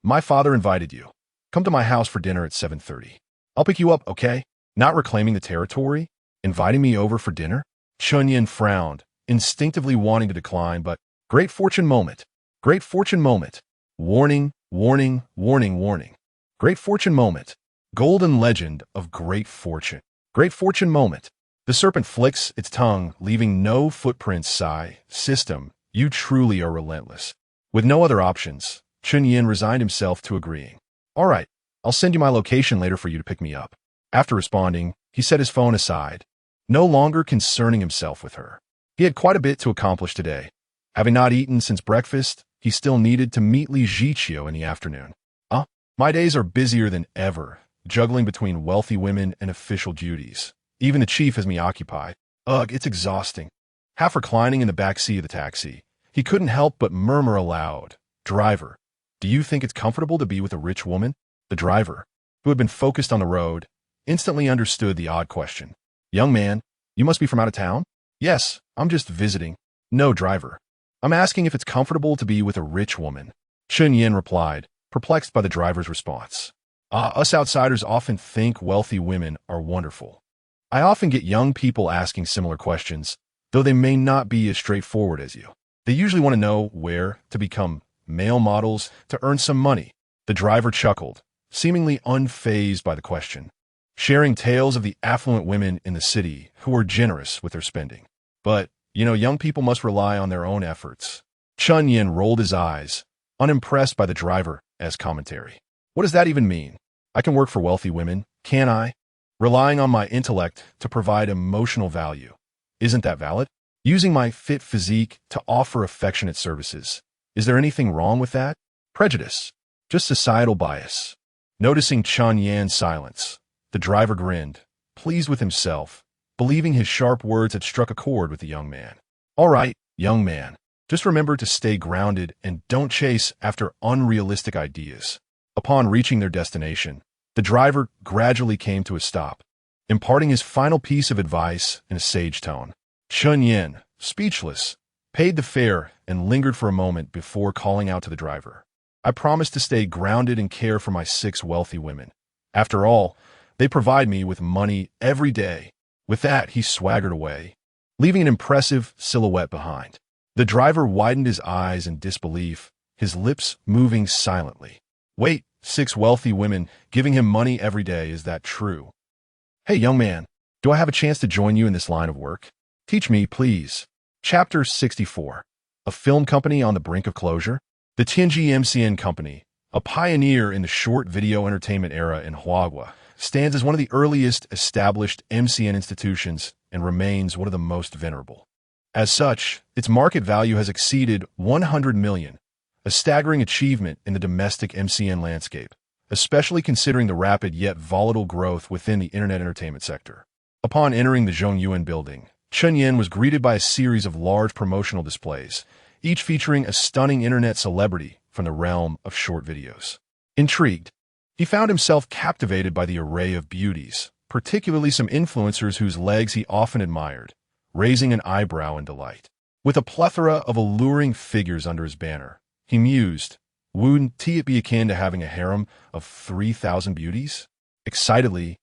My father invited you. Come to my house for dinner at 7:30. I'll pick you up, okay? Not reclaiming the territory? Inviting me over for dinner? Chen Yan frowned, instinctively wanting to decline, but great fortune moment. Great fortune moment. Warning, warning, warning, warning. Great fortune moment. Golden legend of great fortune. Great fortune moment. The serpent flicks its tongue, leaving no footprints. Sigh. System, you truly are relentless. With no other options, Chen Yan resigned himself to agreeing. All right, I'll send you my location later for you to pick me up. After responding, he set his phone aside, no longer concerning himself with her. He had quite a bit to accomplish today. Having not eaten since breakfast, he still needed to meet Li Zhiqiu in the afternoon. My days are busier than ever, juggling between wealthy women and official duties. Even the chief has me occupied. Ugh, it's exhausting. Half reclining in the back seat of the taxi, he couldn't help but murmur aloud, Driver, do you think it's comfortable to be with a rich woman? The driver, who had been focused on the road, instantly understood the odd question. Young man, you must be from out of town? Yes, I'm just visiting. No, driver. I'm asking if it's comfortable to be with a rich woman. Chen Yan replied, perplexed by the driver's response. Us outsiders often think wealthy women are wonderful. I often get young people asking similar questions, though they may not be as straightforward as you. They usually want to know where to become male models to earn some money. The driver chuckled, seemingly unfazed by the question, sharing tales of the affluent women in the city who were generous with their spending. But, young people must rely on their own efforts. Chen Yan rolled his eyes, unimpressed by the driver's commentary. What does that even mean? I can work for wealthy women, can't I? Relying on my intellect to provide emotional value. Isn't that valid? Using my fit physique to offer affectionate services. Is there anything wrong with that? Prejudice. Just societal bias. Noticing Chen Yan's silence, the driver grinned, pleased with himself, believing his sharp words had struck a chord with the young man. All right, young man. Just remember to stay grounded and don't chase after unrealistic ideas. Upon reaching their destination, the driver gradually came to a stop, imparting his final piece of advice in a sage tone. Chen Yan, speechless, paid the fare and lingered for a moment before calling out to the driver. I promise to stay grounded and care for my 6 wealthy women. After all, they provide me with money every day. With that, he swaggered away, leaving an impressive silhouette behind. The driver widened his eyes in disbelief, his lips moving silently. Wait, 6 wealthy women giving him money every day, is that true? Hey, young man, do I have a chance to join you in this line of work? Teach me, please. Chapter 64. A film company on the brink of closure? The Tianji MCN Company, a pioneer in the short video entertainment era in Huagua, stands as one of the earliest established MCN institutions and remains one of the most venerable. As such, its market value has exceeded 100 million, a staggering achievement in the domestic MCN landscape, especially considering the rapid yet volatile growth within the internet entertainment sector. Upon entering the Zhongyuan building, Chen Yan was greeted by a series of large promotional displays, each featuring a stunning internet celebrity from the realm of short videos. Intrigued, he found himself captivated by the array of beauties, particularly some influencers whose legs he often admired, raising an eyebrow in delight. With a plethora of alluring figures under his banner, he mused, wouldn't it be akin to having a harem of 3,000 beauties? Excitedly,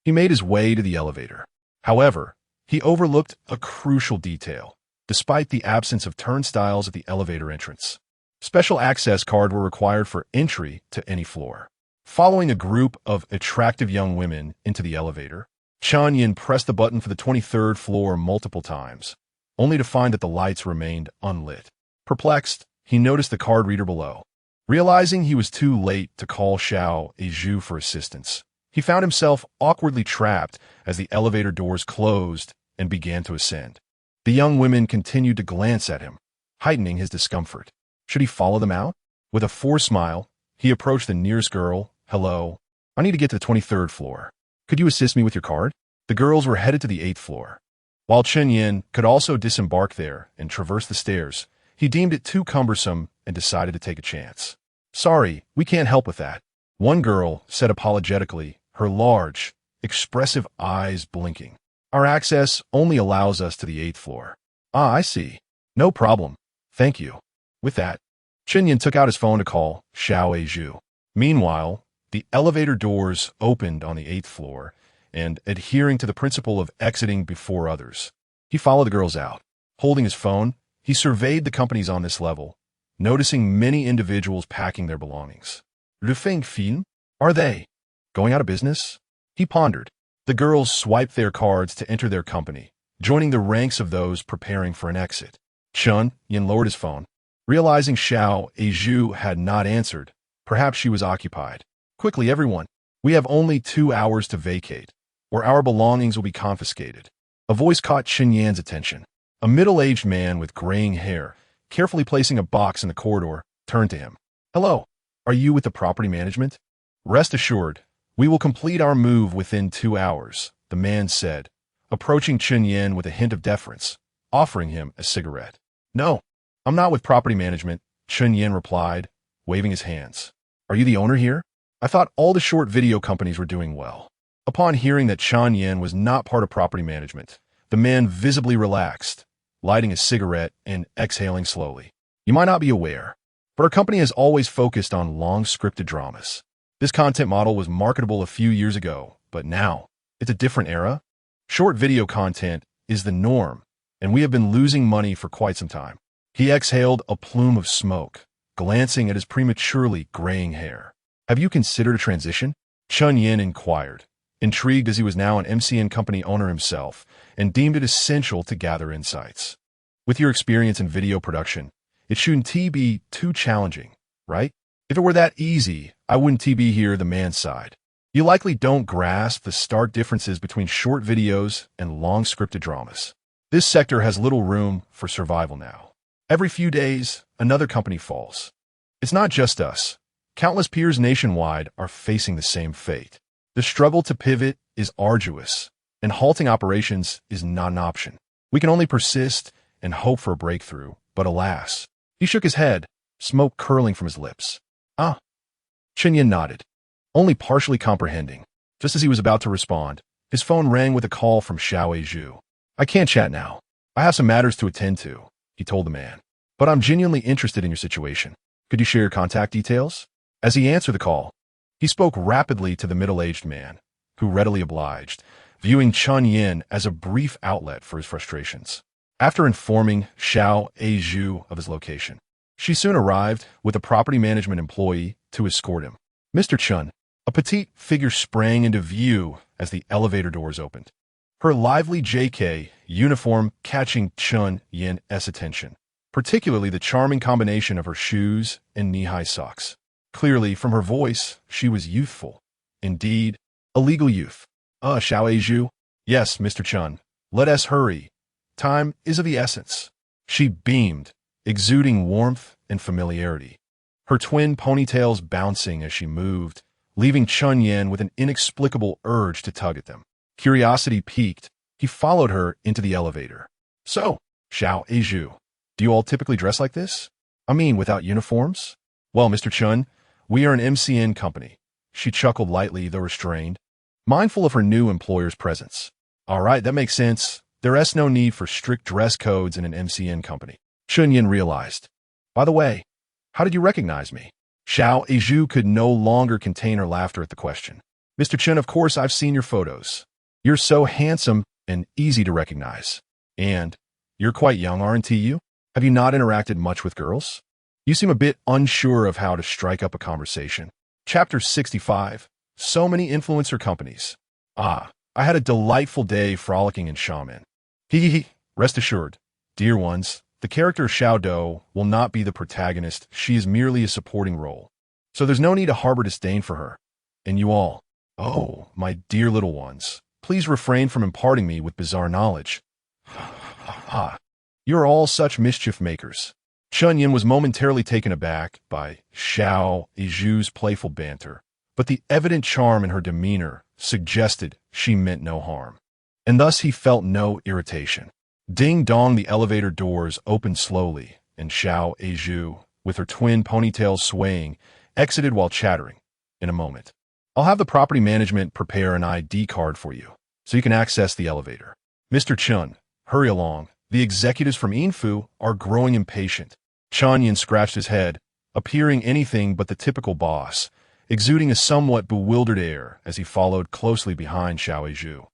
he made his way to the elevator. However, he overlooked a crucial detail. Despite the absence of turnstiles at the elevator entrance, special access cards were required for entry to any floor. Following a group of attractive young women into the elevator, Chen Yan pressed the button for the 23rd floor multiple times, only to find that the lights remained unlit. Perplexed, he noticed the card reader below. Realizing he was too late to call Xiao Eizhu for assistance, he found himself awkwardly trapped as the elevator doors closed and began to ascend. The young women continued to glance at him, heightening his discomfort. Should he follow them out? With a forced smile, he approached the nearest girl. Hello, I need to get to the 23rd floor. Could you assist me with your card? The girls were headed to the 8th floor. While Chen Yan could also disembark there and traverse the stairs, he deemed it too cumbersome and decided to take a chance. Sorry, we can't help with that. One girl said apologetically, her large, expressive eyes blinking. Our access only allows us to the 8th floor. Ah, I see. No problem. Thank you. With that, Chen Yan took out his phone to call Xiao Eizhu. Meanwhile, the elevator doors opened on the 8th floor, and adhering to the principle of exiting before others, he followed the girls out. Holding his phone, he surveyed the companies on this level, noticing many individuals packing their belongings. Le Feng Film? Are they going out of business? He pondered. The girls swiped their cards to enter their company, joining the ranks of those preparing for an exit. Chen Yan lowered his phone. Realizing Xiao Eizhu had not answered, perhaps she was occupied. Quickly, everyone. We have only 2 hours to vacate, or our belongings will be confiscated. A voice caught Chen Yan's attention. A middle-aged man with graying hair, carefully placing a box in the corridor, turned to him. Hello, are you with the property management? Rest assured, we will complete our move within 2 hours, the man said, approaching Chen Yan with a hint of deference, offering him a cigarette. No, I'm not with property management, Chen Yan replied, waving his hands. Are you the owner here? I thought all the short video companies were doing well. Upon hearing that Chen Yan was not part of property management, the man visibly relaxed, lighting a cigarette and exhaling slowly. You might not be aware, but our company has always focused on long scripted dramas. This content model was marketable a few years ago, but now, it's a different era. Short video content is the norm, and we have been losing money for quite some time. He exhaled a plume of smoke, glancing at his prematurely graying hair. Have you considered a transition? Chen Yan inquired, intrigued as he was now an MCN company owner himself, and deemed it essential to gather insights. With your experience in video production, it shouldn't be too challenging, right? If it were that easy, I wouldn't be here, the man sighed. You likely don't grasp the stark differences between short videos and long scripted dramas. This sector has little room for survival now. Every few days, another company falls. It's not just us. Countless peers nationwide are facing the same fate. The struggle to pivot is arduous, and halting operations is not an option. We can only persist and hope for a breakthrough, but alas. He shook his head, smoke curling from his lips. Ah. Chen Yan nodded, only partially comprehending. Just as he was about to respond, his phone rang with a call from Xiao Zhu. I can't chat now. I have some matters to attend to, he told the man. But I'm genuinely interested in your situation. Could you share your contact details? As he answered the call, he spoke rapidly to the middle-aged man, who readily obliged, viewing Chen Yan as a brief outlet for his frustrations. After informing Xiao Zhu of his location, she soon arrived with a property management employee to escort him. Mr. Chen, a petite figure sprang into view as the elevator doors opened, her lively JK uniform catching Chen Yan's attention, particularly the charming combination of her shoes and knee-high socks. Clearly, from her voice, she was youthful. Indeed, a legal youth. Xiao Zhu? Yes, Mr. Chen. Let us hurry. Time is of the essence. She beamed, exuding warmth and familiarity, her twin ponytails bouncing as she moved, leaving Chen Yan with an inexplicable urge to tug at them. Curiosity piqued, he followed her into the elevator. So, Xiao Zhu, do you all typically dress like this? I mean, without uniforms? Well, Mr. Chen, we are an MCN company. She chuckled lightly, though restrained, mindful of her new employer's presence. All right, that makes sense. There is no need for strict dress codes in an MCN company. Chen Yan realized. By the way, how did you recognize me? Xiao Zhu could no longer contain her laughter at the question. Mr. Chen, of course I've seen your photos. You're so handsome and easy to recognize. And you're quite young, aren't you? Have you not interacted much with girls? You seem a bit unsure of how to strike up a conversation. Chapter 65. So many influencer companies. I had a delightful day frolicking in Xiamen. Rest assured, dear ones, the character Xiao Dou will not be the protagonist. She is merely a supporting role. So there's no need to harbor disdain for her. And you all, oh, my dear little ones, please refrain from imparting me with bizarre knowledge. You're all such mischief makers. Chen Yan was momentarily taken aback by Xiao Zhu's playful banter, but the evident charm in her demeanor suggested she meant no harm. And thus he felt no irritation. Ding-dong, the elevator doors opened slowly, and Xiao Zhu, with her twin ponytails swaying, exited while chattering. In a moment, I'll have the property management prepare an ID card for you, so you can access the elevator. Mr. Chen, hurry along. The executives from Yinfu are growing impatient. Chen Yan scratched his head, appearing anything but the typical boss, exuding a somewhat bewildered air as he followed closely behind Xiao Zhu.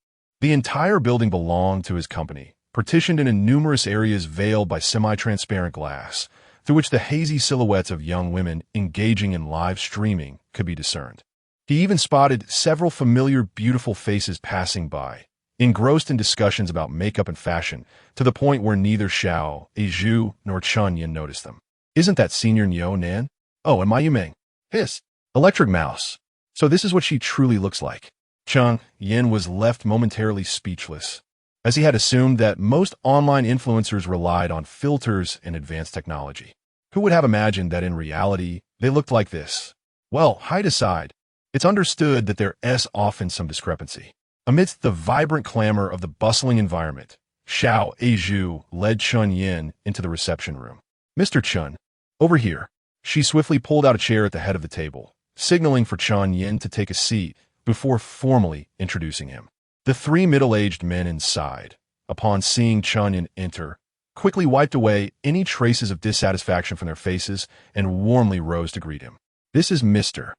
The entire building belonged to his company, partitioned into numerous areas veiled by semi-transparent glass, through which the hazy silhouettes of young women engaging in live streaming could be discerned. He even spotted several familiar, beautiful faces passing by, engrossed in discussions about makeup and fashion, to the point where neither Xiao Zhu nor Chen Yan noticed them. Isn't that Senior Nyo Nan? Oh, and Ma Yumeng. Hiss. Electric Mouse. So this is what she truly looks like. Chen Yan was left momentarily speechless, as he had assumed that most online influencers relied on filters and advanced technology. Who would have imagined that in reality, they looked like this? Well, height aside, it's understood that there is often some discrepancy. Amidst the vibrant clamor of the bustling environment, Xiao Zhu led Chen Yan into the reception room. Mr. Chen, over here. She swiftly pulled out a chair at the head of the table, signaling for Chen Yan to take a seat before formally introducing him. The three middle-aged men inside, upon seeing Chen Yan enter, quickly wiped away any traces of dissatisfaction from their faces and warmly rose to greet him. This is Mr.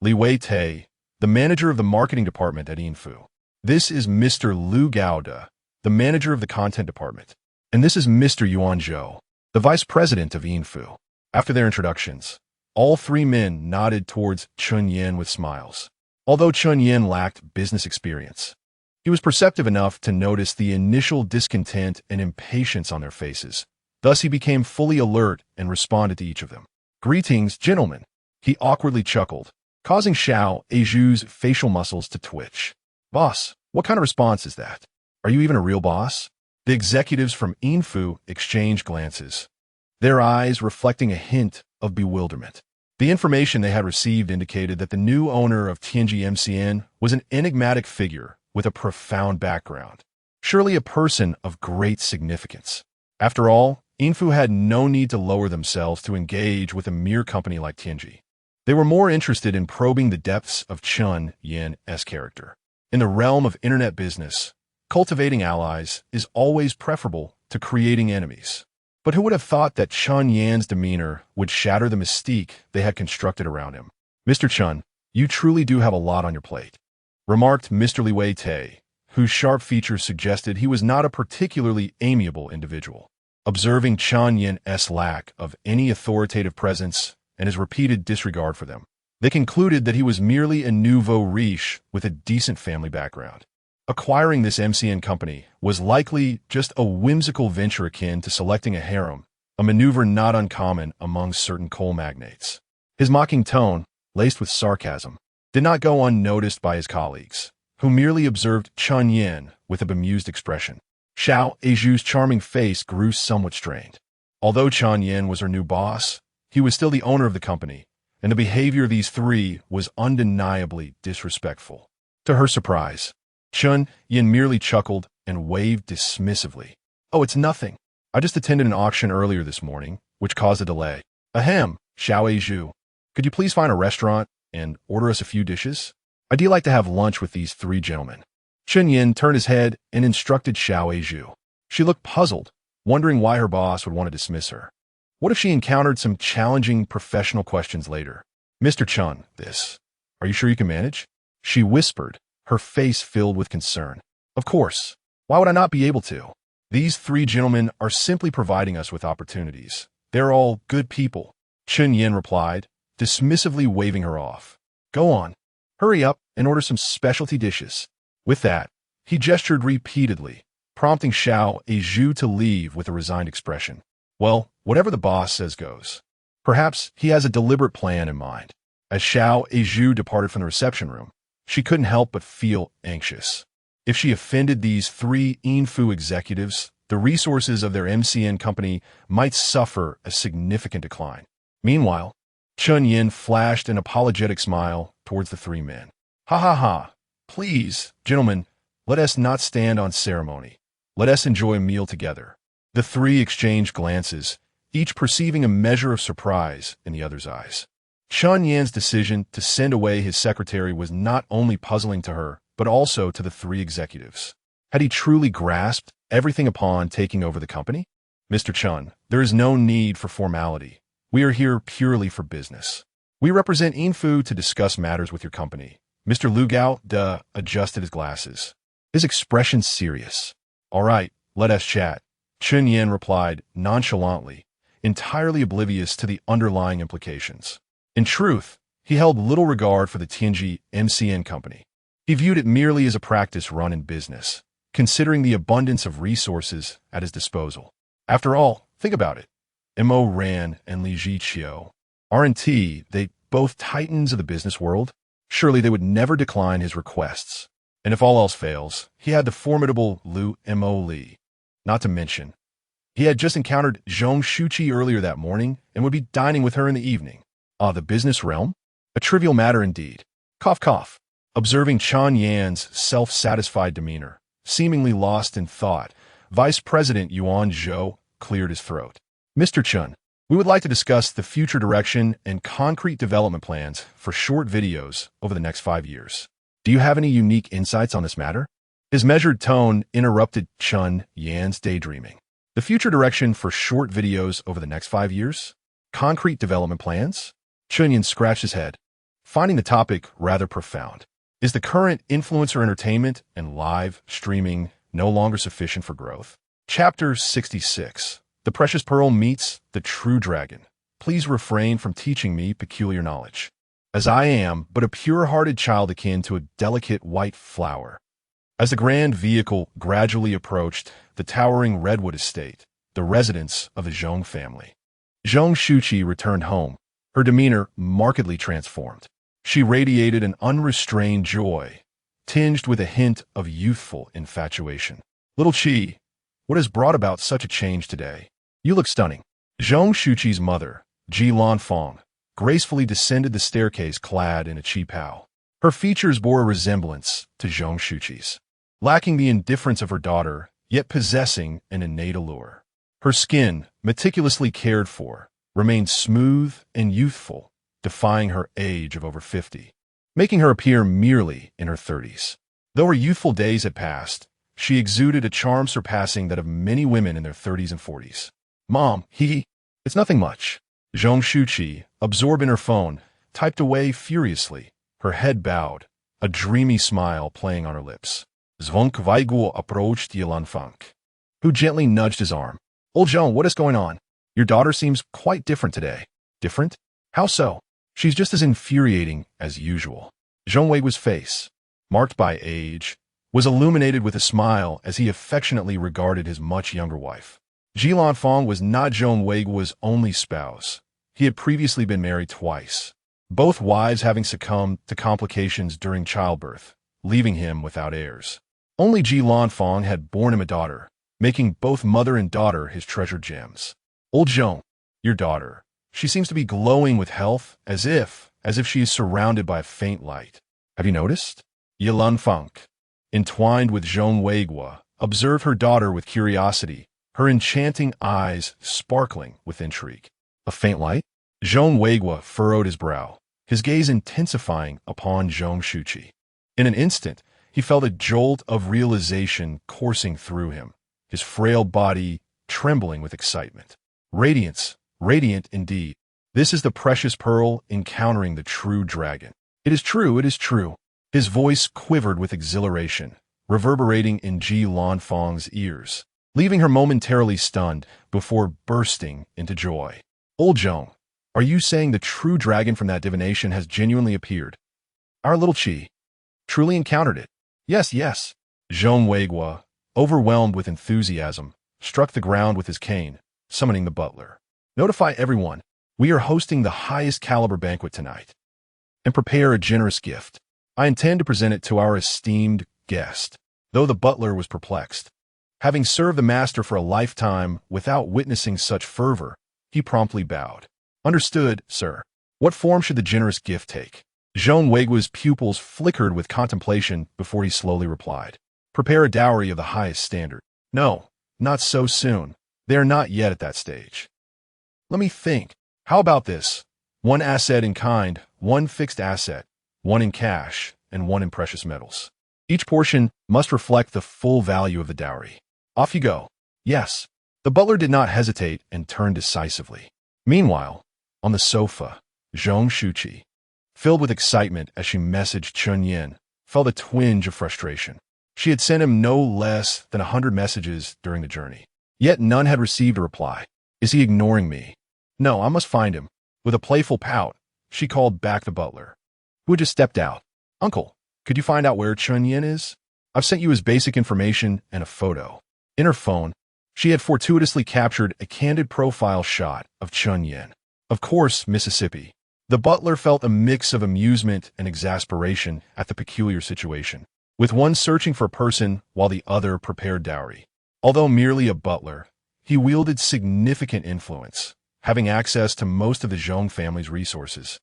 Li Wei-Tai, the manager of the marketing department at Yinfu. This is Mr. Lu Gaoda, the manager of the content department. And this is Mr. Yuan Zhou, the vice president of Yinfu. After their introductions, all three men nodded towards Chen Yan with smiles. Although Chen Yan lacked business experience, he was perceptive enough to notice the initial discontent and impatience on their faces. Thus he became fully alert and responded to each of them. Greetings, gentlemen. He awkwardly chuckled, causing Xiao Zhu's facial muscles to twitch. Boss, what kind of response is that? Are you even a real boss? The executives from Info exchanged glances, their eyes reflecting a hint of bewilderment. The information they had received indicated that the new owner of Tianji MCN was an enigmatic figure with a profound background, surely a person of great significance. After all, Info had no need to lower themselves to engage with a mere company like Tianji. They were more interested in probing the depths of Chen Yan's character. In the realm of internet business, cultivating allies is always preferable to creating enemies. But who would have thought that Chen Yan's demeanor would shatter the mystique they had constructed around him? "Mr. Chen, you truly do have a lot on your plate," remarked Mr. Li Wei-Tai, whose sharp features suggested he was not a particularly amiable individual. Observing Chen Yan's lack of any authoritative presence and his repeated disregard for them, they concluded that he was merely a nouveau riche with a decent family background. Acquiring this MCN company was likely just a whimsical venture akin to selecting a harem, a maneuver not uncommon among certain coal magnates. His mocking tone, laced with sarcasm, did not go unnoticed by his colleagues, who merely observed Chen Yan with a bemused expression. Xiao Aizhu's charming face grew somewhat strained. Although Chen Yan was her new boss, he was still the owner of the company, and the behavior of these three was undeniably disrespectful. To her surprise, Chen Yan merely chuckled and waved dismissively. "Oh, it's nothing. I just attended an auction earlier this morning, which caused a delay." "Ahem, Xiao Aizhu. Could you please find a restaurant and order us a few dishes? I'd like to have lunch with these three gentlemen." Chen Yan turned his head and instructed Xiao Aizhu. She looked puzzled, wondering why her boss would want to dismiss her. What if she encountered some challenging professional questions later? "Mr. Chen, are you sure you can manage?" she whispered, her face filled with concern. "Of course. Why would I not be able to? These three gentlemen are simply providing us with opportunities. They're all good people," Chen Yan replied, dismissively waving her off. "Go on. Hurry up and order some specialty dishes." With that, he gestured repeatedly, prompting Xiao Aizhu to leave with a resigned expression. Well, whatever the boss says goes. Perhaps he has a deliberate plan in mind. As Xiao Aizhu departed from the reception room, she couldn't help but feel anxious. If she offended these three Info executives, the resources of their MCN company might suffer a significant decline. Meanwhile, Chen Yan flashed an apologetic smile towards the three men. "Ha ha ha. Please, gentlemen, let us not stand on ceremony. Let us enjoy a meal together." The three exchanged glances, each perceiving a measure of surprise in the other's eyes. Chen Yan's decision to send away his secretary was not only puzzling to her, but also to the three executives. Had he truly grasped everything upon taking over the company? "Mr. Chen, there is no need for formality. We are here purely for business. We represent Info to discuss matters with your company." Mr. Lu Gao adjusted his glasses, his expression serious. "All right, let us chat," Chen Yan replied nonchalantly, entirely oblivious to the underlying implications. In truth, he held little regard for the Tianji MCN company. He viewed it merely as a practice run in business, considering the abundance of resources at his disposal. After all, think about it. Mo Ran and Li Jiqiu, R&T, they both titans of the business world. Surely they would never decline his requests. And if all else fails, he had the formidable Mo Li. Not to mention, he had just encountered Zhong Shuqi earlier that morning and would be dining with her in the evening. The business realm? A trivial matter indeed. Cough, cough. Observing Chen Yan's self-satisfied demeanor, seemingly lost in thought, Vice President Yuan Zhou cleared his throat. "Mr. Chen, we would like to discuss the future direction and concrete development plans for short videos over the next 5 years. Do you have any unique insights on this matter?" His measured tone interrupted Chen Yan's daydreaming. The future direction for short videos over the next 5 years? Concrete development plans? Chen Yan scratched his head, finding the topic rather profound. Is the current influencer entertainment and live streaming no longer sufficient for growth? Chapter 66. The Precious Pearl meets the True Dragon. Please refrain from teaching me peculiar knowledge, as I am but a pure-hearted child akin to a delicate white flower. As the grand vehicle gradually approached the towering redwood estate, the residence of the Zhong family, Zhong Shuqi returned home, her demeanor markedly transformed. She radiated an unrestrained joy, tinged with a hint of youthful infatuation. "Little Qi, What has brought about such a change today? You look stunning. Zhong Shuqi's mother, Ji Lanfang, gracefully descended the staircase clad in a qipao. Her features bore a resemblance to Zhong Shuqi's, lacking the indifference of her daughter, yet possessing an innate allure. Her skin, meticulously cared for, remained smooth and youthful, defying her age of over 50, making her appear merely in her 30s. Though her youthful days had passed, she exuded a charm surpassing that of many women in their 30s and 40s. Mom, it's nothing much. Zhong Shuqi, absorbed in her phone, typed away furiously, her head bowed, a dreamy smile playing on her lips. Zvonk Vaiguo approached Yilanfang, who gently nudged his arm. Old Zhong, what is going on? Your daughter seems quite different today. Different? How so? She's just as infuriating as usual. Zhong Weiguo's face, marked by age, was illuminated with a smile as he affectionately regarded his much younger wife. Ji Lanfang was not Zhong Weiguo's only spouse. He had previously been married twice, both wives having succumbed to complications during childbirth, leaving him without heirs. Only Ji Lanfang had borne him a daughter, making both mother and daughter his treasured gems. Old Zhong, your daughter. She seems to be glowing with health, as if she is surrounded by a faint light. Have you noticed? Yilanfang, entwined with Zhong Weiguo, observed her daughter with curiosity, her enchanting eyes sparkling with intrigue. A faint light? Zhong Weiguo furrowed his brow, his gaze intensifying upon Zhong Shuqi. In an instant, he felt a jolt of realization coursing through him, his frail body trembling with excitement. Radiance, radiant indeed. This is the precious pearl encountering the true dragon. It is true, it is true. His voice quivered with exhilaration, reverberating in Ji Lanfang's ears, leaving her momentarily stunned before bursting into joy. Old Zhong, are you saying the true dragon from that divination has genuinely appeared? Our little Qi truly encountered it. Yes, yes. Zhong Weiguo, overwhelmed with enthusiasm, struck the ground with his cane, summoning the butler. Notify everyone, we are hosting the highest caliber banquet tonight. And prepare a generous gift. I intend to present it to our esteemed guest. Though the butler was perplexed, having served the master for a lifetime without witnessing such fervor, he promptly bowed. Understood, sir. What form should the generous gift take? Zhong Weiguo's pupils flickered with contemplation before he slowly replied. Prepare a dowry of the highest standard. No, not so soon. They are not yet at that stage. Let me think. How about this? One asset in kind, one fixed asset, one in cash, and one in precious metals. Each portion must reflect the full value of the dowry. Off you go. Yes. The butler did not hesitate and turned decisively. Meanwhile, on the sofa, Zhong Shuqi, filled with excitement as she messaged Chen Yan, felt a twinge of frustration. She had sent him no less than 100 messages during the journey, yet none had received a reply. Is he ignoring me? No, I must find him. With a playful pout, she called back the butler, who had just stepped out. Uncle, could you find out where Chen Yan is? I've sent you his basic information and a photo. In her phone, she had fortuitously captured a candid profile shot of Chen Yan. Of course, Mississippi. The butler felt a mix of amusement and exasperation at the peculiar situation, with one searching for a person while the other prepared dowry. Although merely a butler, he wielded significant influence, having access to most of the Zhong family's resources,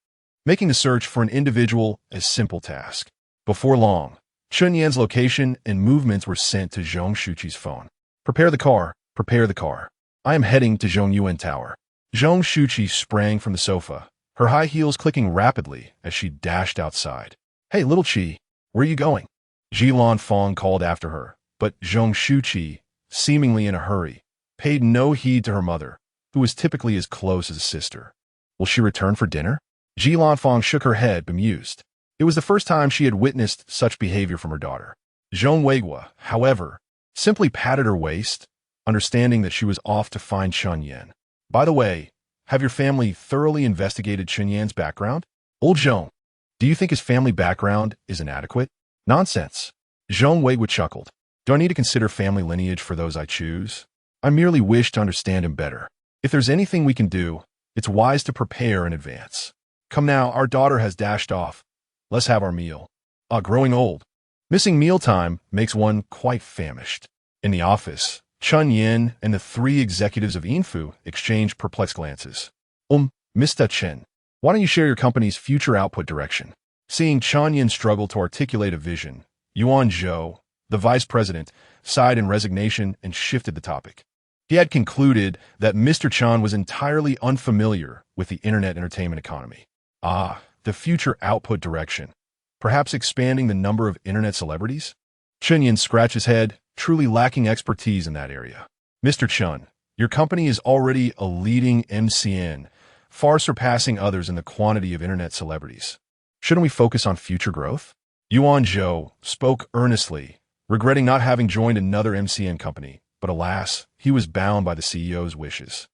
making the search for an individual a simple task. Before long, Chen Yan's location and movements were sent to Zhong Shuqi's phone. Prepare the car, prepare the car. I am heading to Zhong Yuan Tower. Zhong Shuqi sprang from the sofa, her high heels clicking rapidly as she dashed outside. Hey, little Qi, where are you going? Ji Lanfang called after her, but Zhong Shuqi, seemingly in a hurry, paid no heed to her mother, who was typically as close as a sister. Will she return for dinner? Ji Lanfang shook her head, bemused. It was the first time she had witnessed such behavior from her daughter. Zhong Weiguo, however, simply patted her waist, understanding that she was off to find Chen Yan. By the way, have your family thoroughly investigated Chen Yan's background? Old Zhong, do you think his family background is inadequate? Nonsense. Zhong Weiguo chuckled. Do I need to consider family lineage for those I choose? I merely wish to understand him better. If there's anything we can do, it's wise to prepare in advance. Come now, our daughter has dashed off. Let's have our meal. Growing old. Missing mealtime makes one quite famished. In the office, Chen Yan and the three executives of Info exchanged perplexed glances. Mr. Chen, why don't you share your company's future output direction? Seeing Chen Yan struggle to articulate a vision, Yuan Zhou, the vice president, sighed in resignation and shifted the topic. He had concluded that Mr. Chen was entirely unfamiliar with the internet entertainment economy. The future output direction. Perhaps expanding the number of internet celebrities? Chen Yan scratched his head, truly lacking expertise in that area. Mr. Chen, your company is already a leading MCN, far surpassing others in the quantity of internet celebrities. Shouldn't we focus on future growth? Yuan Zhou spoke earnestly, regretting not having joined another MCN company, but alas, he was bound by the CEO's wishes.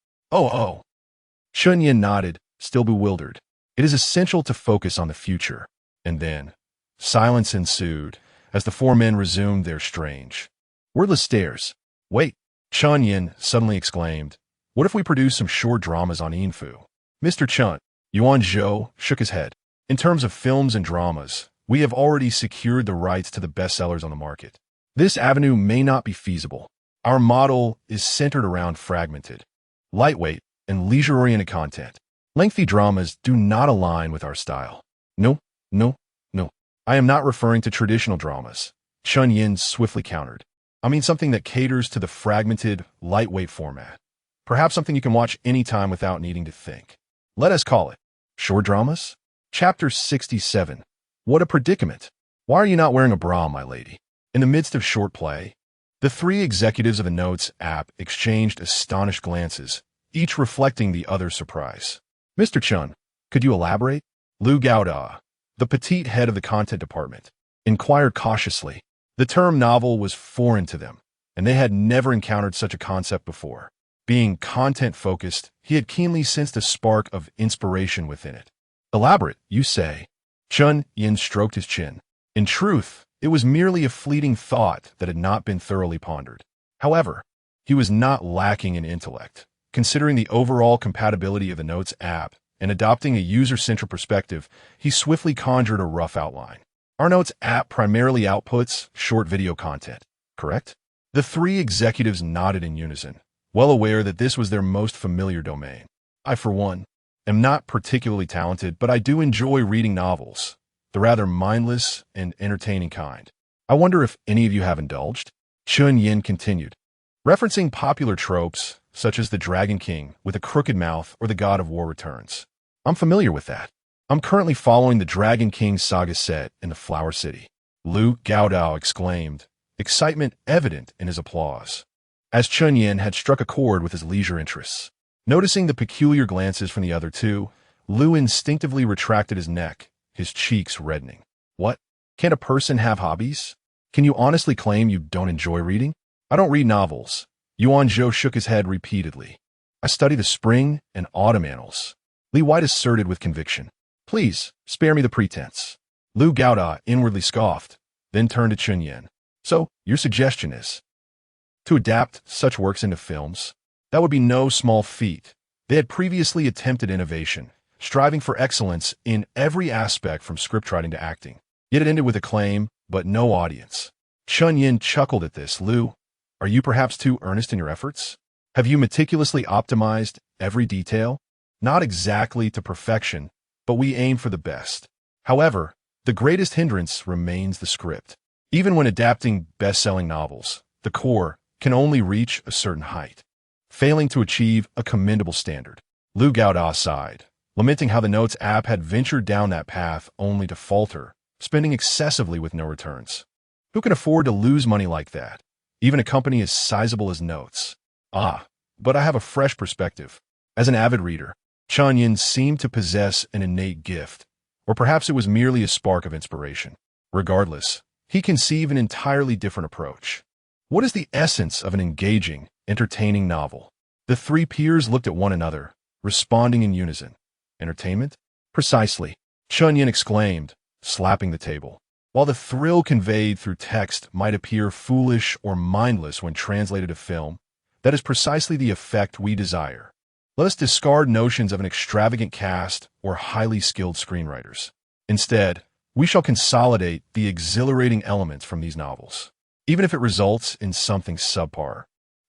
Chen Yan nodded, still bewildered. It is essential to focus on the future. And then, silence ensued, as the four men resumed their strange, wordless stares. Wait, Chen Yan suddenly exclaimed. What if we produce some short dramas on Info? Mr. Chen, Yuan Zhou shook his head. In terms of films and dramas, we have already secured the rights to the bestsellers on the market. This avenue may not be feasible. Our model is centered around fragmented, lightweight, and leisure-oriented content. Lengthy dramas do not align with our style. No. I am not referring to traditional dramas. Chen Yan swiftly countered. I mean something that caters to the fragmented, lightweight format. Perhaps something you can watch anytime without needing to think. Let us call it short dramas? Chapter 67. What a predicament. Why are you not wearing a bra, my lady? In the midst of short play, the three executives of the Notes app exchanged astonished glances, each reflecting the other's surprise. Mr. Chen, could you elaborate? Lu Gaoda, the petite head of the content department, inquired cautiously. The term novel was foreign to them, and they had never encountered such a concept before. Being content-focused, he had keenly sensed a spark of inspiration within it. Elaborate, you say? Chen Yan stroked his chin. In truth, it was merely a fleeting thought that had not been thoroughly pondered. However, he was not lacking in intellect. Considering the overall compatibility of the Notes app and adopting a user-centric perspective, he swiftly conjured a rough outline. Our Notes app primarily outputs short video content, correct? The three executives nodded in unison, well aware that this was their most familiar domain. I, for one, am not particularly talented, but I do enjoy reading novels, the rather mindless and entertaining kind. I wonder if any of you have indulged? Chen Yan continued, referencing popular tropes such as the Dragon King with a crooked mouth or the God of War returns. I'm familiar with that. I'm currently following the Dragon King saga set in the Flower City. Lu Gaodao exclaimed, excitement evident in his applause, as Chen Yan had struck a chord with his leisure interests. Noticing the peculiar glances from the other two, Lu instinctively retracted his neck, his cheeks reddening. What? Can't a person have hobbies? Can you honestly claim you don't enjoy reading? I don't read novels. Yuan Zhou shook his head repeatedly. I study the spring and autumn annals. Li White asserted with conviction. Please, spare me the pretense. Lu Gaoda inwardly scoffed, then turned to Chen Yan. So, your suggestion is to adapt such works into films? That would be no small feat. They had previously attempted innovation, striving for excellence in every aspect from scriptwriting to acting. Yet it ended with acclaim, but no audience. Chen Yan chuckled at this. Lu, are you perhaps too earnest in your efforts? Have you meticulously optimized every detail? Not exactly to perfection, but we aim for the best. However, the greatest hindrance remains the script. Even when adapting best-selling novels, the core can only reach a certain height, failing to achieve a commendable standard. Lu Gaoda sighed, lamenting how the Notes app had ventured down that path only to falter, spending excessively with no returns. Who can afford to lose money like that? Even a company as sizable as Notes. But I have a fresh perspective. As an avid reader, Chen Yan seemed to possess an innate gift, or perhaps it was merely a spark of inspiration. Regardless, he conceived an entirely different approach. What is the essence of an engaging, entertaining novel? The three peers looked at one another, responding in unison. Entertainment? Precisely, Chen Yan exclaimed, slapping the table. While the thrill conveyed through text might appear foolish or mindless when translated to film, that is precisely the effect we desire. Let us discard notions of an extravagant cast or highly skilled screenwriters. Instead, we shall consolidate the exhilarating elements from these novels. Even if it results in something subpar,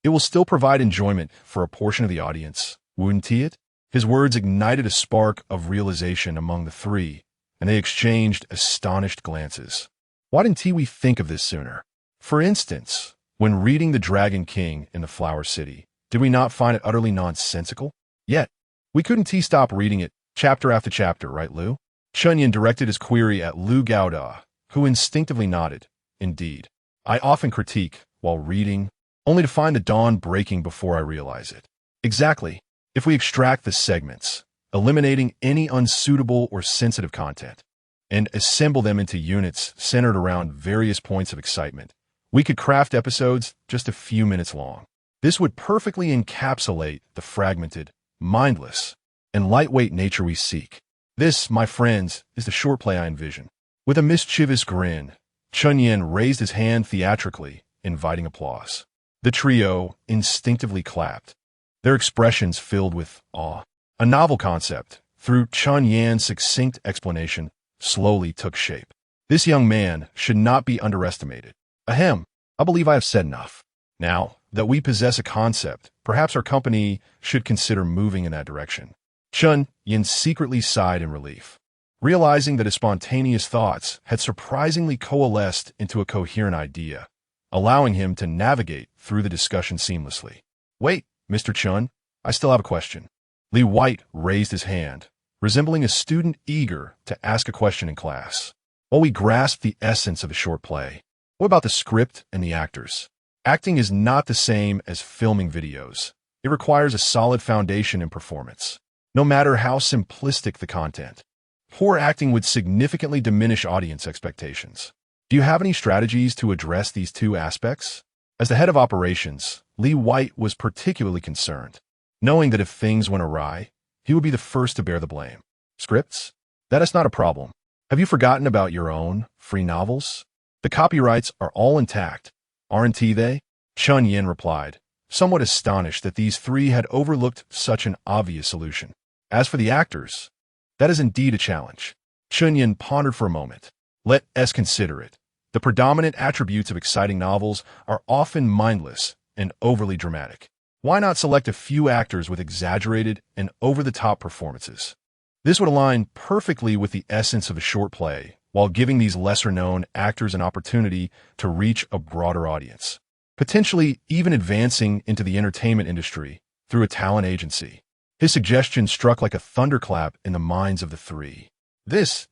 It will still provide enjoyment for a portion of the audience, wouldn't it? His words ignited a spark of realization among the three, and they exchanged astonished glances. Why didn't we think of this sooner? For instance, when reading The Dragon King in the Flower City, did we not find it utterly nonsensical? Yet, we couldn't stop reading it chapter after chapter, right, Liu? Chen Yan directed his query at Liu Gaoda, who instinctively nodded. Indeed. I often critique, while reading, only to find the dawn breaking before I realize it. Exactly. If we extract the segments, eliminating any unsuitable or sensitive content, and assemble them into units centered around various points of excitement, we could craft episodes just a few minutes long. This would perfectly encapsulate the fragmented, mindless, and lightweight nature we seek. This, my friends, is the short play I envision. With a mischievous grin, Chen Yan raised his hand theatrically, inviting applause. The trio instinctively clapped, their expressions filled with awe. A novel concept, through Chen Yan's succinct explanation, slowly took shape. This young man should not be underestimated. Ahem, I believe I have said enough. Now that we possess a concept, perhaps our company should consider moving in that direction. Chen Yan secretly sighed in relief, realizing that his spontaneous thoughts had surprisingly coalesced into a coherent idea, allowing him to navigate through the discussion seamlessly. Wait, Mr. Chen, I still have a question. Li White raised his hand, resembling a student eager to ask a question in class. While we grasp the essence of a short play, what about the script and the actors? Acting is not the same as filming videos. It requires a solid foundation in performance, no matter how simplistic the content. Poor acting would significantly diminish audience expectations. Do you have any strategies to address these two aspects? As the head of operations, Li White was particularly concerned, knowing that if things went awry, he would be the first to bear the blame. Scripts? That is not a problem. Have you forgotten about your own free novels? The copyrights are all intact, aren't they? Chen Yan replied, somewhat astonished that these three had overlooked such an obvious solution. As for the actors, that is indeed a challenge. Chen Yan pondered for a moment. Let us consider it. The predominant attributes of exciting novels are often mindless and overly dramatic. Why not select a few actors with exaggerated and over-the-top performances? This would align perfectly with the essence of a short play, while giving these lesser-known actors an opportunity to reach a broader audience, potentially even advancing into the entertainment industry through a talent agency. His suggestion struck like a thunderclap in the minds of the three. This.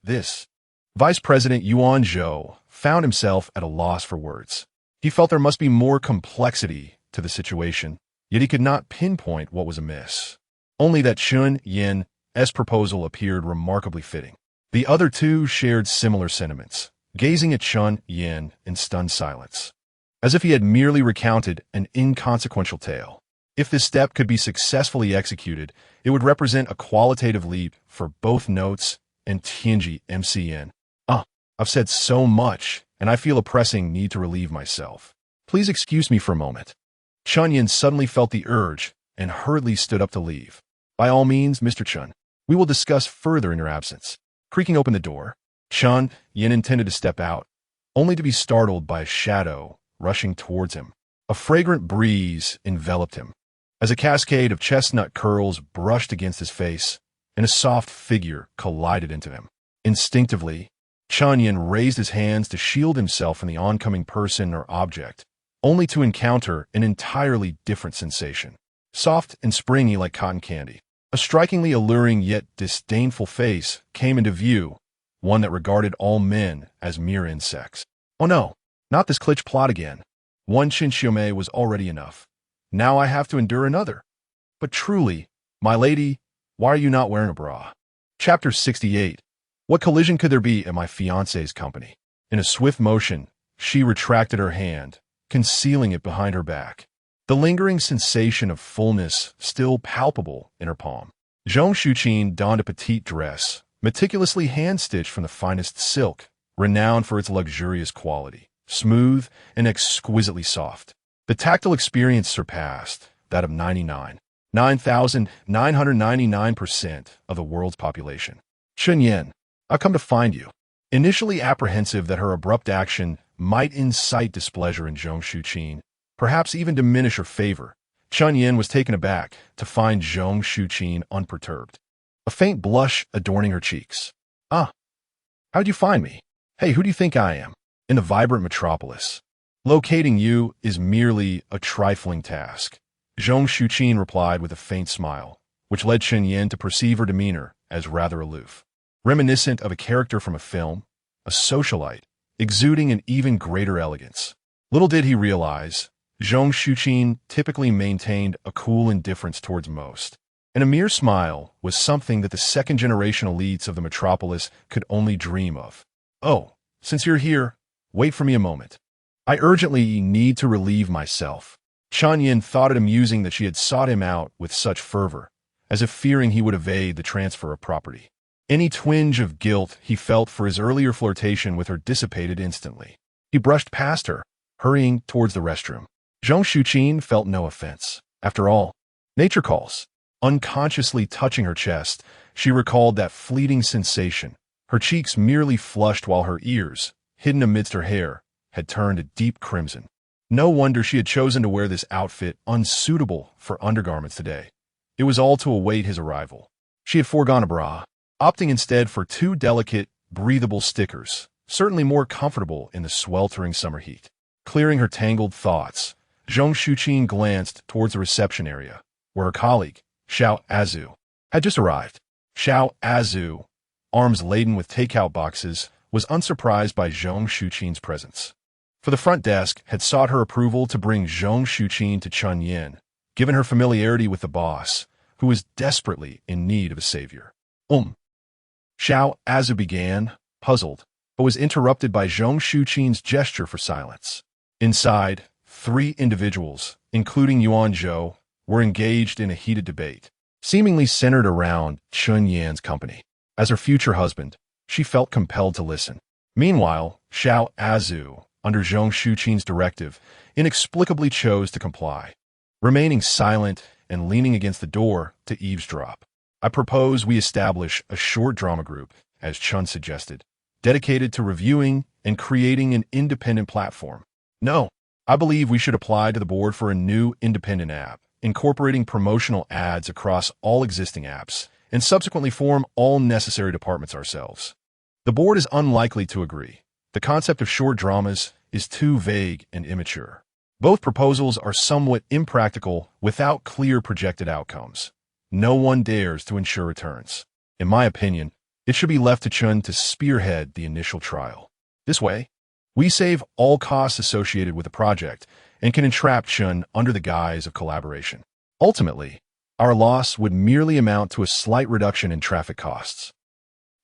Vice President Yuan Zhou found himself at a loss for words. He felt there must be more complexity to the situation, yet he could not pinpoint what was amiss. Only that Chen Yan's proposal appeared remarkably fitting. The other two shared similar sentiments, gazing at Chen Yan in stunned silence, as if he had merely recounted an inconsequential tale. If this step could be successfully executed, it would represent a qualitative leap for both Notes and Tianji MCN. I've said so much, and I feel a pressing need to relieve myself. Please excuse me for a moment. Chen Yan suddenly felt the urge and hurriedly stood up to leave. By all means, Mr. Chen, we will discuss further in your absence. Creaking open the door, Chen Yan intended to step out, only to be startled by a shadow rushing towards him. A fragrant breeze enveloped him, as a cascade of chestnut curls brushed against his face, and a soft figure collided into him. Instinctively, Chen Yan raised his hands to shield himself from the oncoming person or object, only to encounter an entirely different sensation. Soft and springy like cotton candy, a strikingly alluring yet disdainful face came into view, one that regarded all men as mere insects. Oh no, not this glitch plot again. One Chinxiome was already enough. Now I have to endure another. But truly, my lady, why are you not wearing a bra? Chapter 68. What collision could there be at my fiancé's company? In a swift motion, she retracted her hand, concealing it behind her back, the lingering sensation of fullness still palpable in her palm. Zhong Shuqin donned a petite dress, meticulously hand-stitched from the finest silk, renowned for its luxurious quality, smooth and exquisitely soft. The tactile experience surpassed that of 9,999% of the world's population. Chen Yan, I've come to find you. Initially apprehensive that her abrupt action might incite displeasure in Zhong Shuqin, perhaps even diminish her favor. Chen Yan was taken aback to find Zhong Shuqin unperturbed, a faint blush adorning her cheeks. "Ah, how'd you find me? Hey, who do you think I am? In the vibrant metropolis. Locating you is merely a trifling task." Zhong Shuqin replied with a faint smile, which led Chen Yan to perceive her demeanor as rather aloof, reminiscent of a character from a film, a socialite, exuding an even greater elegance. Little did he realize, Zhong Shuqin typically maintained a cool indifference towards most, and a mere smile was something that the second-generation elites of the metropolis could only dream of. "Oh, since you're here, wait for me a moment. I urgently need to relieve myself." Chen Yan thought it amusing that she had sought him out with such fervor, as if fearing he would evade the transfer of property. Any twinge of guilt he felt for his earlier flirtation with her dissipated instantly. He brushed past her, hurrying towards the restroom. Zhong Shuqin felt no offense. After all, nature calls. Unconsciously touching her chest, she recalled that fleeting sensation. Her cheeks merely flushed while her ears, hidden amidst her hair, had turned a deep crimson. No wonder she had chosen to wear this outfit unsuitable for undergarments today. It was all to await his arrival. She had foregone a bra, opting instead for two delicate, breathable stickers, certainly more comfortable in the sweltering summer heat. Clearing her tangled thoughts, Zhong Shuqin glanced towards the reception area, where her colleague, Xiao Azu, had just arrived. Xiao Azu, arms laden with takeout boxes, was unsurprised by Zhong Shuqin's presence. For the front desk had sought her approval to bring Zhong Shuqin to Chen Yan, given her familiarity with the boss, who was desperately in need of a savior. Xiao Azu began, puzzled, but was interrupted by Zhong Shuqin's gesture for silence. Inside, three individuals, including Yuan Zhou, were engaged in a heated debate, seemingly centered around Chen Yan's company. As her future husband, she felt compelled to listen. Meanwhile, Xiao Azu, under Zhong Shuqin's directive, inexplicably chose to comply, remaining silent and leaning against the door to eavesdrop. "I propose we establish a short drama group," as Chen suggested, dedicated to reviewing and creating an independent platform. "No, I believe we should apply to the board for a new independent app, incorporating promotional ads across all existing apps, and subsequently form all necessary departments ourselves." The board is unlikely to agree. The concept of short dramas is too vague and immature. Both proposals are somewhat impractical without clear projected outcomes. No one dares to ensure returns. In my opinion, it should be left to Chen to spearhead the initial trial. This way, we save all costs associated with the project and can entrap Chen under the guise of collaboration. Ultimately, our loss would merely amount to a slight reduction in traffic costs.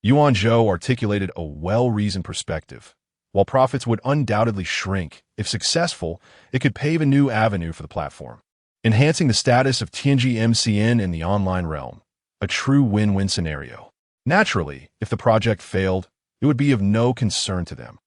Yuan Zhou articulated a well-reasoned perspective. While profits would undoubtedly shrink, if successful, it could pave a new avenue for the platform, enhancing the status of Tianji MCN in the online realm, a true win-win scenario. Naturally, if the project failed, it would be of no concern to them.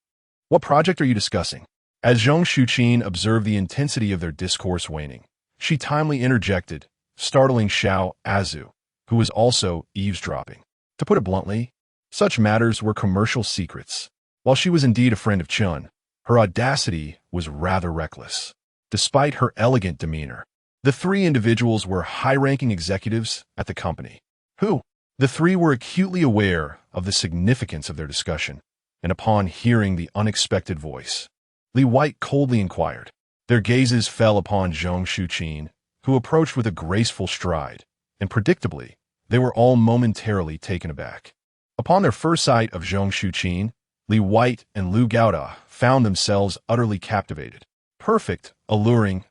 "What project are you discussing?" As Zhong Shuqin observed the intensity of their discourse waning, she timely interjected, startling Xiao Azu, who was also eavesdropping. To put it bluntly, such matters were commercial secrets. While she was indeed a friend of Chen, her audacity was rather reckless. Despite her elegant demeanor, the three individuals were high-ranking executives at the company. The three were acutely aware of the significance of their discussion, and upon hearing the unexpected voice, Li White coldly inquired. Their gazes fell upon Zhong Shuqin, who approached with a graceful stride, and predictably, they were all momentarily taken aback. Upon their first sight of Zhong Shuqin, Li White and Lu Gaoda found themselves utterly captivated. Perfect, alluring.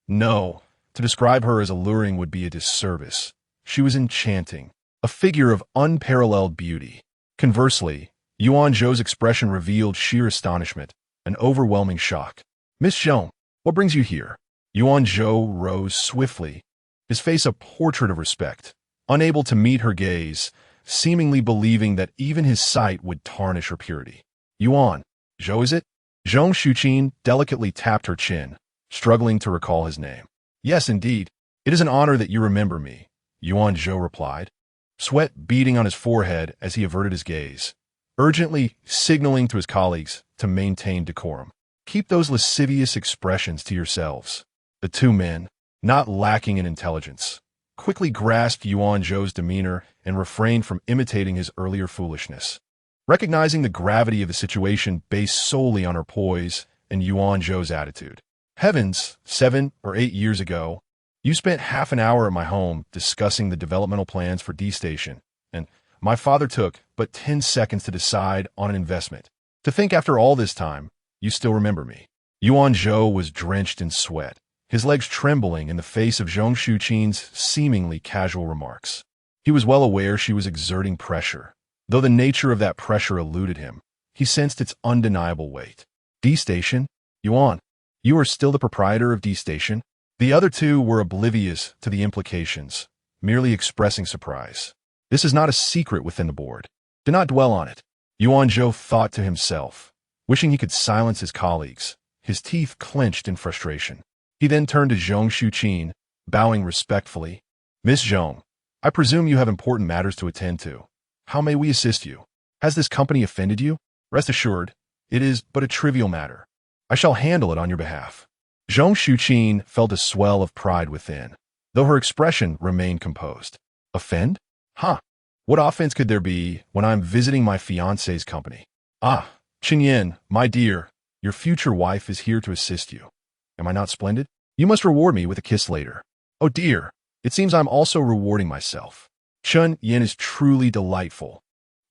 No, to describe her as alluring would be a disservice. She was enchanting, a figure of unparalleled beauty. Conversely, Yuan Zhou's expression revealed sheer astonishment, an overwhelming shock. "Miss Zhou, what brings you here?" Yuan Zhou rose swiftly, his face a portrait of respect, unable to meet her gaze, seemingly believing that even his sight would tarnish her purity. "Yuan Zhou, is it?" Zhong Shuqin delicately tapped her chin, struggling to recall his name. "Yes, indeed. It is an honor that you remember me," Yuan Zhou replied, sweat beading on his forehead as he averted his gaze, urgently signaling to his colleagues to maintain decorum. "Keep those lascivious expressions to yourselves. The two men, not lacking in intelligence, quickly grasped Yuan Zhou's demeanor and refrained from imitating his earlier foolishness. Recognizing the gravity of the situation based solely on her poise and Yuan Zhou's attitude. Heavens, 7 or 8 years ago, you spent half an hour at my home discussing the developmental plans for D Station, and my father took but 10 seconds to decide on an investment. To think after all this time, you still remember me. Yuan Zhou was drenched in sweat, his legs trembling in the face of Zhong Shuqin's seemingly casual remarks. He was well aware she was exerting pressure. Though the nature of that pressure eluded him, he sensed its undeniable weight. D Station? Yuan, you are still the proprietor of D Station? The other two were oblivious to the implications, merely expressing surprise. This is not a secret within the board. Do not dwell on it. Yuan Zhou thought to himself, wishing he could silence his colleagues, his teeth clenched in frustration. He then turned to Zhong Shuqin, bowing respectfully. Miss Zhong, I presume you have important matters to attend to. How may we assist you? Has this company offended you? Rest assured, it is but a trivial matter. I shall handle it on your behalf. Zhong Shuqin felt a swell of pride within, though her expression remained composed. Offend? Huh. What offense could there be when I'm visiting my fiancé's company? Ah, Chen Yan, my dear, your future wife is here to assist you. Am I not splendid? You must reward me with a kiss later. Oh dear, it seems I'm also rewarding myself. Chen Yan is truly delightful.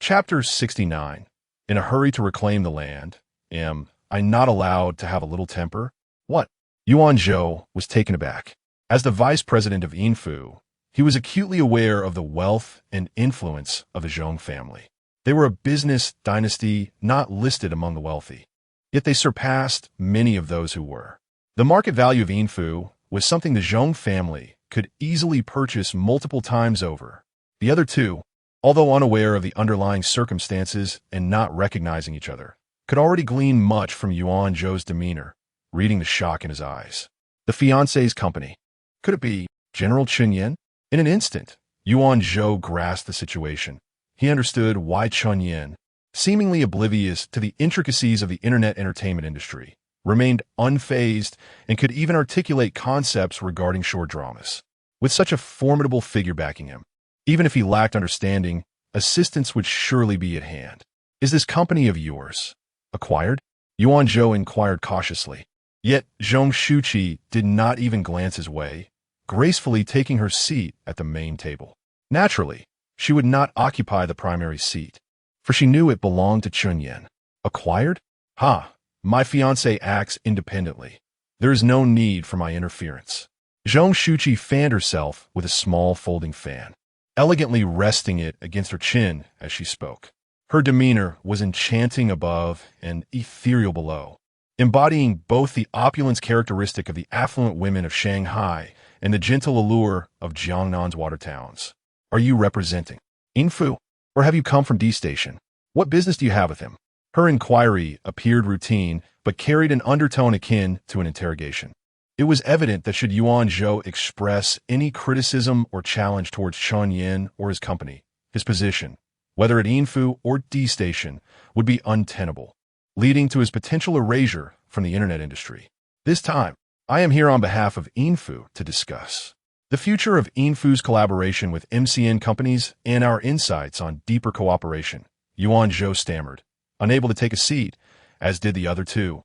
Chapter 69. In a hurry to reclaim the land. Am I not allowed to have a little temper? What? Yuan Zhou was taken aback. As the vice president of Yinfu, he was acutely aware of the wealth and influence of the Zhong family. They were a business dynasty not listed among the wealthy, yet they surpassed many of those who were. The market value of Yinfu was something the Zhong family could easily purchase multiple times over. The other two, although unaware of the underlying circumstances and not recognizing each other, could already glean much from Yuan Zhou's demeanor, reading the shock in his eyes. The fiancé's company. Could it be General Chen Yan? In an instant, Yuan Zhou grasped the situation. He understood why Chen Yan, seemingly oblivious to the intricacies of the internet entertainment industry, remained unfazed and could even articulate concepts regarding short dramas. With such a formidable figure backing him, even if he lacked understanding, assistance would surely be at hand. Is this company of yours acquired? Yuan Zhou inquired cautiously. Yet Zhong Shuqi did not even glance his way, gracefully taking her seat at the main table. Naturally, she would not occupy the primary seat, for she knew it belonged to Chen Yan. Acquired? Ha! My fiancé acts independently. There is no need for my interference. Zhong Shuqi fanned herself with a small folding fan, elegantly resting it against her chin as she spoke. Her demeanor was enchanting above and ethereal below, embodying both the opulence characteristic of the affluent women of Shanghai and the gentle allure of Jiangnan's water towns. Are you representing Yinfu, or have you come from D Station? What business do you have with him? Her inquiry appeared routine, but carried an undertone akin to an interrogation. It was evident that should Yuan Zhou express any criticism or challenge towards Chen Yan or his company, his position, whether at Yinfu or D Station, would be untenable, leading to his potential erasure from the internet industry. This time, I am here on behalf of Yinfu to discuss the future of Yinfu's collaboration with MCN companies and our insights on deeper cooperation. Yuan Zhou stammered, unable to take a seat, as did the other two,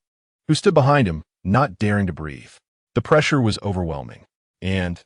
who stood behind him, not daring to breathe. The pressure was overwhelming, and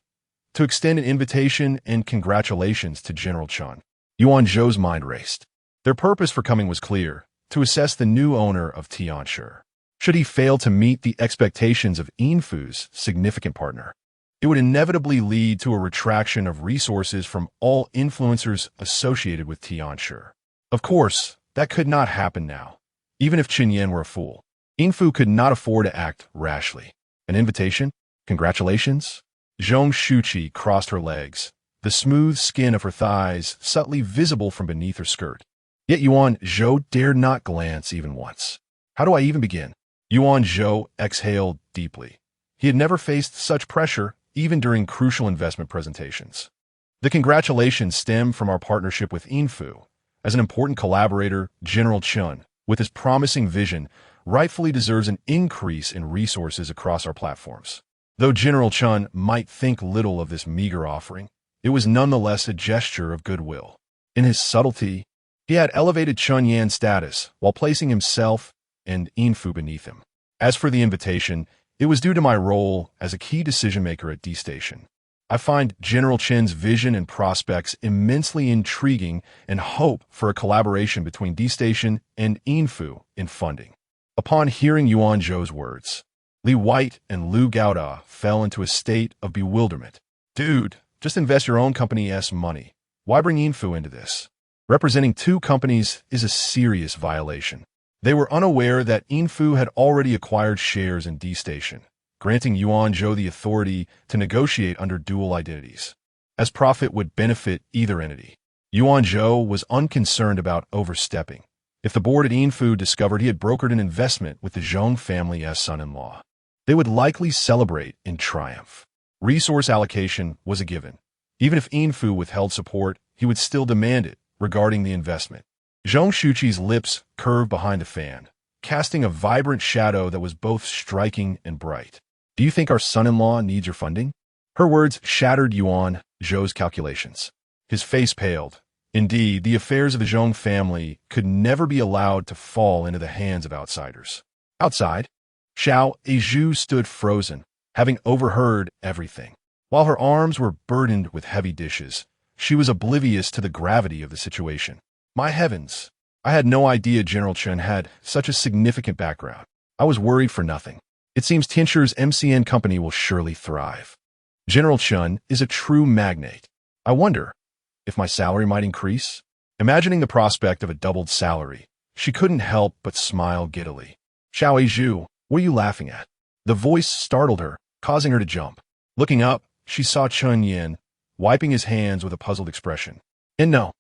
to extend an invitation and congratulations to General Chen. Yuan Zhou's mind raced. Their purpose for coming was clear, to assess the new owner of Tianshi. Should he fail to meet the expectations of Yinfu's significant partner, it would inevitably lead to a retraction of resources from all influencers associated with Tianshi. Of course, that could not happen now. Even if Chen Yan were a fool, Yinfu could not afford to act rashly. An invitation? Congratulations? Zhong Shuqi crossed her legs, the smooth skin of her thighs subtly visible from beneath her skirt. Yet Yuan Zhou dared not glance even once. How do I even begin? Yuan Zhou exhaled deeply. He had never faced such pressure, even during crucial investment presentations. The congratulations stem from our partnership with Yinfu. As an important collaborator, General Chen, with his promising vision, rightfully deserves an increase in resources across our platforms. Though General Chen might think little of this meager offering, it was nonetheless a gesture of goodwill. In his subtlety, he had elevated Chen Yan's status while placing himself and Yinfu beneath him. As for the invitation, it was due to my role as a key decision-maker at D Station. I find General Chen's vision and prospects immensely intriguing and hope for a collaboration between D Station and Yinfu in funding. Upon hearing Yuan Zhou's words, Li White and Lu Gaoda fell into a state of bewilderment. Dude, just invest your own company's money. Why bring Yinfu into this? Representing two companies is a serious violation. They were unaware that Yinfu had already acquired shares in D Station, granting Yuan Zhou the authority to negotiate under dual identities, as profit would benefit either entity. Yuan Zhou was unconcerned about overstepping. If the board at Yinfu discovered he had brokered an investment with the Zhong family as son-in-law, they would likely celebrate in triumph. Resource allocation was a given. Even if Yinfu withheld support, he would still demand it regarding the investment. Zhong Shuqi's lips curved behind a fan, casting a vibrant shadow that was both striking and bright. Do you think our son-in-law needs your funding? Her words shattered Yuan Zhou's calculations. His face paled. Indeed, the affairs of the Zhong family could never be allowed to fall into the hands of outsiders. Outside, Xiao Eizhu stood frozen, having overheard everything. While her arms were burdened with heavy dishes, she was oblivious to the gravity of the situation. My heavens! I had no idea General Chen had such a significant background. I was worried for nothing. It seems Tincture's MCN company will surely thrive. General Chen is a true magnate. I wonder if my salary might increase. Imagining the prospect of a doubled salary, she couldn't help but smile giddily. Xiao Eizhu, what are you laughing at? The voice startled her, causing her to jump. Looking up, she saw Chen Yan, wiping his hands with a puzzled expression. And no.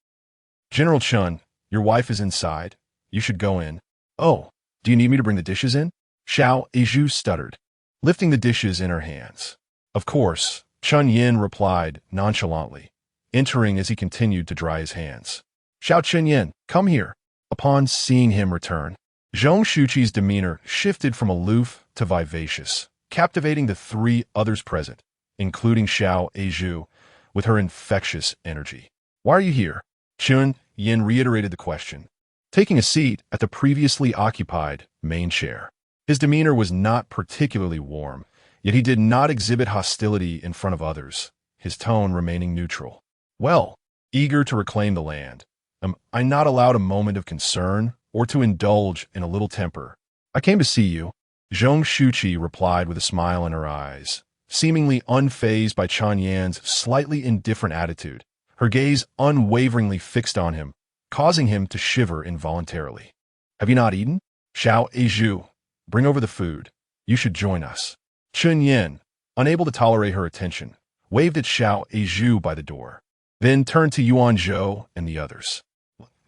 General Chen, your wife is inside. You should go in. Oh, do you need me to bring the dishes in? Xiao Eizhu stuttered, lifting the dishes in her hands. Of course, Chen Yan replied nonchalantly, entering as he continued to dry his hands. Xiao Chen Yan, come here. Upon seeing him return, Zhong Shuqi's demeanor shifted from aloof to vivacious, captivating the three others present, including Xiao Eizhu, with her infectious energy. Why are you here? Chen Yan reiterated the question, taking a seat at the previously occupied main chair. His demeanor was not particularly warm, yet he did not exhibit hostility in front of others, his tone remaining neutral. Well, eager to reclaim the land, am I not allowed a moment of concern or to indulge in a little temper? I came to see you, Zhong Shuqi replied with a smile in her eyes, seemingly unfazed by Chen Yan's slightly indifferent attitude, her gaze unwaveringly fixed on him, causing him to shiver involuntarily. Have you not eaten? Xiao Eizhu, bring over the food. You should join us. Chen Yan, unable to tolerate her attention, waved at Xiao Eizhu by the door, then turned to Yuan Zhou and the others.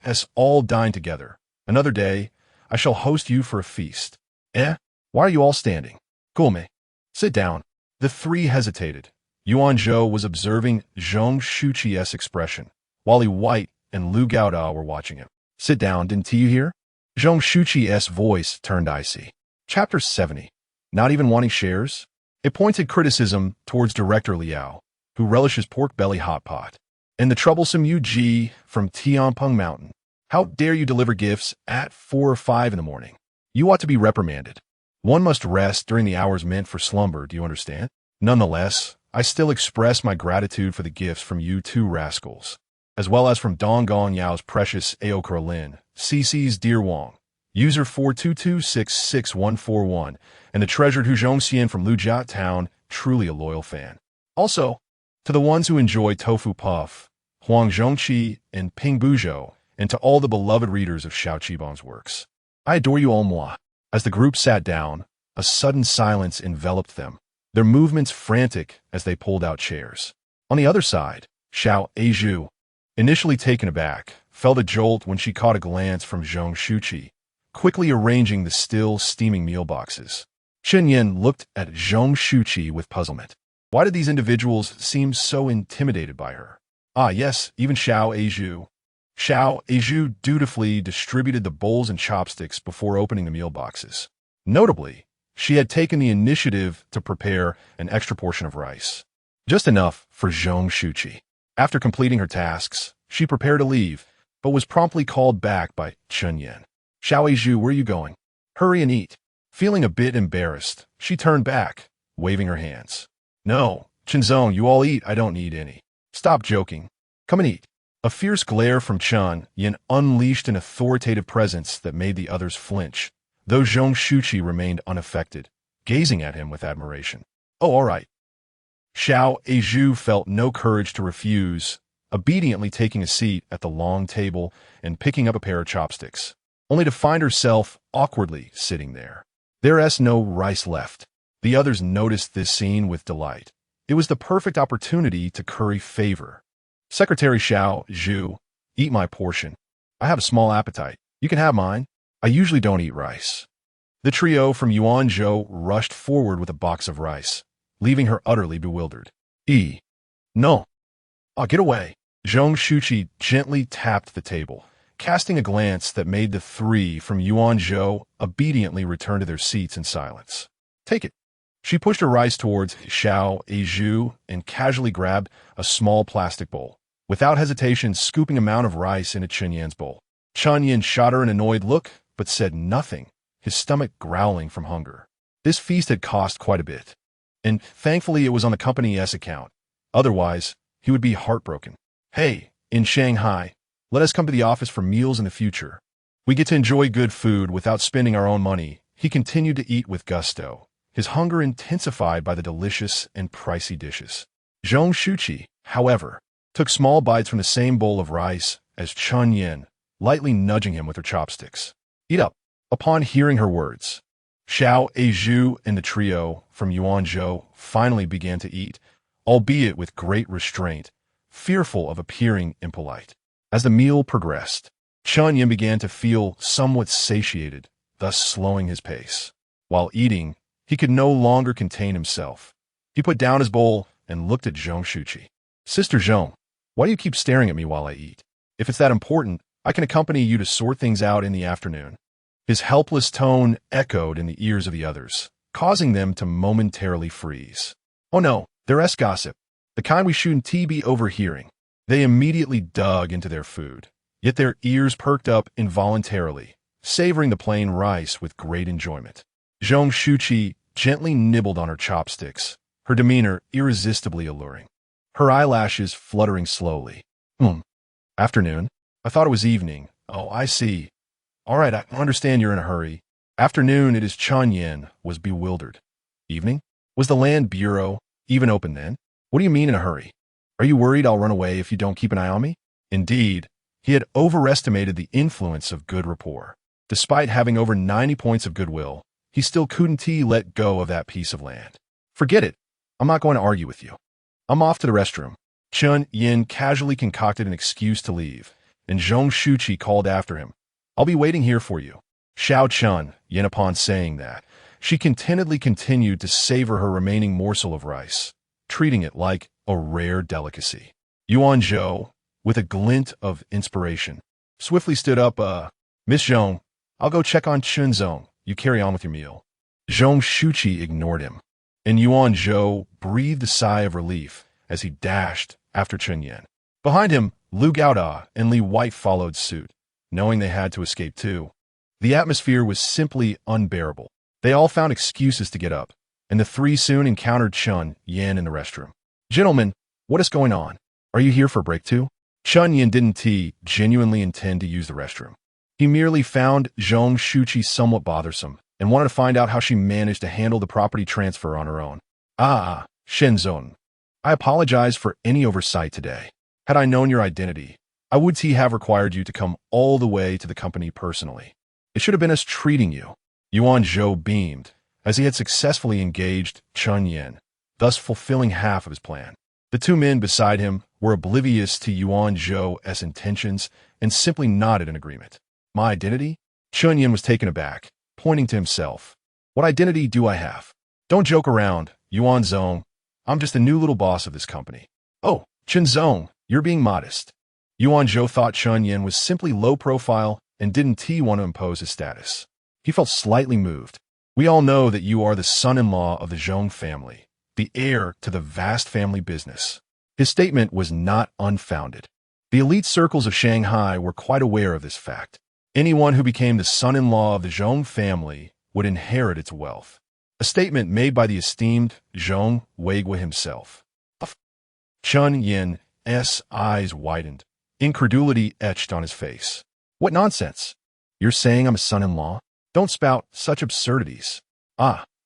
Let's all dine together. Another day, I shall host you for a feast. Eh? Why are you all standing? Gulme, sit down. The three hesitated. Yuan Zhou was observing Zhong Shuqi's expression, while Li White and Lu Gaoda were watching him. Sit down, didn't you hear? Zhong Shuqi's voice turned icy. Chapter 70. Not even wanting shares? A pointed criticism towards Director Liao, who relishes pork belly hot pot, and the troublesome Yu Ji from Tianpeng Mountain. How dare you deliver gifts at 4 or 5 in the morning? You ought to be reprimanded. One must rest during the hours meant for slumber, do you understand? Nonetheless, I still express my gratitude for the gifts from you two rascals, as well as from Dong Gong Yao's precious Aokra Lin, CC's Dear Wong, user 422666141, and the treasured Hu Zhongxian from Lujia Town, truly a loyal fan. Also, to the ones who enjoy Tofu Puff, Huang Zhongqi, and Ping Buzhou, and to all the beloved readers of Xiao Qibong's works. I adore you all, moi. As the group sat down, a sudden silence enveloped them, their movements frantic as they pulled out chairs. On the other side, Xiao Eizhu, initially taken aback, felt a jolt when she caught a glance from Zhong Shuqi, quickly arranging the still steaming meal boxes. Chen Yan looked at Zhong Shuqi with puzzlement. Why did these individuals seem so intimidated by her? Ah, yes, even Xiao Eizhu. Xiao Eizhu dutifully distributed the bowls and chopsticks before opening the meal boxes. Notably, She had taken the initiative to prepare an extra portion of rice. Just enough for Zhong Shuqi. After completing her tasks, she prepared to leave, but was promptly called back by Chen Yan. Xiao Zhu, where are you going? Hurry and eat. Feeling a bit embarrassed, she turned back, waving her hands. No, Chenzong, you all eat, I don't need any. Stop joking. Come and eat. A fierce glare from Chen Yan unleashed an authoritative presence that made the others flinch, though Zhong Shuqi remained unaffected, gazing at him with admiration. Oh, all right. Xiao Zhu felt no courage to refuse, obediently taking a seat at the long table and picking up a pair of chopsticks, only to find herself awkwardly sitting there. There's no rice left. The others noticed this scene with delight. It was the perfect opportunity to curry favor. Secretary Xiao Zhu, eat my portion. I have a small appetite. You can have mine. I usually don't eat rice. The trio from Yuanzhou rushed forward with a box of rice, leaving her utterly bewildered. No. Oh, get away. Zhong Shuqi gently tapped the table, casting a glance that made the three from Yuanzhou obediently return to their seats in silence. Take it. She pushed her rice towards Xiao Zhu and casually grabbed a small plastic bowl, without hesitation scooping an amount of rice into Chen Yan's bowl. Chen Yan shot her an annoyed look, but said nothing, his stomach growling from hunger. This feast had cost quite a bit, and thankfully it was on the company's account. Otherwise, he would be heartbroken. Hey, in Shanghai, let us come to the office for meals in the future. We get to enjoy good food without spending our own money. He continued to eat with gusto, his hunger intensified by the delicious and pricey dishes. Zhong Shuqi, however, took small bites from the same bowl of rice as Chen Yan, lightly nudging him with her chopsticks. Eat up. Upon hearing her words, Xiao Zhu and the trio from Yuanzhou finally began to eat, albeit with great restraint, fearful of appearing impolite. As the meal progressed, Chen Yan began to feel somewhat satiated, thus slowing his pace. While eating, he could no longer contain himself. He put down his bowl and looked at Zhong Shuqi. Sister Zhong, why do you keep staring at me while I eat? If it's that important, I can accompany you to sort things out in the afternoon. His helpless tone echoed in the ears of the others, causing them to momentarily freeze. Oh no, there's gossip. The kind we shouldn't be overhearing. They immediately dug into their food, yet their ears perked up involuntarily, savoring the plain rice with great enjoyment. Zhong Shuqi gently nibbled on her chopsticks, her demeanor irresistibly alluring. Her eyelashes fluttering slowly. Afternoon? I thought it was evening. Oh, I see. All right, I understand you're in a hurry. Afternoon, it is. Chen Yan was bewildered. Evening? Was the land bureau even open then? What do you mean in a hurry? Are you worried I'll run away if you don't keep an eye on me? Indeed, he had overestimated the influence of good rapport. Despite having over 90 points of goodwill, he still couldn't let go of that piece of land. Forget it. I'm not going to argue with you. I'm off to the restroom. Chen Yan casually concocted an excuse to leave, and Zhong Shuqi called after him. I'll be waiting here for you. Xiao Chen Yan, upon saying that, she contentedly continued to savor her remaining morsel of rice, treating it like a rare delicacy. Yuanzhou, with a glint of inspiration, swiftly stood up. Miss Zhong, I'll go check on Chenzong. You carry on with your meal. Zhong Shuqi ignored him, and Yuanzhou breathed a sigh of relief as he dashed after Chen Yan. Behind him, Lu Gaoda and Li White followed suit, knowing they had to escape too. The atmosphere was simply unbearable. They all found excuses to get up, and the three soon encountered Chen Yan in the restroom. Gentlemen, what is going on? Are you here for a break too? Chen Yan didn't genuinely intend to use the restroom. He merely found Zhong Shuqi somewhat bothersome and wanted to find out how she managed to handle the property transfer on her own. Shenzong, I apologize for any oversight today. Had I known your identity, I would have required you to come all the way to the company personally. It should have been us treating you. Yuanzhou beamed, as he had successfully engaged Chen Yan, thus fulfilling half of his plan. The two men beside him were oblivious to Yuanzhou's intentions and simply nodded in agreement. My identity? Chen Yan was taken aback, pointing to himself. What identity do I have? Don't joke around, Yuanzhou. I'm just the new little boss of this company. Oh, Chenzong, you're being modest. Yuanzhou thought Chen Yan was simply low profile and didn't want to impose his status. He felt slightly moved. We all know that you are the son-in-law of the Zhong family, the heir to the vast family business. His statement was not unfounded. The elite circles of Shanghai were quite aware of this fact. Anyone who became the son-in-law of the Zhong family would inherit its wealth. A statement made by the esteemed Zhong Weigui himself. Chen Yan's eyes widened. Incredulity etched on his face. What nonsense! You're saying I'm a son-in-law? Don't spout such absurdities.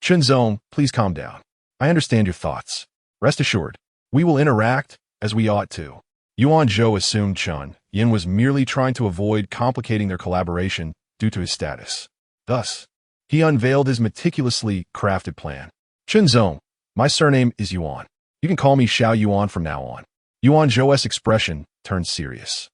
Chen Zong, please calm down. I understand your thoughts. Rest assured, we will interact as we ought to. Yuan Zhou assumed Chen Yan was merely trying to avoid complicating their collaboration due to his status. Thus, he unveiled his meticulously crafted plan. Chen Zong, my surname is Yuan. You can call me Xiao Yuan from now on. Yuan Zhou's expression turned serious.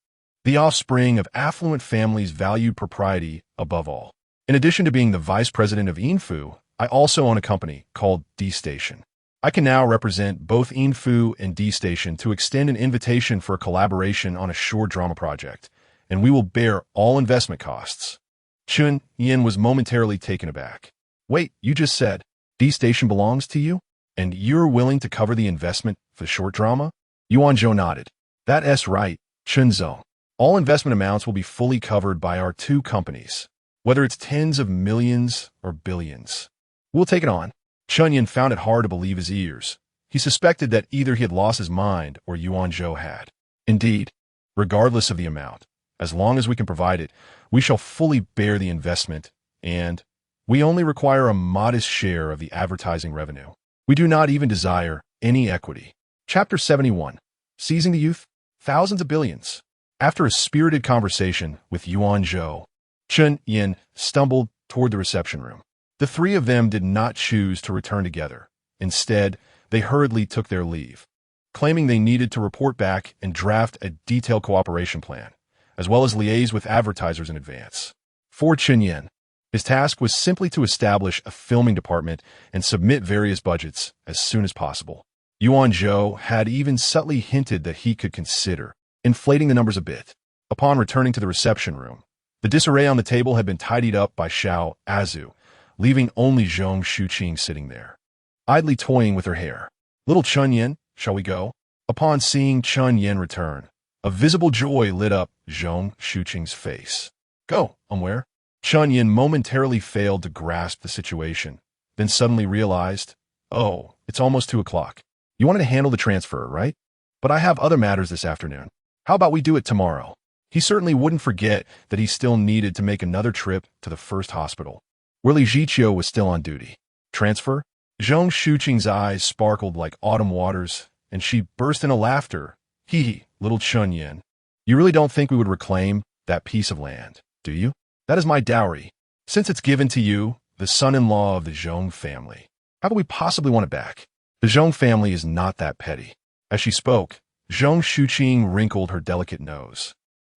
The offspring of affluent families valued propriety above all. In addition to being the vice president of Yinfu, I also own a company called D Station. I can now represent both Yinfu and D Station to extend an invitation for a collaboration on a short drama project, and we will bear all investment costs. Chen Yan was momentarily taken aback. Wait, you just said D Station belongs to you? And you're willing to cover the investment for the short drama? Yuan Zhou nodded. That's right, Chen Zong. All investment amounts will be fully covered by our two companies, whether it's tens of millions or billions. We'll take it on. Chen Yan found it hard to believe his ears. He suspected that either he had lost his mind or Yuan Zhou had. Indeed, regardless of the amount, as long as we can provide it, we shall fully bear the investment, and we only require a modest share of the advertising revenue. We do not even desire any equity. Chapter 71. Seizing the Youth? Thousands of billions. After a spirited conversation with Yuan Zhou, Chen Yan stumbled toward the reception room. The three of them did not choose to return together. Instead, they hurriedly took their leave, claiming they needed to report back and draft a detailed cooperation plan, as well as liaise with advertisers in advance. For Chen Yan, his task was simply to establish a filming department and submit various budgets as soon as possible. Yuan Zhou had even subtly hinted that he could consider inflating the numbers a bit. Upon returning to the reception room, the disarray on the table had been tidied up by Xiao Azu, leaving only Zhong Shuqing sitting there, idly toying with her hair. Little Chen Yan, shall we go? Upon seeing Chen Yan return, a visible joy lit up Zhong Shuqing's face. Go, where? Chen Yan momentarily failed to grasp the situation, then suddenly realized, oh, it's almost 2 o'clock. You wanted to handle the transfer, right? But I have other matters this afternoon. How about we do it tomorrow? He certainly wouldn't forget that he still needed to make another trip to the first hospital, where Li Zhiqiu was still on duty. Transfer? Zhong Shuqing's eyes sparkled like autumn waters, and she burst into laughter. Hee, little Chen Yan. You really don't think we would reclaim that piece of land, do you? That is my dowry. Since it's given to you, the son-in-law of the Zhong family. How could we possibly want it back? The Zhong family is not that petty. As she spoke, Zhong Shuqing wrinkled her delicate nose,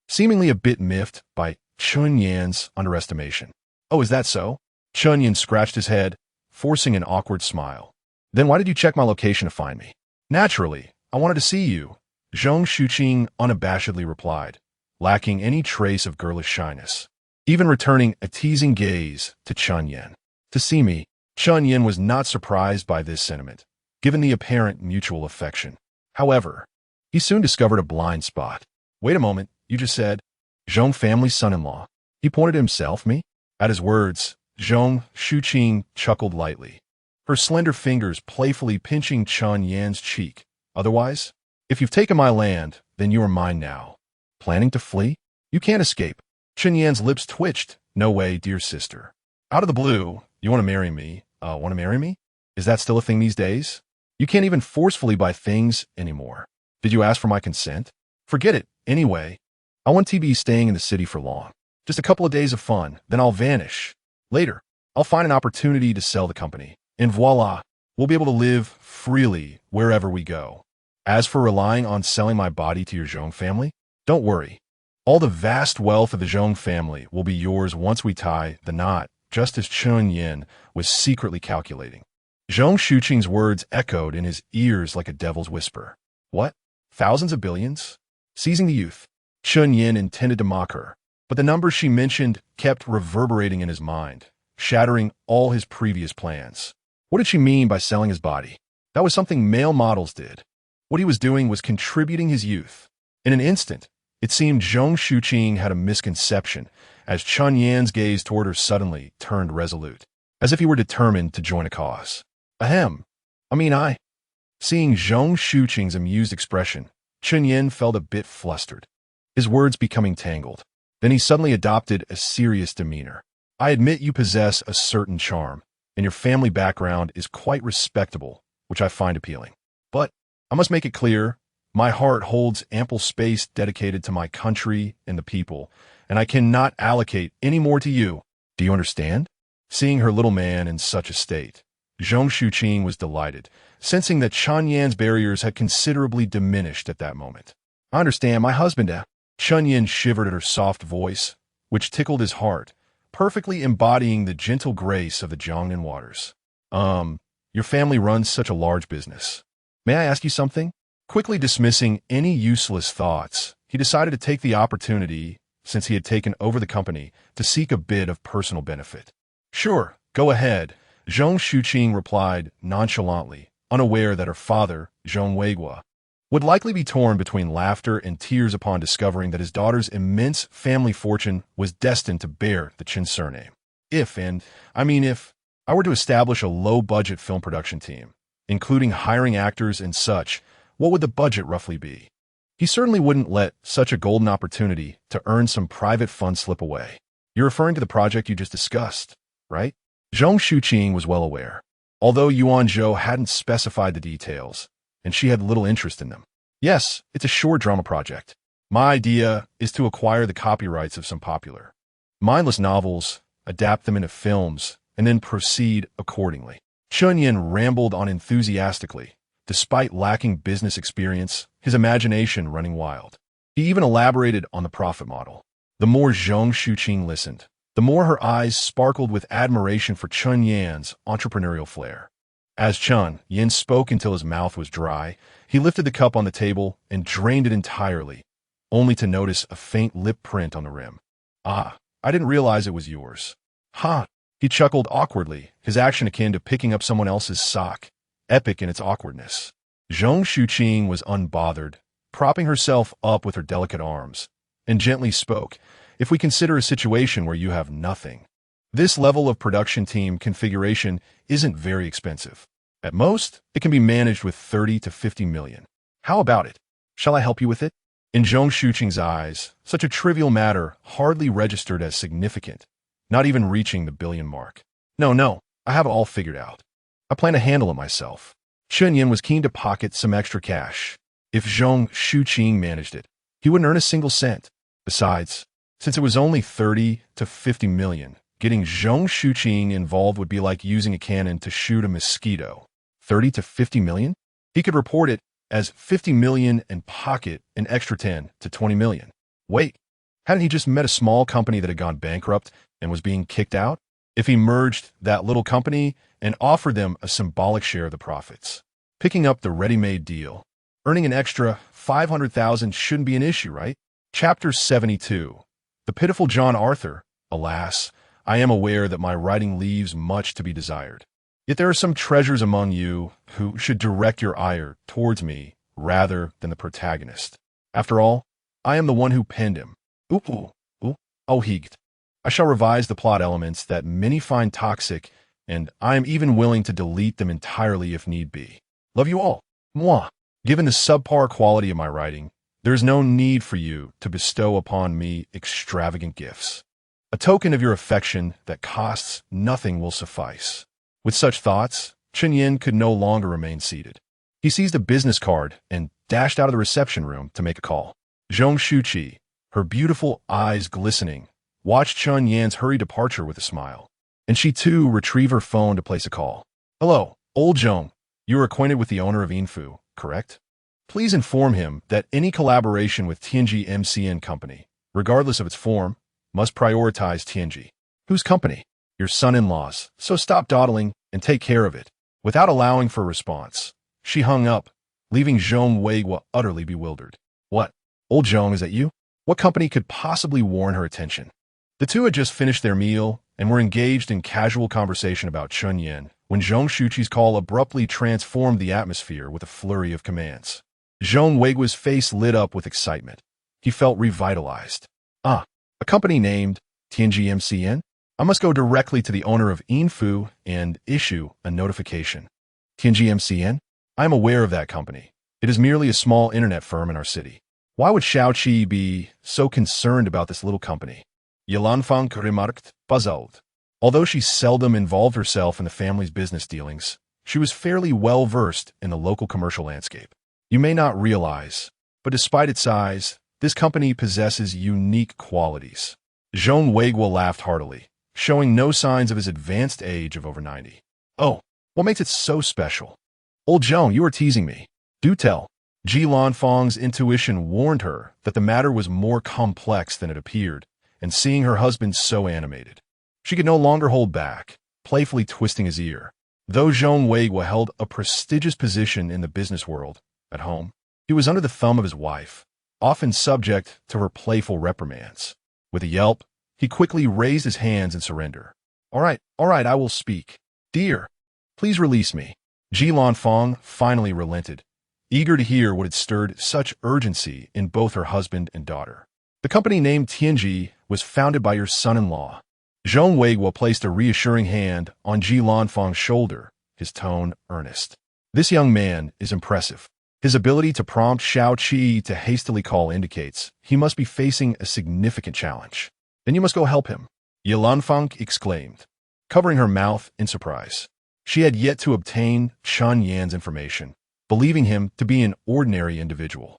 seemingly a bit miffed by Chen Yan's underestimation. Oh, is that so? Chen Yan scratched his head, forcing an awkward smile. Then why did you check my location to find me? Naturally, I wanted to see you, Zhong Shuqing unabashedly replied, lacking any trace of girlish shyness, even returning a teasing gaze to Chen Yan. To see me, Chen Yan was not surprised by this sentiment, given the apparent mutual affection. However, he soon discovered a blind spot. Wait a moment, you just said, Zhong family's son-in-law. He pointed to himself, me? At his words, Zhong Shuqing chuckled lightly, her slender fingers playfully pinching Chen Yan's cheek. Otherwise, if you've taken my land, then you are mine now. Planning to flee? You can't escape. Chen Yan's lips twitched. No way, dear sister. Out of the blue, you want to marry me? Want to marry me? Is that still a thing these days? You can't even forcefully buy things anymore. Did you ask for my consent? Forget it. Anyway, I won't be staying in the city for long. Just a couple of days of fun, then I'll vanish. Later, I'll find an opportunity to sell the company. And voila, we'll be able to live freely wherever we go. As for relying on selling my body to your Zhong family, don't worry. All the vast wealth of the Zhong family will be yours once we tie the knot, just as Chen Yan was secretly calculating. Zhong Shuqing's words echoed in his ears like a devil's whisper. What? Thousands of billions? Seizing the youth. Chen Yan intended to mock her, but the numbers she mentioned kept reverberating in his mind, shattering all his previous plans. What did she mean by selling his body? That was something male models did. What he was doing was contributing his youth. In an instant, it seemed Zhong Shuqing had a misconception, as Chen Yan's gaze toward her suddenly turned resolute, as if he were determined to join a cause. Ahem. Seeing Zhong Shuqing's amused expression, Chen Yan felt a bit flustered, his words becoming tangled. Then he suddenly adopted a serious demeanor. I admit you possess a certain charm, and your family background is quite respectable, which I find appealing. But I must make it clear, my heart holds ample space dedicated to my country and the people, and I cannot allocate any more to you. Do you understand? Seeing her little man in such a state, Zhong Shuqing was delighted, sensing that Chen Yan's barriers had considerably diminished at that moment. I understand, my husband. Chen Yan shivered at her soft voice, which tickled his heart, perfectly embodying the gentle grace of the Jiangnan waters. Your family runs such a large business. May I ask you something? Quickly dismissing any useless thoughts, he decided to take the opportunity, since he had taken over the company, to seek a bit of personal benefit. Sure, go ahead, Zhong Shuqing replied nonchalantly, unaware that her father, Zhong Weiguo, would likely be torn between laughter and tears upon discovering that his daughter's immense family fortune was destined to bear the Chen surname. If I were to establish a low-budget film production team, including hiring actors and such, what would the budget roughly be? He certainly wouldn't let such a golden opportunity to earn some private funds slip away. You're referring to the project you just discussed, right? Zhong Shuqing was well aware, although Yuan Zhou hadn't specified the details, and she had little interest in them. Yes, it's a short drama project. My idea is to acquire the copyrights of some popular, mindless novels, adapt them into films, and then proceed accordingly. Chen Yan rambled on enthusiastically, despite lacking business experience, his imagination running wild. He even elaborated on the profit model. The more Zhong Shuqing listened, the more her eyes sparkled with admiration for Chen Yan's entrepreneurial flair. As Chen Yan spoke until his mouth was dry, he lifted the cup on the table and drained it entirely, only to notice a faint lip print on the rim. Ah, I didn't realize it was yours. Ha! He chuckled awkwardly, his action akin to picking up someone else's sock, epic in its awkwardness. Zhong Shuqing was unbothered, propping herself up with her delicate arms, and gently spoke, if we consider a situation where you have nothing. This level of production team configuration isn't very expensive. At most, it can be managed with 30 to 50 million. How about it? Shall I help you with it? In Zhong Shuqing's eyes, such a trivial matter hardly registered as significant, not even reaching the billion mark. No, I have it all figured out. I plan to handle it myself. Chen Yan was keen to pocket some extra cash. If Zhong Shuqing managed it, he wouldn't earn a single cent. Besides, since it was only 30 to 50 million, getting Zhong Shuqing involved would be like using a cannon to shoot a mosquito. 30 to 50 million? He could report it as 50 million and pocket an extra 10 to 20 million. Wait, hadn't he just met a small company that had gone bankrupt and was being kicked out? If he merged that little company and offered them a symbolic share of the profits, picking up the ready-made deal, earning an extra 500,000 shouldn't be an issue, right? Chapter 72. The pitiful John Arthur. Alas, I am aware that my writing leaves much to be desired. Yet there are some treasures among you who should direct your ire towards me rather than the protagonist. After all, I am the one who penned him. Heegt. I shall revise the plot elements that many find toxic, and I am even willing to delete them entirely if need be. Love you all. Moi. Given the subpar quality of my writing, there is no need for you to bestow upon me extravagant gifts. A token of your affection that costs nothing will suffice. With such thoughts, Chen Yan could no longer remain seated. He seized a business card and dashed out of the reception room to make a call. Zhong Shuqing, her beautiful eyes glistening, watched Chen Yan's hurried departure with a smile. And she too retrieved her phone to place a call. Hello, old Zhong. You are acquainted with the owner of Info, correct? Please inform him that any collaboration with Tianji MCN Company, regardless of its form, must prioritize Tianji. Whose company? Your son-in-law's. So stop dawdling and take care of it. Without allowing for a response, she hung up, leaving Zhong Weiguo utterly bewildered. What? Old Zhong, is that you? What company could possibly warrant her attention? The two had just finished their meal and were engaged in casual conversation about Chen Yan when Zhong Shuqi's call abruptly transformed the atmosphere with a flurry of commands. Zhong Weiguo's face lit up with excitement. He felt revitalized. A company named Tianji MCN? I must go directly to the owner of Info and issue a notification. Tianji MCN? I am aware of that company. It is merely a small internet firm in our city. Why would Xiaoqi be so concerned about this little company? Yilanfang remarked, puzzled. Although she seldom involved herself in the family's business dealings, she was fairly well versed in the local commercial landscape. You may not realize, but despite its size, this company possesses unique qualities. Zhong Weiguo laughed heartily, showing no signs of his advanced age of over 90. Oh, what makes it so special? Old Zhong, you are teasing me. Do tell. Ji Lanfang's intuition warned her that the matter was more complex than it appeared, and seeing her husband so animated, she could no longer hold back, playfully twisting his ear. Though Zhong Weiguo held a prestigious position in the business world, at home, he was under the thumb of his wife, often subject to her playful reprimands. With a yelp, he quickly raised his hands in surrender. All right, I will speak. Dear, please release me. Ji Lanfang finally relented, eager to hear what had stirred such urgency in both her husband and daughter. The company named Tianji was founded by your son-in-law. Zhong Weiguo placed a reassuring hand on Ji Lanfang's shoulder, his tone earnest. This young man is impressive. His ability to prompt Xiaoqi to hastily call indicates he must be facing a significant challenge. Then you must go help him, Yilanfang exclaimed, covering her mouth in surprise. She had yet to obtain Chen Yan's information, believing him to be an ordinary individual,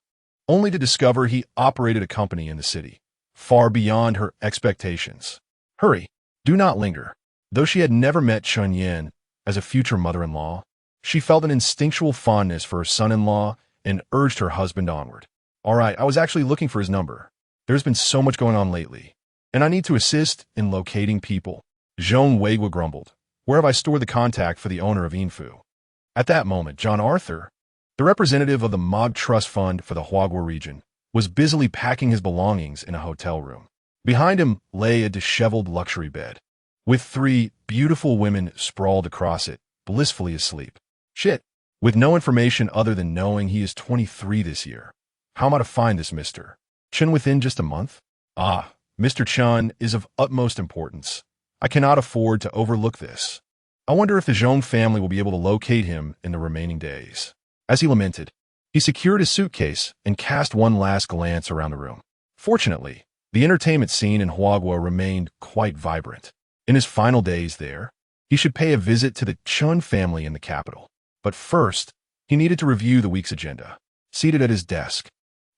only to discover he operated a company in the city, far beyond her expectations. Hurry, do not linger. Though she had never met Chen Yan as a future mother-in-law, she felt an instinctual fondness for her son-in-law and urged her husband onward. All right, I was actually looking for his number. There's been so much going on lately, and I need to assist in locating people. Zhong Weiguo grumbled. Where have I stored the contact for the owner of Info? At that moment, John Arthur, the representative of the Mob Trust Fund for the Huaguo region, was busily packing his belongings in a hotel room. Behind him lay a disheveled luxury bed, with 3 beautiful women sprawled across it, blissfully asleep. Shit. With no information other than knowing he is 23 this year. How am I to find this Mr. Chen within just a month? Mr. Chen is of utmost importance. I cannot afford to overlook this. I wonder if the Zhong family will be able to locate him in the remaining days. As he lamented, he secured his suitcase and cast one last glance around the room. Fortunately, the entertainment scene in Huaguo remained quite vibrant. In his final days there, he should pay a visit to the Chen family in the capital. But first, he needed to review the week's agenda. Seated at his desk,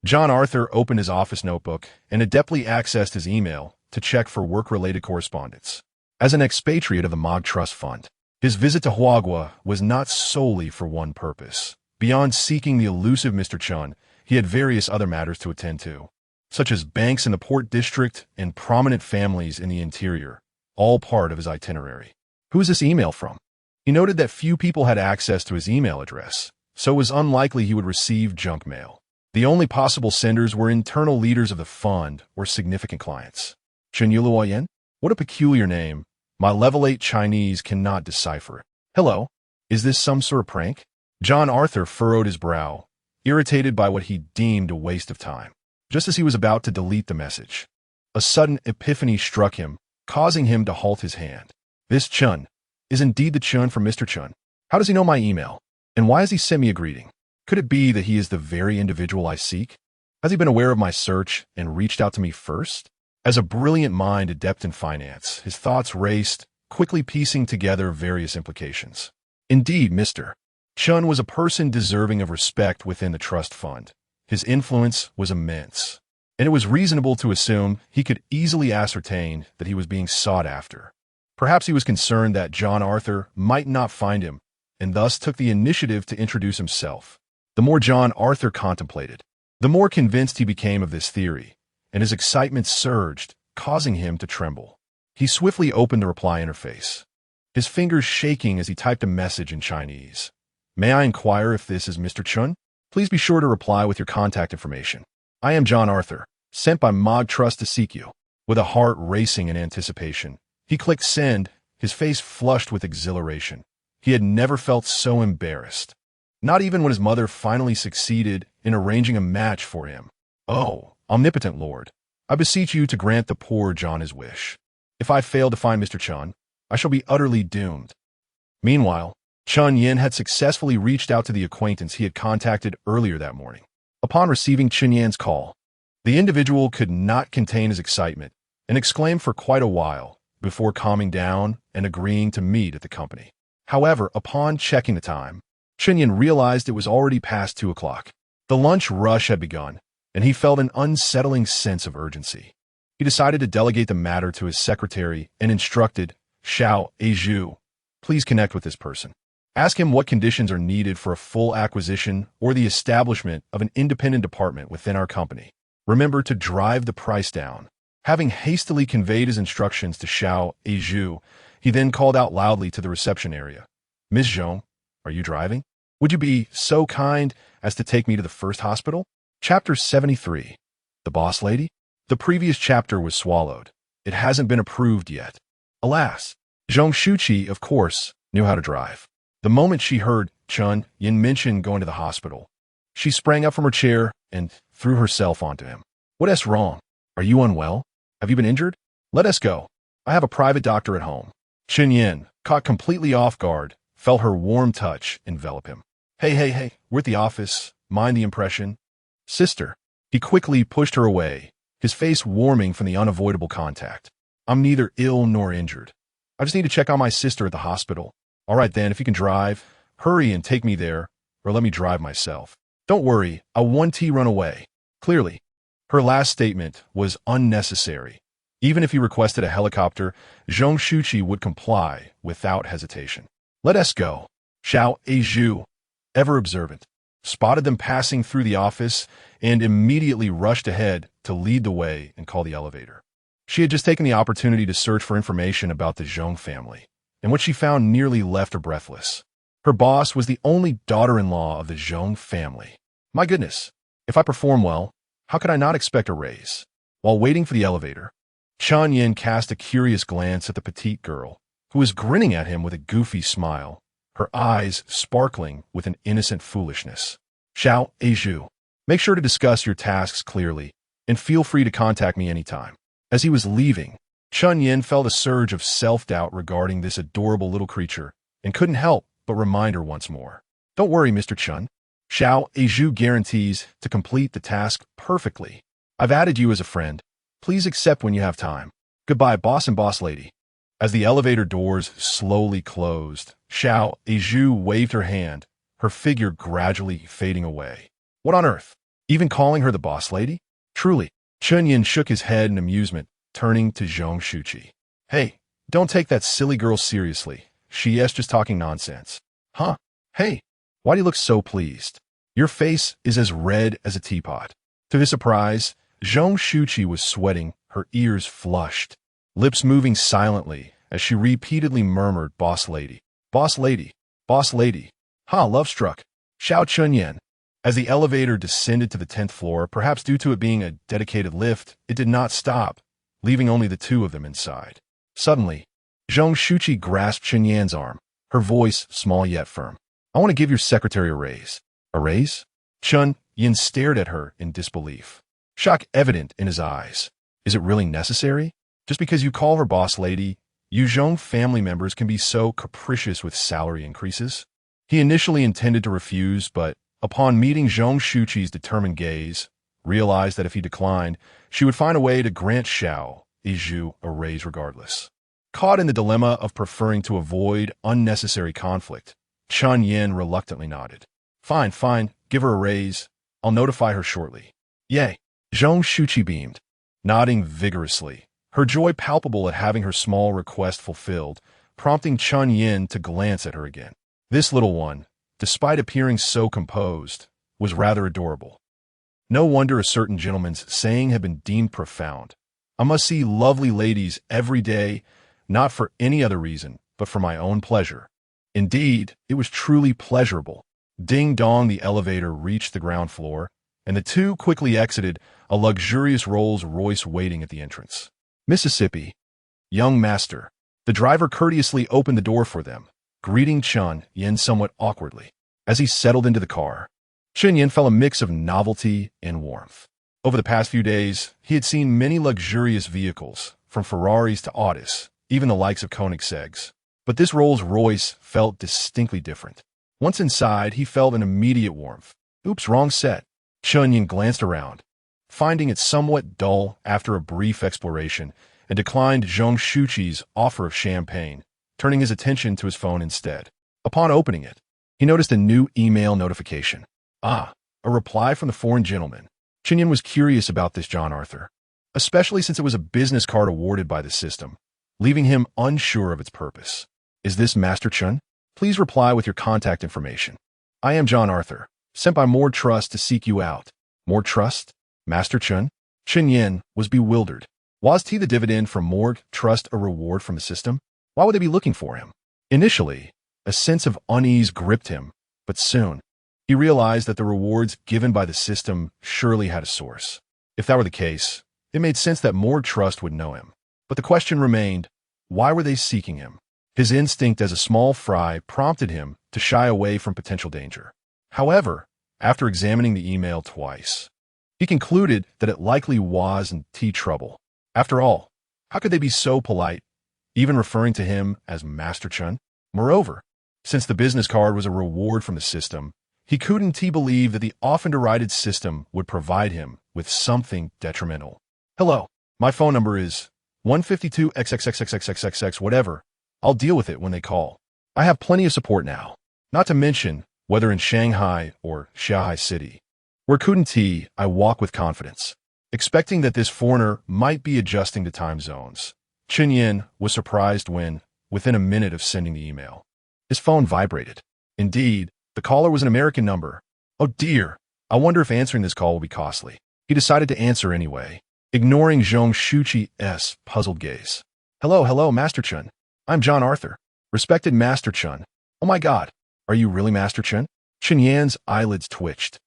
John Arthur opened his office notebook and adeptly accessed his email to check for work-related correspondence. As an expatriate of the Mob Trust Fund, his visit to Huaguo was not solely for one purpose. Beyond seeking the elusive Mr. Chen, he had various other matters to attend to, such as banks in the Port District and prominent families in the interior, all part of his itinerary. Who is this email from? He noted that few people had access to his email address, so it was unlikely he would receive junk mail. The only possible senders were internal leaders of the fund or significant clients. Chen Yuluoyan? What a peculiar name. My level 8 Chinese cannot decipher it. Hello? Is this some sort of prank? John Arthur furrowed his brow, irritated by what he deemed a waste of time. Just as he was about to delete the message, a sudden epiphany struck him, causing him to halt his hand. This Chen is indeed the Chen from Mr. Chen. How does he know my email? And why has he sent me a greeting? Could it be that he is the very individual I seek? Has he been aware of my search and reached out to me first? As a brilliant mind adept in finance, his thoughts raced, quickly piecing together various implications. Indeed, Mr. Chen was a person deserving of respect within the trust fund. His influence was immense, and it was reasonable to assume he could easily ascertain that he was being sought after. Perhaps he was concerned that John Arthur might not find him, and thus took the initiative to introduce himself. The more John Arthur contemplated, the more convinced he became of this theory, and his excitement surged, causing him to tremble. He swiftly opened the reply interface, his fingers shaking as he typed a message in Chinese. May I inquire if this is Mr. Chen? Please be sure to reply with your contact information. I am John Arthur, sent by Mog Trust to seek you. With a heart racing in anticipation, he clicked send, his face flushed with exhilaration. He had never felt so embarrassed. Not even when his mother finally succeeded in arranging a match for him. Oh, omnipotent Lord, I beseech you to grant the poor John his wish. If I fail to find Mr. Chen, I shall be utterly doomed. Meanwhile, Chen Yan had successfully reached out to the acquaintance he had contacted earlier that morning. Upon receiving Chen Yan's call, the individual could not contain his excitement and exclaimed for quite a while before calming down and agreeing to meet at the company. However, upon checking the time, Chen Yan realized it was already past 2 o'clock. The lunch rush had begun, and he felt an unsettling sense of urgency. He decided to delegate the matter to his secretary and instructed, Xiao Aizhu, please connect with this person. Ask him what conditions are needed for a full acquisition or the establishment of an independent department within our company. Remember to drive the price down. Having hastily conveyed his instructions to Xiao Aizhu, he then called out loudly to the reception area. Miss Zhong, are you driving? Would you be so kind as to take me to the first hospital? Chapter 73. The Boss Lady? The previous chapter was swallowed. It hasn't been approved yet. Alas, Zhong Shuqi, of course, knew how to drive. The moment she heard Chen Yan mention going to the hospital, she sprang up from her chair and threw herself onto him. What's wrong? Are you unwell? Have you been injured? Let us go. I have a private doctor at home. Chen Yan, caught completely off guard, felt her warm touch envelop him. Hey, we're at the office. Mind the impression. Sister. He quickly pushed her away, his face warming from the unavoidable contact. I'm neither ill nor injured. I just need to check on my sister at the hospital. All right then, if you can drive, hurry and take me there, or let me drive myself. Don't worry, I'll 1T run away. Clearly, her last statement was unnecessary. Even if he requested a helicopter, Zhong Shuqi would comply without hesitation. Let us go. Xiao Aizhu, ever observant, spotted them passing through the office and immediately rushed ahead to lead the way and call the elevator. She had just taken the opportunity to search for information about the Zhong family, and what she found nearly left her breathless. Her boss was the only daughter-in-law of the Zhong family. My goodness, if I perform well, how could I not expect a raise? While waiting for the elevator, Chen Yan cast a curious glance at the petite girl, who was grinning at him with a goofy smile, her eyes sparkling with an innocent foolishness. Xiao Aizhu, make sure to discuss your tasks clearly, and feel free to contact me anytime. As he was leaving, Chen Yan felt a surge of self-doubt regarding this adorable little creature, and couldn't help but remind her once more. Don't worry, Mr. Chen. Xiao Aizhu guarantees to complete the task perfectly. I've added you as a friend. Please accept when you have time. Goodbye, boss and boss lady. As the elevator doors slowly closed, Xiao Aizhu waved her hand, her figure gradually fading away. What on earth? Even calling her the boss lady? Truly. Chen Yan shook his head in amusement, turning to Zhong Shuqi. Hey, don't take that silly girl seriously. She's just talking nonsense. Huh? Hey, why do you look so pleased? Your face is as red as a teapot. To his surprise, Zhong Shuqi was sweating, her ears flushed, lips moving silently as she repeatedly murmured, Boss lady, boss lady, boss lady. Ha, love struck. Xiao Chen Yan. As the elevator descended to the 10th floor, perhaps due to it being a dedicated lift, it did not stop, leaving only the two of them inside. Suddenly, Zhong Shuqi grasped Chen Yan's arm, her voice small yet firm. I want to give your secretary a raise. A raise? Chen Yan stared at her in disbelief, shock evident in his eyes. Is it really necessary? Just because you call her boss lady, you Zhong family members can be so capricious with salary increases? He initially intended to refuse, but upon meeting Zhong Shuqi's determined gaze, realized that if he declined, she would find a way to grant Xiao Aizhu a raise regardless. Caught in the dilemma of preferring to avoid unnecessary conflict, Chen Yan reluctantly nodded. Fine, give her a raise. I'll notify her shortly. Yay. Zhong Shuqi beamed, nodding vigorously, her joy palpable at having her small request fulfilled, prompting Chen Yan to glance at her again. This little one, despite appearing so composed, was rather adorable. No wonder a certain gentleman's saying had been deemed profound. I must see lovely ladies every day, not for any other reason, but for my own pleasure. Indeed, it was truly pleasurable. Ding-dong, the elevator reached the ground floor, and the two quickly exited, a luxurious Rolls-Royce waiting at the entrance. Mississippi. Young master. The driver courteously opened the door for them, greeting Chen Yan somewhat awkwardly. As he settled into the car, Chen Yan felt a mix of novelty and warmth. Over the past few days, he had seen many luxurious vehicles, from Ferraris to Audis, even the likes of Koenigsegg's. But this Rolls-Royce felt distinctly different. Once inside, he felt an immediate warmth. Oops, wrong set. Chen Yan glanced around, finding it somewhat dull after a brief exploration, and declined Zhong Shuqi's offer of champagne, turning his attention to his phone instead. Upon opening it, he noticed a new email notification. A reply from the foreign gentleman. Chen Yan was curious about this John Arthur, especially since it was a business card awarded by the system, leaving him unsure of its purpose. Is this Master Chen? Please reply with your contact information. I am John Arthur, sent by More Trust to seek you out. More Trust? Master Chen? Chen Yan was bewildered. Was the dividend from More Trust a reward from the system? Why would they be looking for him? Initially, a sense of unease gripped him, but soon, he realized that the rewards given by the system surely had a source. If that were the case, it made sense that More Trust would know him. But the question remained, why were they seeking him? His instinct as a small fry prompted him to shy away from potential danger. However, after examining the email twice, he concluded that it likely was in trouble. After all, how could they be so polite, even referring to him as Master Chen? Moreover, since the business card was a reward from the system, he couldn't believe that the often derided system would provide him with something detrimental. Hello, my phone number is 152XXXXXXXX whatever. I'll deal with it when they call. I have plenty of support now, not to mention whether in Shanghai or Shanghai City. Where couldn't I walk with confidence, expecting that this foreigner might be adjusting to time zones. Chen Yan was surprised when, within a minute of sending the email, his phone vibrated. Indeed, the caller was an American number. Oh dear, I wonder if answering this call will be costly. He decided to answer anyway, ignoring Zhong Shuqi's puzzled gaze. Hello, Master Chen. I'm John Arthur. Respected Master Chen. Oh my God, are you really Master Chen? Chen Yan's eyelids twitched.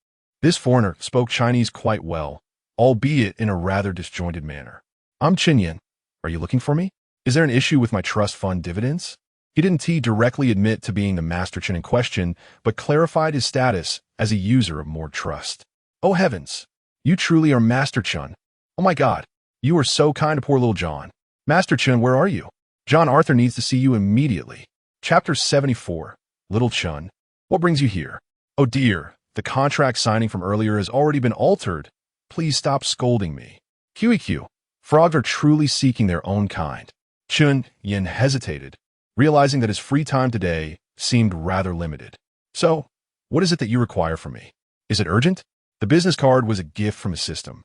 This foreigner spoke Chinese quite well, albeit in a rather disjointed manner. I'm Chen Yan. Are you looking for me? Is there an issue with my trust fund dividends? He didn't directly admit to being the Master Chen in question, but clarified his status as a user of More Trust. Oh heavens, you truly are Master Chen. Oh my God, you are so kind to poor little John. Master Chen, where are you? John Arthur needs to see you immediately. Chapter 74. Little Chen. What brings you here? Oh dear, the contract signing from earlier has already been altered. Please stop scolding me. QEQ. Frogs are truly seeking their own kind. Chen Yan hesitated, realizing that his free time today seemed rather limited. So, what is it that you require from me? Is it urgent? The business card was a gift from a system.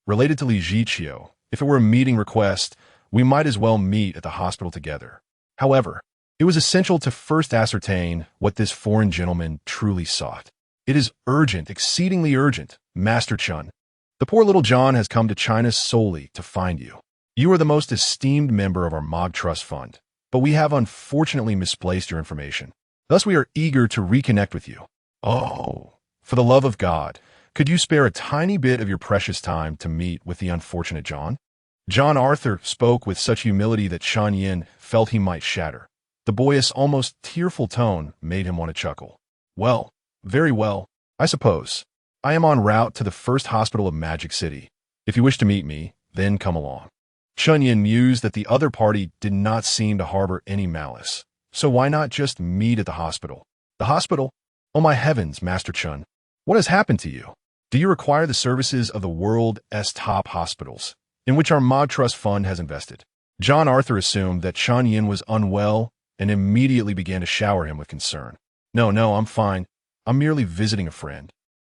Related to Li Ziqiu, if it were a meeting request, we might as well meet at the hospital together. However, it was essential to first ascertain what this foreign gentleman truly sought. It is urgent, exceedingly urgent, Master Chen. The poor little John has come to China solely to find you. You are the most esteemed member of our Mog Trust Fund, but we have unfortunately misplaced your information. Thus, we are eager to reconnect with you. Oh, for the love of God, could you spare a tiny bit of your precious time to meet with the unfortunate John? John Arthur spoke with such humility that Chen Yan felt he might shatter. The boyish, almost tearful tone made him want to chuckle. Well, very well, I suppose. I am en route to the first hospital of Magic City. If you wish to meet me, then come along. Chen Yan mused that the other party did not seem to harbor any malice. So why not just meet at the hospital? The hospital? Oh my heavens, Master Chen. What has happened to you? Do you require the services of the world's top hospitals, in which our Mod Trust Fund has invested? John Arthur assumed that Chen Yan was unwell and immediately began to shower him with concern. No, I'm fine. I'm merely visiting a friend.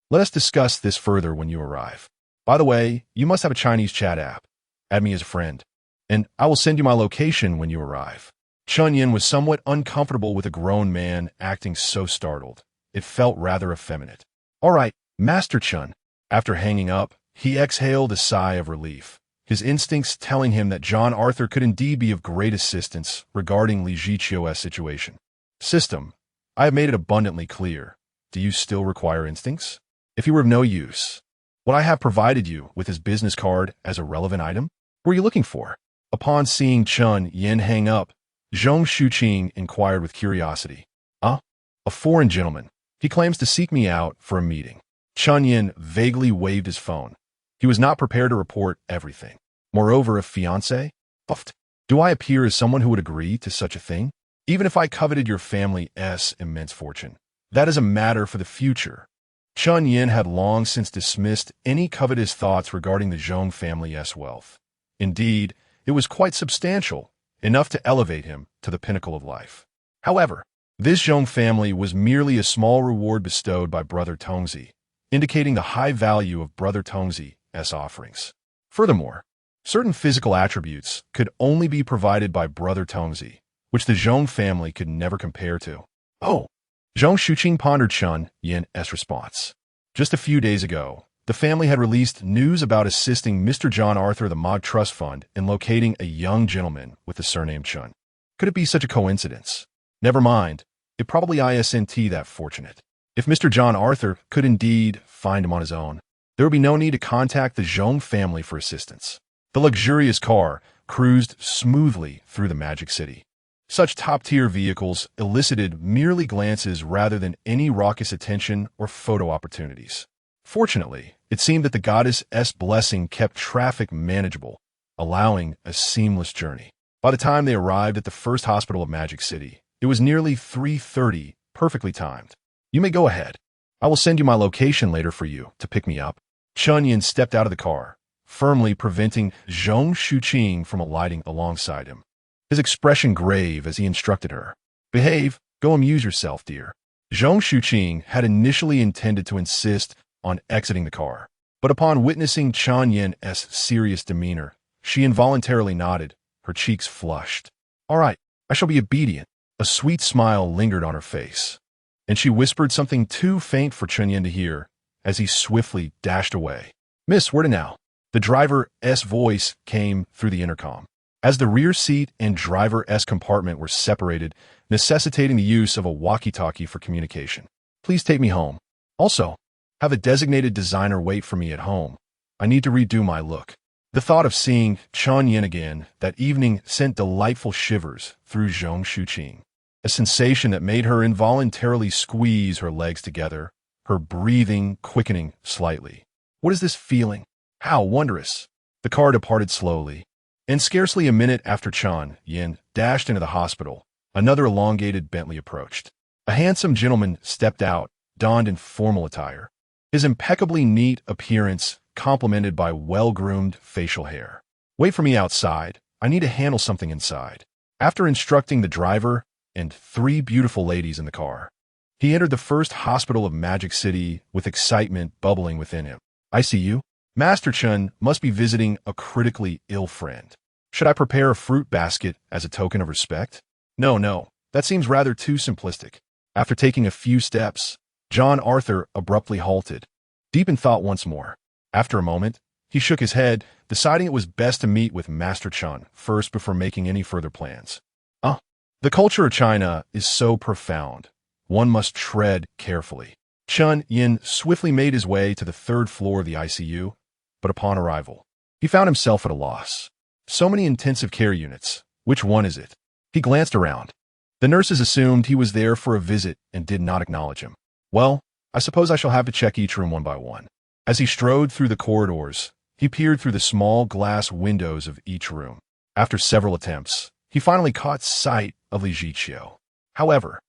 Let us discuss this further when you arrive. By the way, you must have a Chinese chat app. Add me as a friend, and I will send you my location when you arrive. Chen Yan was somewhat uncomfortable with a grown man acting so startled. It felt rather effeminate. All right, Master Chen. After hanging up, he exhaled a sigh of relief, his instincts telling him that John Arthur could indeed be of great assistance regarding Li Ziqiu's situation. System, I have made it abundantly clear. Do you still require instincts? If he were of no use, would I have provided you with his business card as a relevant item? What were you looking for? Upon seeing Chen Yan hang up, Zhong Shuqing inquired with curiosity. A foreign gentleman. He claims to seek me out for a meeting. Chen Yan vaguely waved his phone. He was not prepared to report everything. Moreover, a fiancé? Puffed. Do I appear as someone who would agree to such a thing? Even if I coveted your family's immense fortune, that is a matter for the future. Chen Yan had long since dismissed any covetous thoughts regarding the Zhong family's wealth. Indeed, it was quite substantial, enough to elevate him to the pinnacle of life. However, this Zhong family was merely a small reward bestowed by Brother Tongzi, indicating the high value of Brother Tongzi's offerings. Furthermore, certain physical attributes could only be provided by Brother Tongzi, which the Zhong family could never compare to. Oh, Zhong Shuqing pondered Chen Yan's response. Just a few days ago, the family had released news about assisting Mr. John Arthur the Mog Trust Fund in locating a young gentleman with the surname Chen. Could it be such a coincidence? Never mind, it probably isn't that fortunate. If Mr. John Arthur could indeed find him on his own, there would be no need to contact the Zhong family for assistance. The luxurious car cruised smoothly through the Magic City. Such top-tier vehicles elicited merely glances rather than any raucous attention or photo opportunities. Fortunately, it seemed that the goddess's blessing kept traffic manageable, allowing a seamless journey. By the time they arrived at the first hospital of Magic City, it was nearly 3:30, perfectly timed. You may go ahead. I will send you my location later for you to pick me up. Chen Yan stepped out of the car, firmly preventing Zhong Shuqing from alighting alongside him. His expression grave as he instructed her. Behave, go amuse yourself, dear. Zhong Shuqing had initially intended to insist on exiting the car, but upon witnessing Chen Yan's serious demeanor, she involuntarily nodded, her cheeks flushed. All right, I shall be obedient. A sweet smile lingered on her face, and she whispered something too faint for Chen Yan to hear as he swiftly dashed away. Miss, where to now? The driver's voice came through the intercom. As the rear seat and driver's compartment were separated, necessitating the use of a walkie-talkie for communication. Please take me home. Also, have a designated designer wait for me at home. I need to redo my look. The thought of seeing Chen Yan again that evening sent delightful shivers through Zhong Shuqing, a sensation that made her involuntarily squeeze her legs together, her breathing quickening slightly. What is this feeling? How wondrous! The car departed slowly, and scarcely a minute after Chen Yan dashed into the hospital, another elongated Bentley approached. A handsome gentleman stepped out, donned in formal attire, his impeccably neat appearance complemented by well-groomed facial hair. Wait for me outside. I need to handle something inside. After instructing the driver and 3 beautiful ladies in the car, he entered the first hospital of Magic City with excitement bubbling within him. I see you. Master Chen must be visiting a critically ill friend. Should I prepare a fruit basket as a token of respect? No, that seems rather too simplistic. After taking a few steps, John Arthur abruptly halted, deep in thought once more. After a moment, he shook his head, deciding it was best to meet with Master Chen first before making any further plans. The culture of China is so profound. One must tread carefully. Chen Yan swiftly made his way to the 3rd floor of the ICU, but upon arrival, he found himself at a loss. So many intensive care units. Which one is it? He glanced around. The nurses assumed he was there for a visit and did not acknowledge him. Well, I suppose I shall have to check each room one by one. As he strode through the corridors, he peered through the small glass windows of each room. After several attempts, he finally caught sight of Li Zhiqiu. However,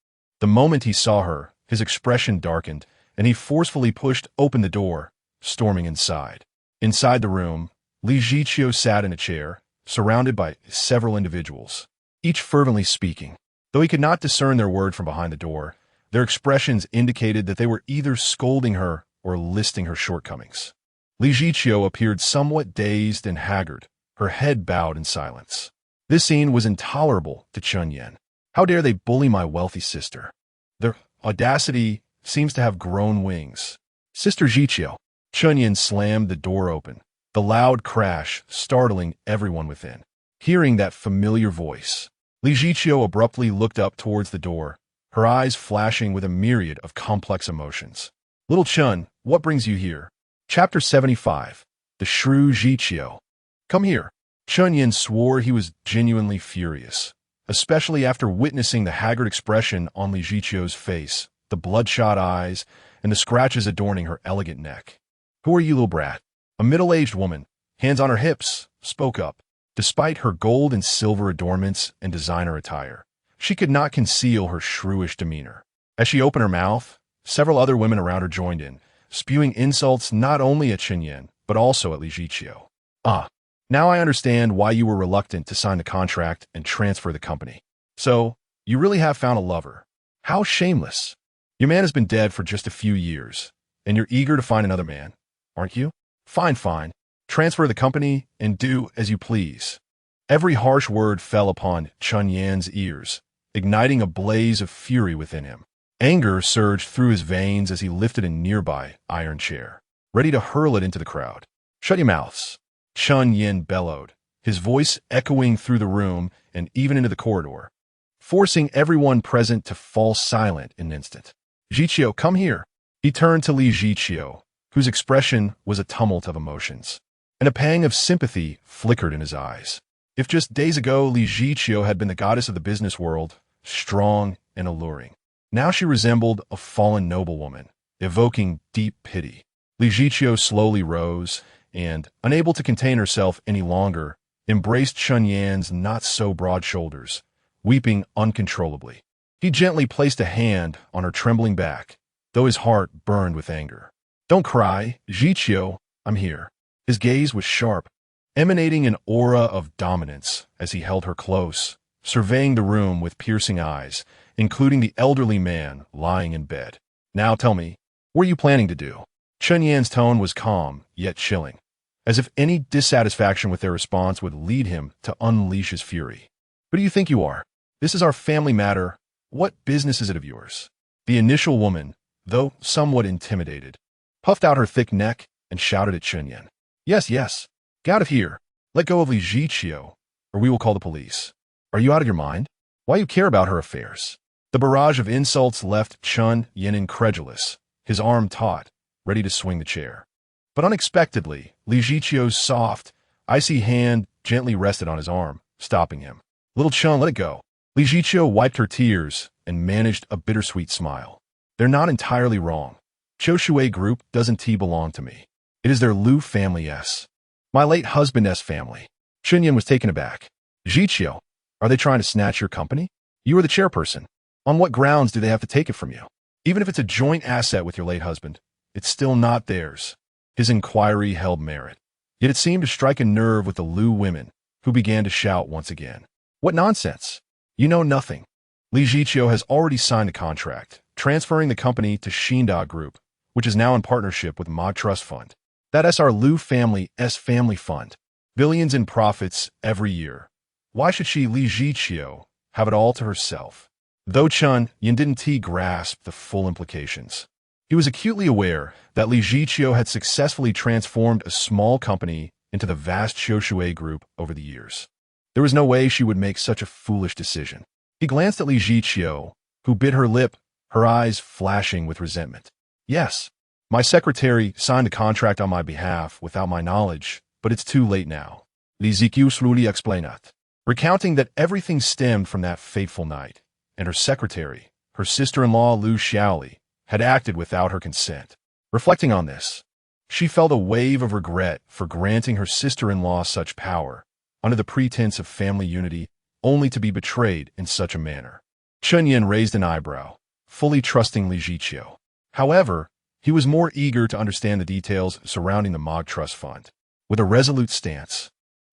the moment he saw her, his expression darkened, and he forcefully pushed open the door, storming inside. Inside the room, Li Zhiqiu sat in a chair, surrounded by several individuals, each fervently speaking. Though he could not discern their word from behind the door, their expressions indicated that they were either scolding her or listing her shortcomings. Li Zhiqiu appeared somewhat dazed and haggard, her head bowed in silence. This scene was intolerable to Chen Yan. How dare they bully my wealthy sister? Their audacity seems to have grown wings. Sister Zhiqiu. Chen Yan slammed the door open, the loud crash startling everyone within. Hearing that familiar voice, Li Zhiqiu abruptly looked up towards the door, her eyes flashing with a myriad of complex emotions. Little Chen, what brings you here? Chapter 75. The Shrew Zhiqiu. Come here. Chen Yan swore he was genuinely furious, especially after witnessing the haggard expression on Li Ziqiu's face, the bloodshot eyes, and the scratches adorning her elegant neck. "Who are you, little brat?" A middle-aged woman, hands on her hips, spoke up. Despite her gold and silver adornments and designer attire, she could not conceal her shrewish demeanor. As she opened her mouth, several other women around her joined in, spewing insults not only at Chen Yan, but also at Li Ziqiu. "Ah, now I understand why you were reluctant to sign the contract and transfer the company. So, you really have found a lover. How shameless. Your man has been dead for just a few years, and you're eager to find another man, aren't you? Fine, fine. Transfer the company and do as you please." Every harsh word fell upon Chen Yan's ears, igniting a blaze of fury within him. Anger surged through his veins as he lifted a nearby iron chair, ready to hurl it into the crowd. "Shut your mouths," Chen Yan bellowed, his voice echoing through the room and even into the corridor, forcing everyone present to fall silent in an instant. "Ziqiu, come here." He turned to Li Ziqiu, whose expression was a tumult of emotions, and a pang of sympathy flickered in his eyes. If just days ago Li Ziqiu had been the goddess of the business world, strong and alluring, now she resembled a fallen noblewoman, evoking deep pity. Li Ziqiu slowly rose and, unable to contain herself any longer, embraced Chen Yan's not-so-broad shoulders, weeping uncontrollably. He gently placed a hand on her trembling back, though his heart burned with anger. "Don't cry, Ziqiu, I'm here." His gaze was sharp, emanating an aura of dominance as he held her close, surveying the room with piercing eyes, including the elderly man lying in bed. "Now tell me, what are you planning to do?" Chen Yan's tone was calm, yet chilling, as if any dissatisfaction with their response would lead him to unleash his fury. "Who do you think you are? This is our family matter. What business is it of yours?" The initial woman, though somewhat intimidated, puffed out her thick neck and shouted at Chen Yan. Yes, yes. Get out of here. Let go of Li Ziqiu, or we will call the police. Are you out of your mind? Why you care about her affairs?" The barrage of insults left Chen Yan incredulous, his arm taut, ready to swing the chair. But unexpectedly, Li Ziqiu's soft, icy hand gently rested on his arm, stopping him. "Little Chen, let it go." Li Ziqiu wiped her tears and managed a bittersweet smile. "They're not entirely wrong. Shui Group doesn't belong to me. It is their Liu family's. My late husband's family." Chen Yan was taken aback. "Ziqiu, are they trying to snatch your company? You are the chairperson. On what grounds do they have to take it from you? Even if it's a joint asset with your late husband, it's still not theirs." His inquiry held merit, yet it seemed to strike a nerve with the Liu women, who began to shout once again. "What nonsense! You know nothing. Li Ziqiu has already signed a contract, transferring the company to Xinda Group, which is now in partnership with Mod Trust Fund. That's our Liu family's family fund. Billions in profits every year. Why should she, Li Ziqiu, have it all to herself?" Though Chen Yan didn't grasp the full implications, he was acutely aware that Li Ziqiu had successfully transformed a small company into the vast Shui Group over the years. There was no way she would make such a foolish decision. He glanced at Li Ziqiu, who bit her lip, her eyes flashing with resentment. "Yes, my secretary signed the contract on my behalf without my knowledge, but it's too late now." Li Ziqiu slowly explained, recounting that everything stemmed from that fateful night, and her secretary, her sister-in-law Liu Xiaoli, had acted without her consent. Reflecting on this, she felt a wave of regret for granting her sister-in-law such power, under the pretense of family unity, only to be betrayed in such a manner. Chen Yan raised an eyebrow, fully trusting Li Ziqiu. However, he was more eager to understand the details surrounding the Mod Trust Fund. With a resolute stance,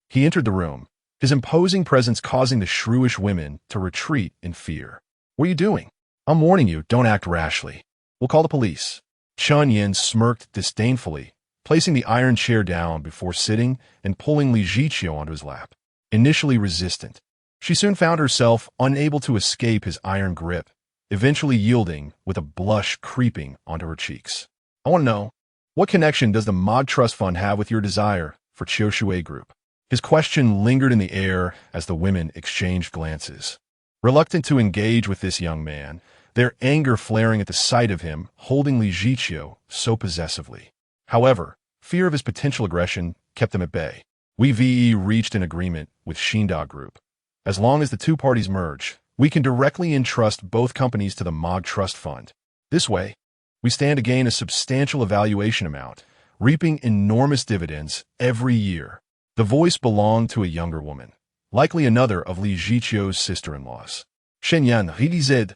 he entered the room, his imposing presence causing the shrewish women to retreat in fear. "What are you doing? I'm warning you, don't act rashly. We'll call the police." Chen Yan smirked disdainfully, placing the iron chair down before sitting and pulling Li Ziqiu onto his lap. Initially resistant, she soon found herself unable to escape his iron grip, eventually yielding with a blush creeping onto her cheeks. "I want to know, what connection does the Mod Trust Fund have with your desire for Shui Group?" His question lingered in the air as the women exchanged glances. Reluctant to engage with this young man, their anger flaring at the sight of him holding Li Ziqiu so possessively. However, fear of his potential aggression kept them at bay. We reached an agreement with Shinda Group. As long as the two parties merge, we can directly entrust both companies to the MOG Trust Fund. This way, we stand to gain a substantial evaluation amount, reaping enormous dividends every year. The voice belonged to a younger woman, likely another of Li Jiqiu's sister-in-laws. Chen Yan, he said,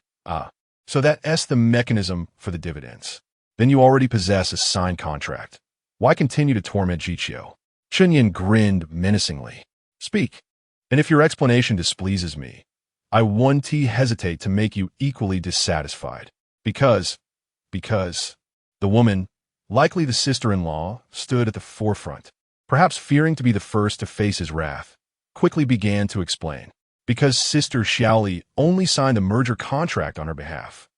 so that's the mechanism for the dividends. Then you already possess a signed contract. Why continue to torment Jiqiu? Chen Yan grinned menacingly. Speak, and if your explanation displeases me, I won't hesitate to make you equally dissatisfied. Because the woman, likely the sister-in-law, stood at the forefront, perhaps fearing to be the first to face his wrath, quickly began to explain. Because Sister Xiaoli only signed the merger contract on her behalf.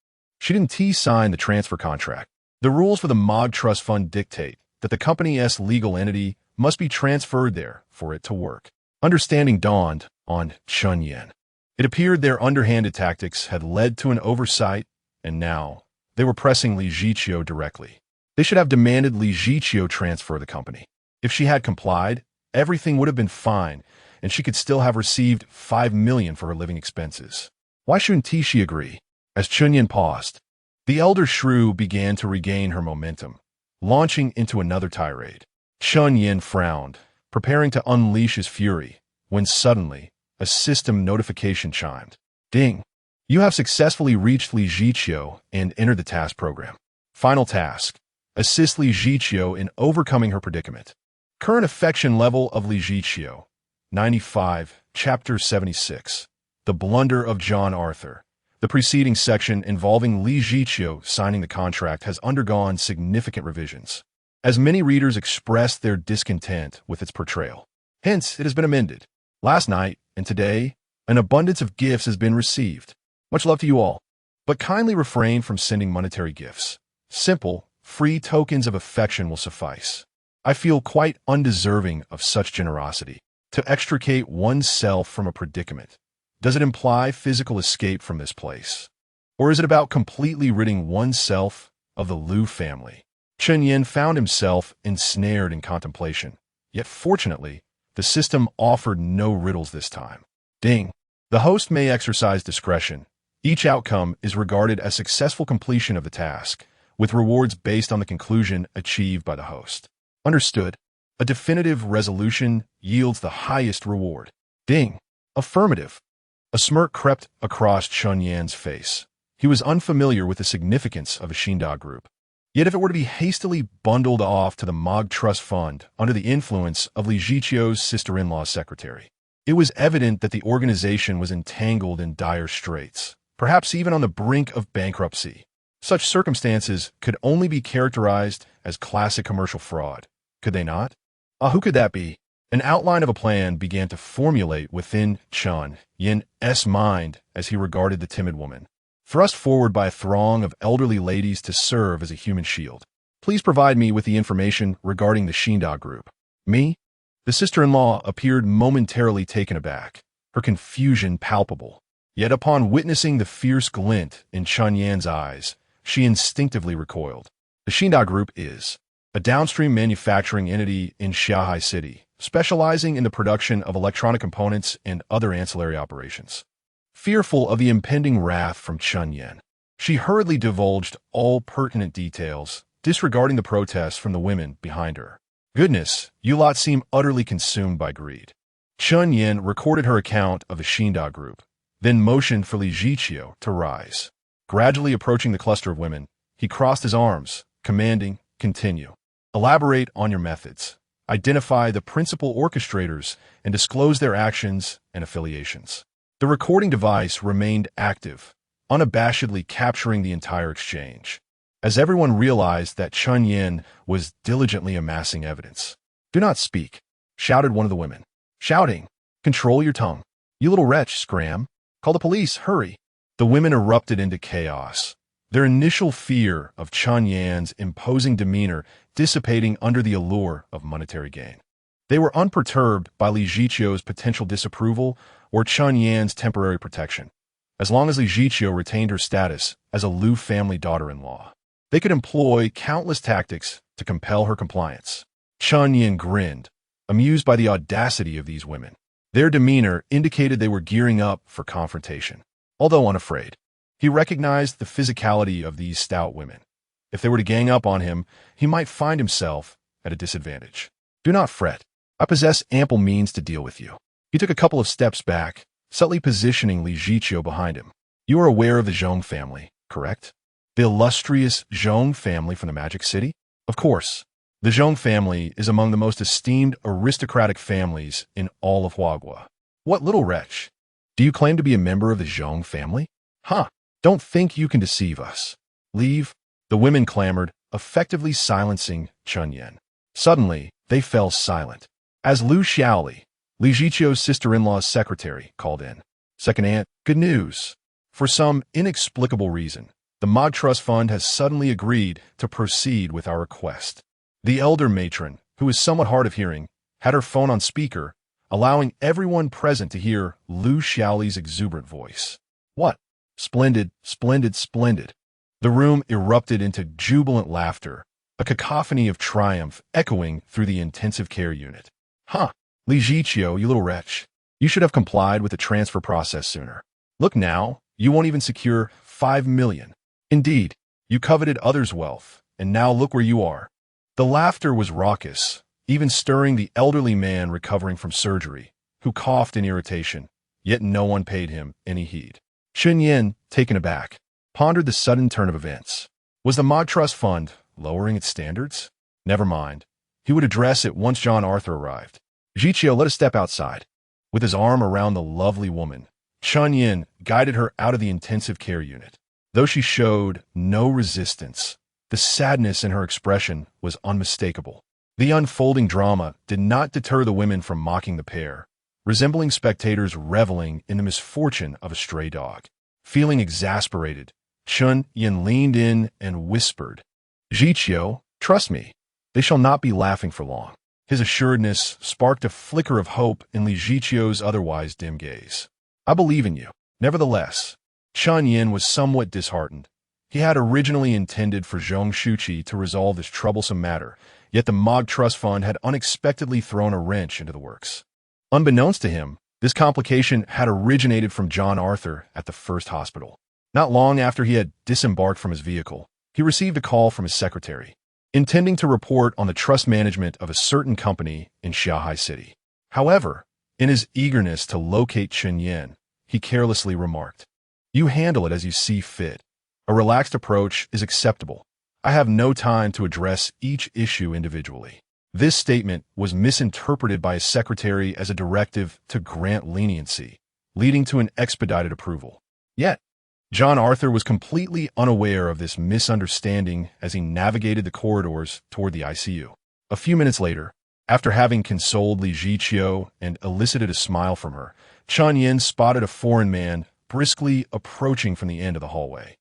She didn't sign the transfer contract. The rules for the MOG Trust Fund dictate that the company's legal entity must be transferred there for it to work. Understanding dawned on Chen Yan. It appeared their underhanded tactics had led to an oversight, and now they were pressing Li Jiqiu directly. They should have demanded Li Jiqiu transfer the company. If she had complied, everything would have been fine, and she could still have received 5 million for her living expenses. Why shouldn't she agree? As Chen Yan paused, the elder shrew began to regain her momentum, launching into another tirade. Chen Yan frowned, preparing to unleash his fury, when suddenly, a system notification chimed. Ding! You have successfully reached Li Jiqiu and entered the task program. Final task. Assist Li Jiqiu in overcoming her predicament. Current affection level of Li Jiqiu. 95, Chapter 76. The Blunder of John Arthur. The preceding section involving Li Jiqiu signing the contract has undergone significant revisions, as many readers expressed their discontent with its portrayal. Hence, it has been amended. Last night and today, an abundance of gifts has been received. Much love to you all. But kindly refrain from sending monetary gifts. Simple, free tokens of affection will suffice. I feel quite undeserving of such generosity. To extricate oneself from a predicament, does it imply physical escape from this place? Or is it about completely ridding oneself of the Liu family? Chen Yan found himself ensnared in contemplation, yet fortunately, the system offered no riddles this time. Ding! The host may exercise discretion. Each outcome is regarded as successful completion of the task, with rewards based on the conclusion achieved by the host. Understood. A definitive resolution yields the highest reward. Ding! Affirmative. A smirk crept across Chen Yan's face. He was unfamiliar with the significance of a Shinda Group. Yet if it were to be hastily bundled off to the MOG Trust Fund under the influence of Li Jiqiu's sister-in-law's secretary, it was evident that the organization was entangled in dire straits, perhaps even on the brink of bankruptcy. Such circumstances could only be characterized as classic commercial fraud, could they not? Who could that be? An outline of a plan began to formulate within Chen Yan's mind as he regarded the timid woman, thrust forward by a throng of elderly ladies to serve as a human shield. Please provide me with the information regarding the Shinda Group. Me? The sister-in-law appeared momentarily taken aback, her confusion palpable. Yet upon witnessing the fierce glint in Chen Yan's eyes, she instinctively recoiled. The Shinda Group is a downstream manufacturing entity in Shanghai City, specializing in the production of electronic components and other ancillary operations. Fearful of the impending wrath from Chen Yan, she hurriedly divulged all pertinent details, disregarding the protests from the women behind her. Goodness, you lot seem utterly consumed by greed. Chen Yan recorded her account of the Shinda Group, then motioned for Li Jiqiu to rise. Gradually approaching the cluster of women, he crossed his arms, commanding, continue. Elaborate on your methods. Identify the principal orchestrators and disclose their actions and affiliations. The recording device remained active, unabashedly capturing the entire exchange, as everyone realized that Chen Yan was diligently amassing evidence. Do not speak, shouted one of the women. Shouting, control your tongue. You little wretch, scram. Call the police, hurry. The women erupted into chaos, their initial fear of Chen Yan's imposing demeanor dissipating under the allure of monetary gain. They were unperturbed by Li Jiqiu's potential disapproval or Chen Yan's temporary protection. As long as Li Jiqiu retained her status as a Liu family daughter-in-law, they could employ countless tactics to compel her compliance. Chen Yan grinned, amused by the audacity of these women. Their demeanor indicated they were gearing up for confrontation. Although unafraid, he recognized the physicality of these stout women. If they were to gang up on him, he might find himself at a disadvantage. Do not fret. I possess ample means to deal with you. He took a couple of steps back, subtly positioning Li Zhiqiu behind him. You are aware of the Zhong family, correct? The illustrious Zhong family from the Magic City? Of course. The Zhong family is among the most esteemed aristocratic families in all of Huagua. What little wretch? Do you claim to be a member of the Zhong family? Huh. Don't think you can deceive us. Leave. The women clamored, effectively silencing Chen Yan. Suddenly, they fell silent. As Lu Xiaoli, Li Zhiqiu's sister-in-law's secretary, called in. Second aunt, good news. For some inexplicable reason, the Mod Trust Fund has suddenly agreed to proceed with our request. The elder matron, who is somewhat hard of hearing, had her phone on speaker, allowing everyone present to hear Lu Xiaoli's exuberant voice. What? Splendid, splendid, splendid. The room erupted into jubilant laughter, a cacophony of triumph echoing through the intensive care unit. Huh, Li Zhiqiu, you little wretch. You should have complied with the transfer process sooner. Look now, you won't even secure 5 million. Indeed, you coveted others' wealth, and now look where you are. The laughter was raucous, even stirring the elderly man recovering from surgery, who coughed in irritation, yet no one paid him any heed. Chen Yan, taken aback, pondered the sudden turn of events. Was the Mod Trust Fund lowering its standards? Never mind. He would address it once John Arthur arrived. Zhiqiu let us step outside. With his arm around the lovely woman, Chen Yan guided her out of the intensive care unit. Though she showed no resistance, the sadness in her expression was unmistakable. The unfolding drama did not deter the women from mocking the pair, resembling spectators reveling in the misfortune of a stray dog. Feeling exasperated, Chen Yan leaned in and whispered, Zhiqiu, trust me, they shall not be laughing for long. His assuredness sparked a flicker of hope in Li Zhiqiu's otherwise dim gaze. I believe in you. Nevertheless, Chen Yan was somewhat disheartened. He had originally intended for Zhong Shuqi to resolve this troublesome matter, yet the Mod Trust Fund had unexpectedly thrown a wrench into the works. Unbeknownst to him, this complication had originated from John Arthur at the first hospital. Not long after he had disembarked from his vehicle, he received a call from his secretary, intending to report on the trust management of a certain company in Xiaohai City. However, in his eagerness to locate Chen Yan, he carelessly remarked, You handle it as you see fit. A relaxed approach is acceptable. I have no time to address each issue individually. This statement was misinterpreted by his secretary as a directive to grant leniency, leading to an expedited approval. Yet, John Arthur was completely unaware of this misunderstanding as he navigated the corridors toward the ICU. A few minutes later, after having consoled Li Zhiqiu and elicited a smile from her, Chen Yan spotted a foreign man briskly approaching from the end of the hallway.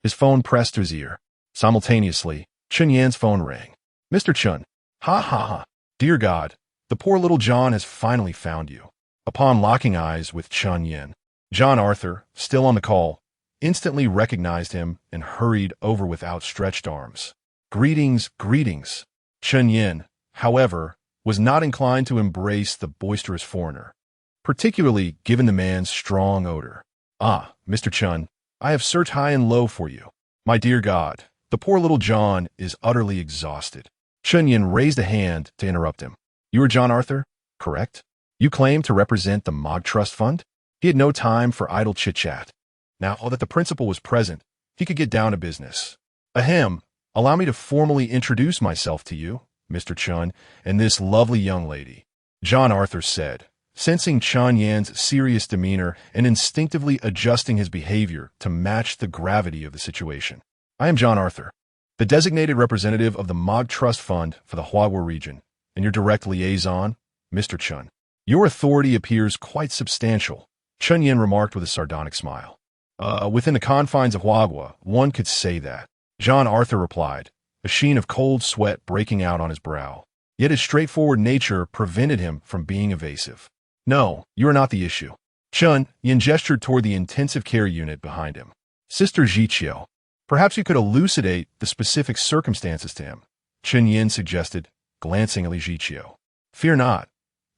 His phone pressed to his ear. Simultaneously, Chen Yan's phone rang. Mr. Chen. Ha ha ha. Dear God, the poor little John has finally found you. Upon locking eyes with Chen Yan, John Arthur, still on the call, instantly recognized him and hurried over with outstretched arms. Greetings, greetings. Chen Yan, however, was not inclined to embrace the boisterous foreigner, particularly given the man's strong odor. Ah, Mr. Chen, I have searched high and low for you. My dear God, the poor little John is utterly exhausted. Chen Yan raised a hand to interrupt him. You are John Arthur, correct? You claim to represent the Mod Trust Fund? He had no time for idle chit-chat. Now that the principal was present, he could get down to business. Ahem, allow me to formally introduce myself to you, Mr. Chen, and this lovely young lady, John Arthur said, sensing Chen Yan's serious demeanor and instinctively adjusting his behavior to match the gravity of the situation. I am John Arthur, the designated representative of the Mod Trust Fund for the Huagua region, and your direct liaison, Mr. Chen. Your authority appears quite substantial, Chen Yan remarked with a sardonic smile. Within the confines of Huagua, one could say that, John Arthur replied, a sheen of cold sweat breaking out on his brow. Yet his straightforward nature prevented him from being evasive. No, you are not the issue. Chen Yan gestured toward the intensive care unit behind him. Sister Zhiqiu, perhaps you could elucidate the specific circumstances to him, Chen Yan suggested, glancing at Li Zhiqiu. Fear not,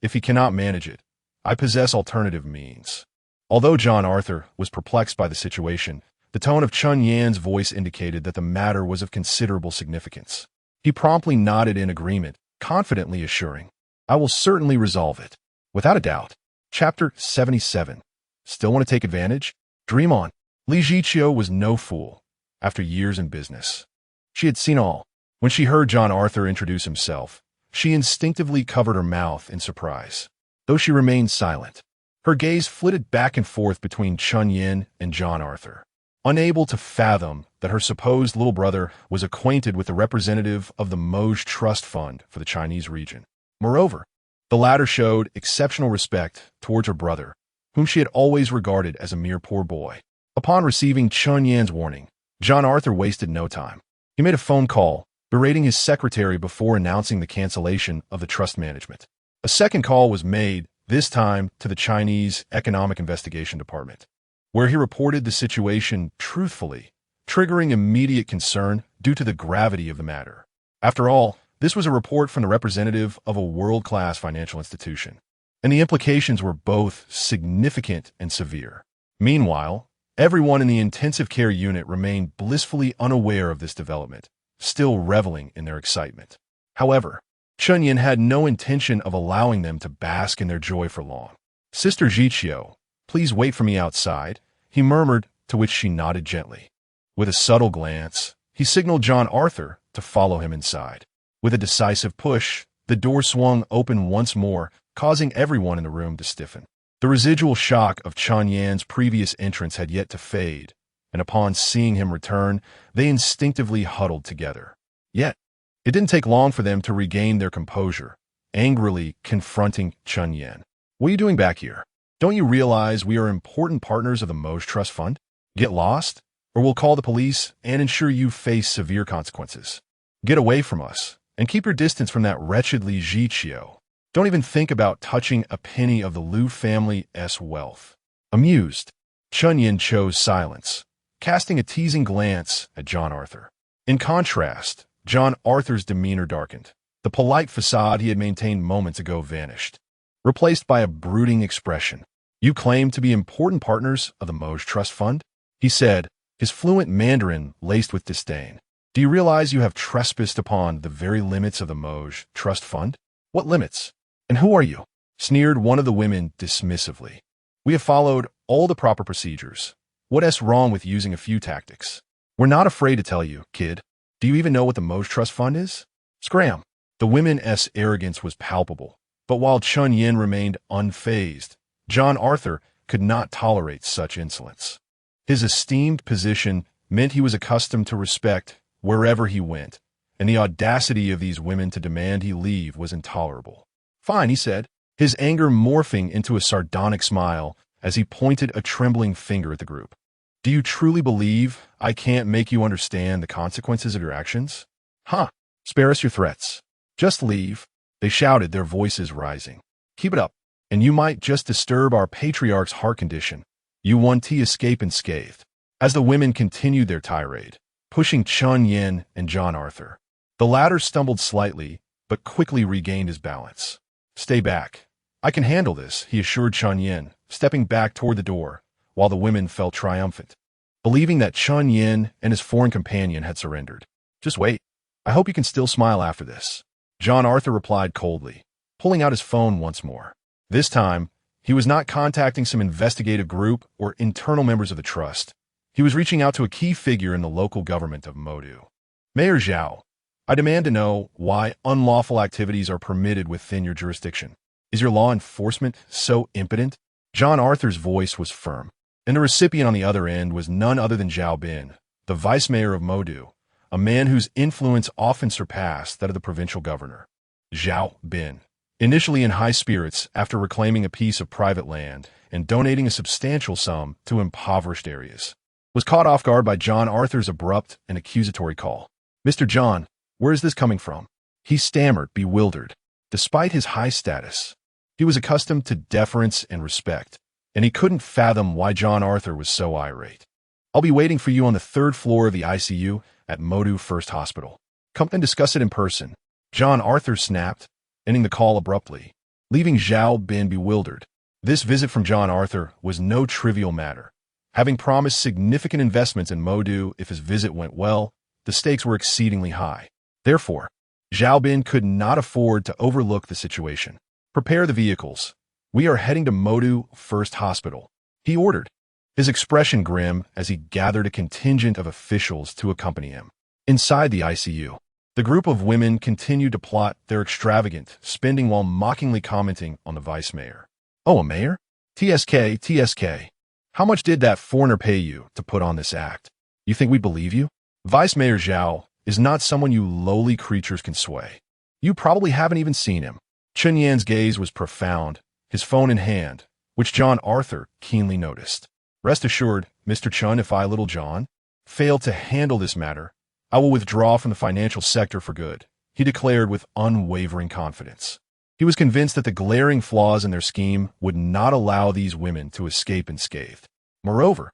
If he cannot manage it, I possess alternative means. Although John Arthur was perplexed by the situation, the tone of Chen Yan's voice indicated that the matter was of considerable significance. He promptly nodded in agreement, confidently assuring, I will certainly resolve it. Without a doubt. Chapter 77. Still want to take advantage? Dream on. Li Jiqiu was no fool. After years in business, she had seen all. When she heard John Arthur introduce himself, she instinctively covered her mouth in surprise. Though she remained silent, her gaze flitted back and forth between Chen Yan and John Arthur, unable to fathom that her supposed little brother was acquainted with the representative of the Moj Trust Fund for the Chinese region. Moreover, the latter showed exceptional respect towards her brother, whom she had always regarded as a mere poor boy. Upon receiving Chen Yan's warning, John Arthur wasted no time. He made a phone call, berating his secretary before announcing the cancellation of the trust management. A second call was made, this time to the Chinese Economic Investigation Department, where he reported the situation truthfully, triggering immediate concern due to the gravity of the matter. After all, this was a report from the representative of a world-class financial institution, and the implications were both significant and severe. Meanwhile, everyone in the intensive care unit remained blissfully unaware of this development, still reveling in their excitement. However, Chen Yan had no intention of allowing them to bask in their joy for long. Sister Jiqiu, please wait for me outside, he murmured, to which she nodded gently. With a subtle glance, he signaled John Arthur to follow him inside. With a decisive push, the door swung open once more, causing everyone in the room to stiffen. The residual shock of Chen Yan's previous entrance had yet to fade, and upon seeing him return, they instinctively huddled together. Yet, it didn't take long for them to regain their composure, angrily confronting Chen Yan. What are you doing back here? Don't you realize we are important partners of the Moj Trust Fund? Get lost, or we'll call the police and ensure you face severe consequences. Get away from us, and keep your distance from that wretched Li Jiqiu. Don't even think about touching a penny of the Liu family's wealth. Amused, Chen Yan chose silence, casting a teasing glance at John Arthur. In contrast, John Arthur's demeanor darkened. The polite facade he had maintained moments ago vanished, replaced by a brooding expression. You claim to be important partners of the Moj Trust Fund? He said, his fluent Mandarin laced with disdain. Do you realize you have trespassed upon the very limits of the Moj Trust Fund? What limits? And who are you? Sneered one of the women dismissively. We have followed all the proper procedures. What's wrong with using a few tactics? We're not afraid to tell you, kid. Do you even know what the Moj Trust Fund is? Scram. The women's arrogance was palpable, but while Chen Yan remained unfazed, John Arthur could not tolerate such insolence. His esteemed position meant he was accustomed to respect wherever he went, and the audacity of these women to demand he leave was intolerable. Fine, he said, his anger morphing into a sardonic smile as he pointed a trembling finger at the group. Do you truly believe I can't make you understand the consequences of your actions? Huh, spare us your threats. Just leave, they shouted, their voices rising. Keep it up, and you might just disturb our patriarch's heart condition. You want to escape unscathed. As the women continued their tirade, pushing Chen Yan and John Arthur, the latter stumbled slightly, but quickly regained his balance. Stay back. I can handle this, he assured Chen Yan, stepping back toward the door, while the women felt triumphant, believing that Chen Yan and his foreign companion had surrendered. Just wait. I hope you can still smile after this. John Arthur replied coldly, pulling out his phone once more. This time, he was not contacting some investigative group or internal members of the trust. He was reaching out to a key figure in the local government of Modu. Mayor Zhao, I demand to know why unlawful activities are permitted within your jurisdiction. Is your law enforcement so impotent? John Arthur's voice was firm, and the recipient on the other end was none other than Zhao Bin, the vice mayor of Modu, a man whose influence often surpassed that of the provincial governor. Zhao Bin, initially in high spirits after reclaiming a piece of private land and donating a substantial sum to impoverished areas, was caught off guard by John Arthur's abrupt and accusatory call. Mr. John, where is this coming from? He stammered, bewildered. Despite his high status, he was accustomed to deference and respect, and he couldn't fathom why John Arthur was so irate. I'll be waiting for you on the third floor of the ICU at Modu First Hospital. Come and discuss it in person. John Arthur snapped, ending the call abruptly. leaving Zhao Bin bewildered. This visit from John Arthur was no trivial matter. Having promised significant investments in Modu if his visit went well, the stakes were exceedingly high. Therefore, Zhao Bin could not afford to overlook the situation. "Prepare the vehicles. We are heading to Modu First Hospital," he ordered, his expression grim as he gathered a contingent of officials to accompany him. Inside the ICU, the group of women continued to plot their extravagant spending while mockingly commenting on the vice mayor. "Oh, a mayor? TSK, TSK. How much did that foreigner pay you to put on this act? You think we believe you? Vice Mayor Zhao is not someone you lowly creatures can sway. You probably haven't even seen him." Chen Yan's gaze was profound, his phone in hand, which John Arthur keenly noticed. "Rest assured, Mr. Chen, if I, Little John, fail to handle this matter, I will withdraw from the financial sector for good," he declared with unwavering confidence. He was convinced that the glaring flaws in their scheme would not allow these women to escape unscathed. Moreover,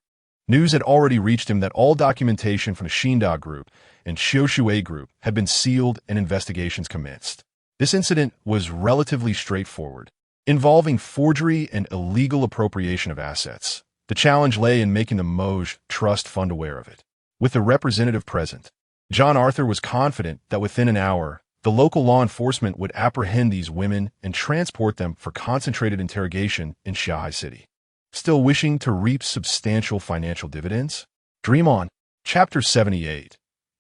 news had already reached him that all documentation from the Xinda Group and Xiushui Group had been sealed and investigations commenced. This incident was relatively straightforward, involving forgery and illegal appropriation of assets. The challenge lay in making the Moj Trust Fund aware of it. With the representative present, John Arthur was confident that within an hour, the local law enforcement would apprehend these women and transport them for concentrated interrogation in Shanghai City. Still wishing to reap substantial financial dividends? Dream on. Chapter 78.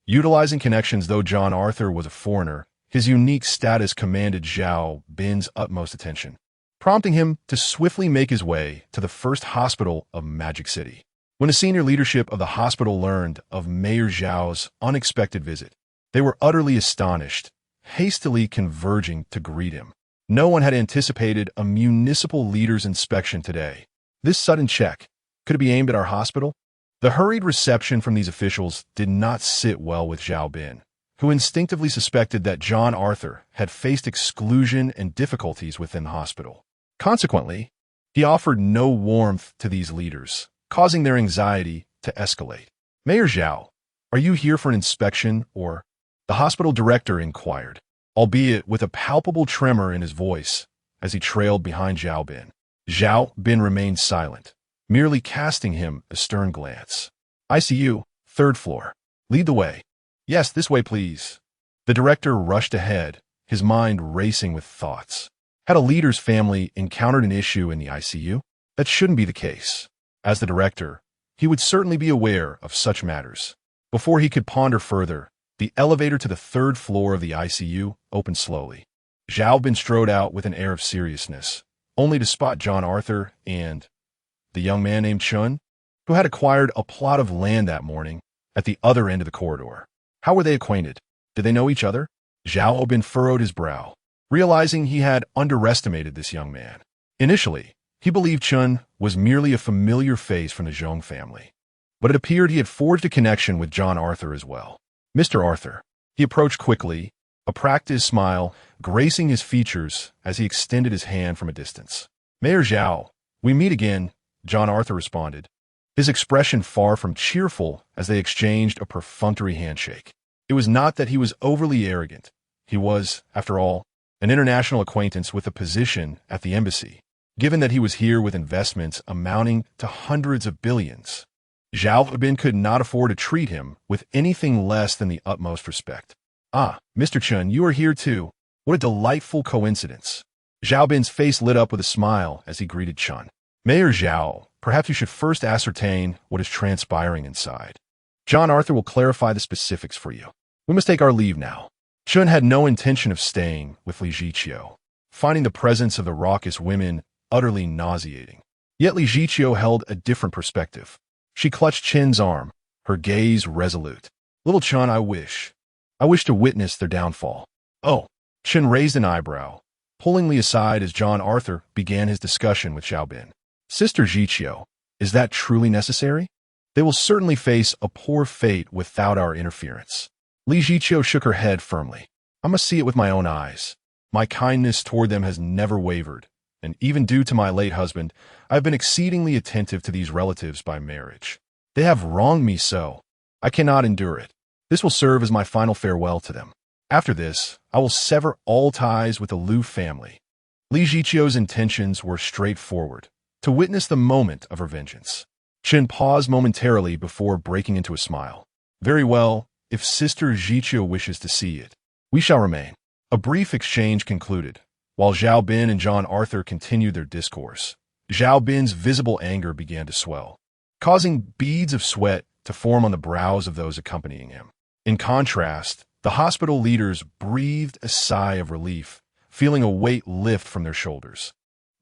Utilizing connections. Though John Arthur was a foreigner, his unique status commanded Zhao Bin's utmost attention, prompting him to swiftly make his way to the first hospital of Magic City. When the senior leadership of the hospital learned of Mayor Zhao's unexpected visit, they were utterly astonished, hastily converging to greet him. No one had anticipated a municipal leader's inspection today. This sudden check, could it be aimed at our hospital? The hurried reception from these officials did not sit well with Zhao Bin, who instinctively suspected that John Arthur had faced exclusion and difficulties within the hospital. Consequently, he offered no warmth to these leaders, causing their anxiety to escalate. "Mayor Zhao, are you here for an inspection or?" the hospital director inquired, albeit with a palpable tremor in his voice as he trailed behind Zhao Bin. Zhao Bin remained silent, merely casting him a stern glance. "ICU, third floor. Lead the way." "Yes, this way, please." The director rushed ahead, his mind racing with thoughts. Had a leader's family encountered an issue in the ICU? That shouldn't be the case. As the director, he would certainly be aware of such matters. Before he could ponder further, the elevator to the third floor of the ICU opened slowly. Zhao Bin strode out with an air of seriousness, only to spot John Arthur and the young man named Chen, who had acquired a plot of land that morning at the other end of the corridor. How were they acquainted? Did they know each other? Zhao Bin furrowed his brow, realizing he had underestimated this young man. Initially, he believed Chen was merely a familiar face from the Zhong family, but it appeared he had forged a connection with John Arthur as well. "Mr. Arthur," he approached quickly, a practiced smile gracing his features as he extended his hand from a distance. "Mayor Zhao, we meet again," John Arthur responded, his expression far from cheerful as they exchanged a perfunctory handshake. It was not that he was overly arrogant. He was, after all, an international acquaintance with a position at the embassy, given that he was here with investments amounting to hundreds of billions. Zhao Bin could not afford to treat him with anything less than the utmost respect. "Ah, Mr. Chen, you are here too. What a delightful coincidence." Zhao Bin's face lit up with a smile as he greeted Chen. "Mayor Zhao, perhaps you should first ascertain what is transpiring inside. John Arthur will clarify the specifics for you. We must take our leave now." Chen had no intention of staying with Li Zhiqiu, finding the presence of the raucous women utterly nauseating. Yet Li Zhiqiu held a different perspective. She clutched Chen's arm, her gaze resolute. "Little Chen, I wish to witness their downfall." "Oh." Chen raised an eyebrow, pulling Li aside as John Arthur began his discussion with Zhao Bin. "Sister Zhiqiu, is that truly necessary? They will certainly face a poor fate without our interference." Li Zhiqiu shook her head firmly. "I must see it with my own eyes. My kindness toward them has never wavered, and even due to my late husband, I have been exceedingly attentive to these relatives by marriage. They have wronged me so. I cannot endure it. This will serve as my final farewell to them. After this, I will sever all ties with the Liu family." Li Jiqiu's intentions were straightforward: to witness the moment of her vengeance. Chen paused momentarily before breaking into a smile. Very well, if Sister Jiqiu wishes to see it, we shall remain. A brief exchange concluded. While Zhao Bin and John Arthur continued their discourse, Zhao Bin's visible anger began to swell, causing beads of sweat to form on the brows of those accompanying him. In contrast, the hospital leaders breathed a sigh of relief, feeling a weight lift from their shoulders.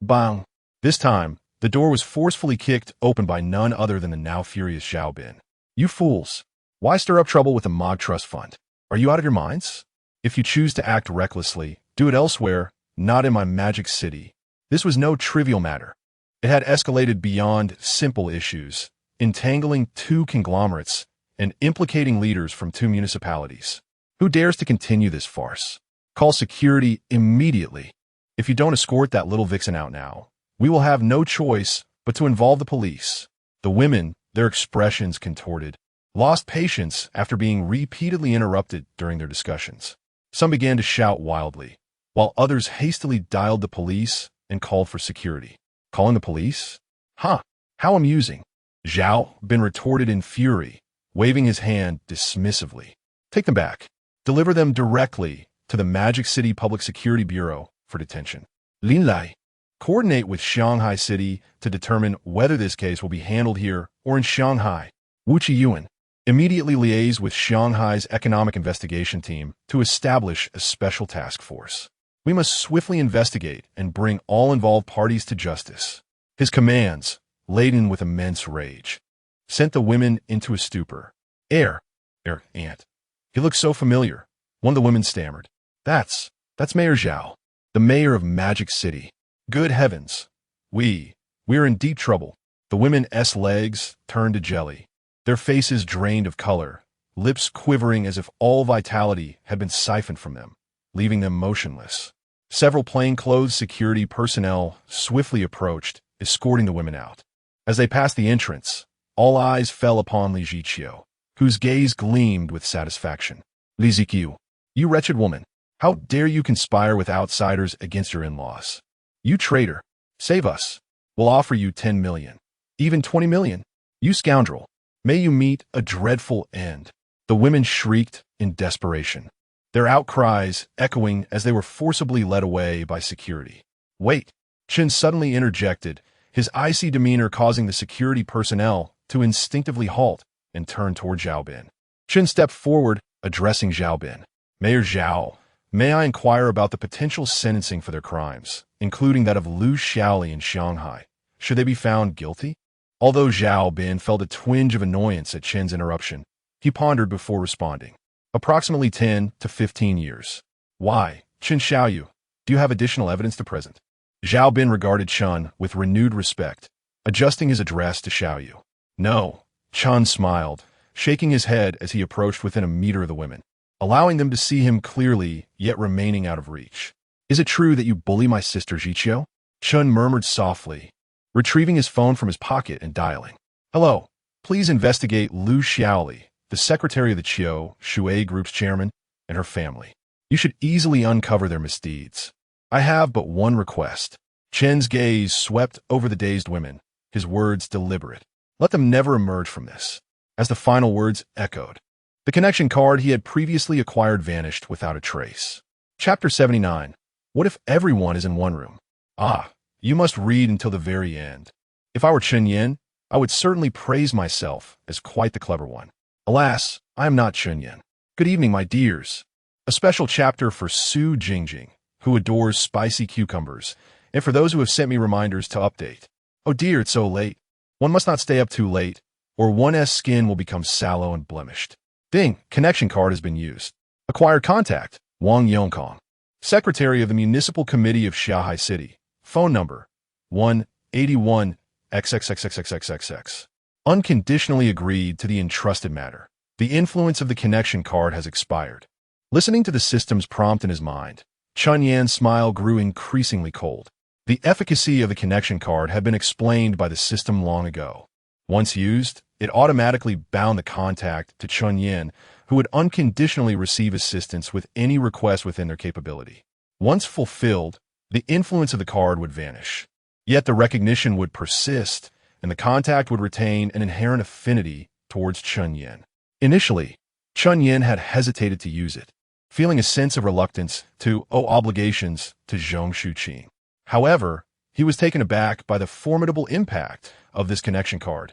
Bang! This time, the door was forcefully kicked open by none other than the now furious Zhao Bin. You fools! Why stir up trouble with the Mog Trust Fund? Are you out of your minds? If you choose to act recklessly, do it elsewhere, not in my magic city. This was no trivial matter. It had escalated beyond simple issues, entangling two conglomerates and implicating leaders from two municipalities. Who dares to continue this farce? Call security immediately. If you don't escort that little vixen out now, we will have no choice but to involve the police. The women, their expressions contorted, lost patience after being repeatedly interrupted during their discussions. Some began to shout wildly, while others hastily dialed the police and called for security. Calling the police? Huh, how amusing. Zhao Bin retorted in fury, waving his hand dismissively. Take them back. Deliver them directly to the Magic City Public Security Bureau for detention. Lin Lai, coordinate with Shanghai City to determine whether this case will be handled here or in Shanghai. Wu Qiyuan, immediately liaise with Shanghai's Economic Investigation Team to establish a special task force. We must swiftly investigate and bring all involved parties to justice. His commands, laden with immense rage, sent the women into a stupor. Aunt. He looks so familiar. One of the women stammered. That's Mayor Zhao, the mayor of Magic City. Good heavens. We're in deep trouble. The women's legs turned to jelly, their faces drained of color, lips quivering as if all vitality had been siphoned from them, leaving them motionless. Several plainclothes security personnel swiftly approached, escorting the women out. As they passed the entrance, all eyes fell upon Li Jiqiu, whose gaze gleamed with satisfaction. Li Jiqiu, you wretched woman, how dare you conspire with outsiders against your in-laws? You traitor, save us. We'll offer you 10 million, even 20 million. You scoundrel, may you meet a dreadful end. The women shrieked in desperation, their outcries echoing as they were forcibly led away by security. Wait, Chen suddenly interjected, his icy demeanor causing the security personnel to instinctively halt and turn toward Zhao Bin. Chen stepped forward, addressing Zhao Bin. Mayor Zhao, may I inquire about the potential sentencing for their crimes, including that of Lu Xiaoli in Shanghai, should they be found guilty? Although Zhao Bin felt a twinge of annoyance at Chen's interruption, he pondered before responding. Approximately 10 to 15 years. Why, Chen Xiaoyu, do you have additional evidence to present? Zhao Bin regarded Chen with renewed respect, adjusting his address to Xiaoyu. No, Chen smiled, shaking his head as he approached within a meter of the women, allowing them to see him clearly, yet remaining out of reach. Is it true that you bully my sister Jiqiu? Chen murmured softly, retrieving his phone from his pocket and dialing. Hello, please investigate Lu Xiaoli, the secretary of the Qiu Shui Group's chairman, and her family. You should easily uncover their misdeeds. I have but one request. Chen's gaze swept over the dazed women, his words deliberate. Let them never emerge from this. As the final words echoed, the connection card he had previously acquired vanished without a trace. Chapter 79. What if everyone is in one room? Ah, you must read until the very end. If I were Chen Yan, I would certainly praise myself as quite the clever one. Alas, I am not Chen Yan. Good evening, my dears. A special chapter for Su Jingjing, who adores spicy cucumbers, and for those who have sent me reminders to update. Oh dear, it's so late. One must not stay up too late, or one's skin will become sallow and blemished. Ding, connection card has been used. Acquired contact, Wang Yongkong, Secretary of the Municipal Committee of Shanghai City. Phone number, 181 XXXXXXX. Unconditionally agreed to the entrusted matter. The influence of the connection card has expired. Listening to the system's prompt in his mind, Chen Yan's smile grew increasingly cold. The efficacy of the connection card had been explained by the system long ago. Once used, it automatically bound the contact to Chen Yan, who would unconditionally receive assistance with any request within their capability. Once fulfilled, The influence of the card would vanish. Yet the recognition would persist, and the contact would retain an inherent affinity towards Chen Yan. Initially, Chen Yan had hesitated to use it, feeling a sense of reluctance to owe obligations to Zhong Shuqing. However, he was taken aback by the formidable impact of this connection card.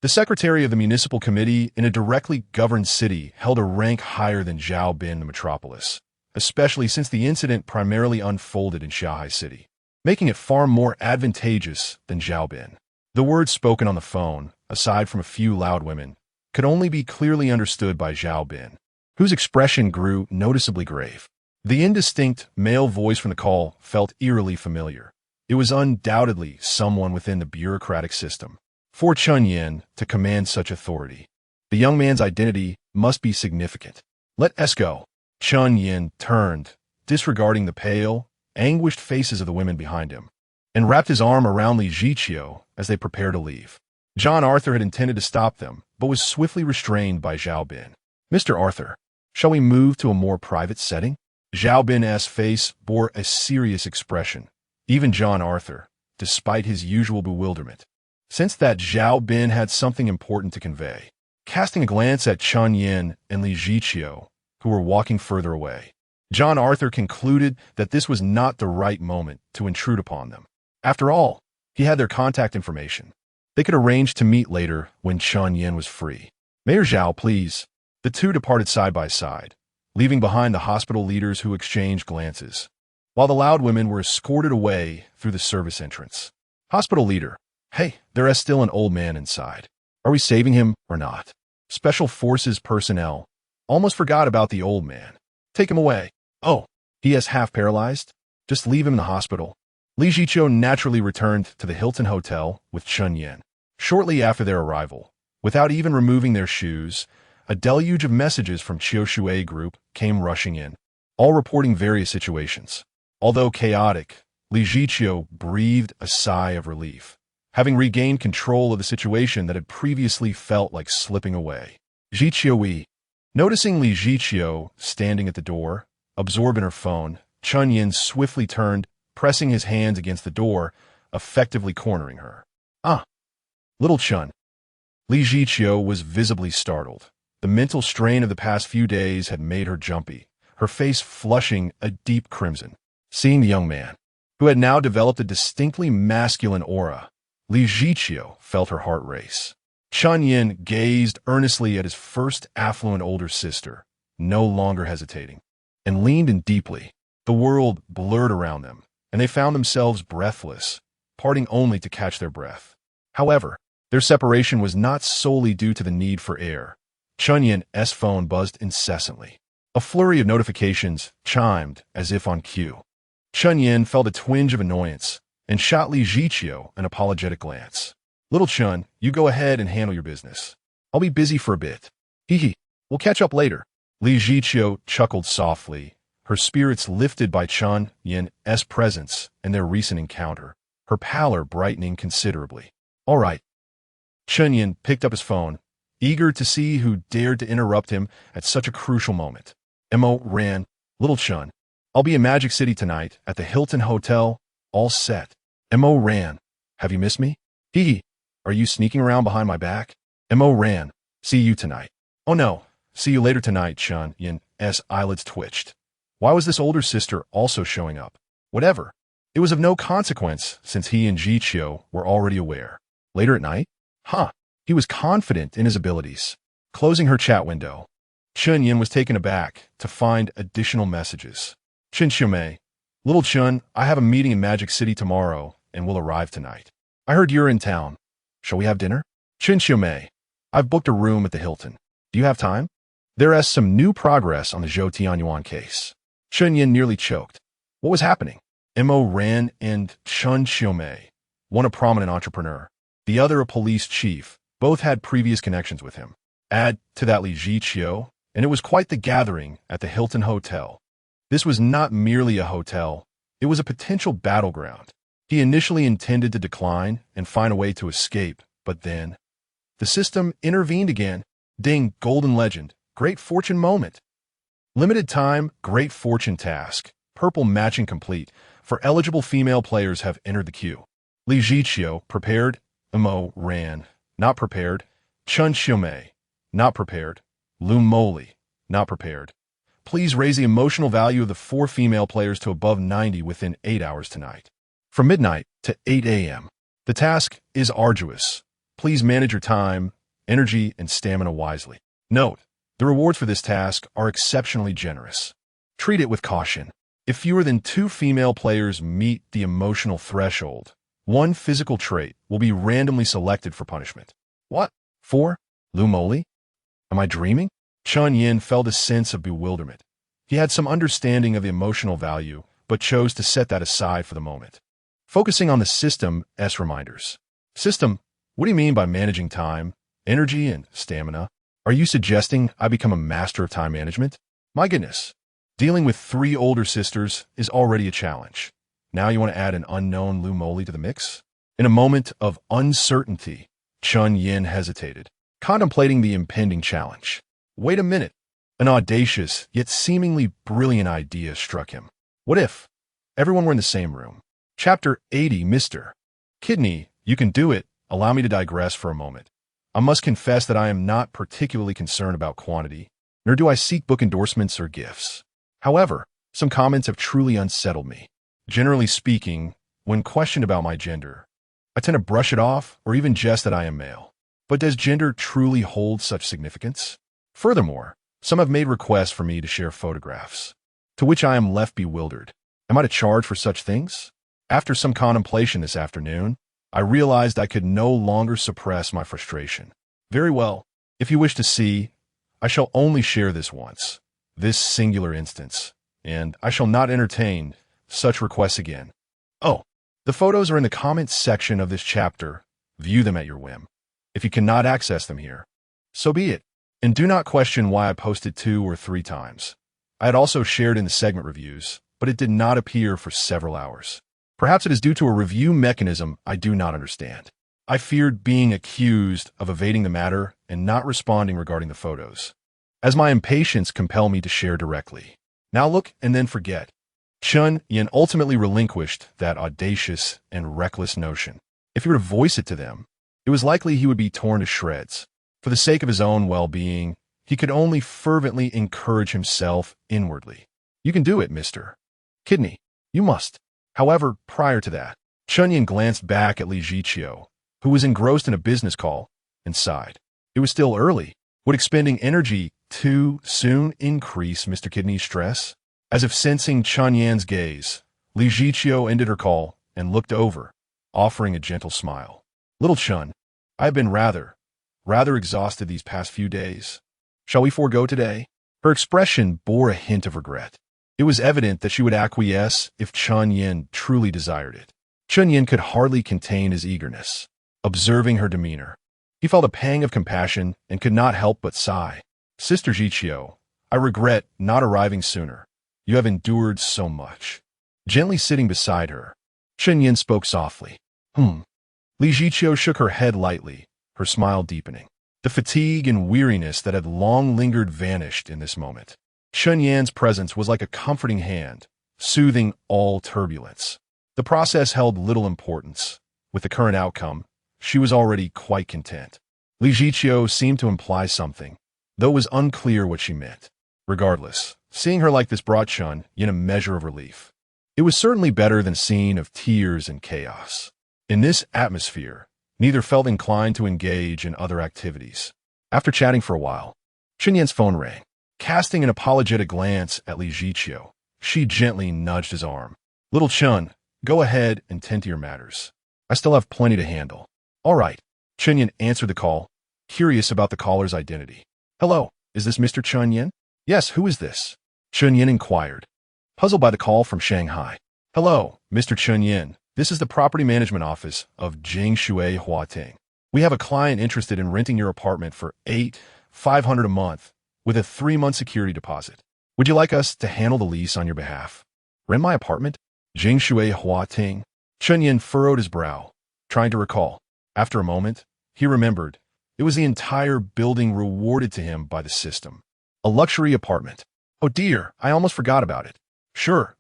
The secretary of the municipal committee in a directly governed city held a rank higher than Zhao Bin, the metropolis, especially since the incident primarily unfolded in Shanghai City, making it far more advantageous than Zhao Bin. The words spoken on the phone, aside from a few loud women, could only be clearly understood by Zhao Bin, whose expression grew noticeably grave. The indistinct male voice from the call felt eerily familiar. It was undoubtedly someone within the bureaucratic system. For Chen Yan to command such authority, the young man's identity must be significant. Let us go. Chen Yan turned, disregarding the pale, anguished faces of the women behind him, and wrapped his arm around Li Ziqiu as they prepared to leave. John Arthur had intended to stop them, but was swiftly restrained by Zhao Bin. Mr. Arthur, shall we move to a more private setting? Zhao Bin's face bore a serious expression. Even John Arthur, despite his usual bewilderment, sensed that Zhao Bin had something important to convey. Casting a glance at Chen Yan and Li Ziqiu, who were walking further away, John Arthur concluded that this was not the right moment to intrude upon them. After all, he had their contact information. They could arrange to meet later when Chen Yan was free. Mayor Zhao, please. The two departed side by side, leaving behind the hospital leaders who exchanged glances, while the loud women were escorted away through the service entrance. Hospital leader, hey, there is still an old man inside. Are we saving him or not? Special Forces personnel almost forgot about the old man. Take him away. Oh, he is half paralyzed? Just leave him in the hospital. Li Ziqiu naturally returned to the Hilton Hotel with Chen Yan. Shortly after their arrival, without even removing their shoes, a deluge of messages from Qiu Shui Group came rushing in, all reporting various situations. Although chaotic, Li Ziqiu breathed a sigh of relief, having regained control of the situation that had previously felt like slipping away. Ziqiu. Noticing Li Ziqiu standing at the door, absorbed in her phone, Chen Yan swiftly turned, pressing his hands against the door, effectively cornering her. Little Chen. Li Ziqiu was visibly startled. The mental strain of the past few days had made her jumpy, her face flushing a deep crimson. Seeing the young man, who had now developed a distinctly masculine aura, Li Ziqiu felt her heart race. Chen Yan gazed earnestly at his first affluent older sister, no longer hesitating, and leaned in deeply. The world blurred around them, and they found themselves breathless, parting only to catch their breath. However, their separation was not solely due to the need for air. Chen Yan's phone buzzed incessantly. A flurry of notifications chimed as if on cue. Chen Yan felt a twinge of annoyance and shot Li Ziqiu an apologetic glance. Little Chen, you go ahead and handle your business. I'll be busy for a bit. Hee. We'll catch up later. Li Ziqiu chuckled softly, her spirits lifted by Chen Yan's presence and their recent encounter, her pallor brightening considerably. All right. Chen Yan picked up his phone, eager to see who dared to interrupt him at such a crucial moment. Mo ran. Little Chen, I'll be in Magic City tonight at the Hilton Hotel, all set. Mo ran. Have you missed me? Hee. Are you sneaking around behind my back? Mo ran. See you tonight. Oh no. See you later tonight, Chen Yan's eyelids twitched. Why was this older sister also showing up? Whatever. It was of no consequence since he and Ziqiu were already aware. Later at night? He was confident in his abilities. Closing her chat window, Chen Yan was taken aback to find additional messages. Chen Xiumei, Little Chen, I have a meeting in Magic City tomorrow and will arrive tonight. I heard you're in town. Shall we have dinner? Chen Xiumei, I've booked a room at the Hilton. Do you have time? There is some new progress on the Zhou Tianyuan case. Chen Yan nearly choked. What was happening? Mo Ran and Chen Xiumei, one a prominent entrepreneur, the other a police chief, both had previous connections with him. Add to that Li Ziqiu, and it was quite the gathering at the Hilton Hotel. This was not merely a hotel, it was a potential battleground. He initially intended to decline and find a way to escape, but then the system intervened again. Ding, golden legend, great fortune moment. Limited time, great fortune task. Purple matching complete. For eligible female players have entered the queue. Li Jiqiu, prepared. Mo Ran, not prepared. Chun Xiumei, not prepared. Lu Moli, not prepared. Please raise the emotional value of the 4 female players to above 90 within 8 hours tonight. From midnight to 8 a.m. The task is arduous. Please manage your time, energy, and stamina wisely. Note, the rewards for this task are exceptionally generous. Treat it with caution. If fewer than 2 female players meet the emotional threshold, 1 physical trait will be randomly selected for punishment. What? 4? Lu Moli? Am I dreaming? Chen Yan felt a sense of bewilderment. He had some understanding of the emotional value, but chose to set that aside for the moment. Focusing on the system's reminders. System, what do you mean by managing time, energy, and stamina? Are you suggesting I become a master of time management? My goodness. Dealing with 3 older sisters is already a challenge. Now you want to add an unknown Lu Moli to the mix? In a moment of uncertainty, Chen Yan hesitated, contemplating the impending challenge. Wait a minute. An audacious, yet seemingly brilliant idea struck him. What if everyone were in the same room? Chapter 80, Mr. Kidney, you can do it. Allow me to digress for a moment. I must confess that I am not particularly concerned about quantity, nor do I seek book endorsements or gifts. However, some comments have truly unsettled me. Generally speaking, when questioned about my gender, I tend to brush it off or even jest that I am male. But does gender truly hold such significance? Furthermore, some have made requests for me to share photographs, to which I am left bewildered. Am I to charge for such things? After some contemplation this afternoon, I realized I could no longer suppress my frustration. Very well, if you wish to see, I shall only share this once, this singular instance, and I shall not entertain such requests again. Oh, the photos are in the comments section of this chapter. View them at your whim. If you cannot access them here, so be it. And do not question why I posted 2 or 3 times. I had also shared in the segment reviews, but it did not appear for several hours. Perhaps it is due to a review mechanism I do not understand. I feared being accused of evading the matter and not responding regarding the photos, as my impatience compelled me to share directly. Now look and then forget. Chen Yan ultimately relinquished that audacious and reckless notion. If he were to voice it to them, it was likely he would be torn to shreds. For the sake of his own well-being, he could only fervently encourage himself inwardly. You can do it, Mr. Kidney. You must. However, prior to that, Chen Yan glanced back at Li Jiqiu, who was engrossed in a business call, and sighed. It was still early. Would expending energy too soon increase Mr. Kidney's stress? As if sensing Chen Yan's gaze, Li Jiqiu ended her call and looked over, offering a gentle smile. Little Chen, I have been rather exhausted these past few days. Shall we forego today? Her expression bore a hint of regret. It was evident that she would acquiesce if Chen Yan truly desired it. Chen Yan could hardly contain his eagerness. Observing her demeanor, he felt a pang of compassion and could not help but sigh. Sister Jiqiu, I regret not arriving sooner. You have endured so much. Gently sitting beside her, Chen Yan spoke softly. Li Jiqiu shook her head lightly, her smile deepening. The fatigue and weariness that had long lingered vanished in this moment. Chen Yan's presence was like a comforting hand, soothing all turbulence. The process held little importance. With the current outcome, she was already quite content. Li Jiqiu seemed to imply something, though it was unclear what she meant. Regardless, seeing her like this brought Chen Yan a measure of relief. It was certainly better than a scene of tears and chaos. In this atmosphere, neither felt inclined to engage in other activities. After chatting for a while, Chen Yan's phone rang. Casting an apologetic glance at Li Jiqiu, she gently nudged his arm. Little Chen, go ahead and tend to your matters. I still have plenty to handle. All right. Chen Yan answered the call, curious about the caller's identity. Hello, is this Mr. Chen Yan? Yes, who is this? Chen Yan inquired, puzzled by the call from Shanghai. Hello, Mr. Chen Yan. This is the property management office of Jingshui Huating. We have a client interested in renting your apartment for $8,500 a month with a 3-month security deposit. Would you like us to handle the lease on your behalf? Rent my apartment? Jingshui Huating. Chen Yan furrowed his brow, trying to recall. After a moment, he remembered. It was the entire building rewarded to him by the system. A luxury apartment. Oh dear, I almost forgot about it. Sure,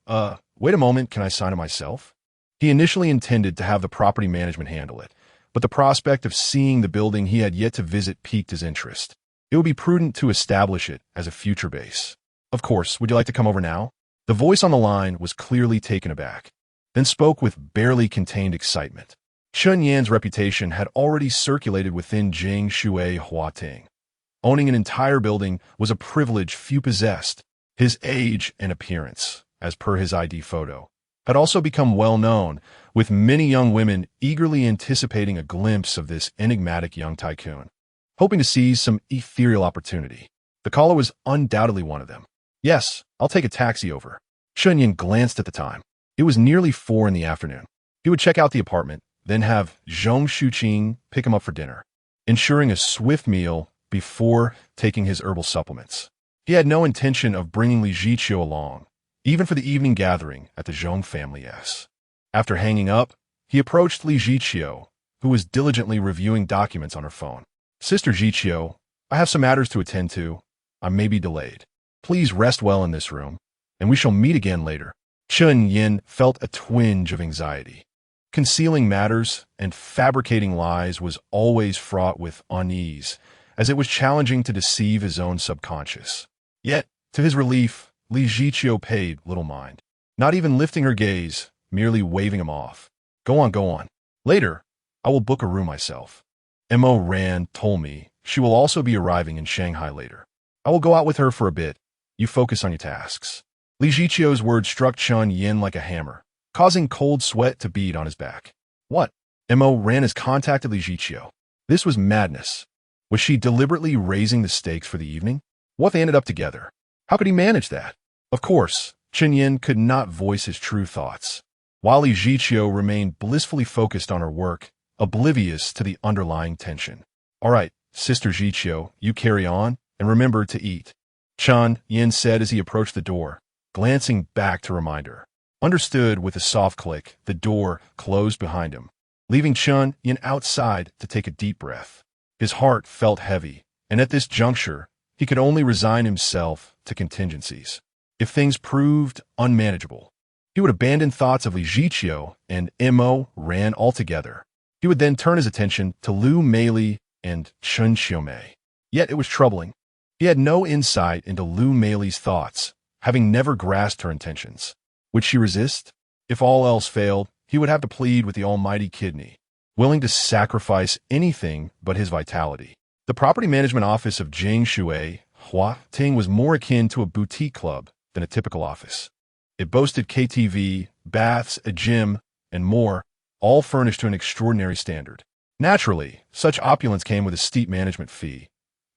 wait a moment, can I sign it myself? He initially intended to have the property management handle it, but the prospect of seeing the building he had yet to visit piqued his interest. It would be prudent to establish it as a future base. Of course, would you like to come over now? The voice on the line was clearly taken aback, then spoke with barely contained excitement. Chen Yan's reputation had already circulated within Jing Shui Huating. Owning an entire building was a privilege few possessed. His age and appearance, as per his ID photo, had also become well known, with many young women eagerly anticipating a glimpse of this enigmatic young tycoon, hoping to seize some ethereal opportunity. The caller was undoubtedly one of them. Yes, I'll take a taxi over. Chen Yan glanced at the time. It was nearly 4 in the afternoon. He would check out the apartment, then have Zhong Shuqing pick him up for dinner, ensuring a swift meal before taking his herbal supplements. He had no intention of bringing Li Zhiqiu along, even for the evening gathering at the Zhong family's. After hanging up, he approached Li Zhiqiu, who was diligently reviewing documents on her phone. Sister Zhiqiu, I have some matters to attend to. I may be delayed. Please rest well in this room, and we shall meet again later. Chen Yan felt a twinge of anxiety. Concealing matters and fabricating lies was always fraught with unease, as it was challenging to deceive his own subconscious. Yet, to his relief, Li Zhiqiu paid little mind, not even lifting her gaze, merely waving him off. Go on, go on. Later, I will book a room myself. Mo Ran told me she will also be arriving in Shanghai later. I will go out with her for a bit. You focus on your tasks. Li Zhiqiu's words struck Chen Yan like a hammer, causing cold sweat to bead on his back. What? Mo Ran has contacted Li Zhiqiu. This was madness. Was she deliberately raising the stakes for the evening? What if they ended up together? How could he manage that? Of course, Chen Yan could not voice his true thoughts, while Li Zhiqiu remained blissfully focused on her work, oblivious to the underlying tension. All right, Sister Zhiqiu, you carry on, and remember to eat, Chen Yan said as he approached the door, glancing back to remind her. Understood with a soft click, the door closed behind him, leaving Chen Yan outside to take a deep breath. His heart felt heavy, and at this juncture, he could only resign himself to contingencies. If things proved unmanageable, he would abandon thoughts of Li Zhiqiu and Mo Ran altogether. He would then turn his attention to Lu Meili and Chen Xiumei. Yet it was troubling. He had no insight into Lu Meili's thoughts, having never grasped her intentions. Would she resist? If all else failed, he would have to plead with the almighty kidney, willing to sacrifice anything but his vitality. The property management office of Jing Shui Huating was more akin to a boutique club than a typical office. It boasted KTV, baths, a gym, and more, all furnished to an extraordinary standard. Naturally, such opulence came with a steep management fee,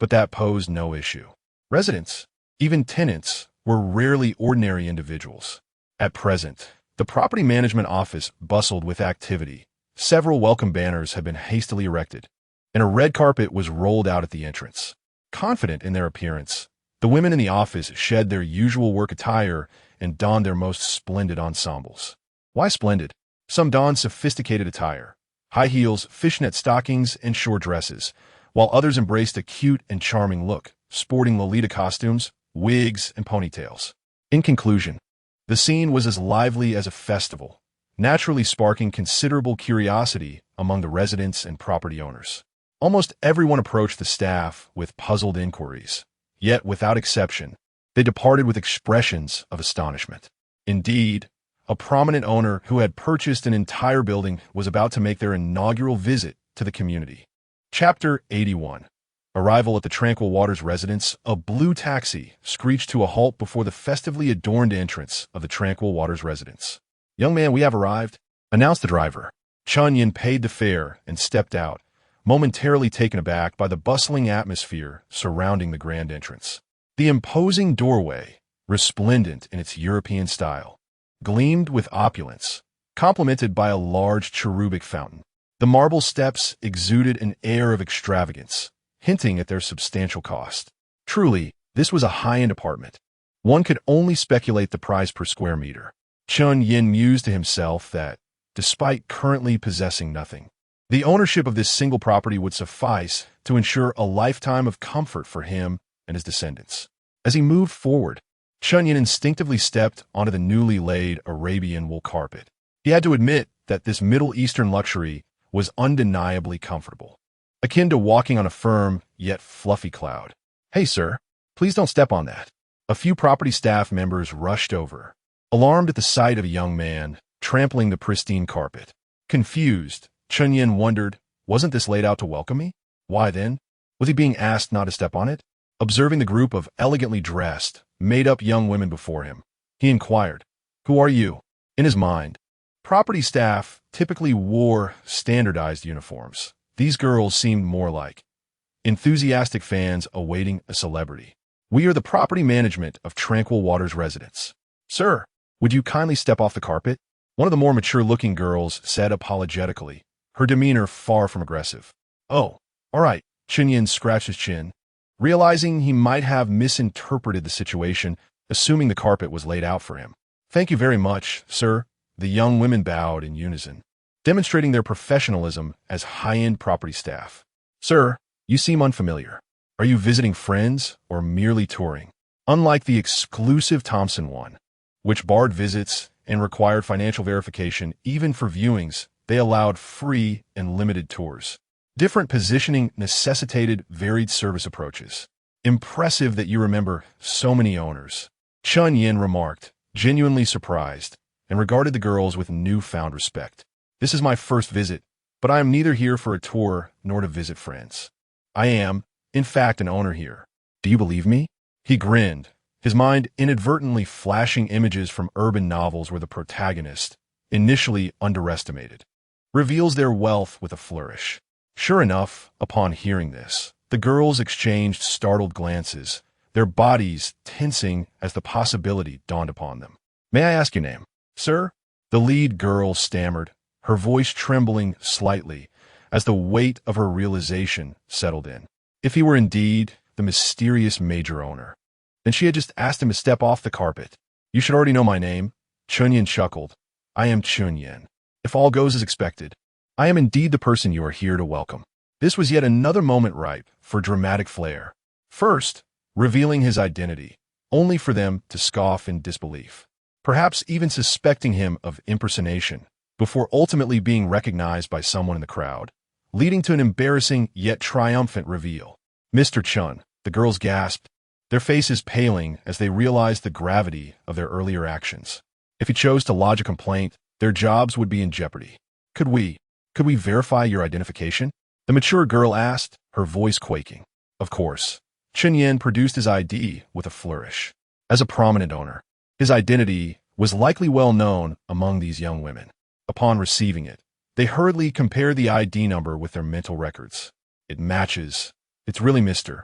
but that posed no issue. Residents, even tenants, were rarely ordinary individuals. At present, the property management office bustled with activity. Several welcome banners had been hastily erected, and a red carpet was rolled out at the entrance. Confident in their appearance, the women in the office shed their usual work attire and donned their most splendid ensembles. Why splendid? Some donned sophisticated attire, high heels, fishnet stockings, and short dresses, while others embraced a cute and charming look, sporting Lolita costumes, wigs, and ponytails. In conclusion, the scene was as lively as a festival, naturally sparking considerable curiosity among the residents and property owners. Almost everyone approached the staff with puzzled inquiries, yet without exception, they departed with expressions of astonishment. Indeed, a prominent owner who had purchased an entire building was about to make their inaugural visit to the community. Chapter 81. Arrival at the Tranquil Waters residence, a blue taxi screeched to a halt before the festively adorned entrance of the Tranquil Waters residence. Young man, we have arrived, announced the driver. Chen Yan paid the fare and stepped out, momentarily taken aback by the bustling atmosphere surrounding the grand entrance. The imposing doorway, resplendent in its European style, gleamed with opulence, complemented by a large cherubic fountain. The marble steps exuded an air of extravagance, hinting at their substantial cost. Truly, this was a high-end apartment. One could only speculate the price per square meter. Chen Yan mused to himself that, despite currently possessing nothing, the ownership of this single property would suffice to ensure a lifetime of comfort for him and his descendants. As he moved forward, Chen Yan instinctively stepped onto the newly laid Arabian wool carpet. He had to admit that this Middle Eastern luxury was undeniably comfortable, akin to walking on a firm yet fluffy cloud. "Hey, sir, please don't step on that." A few property staff members rushed over, alarmed at the sight of a young man trampling the pristine carpet. Confused, Chen Yan wondered, wasn't this laid out to welcome me? Why then? Was he being asked not to step on it? Observing the group of elegantly dressed, made-up young women before him, he inquired, "Who are you?" In his mind, property staff typically wore standardized uniforms. These girls seemed more like enthusiastic fans awaiting a celebrity. "We are the property management of Tranquil Waters residence. Sir, would you kindly step off the carpet?" One of the more mature-looking girls said apologetically, her demeanor far from aggressive. "Oh, all right," Chen Yan scratched his chin, realizing he might have misinterpreted the situation, assuming the carpet was laid out for him. "Thank you very much, sir." The young women bowed in unison, demonstrating their professionalism as high-end property staff. "Sir, you seem unfamiliar. Are you visiting friends or merely touring?" Unlike the exclusive Thompson one, which barred visits and required financial verification even for viewings, they allowed free and limited tours. Different positioning necessitated varied service approaches. "Impressive that you remember so many owners," Chen Yan remarked, genuinely surprised, and regarded the girls with newfound respect. "This is my first visit, but I am neither here for a tour nor to visit friends. I am, in fact, an owner here. Do you believe me?" He grinned, his mind inadvertently flashing images from urban novels where the protagonist, initially underestimated, reveals their wealth with a flourish. Sure enough, upon hearing this, the girls exchanged startled glances, their bodies tensing as the possibility dawned upon them. "May I ask your name?" "Sir?" the lead girl stammered, her voice trembling slightly as the weight of her realization settled in. If he were indeed the mysterious major owner, then she had just asked him to step off the carpet. "You should already know my name." Chen Yan chuckled. "I am Chen Yan. If all goes as expected, I am indeed the person you are here to welcome." This was yet another moment ripe for dramatic flair. First, revealing his identity, only for them to scoff in disbelief, perhaps even suspecting him of impersonation, before ultimately being recognized by someone in the crowd, leading to an embarrassing yet triumphant reveal. "Mr. Chen," the girls gasped, their faces paling as they realized the gravity of their earlier actions. If he chose to lodge a complaint, their jobs would be in jeopardy. Could we verify your identification?" the mature girl asked, her voice quaking. Of course. Chen Yan produced his ID with a flourish. As a prominent owner, his identity was likely well known among these young women. Upon receiving it, they hurriedly compared the ID number with their mental records. "It matches. It's really Mr.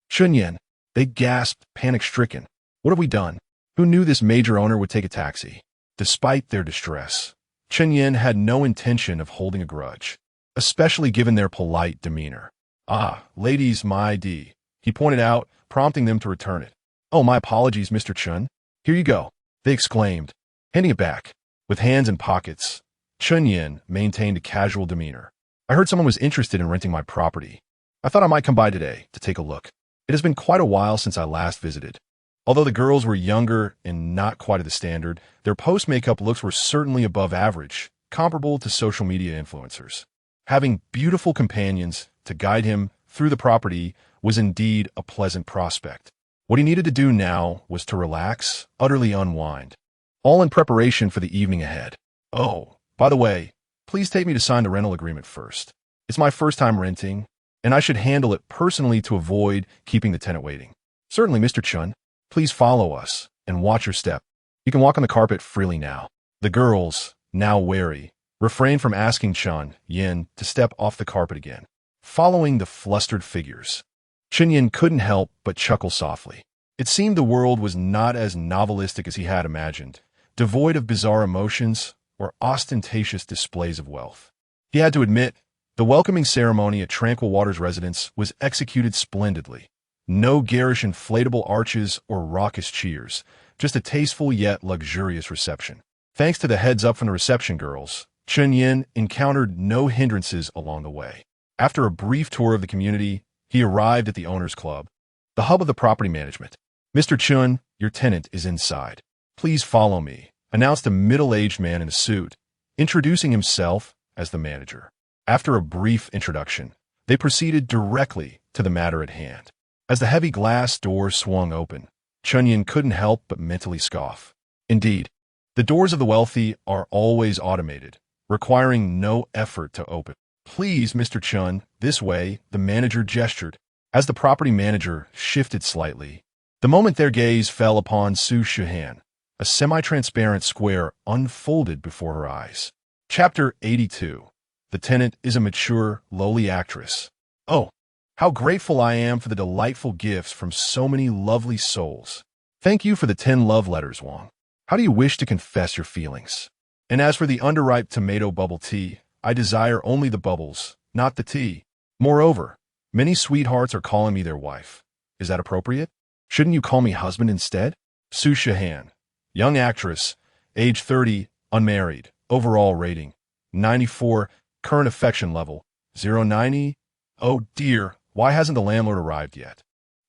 Chen Yan." They gasped, panic-stricken. "What have we done? Who knew this major owner would take a taxi?" Despite their distress, Chen Yan had no intention of holding a grudge, especially given their polite demeanor. "Ah, ladies, my ID," he pointed out, prompting them to return it. "Oh, my apologies, Mr. Chen. Here you go," they exclaimed, handing it back. With hands in pockets, Chen Yan maintained a casual demeanor. "I heard someone was interested in renting my property. I thought I might come by today to take a look. It has been quite a while since I last visited." Although the girls were younger and not quite at the standard, their post-makeup looks were certainly above average, comparable to social media influencers. Having beautiful companions to guide him through the property was indeed a pleasant prospect. What he needed to do now was to relax, utterly unwind, all in preparation for the evening ahead. "Oh, by the way, please take me to sign the rental agreement first. It's my first time renting, and I should handle it personally to avoid keeping the tenant waiting." "Certainly, Mr. Chen. Please follow us and watch your step. You can walk on the carpet freely now." The girls, now wary, refrained from asking Chen Yan to step off the carpet again. Following the flustered figures, Chen Yan couldn't help but chuckle softly. It seemed the world was not as novelistic as he had imagined, devoid of bizarre emotions or ostentatious displays of wealth. He had to admit, the welcoming ceremony at Tranquil Waters residence was executed splendidly. No garish inflatable arches or raucous cheers, just a tasteful yet luxurious reception. Thanks to the heads-up from the reception girls, Chen Yan encountered no hindrances along the way. After a brief tour of the community, he arrived at the owner's club, the hub of the property management. Mr. Chun, your tenant is inside. Please follow me, announced a middle-aged man in a suit, introducing himself as the manager. After a brief introduction, they proceeded directly to the matter at hand. As the heavy glass door swung open, Chen Yan couldn't help but mentally scoff. Indeed, the doors of the wealthy are always automated, requiring no effort to open. Please, Mr. Chun, this way, the manager gestured. As the property manager shifted slightly, the moment their gaze fell upon Su Shuhan, a semi-transparent square unfolded before her eyes. Chapter 82. The tenant is a mature, lowly actress. Oh, how grateful I am for the delightful gifts from so many lovely souls. Thank you for the 10 love letters, Wang. How do you wish to confess your feelings? And as for the underripe tomato bubble tea, I desire only the bubbles, not the tea. Moreover, many sweethearts are calling me their wife. Is that appropriate? Shouldn't you call me husband instead? Su Shahan, young actress, age 30, unmarried, overall rating, 94, current affection level, 090. Oh dear, why hasn't the landlord arrived yet?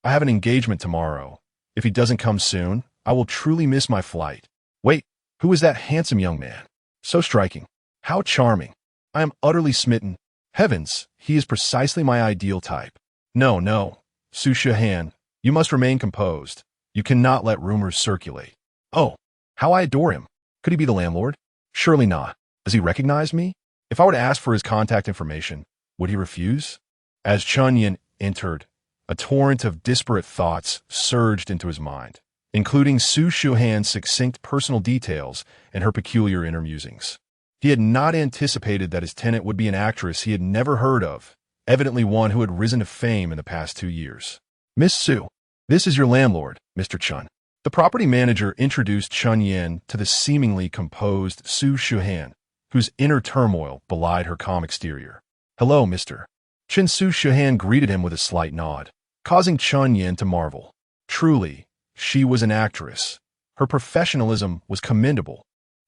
I have an engagement tomorrow. If he doesn't come soon, I will truly miss my flight. Wait, who is that handsome young man? So striking. How charming. I am utterly smitten. Heavens, he is precisely my ideal type. No, Su Shahan, you must remain composed. You cannot let rumors circulate. Oh, how I adore him. Could he be the landlord? Surely not. Does he recognize me? If I were to ask for his contact information, would he refuse? As Chen Yan entered, a torrent of disparate thoughts surged into his mind, including Su Shuhan's succinct personal details and her peculiar inner musings. He had not anticipated that his tenant would be an actress he had never heard of, evidently one who had risen to fame in the past 2 years. Miss Su, this is your landlord, Mr. Chun. The property manager introduced Chen Yan to the seemingly composed Su Shuhan, whose inner turmoil belied her calm exterior. Hello, Mr. Chen. Su Shuhan greeted him with a slight nod, causing Chen Yan to marvel. Truly, she was an actress. Her professionalism was commendable,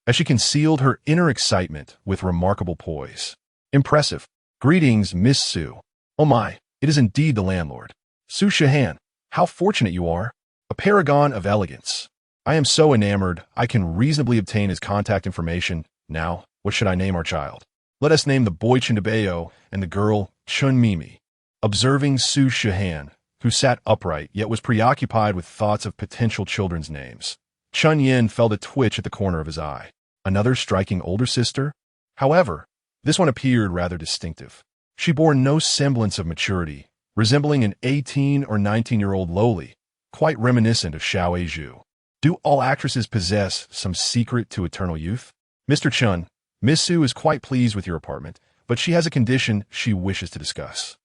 as she concealed her inner excitement with remarkable poise. Impressive. Greetings, Miss Su. Oh my, it is indeed the landlord. Su Shuhan, how fortunate you are. A paragon of elegance. I am so enamored, I can reasonably obtain his contact information. Now, what should I name our child? Let us name the boy Chindabayo and the girl Chun Mimi. Observing Su Shuhan, who sat upright yet was preoccupied with thoughts of potential children's names, Chen Yan felt a twitch at the corner of his eye. Another striking older sister? However, this one appeared rather distinctive. She bore no semblance of maturity, resembling an 18 or 19-year-old lowly, quite reminiscent of Xiao Eizhu. Do all actresses possess some secret to eternal youth? Mr. Chun, Miss Su is quite pleased with your apartment, but she has a condition she wishes to discuss.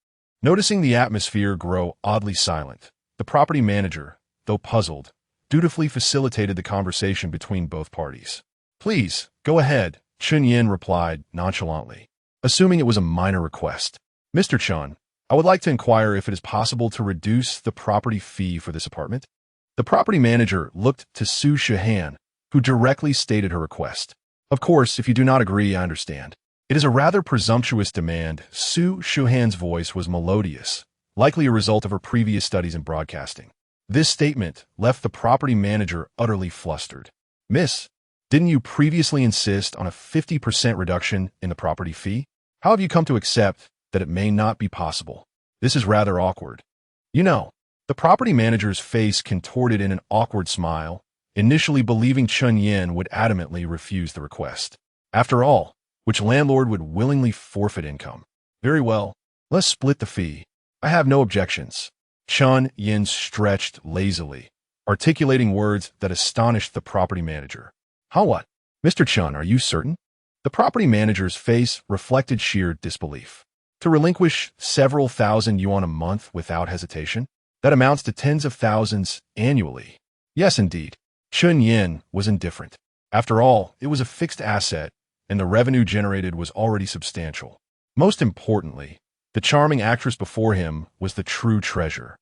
Noticing the atmosphere grow oddly silent, the property manager, though puzzled, dutifully facilitated the conversation between both parties. Please, go ahead, Chen Yan replied nonchalantly, assuming it was a minor request. Mr. Chun, I would like to inquire if it is possible to reduce the property fee for this apartment. The property manager looked to Su Shuhan, who directly stated her request. Of course, if you do not agree, I understand. It is a rather presumptuous demand. Su Shuhan's voice was melodious, likely a result of her previous studies in broadcasting. This statement left the property manager utterly flustered. Miss, didn't you previously insist on a 50% reduction in the property fee? How have you come to accept that it may not be possible? This is rather awkward. You know, the property manager's face contorted in an awkward smile, initially believing Chen Yan would adamantly refuse the request. After all, which landlord would willingly forfeit income? Very well, let's split the fee. I have no objections. Chen Yan stretched lazily, articulating words that astonished the property manager. How what? Mr. Chen, are you certain? The property manager's face reflected sheer disbelief. To relinquish several thousand yuan a month without hesitation? That amounts to tens of thousands annually. Yes, indeed. Chen Yan was indifferent. After all, it was a fixed asset, and the revenue generated was already substantial. Most importantly, the charming actress before him was the true treasure,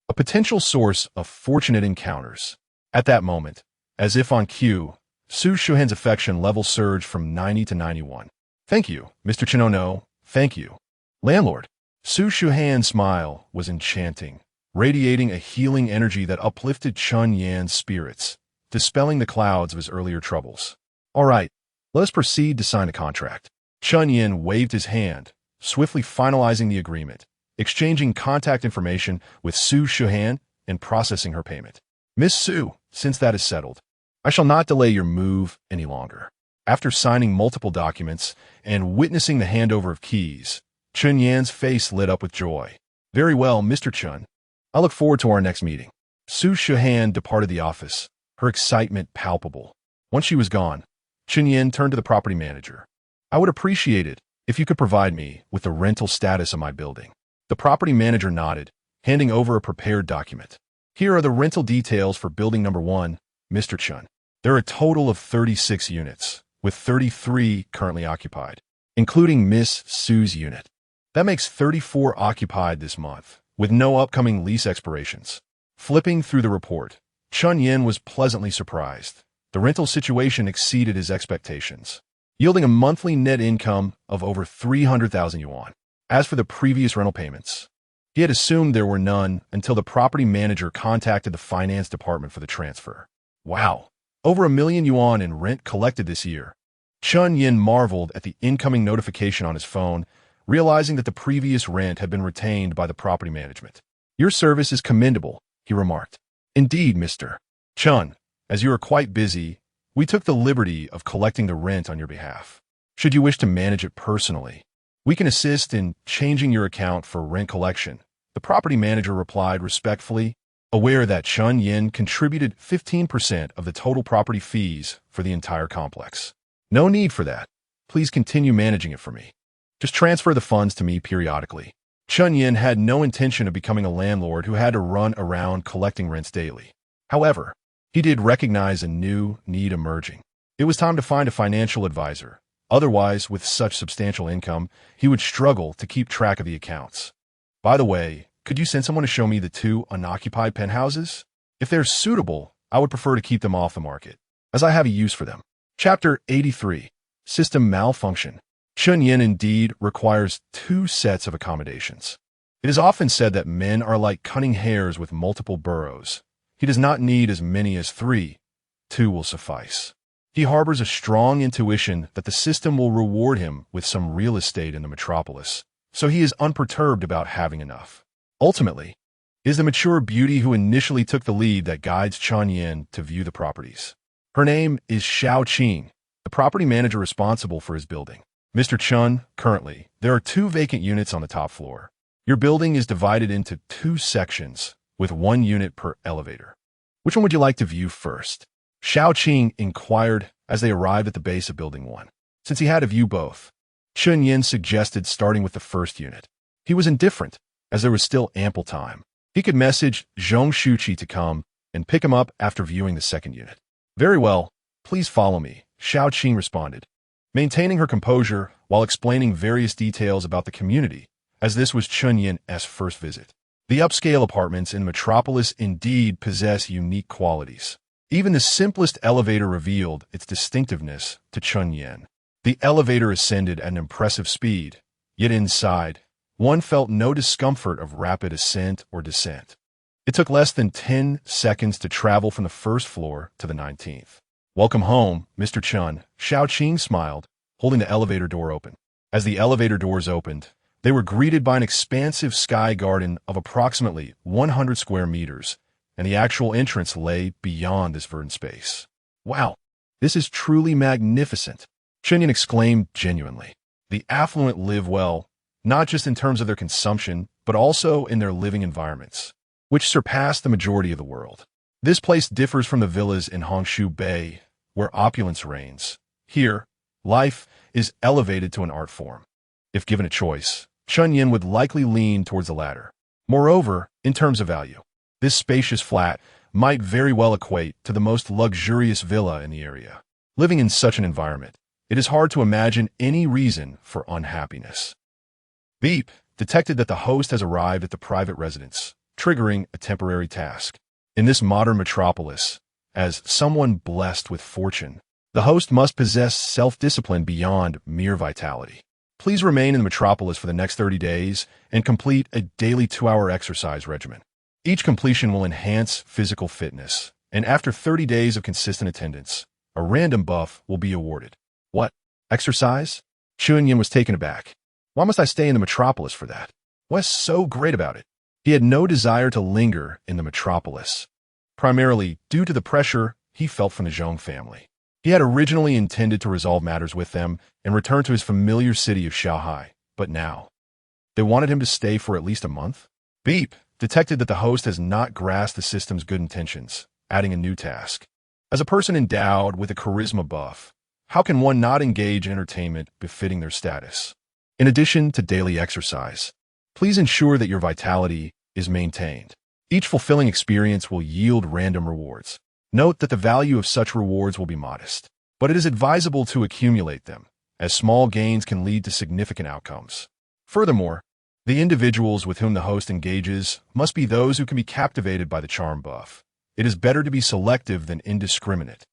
a potential source of fortunate encounters. At that moment, as if on cue, Su Shuhan's affection level surged from 90 to 91. Thank you, Mr. Chen. Oh no, thank you. Landlord. Su Shuhan's smile was enchanting, radiating a healing energy that uplifted Chen Yan's spirits, dispelling the clouds of his earlier troubles. All right, let us proceed to sign a contract. Chen Yan waved his hand, swiftly finalizing the agreement, exchanging contact information with Su Shuhan and processing her payment. Miss Su, since that is settled, I shall not delay your move any longer. After signing multiple documents and witnessing the handover of keys, Chen Yan's face lit up with joy. Very well, Mr. Chen. I look forward to our next meeting. Su Shuhan departed the office, her excitement palpable. Once she was gone, Chen Yan turned to the property manager. I would appreciate it if you could provide me with the rental status of my building. The property manager nodded, handing over a prepared document. Here are the rental details for building number 1, Mr. Chen. There are a total of 36 units, with 33 currently occupied, including Miss Su's unit. That makes 34 occupied this month, with no upcoming lease expirations. Flipping through the report, Chen Yan was pleasantly surprised. The rental situation exceeded his expectations, yielding a monthly net income of over 300,000 yuan. As for the previous rental payments, he had assumed there were none until the property manager contacted the finance department for the transfer. Wow, over 1 million yuan in rent collected this year. Chen Yan marveled at the incoming notification on his phone, realizing that the previous rent had been retained by the property management. Your service is commendable, he remarked. Indeed, Mr. Chen, as you are quite busy, we took the liberty of collecting the rent on your behalf. Should you wish to manage it personally, we can assist in changing your account for rent collection, the property manager replied respectfully, aware that Chen Yan contributed 15% of the total property fees for the entire complex. No need for that. Please continue managing it for me. Just transfer the funds to me periodically. Chen Yan had no intention of becoming a landlord who had to run around collecting rents daily. However, he did recognize a new need emerging. It was time to find a financial advisor. Otherwise, with such substantial income, he would struggle to keep track of the accounts. By the way, could you send someone to show me the 2 unoccupied penthouses? If they're suitable, I would prefer to keep them off the market, as I have a use for them. Chapter 83. System Malfunction. Chen Yan indeed requires 2 sets of accommodations. It is often said that men are like cunning hares with multiple burrows. He does not need as many as 3. 2 will suffice. He harbors a strong intuition that the system will reward him with some real estate in the metropolis, so he is unperturbed about having enough. Ultimately, it is the mature beauty who initially took the lead that guides Chen Yan to view the properties. Her name is Xiao Qing, the property manager responsible for his building. Mr. Chen, currently, there are 2 vacant units on the top floor. Your building is divided into 2 sections, with 1 unit per elevator. Which one would you like to view first? Xiao Qing inquired as they arrived at the base of Building 1. Since he had to view both, Chen Yan suggested starting with the first unit. He was indifferent, as there was still ample time. He could message Zhong Shuqi to come and pick him up after viewing the second unit. Very well, please follow me, Xiao Qing responded, maintaining her composure while explaining various details about the community, as this was Chen Yan's first visit. The upscale apartments in Metropolis indeed possess unique qualities. Even the simplest elevator revealed its distinctiveness to Chen Yan. The elevator ascended at an impressive speed, yet inside, one felt no discomfort of rapid ascent or descent. It took less than 10 seconds to travel from the first floor to the 19th. Welcome home, Mr. Chen, Xiao Qing smiled, holding the elevator door open. As the elevator doors opened, they were greeted by an expansive sky garden of approximately 100 square meters, and the actual entrance lay beyond this verdant space. Wow, this is truly magnificent, Chen Yan exclaimed genuinely. The affluent live well, not just in terms of their consumption, but also in their living environments, which surpass the majority of the world. This place differs from the villas in Hongshu Bay, where opulence reigns. Here, life is elevated to an art form. If given a choice, Chen Yan would likely lean towards the latter. Moreover, in terms of value, this spacious flat might very well equate to the most luxurious villa in the area. Living in such an environment, it is hard to imagine any reason for unhappiness. Beep detected that the host has arrived at the private residence, triggering a temporary task. In this modern metropolis, as someone blessed with fortune, the host must possess self-discipline beyond mere vitality. Please remain in the metropolis for the next 30 days and complete a daily 2-hour exercise regimen. Each completion will enhance physical fitness, and after 30 days of consistent attendance, a random buff will be awarded. What? Exercise? Chen Yan was taken aback. Why must I stay in the metropolis for that? What's so great about it? He had no desire to linger in the metropolis, primarily due to the pressure he felt from the Zhong family. He had originally intended to resolve matters with them and return to his familiar city of Shanghai, but now they wanted him to stay for at least a month? Beep detected that the host has not grasped the system's good intentions, adding a new task. As a person endowed with a charisma buff, how can one not engage in entertainment befitting their status? In addition to daily exercise, please ensure that your vitality is maintained. Each fulfilling experience will yield random rewards. Note that the value of such rewards will be modest, but it is advisable to accumulate them, as small gains can lead to significant outcomes. Furthermore, the individuals with whom the host engages must be those who can be captivated by the charm buff. It is better to be selective than indiscriminate,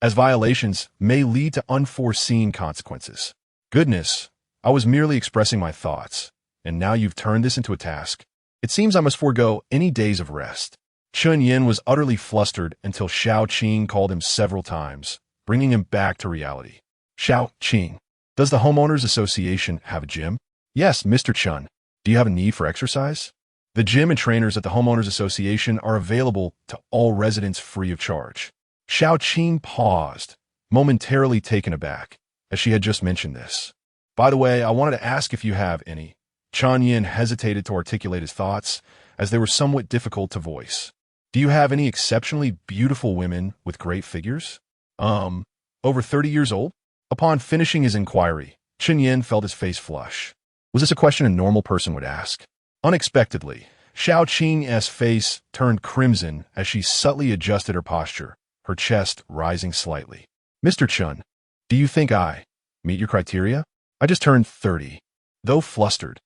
as violations may lead to unforeseen consequences. Goodness, I was merely expressing my thoughts, and now you've turned this into a task. It seems I must forego any days of rest. Chen Yan was utterly flustered until Xiao Qing called him several times, bringing him back to reality. Xiao Qing, does the Homeowners Association have a gym? Yes, Mr. Chen. Do you have a need for exercise? The gym and trainers at the Homeowners Association are available to all residents free of charge. Xiao Qing paused, momentarily taken aback, as she had just mentioned this. By the way, I wanted to ask if you have any. Chen Yan hesitated to articulate his thoughts, as they were somewhat difficult to voice. Do you have any exceptionally beautiful women with great figures? Over 30 years old? Upon finishing his inquiry, Chen Yan felt his face flush. Was this a question a normal person would ask? Unexpectedly, Xiao Qing's face turned crimson as she subtly adjusted her posture, her chest rising slightly. Mr. Chen, do you think I meet your criteria? I just turned 30. Though flustered,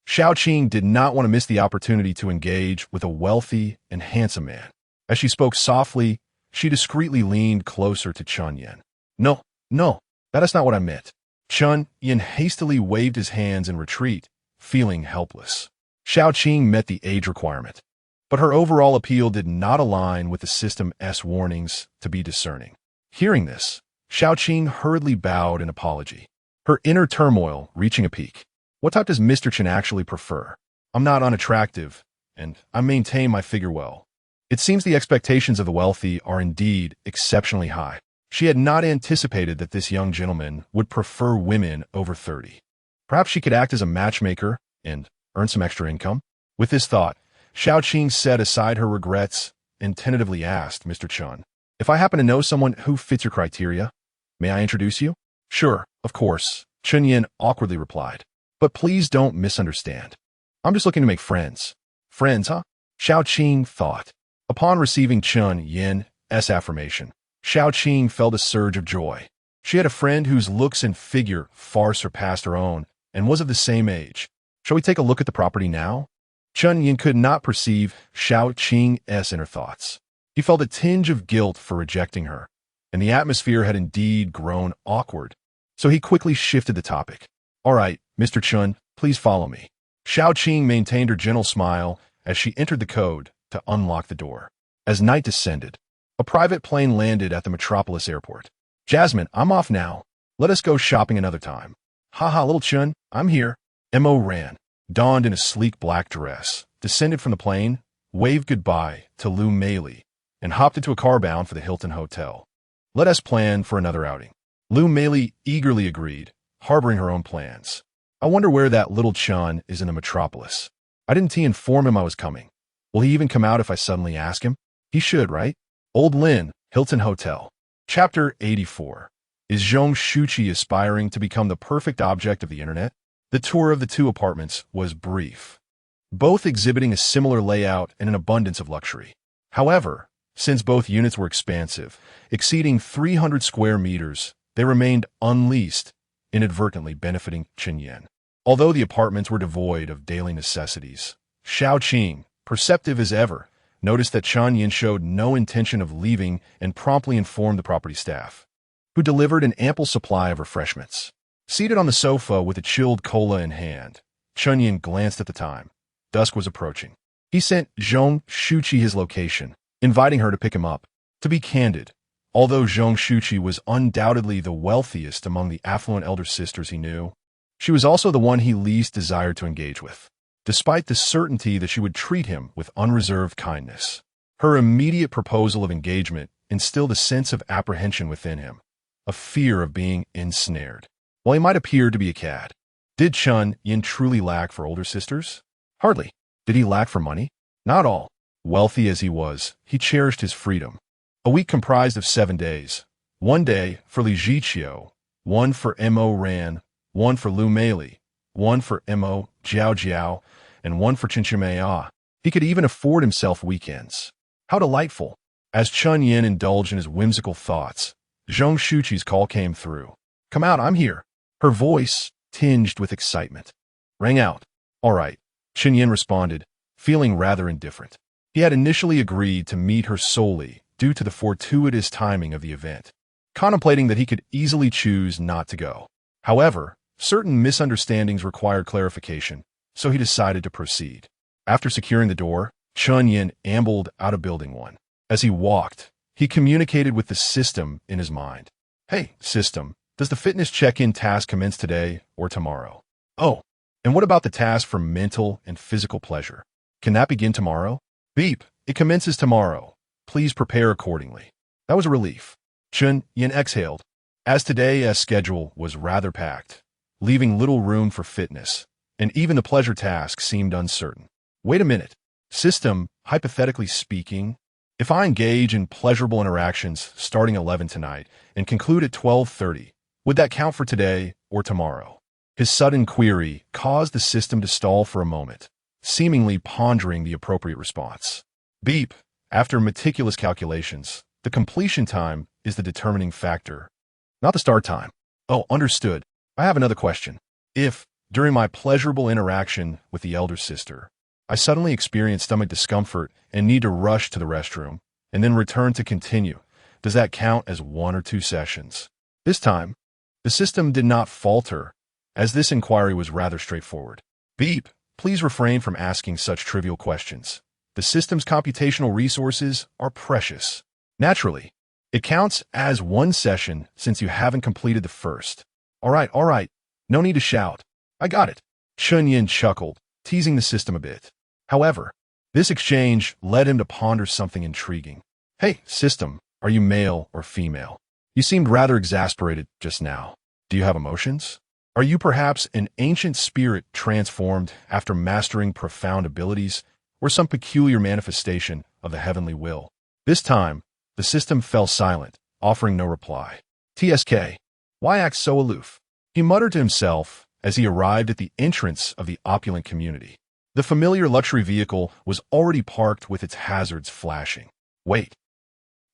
Xiao Qing did not want to miss the opportunity to engage with a wealthy and handsome man. As she spoke softly, she discreetly leaned closer to Chen Yan. No, that is not what I meant. Chen Yan hastily waved his hands in retreat, feeling helpless. Xiao Qing met the age requirement, but her overall appeal did not align with the system's warnings to be discerning. Hearing this, Xiao Qing hurriedly bowed in apology, her inner turmoil reaching a peak. What type does Mr. Chen actually prefer? I'm not unattractive, and I maintain my figure well. It seems the expectations of the wealthy are indeed exceptionally high. She had not anticipated that this young gentleman would prefer women over 30. Perhaps she could act as a matchmaker and earn some extra income? With this thought, Xiao Qing set aside her regrets and tentatively asked Mr. Chen, if I happen to know someone who fits your criteria, may I introduce you? Sure, of course, Chen Yan awkwardly replied. But please don't misunderstand. I'm just looking to make friends. Friends, huh? Xiao Qing thought. Upon receiving Chen Yan's affirmation, Xiao Qing felt a surge of joy. She had a friend whose looks and figure far surpassed her own and was of the same age. Shall we take a look at the property now? Chen Yan could not perceive Xiao Qing's inner thoughts. He felt a tinge of guilt for rejecting her, and the atmosphere had indeed grown awkward. So he quickly shifted the topic. All right, Mr. Chen, please follow me. Xiao Qing maintained her gentle smile as she entered the code to unlock the door. As night descended, a private plane landed at the Metropolis Airport. Jasmine, I'm off now. Let us go shopping another time. Haha, little Chen, I'm here. Mo ran, donned in a sleek black dress, descended from the plane, waved goodbye to Lu Meili, and hopped into a car bound for the Hilton Hotel. Let us plan for another outing. Lu Meili eagerly agreed, harboring her own plans. I wonder where that little Chen is in the metropolis. I didn't inform him I was coming. Will he even come out if I suddenly ask him? He should, right? Old Lin, Hilton Hotel. Chapter 84. Is Zhong Shuqi aspiring to become the perfect object of the internet? The tour of the two apartments was brief, both exhibiting a similar layout and an abundance of luxury. However, since both units were expansive, exceeding 300 square meters, they remained unleased, inadvertently benefiting Chen Yan. Although the apartments were devoid of daily necessities, Xiao Qing, perceptive as ever, noticed that Chen Yan showed no intention of leaving and promptly informed the property staff, who delivered an ample supply of refreshments. Seated on the sofa with a chilled cola in hand, Chen Yan glanced at the time. Dusk was approaching. He sent Zhong Shuqi his location, inviting her to pick him up. To be candid, although Zhong Shuqi was undoubtedly the wealthiest among the affluent elder sisters he knew, she was also the one he least desired to engage with, despite the certainty that she would treat him with unreserved kindness. Her immediate proposal of engagement instilled a sense of apprehension within him, a fear of being ensnared. While he might appear to be a cad, did Chen Yan truly lack for older sisters? Hardly. Did he lack for money? Not all. Wealthy as he was, he cherished his freedom. A week comprised of 7 days. 1 day for Li Jiqiu, 1 for Mo Ran, 1 for Lu Meili, 1 for Mo Jiao Jiao, and 1 for Chen Mei. He could even afford himself weekends. How delightful! As Chen Yan indulged in his whimsical thoughts, Zhong Shuqi's call came through. "Come out, I'm here." Her voice, tinged with excitement, rang out. "All right," Chen Yan responded, feeling rather indifferent. He had initially agreed to meet her solely due to the fortuitous timing of the event, contemplating that he could easily choose not to go. However, certain misunderstandings required clarification, so he decided to proceed. After securing the door, Chen Yan ambled out of Building 1. As he walked, he communicated with the system in his mind. "Hey, system, does the fitness check-in task commence today or tomorrow? Oh, and what about the task for mental and physical pleasure? Can that begin tomorrow? Beep, it commences tomorrow. Please prepare accordingly." That was a relief. Chen Yan exhaled, as today's schedule was rather packed, leaving little room for fitness, and even the pleasure task seemed uncertain. Wait a minute. System, hypothetically speaking, if I engage in pleasurable interactions starting 11 tonight and conclude at 12:30, would that count for today or tomorrow? His sudden query caused the system to stall for a moment, seemingly pondering the appropriate response. Beep. After meticulous calculations, the completion time is the determining factor, not the start time. Oh, understood. I have another question. If, during my pleasurable interaction with the elder sister, I suddenly experience stomach discomfort and need to rush to the restroom, and then return to continue, does that count as 1 or 2 sessions? This time, the system did not falter, as this inquiry was rather straightforward. Beep, please refrain from asking such trivial questions. The system's computational resources are precious. Naturally, it counts as 1 session since you haven't completed the first. All right. No need to shout. I got it. Chen Yan chuckled, teasing the system a bit. However, this exchange led him to ponder something intriguing. Hey, system, are you male or female? You seemed rather exasperated just now. Do you have emotions? Are you perhaps an ancient spirit transformed after mastering profound abilities, or some peculiar manifestation of the heavenly will? This time, the system fell silent, offering no reply. TSK. Why act so aloof? He muttered to himself as he arrived at the entrance of the opulent community. The familiar luxury vehicle was already parked with its hazards flashing. Wait.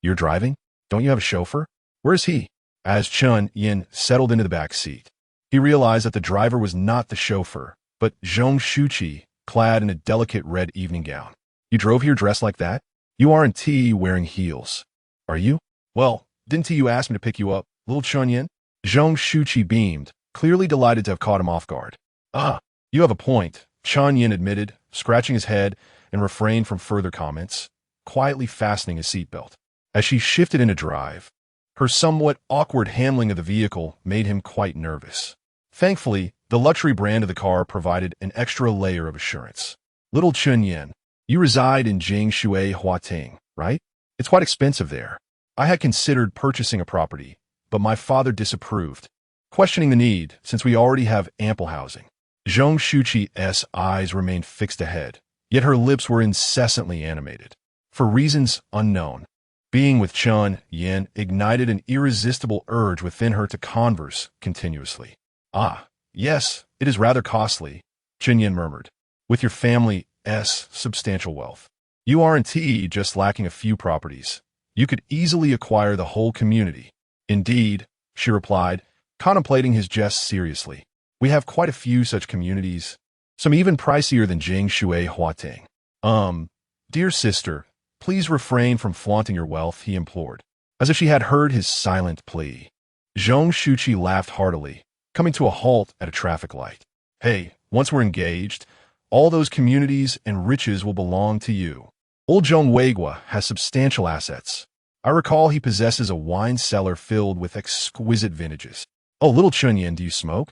You're driving? Don't you have a chauffeur? Where's he? As Chen Yan settled into the back seat, he realized that the driver was not the chauffeur, but Zhong Shuqi, clad in a delicate red evening gown. You drove here dressed like that? You aren't wearing heels, are you? Well, didn't you ask me to pick you up, little Chen Yan? Zhong Shuqi beamed, clearly delighted to have caught him off guard. Ah, you have a point, Chen Yan admitted, scratching his head and refrained from further comments, quietly fastening his seatbelt. As she shifted into drive, her somewhat awkward handling of the vehicle made him quite nervous. Thankfully, the luxury brand of the car provided an extra layer of assurance. Little Chen Yan, you reside in Jingshui Huating, right? It's quite expensive there. I had considered purchasing a property, but my father disapproved, questioning the need since we already have ample housing. Zhong Shuqi's eyes remained fixed ahead, yet her lips were incessantly animated. For reasons unknown, being with Chen Yan ignited an irresistible urge within her to converse continuously. Ah, yes, it is rather costly, Chen Yan murmured, with your family's substantial wealth. You aren't just lacking a few properties. You could easily acquire the whole community. Indeed, she replied, contemplating his jest seriously. We have quite a few such communities, some even pricier than Jingshui Huating. Dear sister, please refrain from flaunting your wealth, he implored, as if she had heard his silent plea. Zhong Shuqi laughed heartily, coming to a halt at a traffic light. Hey, once we're engaged, All those communities and riches will belong to you. Old Zhong Weigua has substantial assets. I recall he possesses a wine cellar filled with exquisite vintages. Oh, little Chen Yan, do you smoke?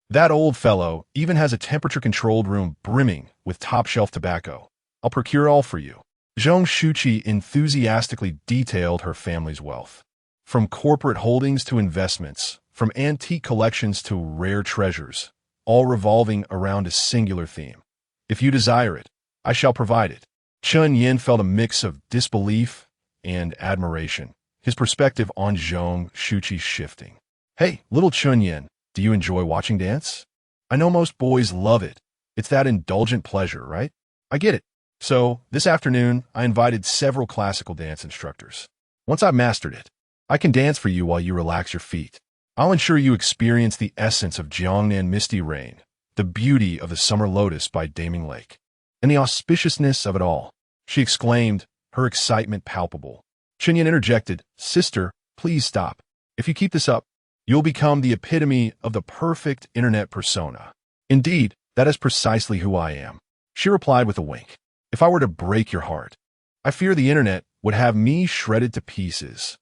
That old fellow even has a temperature-controlled room brimming with top-shelf tobacco. I'll procure all for you. Zhong Shuqi enthusiastically detailed her family's wealth. From corporate holdings to investments, from antique collections to rare treasures, all revolving around a singular theme. If you desire it, I shall provide it. Chen Yan felt a mix of disbelief and admiration, his perspective on Zhong Shuqi shifting. Hey, little Chen Yan, do you enjoy watching dance? I know most boys love it. It's that indulgent pleasure, right? I get it. So, this afternoon, I invited several classical dance instructors. Once I've mastered it, I can dance for you while you relax your feet. I'll ensure you experience the essence of Jiangnan Misty Rain, the beauty of the summer lotus by Daming Lake, and the auspiciousness of it all. She exclaimed, her excitement palpable. Chen Yan interjected, Sister, please stop. If you keep this up, you'll become the epitome of the perfect internet persona. Indeed, that is precisely who I am. She replied with a wink. If I were to break your heart, I fear the internet would have me shredded to pieces.